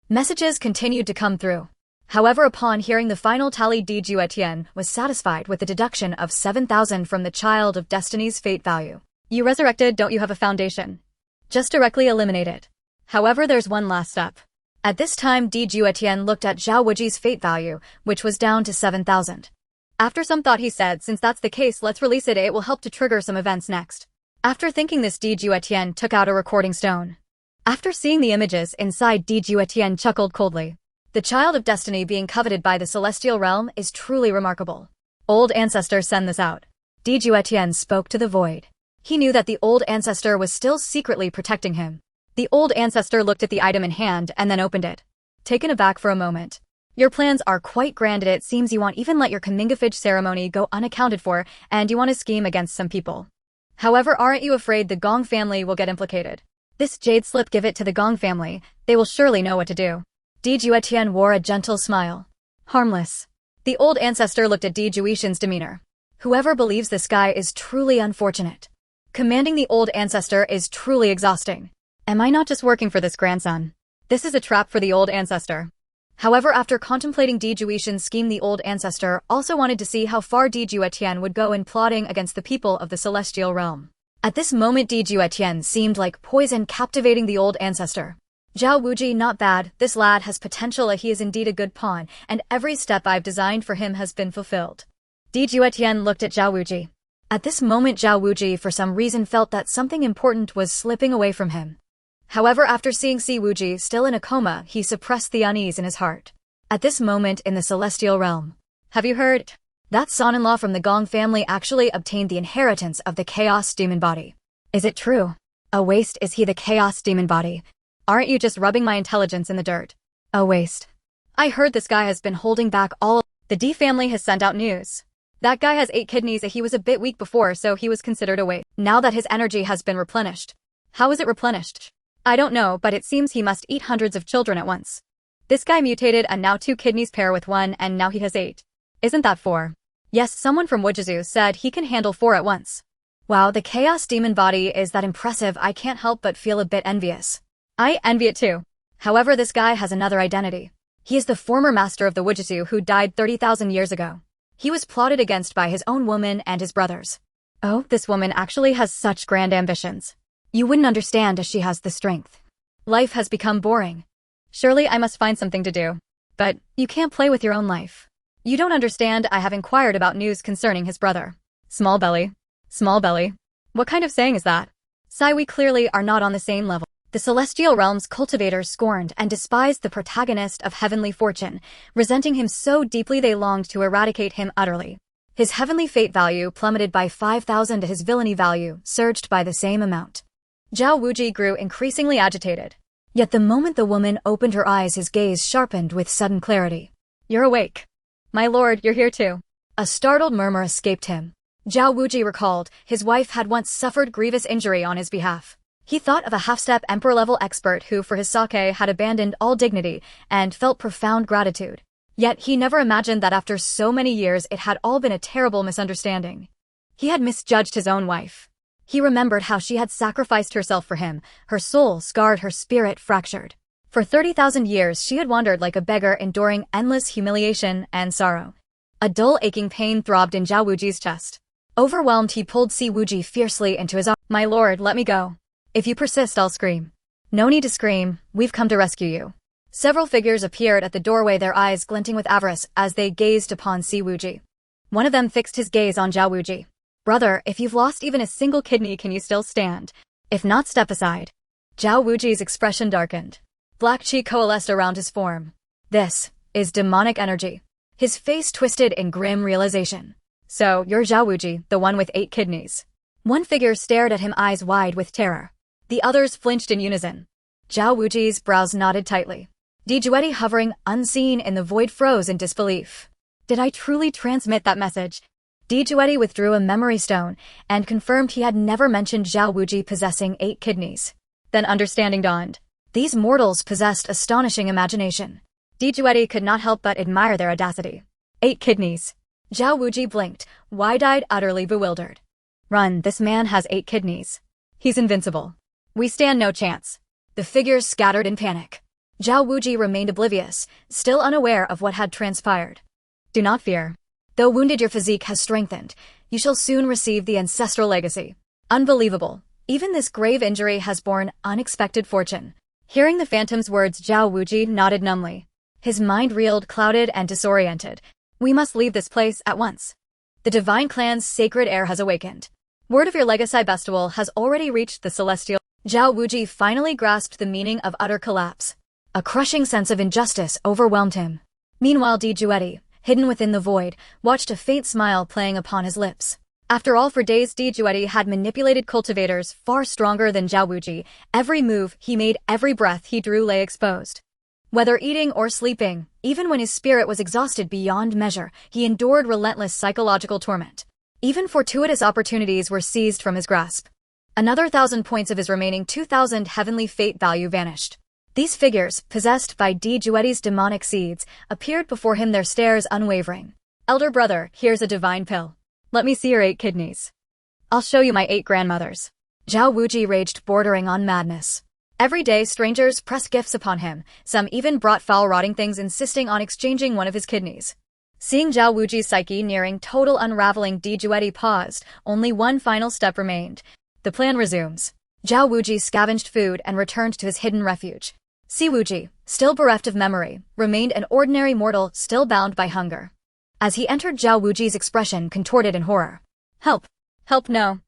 Messages continued to come through. However, upon hearing the final tally, Juetian was satisfied with the deduction of 7,000 from the Child of Destiny's fate value. You resurrected, don't you have a foundation? Just directly eliminate it. However, there's one last step. At this time, Juetian looked at Zhao Wuji's fate value, which was down to 7,000. After some thought, he said, since that's the case, let's release it. It will help to trigger some events next. After thinking this, Juetian took out a recording stone. After seeing the images inside, Juetian chuckled coldly. The Child of Destiny being coveted by the celestial realm is truly remarkable. Old ancestor, send this out. Juetian spoke to the void. He knew that the old ancestor was still secretly protecting him. The old ancestor looked at the item in hand and then opened it. Taken aback for a moment. Your plans are quite grand. It seems you won't even let your Kamingafage ceremony go unaccounted for, and you want to scheme against some people. However, aren't you afraid the Gong family will get implicated? This jade slip, give it to the Gong family. They will surely know what to do. Juetian wore a gentle smile. Harmless. The old ancestor looked at Juetian's demeanor. Whoever believes this guy is truly unfortunate. Commanding the old ancestor is truly exhausting. Am I not just working for this grandson? This is a trap for the old ancestor. However, after contemplating Juetian's scheme, the old ancestor also wanted to see how far Juetian would go in plotting against the people of the celestial realm. At this moment, Juetian seemed like poison, captivating the old ancestor. Zhao Wuji, not bad. This lad has potential. He is indeed a good pawn, and every step I've designed for him has been fulfilled. Juetian looked at Zhao Wuji. At this moment, Zhao Wuji for some reason felt that something important was slipping away from him. However, after seeing Si Wuji still in a coma, he suppressed the unease in his heart. At this moment in the celestial realm. Have you heard? That son-in-law from the Gong family actually obtained the inheritance of the Chaos Demon body. Is it true? A waste, is he the Chaos Demon body? Aren't you just rubbing my intelligence in the dirt? A waste. I heard this guy has been holding back all. The D family has sent out news. That guy has 8 kidneys. He was a bit weak before, so he was considered a waste. Now that his energy has been replenished. How is it replenished? I don't know, but it seems he must eat hundreds of children at once. This guy mutated and now 2 kidneys pair with 1 and now he has 8. Isn't that 4? Yes, someone from Wujizu said he can handle 4 at once. Wow, the Chaos Demon body is that impressive. I can't help but feel a bit envious. I envy it too. However, this guy has another identity. He is the former master of the Wujizu who died 30,000 years ago. He was plotted against by his own woman and his brothers. Oh, this woman actually has such grand ambitions. You wouldn't understand as she has the strength. Life has become boring. Surely I must find something to do. But you can't play with your own life. You don't understand. I have inquired about news concerning his brother. Small belly. Small belly. What kind of saying is that? Sai, we clearly are not on the same level. The celestial realm's cultivators scorned and despised the protagonist of heavenly fortune, resenting him so deeply they longed to eradicate him utterly. His heavenly fate value plummeted by 5,000 to his villainy value surged by the same amount. Zhao Wuji grew increasingly agitated. Yet the moment the woman opened her eyes, his gaze sharpened with sudden clarity. You're awake. My lord, you're here too. A startled murmur escaped him. Zhao Wuji recalled his wife had once suffered grievous injury on his behalf. He thought of a half-step emperor-level expert who for his sake had abandoned all dignity and felt profound gratitude. Yet he never imagined that after so many years it had all been a terrible misunderstanding. He had misjudged his own wife. He remembered how she had sacrificed herself for him, her soul scarred, her spirit fractured. For 30,000 years she had wandered like a beggar, enduring endless humiliation and sorrow. A dull aching pain throbbed in Zhao Wuji's chest. Overwhelmed, he pulled Si Wuji fiercely into his arms. My lord, let me go. If you persist, I'll scream. No need to scream, we've come to rescue you. Several figures appeared at the doorway, their eyes glinting with avarice as they gazed upon Si Wuji. One of them fixed his gaze on Zhao Wuji. Brother, if you've lost even a single kidney, can you still stand? If not, step aside. Zhao Wuji's expression darkened. Black chi coalesced around his form. This is demonic energy. His face twisted in grim realization. So, you're Zhao Wuji, the one with 8 kidneys. One figure stared at him, eyes wide with terror. The others flinched in unison. Zhao Wuji's brows knotted tightly. Jueti, hovering unseen in the void, froze in disbelief. Did I truly transmit that message? Jueti withdrew a memory stone and confirmed he had never mentioned Zhao Wuji possessing 8 kidneys. Then understanding dawned. These mortals possessed astonishing imagination. Jueti could not help but admire their audacity. 8 kidneys. Zhao Wuji blinked, wide-eyed, utterly bewildered. Run, this man has 8 kidneys. He's invincible. We stand no chance. The figures scattered in panic. Zhao Wuji remained oblivious, still unaware of what had transpired. Do not fear. Though wounded, your physique has strengthened. You shall soon receive the ancestral legacy. Unbelievable. Even this grave injury has borne unexpected fortune. Hearing the phantom's words, Zhao Wuji nodded numbly. His mind reeled, clouded and disoriented. We must leave this place at once. The divine clan's sacred air has awakened. Word of your legacy bestowal has already reached the celestial. Zhao Wuji finally grasped the meaning of utter collapse. A crushing sense of injustice overwhelmed him. Meanwhile, Jueti, hidden within the void, watched a faint smile playing upon his lips. After all, for days Jueti had manipulated cultivators far stronger than Zhao Wuji. Every move he made, every breath he drew lay exposed. Whether eating or sleeping, even when his spirit was exhausted beyond measure, he endured relentless psychological torment. Even fortuitous opportunities were seized from his grasp. Another 1,000 points of his remaining 2,000 heavenly fate value vanished. These figures, possessed by Jueti's demonic seeds, appeared before him, their stares unwavering. Elder brother, here's a divine pill. Let me see your 8 kidneys. I'll show you my 8 grandmothers. Zhao Wuji raged, bordering on madness. Every day, strangers pressed gifts upon him. Some even brought foul, rotting things, insisting on exchanging one of his kidneys. Seeing Zhao Wuji's psyche nearing total unraveling, Jueti paused. Only one final step remained. The plan resumes. Zhao Wuji scavenged food and returned to his hidden refuge. Si Wuji, still bereft of memory, remained an ordinary mortal, still bound by hunger. As he entered, Zhao Wuji's expression contorted in horror. Help! Help, no!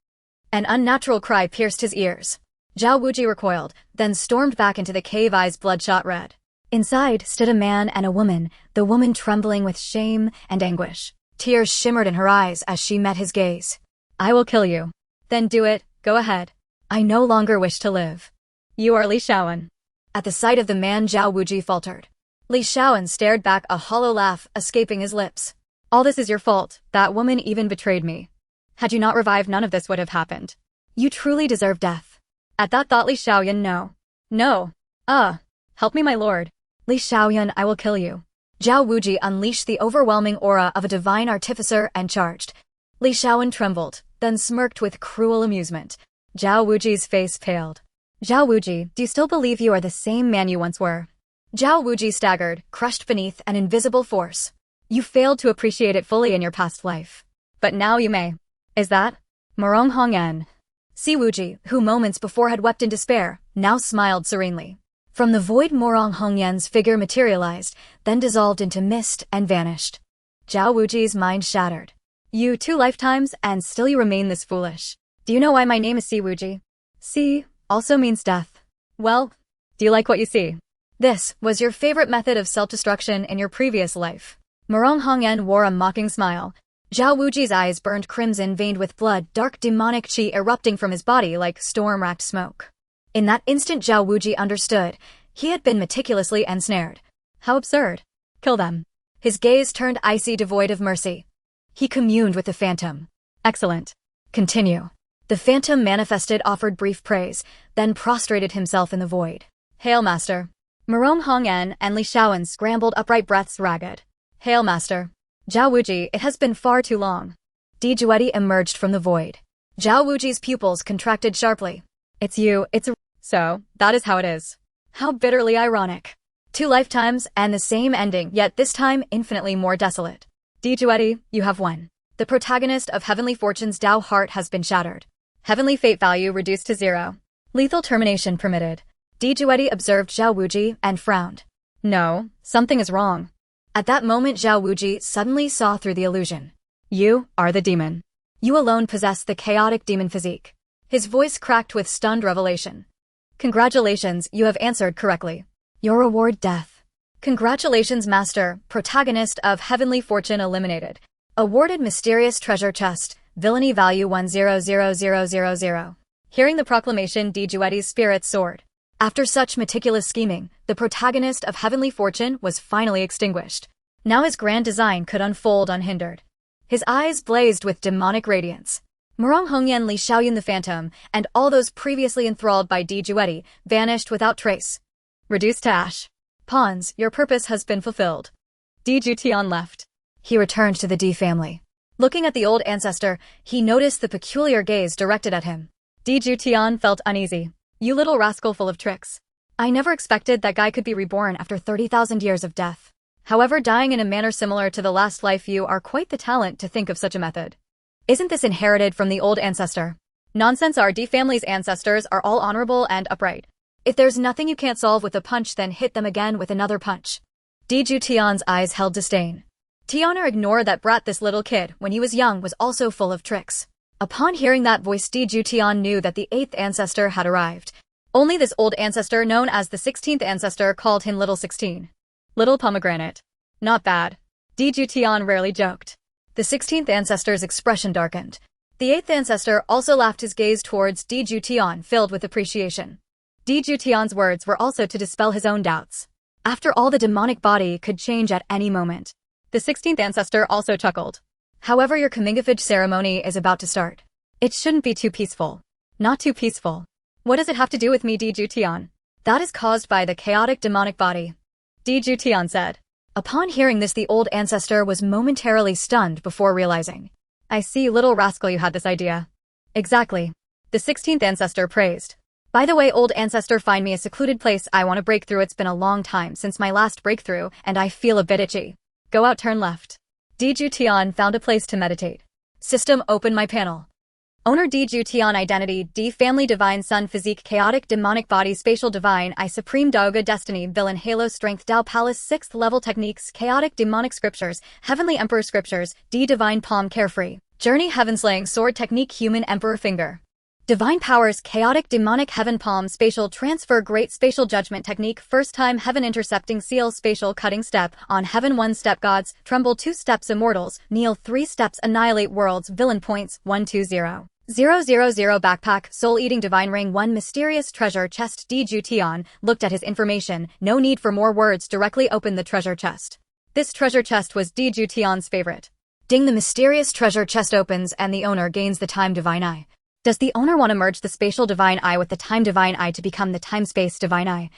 An unnatural cry pierced his ears. Zhao Wuji recoiled, then stormed back into the cave, eyes bloodshot red. Inside stood a man and a woman, the woman trembling with shame and anguish. Tears shimmered in her eyes as she met his gaze. I will kill you. Then do it, go ahead. I no longer wish to live. You are Li Shaoan. At the sight of the man, Zhao Wuji faltered. Li Shaoan stared back, a hollow laugh escaping his lips. All this is your fault. That woman even betrayed me. Had you not revived, none of this would have happened. You truly deserve death. At that thought, Li Shaoyan, no. No. Help me, my lord. Li Shaoyan, I will kill you. Zhao Wuji unleashed the overwhelming aura of a divine artificer and charged. Li Shaoyan trembled, then smirked with cruel amusement. Zhao Wuji's face paled. Zhao Wuji, do you still believe you are the same man you once were? Zhao Wuji staggered, crushed beneath an invisible force. You failed to appreciate it fully in your past life. But now you may. Is that? Morong Hongyan. Si Wuji, who moments before had wept in despair, now smiled serenely. From the void, Morong Hongyan's figure materialized, then dissolved into mist and vanished. Zhao Wuji's mind shattered. You 2 lifetimes, and still you remain this foolish. Do you know why my name is Si Wuji? Si also means death. Well, do you like what you see? This was your favorite method of self-destruction in your previous life. Morong Hongyan wore a mocking smile. Zhao Wuji's eyes burned crimson, veined with blood, dark demonic chi erupting from his body like storm-racked smoke. In that instant, Zhao Wuji understood. He had been meticulously ensnared. How absurd. Kill them. His gaze turned icy, devoid of mercy. He communed with the phantom. Excellent. Continue. The phantom manifested, offered brief praise, then prostrated himself in the void. Hail, master. Morong Hongyan and Li Shaoan scrambled upright, breaths ragged. Hail, master. Zhao Wuji, it has been far too long. Jueti emerged from the void. Zhao Wuji's pupils contracted sharply. It's you, So, that is how it is. How bitterly ironic. 2 lifetimes and the same ending, yet this time infinitely more desolate. Jueti, you have won. The protagonist of Heavenly Fortune's Dao heart has been shattered. Heavenly fate value reduced to 0. Lethal termination permitted. Jueti observed Zhao Wuji and frowned. No, something is wrong. At that moment, Zhao Wuji suddenly saw through the illusion. You are the demon. You alone possess the chaotic demon physique. His voice cracked with stunned revelation. Congratulations, you have answered correctly. Your reward, death. Congratulations, master, protagonist of Heavenly Fortune eliminated. Awarded mysterious treasure chest, villainy value 100000. Hearing the proclamation, Jueti's spirits soared. After such meticulous scheming, the protagonist of Heavenly Fortune was finally extinguished. Now his grand design could unfold unhindered. His eyes blazed with demonic radiance. Murong Hongyan Li Xiaoyun the Phantom, and all those previously enthralled by Di Jueti, vanished without trace. Reduced to ash. Pawns, your purpose has been fulfilled. Di Juetian left. He returned to the Di family. Looking at the old ancestor, he noticed the peculiar gaze directed at him. Di Juetian felt uneasy. You little rascal full of tricks. I never expected that guy could be reborn after 30,000 years of death. However, dying in a manner similar to the last life, you are quite the talent to think of such a method. Isn't this inherited from the old ancestor? Nonsense, our Di family's ancestors are all honorable and upright. If there's nothing you can't solve with a punch, then hit them again with another punch. Di Juetian's eyes held disdain. Tiana, ignore that brat, this little kid, when he was young, was also full of tricks. Upon hearing that voice, Di Juetian knew that the 8th ancestor had arrived. Only this old ancestor, known as the 16th ancestor, called him Little 16. Little pomegranate. Not bad. Di Juetian rarely joked. The 16th ancestor's expression darkened. The 8th ancestor also laughed, his gaze towards Di Juetian filled with appreciation. Di Juetian's words were also to dispel his own doubts. After all, the demonic body could change at any moment. The 16th ancestor also chuckled. However, your comingafage ceremony is about to start. It shouldn't be too peaceful. Not too peaceful. What does it have to do with me, Di Juetian? That is caused by the chaotic demonic body. Di Juetian said. Upon hearing this, the old ancestor was momentarily stunned before realizing. I see, little rascal, you had this idea. Exactly. The 16th ancestor praised. By the way, old ancestor, find me a secluded place I want to break through. It's been a long time since my last breakthrough, and I feel a bit itchy. Go out, turn left. Di Juetian found a place to meditate. System, open my panel. Owner Di Juetian, identity, Di family, divine sun, physique, chaotic demonic body, spatial divine eye, supreme Daoga, destiny, villain, halo, strength, Dao palace, 6th level techniques, chaotic demonic scriptures, heavenly emperor scriptures, Di divine palm, carefree, journey, heaven slaying sword technique, human emperor finger. Divine powers, chaotic demonic heaven palm, spatial transfer, great spatial judgment technique, first time heaven intercepting seal, spatial cutting step, on heaven 1 step gods, tremble 2 steps immortals, kneel 3 steps, annihilate worlds, villain points, 120. 000 backpack, soul-eating divine ring, 1 mysterious treasure chest. Di Juetian looked at his information, no need for more words, directly opened the treasure chest. This treasure chest was Di Juetian's favorite. Ding, the mysterious treasure chest opens and the owner gains the time divine eye. Does the owner want to merge the spatial divine eye with the time divine eye to become the time-space divine eye?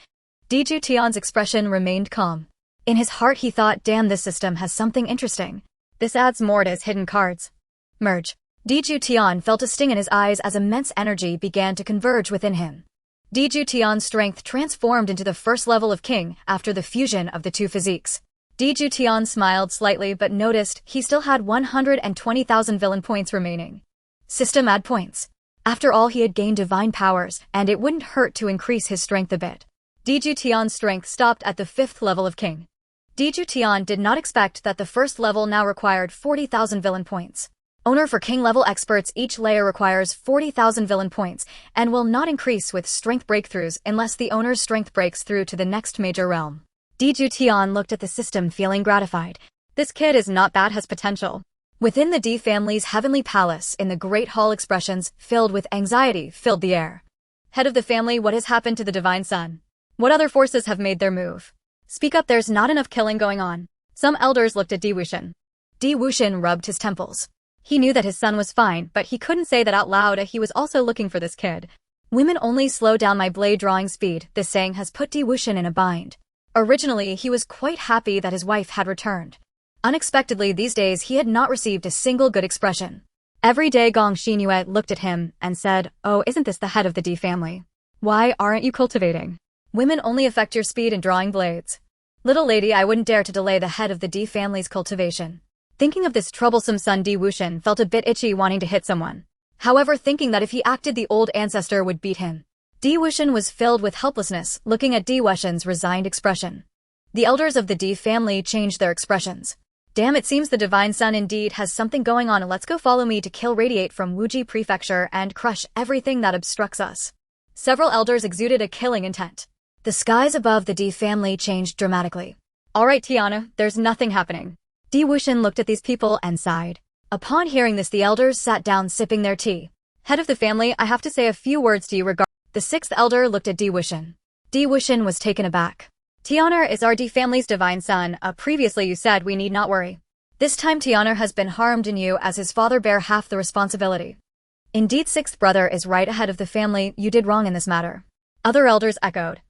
Di Juetian's expression remained calm. In his heart he thought, damn, this system has something interesting. This adds more to his hidden cards. Merge. Di Juetian felt a sting in his eyes as immense energy began to converge within him. Di Juetian's strength transformed into the first level of king after the fusion of the two physiques. Di Juetian smiled slightly but noticed he still had 120,000 villain points remaining. System, add points. After all, he had gained divine powers, and it wouldn't hurt to increase his strength a bit. Di Juetian's strength stopped at the 5th level of king. Di Juetian did not expect that the first level now required 40,000 villain points. Owner, for king level experts, each layer requires 40,000 villain points and will not increase with strength breakthroughs unless the owner's strength breaks through to the next major realm. Di Juetian looked at the system, feeling gratified. This kid is not bad, has potential. Within the Di family's heavenly palace in the Great Hall, expressions filled with anxiety filled the air. Head of the family, what has happened to the divine sun? What other forces have made their move? Speak up, there's not enough killing going on. Some elders looked at Di Wuxian. Di Wuxian rubbed his temples. He knew that his son was fine, but he couldn't say that out loud. He was also looking for this kid. Women only slow down my blade drawing speed, this saying has put Di Wuxian in a bind. Originally, he was quite happy that his wife had returned. Unexpectedly, these days he had not received a single good expression. Every day Gong Xinyue looked at him and said, oh, isn't this the head of the Di family? Why aren't you cultivating? Women only affect your speed in drawing blades. Little lady, I wouldn't dare to delay the head of the Di family's cultivation. Thinking of this troublesome son, Di Wuxian felt a bit itchy wanting to hit someone. However, thinking that if he acted, the old ancestor would beat him. Di Wuxian was filled with helplessness, looking at Di Wuxian's resigned expression. The elders of the Di family changed their expressions. Damn, it seems the divine sun indeed has something going on. Let's go, follow me to kill radiate from Wuji Prefecture and crush everything that obstructs us. Several elders exuded a killing intent. The skies above the Di family changed dramatically. Alright Tiana, there's nothing happening. Di Wuxian looked at these people and sighed. Upon hearing this, the elders sat down sipping their tea. Head of the family, I have to say a few words to you regarding. The 6th elder looked at Di Wuxian. Di Wuxian was taken aback. Tiana is our Di family's divine son. Previously you said we need not worry. This time Tianar has been harmed and you as his father bear half the responsibility. Indeed, sixth brother is right ahead of the family, you did wrong in this matter. Other elders echoed.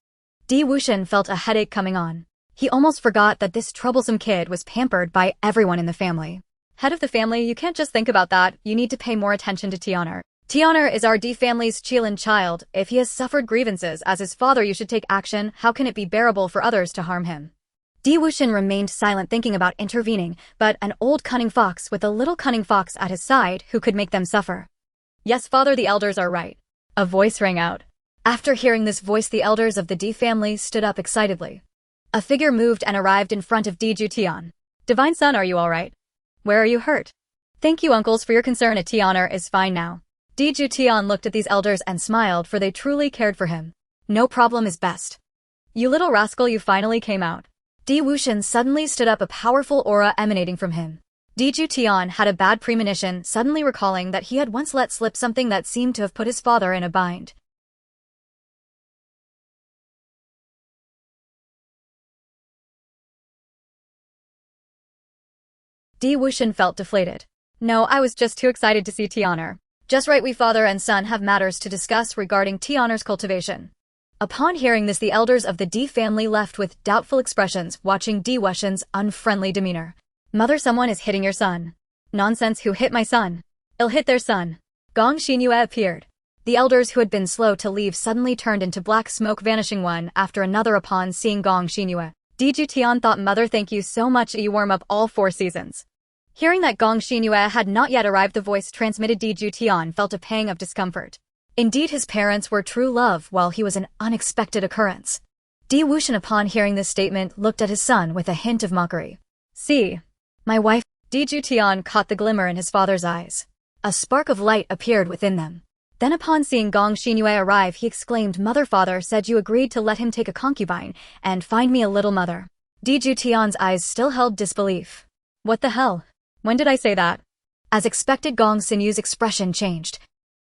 Juetian felt a headache coming on. He almost forgot that this troublesome kid was pampered by everyone in the family. Head of the family, you can't just think about that, you need to pay more attention to Tianar. Tianar is our D family's Chilan child. If he has suffered grievances as his father, you should take action. How can it be bearable for others to harm him? Juetian remained silent, thinking about intervening, but an old cunning fox with a little cunning fox at his side who could make them suffer. Yes, father, the elders are right. A voice rang out. After hearing this voice, the elders of the D family stood up excitedly. A figure moved and arrived in front of Juetian. Divine son, are you all right? Where are you hurt? Thank you, uncles, for your concern. Tianar is fine now. Juetian looked at these elders and smiled, for they truly cared for him. No problem is best. You little rascal, you finally came out. Juetian suddenly stood up, a powerful aura emanating from him. Juetian had a bad premonition, suddenly recalling that he had once let slip something that seemed to have put his father in a bind. Juetian felt deflated. No, I was just too excited to see Tianar. Just right, we father and son have matters to discuss regarding Tianar's cultivation. Upon hearing this, the elders of the D family left with doubtful expressions, watching Juetian's unfriendly demeanor. Mother, someone is hitting your son. Nonsense, who hit my son? I'll hit their son. Gong Xinyue appeared. The elders who had been slow to leave suddenly turned into black smoke, vanishing one after another upon seeing Gong Xinyue. Juetian thought, Mother, thank you so much, you warm up all 4 seasons. Hearing that Gong Xinyue had not yet arrived, the voice transmitted. Juetian felt a pang of discomfort. Indeed, his parents were true love, while he was an unexpected occurrence. Juetian, upon hearing this statement, looked at his son with a hint of mockery. See, my wife. Juetian caught the glimmer in his father's eyes. A spark of light appeared within them. Then upon seeing Gong Xinyue arrive, he exclaimed, Mother, father said you agreed to let him take a concubine and find me a little mother. Juetian's eyes still held disbelief. What the hell? When did I say that? As expected, Gong Xinyue's expression changed.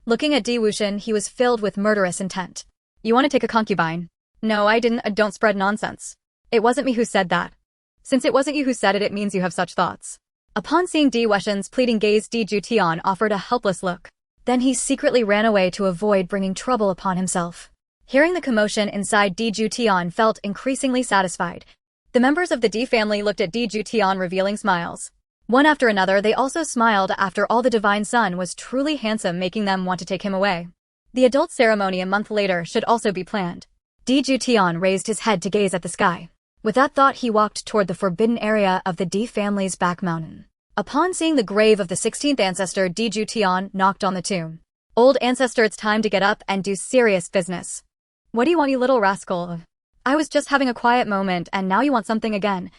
Looking at Juetian, he was filled with murderous intent. You want to take a concubine? No, I didn't. Don't spread nonsense. It wasn't me who said that. Since it wasn't you who said it, it means you have such thoughts. Upon seeing Juetian's pleading gaze, Juetian offered a helpless look. Then he secretly ran away to avoid bringing trouble upon himself. Hearing the commotion inside, Juetian felt increasingly satisfied. The members of the D family looked at Juetian, revealing smiles. One after another, they also smiled. After all, the divine son was truly handsome, making them want to take him away. The adult ceremony a month later should also be planned. Juetian raised his head to gaze at the sky. With that thought, he walked toward the forbidden area of the D family's back mountain. Upon seeing the grave of the 16th ancestor, Juetian knocked on the tomb. Old ancestor, it's time to get up and do serious business. What do you want, you little rascal? I was just having a quiet moment and now you want something again.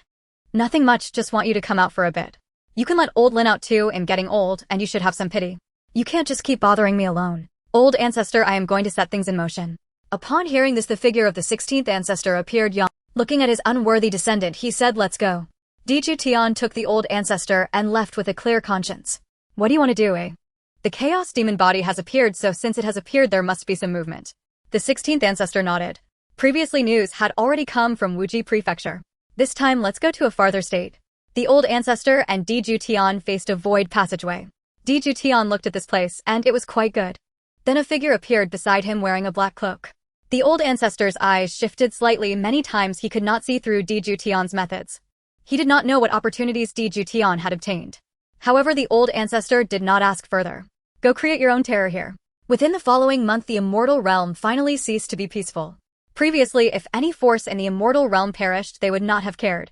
Nothing much, just want you to come out for a bit. You can let old Lin out too. I'm getting old and you should have some pity. You can't just keep bothering me alone. Old ancestor, I am going to set things in motion. Upon hearing this, the figure of the 16th ancestor appeared young. Looking at his unworthy descendant, he said, let's go. Juetian took the old ancestor and left with a clear conscience. What do you want to do, eh? The chaos demon body has appeared, so since it has appeared, there must be some movement. The 16th ancestor nodded. Previously, news had already come from Wuji Prefecture. This time, let's go to a farther state. The old ancestor and Juetian faced a void passageway. Juetian looked at this place, and it was quite good. Then a figure appeared beside him wearing a black cloak. The old ancestor's eyes shifted slightly. Many times he could not see through Juetian's methods. He did not know what opportunities Juetian had obtained. However, the old ancestor did not ask further. Go create your own terror here. Within the following month, the immortal realm finally ceased to be peaceful. Previously, if any force in the immortal realm perished, they would not have cared.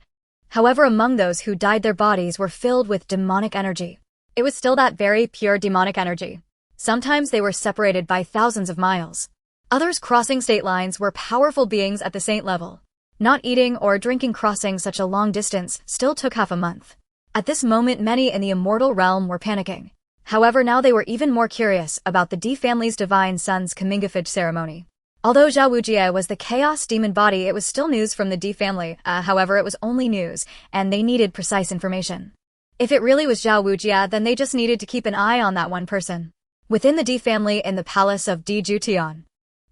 However, among those who died, their bodies were filled with demonic energy. It was still that very pure demonic energy. Sometimes they were separated by thousands of miles. Others crossing state lines were powerful beings at the saint level. Not eating or drinking crossing such a long distance still took half a month. At this moment, many in the immortal realm were panicking. However, now they were even more curious about the D family's divine son's Kamingafage ceremony. Although Zhao Wujie was the chaos demon body, it was still news from the D family. However, it was only news, and they needed precise information. If it really was Zhao Wujie, then they just needed to keep an eye on that one person. Within the D family in the palace of Juetian.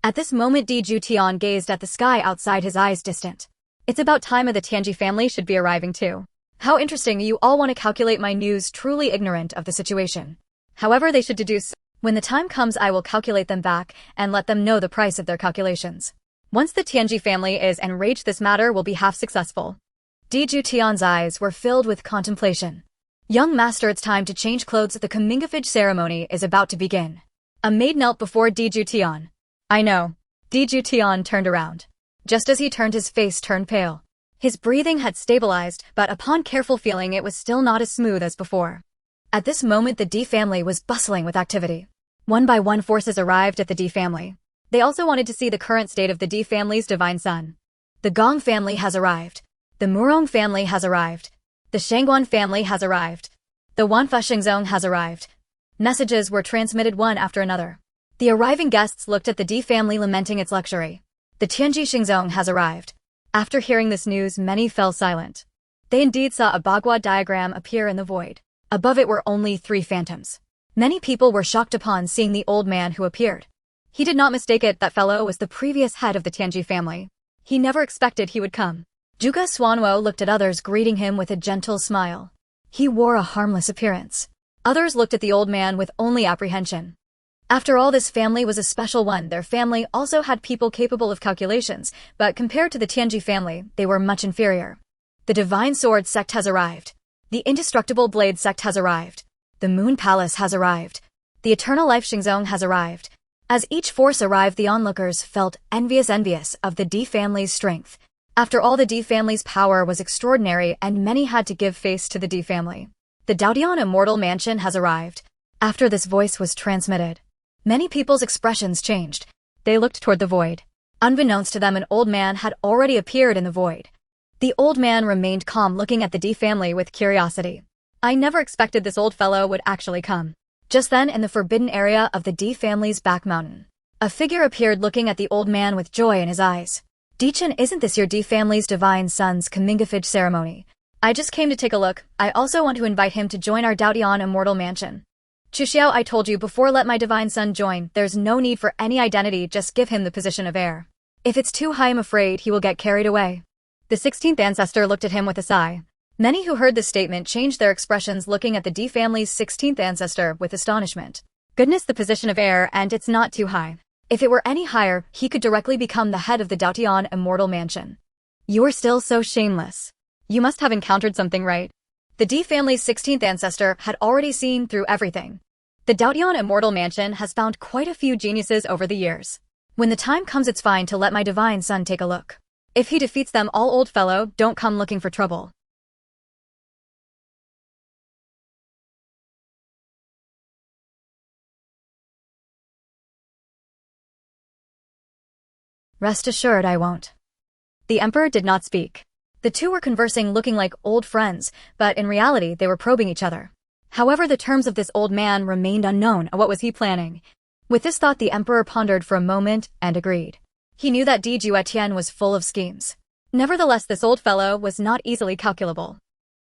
At this moment, Juetian gazed at the sky outside, his eyes distant. It's about time of the Tianji family should be arriving too. How interesting, you all want to calculate my news, truly ignorant of the situation. However, they should deduce. When the time comes, I will calculate them back and let them know the price of their calculations. Once the Tianji family is enraged, this matter will be half successful. Juetian's eyes were filled with contemplation. Young master, it's time to change clothes. The comminglage ceremony is about to begin. A maid knelt before Juetian. I know. Juetian turned around. Just as he turned, his face turned pale. His breathing had stabilized, but upon careful feeling it was still not as smooth as before. At this moment the D family was bustling with activity. One by one forces arrived at the D family. They also wanted to see the current state of the D family's divine son. The Gong family has arrived. The Murong family has arrived. The Shangguan family has arrived. The Wanfa Xingzong has arrived. Messages were transmitted one after another. The arriving guests looked at the D family, lamenting its luxury. The Tianji Xingzong has arrived. After hearing this news, many fell silent. They indeed saw a Bagua diagram appear in the void. Above it were only 3 phantoms. Many people were shocked upon seeing the old man who appeared. He did not mistake it. That fellow was the previous head of the Tianji family. He never expected he would come. Zhuge Xuanwo looked at others, greeting him with a gentle smile. He wore a harmless appearance. Others looked at the old man with only apprehension. After all, this family was a special one. Their family also had people capable of calculations, but compared to the Tianji family, they were much inferior. The Divine Sword sect has arrived. The Indestructible Blade sect has arrived. The Moon Palace has arrived. The Eternal Life Xingzong has arrived. As each force arrived, the onlookers felt envious of the D family's strength. After all, the D family's power was extraordinary, and many had to give face to the D family. The Daodian Immortal Mansion has arrived. After this voice was transmitted, many people's expressions changed. They looked toward the void. Unbeknownst to them, an old man had already appeared in the void. The old man remained calm, looking at the D family with curiosity. I never expected this old fellow would actually come. Just then, in the forbidden area of the D family's back mountain, a figure appeared, looking at the old man with joy in his eyes. Juetian, isn't this your D family's divine son's comminglage ceremony? I just came to take a look. I also want to invite him to join our Daodian Immortal Mansion. Chuxiao, I told you before, let my divine son join. There's no need for any identity, just give him the position of heir. If it's too high, I'm afraid he will get carried away. The 16th ancestor looked at him with a sigh. Many who heard this statement changed their expressions, looking at the D family's 16th ancestor with astonishment. Goodness, the position of heir, and it's not too high. If it were any higher, he could directly become the head of the Daodian Immortal Mansion. You're still so shameless. You must have encountered something, right? The D family's 16th ancestor had already seen through everything. The Daodian Immortal Mansion has found quite a few geniuses over the years. When the time comes, it's fine to let my divine son take a look. If he defeats them all, old fellow, don't come looking for trouble. Rest assured I won't. The emperor did not speak. The two were conversing, looking like old friends, but in reality they were probing each other. However, the terms of this old man remained unknown. What was he planning? With this thought, the emperor pondered for a moment and agreed. He knew that Juetian was full of schemes. Nevertheless, this old fellow was not easily calculable.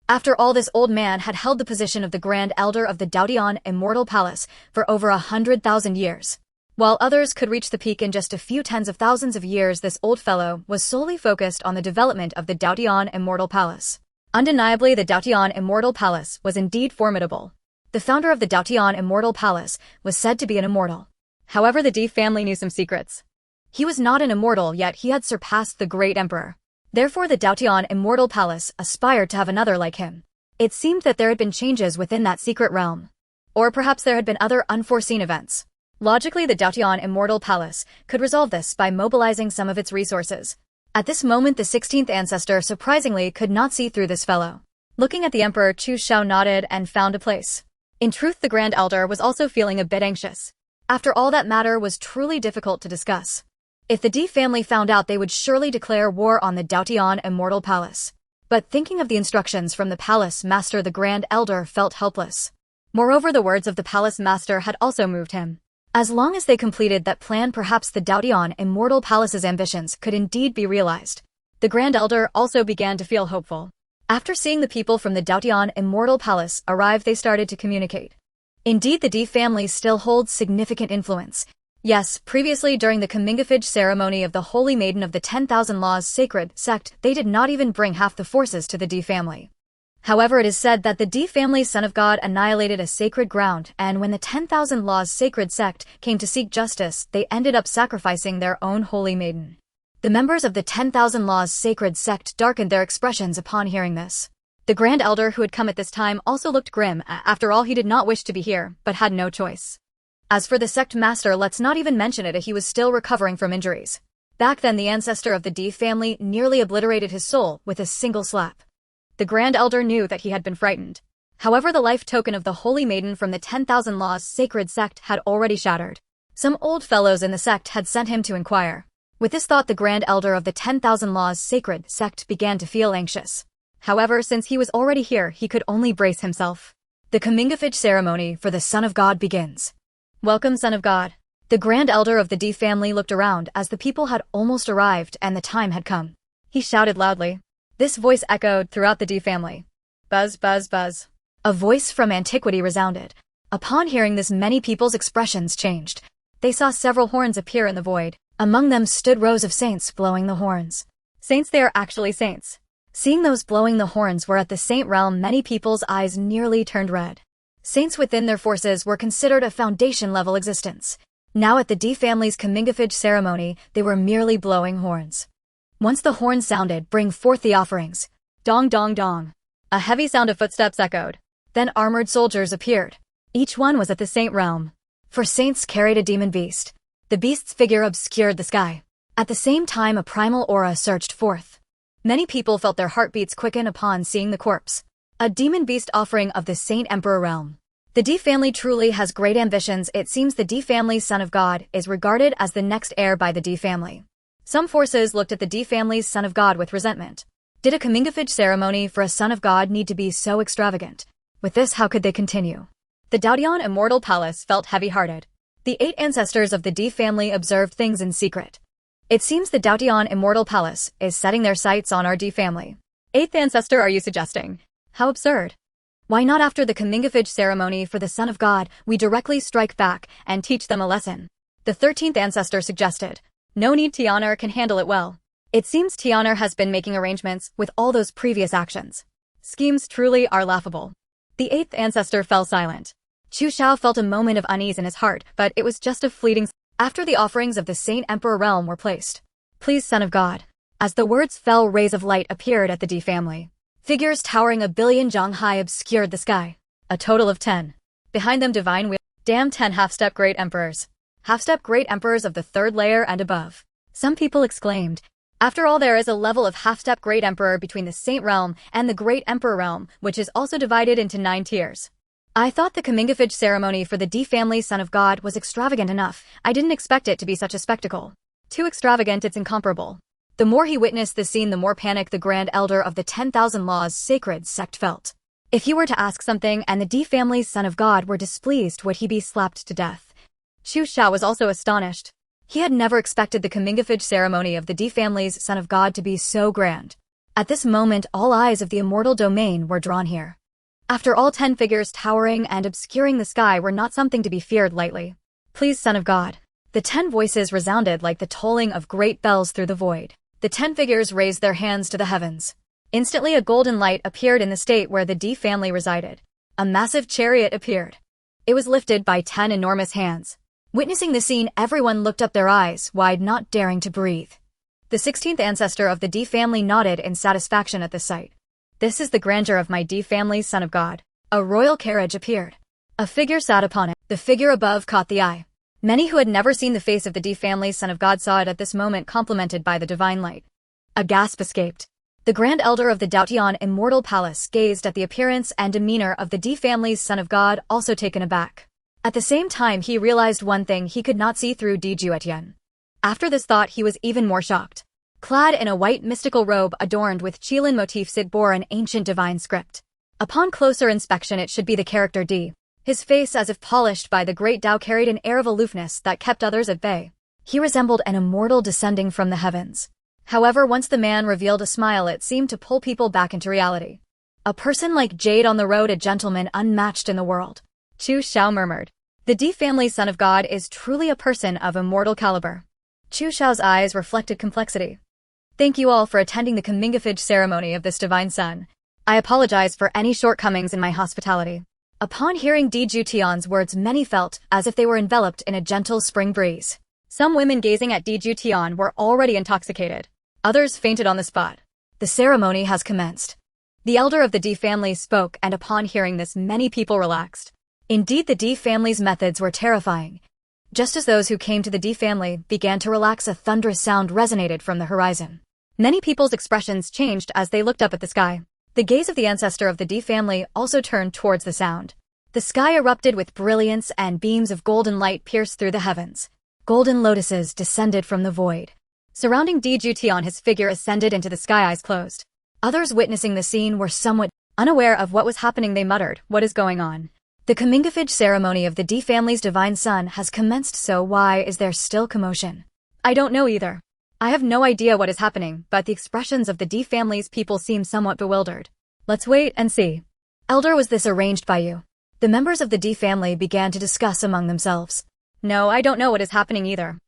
After all, this old man had held the position of the Grand Elder of the Daodian Immortal Palace for over 100,000 years. While others could reach the peak in just a few tens of thousands of years, this old fellow was solely focused on the development of the Daodian Immortal Palace. Undeniably, the Daodian Immortal Palace was indeed formidable. The founder of the Daodian Immortal Palace was said to be an immortal. However, the D family knew some secrets. He was not an immortal, yet he had surpassed the great emperor. Therefore, the Daodian Immortal Palace aspired to have another like him. It seemed that there had been changes within that secret realm. Or perhaps there had been other unforeseen events. Logically, the Daodian Immortal Palace could resolve this by mobilizing some of its resources. At this moment, the 16th ancestor surprisingly could not see through this fellow. Looking at the emperor, Chu Xiao nodded and found a place. In truth, the Grand Elder was also feeling a bit anxious. After all, that matter was truly difficult to discuss. If the D family found out, they would surely declare war on the Daodian Immortal Palace. But thinking of the instructions from the palace master, the Grand Elder felt helpless. Moreover, the words of the palace master had also moved him. As long as they completed that plan, perhaps the Daodian Immortal Palace's ambitions could indeed be realized. The Grand Elder also began to feel hopeful. After seeing the people from the Daodian Immortal Palace arrive, they started to communicate. Indeed, the D family still holds significant influence. Yes, previously during the comminglage ceremony of the Holy Maiden of the 10,000 Laws Sacred Sect, they did not even bring half the forces to the D family. However, it is said that the D family's son of God annihilated a sacred ground, and when the 10,000 Laws sacred sect came to seek justice, they ended up sacrificing their own holy maiden. The members of the 10,000 Laws sacred sect darkened their expressions upon hearing this. The Grand Elder who had come at this time also looked grim. After all, he did not wish to be here, but had no choice. As for the sect master, let's not even mention it, he was still recovering from injuries. Back then, the ancestor of the D family nearly obliterated his soul with a single slap. The Grand Elder knew that he had been frightened. However, the life token of the Holy Maiden from the 10,000 Laws sacred sect had already shattered. Some old fellows in the sect had sent him to inquire. With this thought, the Grand Elder of the 10,000 Laws sacred sect began to feel anxious. However, since he was already here, he could only brace himself. The commingafage ceremony for the Son of God begins. Welcome, Son of God. The Grand Elder of the D family looked around as the people had almost arrived and the time had come. He shouted loudly. This voice echoed throughout the D family. Buzz, buzz, buzz. A voice from antiquity resounded. Upon hearing this, many people's expressions changed. They saw several horns appear in the void. Among them stood rows of saints blowing the horns. Saints, they are actually saints. Seeing those blowing the horns were at the saint realm, many people's eyes nearly turned red. Saints within their forces were considered a foundation-level existence. Now at the D family's commingafage ceremony, they were merely blowing horns. Once the horn sounded, bring forth the offerings. Dong dong dong. A heavy sound of footsteps echoed. Then armored soldiers appeared. Each one was at the saint realm. For saints carried a demon beast. The beast's figure obscured the sky. At the same time, a primal aura surged forth. Many people felt their heartbeats quicken upon seeing the corpse. A demon beast offering of the Saint Emperor realm. The D family truly has great ambitions. It seems the D family's son of God is regarded as the next heir by the D family. Some forces looked at the D family's son of God with resentment. Did a commingafage ceremony for a son of God need to be so extravagant? With this, how could they continue? The Juetian Immortal Palace felt heavy-hearted. The 8 ancestors of the D family observed things in secret. It seems the Juetian Immortal Palace is setting their sights on our D family. 8th ancestor, are you suggesting? How absurd. Why not after the commingafage ceremony for the son of God, we directly strike back and teach them a lesson? The 13th ancestor suggested. No need, Tianar can handle it well. It seems Tianar has been making arrangements with all those previous actions. Schemes truly are laughable. The 8th ancestor fell silent. Chu Shao felt a moment of unease in his heart, but it was just a fleeting. After the offerings of the Saint Emperor realm were placed. Please, Son of God. As the words fell, rays of light appeared at the D family. Figures towering 1 billion jong high obscured the sky. A total of 10. Behind them, divine wheel. Damn 10 half-step great emperors. Half-step great emperors of the 3rd layer and above. Some people exclaimed. After all, there is a level of half-step great emperor between the Saint realm and the Great Emperor realm, which is also divided into 9 tiers. I thought the commingafage ceremony for the D family son of God was extravagant enough. I didn't expect it to be such a spectacle. Too extravagant, it's incomparable. The more he witnessed the scene, the more panic the Grand Elder of the 10,000 Laws sacred sect felt. If he were to ask something and the D family's son of God were displeased, would he be slapped to death? Chu Shao was also astonished. He had never expected the commingafage ceremony of the D family's son of God to be so grand. At this moment, all eyes of the Immortal Domain were drawn here. After all, 10 figures towering and obscuring the sky were not something to be feared lightly. Please, Son of God. The 10 voices resounded like the tolling of great bells through the void. The 10 figures raised their hands to the heavens. Instantly, a golden light appeared in the state where the D family resided. A massive chariot appeared. It was lifted by 10 enormous hands. Witnessing the scene, everyone looked up, their eyes wide, not daring to breathe. The 16th ancestor of the D family nodded in satisfaction at the sight. This is the grandeur of my D family's son of God. A royal carriage appeared. A figure sat upon it. The figure above caught the eye. Many who had never seen the face of the D family's son of God saw it at this moment, complemented by the divine light. A gasp escaped. The Grand Elder of the Juetian Immortal Palace gazed at the appearance and demeanor of the D family's son of God, also taken aback. At the same time, he realized one thing: he could not see through Juetian. After this thought, he was even more shocked. Clad in a white mystical robe adorned with Qilin motifs, it bore an ancient divine script. Upon closer inspection, it should be the character D. His face, as if polished by the great Tao, carried an air of aloofness that kept others at bay. He resembled an immortal descending from the heavens. However, once the man revealed a smile, it seemed to pull people back into reality. A person like Jade on the road, a gentleman unmatched in the world. Chu Shao murmured. The D family's son of God is truly a person of immortal caliber. Chu Shao's eyes reflected complexity. Thank you all for attending the commingafage ceremony of this divine son. I apologize for any shortcomings in my hospitality. Upon hearing Juetian's words, many felt as if they were enveloped in a gentle spring breeze. Some women gazing at Juetian were already intoxicated. Others fainted on the spot. The ceremony has commenced. The elder of the D family spoke, and upon hearing this, many people relaxed. Indeed, the D family's methods were terrifying. Just as those who came to the D family began to relax, a thunderous sound resonated from the horizon. Many people's expressions changed as they looked up at the sky. The gaze of the ancestor of the D family also turned towards the sound. The sky erupted with brilliance, and beams of golden light pierced through the heavens. Golden lotuses descended from the void. Surrounding Juetian, his figure ascended into the sky, eyes closed. Others witnessing the scene were somewhat unaware of what was happening. They muttered, "What is going on?" The commingafage ceremony of the D family's divine son has commenced, so why is there still commotion? I don't know either. I have no idea what is happening, but the expressions of the D family's people seem somewhat bewildered. Let's wait and see. Elder, was this arranged by you? The members of the D family began to discuss among themselves. No, I don't know what is happening either.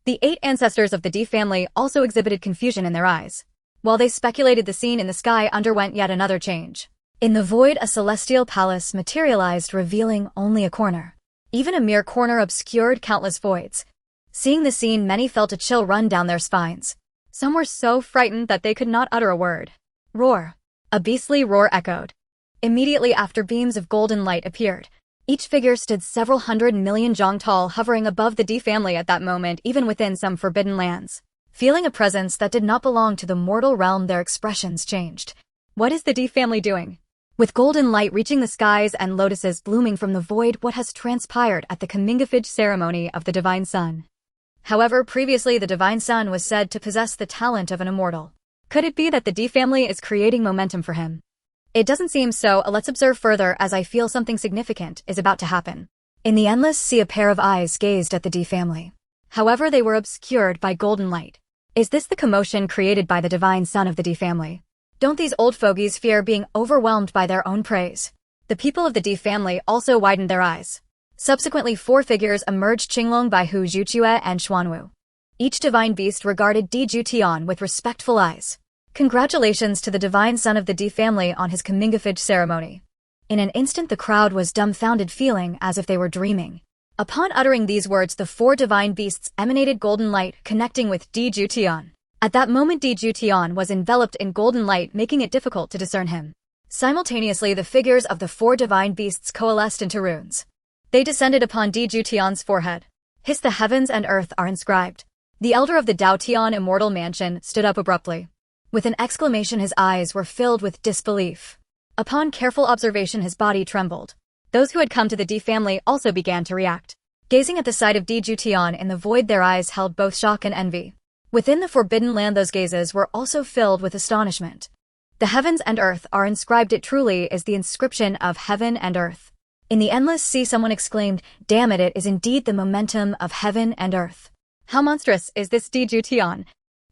The 8 ancestors of the D family also exhibited confusion in their eyes. While they speculated, the scene in the sky underwent yet another change. In the void, a celestial palace materialized, revealing only a corner. Even a mere corner obscured countless voids. Seeing the scene, many felt a chill run down their spines. Some were so frightened that they could not utter a word. Roar. A beastly roar echoed. Immediately after, beams of golden light appeared. Each figure stood several 100 million zhang tall, hovering above the D family at that moment, even within some forbidden lands. Feeling a presence that did not belong to the mortal realm, their expressions changed. What is the D family doing? With golden light reaching the skies and lotuses blooming from the void, what has transpired at the commingafage ceremony of the divine son? However, previously the divine son was said to possess the talent of an immortal. Could it be that the D family is creating momentum for him? It doesn't seem so. Let's observe further, as I feel something significant is about to happen. In the endless sea, a pair of eyes gazed at the D family. However, they were obscured by golden light. Is this the commotion created by the divine son of the D family? Don't these old fogies fear being overwhelmed by their own praise? The people of the D family also widened their eyes. Subsequently, 4 figures emerged: Qinglong, Baihu, Zhuchue, and Xuanwu. Each divine beast regarded Juetian with respectful eyes. Congratulations to the divine son of the D family on his commingafage ceremony. In an instant, the crowd was dumbfounded, feeling as if they were dreaming. Upon uttering these words, the 4 divine beasts emanated golden light, connecting with Juetian. At that moment, Juetian was enveloped in golden light, making it difficult to discern him. Simultaneously, the figures of the 4 divine beasts coalesced into runes. They descended upon Juetian's forehead. Hiss, the heavens and earth are inscribed. The elder of the Daotian immortal mansion stood up abruptly. With an exclamation, his eyes were filled with disbelief. Upon careful observation, his body trembled. Those who had come to the D family also began to react. Gazing at the sight of Juetian in the void, their eyes held both shock and envy. Within the forbidden land, those gazes were also filled with astonishment. The heavens and earth are inscribed. It truly is the inscription of heaven and earth. In the endless sea, someone exclaimed, "Damn it, it is indeed the momentum of heaven and earth." How monstrous is this Juetian?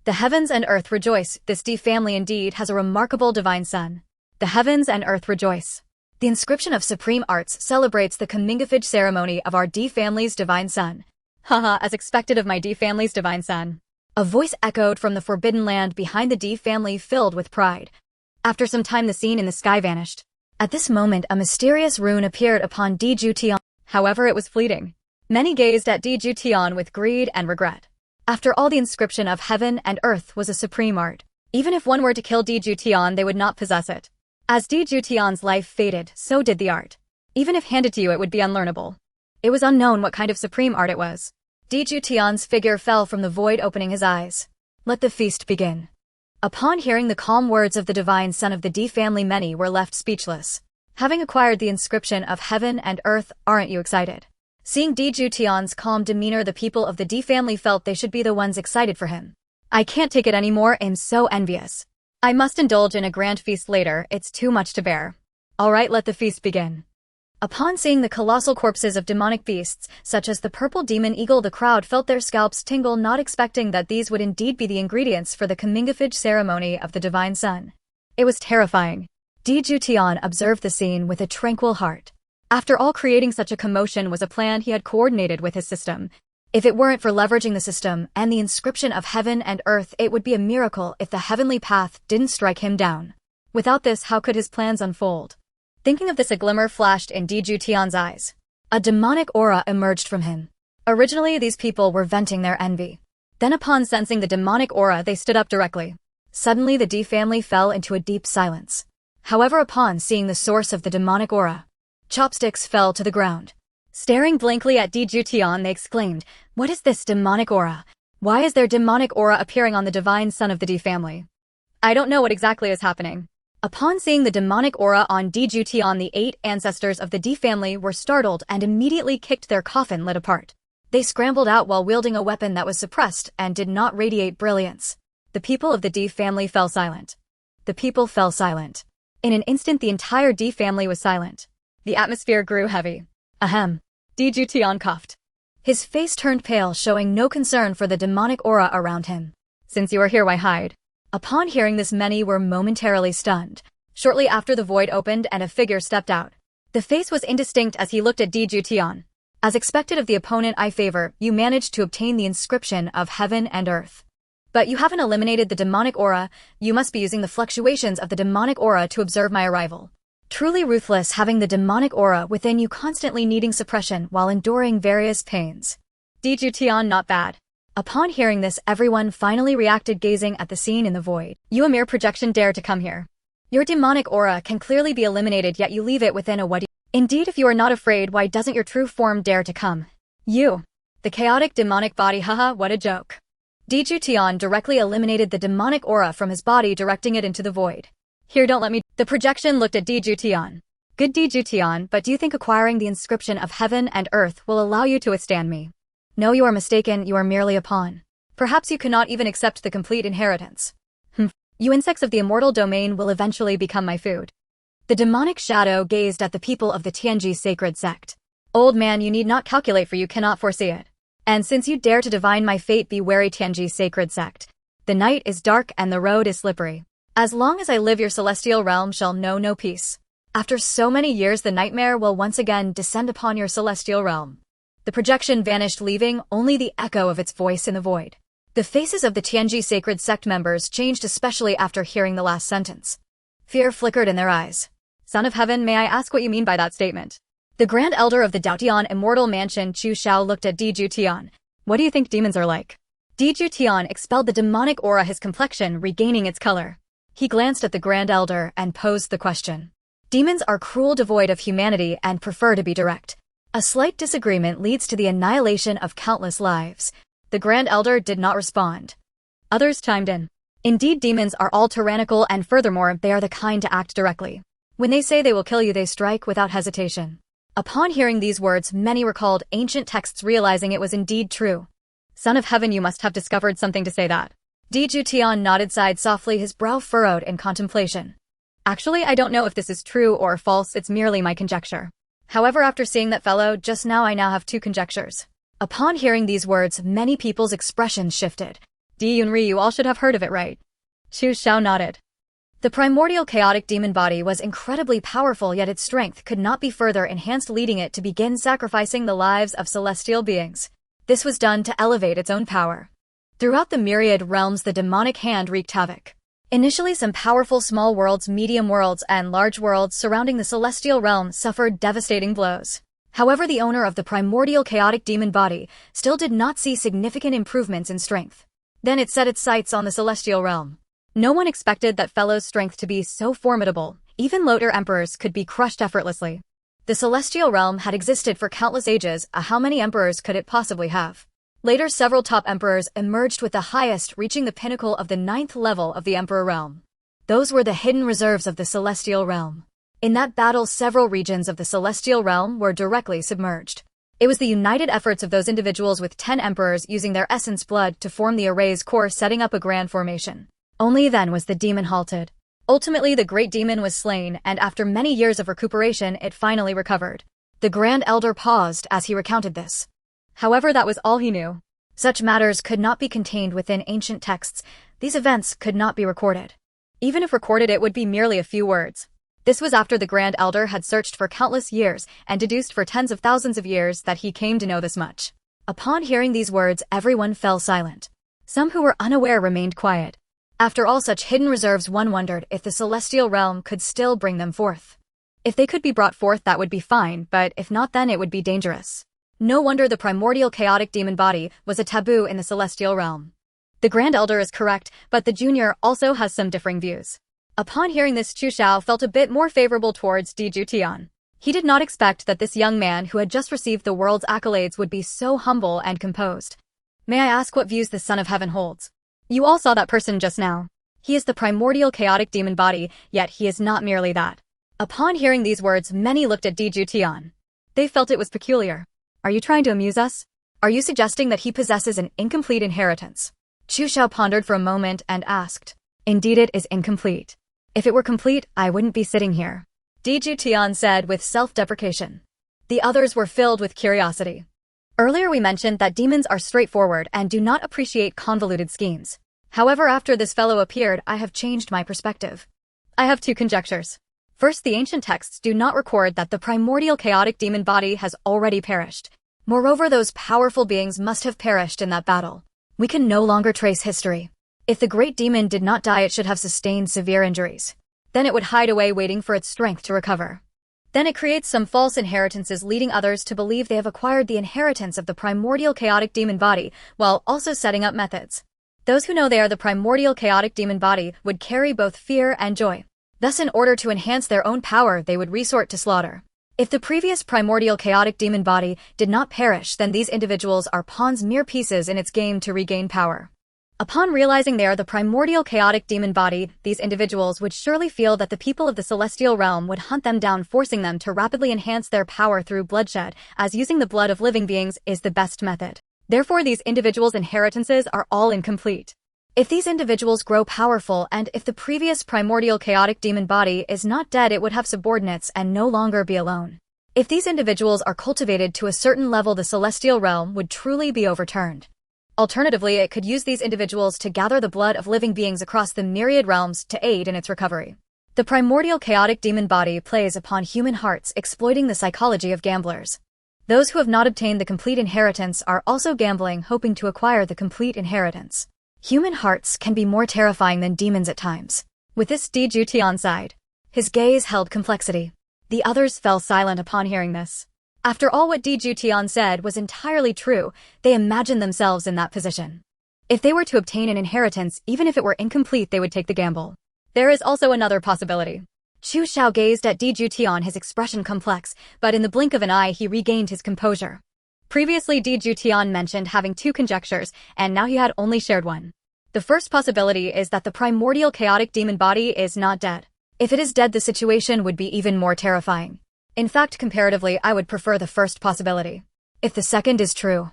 The heavens and earth rejoice. This D family indeed has a remarkable divine son. The heavens and earth rejoice. The inscription of supreme arts celebrates the commingafage ceremony of our D family's divine son. Haha, as expected of my D family's divine son. A voice echoed from the forbidden land behind the D family, filled with pride. After some time, the scene in the sky vanished. At this moment, a mysterious rune appeared upon Juetian. However, it was fleeting. Many gazed at Juetian with greed and regret. After all, the inscription of heaven and earth was a supreme art. Even if one were to kill Juetian, they would not possess it. As Juetian's life faded, so did the art. Even if handed to you, it would be unlearnable. It was unknown what kind of supreme art it was. Juetian's figure fell from the void, opening his eyes. Let the feast begin. Upon hearing the calm words of the divine son of the D family, many were left speechless. Having acquired the inscription of heaven and earth, aren't you excited? Seeing Juetian's calm demeanor, the people of the D family felt they should be the ones excited for him. I can't take it anymore, I'm so envious. I must indulge in a grand feast later, it's too much to bear. Alright, let the feast begin. Upon seeing the colossal corpses of demonic beasts, such as the purple demon eagle, the crowd felt their scalps tingle, not expecting that these would indeed be the ingredients for the commingafage ceremony of the divine son. It was terrifying. Juetian observed the scene with a tranquil heart. After all, creating such a commotion was a plan he had coordinated with his system. If it weren't for leveraging the system and the inscription of heaven and earth, it would be a miracle if the heavenly path didn't strike him down. Without this, how could his plans unfold? Thinking of this, a glimmer flashed in Juetian's eyes. A demonic aura emerged from him. Originally, these people were venting their envy. Then upon sensing the demonic aura, they stood up directly. Suddenly, the D family fell into a deep silence. However, upon seeing the source of the demonic aura, chopsticks fell to the ground. Staring blankly at Juetian, they exclaimed, "What is this demonic aura? Why is there demonic aura appearing on the divine son of the D family? I don't know what exactly is happening." Upon seeing the demonic aura on Juetian, the 8 ancestors of the D family were startled and immediately kicked their coffin lid apart. They scrambled out while wielding a weapon that was suppressed and did not radiate brilliance. The people of the D family fell silent. The people fell silent. In an instant, the entire D family was silent. The atmosphere grew heavy. Ahem. Juetian coughed. His face turned pale, showing no concern for the demonic aura around him. "Since you are here, why hide?" Upon hearing this, many were momentarily stunned. Shortly after, the void opened and a figure stepped out. The face was indistinct as he looked at Juetian. "As expected of the opponent I favor, you managed to obtain the inscription of heaven and earth. But you haven't eliminated the demonic aura. You must be using the fluctuations of the demonic aura to observe my arrival. Truly ruthless, having the demonic aura within you constantly needing suppression while enduring various pains." Juetian, not bad. Upon hearing this, everyone finally reacted, gazing at the scene in the void. "You, a mere projection, dare to come here. Your demonic aura can clearly be eliminated, yet you leave it within a what? Indeed, if you are not afraid, why doesn't your true form dare to come? You, the chaotic demonic body, haha, what a joke." Juetian directly eliminated the demonic aura from his body, directing it into the void. "Here, don't let me." The projection looked at Juetian. "Good Juetian, but do you think acquiring the inscription of heaven and earth will allow you to withstand me? No, you are mistaken, you are merely a pawn. Perhaps you cannot even accept the complete inheritance. You insects of the Immortal Domain will eventually become my food." The demonic shadow gazed at the people of the Tianji sacred sect. "Old man, you need not calculate, for you cannot foresee it. And since you dare to divine my fate, be wary, Tianji sacred sect. The night is dark and the road is slippery. As long as I live, your celestial realm shall know no peace. After so many years, the nightmare will once again descend upon your celestial realm." The projection vanished, leaving only the echo of its voice in the void. The faces of the Tianji sacred sect members changed, especially after hearing the last sentence. Fear flickered in their eyes. "Son of Heaven, may I ask what you mean by that statement?" The Grand Elder of the Daotian Immortal Mansion, Chu Xiao, looked at Juetian. "What do you think demons are like?" Juetian expelled the demonic aura, his complexion regaining its color. He glanced at the Grand Elder and posed the question. "Demons are cruel, devoid of humanity, and prefer to be direct. A slight disagreement leads to the annihilation of countless lives." The Grand Elder did not respond. Others chimed in. "Indeed, demons are all tyrannical, and furthermore, they are the kind to act directly. When they say they will kill you, they strike without hesitation." Upon hearing these words, many recalled ancient texts, realizing it was indeed true. "Son of Heaven, you must have discovered something to say that." Juetian nodded, sighed softly, his brow furrowed in contemplation. "Actually, I don't know if this is true or false, it's merely my conjecture. However, after seeing that fellow just now, I now have 2 conjectures." Upon hearing these words, many people's expressions shifted. "Yunri, you all should have heard of it, right?" Chu Xiao nodded. The primordial chaotic demon body was incredibly powerful, yet its strength could not be further enhanced, leading it to begin sacrificing the lives of celestial beings. This was done to elevate its own power. Throughout the myriad realms, the demonic hand wreaked havoc. Initially, some powerful small worlds, medium worlds, and large worlds surrounding the celestial realm suffered devastating blows. However, the owner of the primordial chaotic demon body still did not see significant improvements in strength. Then it set its sights on the celestial realm. No one expected that fellow's strength to be so formidable. Even lower emperors could be crushed effortlessly. The celestial realm had existed for countless ages. How many emperors could it possibly have? Later, several top emperors emerged, with the highest reaching the pinnacle of the 9th level of the emperor realm. Those were the hidden reserves of the celestial realm. In that battle, several regions of the celestial realm were directly submerged. It was the united efforts of those individuals, with 10 emperors using their essence blood to form the array's core, setting up a grand formation. Only then was the demon halted. Ultimately, the great demon was slain, and after many years of recuperation, it finally recovered. The Grand Elder paused as he recounted this. However, that was all he knew. Such matters could not be contained within ancient texts. These events could not be recorded. Even if recorded, it would be merely a few words. This was after the Grand Elder had searched for countless years and deduced for tens of thousands of years that he came to know this much. Upon hearing these words, everyone fell silent. Some who were unaware remained quiet. After all such hidden reserves, one wondered if the celestial realm could still bring them forth. If they could be brought forth, that would be fine, but if not, then it would be dangerous. No wonder the primordial chaotic demon body was a taboo in the celestial realm. The Grand Elder is correct, but the Junior also has some differing views. Upon hearing this, Chu Xiao felt a bit more favorable towards Juetian. He did not expect that this young man who had just received the world's accolades would be so humble and composed. May I ask what views the Son of Heaven holds? You all saw that person just now. He is the primordial chaotic demon body, yet he is not merely that. Upon hearing these words, many looked at Juetian. They felt it was peculiar. Are you trying to amuse us? Are you suggesting that he possesses an incomplete inheritance? Chu Xiao pondered for a moment and asked. Indeed, it is incomplete. If it were complete, I wouldn't be sitting here. Juetian said with self-deprecation. The others were filled with curiosity. Earlier we mentioned that demons are straightforward and do not appreciate convoluted schemes. However, after this fellow appeared, I have changed my perspective. I have two conjectures. First, the ancient texts do not record that the primordial chaotic demon body has already perished. Moreover, those powerful beings must have perished in that battle. We can no longer trace history. If the great demon did not die, it should have sustained severe injuries. Then it would hide away waiting for its strength to recover. Then it creates some false inheritances, leading others to believe they have acquired the inheritance of the primordial chaotic demon body, while also setting up methods. Those who know they are the primordial chaotic demon body would carry both fear and joy. Thus, in order to enhance their own power, they would resort to slaughter. If the previous primordial chaotic demon body did not perish, then these individuals are pawns, mere pieces in its game to regain power. Upon realizing they are the primordial chaotic demon body, these individuals would surely feel that the people of the celestial realm would hunt them down, forcing them to rapidly enhance their power through bloodshed, as using the blood of living beings is the best method. Therefore, these individuals' inheritances are all incomplete. If these individuals grow powerful, and if the previous primordial chaotic demon body is not dead, it would have subordinates and no longer be alone. If these individuals are cultivated to a certain level, the celestial realm would truly be overturned. Alternatively, it could use these individuals to gather the blood of living beings across the myriad realms to aid in its recovery. The primordial chaotic demon body plays upon human hearts, exploiting the psychology of gamblers. Those who have not obtained the complete inheritance are also gambling, hoping to acquire the complete inheritance. Human hearts can be more terrifying than demons at times. With this, Juetian sighed. His gaze held complexity. The others fell silent upon hearing this. After all, what Juetian said was entirely true. They imagined themselves in that position. If they were to obtain an inheritance, even if it were incomplete, they would take the gamble. There is also another possibility. Chu Xiao gazed at Juetian, his expression complex, but in the blink of an eye he regained his composure. Previously, Juetian mentioned having two conjectures, and now he had only shared one. The first possibility is that the primordial chaotic demon body is not dead. If it is dead, the situation would be even more terrifying. In fact, comparatively, I would prefer the first possibility. If the second is true.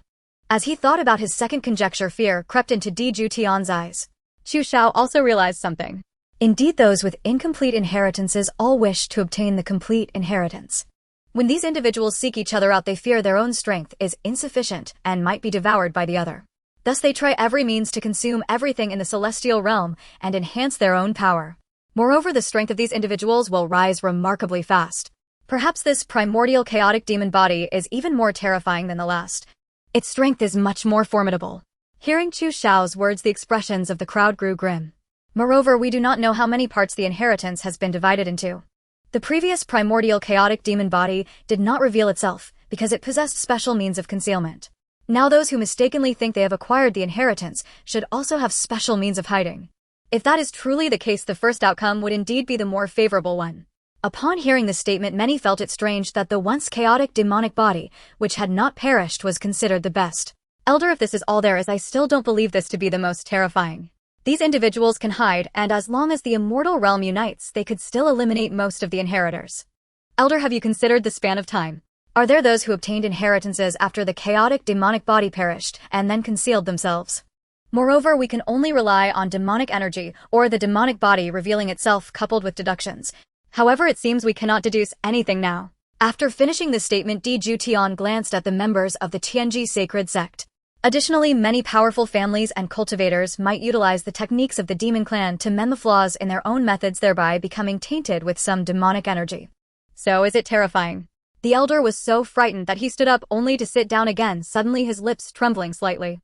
As he thought about his second conjecture, fear crept into Juetian's eyes. Chu Xiao also realized something. Indeed, those with incomplete inheritances all wish to obtain the complete inheritance. When these individuals seek each other out, they fear their own strength is insufficient and might be devoured by the other. Thus they try every means to consume everything in the celestial realm and enhance their own power. Moreover, the strength of these individuals will rise remarkably fast. Perhaps this primordial chaotic demon body is even more terrifying than the last. Its strength is much more formidable. Hearing Chu Xiao's words, the expressions of the crowd grew grim. Moreover, we do not know how many parts the inheritance has been divided into. The previous primordial chaotic demon body did not reveal itself because it possessed special means of concealment. Now those who mistakenly think they have acquired the inheritance should also have special means of hiding. If that is truly the case, the first outcome would indeed be the more favorable one. Upon hearing this statement, many felt it strange that the once chaotic demonic body, which had not perished, was considered the best. Elder, if this is all there is, I still don't believe this to be the most terrifying. These individuals can hide, and as long as the immortal realm unites, they could still eliminate most of the inheritors. Elder, have you considered the span of time? Are there those who obtained inheritances after the chaotic demonic body perished, and then concealed themselves? Moreover, we can only rely on demonic energy, or the demonic body revealing itself, coupled with deductions. However, it seems we cannot deduce anything now. After finishing this statement, Juetian glanced at the members of the Tianji sacred sect. Additionally, many powerful families and cultivators might utilize the techniques of the demon clan to mend the flaws in their own methods, thereby becoming tainted with some demonic energy. So is it terrifying? The elder was so frightened that he stood up only to sit down again, suddenly his lips trembling slightly.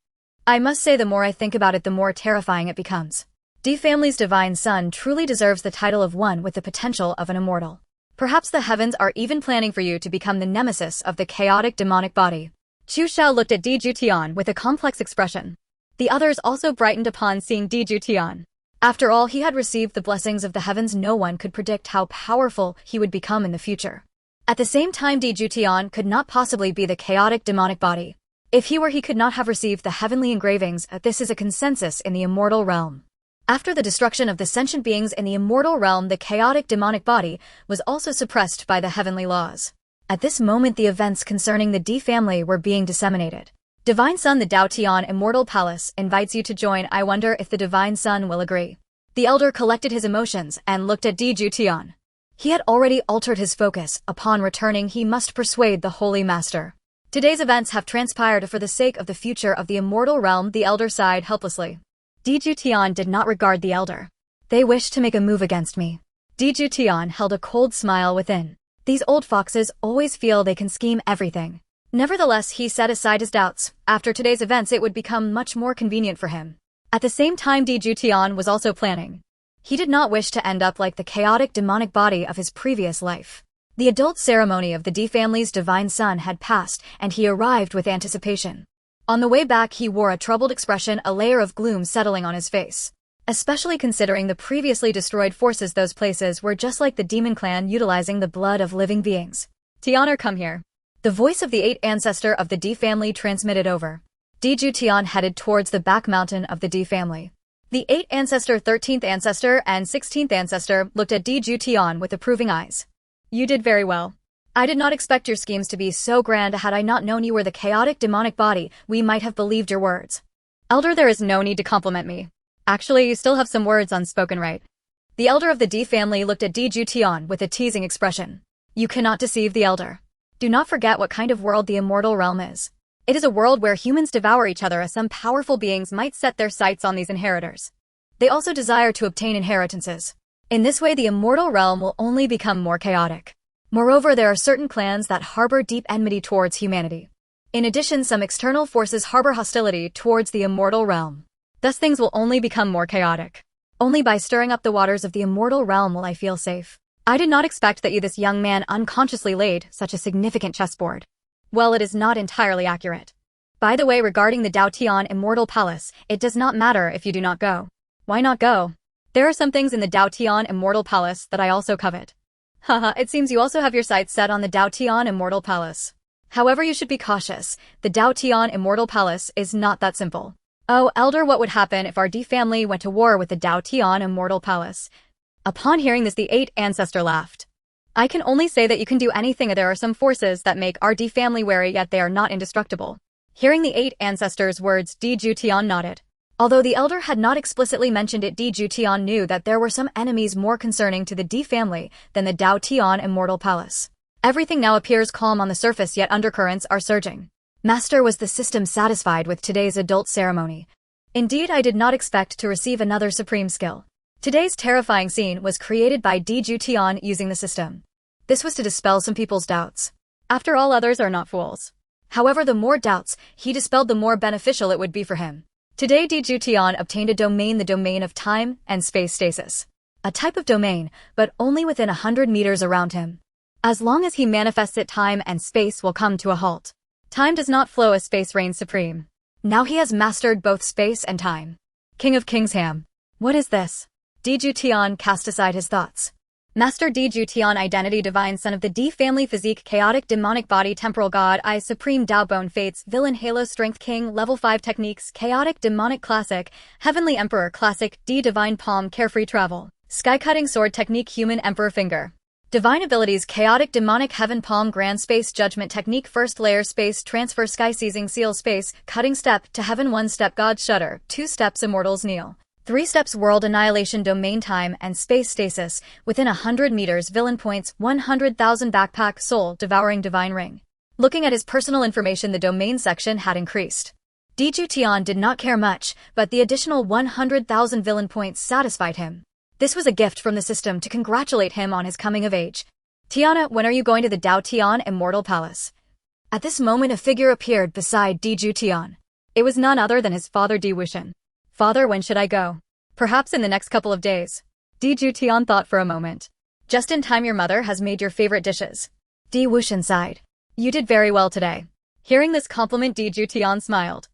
I must say, the more I think about it, the more terrifying it becomes. D family's divine son truly deserves the title of one with the potential of an immortal. Perhaps the heavens are even planning for you to become the nemesis of the chaotic demonic body. Chu Xiao looked at Di Juetian with a complex expression. The others also brightened upon seeing Di Juetian. After all, he had received the blessings of the heavens. No one could predict how powerful he would become in the future. At the same time, Di Juetian could not possibly be the chaotic demonic body. If he were, he could not have received the heavenly engravings. This is a consensus in the immortal realm. After the destruction of the sentient beings in the immortal realm, the chaotic demonic body was also suppressed by the heavenly laws. At this moment, the events concerning the D family were being disseminated. Divine Son, the Daotian Immortal Palace invites you to join. I wonder if the Divine Son will agree. The elder collected his emotions and looked at Di Juetian. He had already altered his focus. Upon returning, he must persuade the Holy Master. Today's events have transpired for the sake of the future of the immortal realm. The elder sighed helplessly. Di Juetian did not regard the elder. They wish to make a move against me. Di Juetian held a cold smile within. These old foxes always feel they can scheme everything. Nevertheless, he set aside his doubts. After today's events, it would become much more convenient for him. At the same time, Di Juetian was also planning. He did not wish to end up like the chaotic demonic body of his previous life. The adult ceremony of the D family's divine son had passed, and he arrived with anticipation. On the way back, he wore a troubled expression, a layer of gloom settling on his face. Especially considering the previously destroyed forces, those places were just like the demon clan utilizing the blood of living beings. Tianer, come here. The voice of the 8th ancestor of the D family transmitted over. Di Juetian headed towards the back mountain of the D family. The 8th ancestor, 13th ancestor, and 16th ancestor looked at Di Juetian with approving eyes. You did very well. I did not expect your schemes to be so grand. Had I not known you were the chaotic demonic body, we might have believed your words. Elder, there is no need to compliment me. Actually, you still have some words unspoken, right? The elder of the D family looked at Di Juetian with a teasing expression. You cannot deceive the elder. Do not forget what kind of world the immortal realm is. It is a world where humans devour each other, as some powerful beings might set their sights on these inheritors. They also desire to obtain inheritances. In this way, the immortal realm will only become more chaotic. Moreover, there are certain clans that harbor deep enmity towards humanity. In addition, some external forces harbor hostility towards the immortal realm. Thus, things will only become more chaotic. Only by stirring up the waters of the immortal realm will I feel safe. I did not expect that you, this young man, unconsciously laid such a significant chessboard. Well, it is not entirely accurate. By the way, regarding the Daotian Immortal Palace, it does not matter if you do not go. Why not go? There are some things in the Daotian Immortal Palace that I also covet. Haha, it seems you also have your sights set on the Daotian Immortal Palace. However, you should be cautious. The Daotian Immortal Palace is not that simple. Oh, Elder, what would happen if our D family went to war with the Daotian Immortal Palace? Upon hearing this, the 8th ancestor laughed. I can only say that you can do anything. There are some forces that make our D family wary, yet they are not indestructible. Hearing the 8th ancestor's words, Di Juetian nodded. Although the elder had not explicitly mentioned it, Di Juetian knew that there were some enemies more concerning to the D family than the Daotian Immortal Palace. Everything now appears calm on the surface, yet undercurrents are surging. Master, was the system satisfied with today's adult ceremony? Indeed, I did not expect to receive another supreme skill. Today's terrifying scene was created by Di Juetian using the system. This was to dispel some people's doubts. After all, others are not fools. However, the more doubts he dispelled, the more beneficial it would be for him. Today, Di Juetian obtained a domain, the domain of time and space stasis. A type of domain, but only within 100 meters around him. As long as he manifests it, time and space will come to a halt. Time does not flow as space reigns supreme. Now he has mastered both space and time. King of Kingsham. What is this? Di Juetian cast aside his thoughts. Master Di Juetian, identity, divine son of the D family, physique, chaotic, demonic body, temporal god, eyes, supreme, Dao bone, fates, villain, halo, strength, king, level 5 techniques, chaotic, demonic, classic, heavenly emperor, classic, D divine palm, carefree travel, sky cutting sword technique, human emperor finger. Divine abilities, chaotic, demonic, heaven palm, grand space, judgment technique, first layer, space, transfer, sky seizing, seal, space, cutting step, to heaven, 1 step, god shudder, 2 steps, immortals kneel. 3 steps, world annihilation, domain, time and space stasis, within 100 meters, villain points, 100,000 backpack, soul, devouring, divine ring. Looking at his personal information, the domain section had increased. Di Juetian did not care much, but the additional 100,000 villain points satisfied him. This was a gift from the system to congratulate him on his coming of age. Tiana, when are you going to the Daotian Immortal Palace? At this moment, a figure appeared beside Di Juetian. It was none other than his father, Di Wuxian. Father, when should I go? Perhaps in the next couple of days. Juetian thought for a moment. Just in time, your mother has made your favorite dishes. Wuetian sighed. You did very well today. Hearing this compliment, Juetian smiled.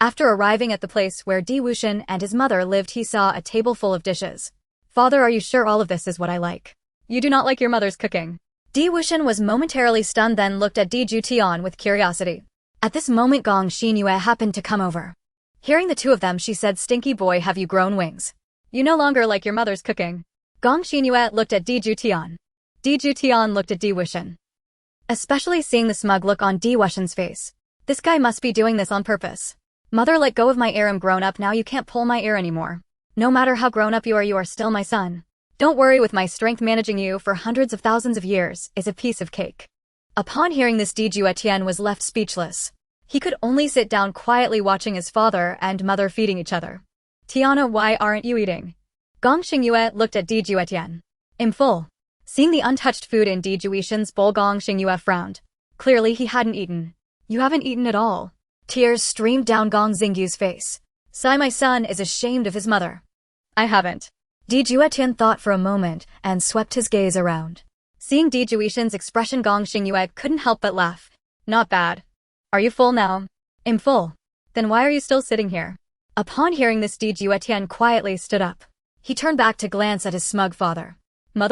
After arriving at the place where Wuetian and his mother lived, he saw a table full of dishes. Father, are you sure all of this is what I like? You do not like your mother's cooking. Wuetian was momentarily stunned, then looked at Juetian with curiosity. At this moment, Gong Xinyue happened to come over. Hearing the two of them, she said, Stinky boy, have you grown wings? You no longer like your mother's cooking. Gong Xinyue looked at Juetian. Juetian looked at Wuetian. Especially seeing the smug look on Wuetian's face. This guy must be doing this on purpose. Mother, let go of my ear. I'm grown up now, you can't pull my ear anymore. No matter how grown up you are still my son. Don't worry, with my strength, managing you for hundreds of thousands of years is a piece of cake. Upon hearing this, Juetian was left speechless. He could only sit down quietly watching his father and mother feeding each other. Tiana, why aren't you eating? Gong Xinyue looked at Juetian. I'm full. Seeing the untouched food in Juetian's bowl, Gong Xinyue frowned. Clearly he hadn't eaten. You haven't eaten at all. Tears streamed down Gong Xingyu's face. Sai, my son is ashamed of his mother. I haven't. Juetian thought for a moment and swept his gaze around. Seeing Juetian's expression, Gong Xinyue couldn't help but laugh. Not bad. Are you full now? I'm full. Then why are you still sitting here? Upon hearing this, Juetian quietly stood up. He turned back to glance at his smug father.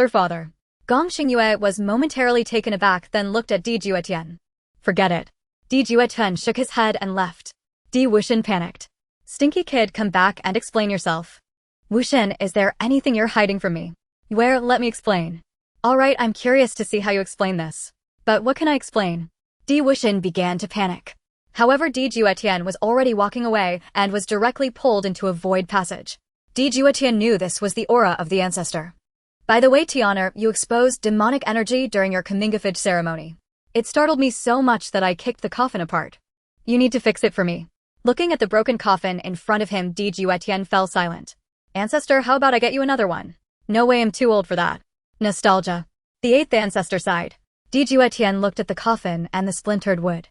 Father. Gong Xinyue was momentarily taken aback, then looked at Juetian. Forget it. Juetian shook his head and left. Wuetian panicked. Stinky kid, come back and explain yourself. Wuetian, is there anything you're hiding from me? Where? Let me explain. Alright, I'm curious to see how you explain this. But what can I explain? Wuetian began to panic. However, Juetian was already walking away and was directly pulled into a void passage. Juetian knew this was the aura of the ancestor. By the way, Tiana, you exposed demonic energy during your Kamingafage ceremony. It startled me so much that I kicked the coffin apart. You need to fix it for me. Looking at the broken coffin in front of him, Juetian fell silent. Ancestor, how about I get you another one? No way, I'm too old for that. Nostalgia. The eighth ancestor sighed. Juetian looked at the coffin and the splintered wood.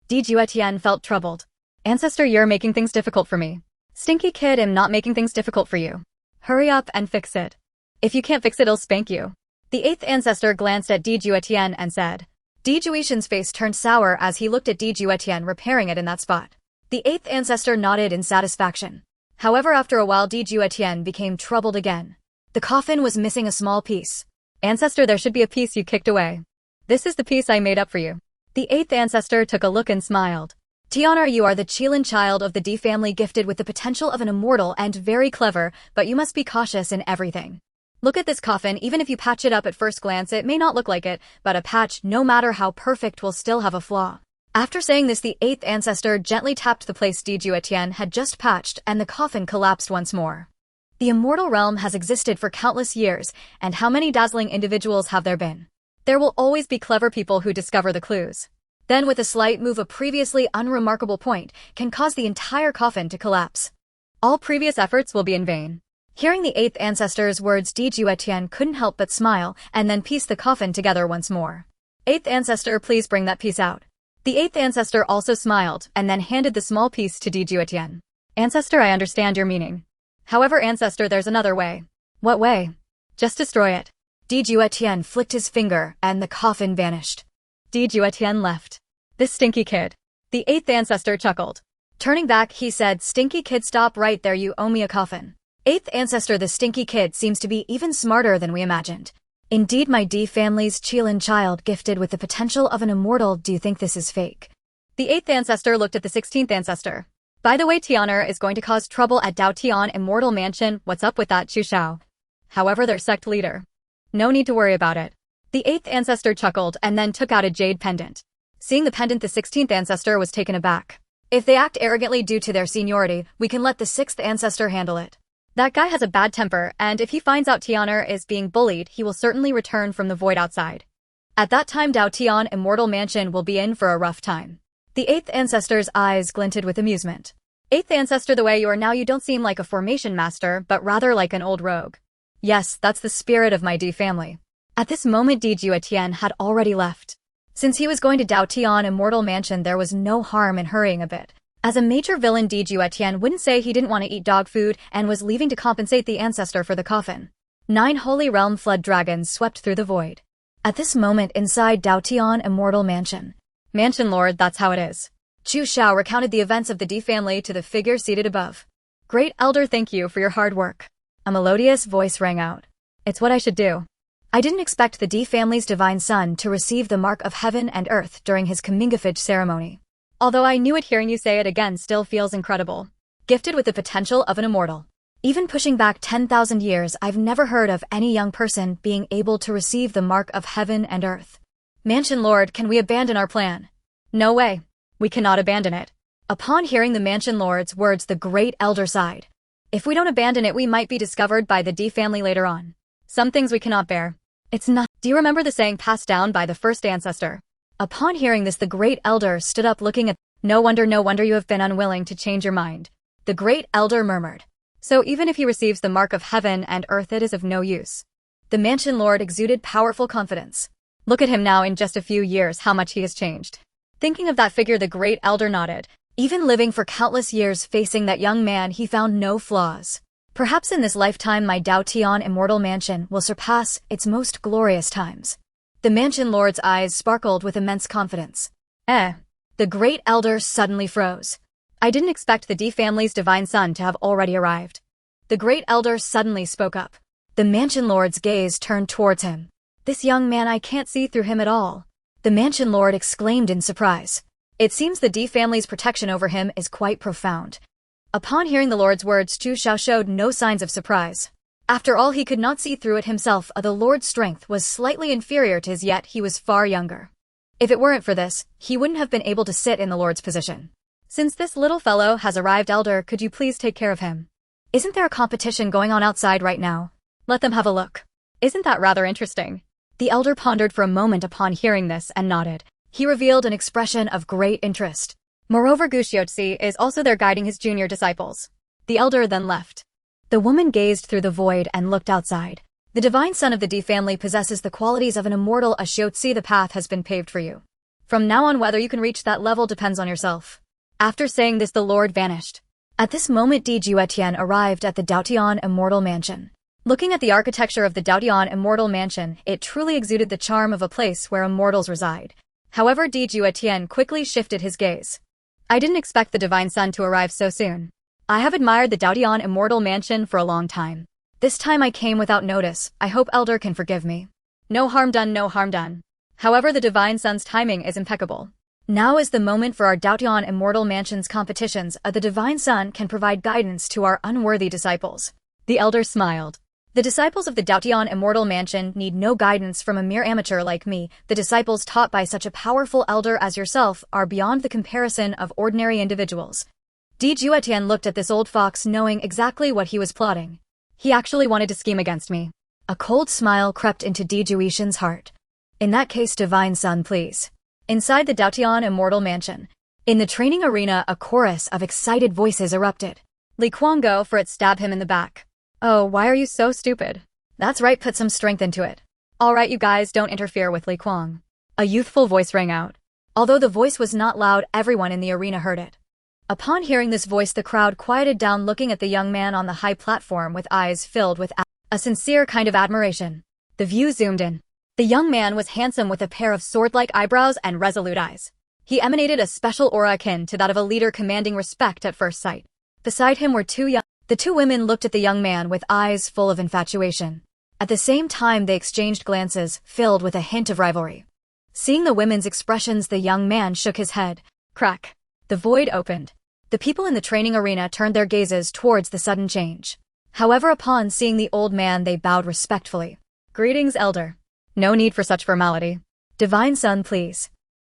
Juetian felt troubled. Ancestor, you're making things difficult for me. Stinky kid, I'm not making things difficult for you. Hurry up and fix it. If you can't fix it, I'll spank you. The eighth ancestor glanced at Juetian and said. Juetian's face turned sour as he looked at Juetian repairing it in that spot. The eighth ancestor nodded in satisfaction. However, after a while, Juetian became troubled again. The coffin was missing a small piece. Ancestor, there should be a piece you kicked away. This is the piece I made up for you. The eighth ancestor took a look and smiled. Tiana, you are the Qilin child of the D family, gifted with the potential of an immortal and very clever, but you must be cautious in everything. Look at this coffin. Even if you patch it up at first glance, it may not look like it, but a patch, no matter how perfect, will still have a flaw. After saying this, the eighth ancestor gently tapped the place Juetian had just patched, and the coffin collapsed once more. The immortal realm has existed for countless years, and how many dazzling individuals have there been? There will always be clever people who discover the clues. Then, with a slight move, a previously unremarkable point can cause the entire coffin to collapse. All previous efforts will be in vain. Hearing the eighth ancestor's words, Juetian couldn't help but smile and then piece the coffin together once more. Eighth ancestor, please bring that piece out. The eighth ancestor also smiled and then handed the small piece to Juetian. Ancestor, I understand your meaning. However, ancestor, there's another way. What way? Just destroy it. Juetian flicked his finger and the coffin vanished. Juetian left. This stinky kid. The eighth ancestor chuckled. Turning back, he said, Stinky kid, stop right there, you owe me a coffin. Eighth ancestor, the stinky kid seems to be even smarter than we imagined. Indeed, my D family's Qilin child, gifted with the potential of an immortal. Do you think this is fake? The eighth ancestor looked at the 16th ancestor. By the way, Tianer is going to cause trouble at Dao Tian Immortal Mansion. What's up with that, Chu Shao? However, their sect leader. No need to worry about it. The eighth ancestor chuckled and then took out a jade pendant. Seeing the pendant, the 16th ancestor was taken aback. If they act arrogantly due to their seniority, we can let the 6th ancestor handle it. That guy has a bad temper, and if he finds out Tianer is being bullied, he will certainly return from the void outside. At that time, Dao Tian Immortal Mansion will be in for a rough time. The 8th ancestor's eyes glinted with amusement. 8th ancestor, the way you are now, you don't seem like a formation master, but rather like an old rogue. Yes, that's the spirit of my D family. At this moment, Juetian had already left. Since he was going to Dao Tian Immortal Mansion, there was no harm in hurrying a bit. As a major villain, Juetian wouldn't say he didn't want to eat dog food and was leaving to compensate the ancestor for the coffin. 9 Holy Realm Flood Dragons swept through the void. At this moment inside Juetian Immortal Mansion. Mansion Lord, that's how it is. Chu Xiao recounted the events of the D family to the figure seated above. Great Elder, thank you for your hard work. A melodious voice rang out. It's what I should do. I didn't expect the D family's divine son to receive the mark of heaven and earth during his commingafage ceremony. Although I knew it, hearing you say it again still feels incredible. Gifted with the potential of an immortal. Even pushing back 10,000 years, I've never heard of any young person being able to receive the mark of heaven and earth. Mansion Lord, can we abandon our plan? No way. We cannot abandon it. Upon hearing the Mansion Lord's words, the Great Elder sighed. If we don't abandon it, we might be discovered by the D family later on. Some things we cannot bear. It's not. Do you remember the saying passed down by the first ancestor? Upon hearing this, the Great Elder stood up looking at. No wonder you have been unwilling to change your mind. The Great Elder murmured. So even if he receives the mark of heaven and earth, it is of no use. The Mansion Lord exuded powerful confidence. Look at him now, in just a few years how much he has changed. Thinking of that figure, the Great Elder nodded. Even living for countless years facing that young man, he found no flaws. Perhaps in this lifetime my Juetian Immortal Mansion will surpass its most glorious times. The Mansion Lord's eyes sparkled with immense confidence. The Great Elder suddenly froze. I didn't expect the D family's divine son to have already arrived. The Great Elder suddenly spoke up. The Mansion Lord's gaze turned towards him. This young man, I can't see through him at all. The Mansion Lord exclaimed in surprise. It seems the D family's protection over him is quite profound. Upon hearing the Lord's words, Chu Xiao showed no signs of surprise. After all, he could not see through it himself. The Lord's strength was slightly inferior to his, yet he was far younger. If it weren't for this, he wouldn't have been able to sit in the Lord's position. Since this little fellow has arrived, Elder, could you please take care of him? Isn't there a competition going on outside right now? Let them have a look. Isn't that rather interesting? The Elder pondered for a moment upon hearing this and nodded. He revealed an expression of great interest. Moreover, Guxiotsi is also there guiding his junior disciples. The Elder then left. The woman gazed through the void and looked outside. The divine son of the D family possesses the qualities of an immortal Guxiotsi. The path has been paved for you. From now on, whether you can reach that level depends on yourself. After saying this, the Lord vanished. At this moment, Juetian arrived at the Juetian Immortal Mansion. Looking at the architecture of the Juetian Immortal Mansion, it truly exuded the charm of a place where immortals reside. However, Juetian quickly shifted his gaze. I didn't expect the divine son to arrive so soon. I have admired the Juetian Immortal Mansion for a long time. This time I came without notice. I hope Elder can forgive me. No harm done, no harm done. However, the divine son's timing is impeccable. Now is the moment for our Juetian Immortal Mansion's competitions. The divine son can provide guidance to our unworthy disciples. The Elder smiled. The disciples of the Juetian Immortal Mansion need no guidance from a mere amateur like me. The disciples taught by such a powerful elder as yourself are beyond the comparison of ordinary individuals. Juetian looked at this old fox, knowing exactly what he was plotting. He actually wanted to scheme against me. A cold smile crept into Juetian's heart. In that case, divine son, please. Inside the Juetian Immortal Mansion. In the training arena, a chorus of excited voices erupted. Li Kuang, go for it, stab him in the back. Oh, why are you so stupid? That's right, put some strength into it. All right, you guys, don't interfere with Li Kuang. A youthful voice rang out. Although the voice was not loud, everyone in the arena heard it. Upon hearing this voice, the crowd quieted down, looking at the young man on the high platform with eyes filled with a sincere kind of admiration. The view zoomed in. The young man was handsome with a pair of sword-like eyebrows and resolute eyes. He emanated a special aura akin to that of a leader, commanding respect at first sight. Beside him were the two women looked at the young man with eyes full of infatuation. At the same time, they exchanged glances, filled with a hint of rivalry. Seeing the women's expressions, the young man shook his head. Crack. The void opened. The people in the training arena turned their gazes towards the sudden change. However, upon seeing the old man, they bowed respectfully. Greetings, Elder. No need for such formality. Divine son, please.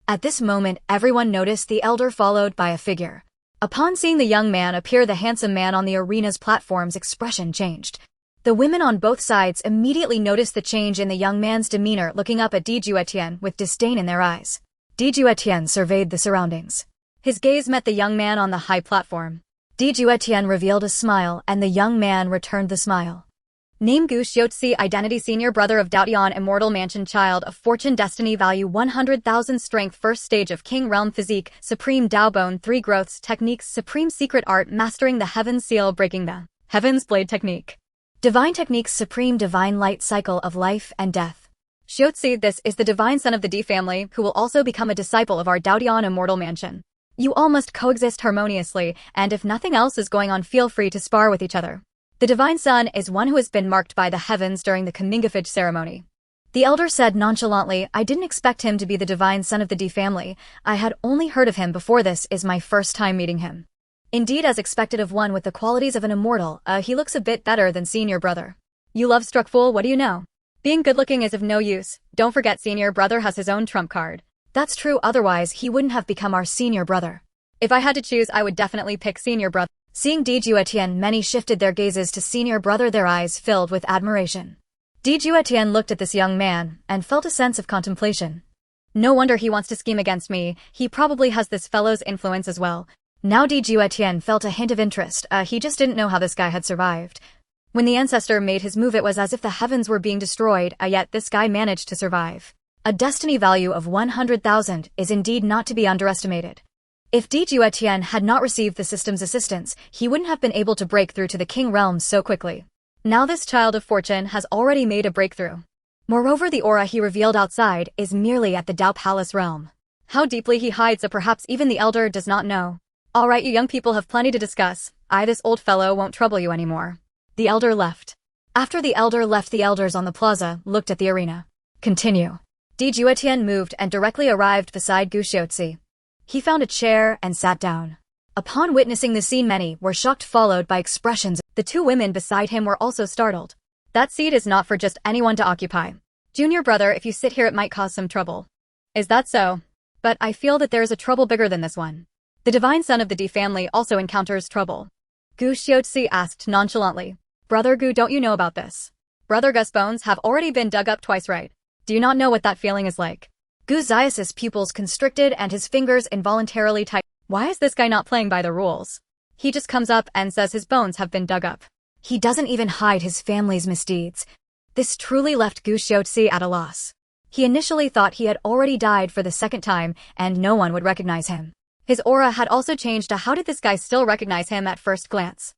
At this moment, everyone noticed the Elder followed by a figure. Upon seeing the young man appear, the handsome man on the arena's platform's expression changed. The women on both sides immediately noticed the change in the young man's demeanor, looking up at Juetian with disdain in their eyes. Juetian surveyed the surroundings. His gaze met the young man on the high platform. Juetian revealed a smile, and the young man returned the smile. Name Gu Xiaozi, identity senior brother of Juetian, immortal mansion, child of fortune, destiny, value 100,000, strength, first stage of king realm, physique, supreme Dao bone, 3 growths, techniques, supreme secret art, mastering the heaven's seal, breaking the heaven's blade technique. Divine techniques, supreme divine light, cycle of life and death. Xiaozi, this is the divine son of the D family, who will also become a disciple of our Juetian immortal mansion. You all must coexist harmoniously, and if nothing else is going on, feel free to spar with each other. The divine son is one who has been marked by the heavens during the comingafage ceremony. The elder said nonchalantly, I didn't expect him to be the divine son of the D family. I had only heard of him before. This is my first time meeting him. Indeed, as expected of one with the qualities of an immortal, he looks a bit better than senior brother. You love-struck fool, what do you know? Being good-looking is of no use. Don't forget senior brother has his own trump card. That's true, otherwise he wouldn't have become our senior brother. If I had to choose, I would definitely pick senior brother. Seeing Juetian, many shifted their gazes to senior brother, their eyes filled with admiration. Juetian looked at this young man and felt a sense of contemplation. No wonder he wants to scheme against me. He probably has this fellow's influence as well. Now Juetian felt a hint of interest. He just didn't know how this guy had survived. When the ancestor made his move, it was as if the heavens were being destroyed, yet this guy managed to survive. A destiny value of 100,000 is indeed not to be underestimated. If Juetian had not received the system's assistance, he wouldn't have been able to break through to the king realm so quickly. Now this child of fortune has already made a breakthrough. Moreover, the aura he revealed outside is merely at the Dao Palace realm. How deeply he hides, perhaps even the elder does not know. Alright, you young people have plenty to discuss. This old fellow won't trouble you anymore. The elder left. After the elder left, the elders on the plaza looked at the arena. Continue. Juetian moved and directly arrived beside Gu Xiaozi. He found a chair and sat down. Upon witnessing the scene, many were shocked, followed by expressions. The 2 women beside him were also startled. That seat is not for just anyone to occupy. Junior brother, if you sit here it might cause some trouble. Is that so? But I feel that there is a trouble bigger than this one. The divine son of the D family also encounters trouble. Gu Xiaozi asked nonchalantly. Brother Gu, don't you know about this? Brother Gu's bones have already been dug up twice, right? Do you not know what that feeling is like? Gu Xiaozi's pupils constricted and his fingers involuntarily tight. Why is this guy not playing by the rules? He just comes up and says his bones have been dug up. He doesn't even hide his family's misdeeds. This truly left Gu Xiaozi at a loss. He initially thought he had already died for the 2nd time and no one would recognize him. His aura had also changed. How did this guy still recognize him at first glance?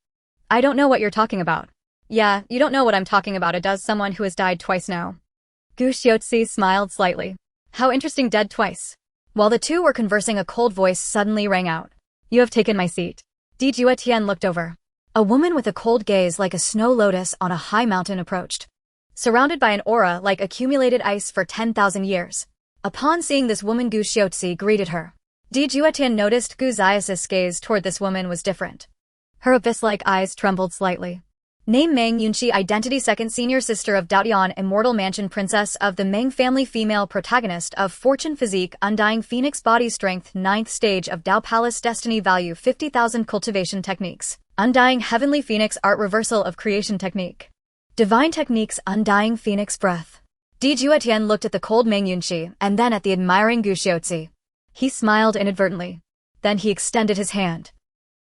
I don't know what you're talking about. Yeah, you don't know what I'm talking about. Does someone who has died twice know? Gu Xiaozi smiled slightly. How interesting, dead twice. While the 2 were conversing, a cold voice suddenly rang out. You have taken my seat. Juetian looked over. A woman with a cold gaze like a snow lotus on a high mountain approached. Surrounded by an aura like accumulated ice for 10,000 years. Upon seeing this woman, Gu Xiaozi greeted her. Juetian noticed Gu Xiaozi's gaze toward this woman was different. Her abyss-like eyes trembled slightly. Name Meng Yunxi, identity second senior sister of Juetian, immortal mansion, princess of the Meng family, female, protagonist of fortune, physique, undying phoenix, body strength, 9th stage of Dao Palace, destiny, value 50,000, cultivation techniques, undying heavenly phoenix art, reversal of creation technique, divine techniques, undying phoenix breath. Juetian looked at the cold Meng Yunxi and then at the admiring Gu Xiaozi. He smiled inadvertently. Then he extended his hand.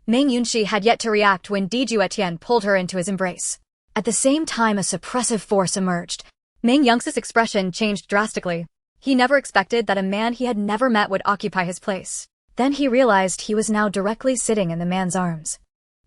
Meng Yunxi had yet to react when Juetian pulled her into his embrace. At the same time, a suppressive force emerged. Meng Yunxi's expression changed drastically. He never expected that a man he had never met would occupy his place. Then he realized he was now directly sitting in the man's arms.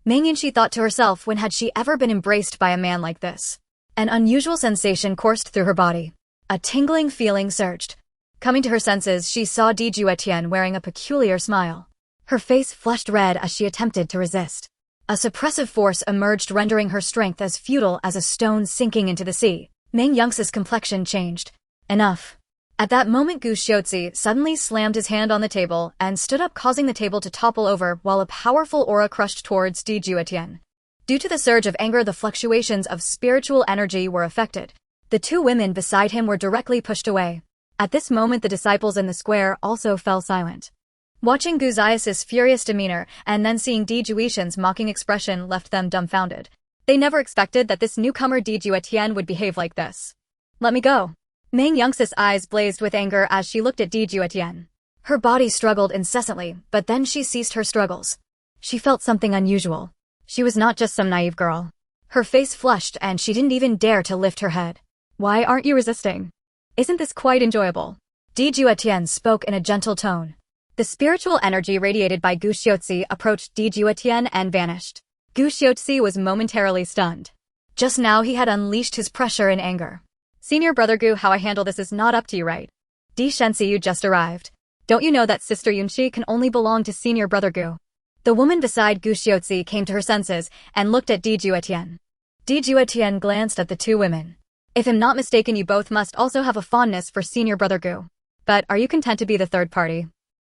Meng Yunxi thought to herself, when had she ever been embraced by a man like this? An unusual sensation coursed through her body. A tingling feeling surged. Coming to her senses, she saw Juetian wearing a peculiar smile. Her face flushed red as she attempted to resist. A suppressive force emerged, rendering her strength as futile as a stone sinking into the sea. Meng Yunxi's complexion changed. Enough. At that moment, Gu Xiaozi suddenly slammed his hand on the table and stood up, causing the table to topple over while a powerful aura crushed towards Juetian. Due to the surge of anger, the fluctuations of spiritual energy were affected. The 2 women beside him were directly pushed away. At this moment, the disciples in the square also fell silent. Watching Gu Xiaozi's furious demeanor and then seeing Juetian's mocking expression left them dumbfounded. They never expected that this newcomer Juetian would behave like this. Let me go. Meng Yunxi's eyes blazed with anger as she looked at Juetian. Her body struggled incessantly, but then she ceased her struggles. She felt something unusual. She was not just some naive girl. Her face flushed and she didn't even dare to lift her head. Why aren't you resisting? Isn't this quite enjoyable? Juetian spoke in a gentle tone. The spiritual energy radiated by Juetian approached Juetian and vanished. Juetian was momentarily stunned. Just now he had unleashed his pressure in anger. Senior brother Gu, how I handle this is not up to you, right? You just arrived. Don't you know that Sister Yunxi can only belong to senior brother Gu? The woman beside Juetian came to her senses and looked at Juetian. Juetian glanced at the two women. If I'm not mistaken, you both must also have a fondness for senior brother Gu. But are you content to be the third party?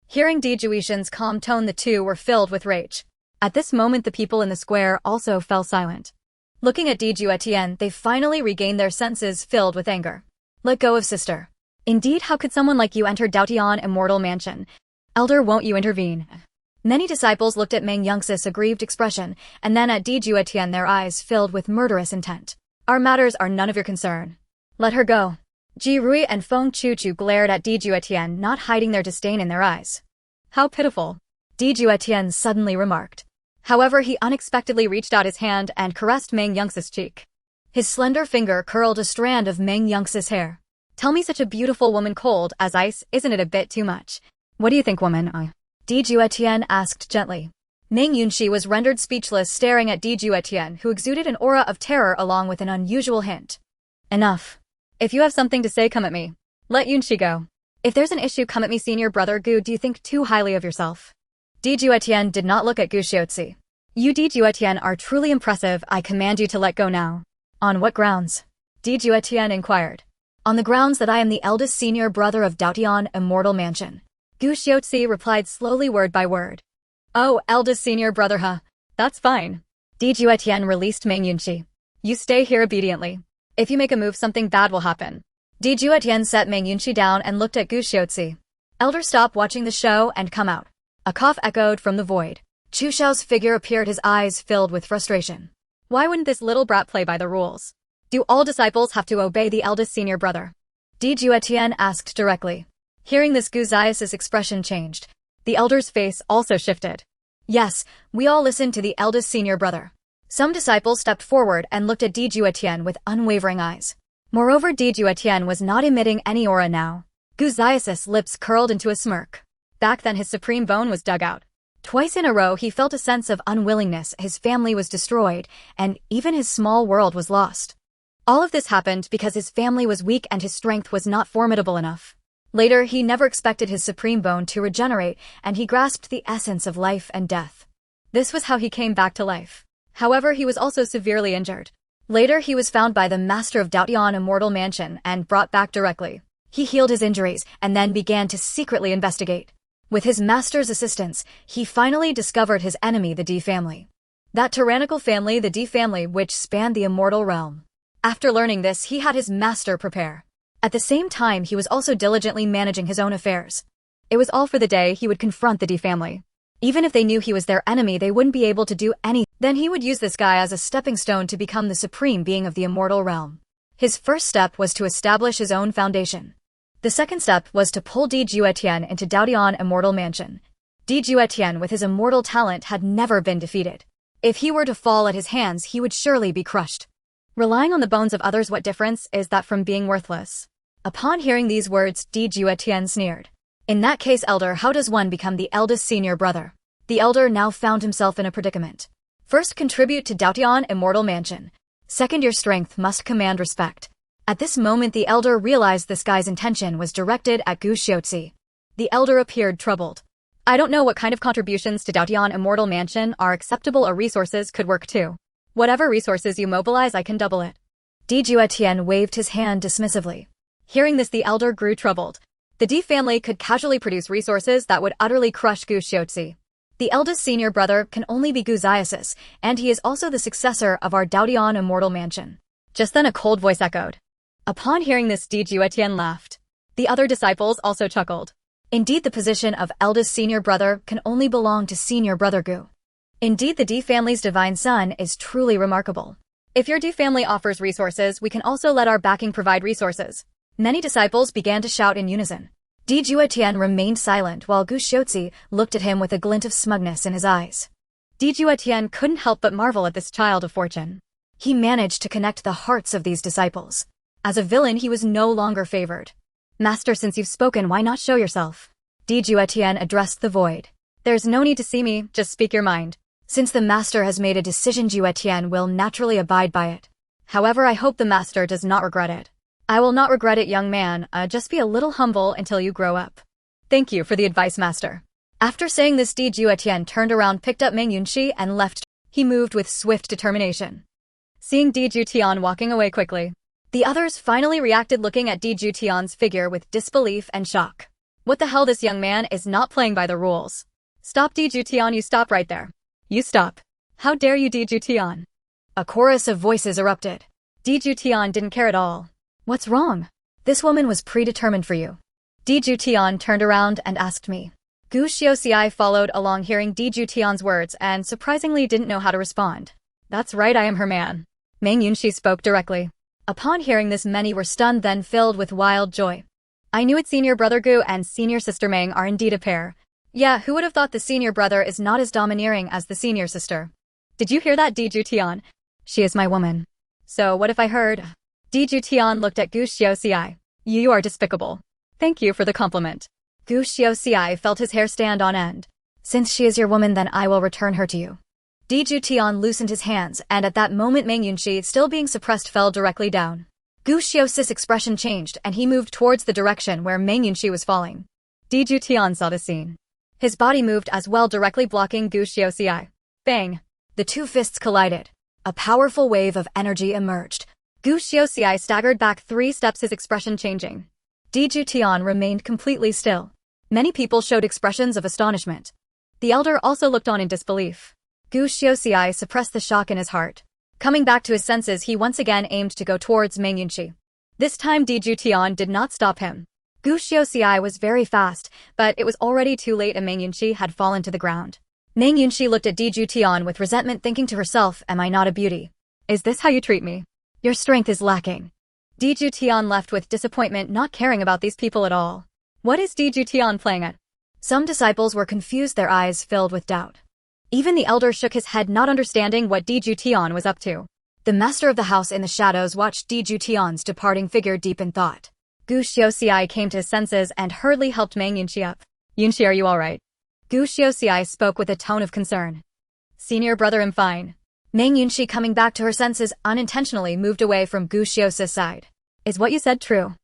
Hearing Juetian's calm tone, the two were filled with rage. At this moment the people in the square also fell silent. Looking at Juetian, they finally regained their senses, filled with anger. Let go of sister. Indeed, how could someone like you enter Daotian Immortal Mansion? Elder, won't you intervene? Many disciples looked at Meng Yunxi's aggrieved expression, and then at Juetian, their eyes filled with murderous intent. Our matters are none of your concern. Let her go. Ji Rui and Feng Chuchu glared at Juetian, not hiding their disdain in their eyes. How pitiful, Juetian suddenly remarked. However, he unexpectedly reached out his hand and caressed Meng Yunxi's cheek. His slender finger curled a strand of Meng Yunxi's hair. Tell me, such a beautiful woman cold as ice, isn't it a bit too much? What do you think, woman? Juetian asked gently. Meng Yunxi was rendered speechless, staring at Juetian, who exuded an aura of terror along with an unusual hint. Enough. If you have something to say, come at me. Let Yunxi go. If there's an issue, come at me, senior brother Gu. Do you think too highly of yourself? Juetian did not look at Juetian. You Juetian are truly impressive. I command you to let go now. On what grounds? Juetian inquired. On the grounds that I am the eldest senior brother of Daotian Immortal Mansion. Juetian replied slowly, word by word. Oh, eldest senior brother, huh? That's fine. Juetian released Meng Yunxi. You stay here obediently. If you make a move, something bad will happen. Juetian set Meng Yunxi down and looked at Juetian. Elder, stop watching the show and come out. A cough echoed from the void. Chu Xiao's figure appeared, his eyes filled with frustration. Why wouldn't this little brat play by the rules? Do all disciples have to obey the eldest senior brother? Juetian asked directly. Hearing this, Juetian's expression changed. The elder's face also shifted. Yes, we all listen to the eldest senior brother. Some disciples stepped forward and looked at Juetian with unwavering eyes. Moreover, Juetian was not emitting any aura now. Juetian's lips curled into a smirk. Back then his supreme bone was dug out. Twice in a row he felt a sense of unwillingness. His family was destroyed, and even his small world was lost. All of this happened because his family was weak and his strength was not formidable enough. Later, he never expected his supreme bone to regenerate, and he grasped the essence of life and death. This was how he came back to life. However, he was also severely injured. Later, he was found by the master of Daotian Immortal Mansion and brought back directly. He healed his injuries and then began to secretly investigate. With his master's assistance, he finally discovered his enemy, the D family. That tyrannical family, the D family, which spanned the immortal realm. After learning this, he had his master prepare. At the same time, he was also diligently managing his own affairs. It was all for the day he would confront the D family. Even if they knew he was their enemy, they wouldn't be able to do anything. Then he would use this guy as a stepping stone to become the supreme being of the immortal realm. His first step was to establish his own foundation. The second step was to pull Juetian into Daotian Immortal Mansion. Juetian, with his immortal talent, had never been defeated. If he were to fall at his hands, he would surely be crushed. Relying on the bones of others, what difference is that from being worthless? Upon hearing these words, Juetian sneered. In that case, elder, how does one become the eldest senior brother? The elder now found himself in a predicament. First, contribute to Daotian Immortal Mansion. Second, your strength must command respect. At this moment, the elder realized this guy's intention was directed at Juetian. The elder appeared troubled. I don't know what kind of contributions to Daotian Immortal Mansion are acceptable, or resources could work too. Whatever resources you mobilize, I can double it. Juetian waved his hand dismissively. Hearing this, the elder grew troubled. The D family could casually produce resources that would utterly crush Juetian. The eldest senior brother can only be Juetian, and he is also the successor of our Daotian Immortal Mansion. Just then a cold voice echoed. Upon hearing this, Juetian laughed. The other disciples also chuckled. Indeed, the position of eldest senior brother can only belong to senior brother Gu. Indeed, the D family's divine son is truly remarkable. If your D family offers resources, we can also let our backing provide resources. Many disciples began to shout in unison. Juetian remained silent while Juetian looked at him with a glint of smugness in his eyes. Juetian couldn't help but marvel at this child of fortune. He managed to connect the hearts of these disciples. As a villain, he was no longer favored. Master, since you've spoken, why not show yourself? Juetian addressed the void. There's no need to see me, just speak your mind. Since the master has made a decision, Juetian will naturally abide by it. However, I hope the master does not regret it. I will not regret it, young man. Just be a little humble until you grow up. Thank you for the advice, master. After saying this, Juetian turned around, picked up Meng Yunxi, and left. He moved with swift determination. Seeing Juetian walking away quickly, the others finally reacted, looking at Juetian's figure with disbelief and shock. What the hell, this young man is not playing by the rules. Stop, Juetian, you stop right there. You stop. How dare you, Juetian? A chorus of voices erupted. Juetian didn't care at all. What's wrong? This woman was predetermined for you. Juetian turned around and asked me. Gu Xiaoxiai followed along, hearing Juetian's words, and surprisingly didn't know how to respond. That's right, I am her man. Meng Yunxi spoke directly. Upon hearing this, many were stunned, then filled with wild joy. I knew it, senior brother Gu and senior sister Meng are indeed a pair. Yeah, who would have thought the senior brother is not as domineering as the senior sister? Did you hear that, Juetian? She is my woman. So what if I heard? Juetian looked at Gu Xiaoxiai. You are despicable. Thank you for the compliment. Gu Xiaoxiai felt his hair stand on end. Since she is your woman, then I will return her to you. Juetian loosened his hands, and at that moment Meng Yunxi, still being suppressed, fell directly down. Gu Xiaoxi's expression changed, and he moved towards the direction where Meng Yunxi was falling. Juetian saw the scene. His body moved as well, directly blocking Gu Xiaoxiai. Bang! The two fists collided. A powerful wave of energy emerged. Gu Xiaoxiai staggered back 3 steps, his expression changing. Juetian remained completely still. Many people showed expressions of astonishment. The elder also looked on in disbelief. Gu Xiaoxiai suppressed the shock in his heart. Coming back to his senses, he once again aimed to go towards Meng Yunxi. This time Juetian did not stop him. Gu Xiaoxiai was very fast, but it was already too late and Meng Yunxi had fallen to the ground. Meng Yunxi looked at Juetian with resentment, thinking to herself, am I not a beauty? Is this how you treat me? Your strength is lacking. Juetian left with disappointment, not caring about these people at all. What is Juetian playing at? Some disciples were confused, their eyes filled with doubt. Even the elder shook his head, not understanding what Juetian was up to. The master of the house in the shadows watched Juetian's departing figure deep in thought. Gu Xiaoxiai came to his senses and hurriedly helped Meng Yunxi up. Yunxi, are you alright? Gu Xiaoxiai spoke with a tone of concern. Senior brother, I'm fine. Meng Yunxi, coming back to her senses, unintentionally moved away from Gu Xiaoxi's side. Is what you said true?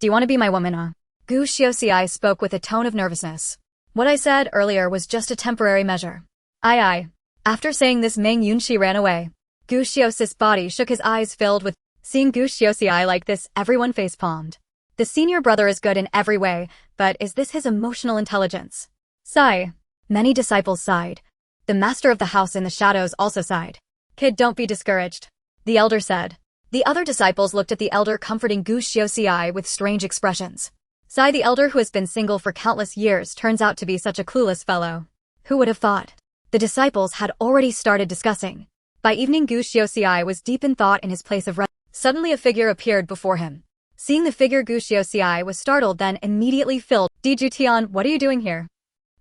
Do you want to be my woman, huh? Gu Xiaoxiai spoke with a tone of nervousness. What I said earlier was just a temporary measure. Aye. After saying this, Meng Yunxi ran away. Gu Xiaoxi's body shook, his eyes filled with. Seeing Gu Xiaoxiai like this, everyone facepalmed. The senior brother is good in every way, but is this his emotional intelligence? Sigh. Many disciples sighed. The master of the house in the shadows also sighed. Kid, don't be discouraged, the elder said. The other disciples looked at the elder, comforting Gu Xiaoxiai with strange expressions. Sigh, the elder, who has been single for countless years, turns out to be such a clueless fellow. Who would have thought? The disciples had already started discussing. By evening, Gu Xiaoxiai was deep in thought in his place of rest. Suddenly a figure appeared before him. Seeing the figure, Gu Xiaoxiai was startled, then immediately filled. Juetian, what are you doing here?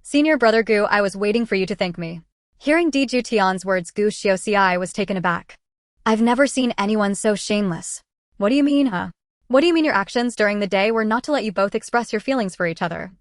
Senior brother Gu, I was waiting for you to thank me. Hearing Juetian's words, Gu Xiaoxiai was taken aback. I've never seen anyone so shameless. What do you mean, huh? What do you mean your actions during the day were not to let you both express your feelings for each other?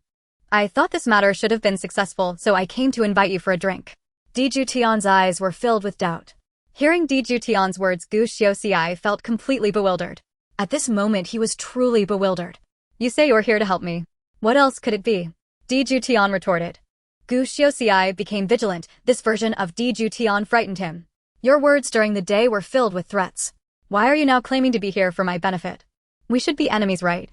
I thought this matter should have been successful, so I came to invite you for a drink. Juetian's eyes were filled with doubt. Hearing Juetian's words, Gu Xiaoxiai felt completely bewildered. At this moment, he was truly bewildered. You say you're here to help me. What else could it be? Juetian retorted. Gu Xiaoxiai became vigilant. This version of Juetian frightened him. Your words during the day were filled with threats. Why are you now claiming to be here for my benefit? We should be enemies, right?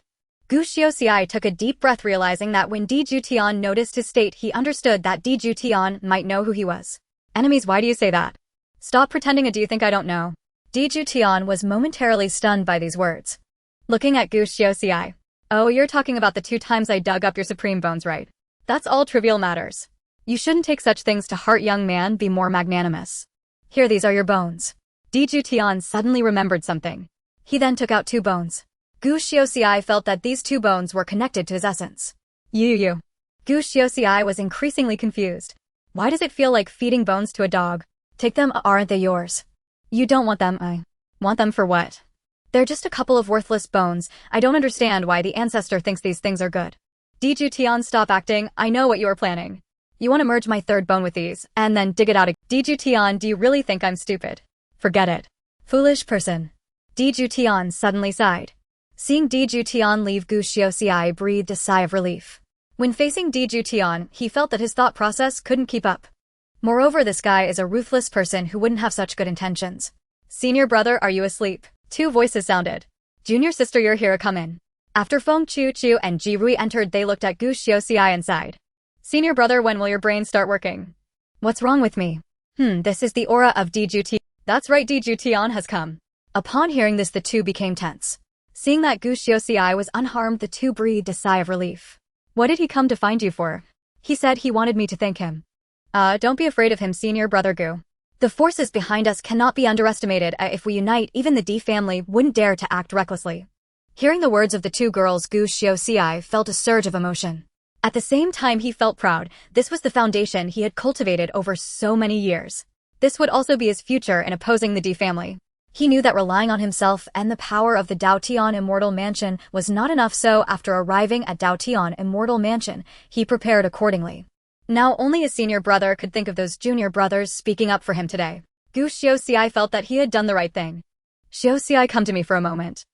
Gu Xiaoxiai took a deep breath, realizing that when Juetian noticed his state, he understood that Juetian might know who he was. Enemies, why do you say that? Stop pretending. Do you think I don't know? Juetian was momentarily stunned by these words. Looking at Gu Xiaoxiai. Oh, you're talking about the 2 times I dug up your supreme bones, right? That's all trivial matters. You shouldn't take such things to heart, young man. Be more magnanimous. Here, these are your bones. Juetian suddenly remembered something. He then took out 2 bones. Gu Xiaoxiai felt that these 2 bones were connected to his essence. You. Gu Xiaoxiai was increasingly confused. Why does it feel like feeding bones to a dog? Take them, aren't they yours? You don't want them, I want them for what? They're just a couple of worthless bones. I don't understand why the ancestor thinks these things are good. Juetian, stop acting, I know what you are planning. You want to merge my third bone with these, and then dig it out again. Juetian, do you really think I'm stupid? Forget it. Foolish person. Juetian suddenly sighed. Seeing Juetian leave, Gu Xiaoxi breathed a sigh of relief. When facing Juetian, he felt that his thought process couldn't keep up. Moreover, this guy is a ruthless person who wouldn't have such good intentions. Senior brother, are you asleep? Two voices sounded. Junior sister, you're here, come in. After Feng Chu and Ji Rui entered, they looked at Gu Xiaoxi and sighed. Senior brother, when will your brain start working? What's wrong with me? This is the aura of Juetian. That's right, Juetian has come. Upon hearing this, the two became tense. Seeing that Gu Xiaoxi was unharmed, the two breathed a sigh of relief. What did he come to find you for? He said he wanted me to thank him. Don't be afraid of him, senior brother Gu. The forces behind us cannot be underestimated. If we unite, even the D family wouldn't dare to act recklessly. Hearing the words of the two girls, Gu Xiaoxi felt a surge of emotion. At the same time, he felt proud. This was the foundation he had cultivated over so many years. This would also be his future in opposing the D family. He knew that relying on himself and the power of the Daotian Immortal Mansion was not enough, so after arriving at Daotian Immortal Mansion, he prepared accordingly. Now only his senior brother could think of those junior brothers speaking up for him today. Gu Xiaoxi felt that he had done the right thing. Xiaoxi, come to me for a moment.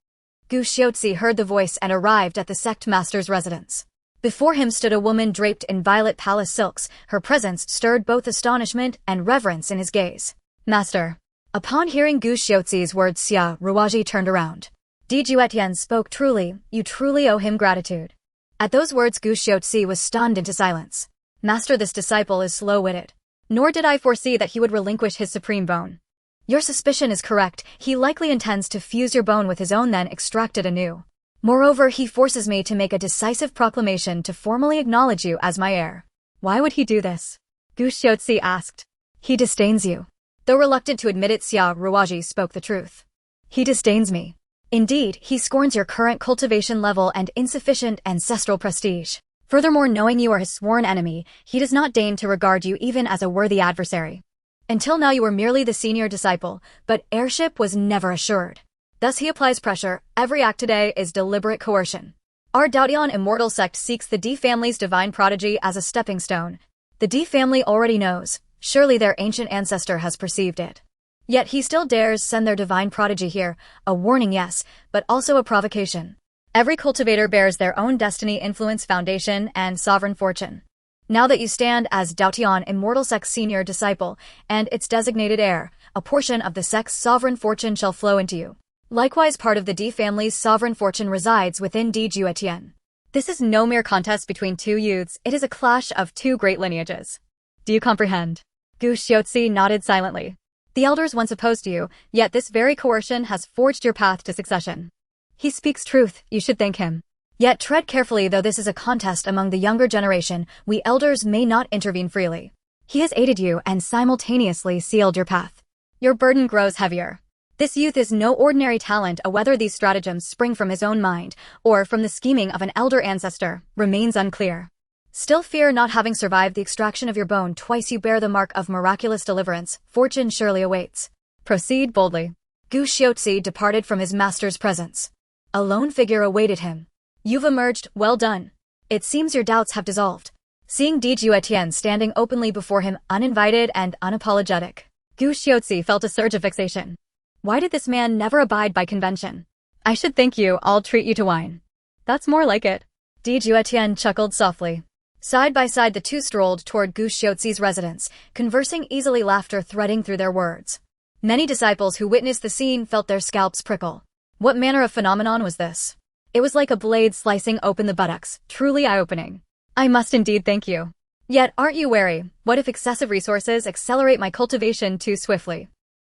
Gu Xiaoxi heard the voice and arrived at the sect master's residence. Before him stood a woman draped in violet palace silks. Her presence stirred both astonishment and reverence in his gaze. Master. Upon hearing Gu Xiaoxi's words, Xia Ruwaji turned around. Juetian spoke truly, you truly owe him gratitude. At those words, Gu Xiaoxi was stunned into silence. Master, this disciple is slow-witted. Nor did I foresee that he would relinquish his supreme bone. Your suspicion is correct. He likely intends to fuse your bone with his own, then extract it anew. Moreover, he forces me to make a decisive proclamation to formally acknowledge you as my heir. Why would he do this? Gu Xiaoxi asked. He disdains you. Though reluctant to admit it, Xia Ruwaji spoke the truth. He disdains me. Indeed, he scorns your current cultivation level and insufficient ancestral prestige. Furthermore, knowing you are his sworn enemy, he does not deign to regard you even as a worthy adversary. Until now you were merely the senior disciple, but heirship was never assured. Thus he applies pressure. Every act today is deliberate coercion. Our Daotian immortal sect seeks the D family's divine prodigy as a stepping stone. The D family already knows. Surely their ancient ancestor has perceived it. Yet he still dares send their divine prodigy here, a warning, yes, but also a provocation. Every cultivator bears their own destiny, influence, foundation, and sovereign fortune. Now that you stand as Daotian Immortal Sect's senior disciple and its designated heir, a portion of the sect's sovereign fortune shall flow into you. Likewise, part of the D family's sovereign fortune resides within Juetian. This is no mere contest between two youths, it is a clash of two great lineages. Do you comprehend? Gu Xiaoxi nodded silently. The elders once opposed you, yet this very coercion has forged your path to succession. He speaks truth, you should thank him. Yet tread carefully, though this is a contest among the younger generation, we elders may not intervene freely. He has aided you and simultaneously sealed your path. Your burden grows heavier. This youth is no ordinary talent, whether these stratagems spring from his own mind or from the scheming of an elder ancestor remains unclear. Still fear not, having survived the extraction of your bone twice you bear the mark of miraculous deliverance, fortune surely awaits. Proceed boldly. Gu Xiaoxi departed from his master's presence. A lone figure awaited him. You've emerged, well done. It seems your doubts have dissolved. Seeing Juetian standing openly before him, uninvited and unapologetic, Gu Xiaoxi felt a surge of vexation. Why did this man never abide by convention? I should thank you, I'll treat you to wine. That's more like it. Juetian chuckled softly. Side by side the two strolled toward Gu Xiaoxi's residence, conversing easily, laughter threading through their words. Many disciples who witnessed the scene felt their scalps prickle. What manner of phenomenon was this? It was like a blade slicing open the buttocks, truly eye-opening. I must indeed thank you. Yet aren't you wary? What if excessive resources accelerate my cultivation too swiftly?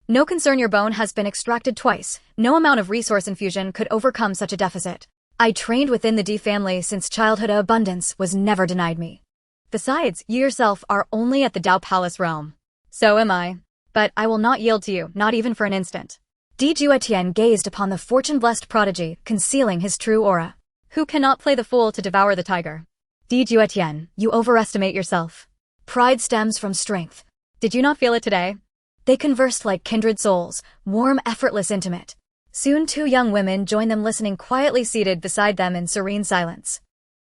No concern, your bone has been extracted twice. No amount of resource infusion could overcome such a deficit. I trained within the D family since childhood. Abundance was never denied me. Besides, you yourself are only at the Dao Palace realm. So am I. But I will not yield to you, not even for an instant. Juetian gazed upon the fortune-blessed prodigy, concealing his true aura. Who cannot play the fool to devour the tiger? Juetian, you overestimate yourself. Pride stems from strength. Did you not feel it today? They conversed like kindred souls, warm, effortless, intimate. Soon 2 young women joined them, listening quietly seated beside them in serene silence.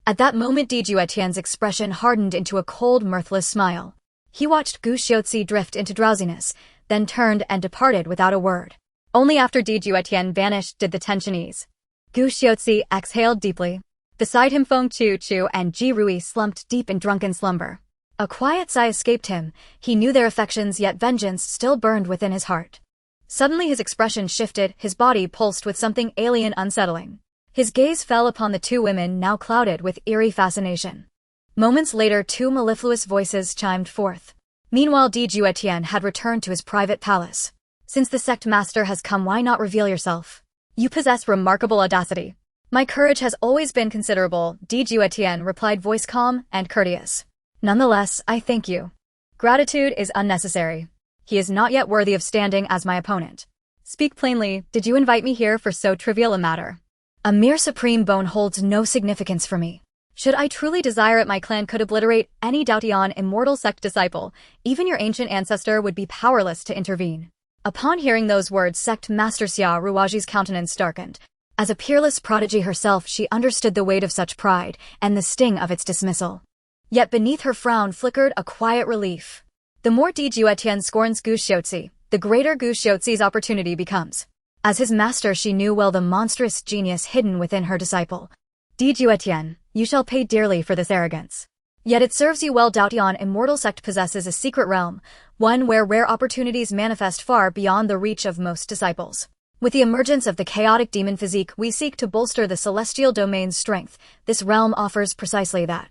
At that moment Juetian's expression hardened into a cold, mirthless smile. He watched Gu Xiaozi drift into drowsiness, then turned and departed without a word. Only after Juetian vanished did the tension ease. Gu Xiaozi exhaled deeply. Beside him Feng Chu and Ji Rui slumped deep in drunken slumber. A quiet sigh escaped him. He knew their affections, yet vengeance still burned within his heart. Suddenly his expression shifted, his body pulsed with something alien, unsettling. His gaze fell upon the 2 women, now clouded with eerie fascination. Moments later 2 mellifluous voices chimed forth. Meanwhile Juetian had returned to his private palace. Since the sect master has come, why not reveal yourself? You possess remarkable audacity. My courage has always been considerable, Juetian replied, voice calm and courteous. Nonetheless, I thank you. Gratitude is unnecessary. He is not yet worthy of standing as my opponent. Speak plainly, did you invite me here for so trivial a matter? A mere supreme bone holds no significance for me. Should I truly desire it, my clan could obliterate any Juetian immortal sect disciple. Even your ancient ancestor would be powerless to intervene. Upon hearing those words, sect master Xia Ruwaji's countenance darkened. As a peerless prodigy herself, she understood the weight of such pride and the sting of its dismissal. Yet beneath her frown flickered a quiet relief. The more Juetian scorns Gu Xiaozi, the greater Gu Xiaozi's opportunity becomes. As his master, she knew well the monstrous genius hidden within her disciple. Juetian, you shall pay dearly for this arrogance. Yet it serves you well. Juetian immortal sect possesses a secret realm, one where rare opportunities manifest far beyond the reach of most disciples. With the emergence of the chaotic demon physique, we seek to bolster the celestial domain's strength. This realm offers precisely that.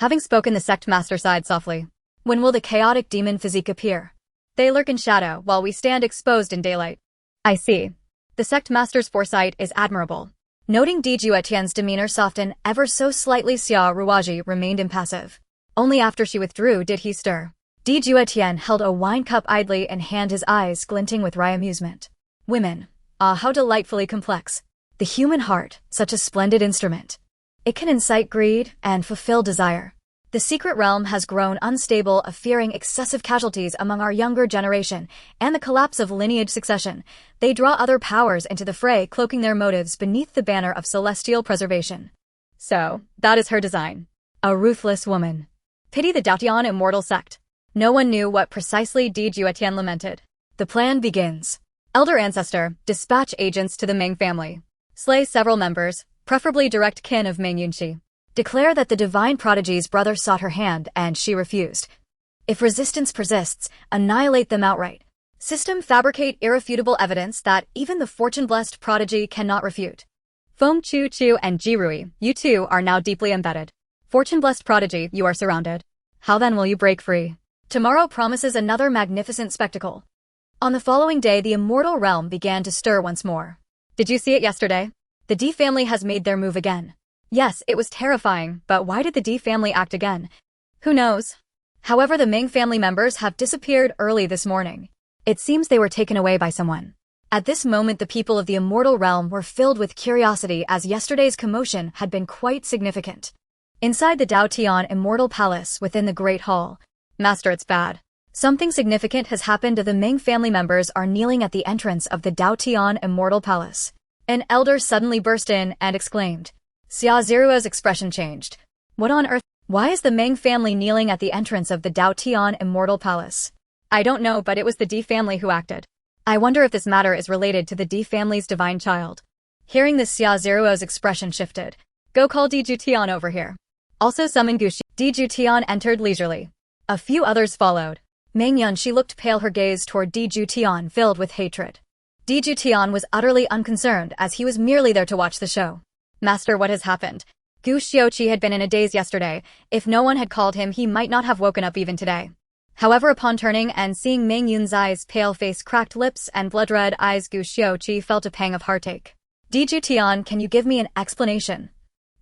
Having spoken, the sect master sighed softly. When will the chaotic demon physique appear? They lurk in shadow, while we stand exposed in daylight. I see. The sect master's foresight is admirable. Noting Juetian's demeanor soften ever so slightly, Xia Ruwaji remained impassive. Only after she withdrew did he stir. Juetian held a wine cup idly in hand, his eyes glinting with wry amusement. Women. Ah, how delightfully complex. The human heart, such a splendid instrument. It can incite greed and fulfill desire. The secret realm has grown unstable, fearing excessive casualties among our younger generation and the collapse of lineage succession. They draw other powers into the fray, cloaking their motives beneath the banner of celestial preservation. So, that is her design. A ruthless woman. Pity the Juetian immortal sect. No one knew what precisely Juetian lamented. The plan begins. Elder ancestor, dispatch agents to the Ming family. Slay several members, preferably direct kin of Ming Yunxi. Declare that the divine prodigy's brother sought her hand and she refused. If resistance persists, annihilate them outright. System: fabricate irrefutable evidence that even the fortune-blessed prodigy cannot refute. Feng Chu and Ji Rui, you 2 are now deeply embedded. Fortune-blessed prodigy, you are surrounded. How then will you break free? Tomorrow promises another magnificent spectacle. On the following day, the immortal realm began to stir once more. Did you see it yesterday? The D family has made their move again. Yes, it was terrifying, but why did the D family act again? Who knows? However, the Ming family members have disappeared early this morning. It seems they were taken away by someone. At this moment, the people of the immortal realm were filled with curiosity, as yesterday's commotion had been quite significant. Inside the Juetian immortal palace within the Great Hall. Master, it's bad. Something significant has happened. The Ming family members are kneeling at the entrance of the Juetian immortal palace. An elder suddenly burst in and exclaimed. Xia Ziruo's expression changed. What on earth? Why is the Ming family kneeling at the entrance of the Juetian immortal palace? I don't know, but it was the D family who acted. I wonder if this matter is related to the D family's divine child. Hearing this, Xia Ziruo's expression shifted. Go call Juetian over here. Also summon Gushi. Juetian entered leisurely. A few others followed. Meng Yunxi looked pale, her gaze toward Juetian filled with hatred. Juetian was utterly unconcerned, as he was merely there to watch the show. Master, what has happened? Gu Xiaoqi had been in a daze yesterday. If no one had called him, he might not have woken up even today. However, upon turning and seeing Meng Yun's eyes, pale face, cracked lips, and blood-red eyes, Gu Xiaoqi felt a pang of heartache. Juetian, can you give me an explanation?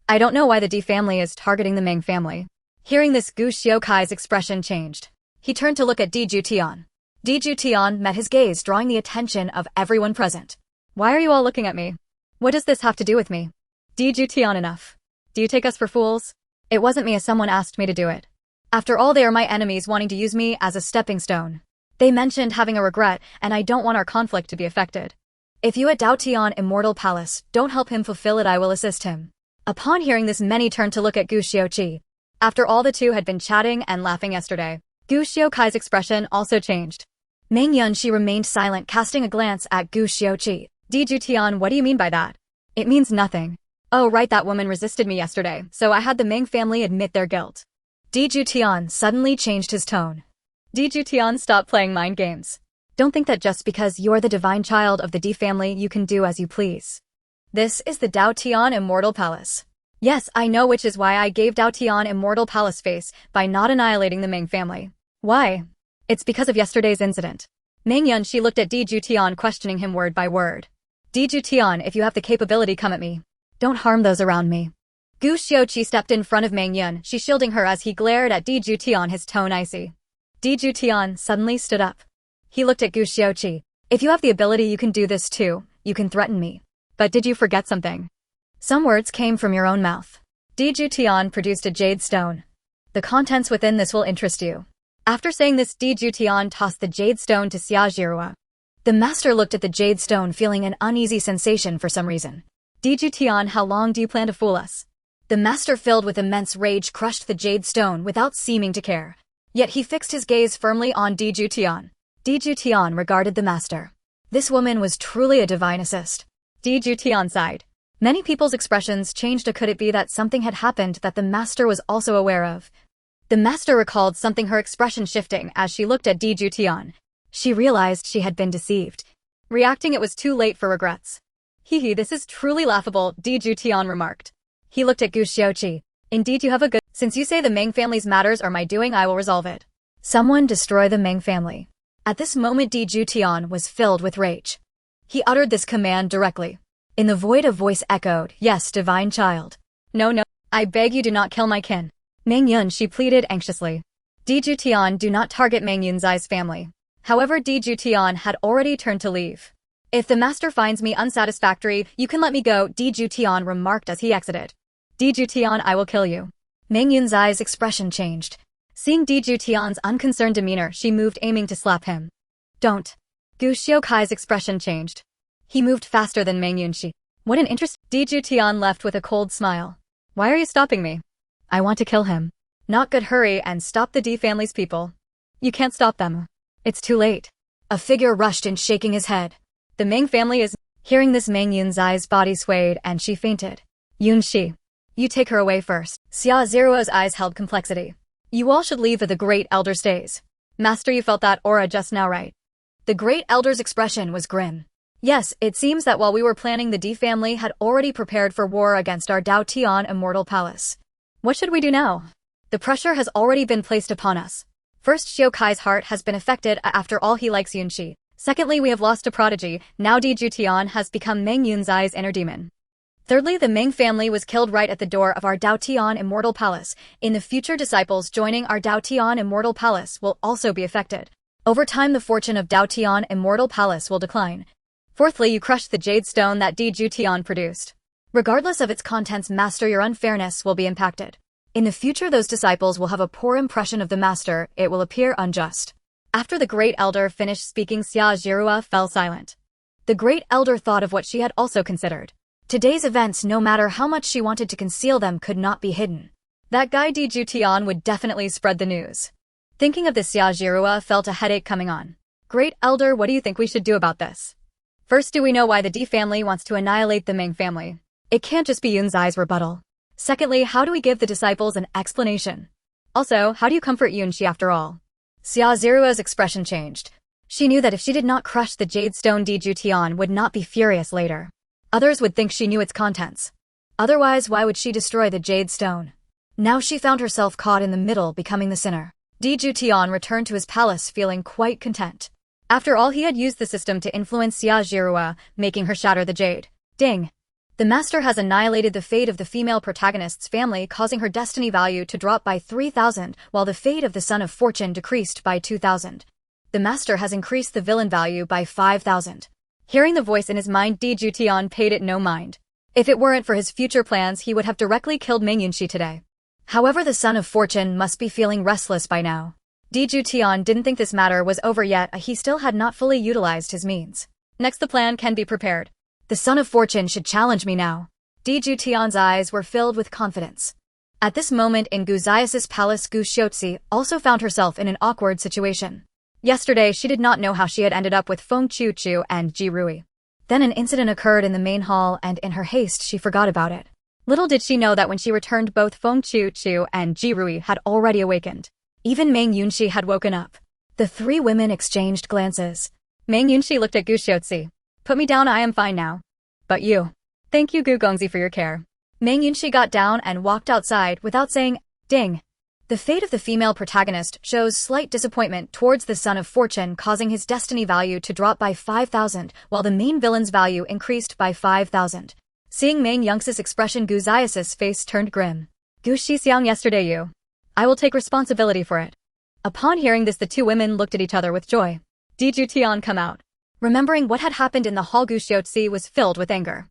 I don't know why the D family is targeting the Ming family. Hearing this, Gu Xiaoqai's expression changed. He turned to look at Juetian. Juetian met his gaze, drawing the attention of everyone present. Why are you all looking at me? What does this have to do with me? Juetian, enough. Do you take us for fools? It wasn't me, as someone asked me to do it. After all, they are my enemies, wanting to use me as a stepping stone. They mentioned having a regret, and I don't want our conflict to be affected. If you at Juetian Immortal Palace don't help him fulfill it, I will assist him. Upon hearing this, many turned to look at Gu Xiuqi. After all, the two had been chatting and laughing yesterday. Gu Xiuqai's expression also changed. Meng Yunxi remained silent, casting a glance at Gu Xiuqi. Juetian, what do you mean by that? It means nothing. Oh right, that woman resisted me yesterday, so I had the Meng family admit their guilt. Juetian suddenly changed his tone. Juetian, stop playing mind games. Don't think that just because you're the divine child of the D family you can do as you please. This is the Juetian Immortal Palace. Yes, I know, which is why I gave Juetian Immortal Palace face by not annihilating the Meng family. Why? It's because of yesterday's incident. Meng Yunxi looked at Juetian, questioning him word by word. Juetian, if you have the capability, come at me. Don't harm those around me. Gu Xiuqi stepped in front of Meng Yunxi, shielding her as he glared at Juetian, his tone icy. Juetian suddenly stood up. He looked at Gu Xiuqi. If you have the ability, you can do this too. You can threaten me. But did you forget something? Some words came from your own mouth. Juetian produced a jade stone. The contents within this will interest you. After saying this, Juetian tossed the jade stone to Xia Zhirua. The master looked at the jade stone, feeling an uneasy sensation for some reason. Juetian, how long do you plan to fool us? The master, filled with immense rage, crushed the jade stone without seeming to care. Yet he fixed his gaze firmly on Juetian. Juetian regarded the master. This woman was truly a divine assist. Juetian sighed. Many people's expressions changed. Could it be that something had happened that the master was also aware of? The master recalled something, her expression shifting as she looked at Juetian. She realized she had been deceived. Reacting, it was too late for regrets. Hee, this is truly laughable, Juetian remarked. He looked at Gu Xiuqi. Indeed, you have a good— Since you say the Meng family's matters are my doing, I will resolve it. Someone destroy the Meng family. At this moment, Juetian was filled with rage. He uttered this command directly. In the void, a voice echoed, yes, divine child. No, I beg you, do not kill my kin. Meng Yun, she pleaded anxiously. Juetian, do not target Meng Yunxi's family. However, Juetian had already turned to leave. If the master finds me unsatisfactory, you can let me go, Juetian remarked as he exited. Juetian, I will kill you. Meng Yunxi's expression changed. Seeing Juetian's unconcerned demeanor, she moved, aiming to slap him. Don't. Gu Xiuqai's expression changed. He moved faster than Meng Yunxi. What an interest— Juetian left with a cold smile. Why are you stopping me? I want to kill him. Not good, hurry and stop the D family's people. You can't stop them. It's too late. A figure rushed in, shaking his head. The Meng family is— Hearing this, Meng Yunxi's body swayed and she fainted. Yunxi. You take her away first. Xia Zirua's eyes held complexity. You all should leave, the Great Elder stays. Master, you felt that aura just now, right? The Great Elder's expression was grim. Yes, it seems that while we were planning, the D family had already prepared for war against our Juetian Immortal Palace. What should we do now? The pressure has already been placed upon us. First, Xiuqai's heart has been affected, after all he likes Yunxi. Secondly, we have lost a prodigy, now Juetian has become Meng Yunxi's inner demon. Thirdly, the Meng family was killed right at the door of our Juetian Immortal Palace. In the future, disciples joining our Juetian Immortal Palace will also be affected. Over time, the fortune of Juetian Immortal Palace will decline. Fourthly, you crushed the jade stone that Juetian produced. Regardless of its contents, master, your unfairness will be impacted. In the future, those disciples will have a poor impression of the master. It will appear unjust. After the Great Elder finished speaking, Xia Zhirua fell silent. The Great Elder thought of what she had also considered. Today's events, no matter how much she wanted to conceal them, could not be hidden. That guy Juetian would definitely spread the news. Thinking of this, Xia Zhirua felt a headache coming on. Great Elder, what do you think we should do about this? First, do we know why the D family wants to annihilate the Meng family? It can't just be Yunxi's rebuttal. Secondly, how do we give the disciples an explanation? Also, how do you comfort Yunxi after all? Xia Zirua's expression changed. She knew that if she did not crush the jade stone, Juetian would not be furious later. Others would think she knew its contents. Otherwise, why would she destroy the jade stone? Now she found herself caught in the middle, becoming the sinner. Juetian returned to his palace feeling quite content. After all, he had used the system to influence Xia Zhirua, making her shatter the jade. Ding! The master has annihilated the fate of the female protagonist's family, causing her destiny value to drop by 3,000, while the fate of the son of fortune decreased by 2,000. The master has increased the villain value by 5,000. Hearing the voice in his mind, Juetian paid it no mind. If it weren't for his future plans, he would have directly killed Meng Yunxi today. However, the son of fortune must be feeling restless by now. Juetian didn't think this matter was over yet, he still had not fully utilized his means. Next the plan can be prepared. The Son of Fortune should challenge me now. Juetian's eyes were filled with confidence. At this moment in Guzias's palace, Guxiotsi also found herself in an awkward situation. Yesterday she did not know how she had ended up with Feng Chu and Ji Rui. Then an incident occurred in the main hall and in her haste she forgot about it. Little did she know that when she returned both Feng Chu and Ji Rui had already awakened. Even Meng Yunxi had woken up. The three women exchanged glances. Meng Yunxi looked at Guxiotsi. Put me down, I am fine now. But you. Thank you Gu Gongzi for your care. Meng Yunxi got down and walked outside without saying, ding. The fate of the female protagonist shows slight disappointment towards the Son of Fortune, causing his destiny value to drop by 5,000, while the main villain's value increased by 5,000. Seeing Meng Yunxi's expression, Guzias's face turned grim. Gu Shixiang, yesterday you. I will take responsibility for it. Upon hearing this, the two women looked at each other with joy. Juetian come out. Remembering what had happened in the hall, Guxiotsi was filled with anger.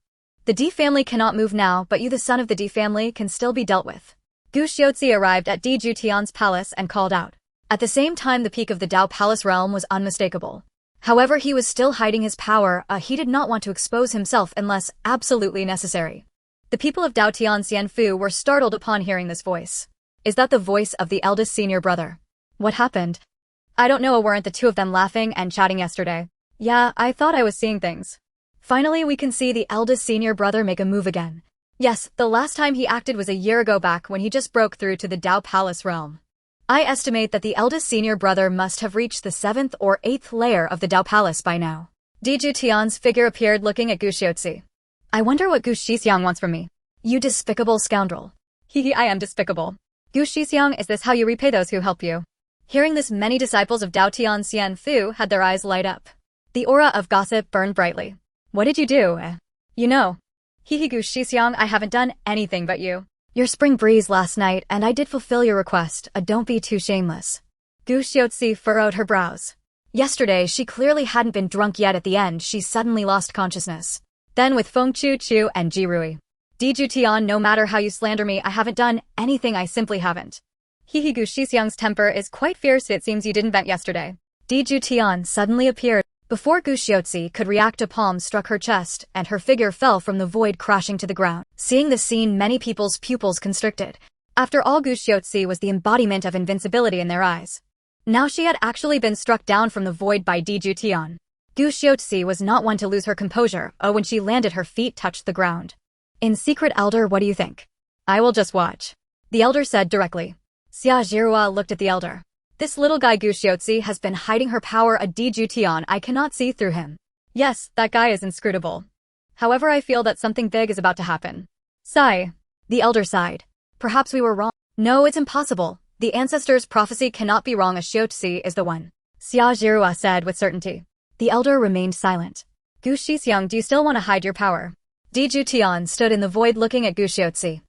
The D family cannot move now, but you, the son of the D family, can still be dealt with. Guxiotsi arrived at Juetian's palace and called out. At the same time, the peak of the Dao Palace realm was unmistakable. However, he was still hiding his power, he did not want to expose himself unless absolutely necessary. The people of Daotian Xianfu were startled upon hearing this voice. Is that the voice of the eldest senior brother? What happened? I don't know, weren't the two of them laughing and chatting yesterday? Yeah, I thought I was seeing things. Finally, we can see the eldest senior brother make a move again. Yes, the last time he acted was a year ago, back when he just broke through to the Dao Palace realm. I estimate that the eldest senior brother must have reached the 7th or 8th layer of the Dao Palace by now. Juetian's figure appeared looking at Guxiotsi. I wonder what Gu Shixiang wants from me. You despicable scoundrel. Hehe, I am despicable. Gu Shixiang, is this how you repay those who help you? Hearing this, many disciples of Daotian Xianfu had their eyes light up. The aura of gossip burned brightly. What did you do? You know. Hehe, Gu Shixiang, I haven't done anything but you. Your spring breeze last night, and I did fulfill your request, don't be too shameless. Guxiotsi furrowed her brows. Yesterday, she clearly hadn't been drunk yet. At the end, she suddenly lost consciousness. Then with Feng Chu and Ji Rui. Juetian, no matter how you slander me, I haven't done anything, I simply haven't. Hehe, Gu Shixiang's temper is quite fierce, it seems you didn't vent yesterday. Juetian suddenly appeared. Before Guxiotsi could react, a palm struck her chest, and her figure fell from the void, crashing to the ground. Seeing this scene, many people's pupils constricted. After all, Guxiotsi was the embodiment of invincibility in their eyes. Now she had actually been struck down from the void by Juetian. Guxiotsi was not one to lose her composure. When she landed, her feet touched the ground. In secret, elder, what do you think? I will just watch. The elder said directly. Xia Jirua looked at the elder. This little guy Guxiotsi has been hiding her power. Juetian, I cannot see through him. Yes, that guy is inscrutable. However, I feel that something big is about to happen. Sigh. The elder sighed. Perhaps we were wrong. No, it's impossible. The ancestors' prophecy cannot be wrong. Guxiotsi is the one. Xia Jirua said with certainty. The elder remained silent. Gu Shixiang, do you still want to hide your power? Juetian stood in the void looking at Guxiotsi.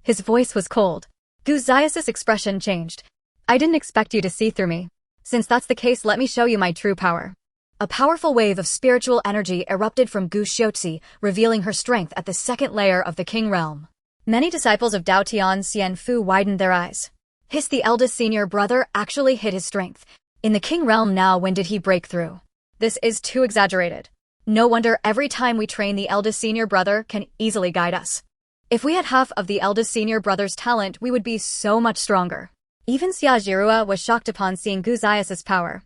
His voice was cold. Guzias's expression changed. I didn't expect you to see through me. Since that's the case, let me show you my true power. A powerful wave of spiritual energy erupted from Guxiotsi, revealing her strength at the 2nd layer of the King Realm. Many disciples of Daotian Xianfu widened their eyes. The eldest senior brother actually hid his strength. In the King Realm now, when did he break through? This is too exaggerated. No wonder every time we train, the eldest senior brother can easily guide us. If we had half of the eldest senior brother's talent, we would be so much stronger. Even Xia Jirua was shocked upon seeing Guzias's power.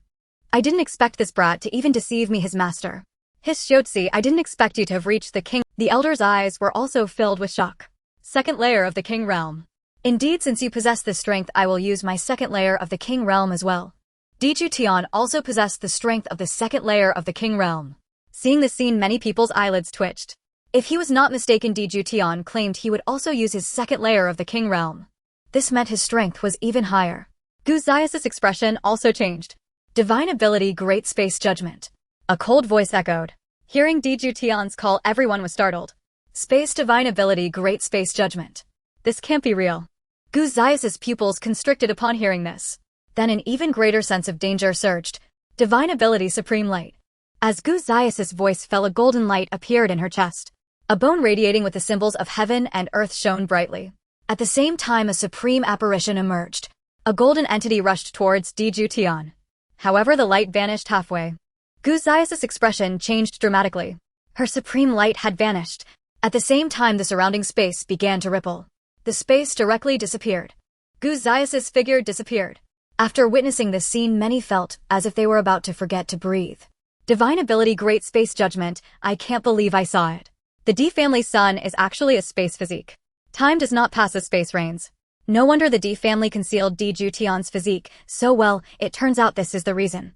I didn't expect this brat to even deceive me, his master. Guxiotsi, I didn't expect you to have reached the king. The elder's eyes were also filled with shock. 2nd layer of the King Realm. Indeed, since you possess this strength, I will use my 2nd layer of the King Realm as well. Juetian also possessed the strength of the 2nd layer of the King Realm. Seeing the scene, many people's eyelids twitched. If he was not mistaken, Juetian claimed he would also use his 2nd layer of the King Realm. This meant his strength was even higher. Guzias's expression also changed. Divine ability, great space judgment. A cold voice echoed. Hearing Juetian's call, everyone was startled. Space divine ability, great space judgment. This can't be real. Guzias's pupils constricted upon hearing this. Then an even greater sense of danger surged. Divine ability, supreme light. As Guzias's voice fell, a golden light appeared in her chest. A bone radiating with the symbols of heaven and earth shone brightly. At the same time, a supreme apparition emerged. A golden entity rushed towards Juetian. However, the light vanished halfway. Gu Xiao's expression changed dramatically. Her supreme light had vanished. At the same time, the surrounding space began to ripple. The space directly disappeared. Gu Xiao's figure disappeared. After witnessing this scene, many felt as if they were about to forget to breathe. Divine ability, great space judgment, I can't believe I saw it. The D family's son is actually a space physique. Time does not pass as space reigns. No wonder the D family concealed Juetian's physique so well, it turns out this is the reason.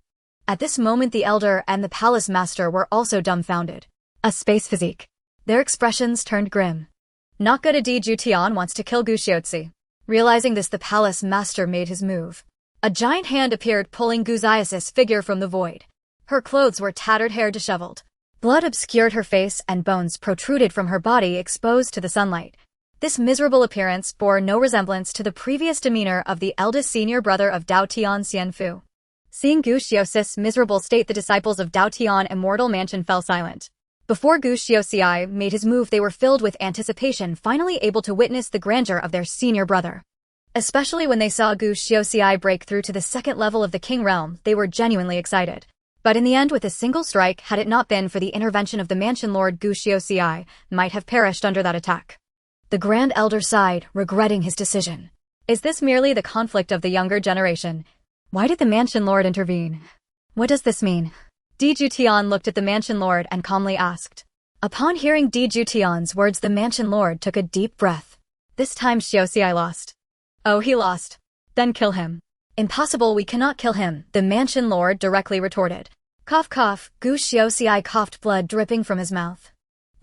At this moment, the elder and the palace master were also dumbfounded. A space physique. Their expressions turned grim. Not good. Juetian wants to kill Gu Xiaozi. Realizing this, the palace master made his move. A giant hand appeared, pulling Gu Xiao's figure from the void. Her clothes were tattered, hair disheveled. Blood obscured her face and bones protruded from her body, exposed to the sunlight. This miserable appearance bore no resemblance to the previous demeanor of the eldest senior brother of Dao Tian, Xianfu. Seeing Gu Xiaozi's miserable state, the disciples of Dao Tian Immortal Mansion fell silent. Before Gu Xiaozi made his move, they were filled with anticipation, finally able to witness the grandeur of their senior brother. Especially when they saw Gu Xiaozi break through to the second level of the King Realm, they were genuinely excited. But in the end, with a single strike, had it not been for the intervention of the Mansion Lord, Gu Xiaozi might have perished under that attack. The Grand Elder sighed, regretting his decision. Is this merely the conflict of the younger generation? Why did the Mansion Lord intervene? What does this mean? Juetian looked at the Mansion Lord and calmly asked. Upon hearing Juetian's words, the Mansion Lord took a deep breath. This time Xiaozi lost. Oh, he lost. Then kill him. Impossible, we cannot kill him, the Mansion Lord directly retorted. Cough cough, Gu Xiaozi coughed, blood dripping from his mouth.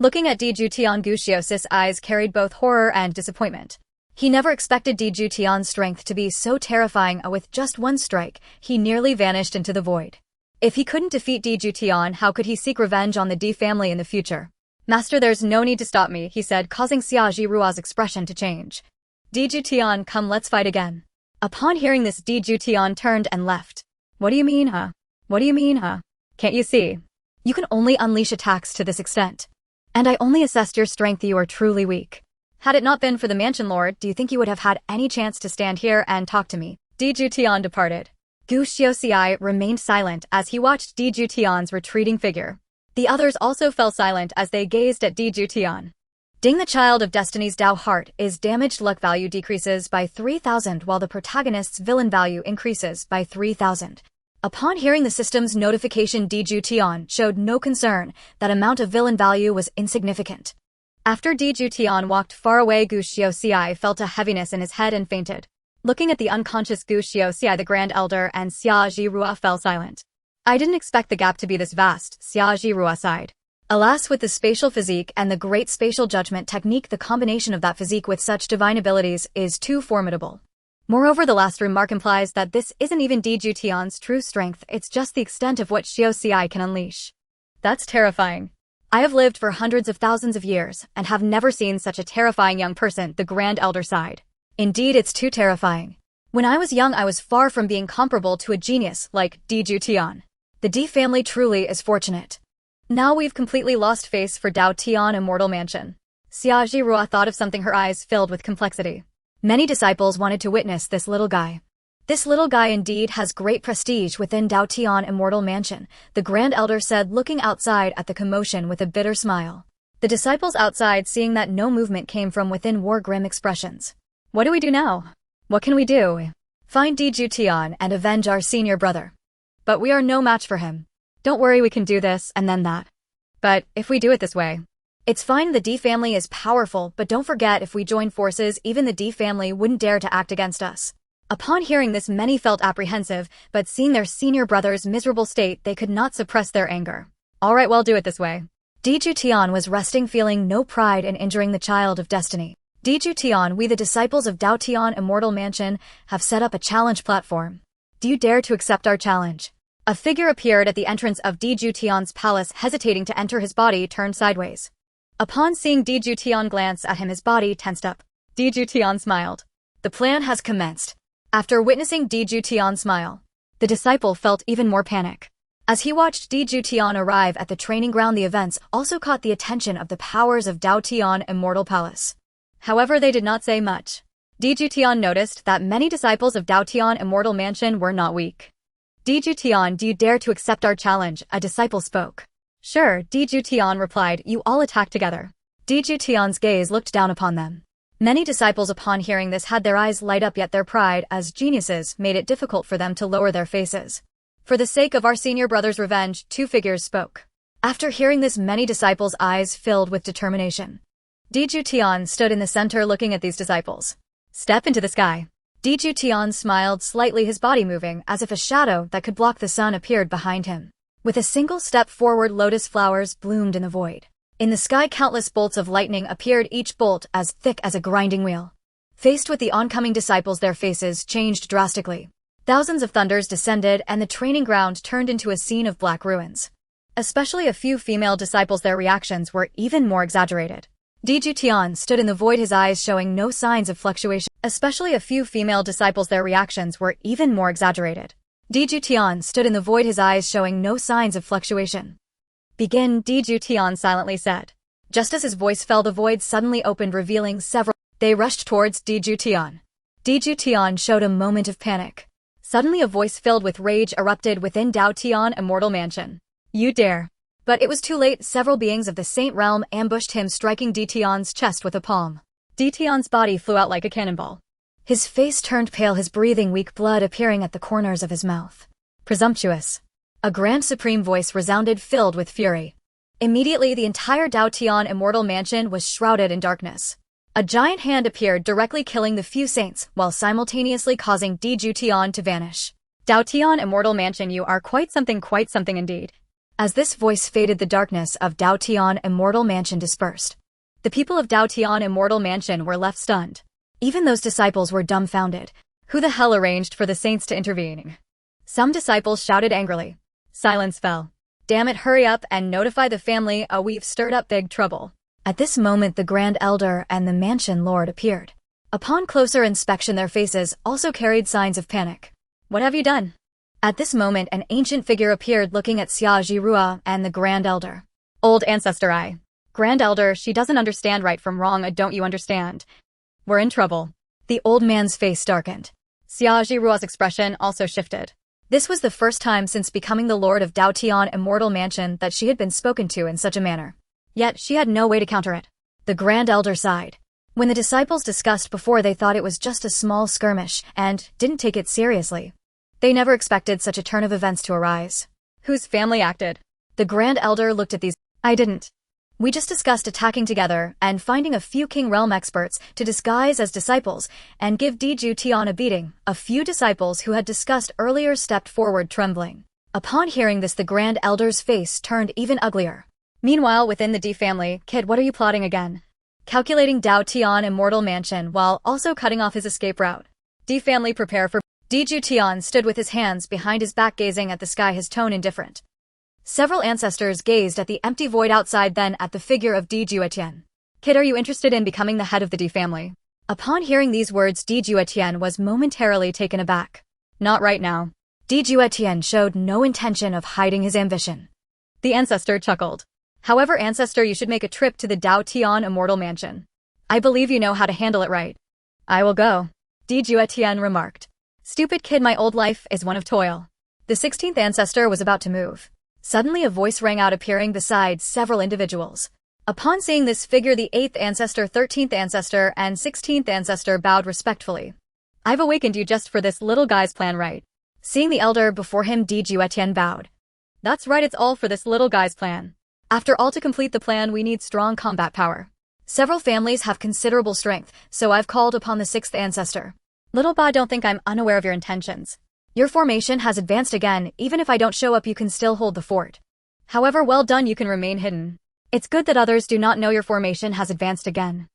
Looking at Juetian, Gu Xiaozi's eyes carried both horror and disappointment. He never expected Juetian's strength to be so terrifying. With just one strike, he nearly vanished into the void. If he couldn't defeat Juetian, how could he seek revenge on the D family in the future? Master, there's no need to stop me, he said, causing Xia Rua's expression to change. Juetian, come, let's fight again. Upon hearing this, Juetian turned and left. What do you mean, huh? What do you mean, huh? Can't you see? You can only unleash attacks to this extent. And I only assessed your strength. You are truly weak. Had it not been for the Mansion Lord, do you think you would have had any chance to stand here and talk to me? Juetian departed. Gu Xiaozi remained silent as he watched Juetian's retreating figure. The others also fell silent as they gazed at Juetian. Ding, the child of destiny's Dao heart is damaged. Luck value decreases by 3,000 while the protagonist's villain value increases by 3,000. Upon hearing the system's notification, Juetian showed no concern. That amount of villain value was insignificant. After Juetian walked far away, Gu Xiaozi felt a heaviness in his head and fainted. Looking at the unconscious Gu Xiaozi, the Grand Elder and Xia Rua fell silent. I didn't expect the gap to be this vast, Xia Rua sighed. Alas, with the spatial physique and the great spatial judgment technique, the combination of that physique with such divine abilities is too formidable. Moreover, the last remark implies that this isn't even Juetian's true strength, it's just the extent of what Xiaozi can unleash. That's terrifying. I have lived for hundreds of thousands of years and have never seen such a terrifying young person, the Grand Elder sighed. Indeed, it's too terrifying. When I was young, I was far from being comparable to a genius like Juetian. The D family truly is fortunate. Now we've completely lost face for Dao Tian Immortal Mansion. Xia Rua thought of something, her eyes filled with complexity. Many disciples wanted to witness this little guy. This little guy indeed has great prestige within Dao Tian Immortal Mansion, the Grand Elder said, looking outside at the commotion with a bitter smile. The disciples outside, seeing that no movement came from within, wore grim expressions. What do we do now? What can we do? Find Juetian and avenge our senior brother. But we are no match for him. Don't worry, we can do this and then that. But if we do it this way, it's fine. The D family is powerful, but don't forget, if we join forces, even the D family wouldn't dare to act against us. Upon hearing this, many felt apprehensive, but seeing their senior brother's miserable state, they could not suppress their anger. All right, well, do it this way. Juetian was resting, feeling no pride in injuring the child of destiny. Juetian, we the disciples of Dao Tian Immortal Mansion have set up a challenge platform. Do you dare to accept our challenge? A figure appeared at the entrance of Juetian's palace, hesitating to enter. His body turned sideways. Upon seeing Juetian glance at him, his body tensed up. Juetian smiled. The plan has commenced. After witnessing Juetian's smile, the disciple felt even more panic. As he watched Juetian arrive at the training ground, the events also caught the attention of the powers of Dao Tian Immortal Palace. However, they did not say much. Juetian noticed that many disciples of Juetian Immortal Mansion were not weak. Juetian, do you dare to accept our challenge? A disciple spoke. Sure, Juetian replied, you all attack together. Juetian's gaze looked down upon them. Many disciples upon hearing this had their eyes light up, yet their pride as geniuses made it difficult for them to lower their faces. For the sake of our senior brother's revenge, two figures spoke. After hearing this, many disciples' eyes filled with determination. Juetian stood in the center looking at these disciples. Step into the sky. Juetian smiled slightly, his body moving as if a shadow that could block the sun appeared behind him. With a single step forward, lotus flowers bloomed in the void. In the sky, countless bolts of lightning appeared, each bolt as thick as a grinding wheel. Faced with the oncoming disciples, their faces changed drastically. Thousands of thunders descended, and the training ground turned into a scene of black ruins. Especially a few female disciples, their reactions were even more exaggerated. Juetian stood in the void, his eyes showing no signs of fluctuation. Especially a few female disciples, their reactions were even more exaggerated. Juetian stood in the void, his eyes showing no signs of fluctuation. Begin, Juetian silently said. Just as his voice fell, the void suddenly opened, revealing several. They rushed towards Juetian. Juetian showed a moment of panic. Suddenly a voice filled with rage erupted within Juetian Immortal Mansion. You dare. But it was too late. Several beings of the Saint Realm ambushed him, striking Juetian's chest with a palm. Juetian's body flew out like a cannonball. His face turned pale, his breathing weak, blood appearing at the corners of his mouth. Presumptuous. A grand supreme voice resounded, filled with fury. Immediately, the entire Juetian Immortal Mansion was shrouded in darkness. A giant hand appeared, directly killing the few saints, while simultaneously causing Juetian to vanish. Juetian Immortal Mansion, you are quite something indeed. As this voice faded, the darkness of Juetian Immortal Mansion dispersed. The people of Juetian Immortal Mansion were left stunned. Even those disciples were dumbfounded. Who the hell arranged for the saints to intervene? Some disciples shouted angrily. Silence fell. Damn it, hurry up and notify the family, we've stirred up big trouble. At this moment, the Grand Elder and the Mansion Lord appeared. Upon closer inspection, their faces also carried signs of panic. What have you done? At this moment, an ancient figure appeared, looking at Xia Jirua and the Grand Elder. Old ancestor I. Grand Elder, she doesn't understand right from wrong, don't you understand? We're in trouble. The old man's face darkened. Xia Jirua's expression also shifted. This was the first time since becoming the Lord of Juetian Immortal Mansion that she had been spoken to in such a manner. Yet she had no way to counter it. The Grand Elder sighed. When the disciples discussed before, they thought it was just a small skirmish and didn't take it seriously. They never expected such a turn of events to arise. Whose family acted? The Grand Elder looked at these. I didn't. We just discussed attacking together and finding a few King Realm experts to disguise as disciples and give Juetian a beating. A few disciples who had discussed earlier stepped forward, trembling. Upon hearing this, the Grand Elder's face turned even uglier. Meanwhile, within the D family, kid, what are you plotting again? Calculating Juetian Immortal Mansion while also cutting off his escape route. D family, prepare for. Juetian stood with his hands behind his back, gazing at the sky, his tone indifferent. Several ancestors gazed at the empty void outside, then at the figure of Juetian. Kid, are you interested in becoming the head of the D family? Upon hearing these words, Juetian was momentarily taken aback. Not right now. Juetian showed no intention of hiding his ambition. The ancestor chuckled. However, ancestor, you should make a trip to the Juetian Immortal Mansion. I believe you know how to handle it right. I will go. Juetian remarked. Stupid kid, my old life is one of toil. The 16th ancestor was about to move. Suddenly a voice rang out, appearing beside several individuals. Upon seeing this figure, the 8th ancestor, 13th ancestor, and 16th ancestor bowed respectfully. I've awakened you just for this little guy's plan, right? Seeing the elder before him, Juetian bowed. That's right, it's all for this little guy's plan. After all, to complete the plan, we need strong combat power. Several families have considerable strength, so I've called upon the 6th ancestor. Little Ba, don't think I'm unaware of your intentions. Your formation has advanced again. Even if I don't show up, you can still hold the fort. However well done, you can remain hidden. It's good that others do not know your formation has advanced again.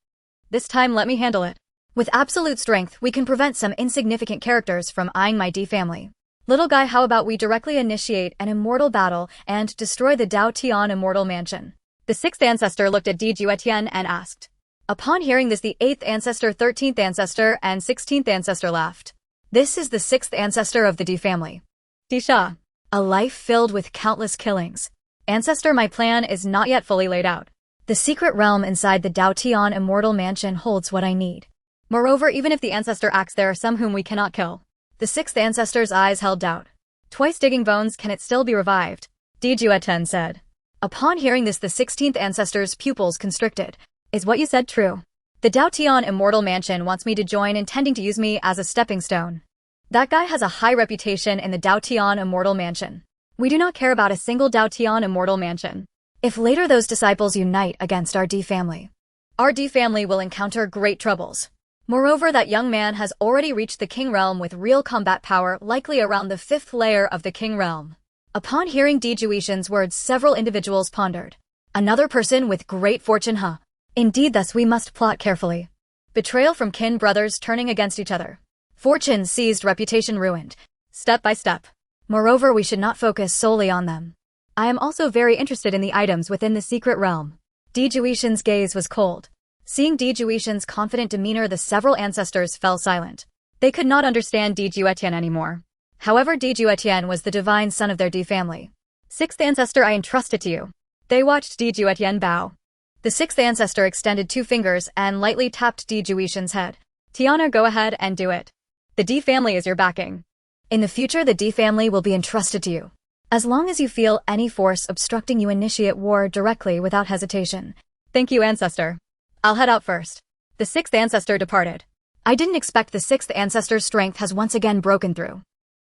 This time, let me handle it. With absolute strength, we can prevent some insignificant characters from eyeing my D family. Little guy, how about we directly initiate an immortal battle and destroy the Juetian Immortal Mansion? The 6th ancestor looked at Juetian and asked. Upon hearing this, the 8th ancestor, 13th ancestor, and 16th ancestor laughed. This is the 6th ancestor of the D family. Disha. A life filled with countless killings. Ancestor, my plan is not yet fully laid out. The secret realm inside the Juetian Immortal Mansion holds what I need. Moreover, even if the ancestor acts, there are some whom we cannot kill. The sixth ancestor's eyes held doubt. Twice digging bones, can it still be revived? Juetian said. Upon hearing this, the 16th ancestor's pupils constricted. Is what you said true? The Juetian Immortal Mansion wants me to join, intending to use me as a stepping stone. That guy has a high reputation in the Juetian Immortal Mansion. We do not care about a single Juetian Immortal Mansion. If later those disciples unite against our D family, our D family will encounter great troubles. Moreover, that young man has already reached the King Realm with real combat power, likely around the 5th layer of the King Realm. Upon hearing Juetian's words, several individuals pondered. Another person with great fortune, huh? Indeed, thus we must plot carefully. Betrayal from kin brothers turning against each other. Fortune seized, reputation ruined. Step by step. Moreover, we should not focus solely on them. I am also very interested in the items within the secret realm. Juetian's gaze was cold. Seeing Juetian's confident demeanor, the several ancestors fell silent. They could not understand Juetian anymore. However, Juetian was the divine son of their D family. Sixth ancestor, I entrust it to you. They watched Juetian bow. The sixth ancestor extended 2 fingers and lightly tapped Juetian's head. Tiana, go ahead and do it. The D family is your backing. In the future, the D family will be entrusted to you. As long as you feel any force obstructing you, initiate war directly without hesitation. Thank you, ancestor. I'll head out first. The sixth ancestor departed. I didn't expect the sixth ancestor's strength has once again broken through.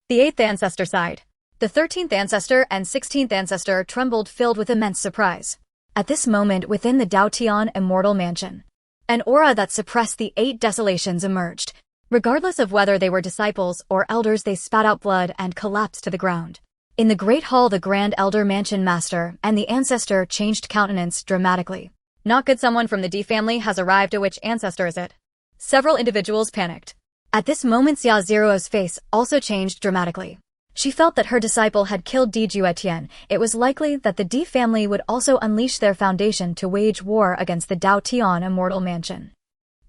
The eighth ancestor sighed. The 13th ancestor and 16th ancestor trembled, filled with immense surprise. At this moment, within the Juetian Immortal Mansion, an aura that suppressed the 8 desolations emerged. Regardless of whether they were disciples or elders, they spat out blood and collapsed to the ground. In the Great Hall, the Grand Elder Mansion Master and the ancestor changed countenance dramatically. Not good, someone from the D family has arrived. Which ancestor is it? Several individuals panicked. At this moment, Xia Zero's face also changed dramatically. She felt that her disciple had killed Juetian. It was likely that the D family would also unleash their foundation to wage war against the Juetian Immortal Mansion.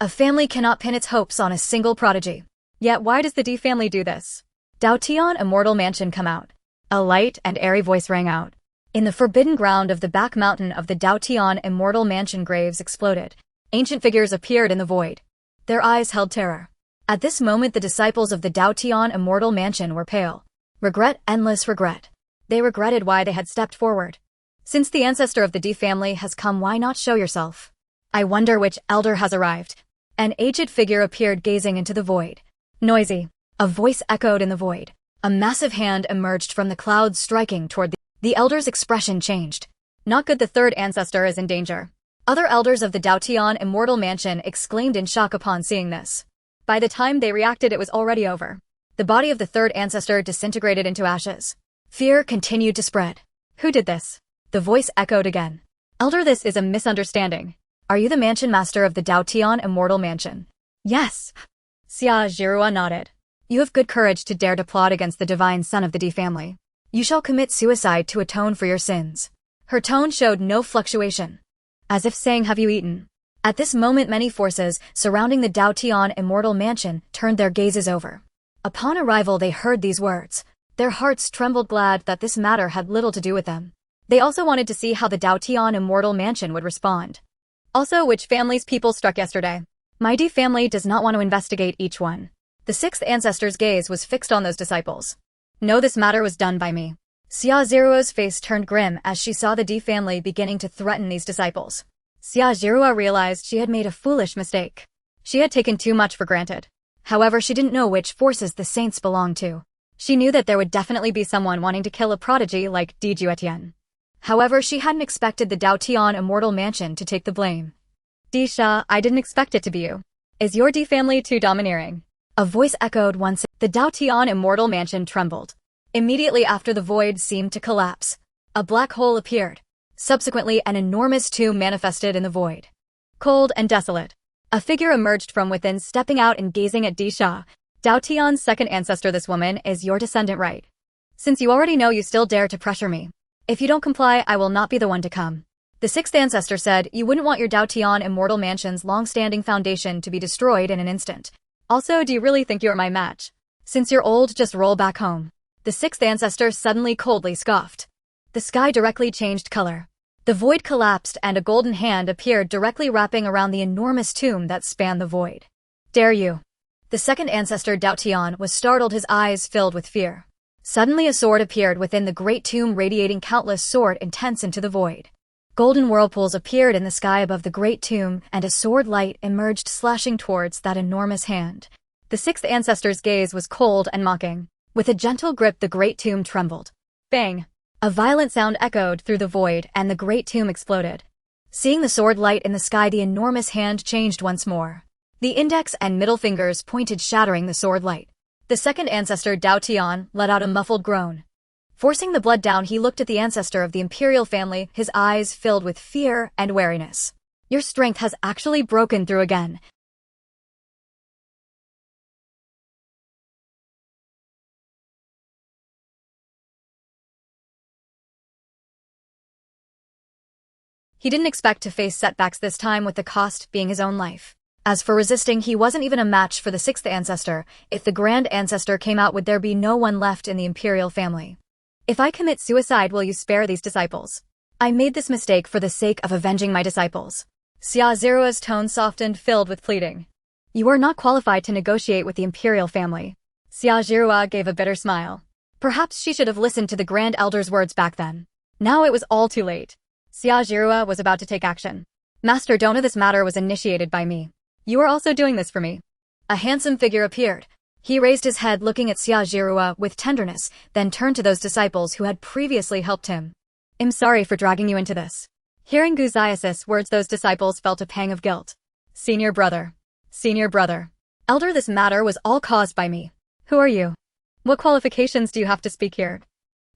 A family cannot pin its hopes on a single prodigy. Yet why does the D family do this? Juetian Immortal Mansion, come out. A light and airy voice rang out. In the forbidden ground of the back mountain of the Juetian Immortal Mansion, graves exploded. Ancient figures appeared in the void. Their eyes held terror. At this moment, the disciples of the Juetian Immortal Mansion were pale. Regret, endless regret. They regretted why they had stepped forward. Since the ancestor of the D family has come, why not show yourself? I wonder which elder has arrived. An aged figure appeared, gazing into the void. Noisy. A voice echoed in the void. A massive hand emerged from the clouds, striking toward the elder's expression changed. Not good, the third ancestor is in danger. Other elders of the Juetian Immortal Mansion exclaimed in shock upon seeing this. By the time they reacted, it was already over. The body of the third ancestor disintegrated into ashes. Fear continued to spread. Who did this? The voice echoed again. Elder, this is a misunderstanding. Are you the mansion master of the Juetian Immortal Mansion? Yes. Xia Zirua nodded. You have good courage to dare to plot against the divine son of the D family. You shall commit suicide to atone for your sins. Her tone showed no fluctuation. As if saying, have you eaten? At this moment, many forces surrounding the Juetian Immortal Mansion turned their gazes over. Upon arrival, they heard these words. Their hearts trembled, glad that this matter had little to do with them. They also wanted to see how the Juetian Immortal Mansion would respond. Also, which family's people struck yesterday? My D family does not want to investigate each one. The sixth ancestor's gaze was fixed on those disciples. No, this matter was done by me. Xia Zerua's face turned grim as she saw the D family beginning to threaten these disciples. Xia Zerua realized she had made a foolish mistake. She had taken too much for granted. However, she didn't know which forces the saints belonged to. She knew that there would definitely be someone wanting to kill a prodigy like Juetian. However, she hadn't expected the Juetian Immortal Mansion to take the blame. Disha, I didn't expect it to be you. Is your D family too domineering? A voice echoed once. The Juetian Immortal Mansion trembled. Immediately after, the void seemed to collapse. A black hole appeared. Subsequently, an enormous tomb manifested in the void. Cold and desolate. A figure emerged from within, stepping out and gazing at Disha. Juetian's second ancestor, this woman is your descendant, right? Since you already know, you still dare to pressure me. If you don't comply, I will not be the one to come. The sixth ancestor said, you wouldn't want your Juetian Immortal Mansion's long-standing foundation to be destroyed in an instant. Also, do you really think you're my match? Since you're old, just roll back home. The sixth ancestor suddenly coldly scoffed. The sky directly changed color. The void collapsed and a golden hand appeared, directly wrapping around the enormous tomb that spanned the void. Dare you? The second ancestor Juetian was startled, his eyes filled with fear. Suddenly a sword appeared within the great tomb, radiating countless sword intense into the void. Golden whirlpools appeared in the sky above the great tomb, and a sword light emerged, slashing towards that enormous hand. The sixth ancestor's gaze was cold and mocking. With a gentle grip, the great tomb trembled. Bang! A violent sound echoed through the void, and the great tomb exploded. Seeing the sword light in the sky, the enormous hand changed once more. The index and middle fingers pointed, shattering the sword light. The second ancestor, Juetian, let out a muffled groan. Forcing the blood down, he looked at the ancestor of the imperial family, his eyes filled with fear and wariness. Your strength has actually broken through again. He didn't expect to face setbacks this time, with the cost being his own life. As for resisting, he wasn't even a match for the sixth ancestor. If the grand ancestor came out, would there be no one left in the imperial family? If I commit suicide, will you spare these disciples? I made this mistake for the sake of avenging my disciples. Xiaozirua's tone softened, filled with pleading. You are not qualified to negotiate with the imperial family. Xiaozirua gave a bitter smile. Perhaps she should have listened to the grand elder's words back then. Now it was all too late. Xiaozirua was about to take action. Master, don't know this matter was initiated by me. You are also doing this for me. A handsome figure appeared. He raised his head, looking at Xiaozirua with tenderness, then turned to those disciples who had previously helped him. I'm sorry for dragging you into this. Hearing Guzias's words, those disciples felt a pang of guilt. Senior brother. Senior brother. Elder, this matter was all caused by me. Who are you? What qualifications do you have to speak here?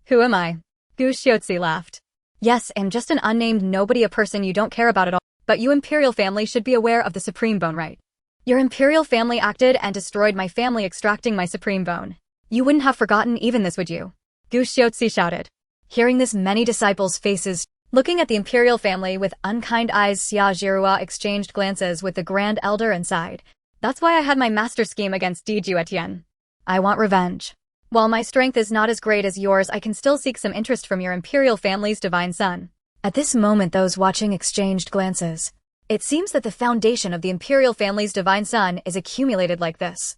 Who am I? Gu Xiaozi laughed. Yes, I'm just an unnamed nobody, a person you don't care about at all. But you imperial family should be aware of the supreme bone, right? Your imperial family acted and destroyed my family, extracting my supreme bone. You wouldn't have forgotten even this, would you? Gu Xiaozi shouted. Hearing this, many disciples' faces. Looking at the imperial family with unkind eyes, Xiaozirua exchanged glances with the grand elder and sighed. That's why I had my master scheme against Juetian. I want revenge. While my strength is not as great as yours, I can still seek some interest from your imperial family's divine son. At this moment, those watching exchanged glances. It seems that the foundation of the imperial family's divine son is accumulated like this.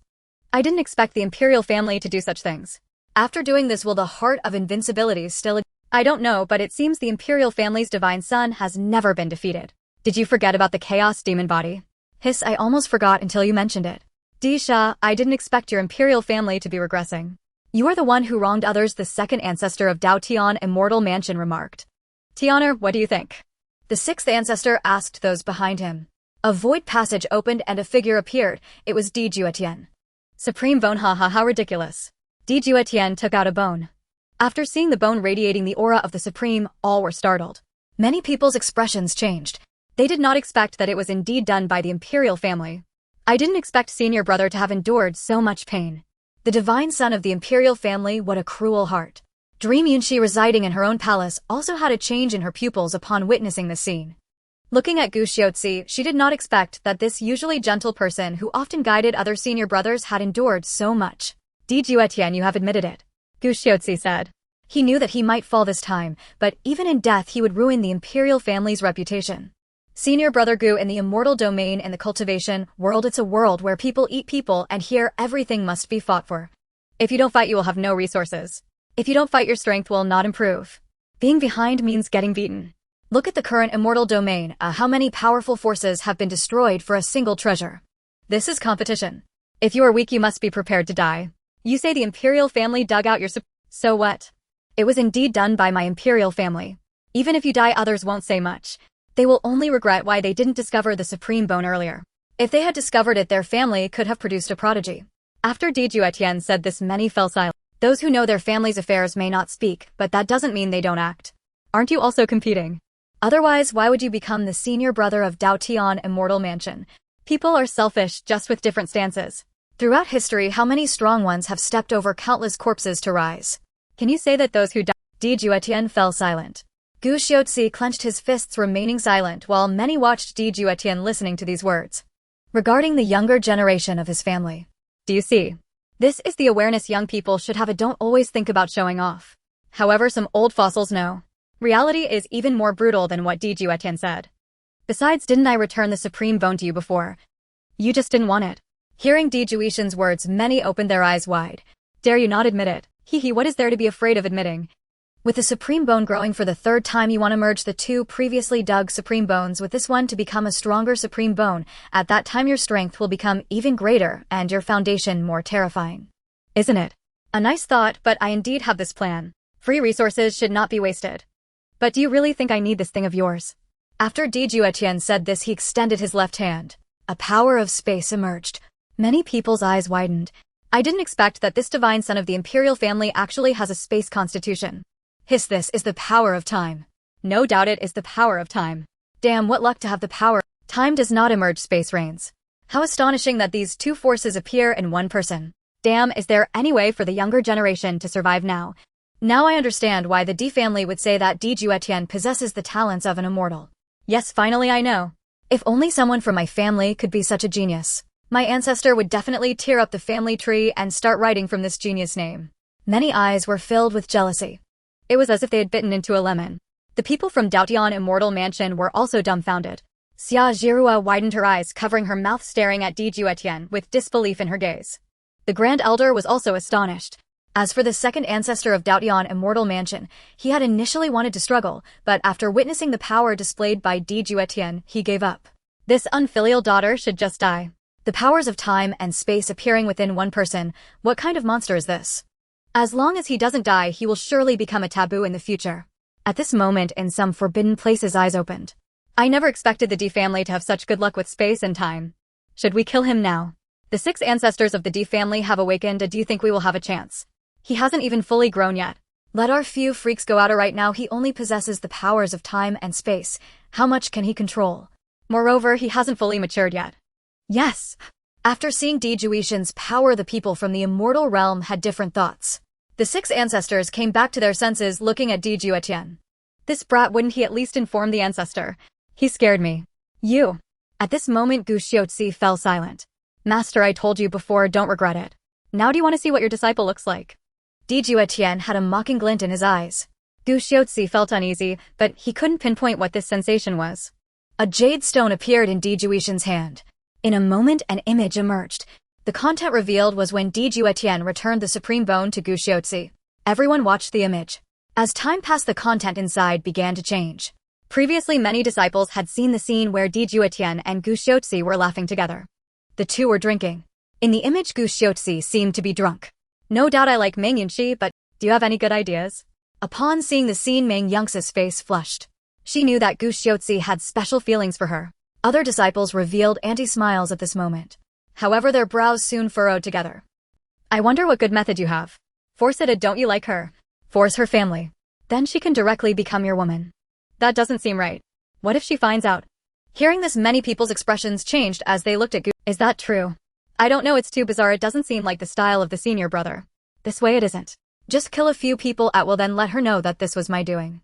I didn't expect the imperial family to do such things. After doing this, will the heart of invincibility still... I don't know, but it seems the imperial family's divine son has never been defeated. Did you forget about the chaos demon body? Hiss, I almost forgot until you mentioned it. Disha, I didn't expect your imperial family to be regressing. You are the one who wronged others, the second ancestor of Juetian Immortal Mansion remarked. Tianer, what do you think? The sixth ancestor asked those behind him. A void passage opened and a figure appeared. It was Juetian. Supreme bone, haha, how ridiculous. Juetian took out a bone. After seeing the bone radiating the aura of the Supreme, all were startled. Many people's expressions changed. They did not expect that it was indeed done by the imperial family. I didn't expect senior brother to have endured so much pain. The divine son of the imperial family, what a cruel heart. Dream Yunshi, residing in her own palace, also had a change in her pupils upon witnessing the scene. Looking at Gu Xiaozi, she did not expect that this usually gentle person who often guided other senior brothers had endured so much. Juetian, you have admitted it. Gu Xiaozi said. He knew that he might fall this time, but even in death he would ruin the imperial family's reputation. Senior brother Gu, in the immortal domain in the cultivation world, it's a world where people eat people, and here everything must be fought for. If you don't fight, you will have no resources. If you don't fight, your strength will not improve. Being behind means getting beaten. Look at the current immortal domain, how many powerful forces have been destroyed for a single treasure. This is competition. If you are weak, you must be prepared to die. You say the imperial family dug out your so what? It was indeed done by my imperial family. Even if you die, others won't say much. They will only regret why they didn't discover the supreme bone earlier. If they had discovered it, their family could have produced a prodigy. After Juetian said this, many fell silent. Those who know their family's affairs may not speak, but that doesn't mean they don't act. Aren't you also competing? Otherwise, why would you become the senior brother of Juetian Immortal Mansion? People are selfish, just with different stances. Throughout history, how many strong ones have stepped over countless corpses to rise? Can you say that those who died? Juetian fell silent. Gu Xiaozi clenched his fists, remaining silent, while many watched Juetian listening to these words. Regarding the younger generation of his family. Do you see? This is the awareness young people should have. Don't always think about showing off. However, some old fossils know. Reality is even more brutal than what Juetian said. Besides, didn't I return the supreme bone to you before? You just didn't want it. Hearing Di Juetian's words, many opened their eyes wide. Dare you not admit it? Hee, what is there to be afraid of admitting? With the supreme bone growing for the third time, you want to merge the two previously dug supreme bones with this one to become a stronger supreme bone. At that time your strength will become even greater and your foundation more terrifying. Isn't it? A nice thought, but I indeed have this plan. Free resources should not be wasted. But do you really think I need this thing of yours? After Di Juetian said this, he extended his left hand. A power of space emerged. Many people's eyes widened. I didn't expect that this divine son of the imperial family actually has a space constitution. Hiss, this is the power of time. No doubt it is the power of time. Damn, what luck to have the power. Time does not emerge, space reigns. How astonishing that these two forces appear in one person. Damn, is there any way for the younger generation to survive now? Now I understand why the Di family would say that Di Juetian possesses the talents of an immortal. Yes, finally I know. If only someone from my family could be such a genius. My ancestor would definitely tear up the family tree and start writing from this genius name. Many eyes were filled with jealousy. It was as if they had bitten into a lemon. The people from Juetian Immortal Mansion were also dumbfounded. Xia Jirua widened her eyes, covering her mouth, staring at Di Juetian with disbelief in her gaze. The Grand Elder was also astonished. As for the second ancestor of Juetian Immortal Mansion, he had initially wanted to struggle, but after witnessing the power displayed by Di Juetian, he gave up. This unfilial daughter should just die. The powers of time and space appearing within one person, what kind of monster is this? As long as he doesn't die, he will surely become a taboo in the future. At this moment, in some forbidden place's eyes opened. I never expected the Di family to have such good luck with space and time. Should we kill him now? The 6 ancestors of the Di family have awakened. Do you think we will have a chance? He hasn't even fully grown yet. Let our few freaks go out right now. He only possesses the powers of time and space. How much can he control? Moreover, he hasn't fully matured yet. Yes. After seeing Di Juetian's power, the people from the immortal realm had different thoughts. The 6 ancestors came back to their senses, looking at Di Juetian. This brat, wouldn't he at least inform the ancestor? He scared me. You. At this moment, Guxiotsi fell silent. Master, I told you before, don't regret it. Now do you want to see what your disciple looks like? Di Juetian had a mocking glint in his eyes. Guxiotsi felt uneasy, but he couldn't pinpoint what this sensation was. A jade stone appeared in Di Juetian's hand. In a moment, an image emerged. The content revealed was when Di Juetian returned the supreme bone to Guxiotsi. Everyone watched the image. As time passed, the content inside began to change. Previously, many disciples had seen the scene where Di Juetian and Guxiotsi were laughing together. The two were drinking. In the image, Guxiotsi seemed to be drunk. No doubt I like Meng Yunxi, but do you have any good ideas? Upon seeing the scene, Meng Yunxi's face flushed. She knew that Guxiotsi had special feelings for her. Other disciples revealed anti-smiles at this moment. However, their brows soon furrowed together. I wonder what good method you have. Force it, don't you like her? Force her family. Then she can directly become your woman. That doesn't seem right. What if she finds out? Hearing this, many people's expressions changed as they looked at Gu. Is that true? I don't know, it's too bizarre. It doesn't seem like the style of the senior brother. This way it isn't. Just kill a few people at will, then let her know that this was my doing.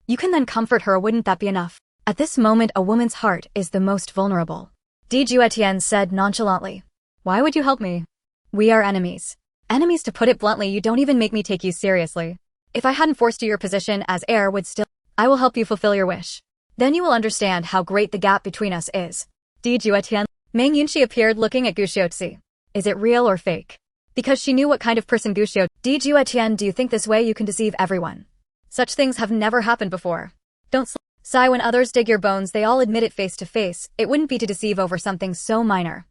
You can then comfort her, wouldn't that be enough? At this moment, a woman's heart is the most vulnerable. Di Juetian said nonchalantly. Why would you help me? We are enemies. Enemies, to put it bluntly. You don't even make me take you seriously. If I hadn't forced you, your position as heir would still. I will help you fulfill your wish. Then you will understand how great the gap between us is. Di Juetian. Meng Yunxi appeared, looking at Guxiotsi. Is it real or fake? Because she knew what kind of person Guxiotsi. Di Juetian, do you think this way you can deceive everyone? Such things have never happened before. Don't sigh when others dig your bones. They all admit it face to face. It wouldn't be to deceive over something so minor.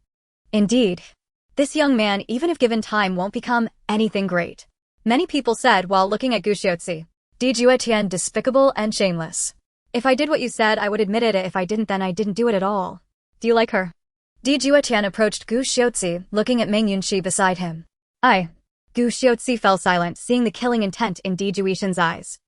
Indeed. This young man, even if given time, won't become anything great. Many people said while looking at Guxiotsi. Di Juetian, despicable and shameless. If I did what you said, I would admit it. If I didn't, then I didn't do it at all. Do you like her? Di Juetian approached Guxiotsi, looking at Meng Yunxi beside him. Guxiotsi fell silent, seeing the killing intent in Di Juetian's eyes.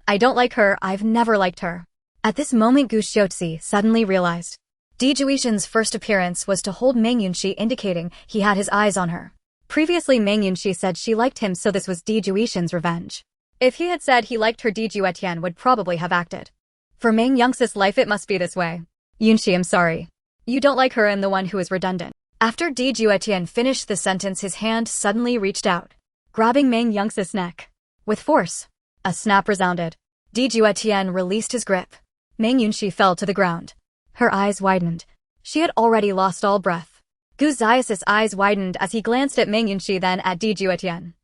I don't like her. I've never liked her. At this moment, Guxiotsi suddenly realized. Di Juetian's first appearance was to hold Meng Yunxi, indicating he had his eyes on her. Previously, Meng Yunxi said she liked him, so this was Di Juetian's revenge. If he had said he liked her, Di Juetian would probably have acted. For Meng Yunxi's life, it must be this way. Yunxi, I'm sorry. You don't like her, and the one who is redundant. After Di Juetian finished the sentence, his hand suddenly reached out, grabbing Meng Yunxi's neck. With force. A snap resounded. Di Juetian released his grip. Meng Yunxi fell to the ground. Her eyes widened. She had already lost all breath. Gu Zaius' eyes widened as he glanced at Meng Yunxi then at Juetian.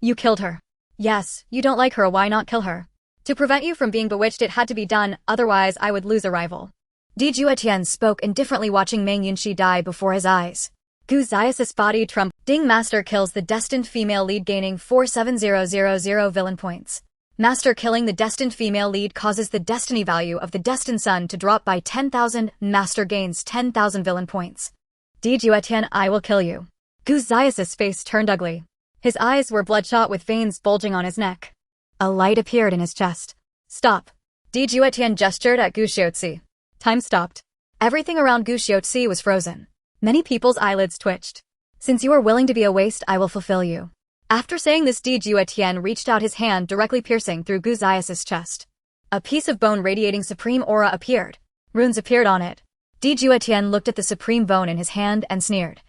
You killed her. Yes, you don't like her, why not kill her? To prevent you from being bewitched it had to be done, otherwise I would lose a rival. Juetian spoke indifferently watching Meng Yunxi die before his eyes. Gu Zaius' body trembled. Ding Master kills the destined female lead gaining 47000 villain points. Master killing the destined female lead causes the destiny value of the destined son to drop by 10,000. Master gains 10,000 villain points. Juetian, I will kill you. Gu Zaius' face turned ugly. His eyes were bloodshot with veins bulging on his neck. A light appeared in his chest. Stop. Juetian gestured at Gu Xiaozi. Time stopped. Everything around Gu Xiaozi was frozen. Many people's eyelids twitched. Since you are willing to be a waste, I will fulfill you. After saying this, Juetian reached out his hand directly piercing through Gu Zaius' chest. A piece of bone radiating supreme aura appeared. Runes appeared on it. Juetian looked at the supreme bone in his hand and sneered.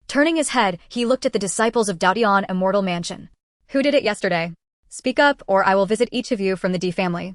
Turning his head, he looked at the disciples of Daotian Immortal Mansion. Who did it yesterday? Speak up or I will visit each of you from the D family.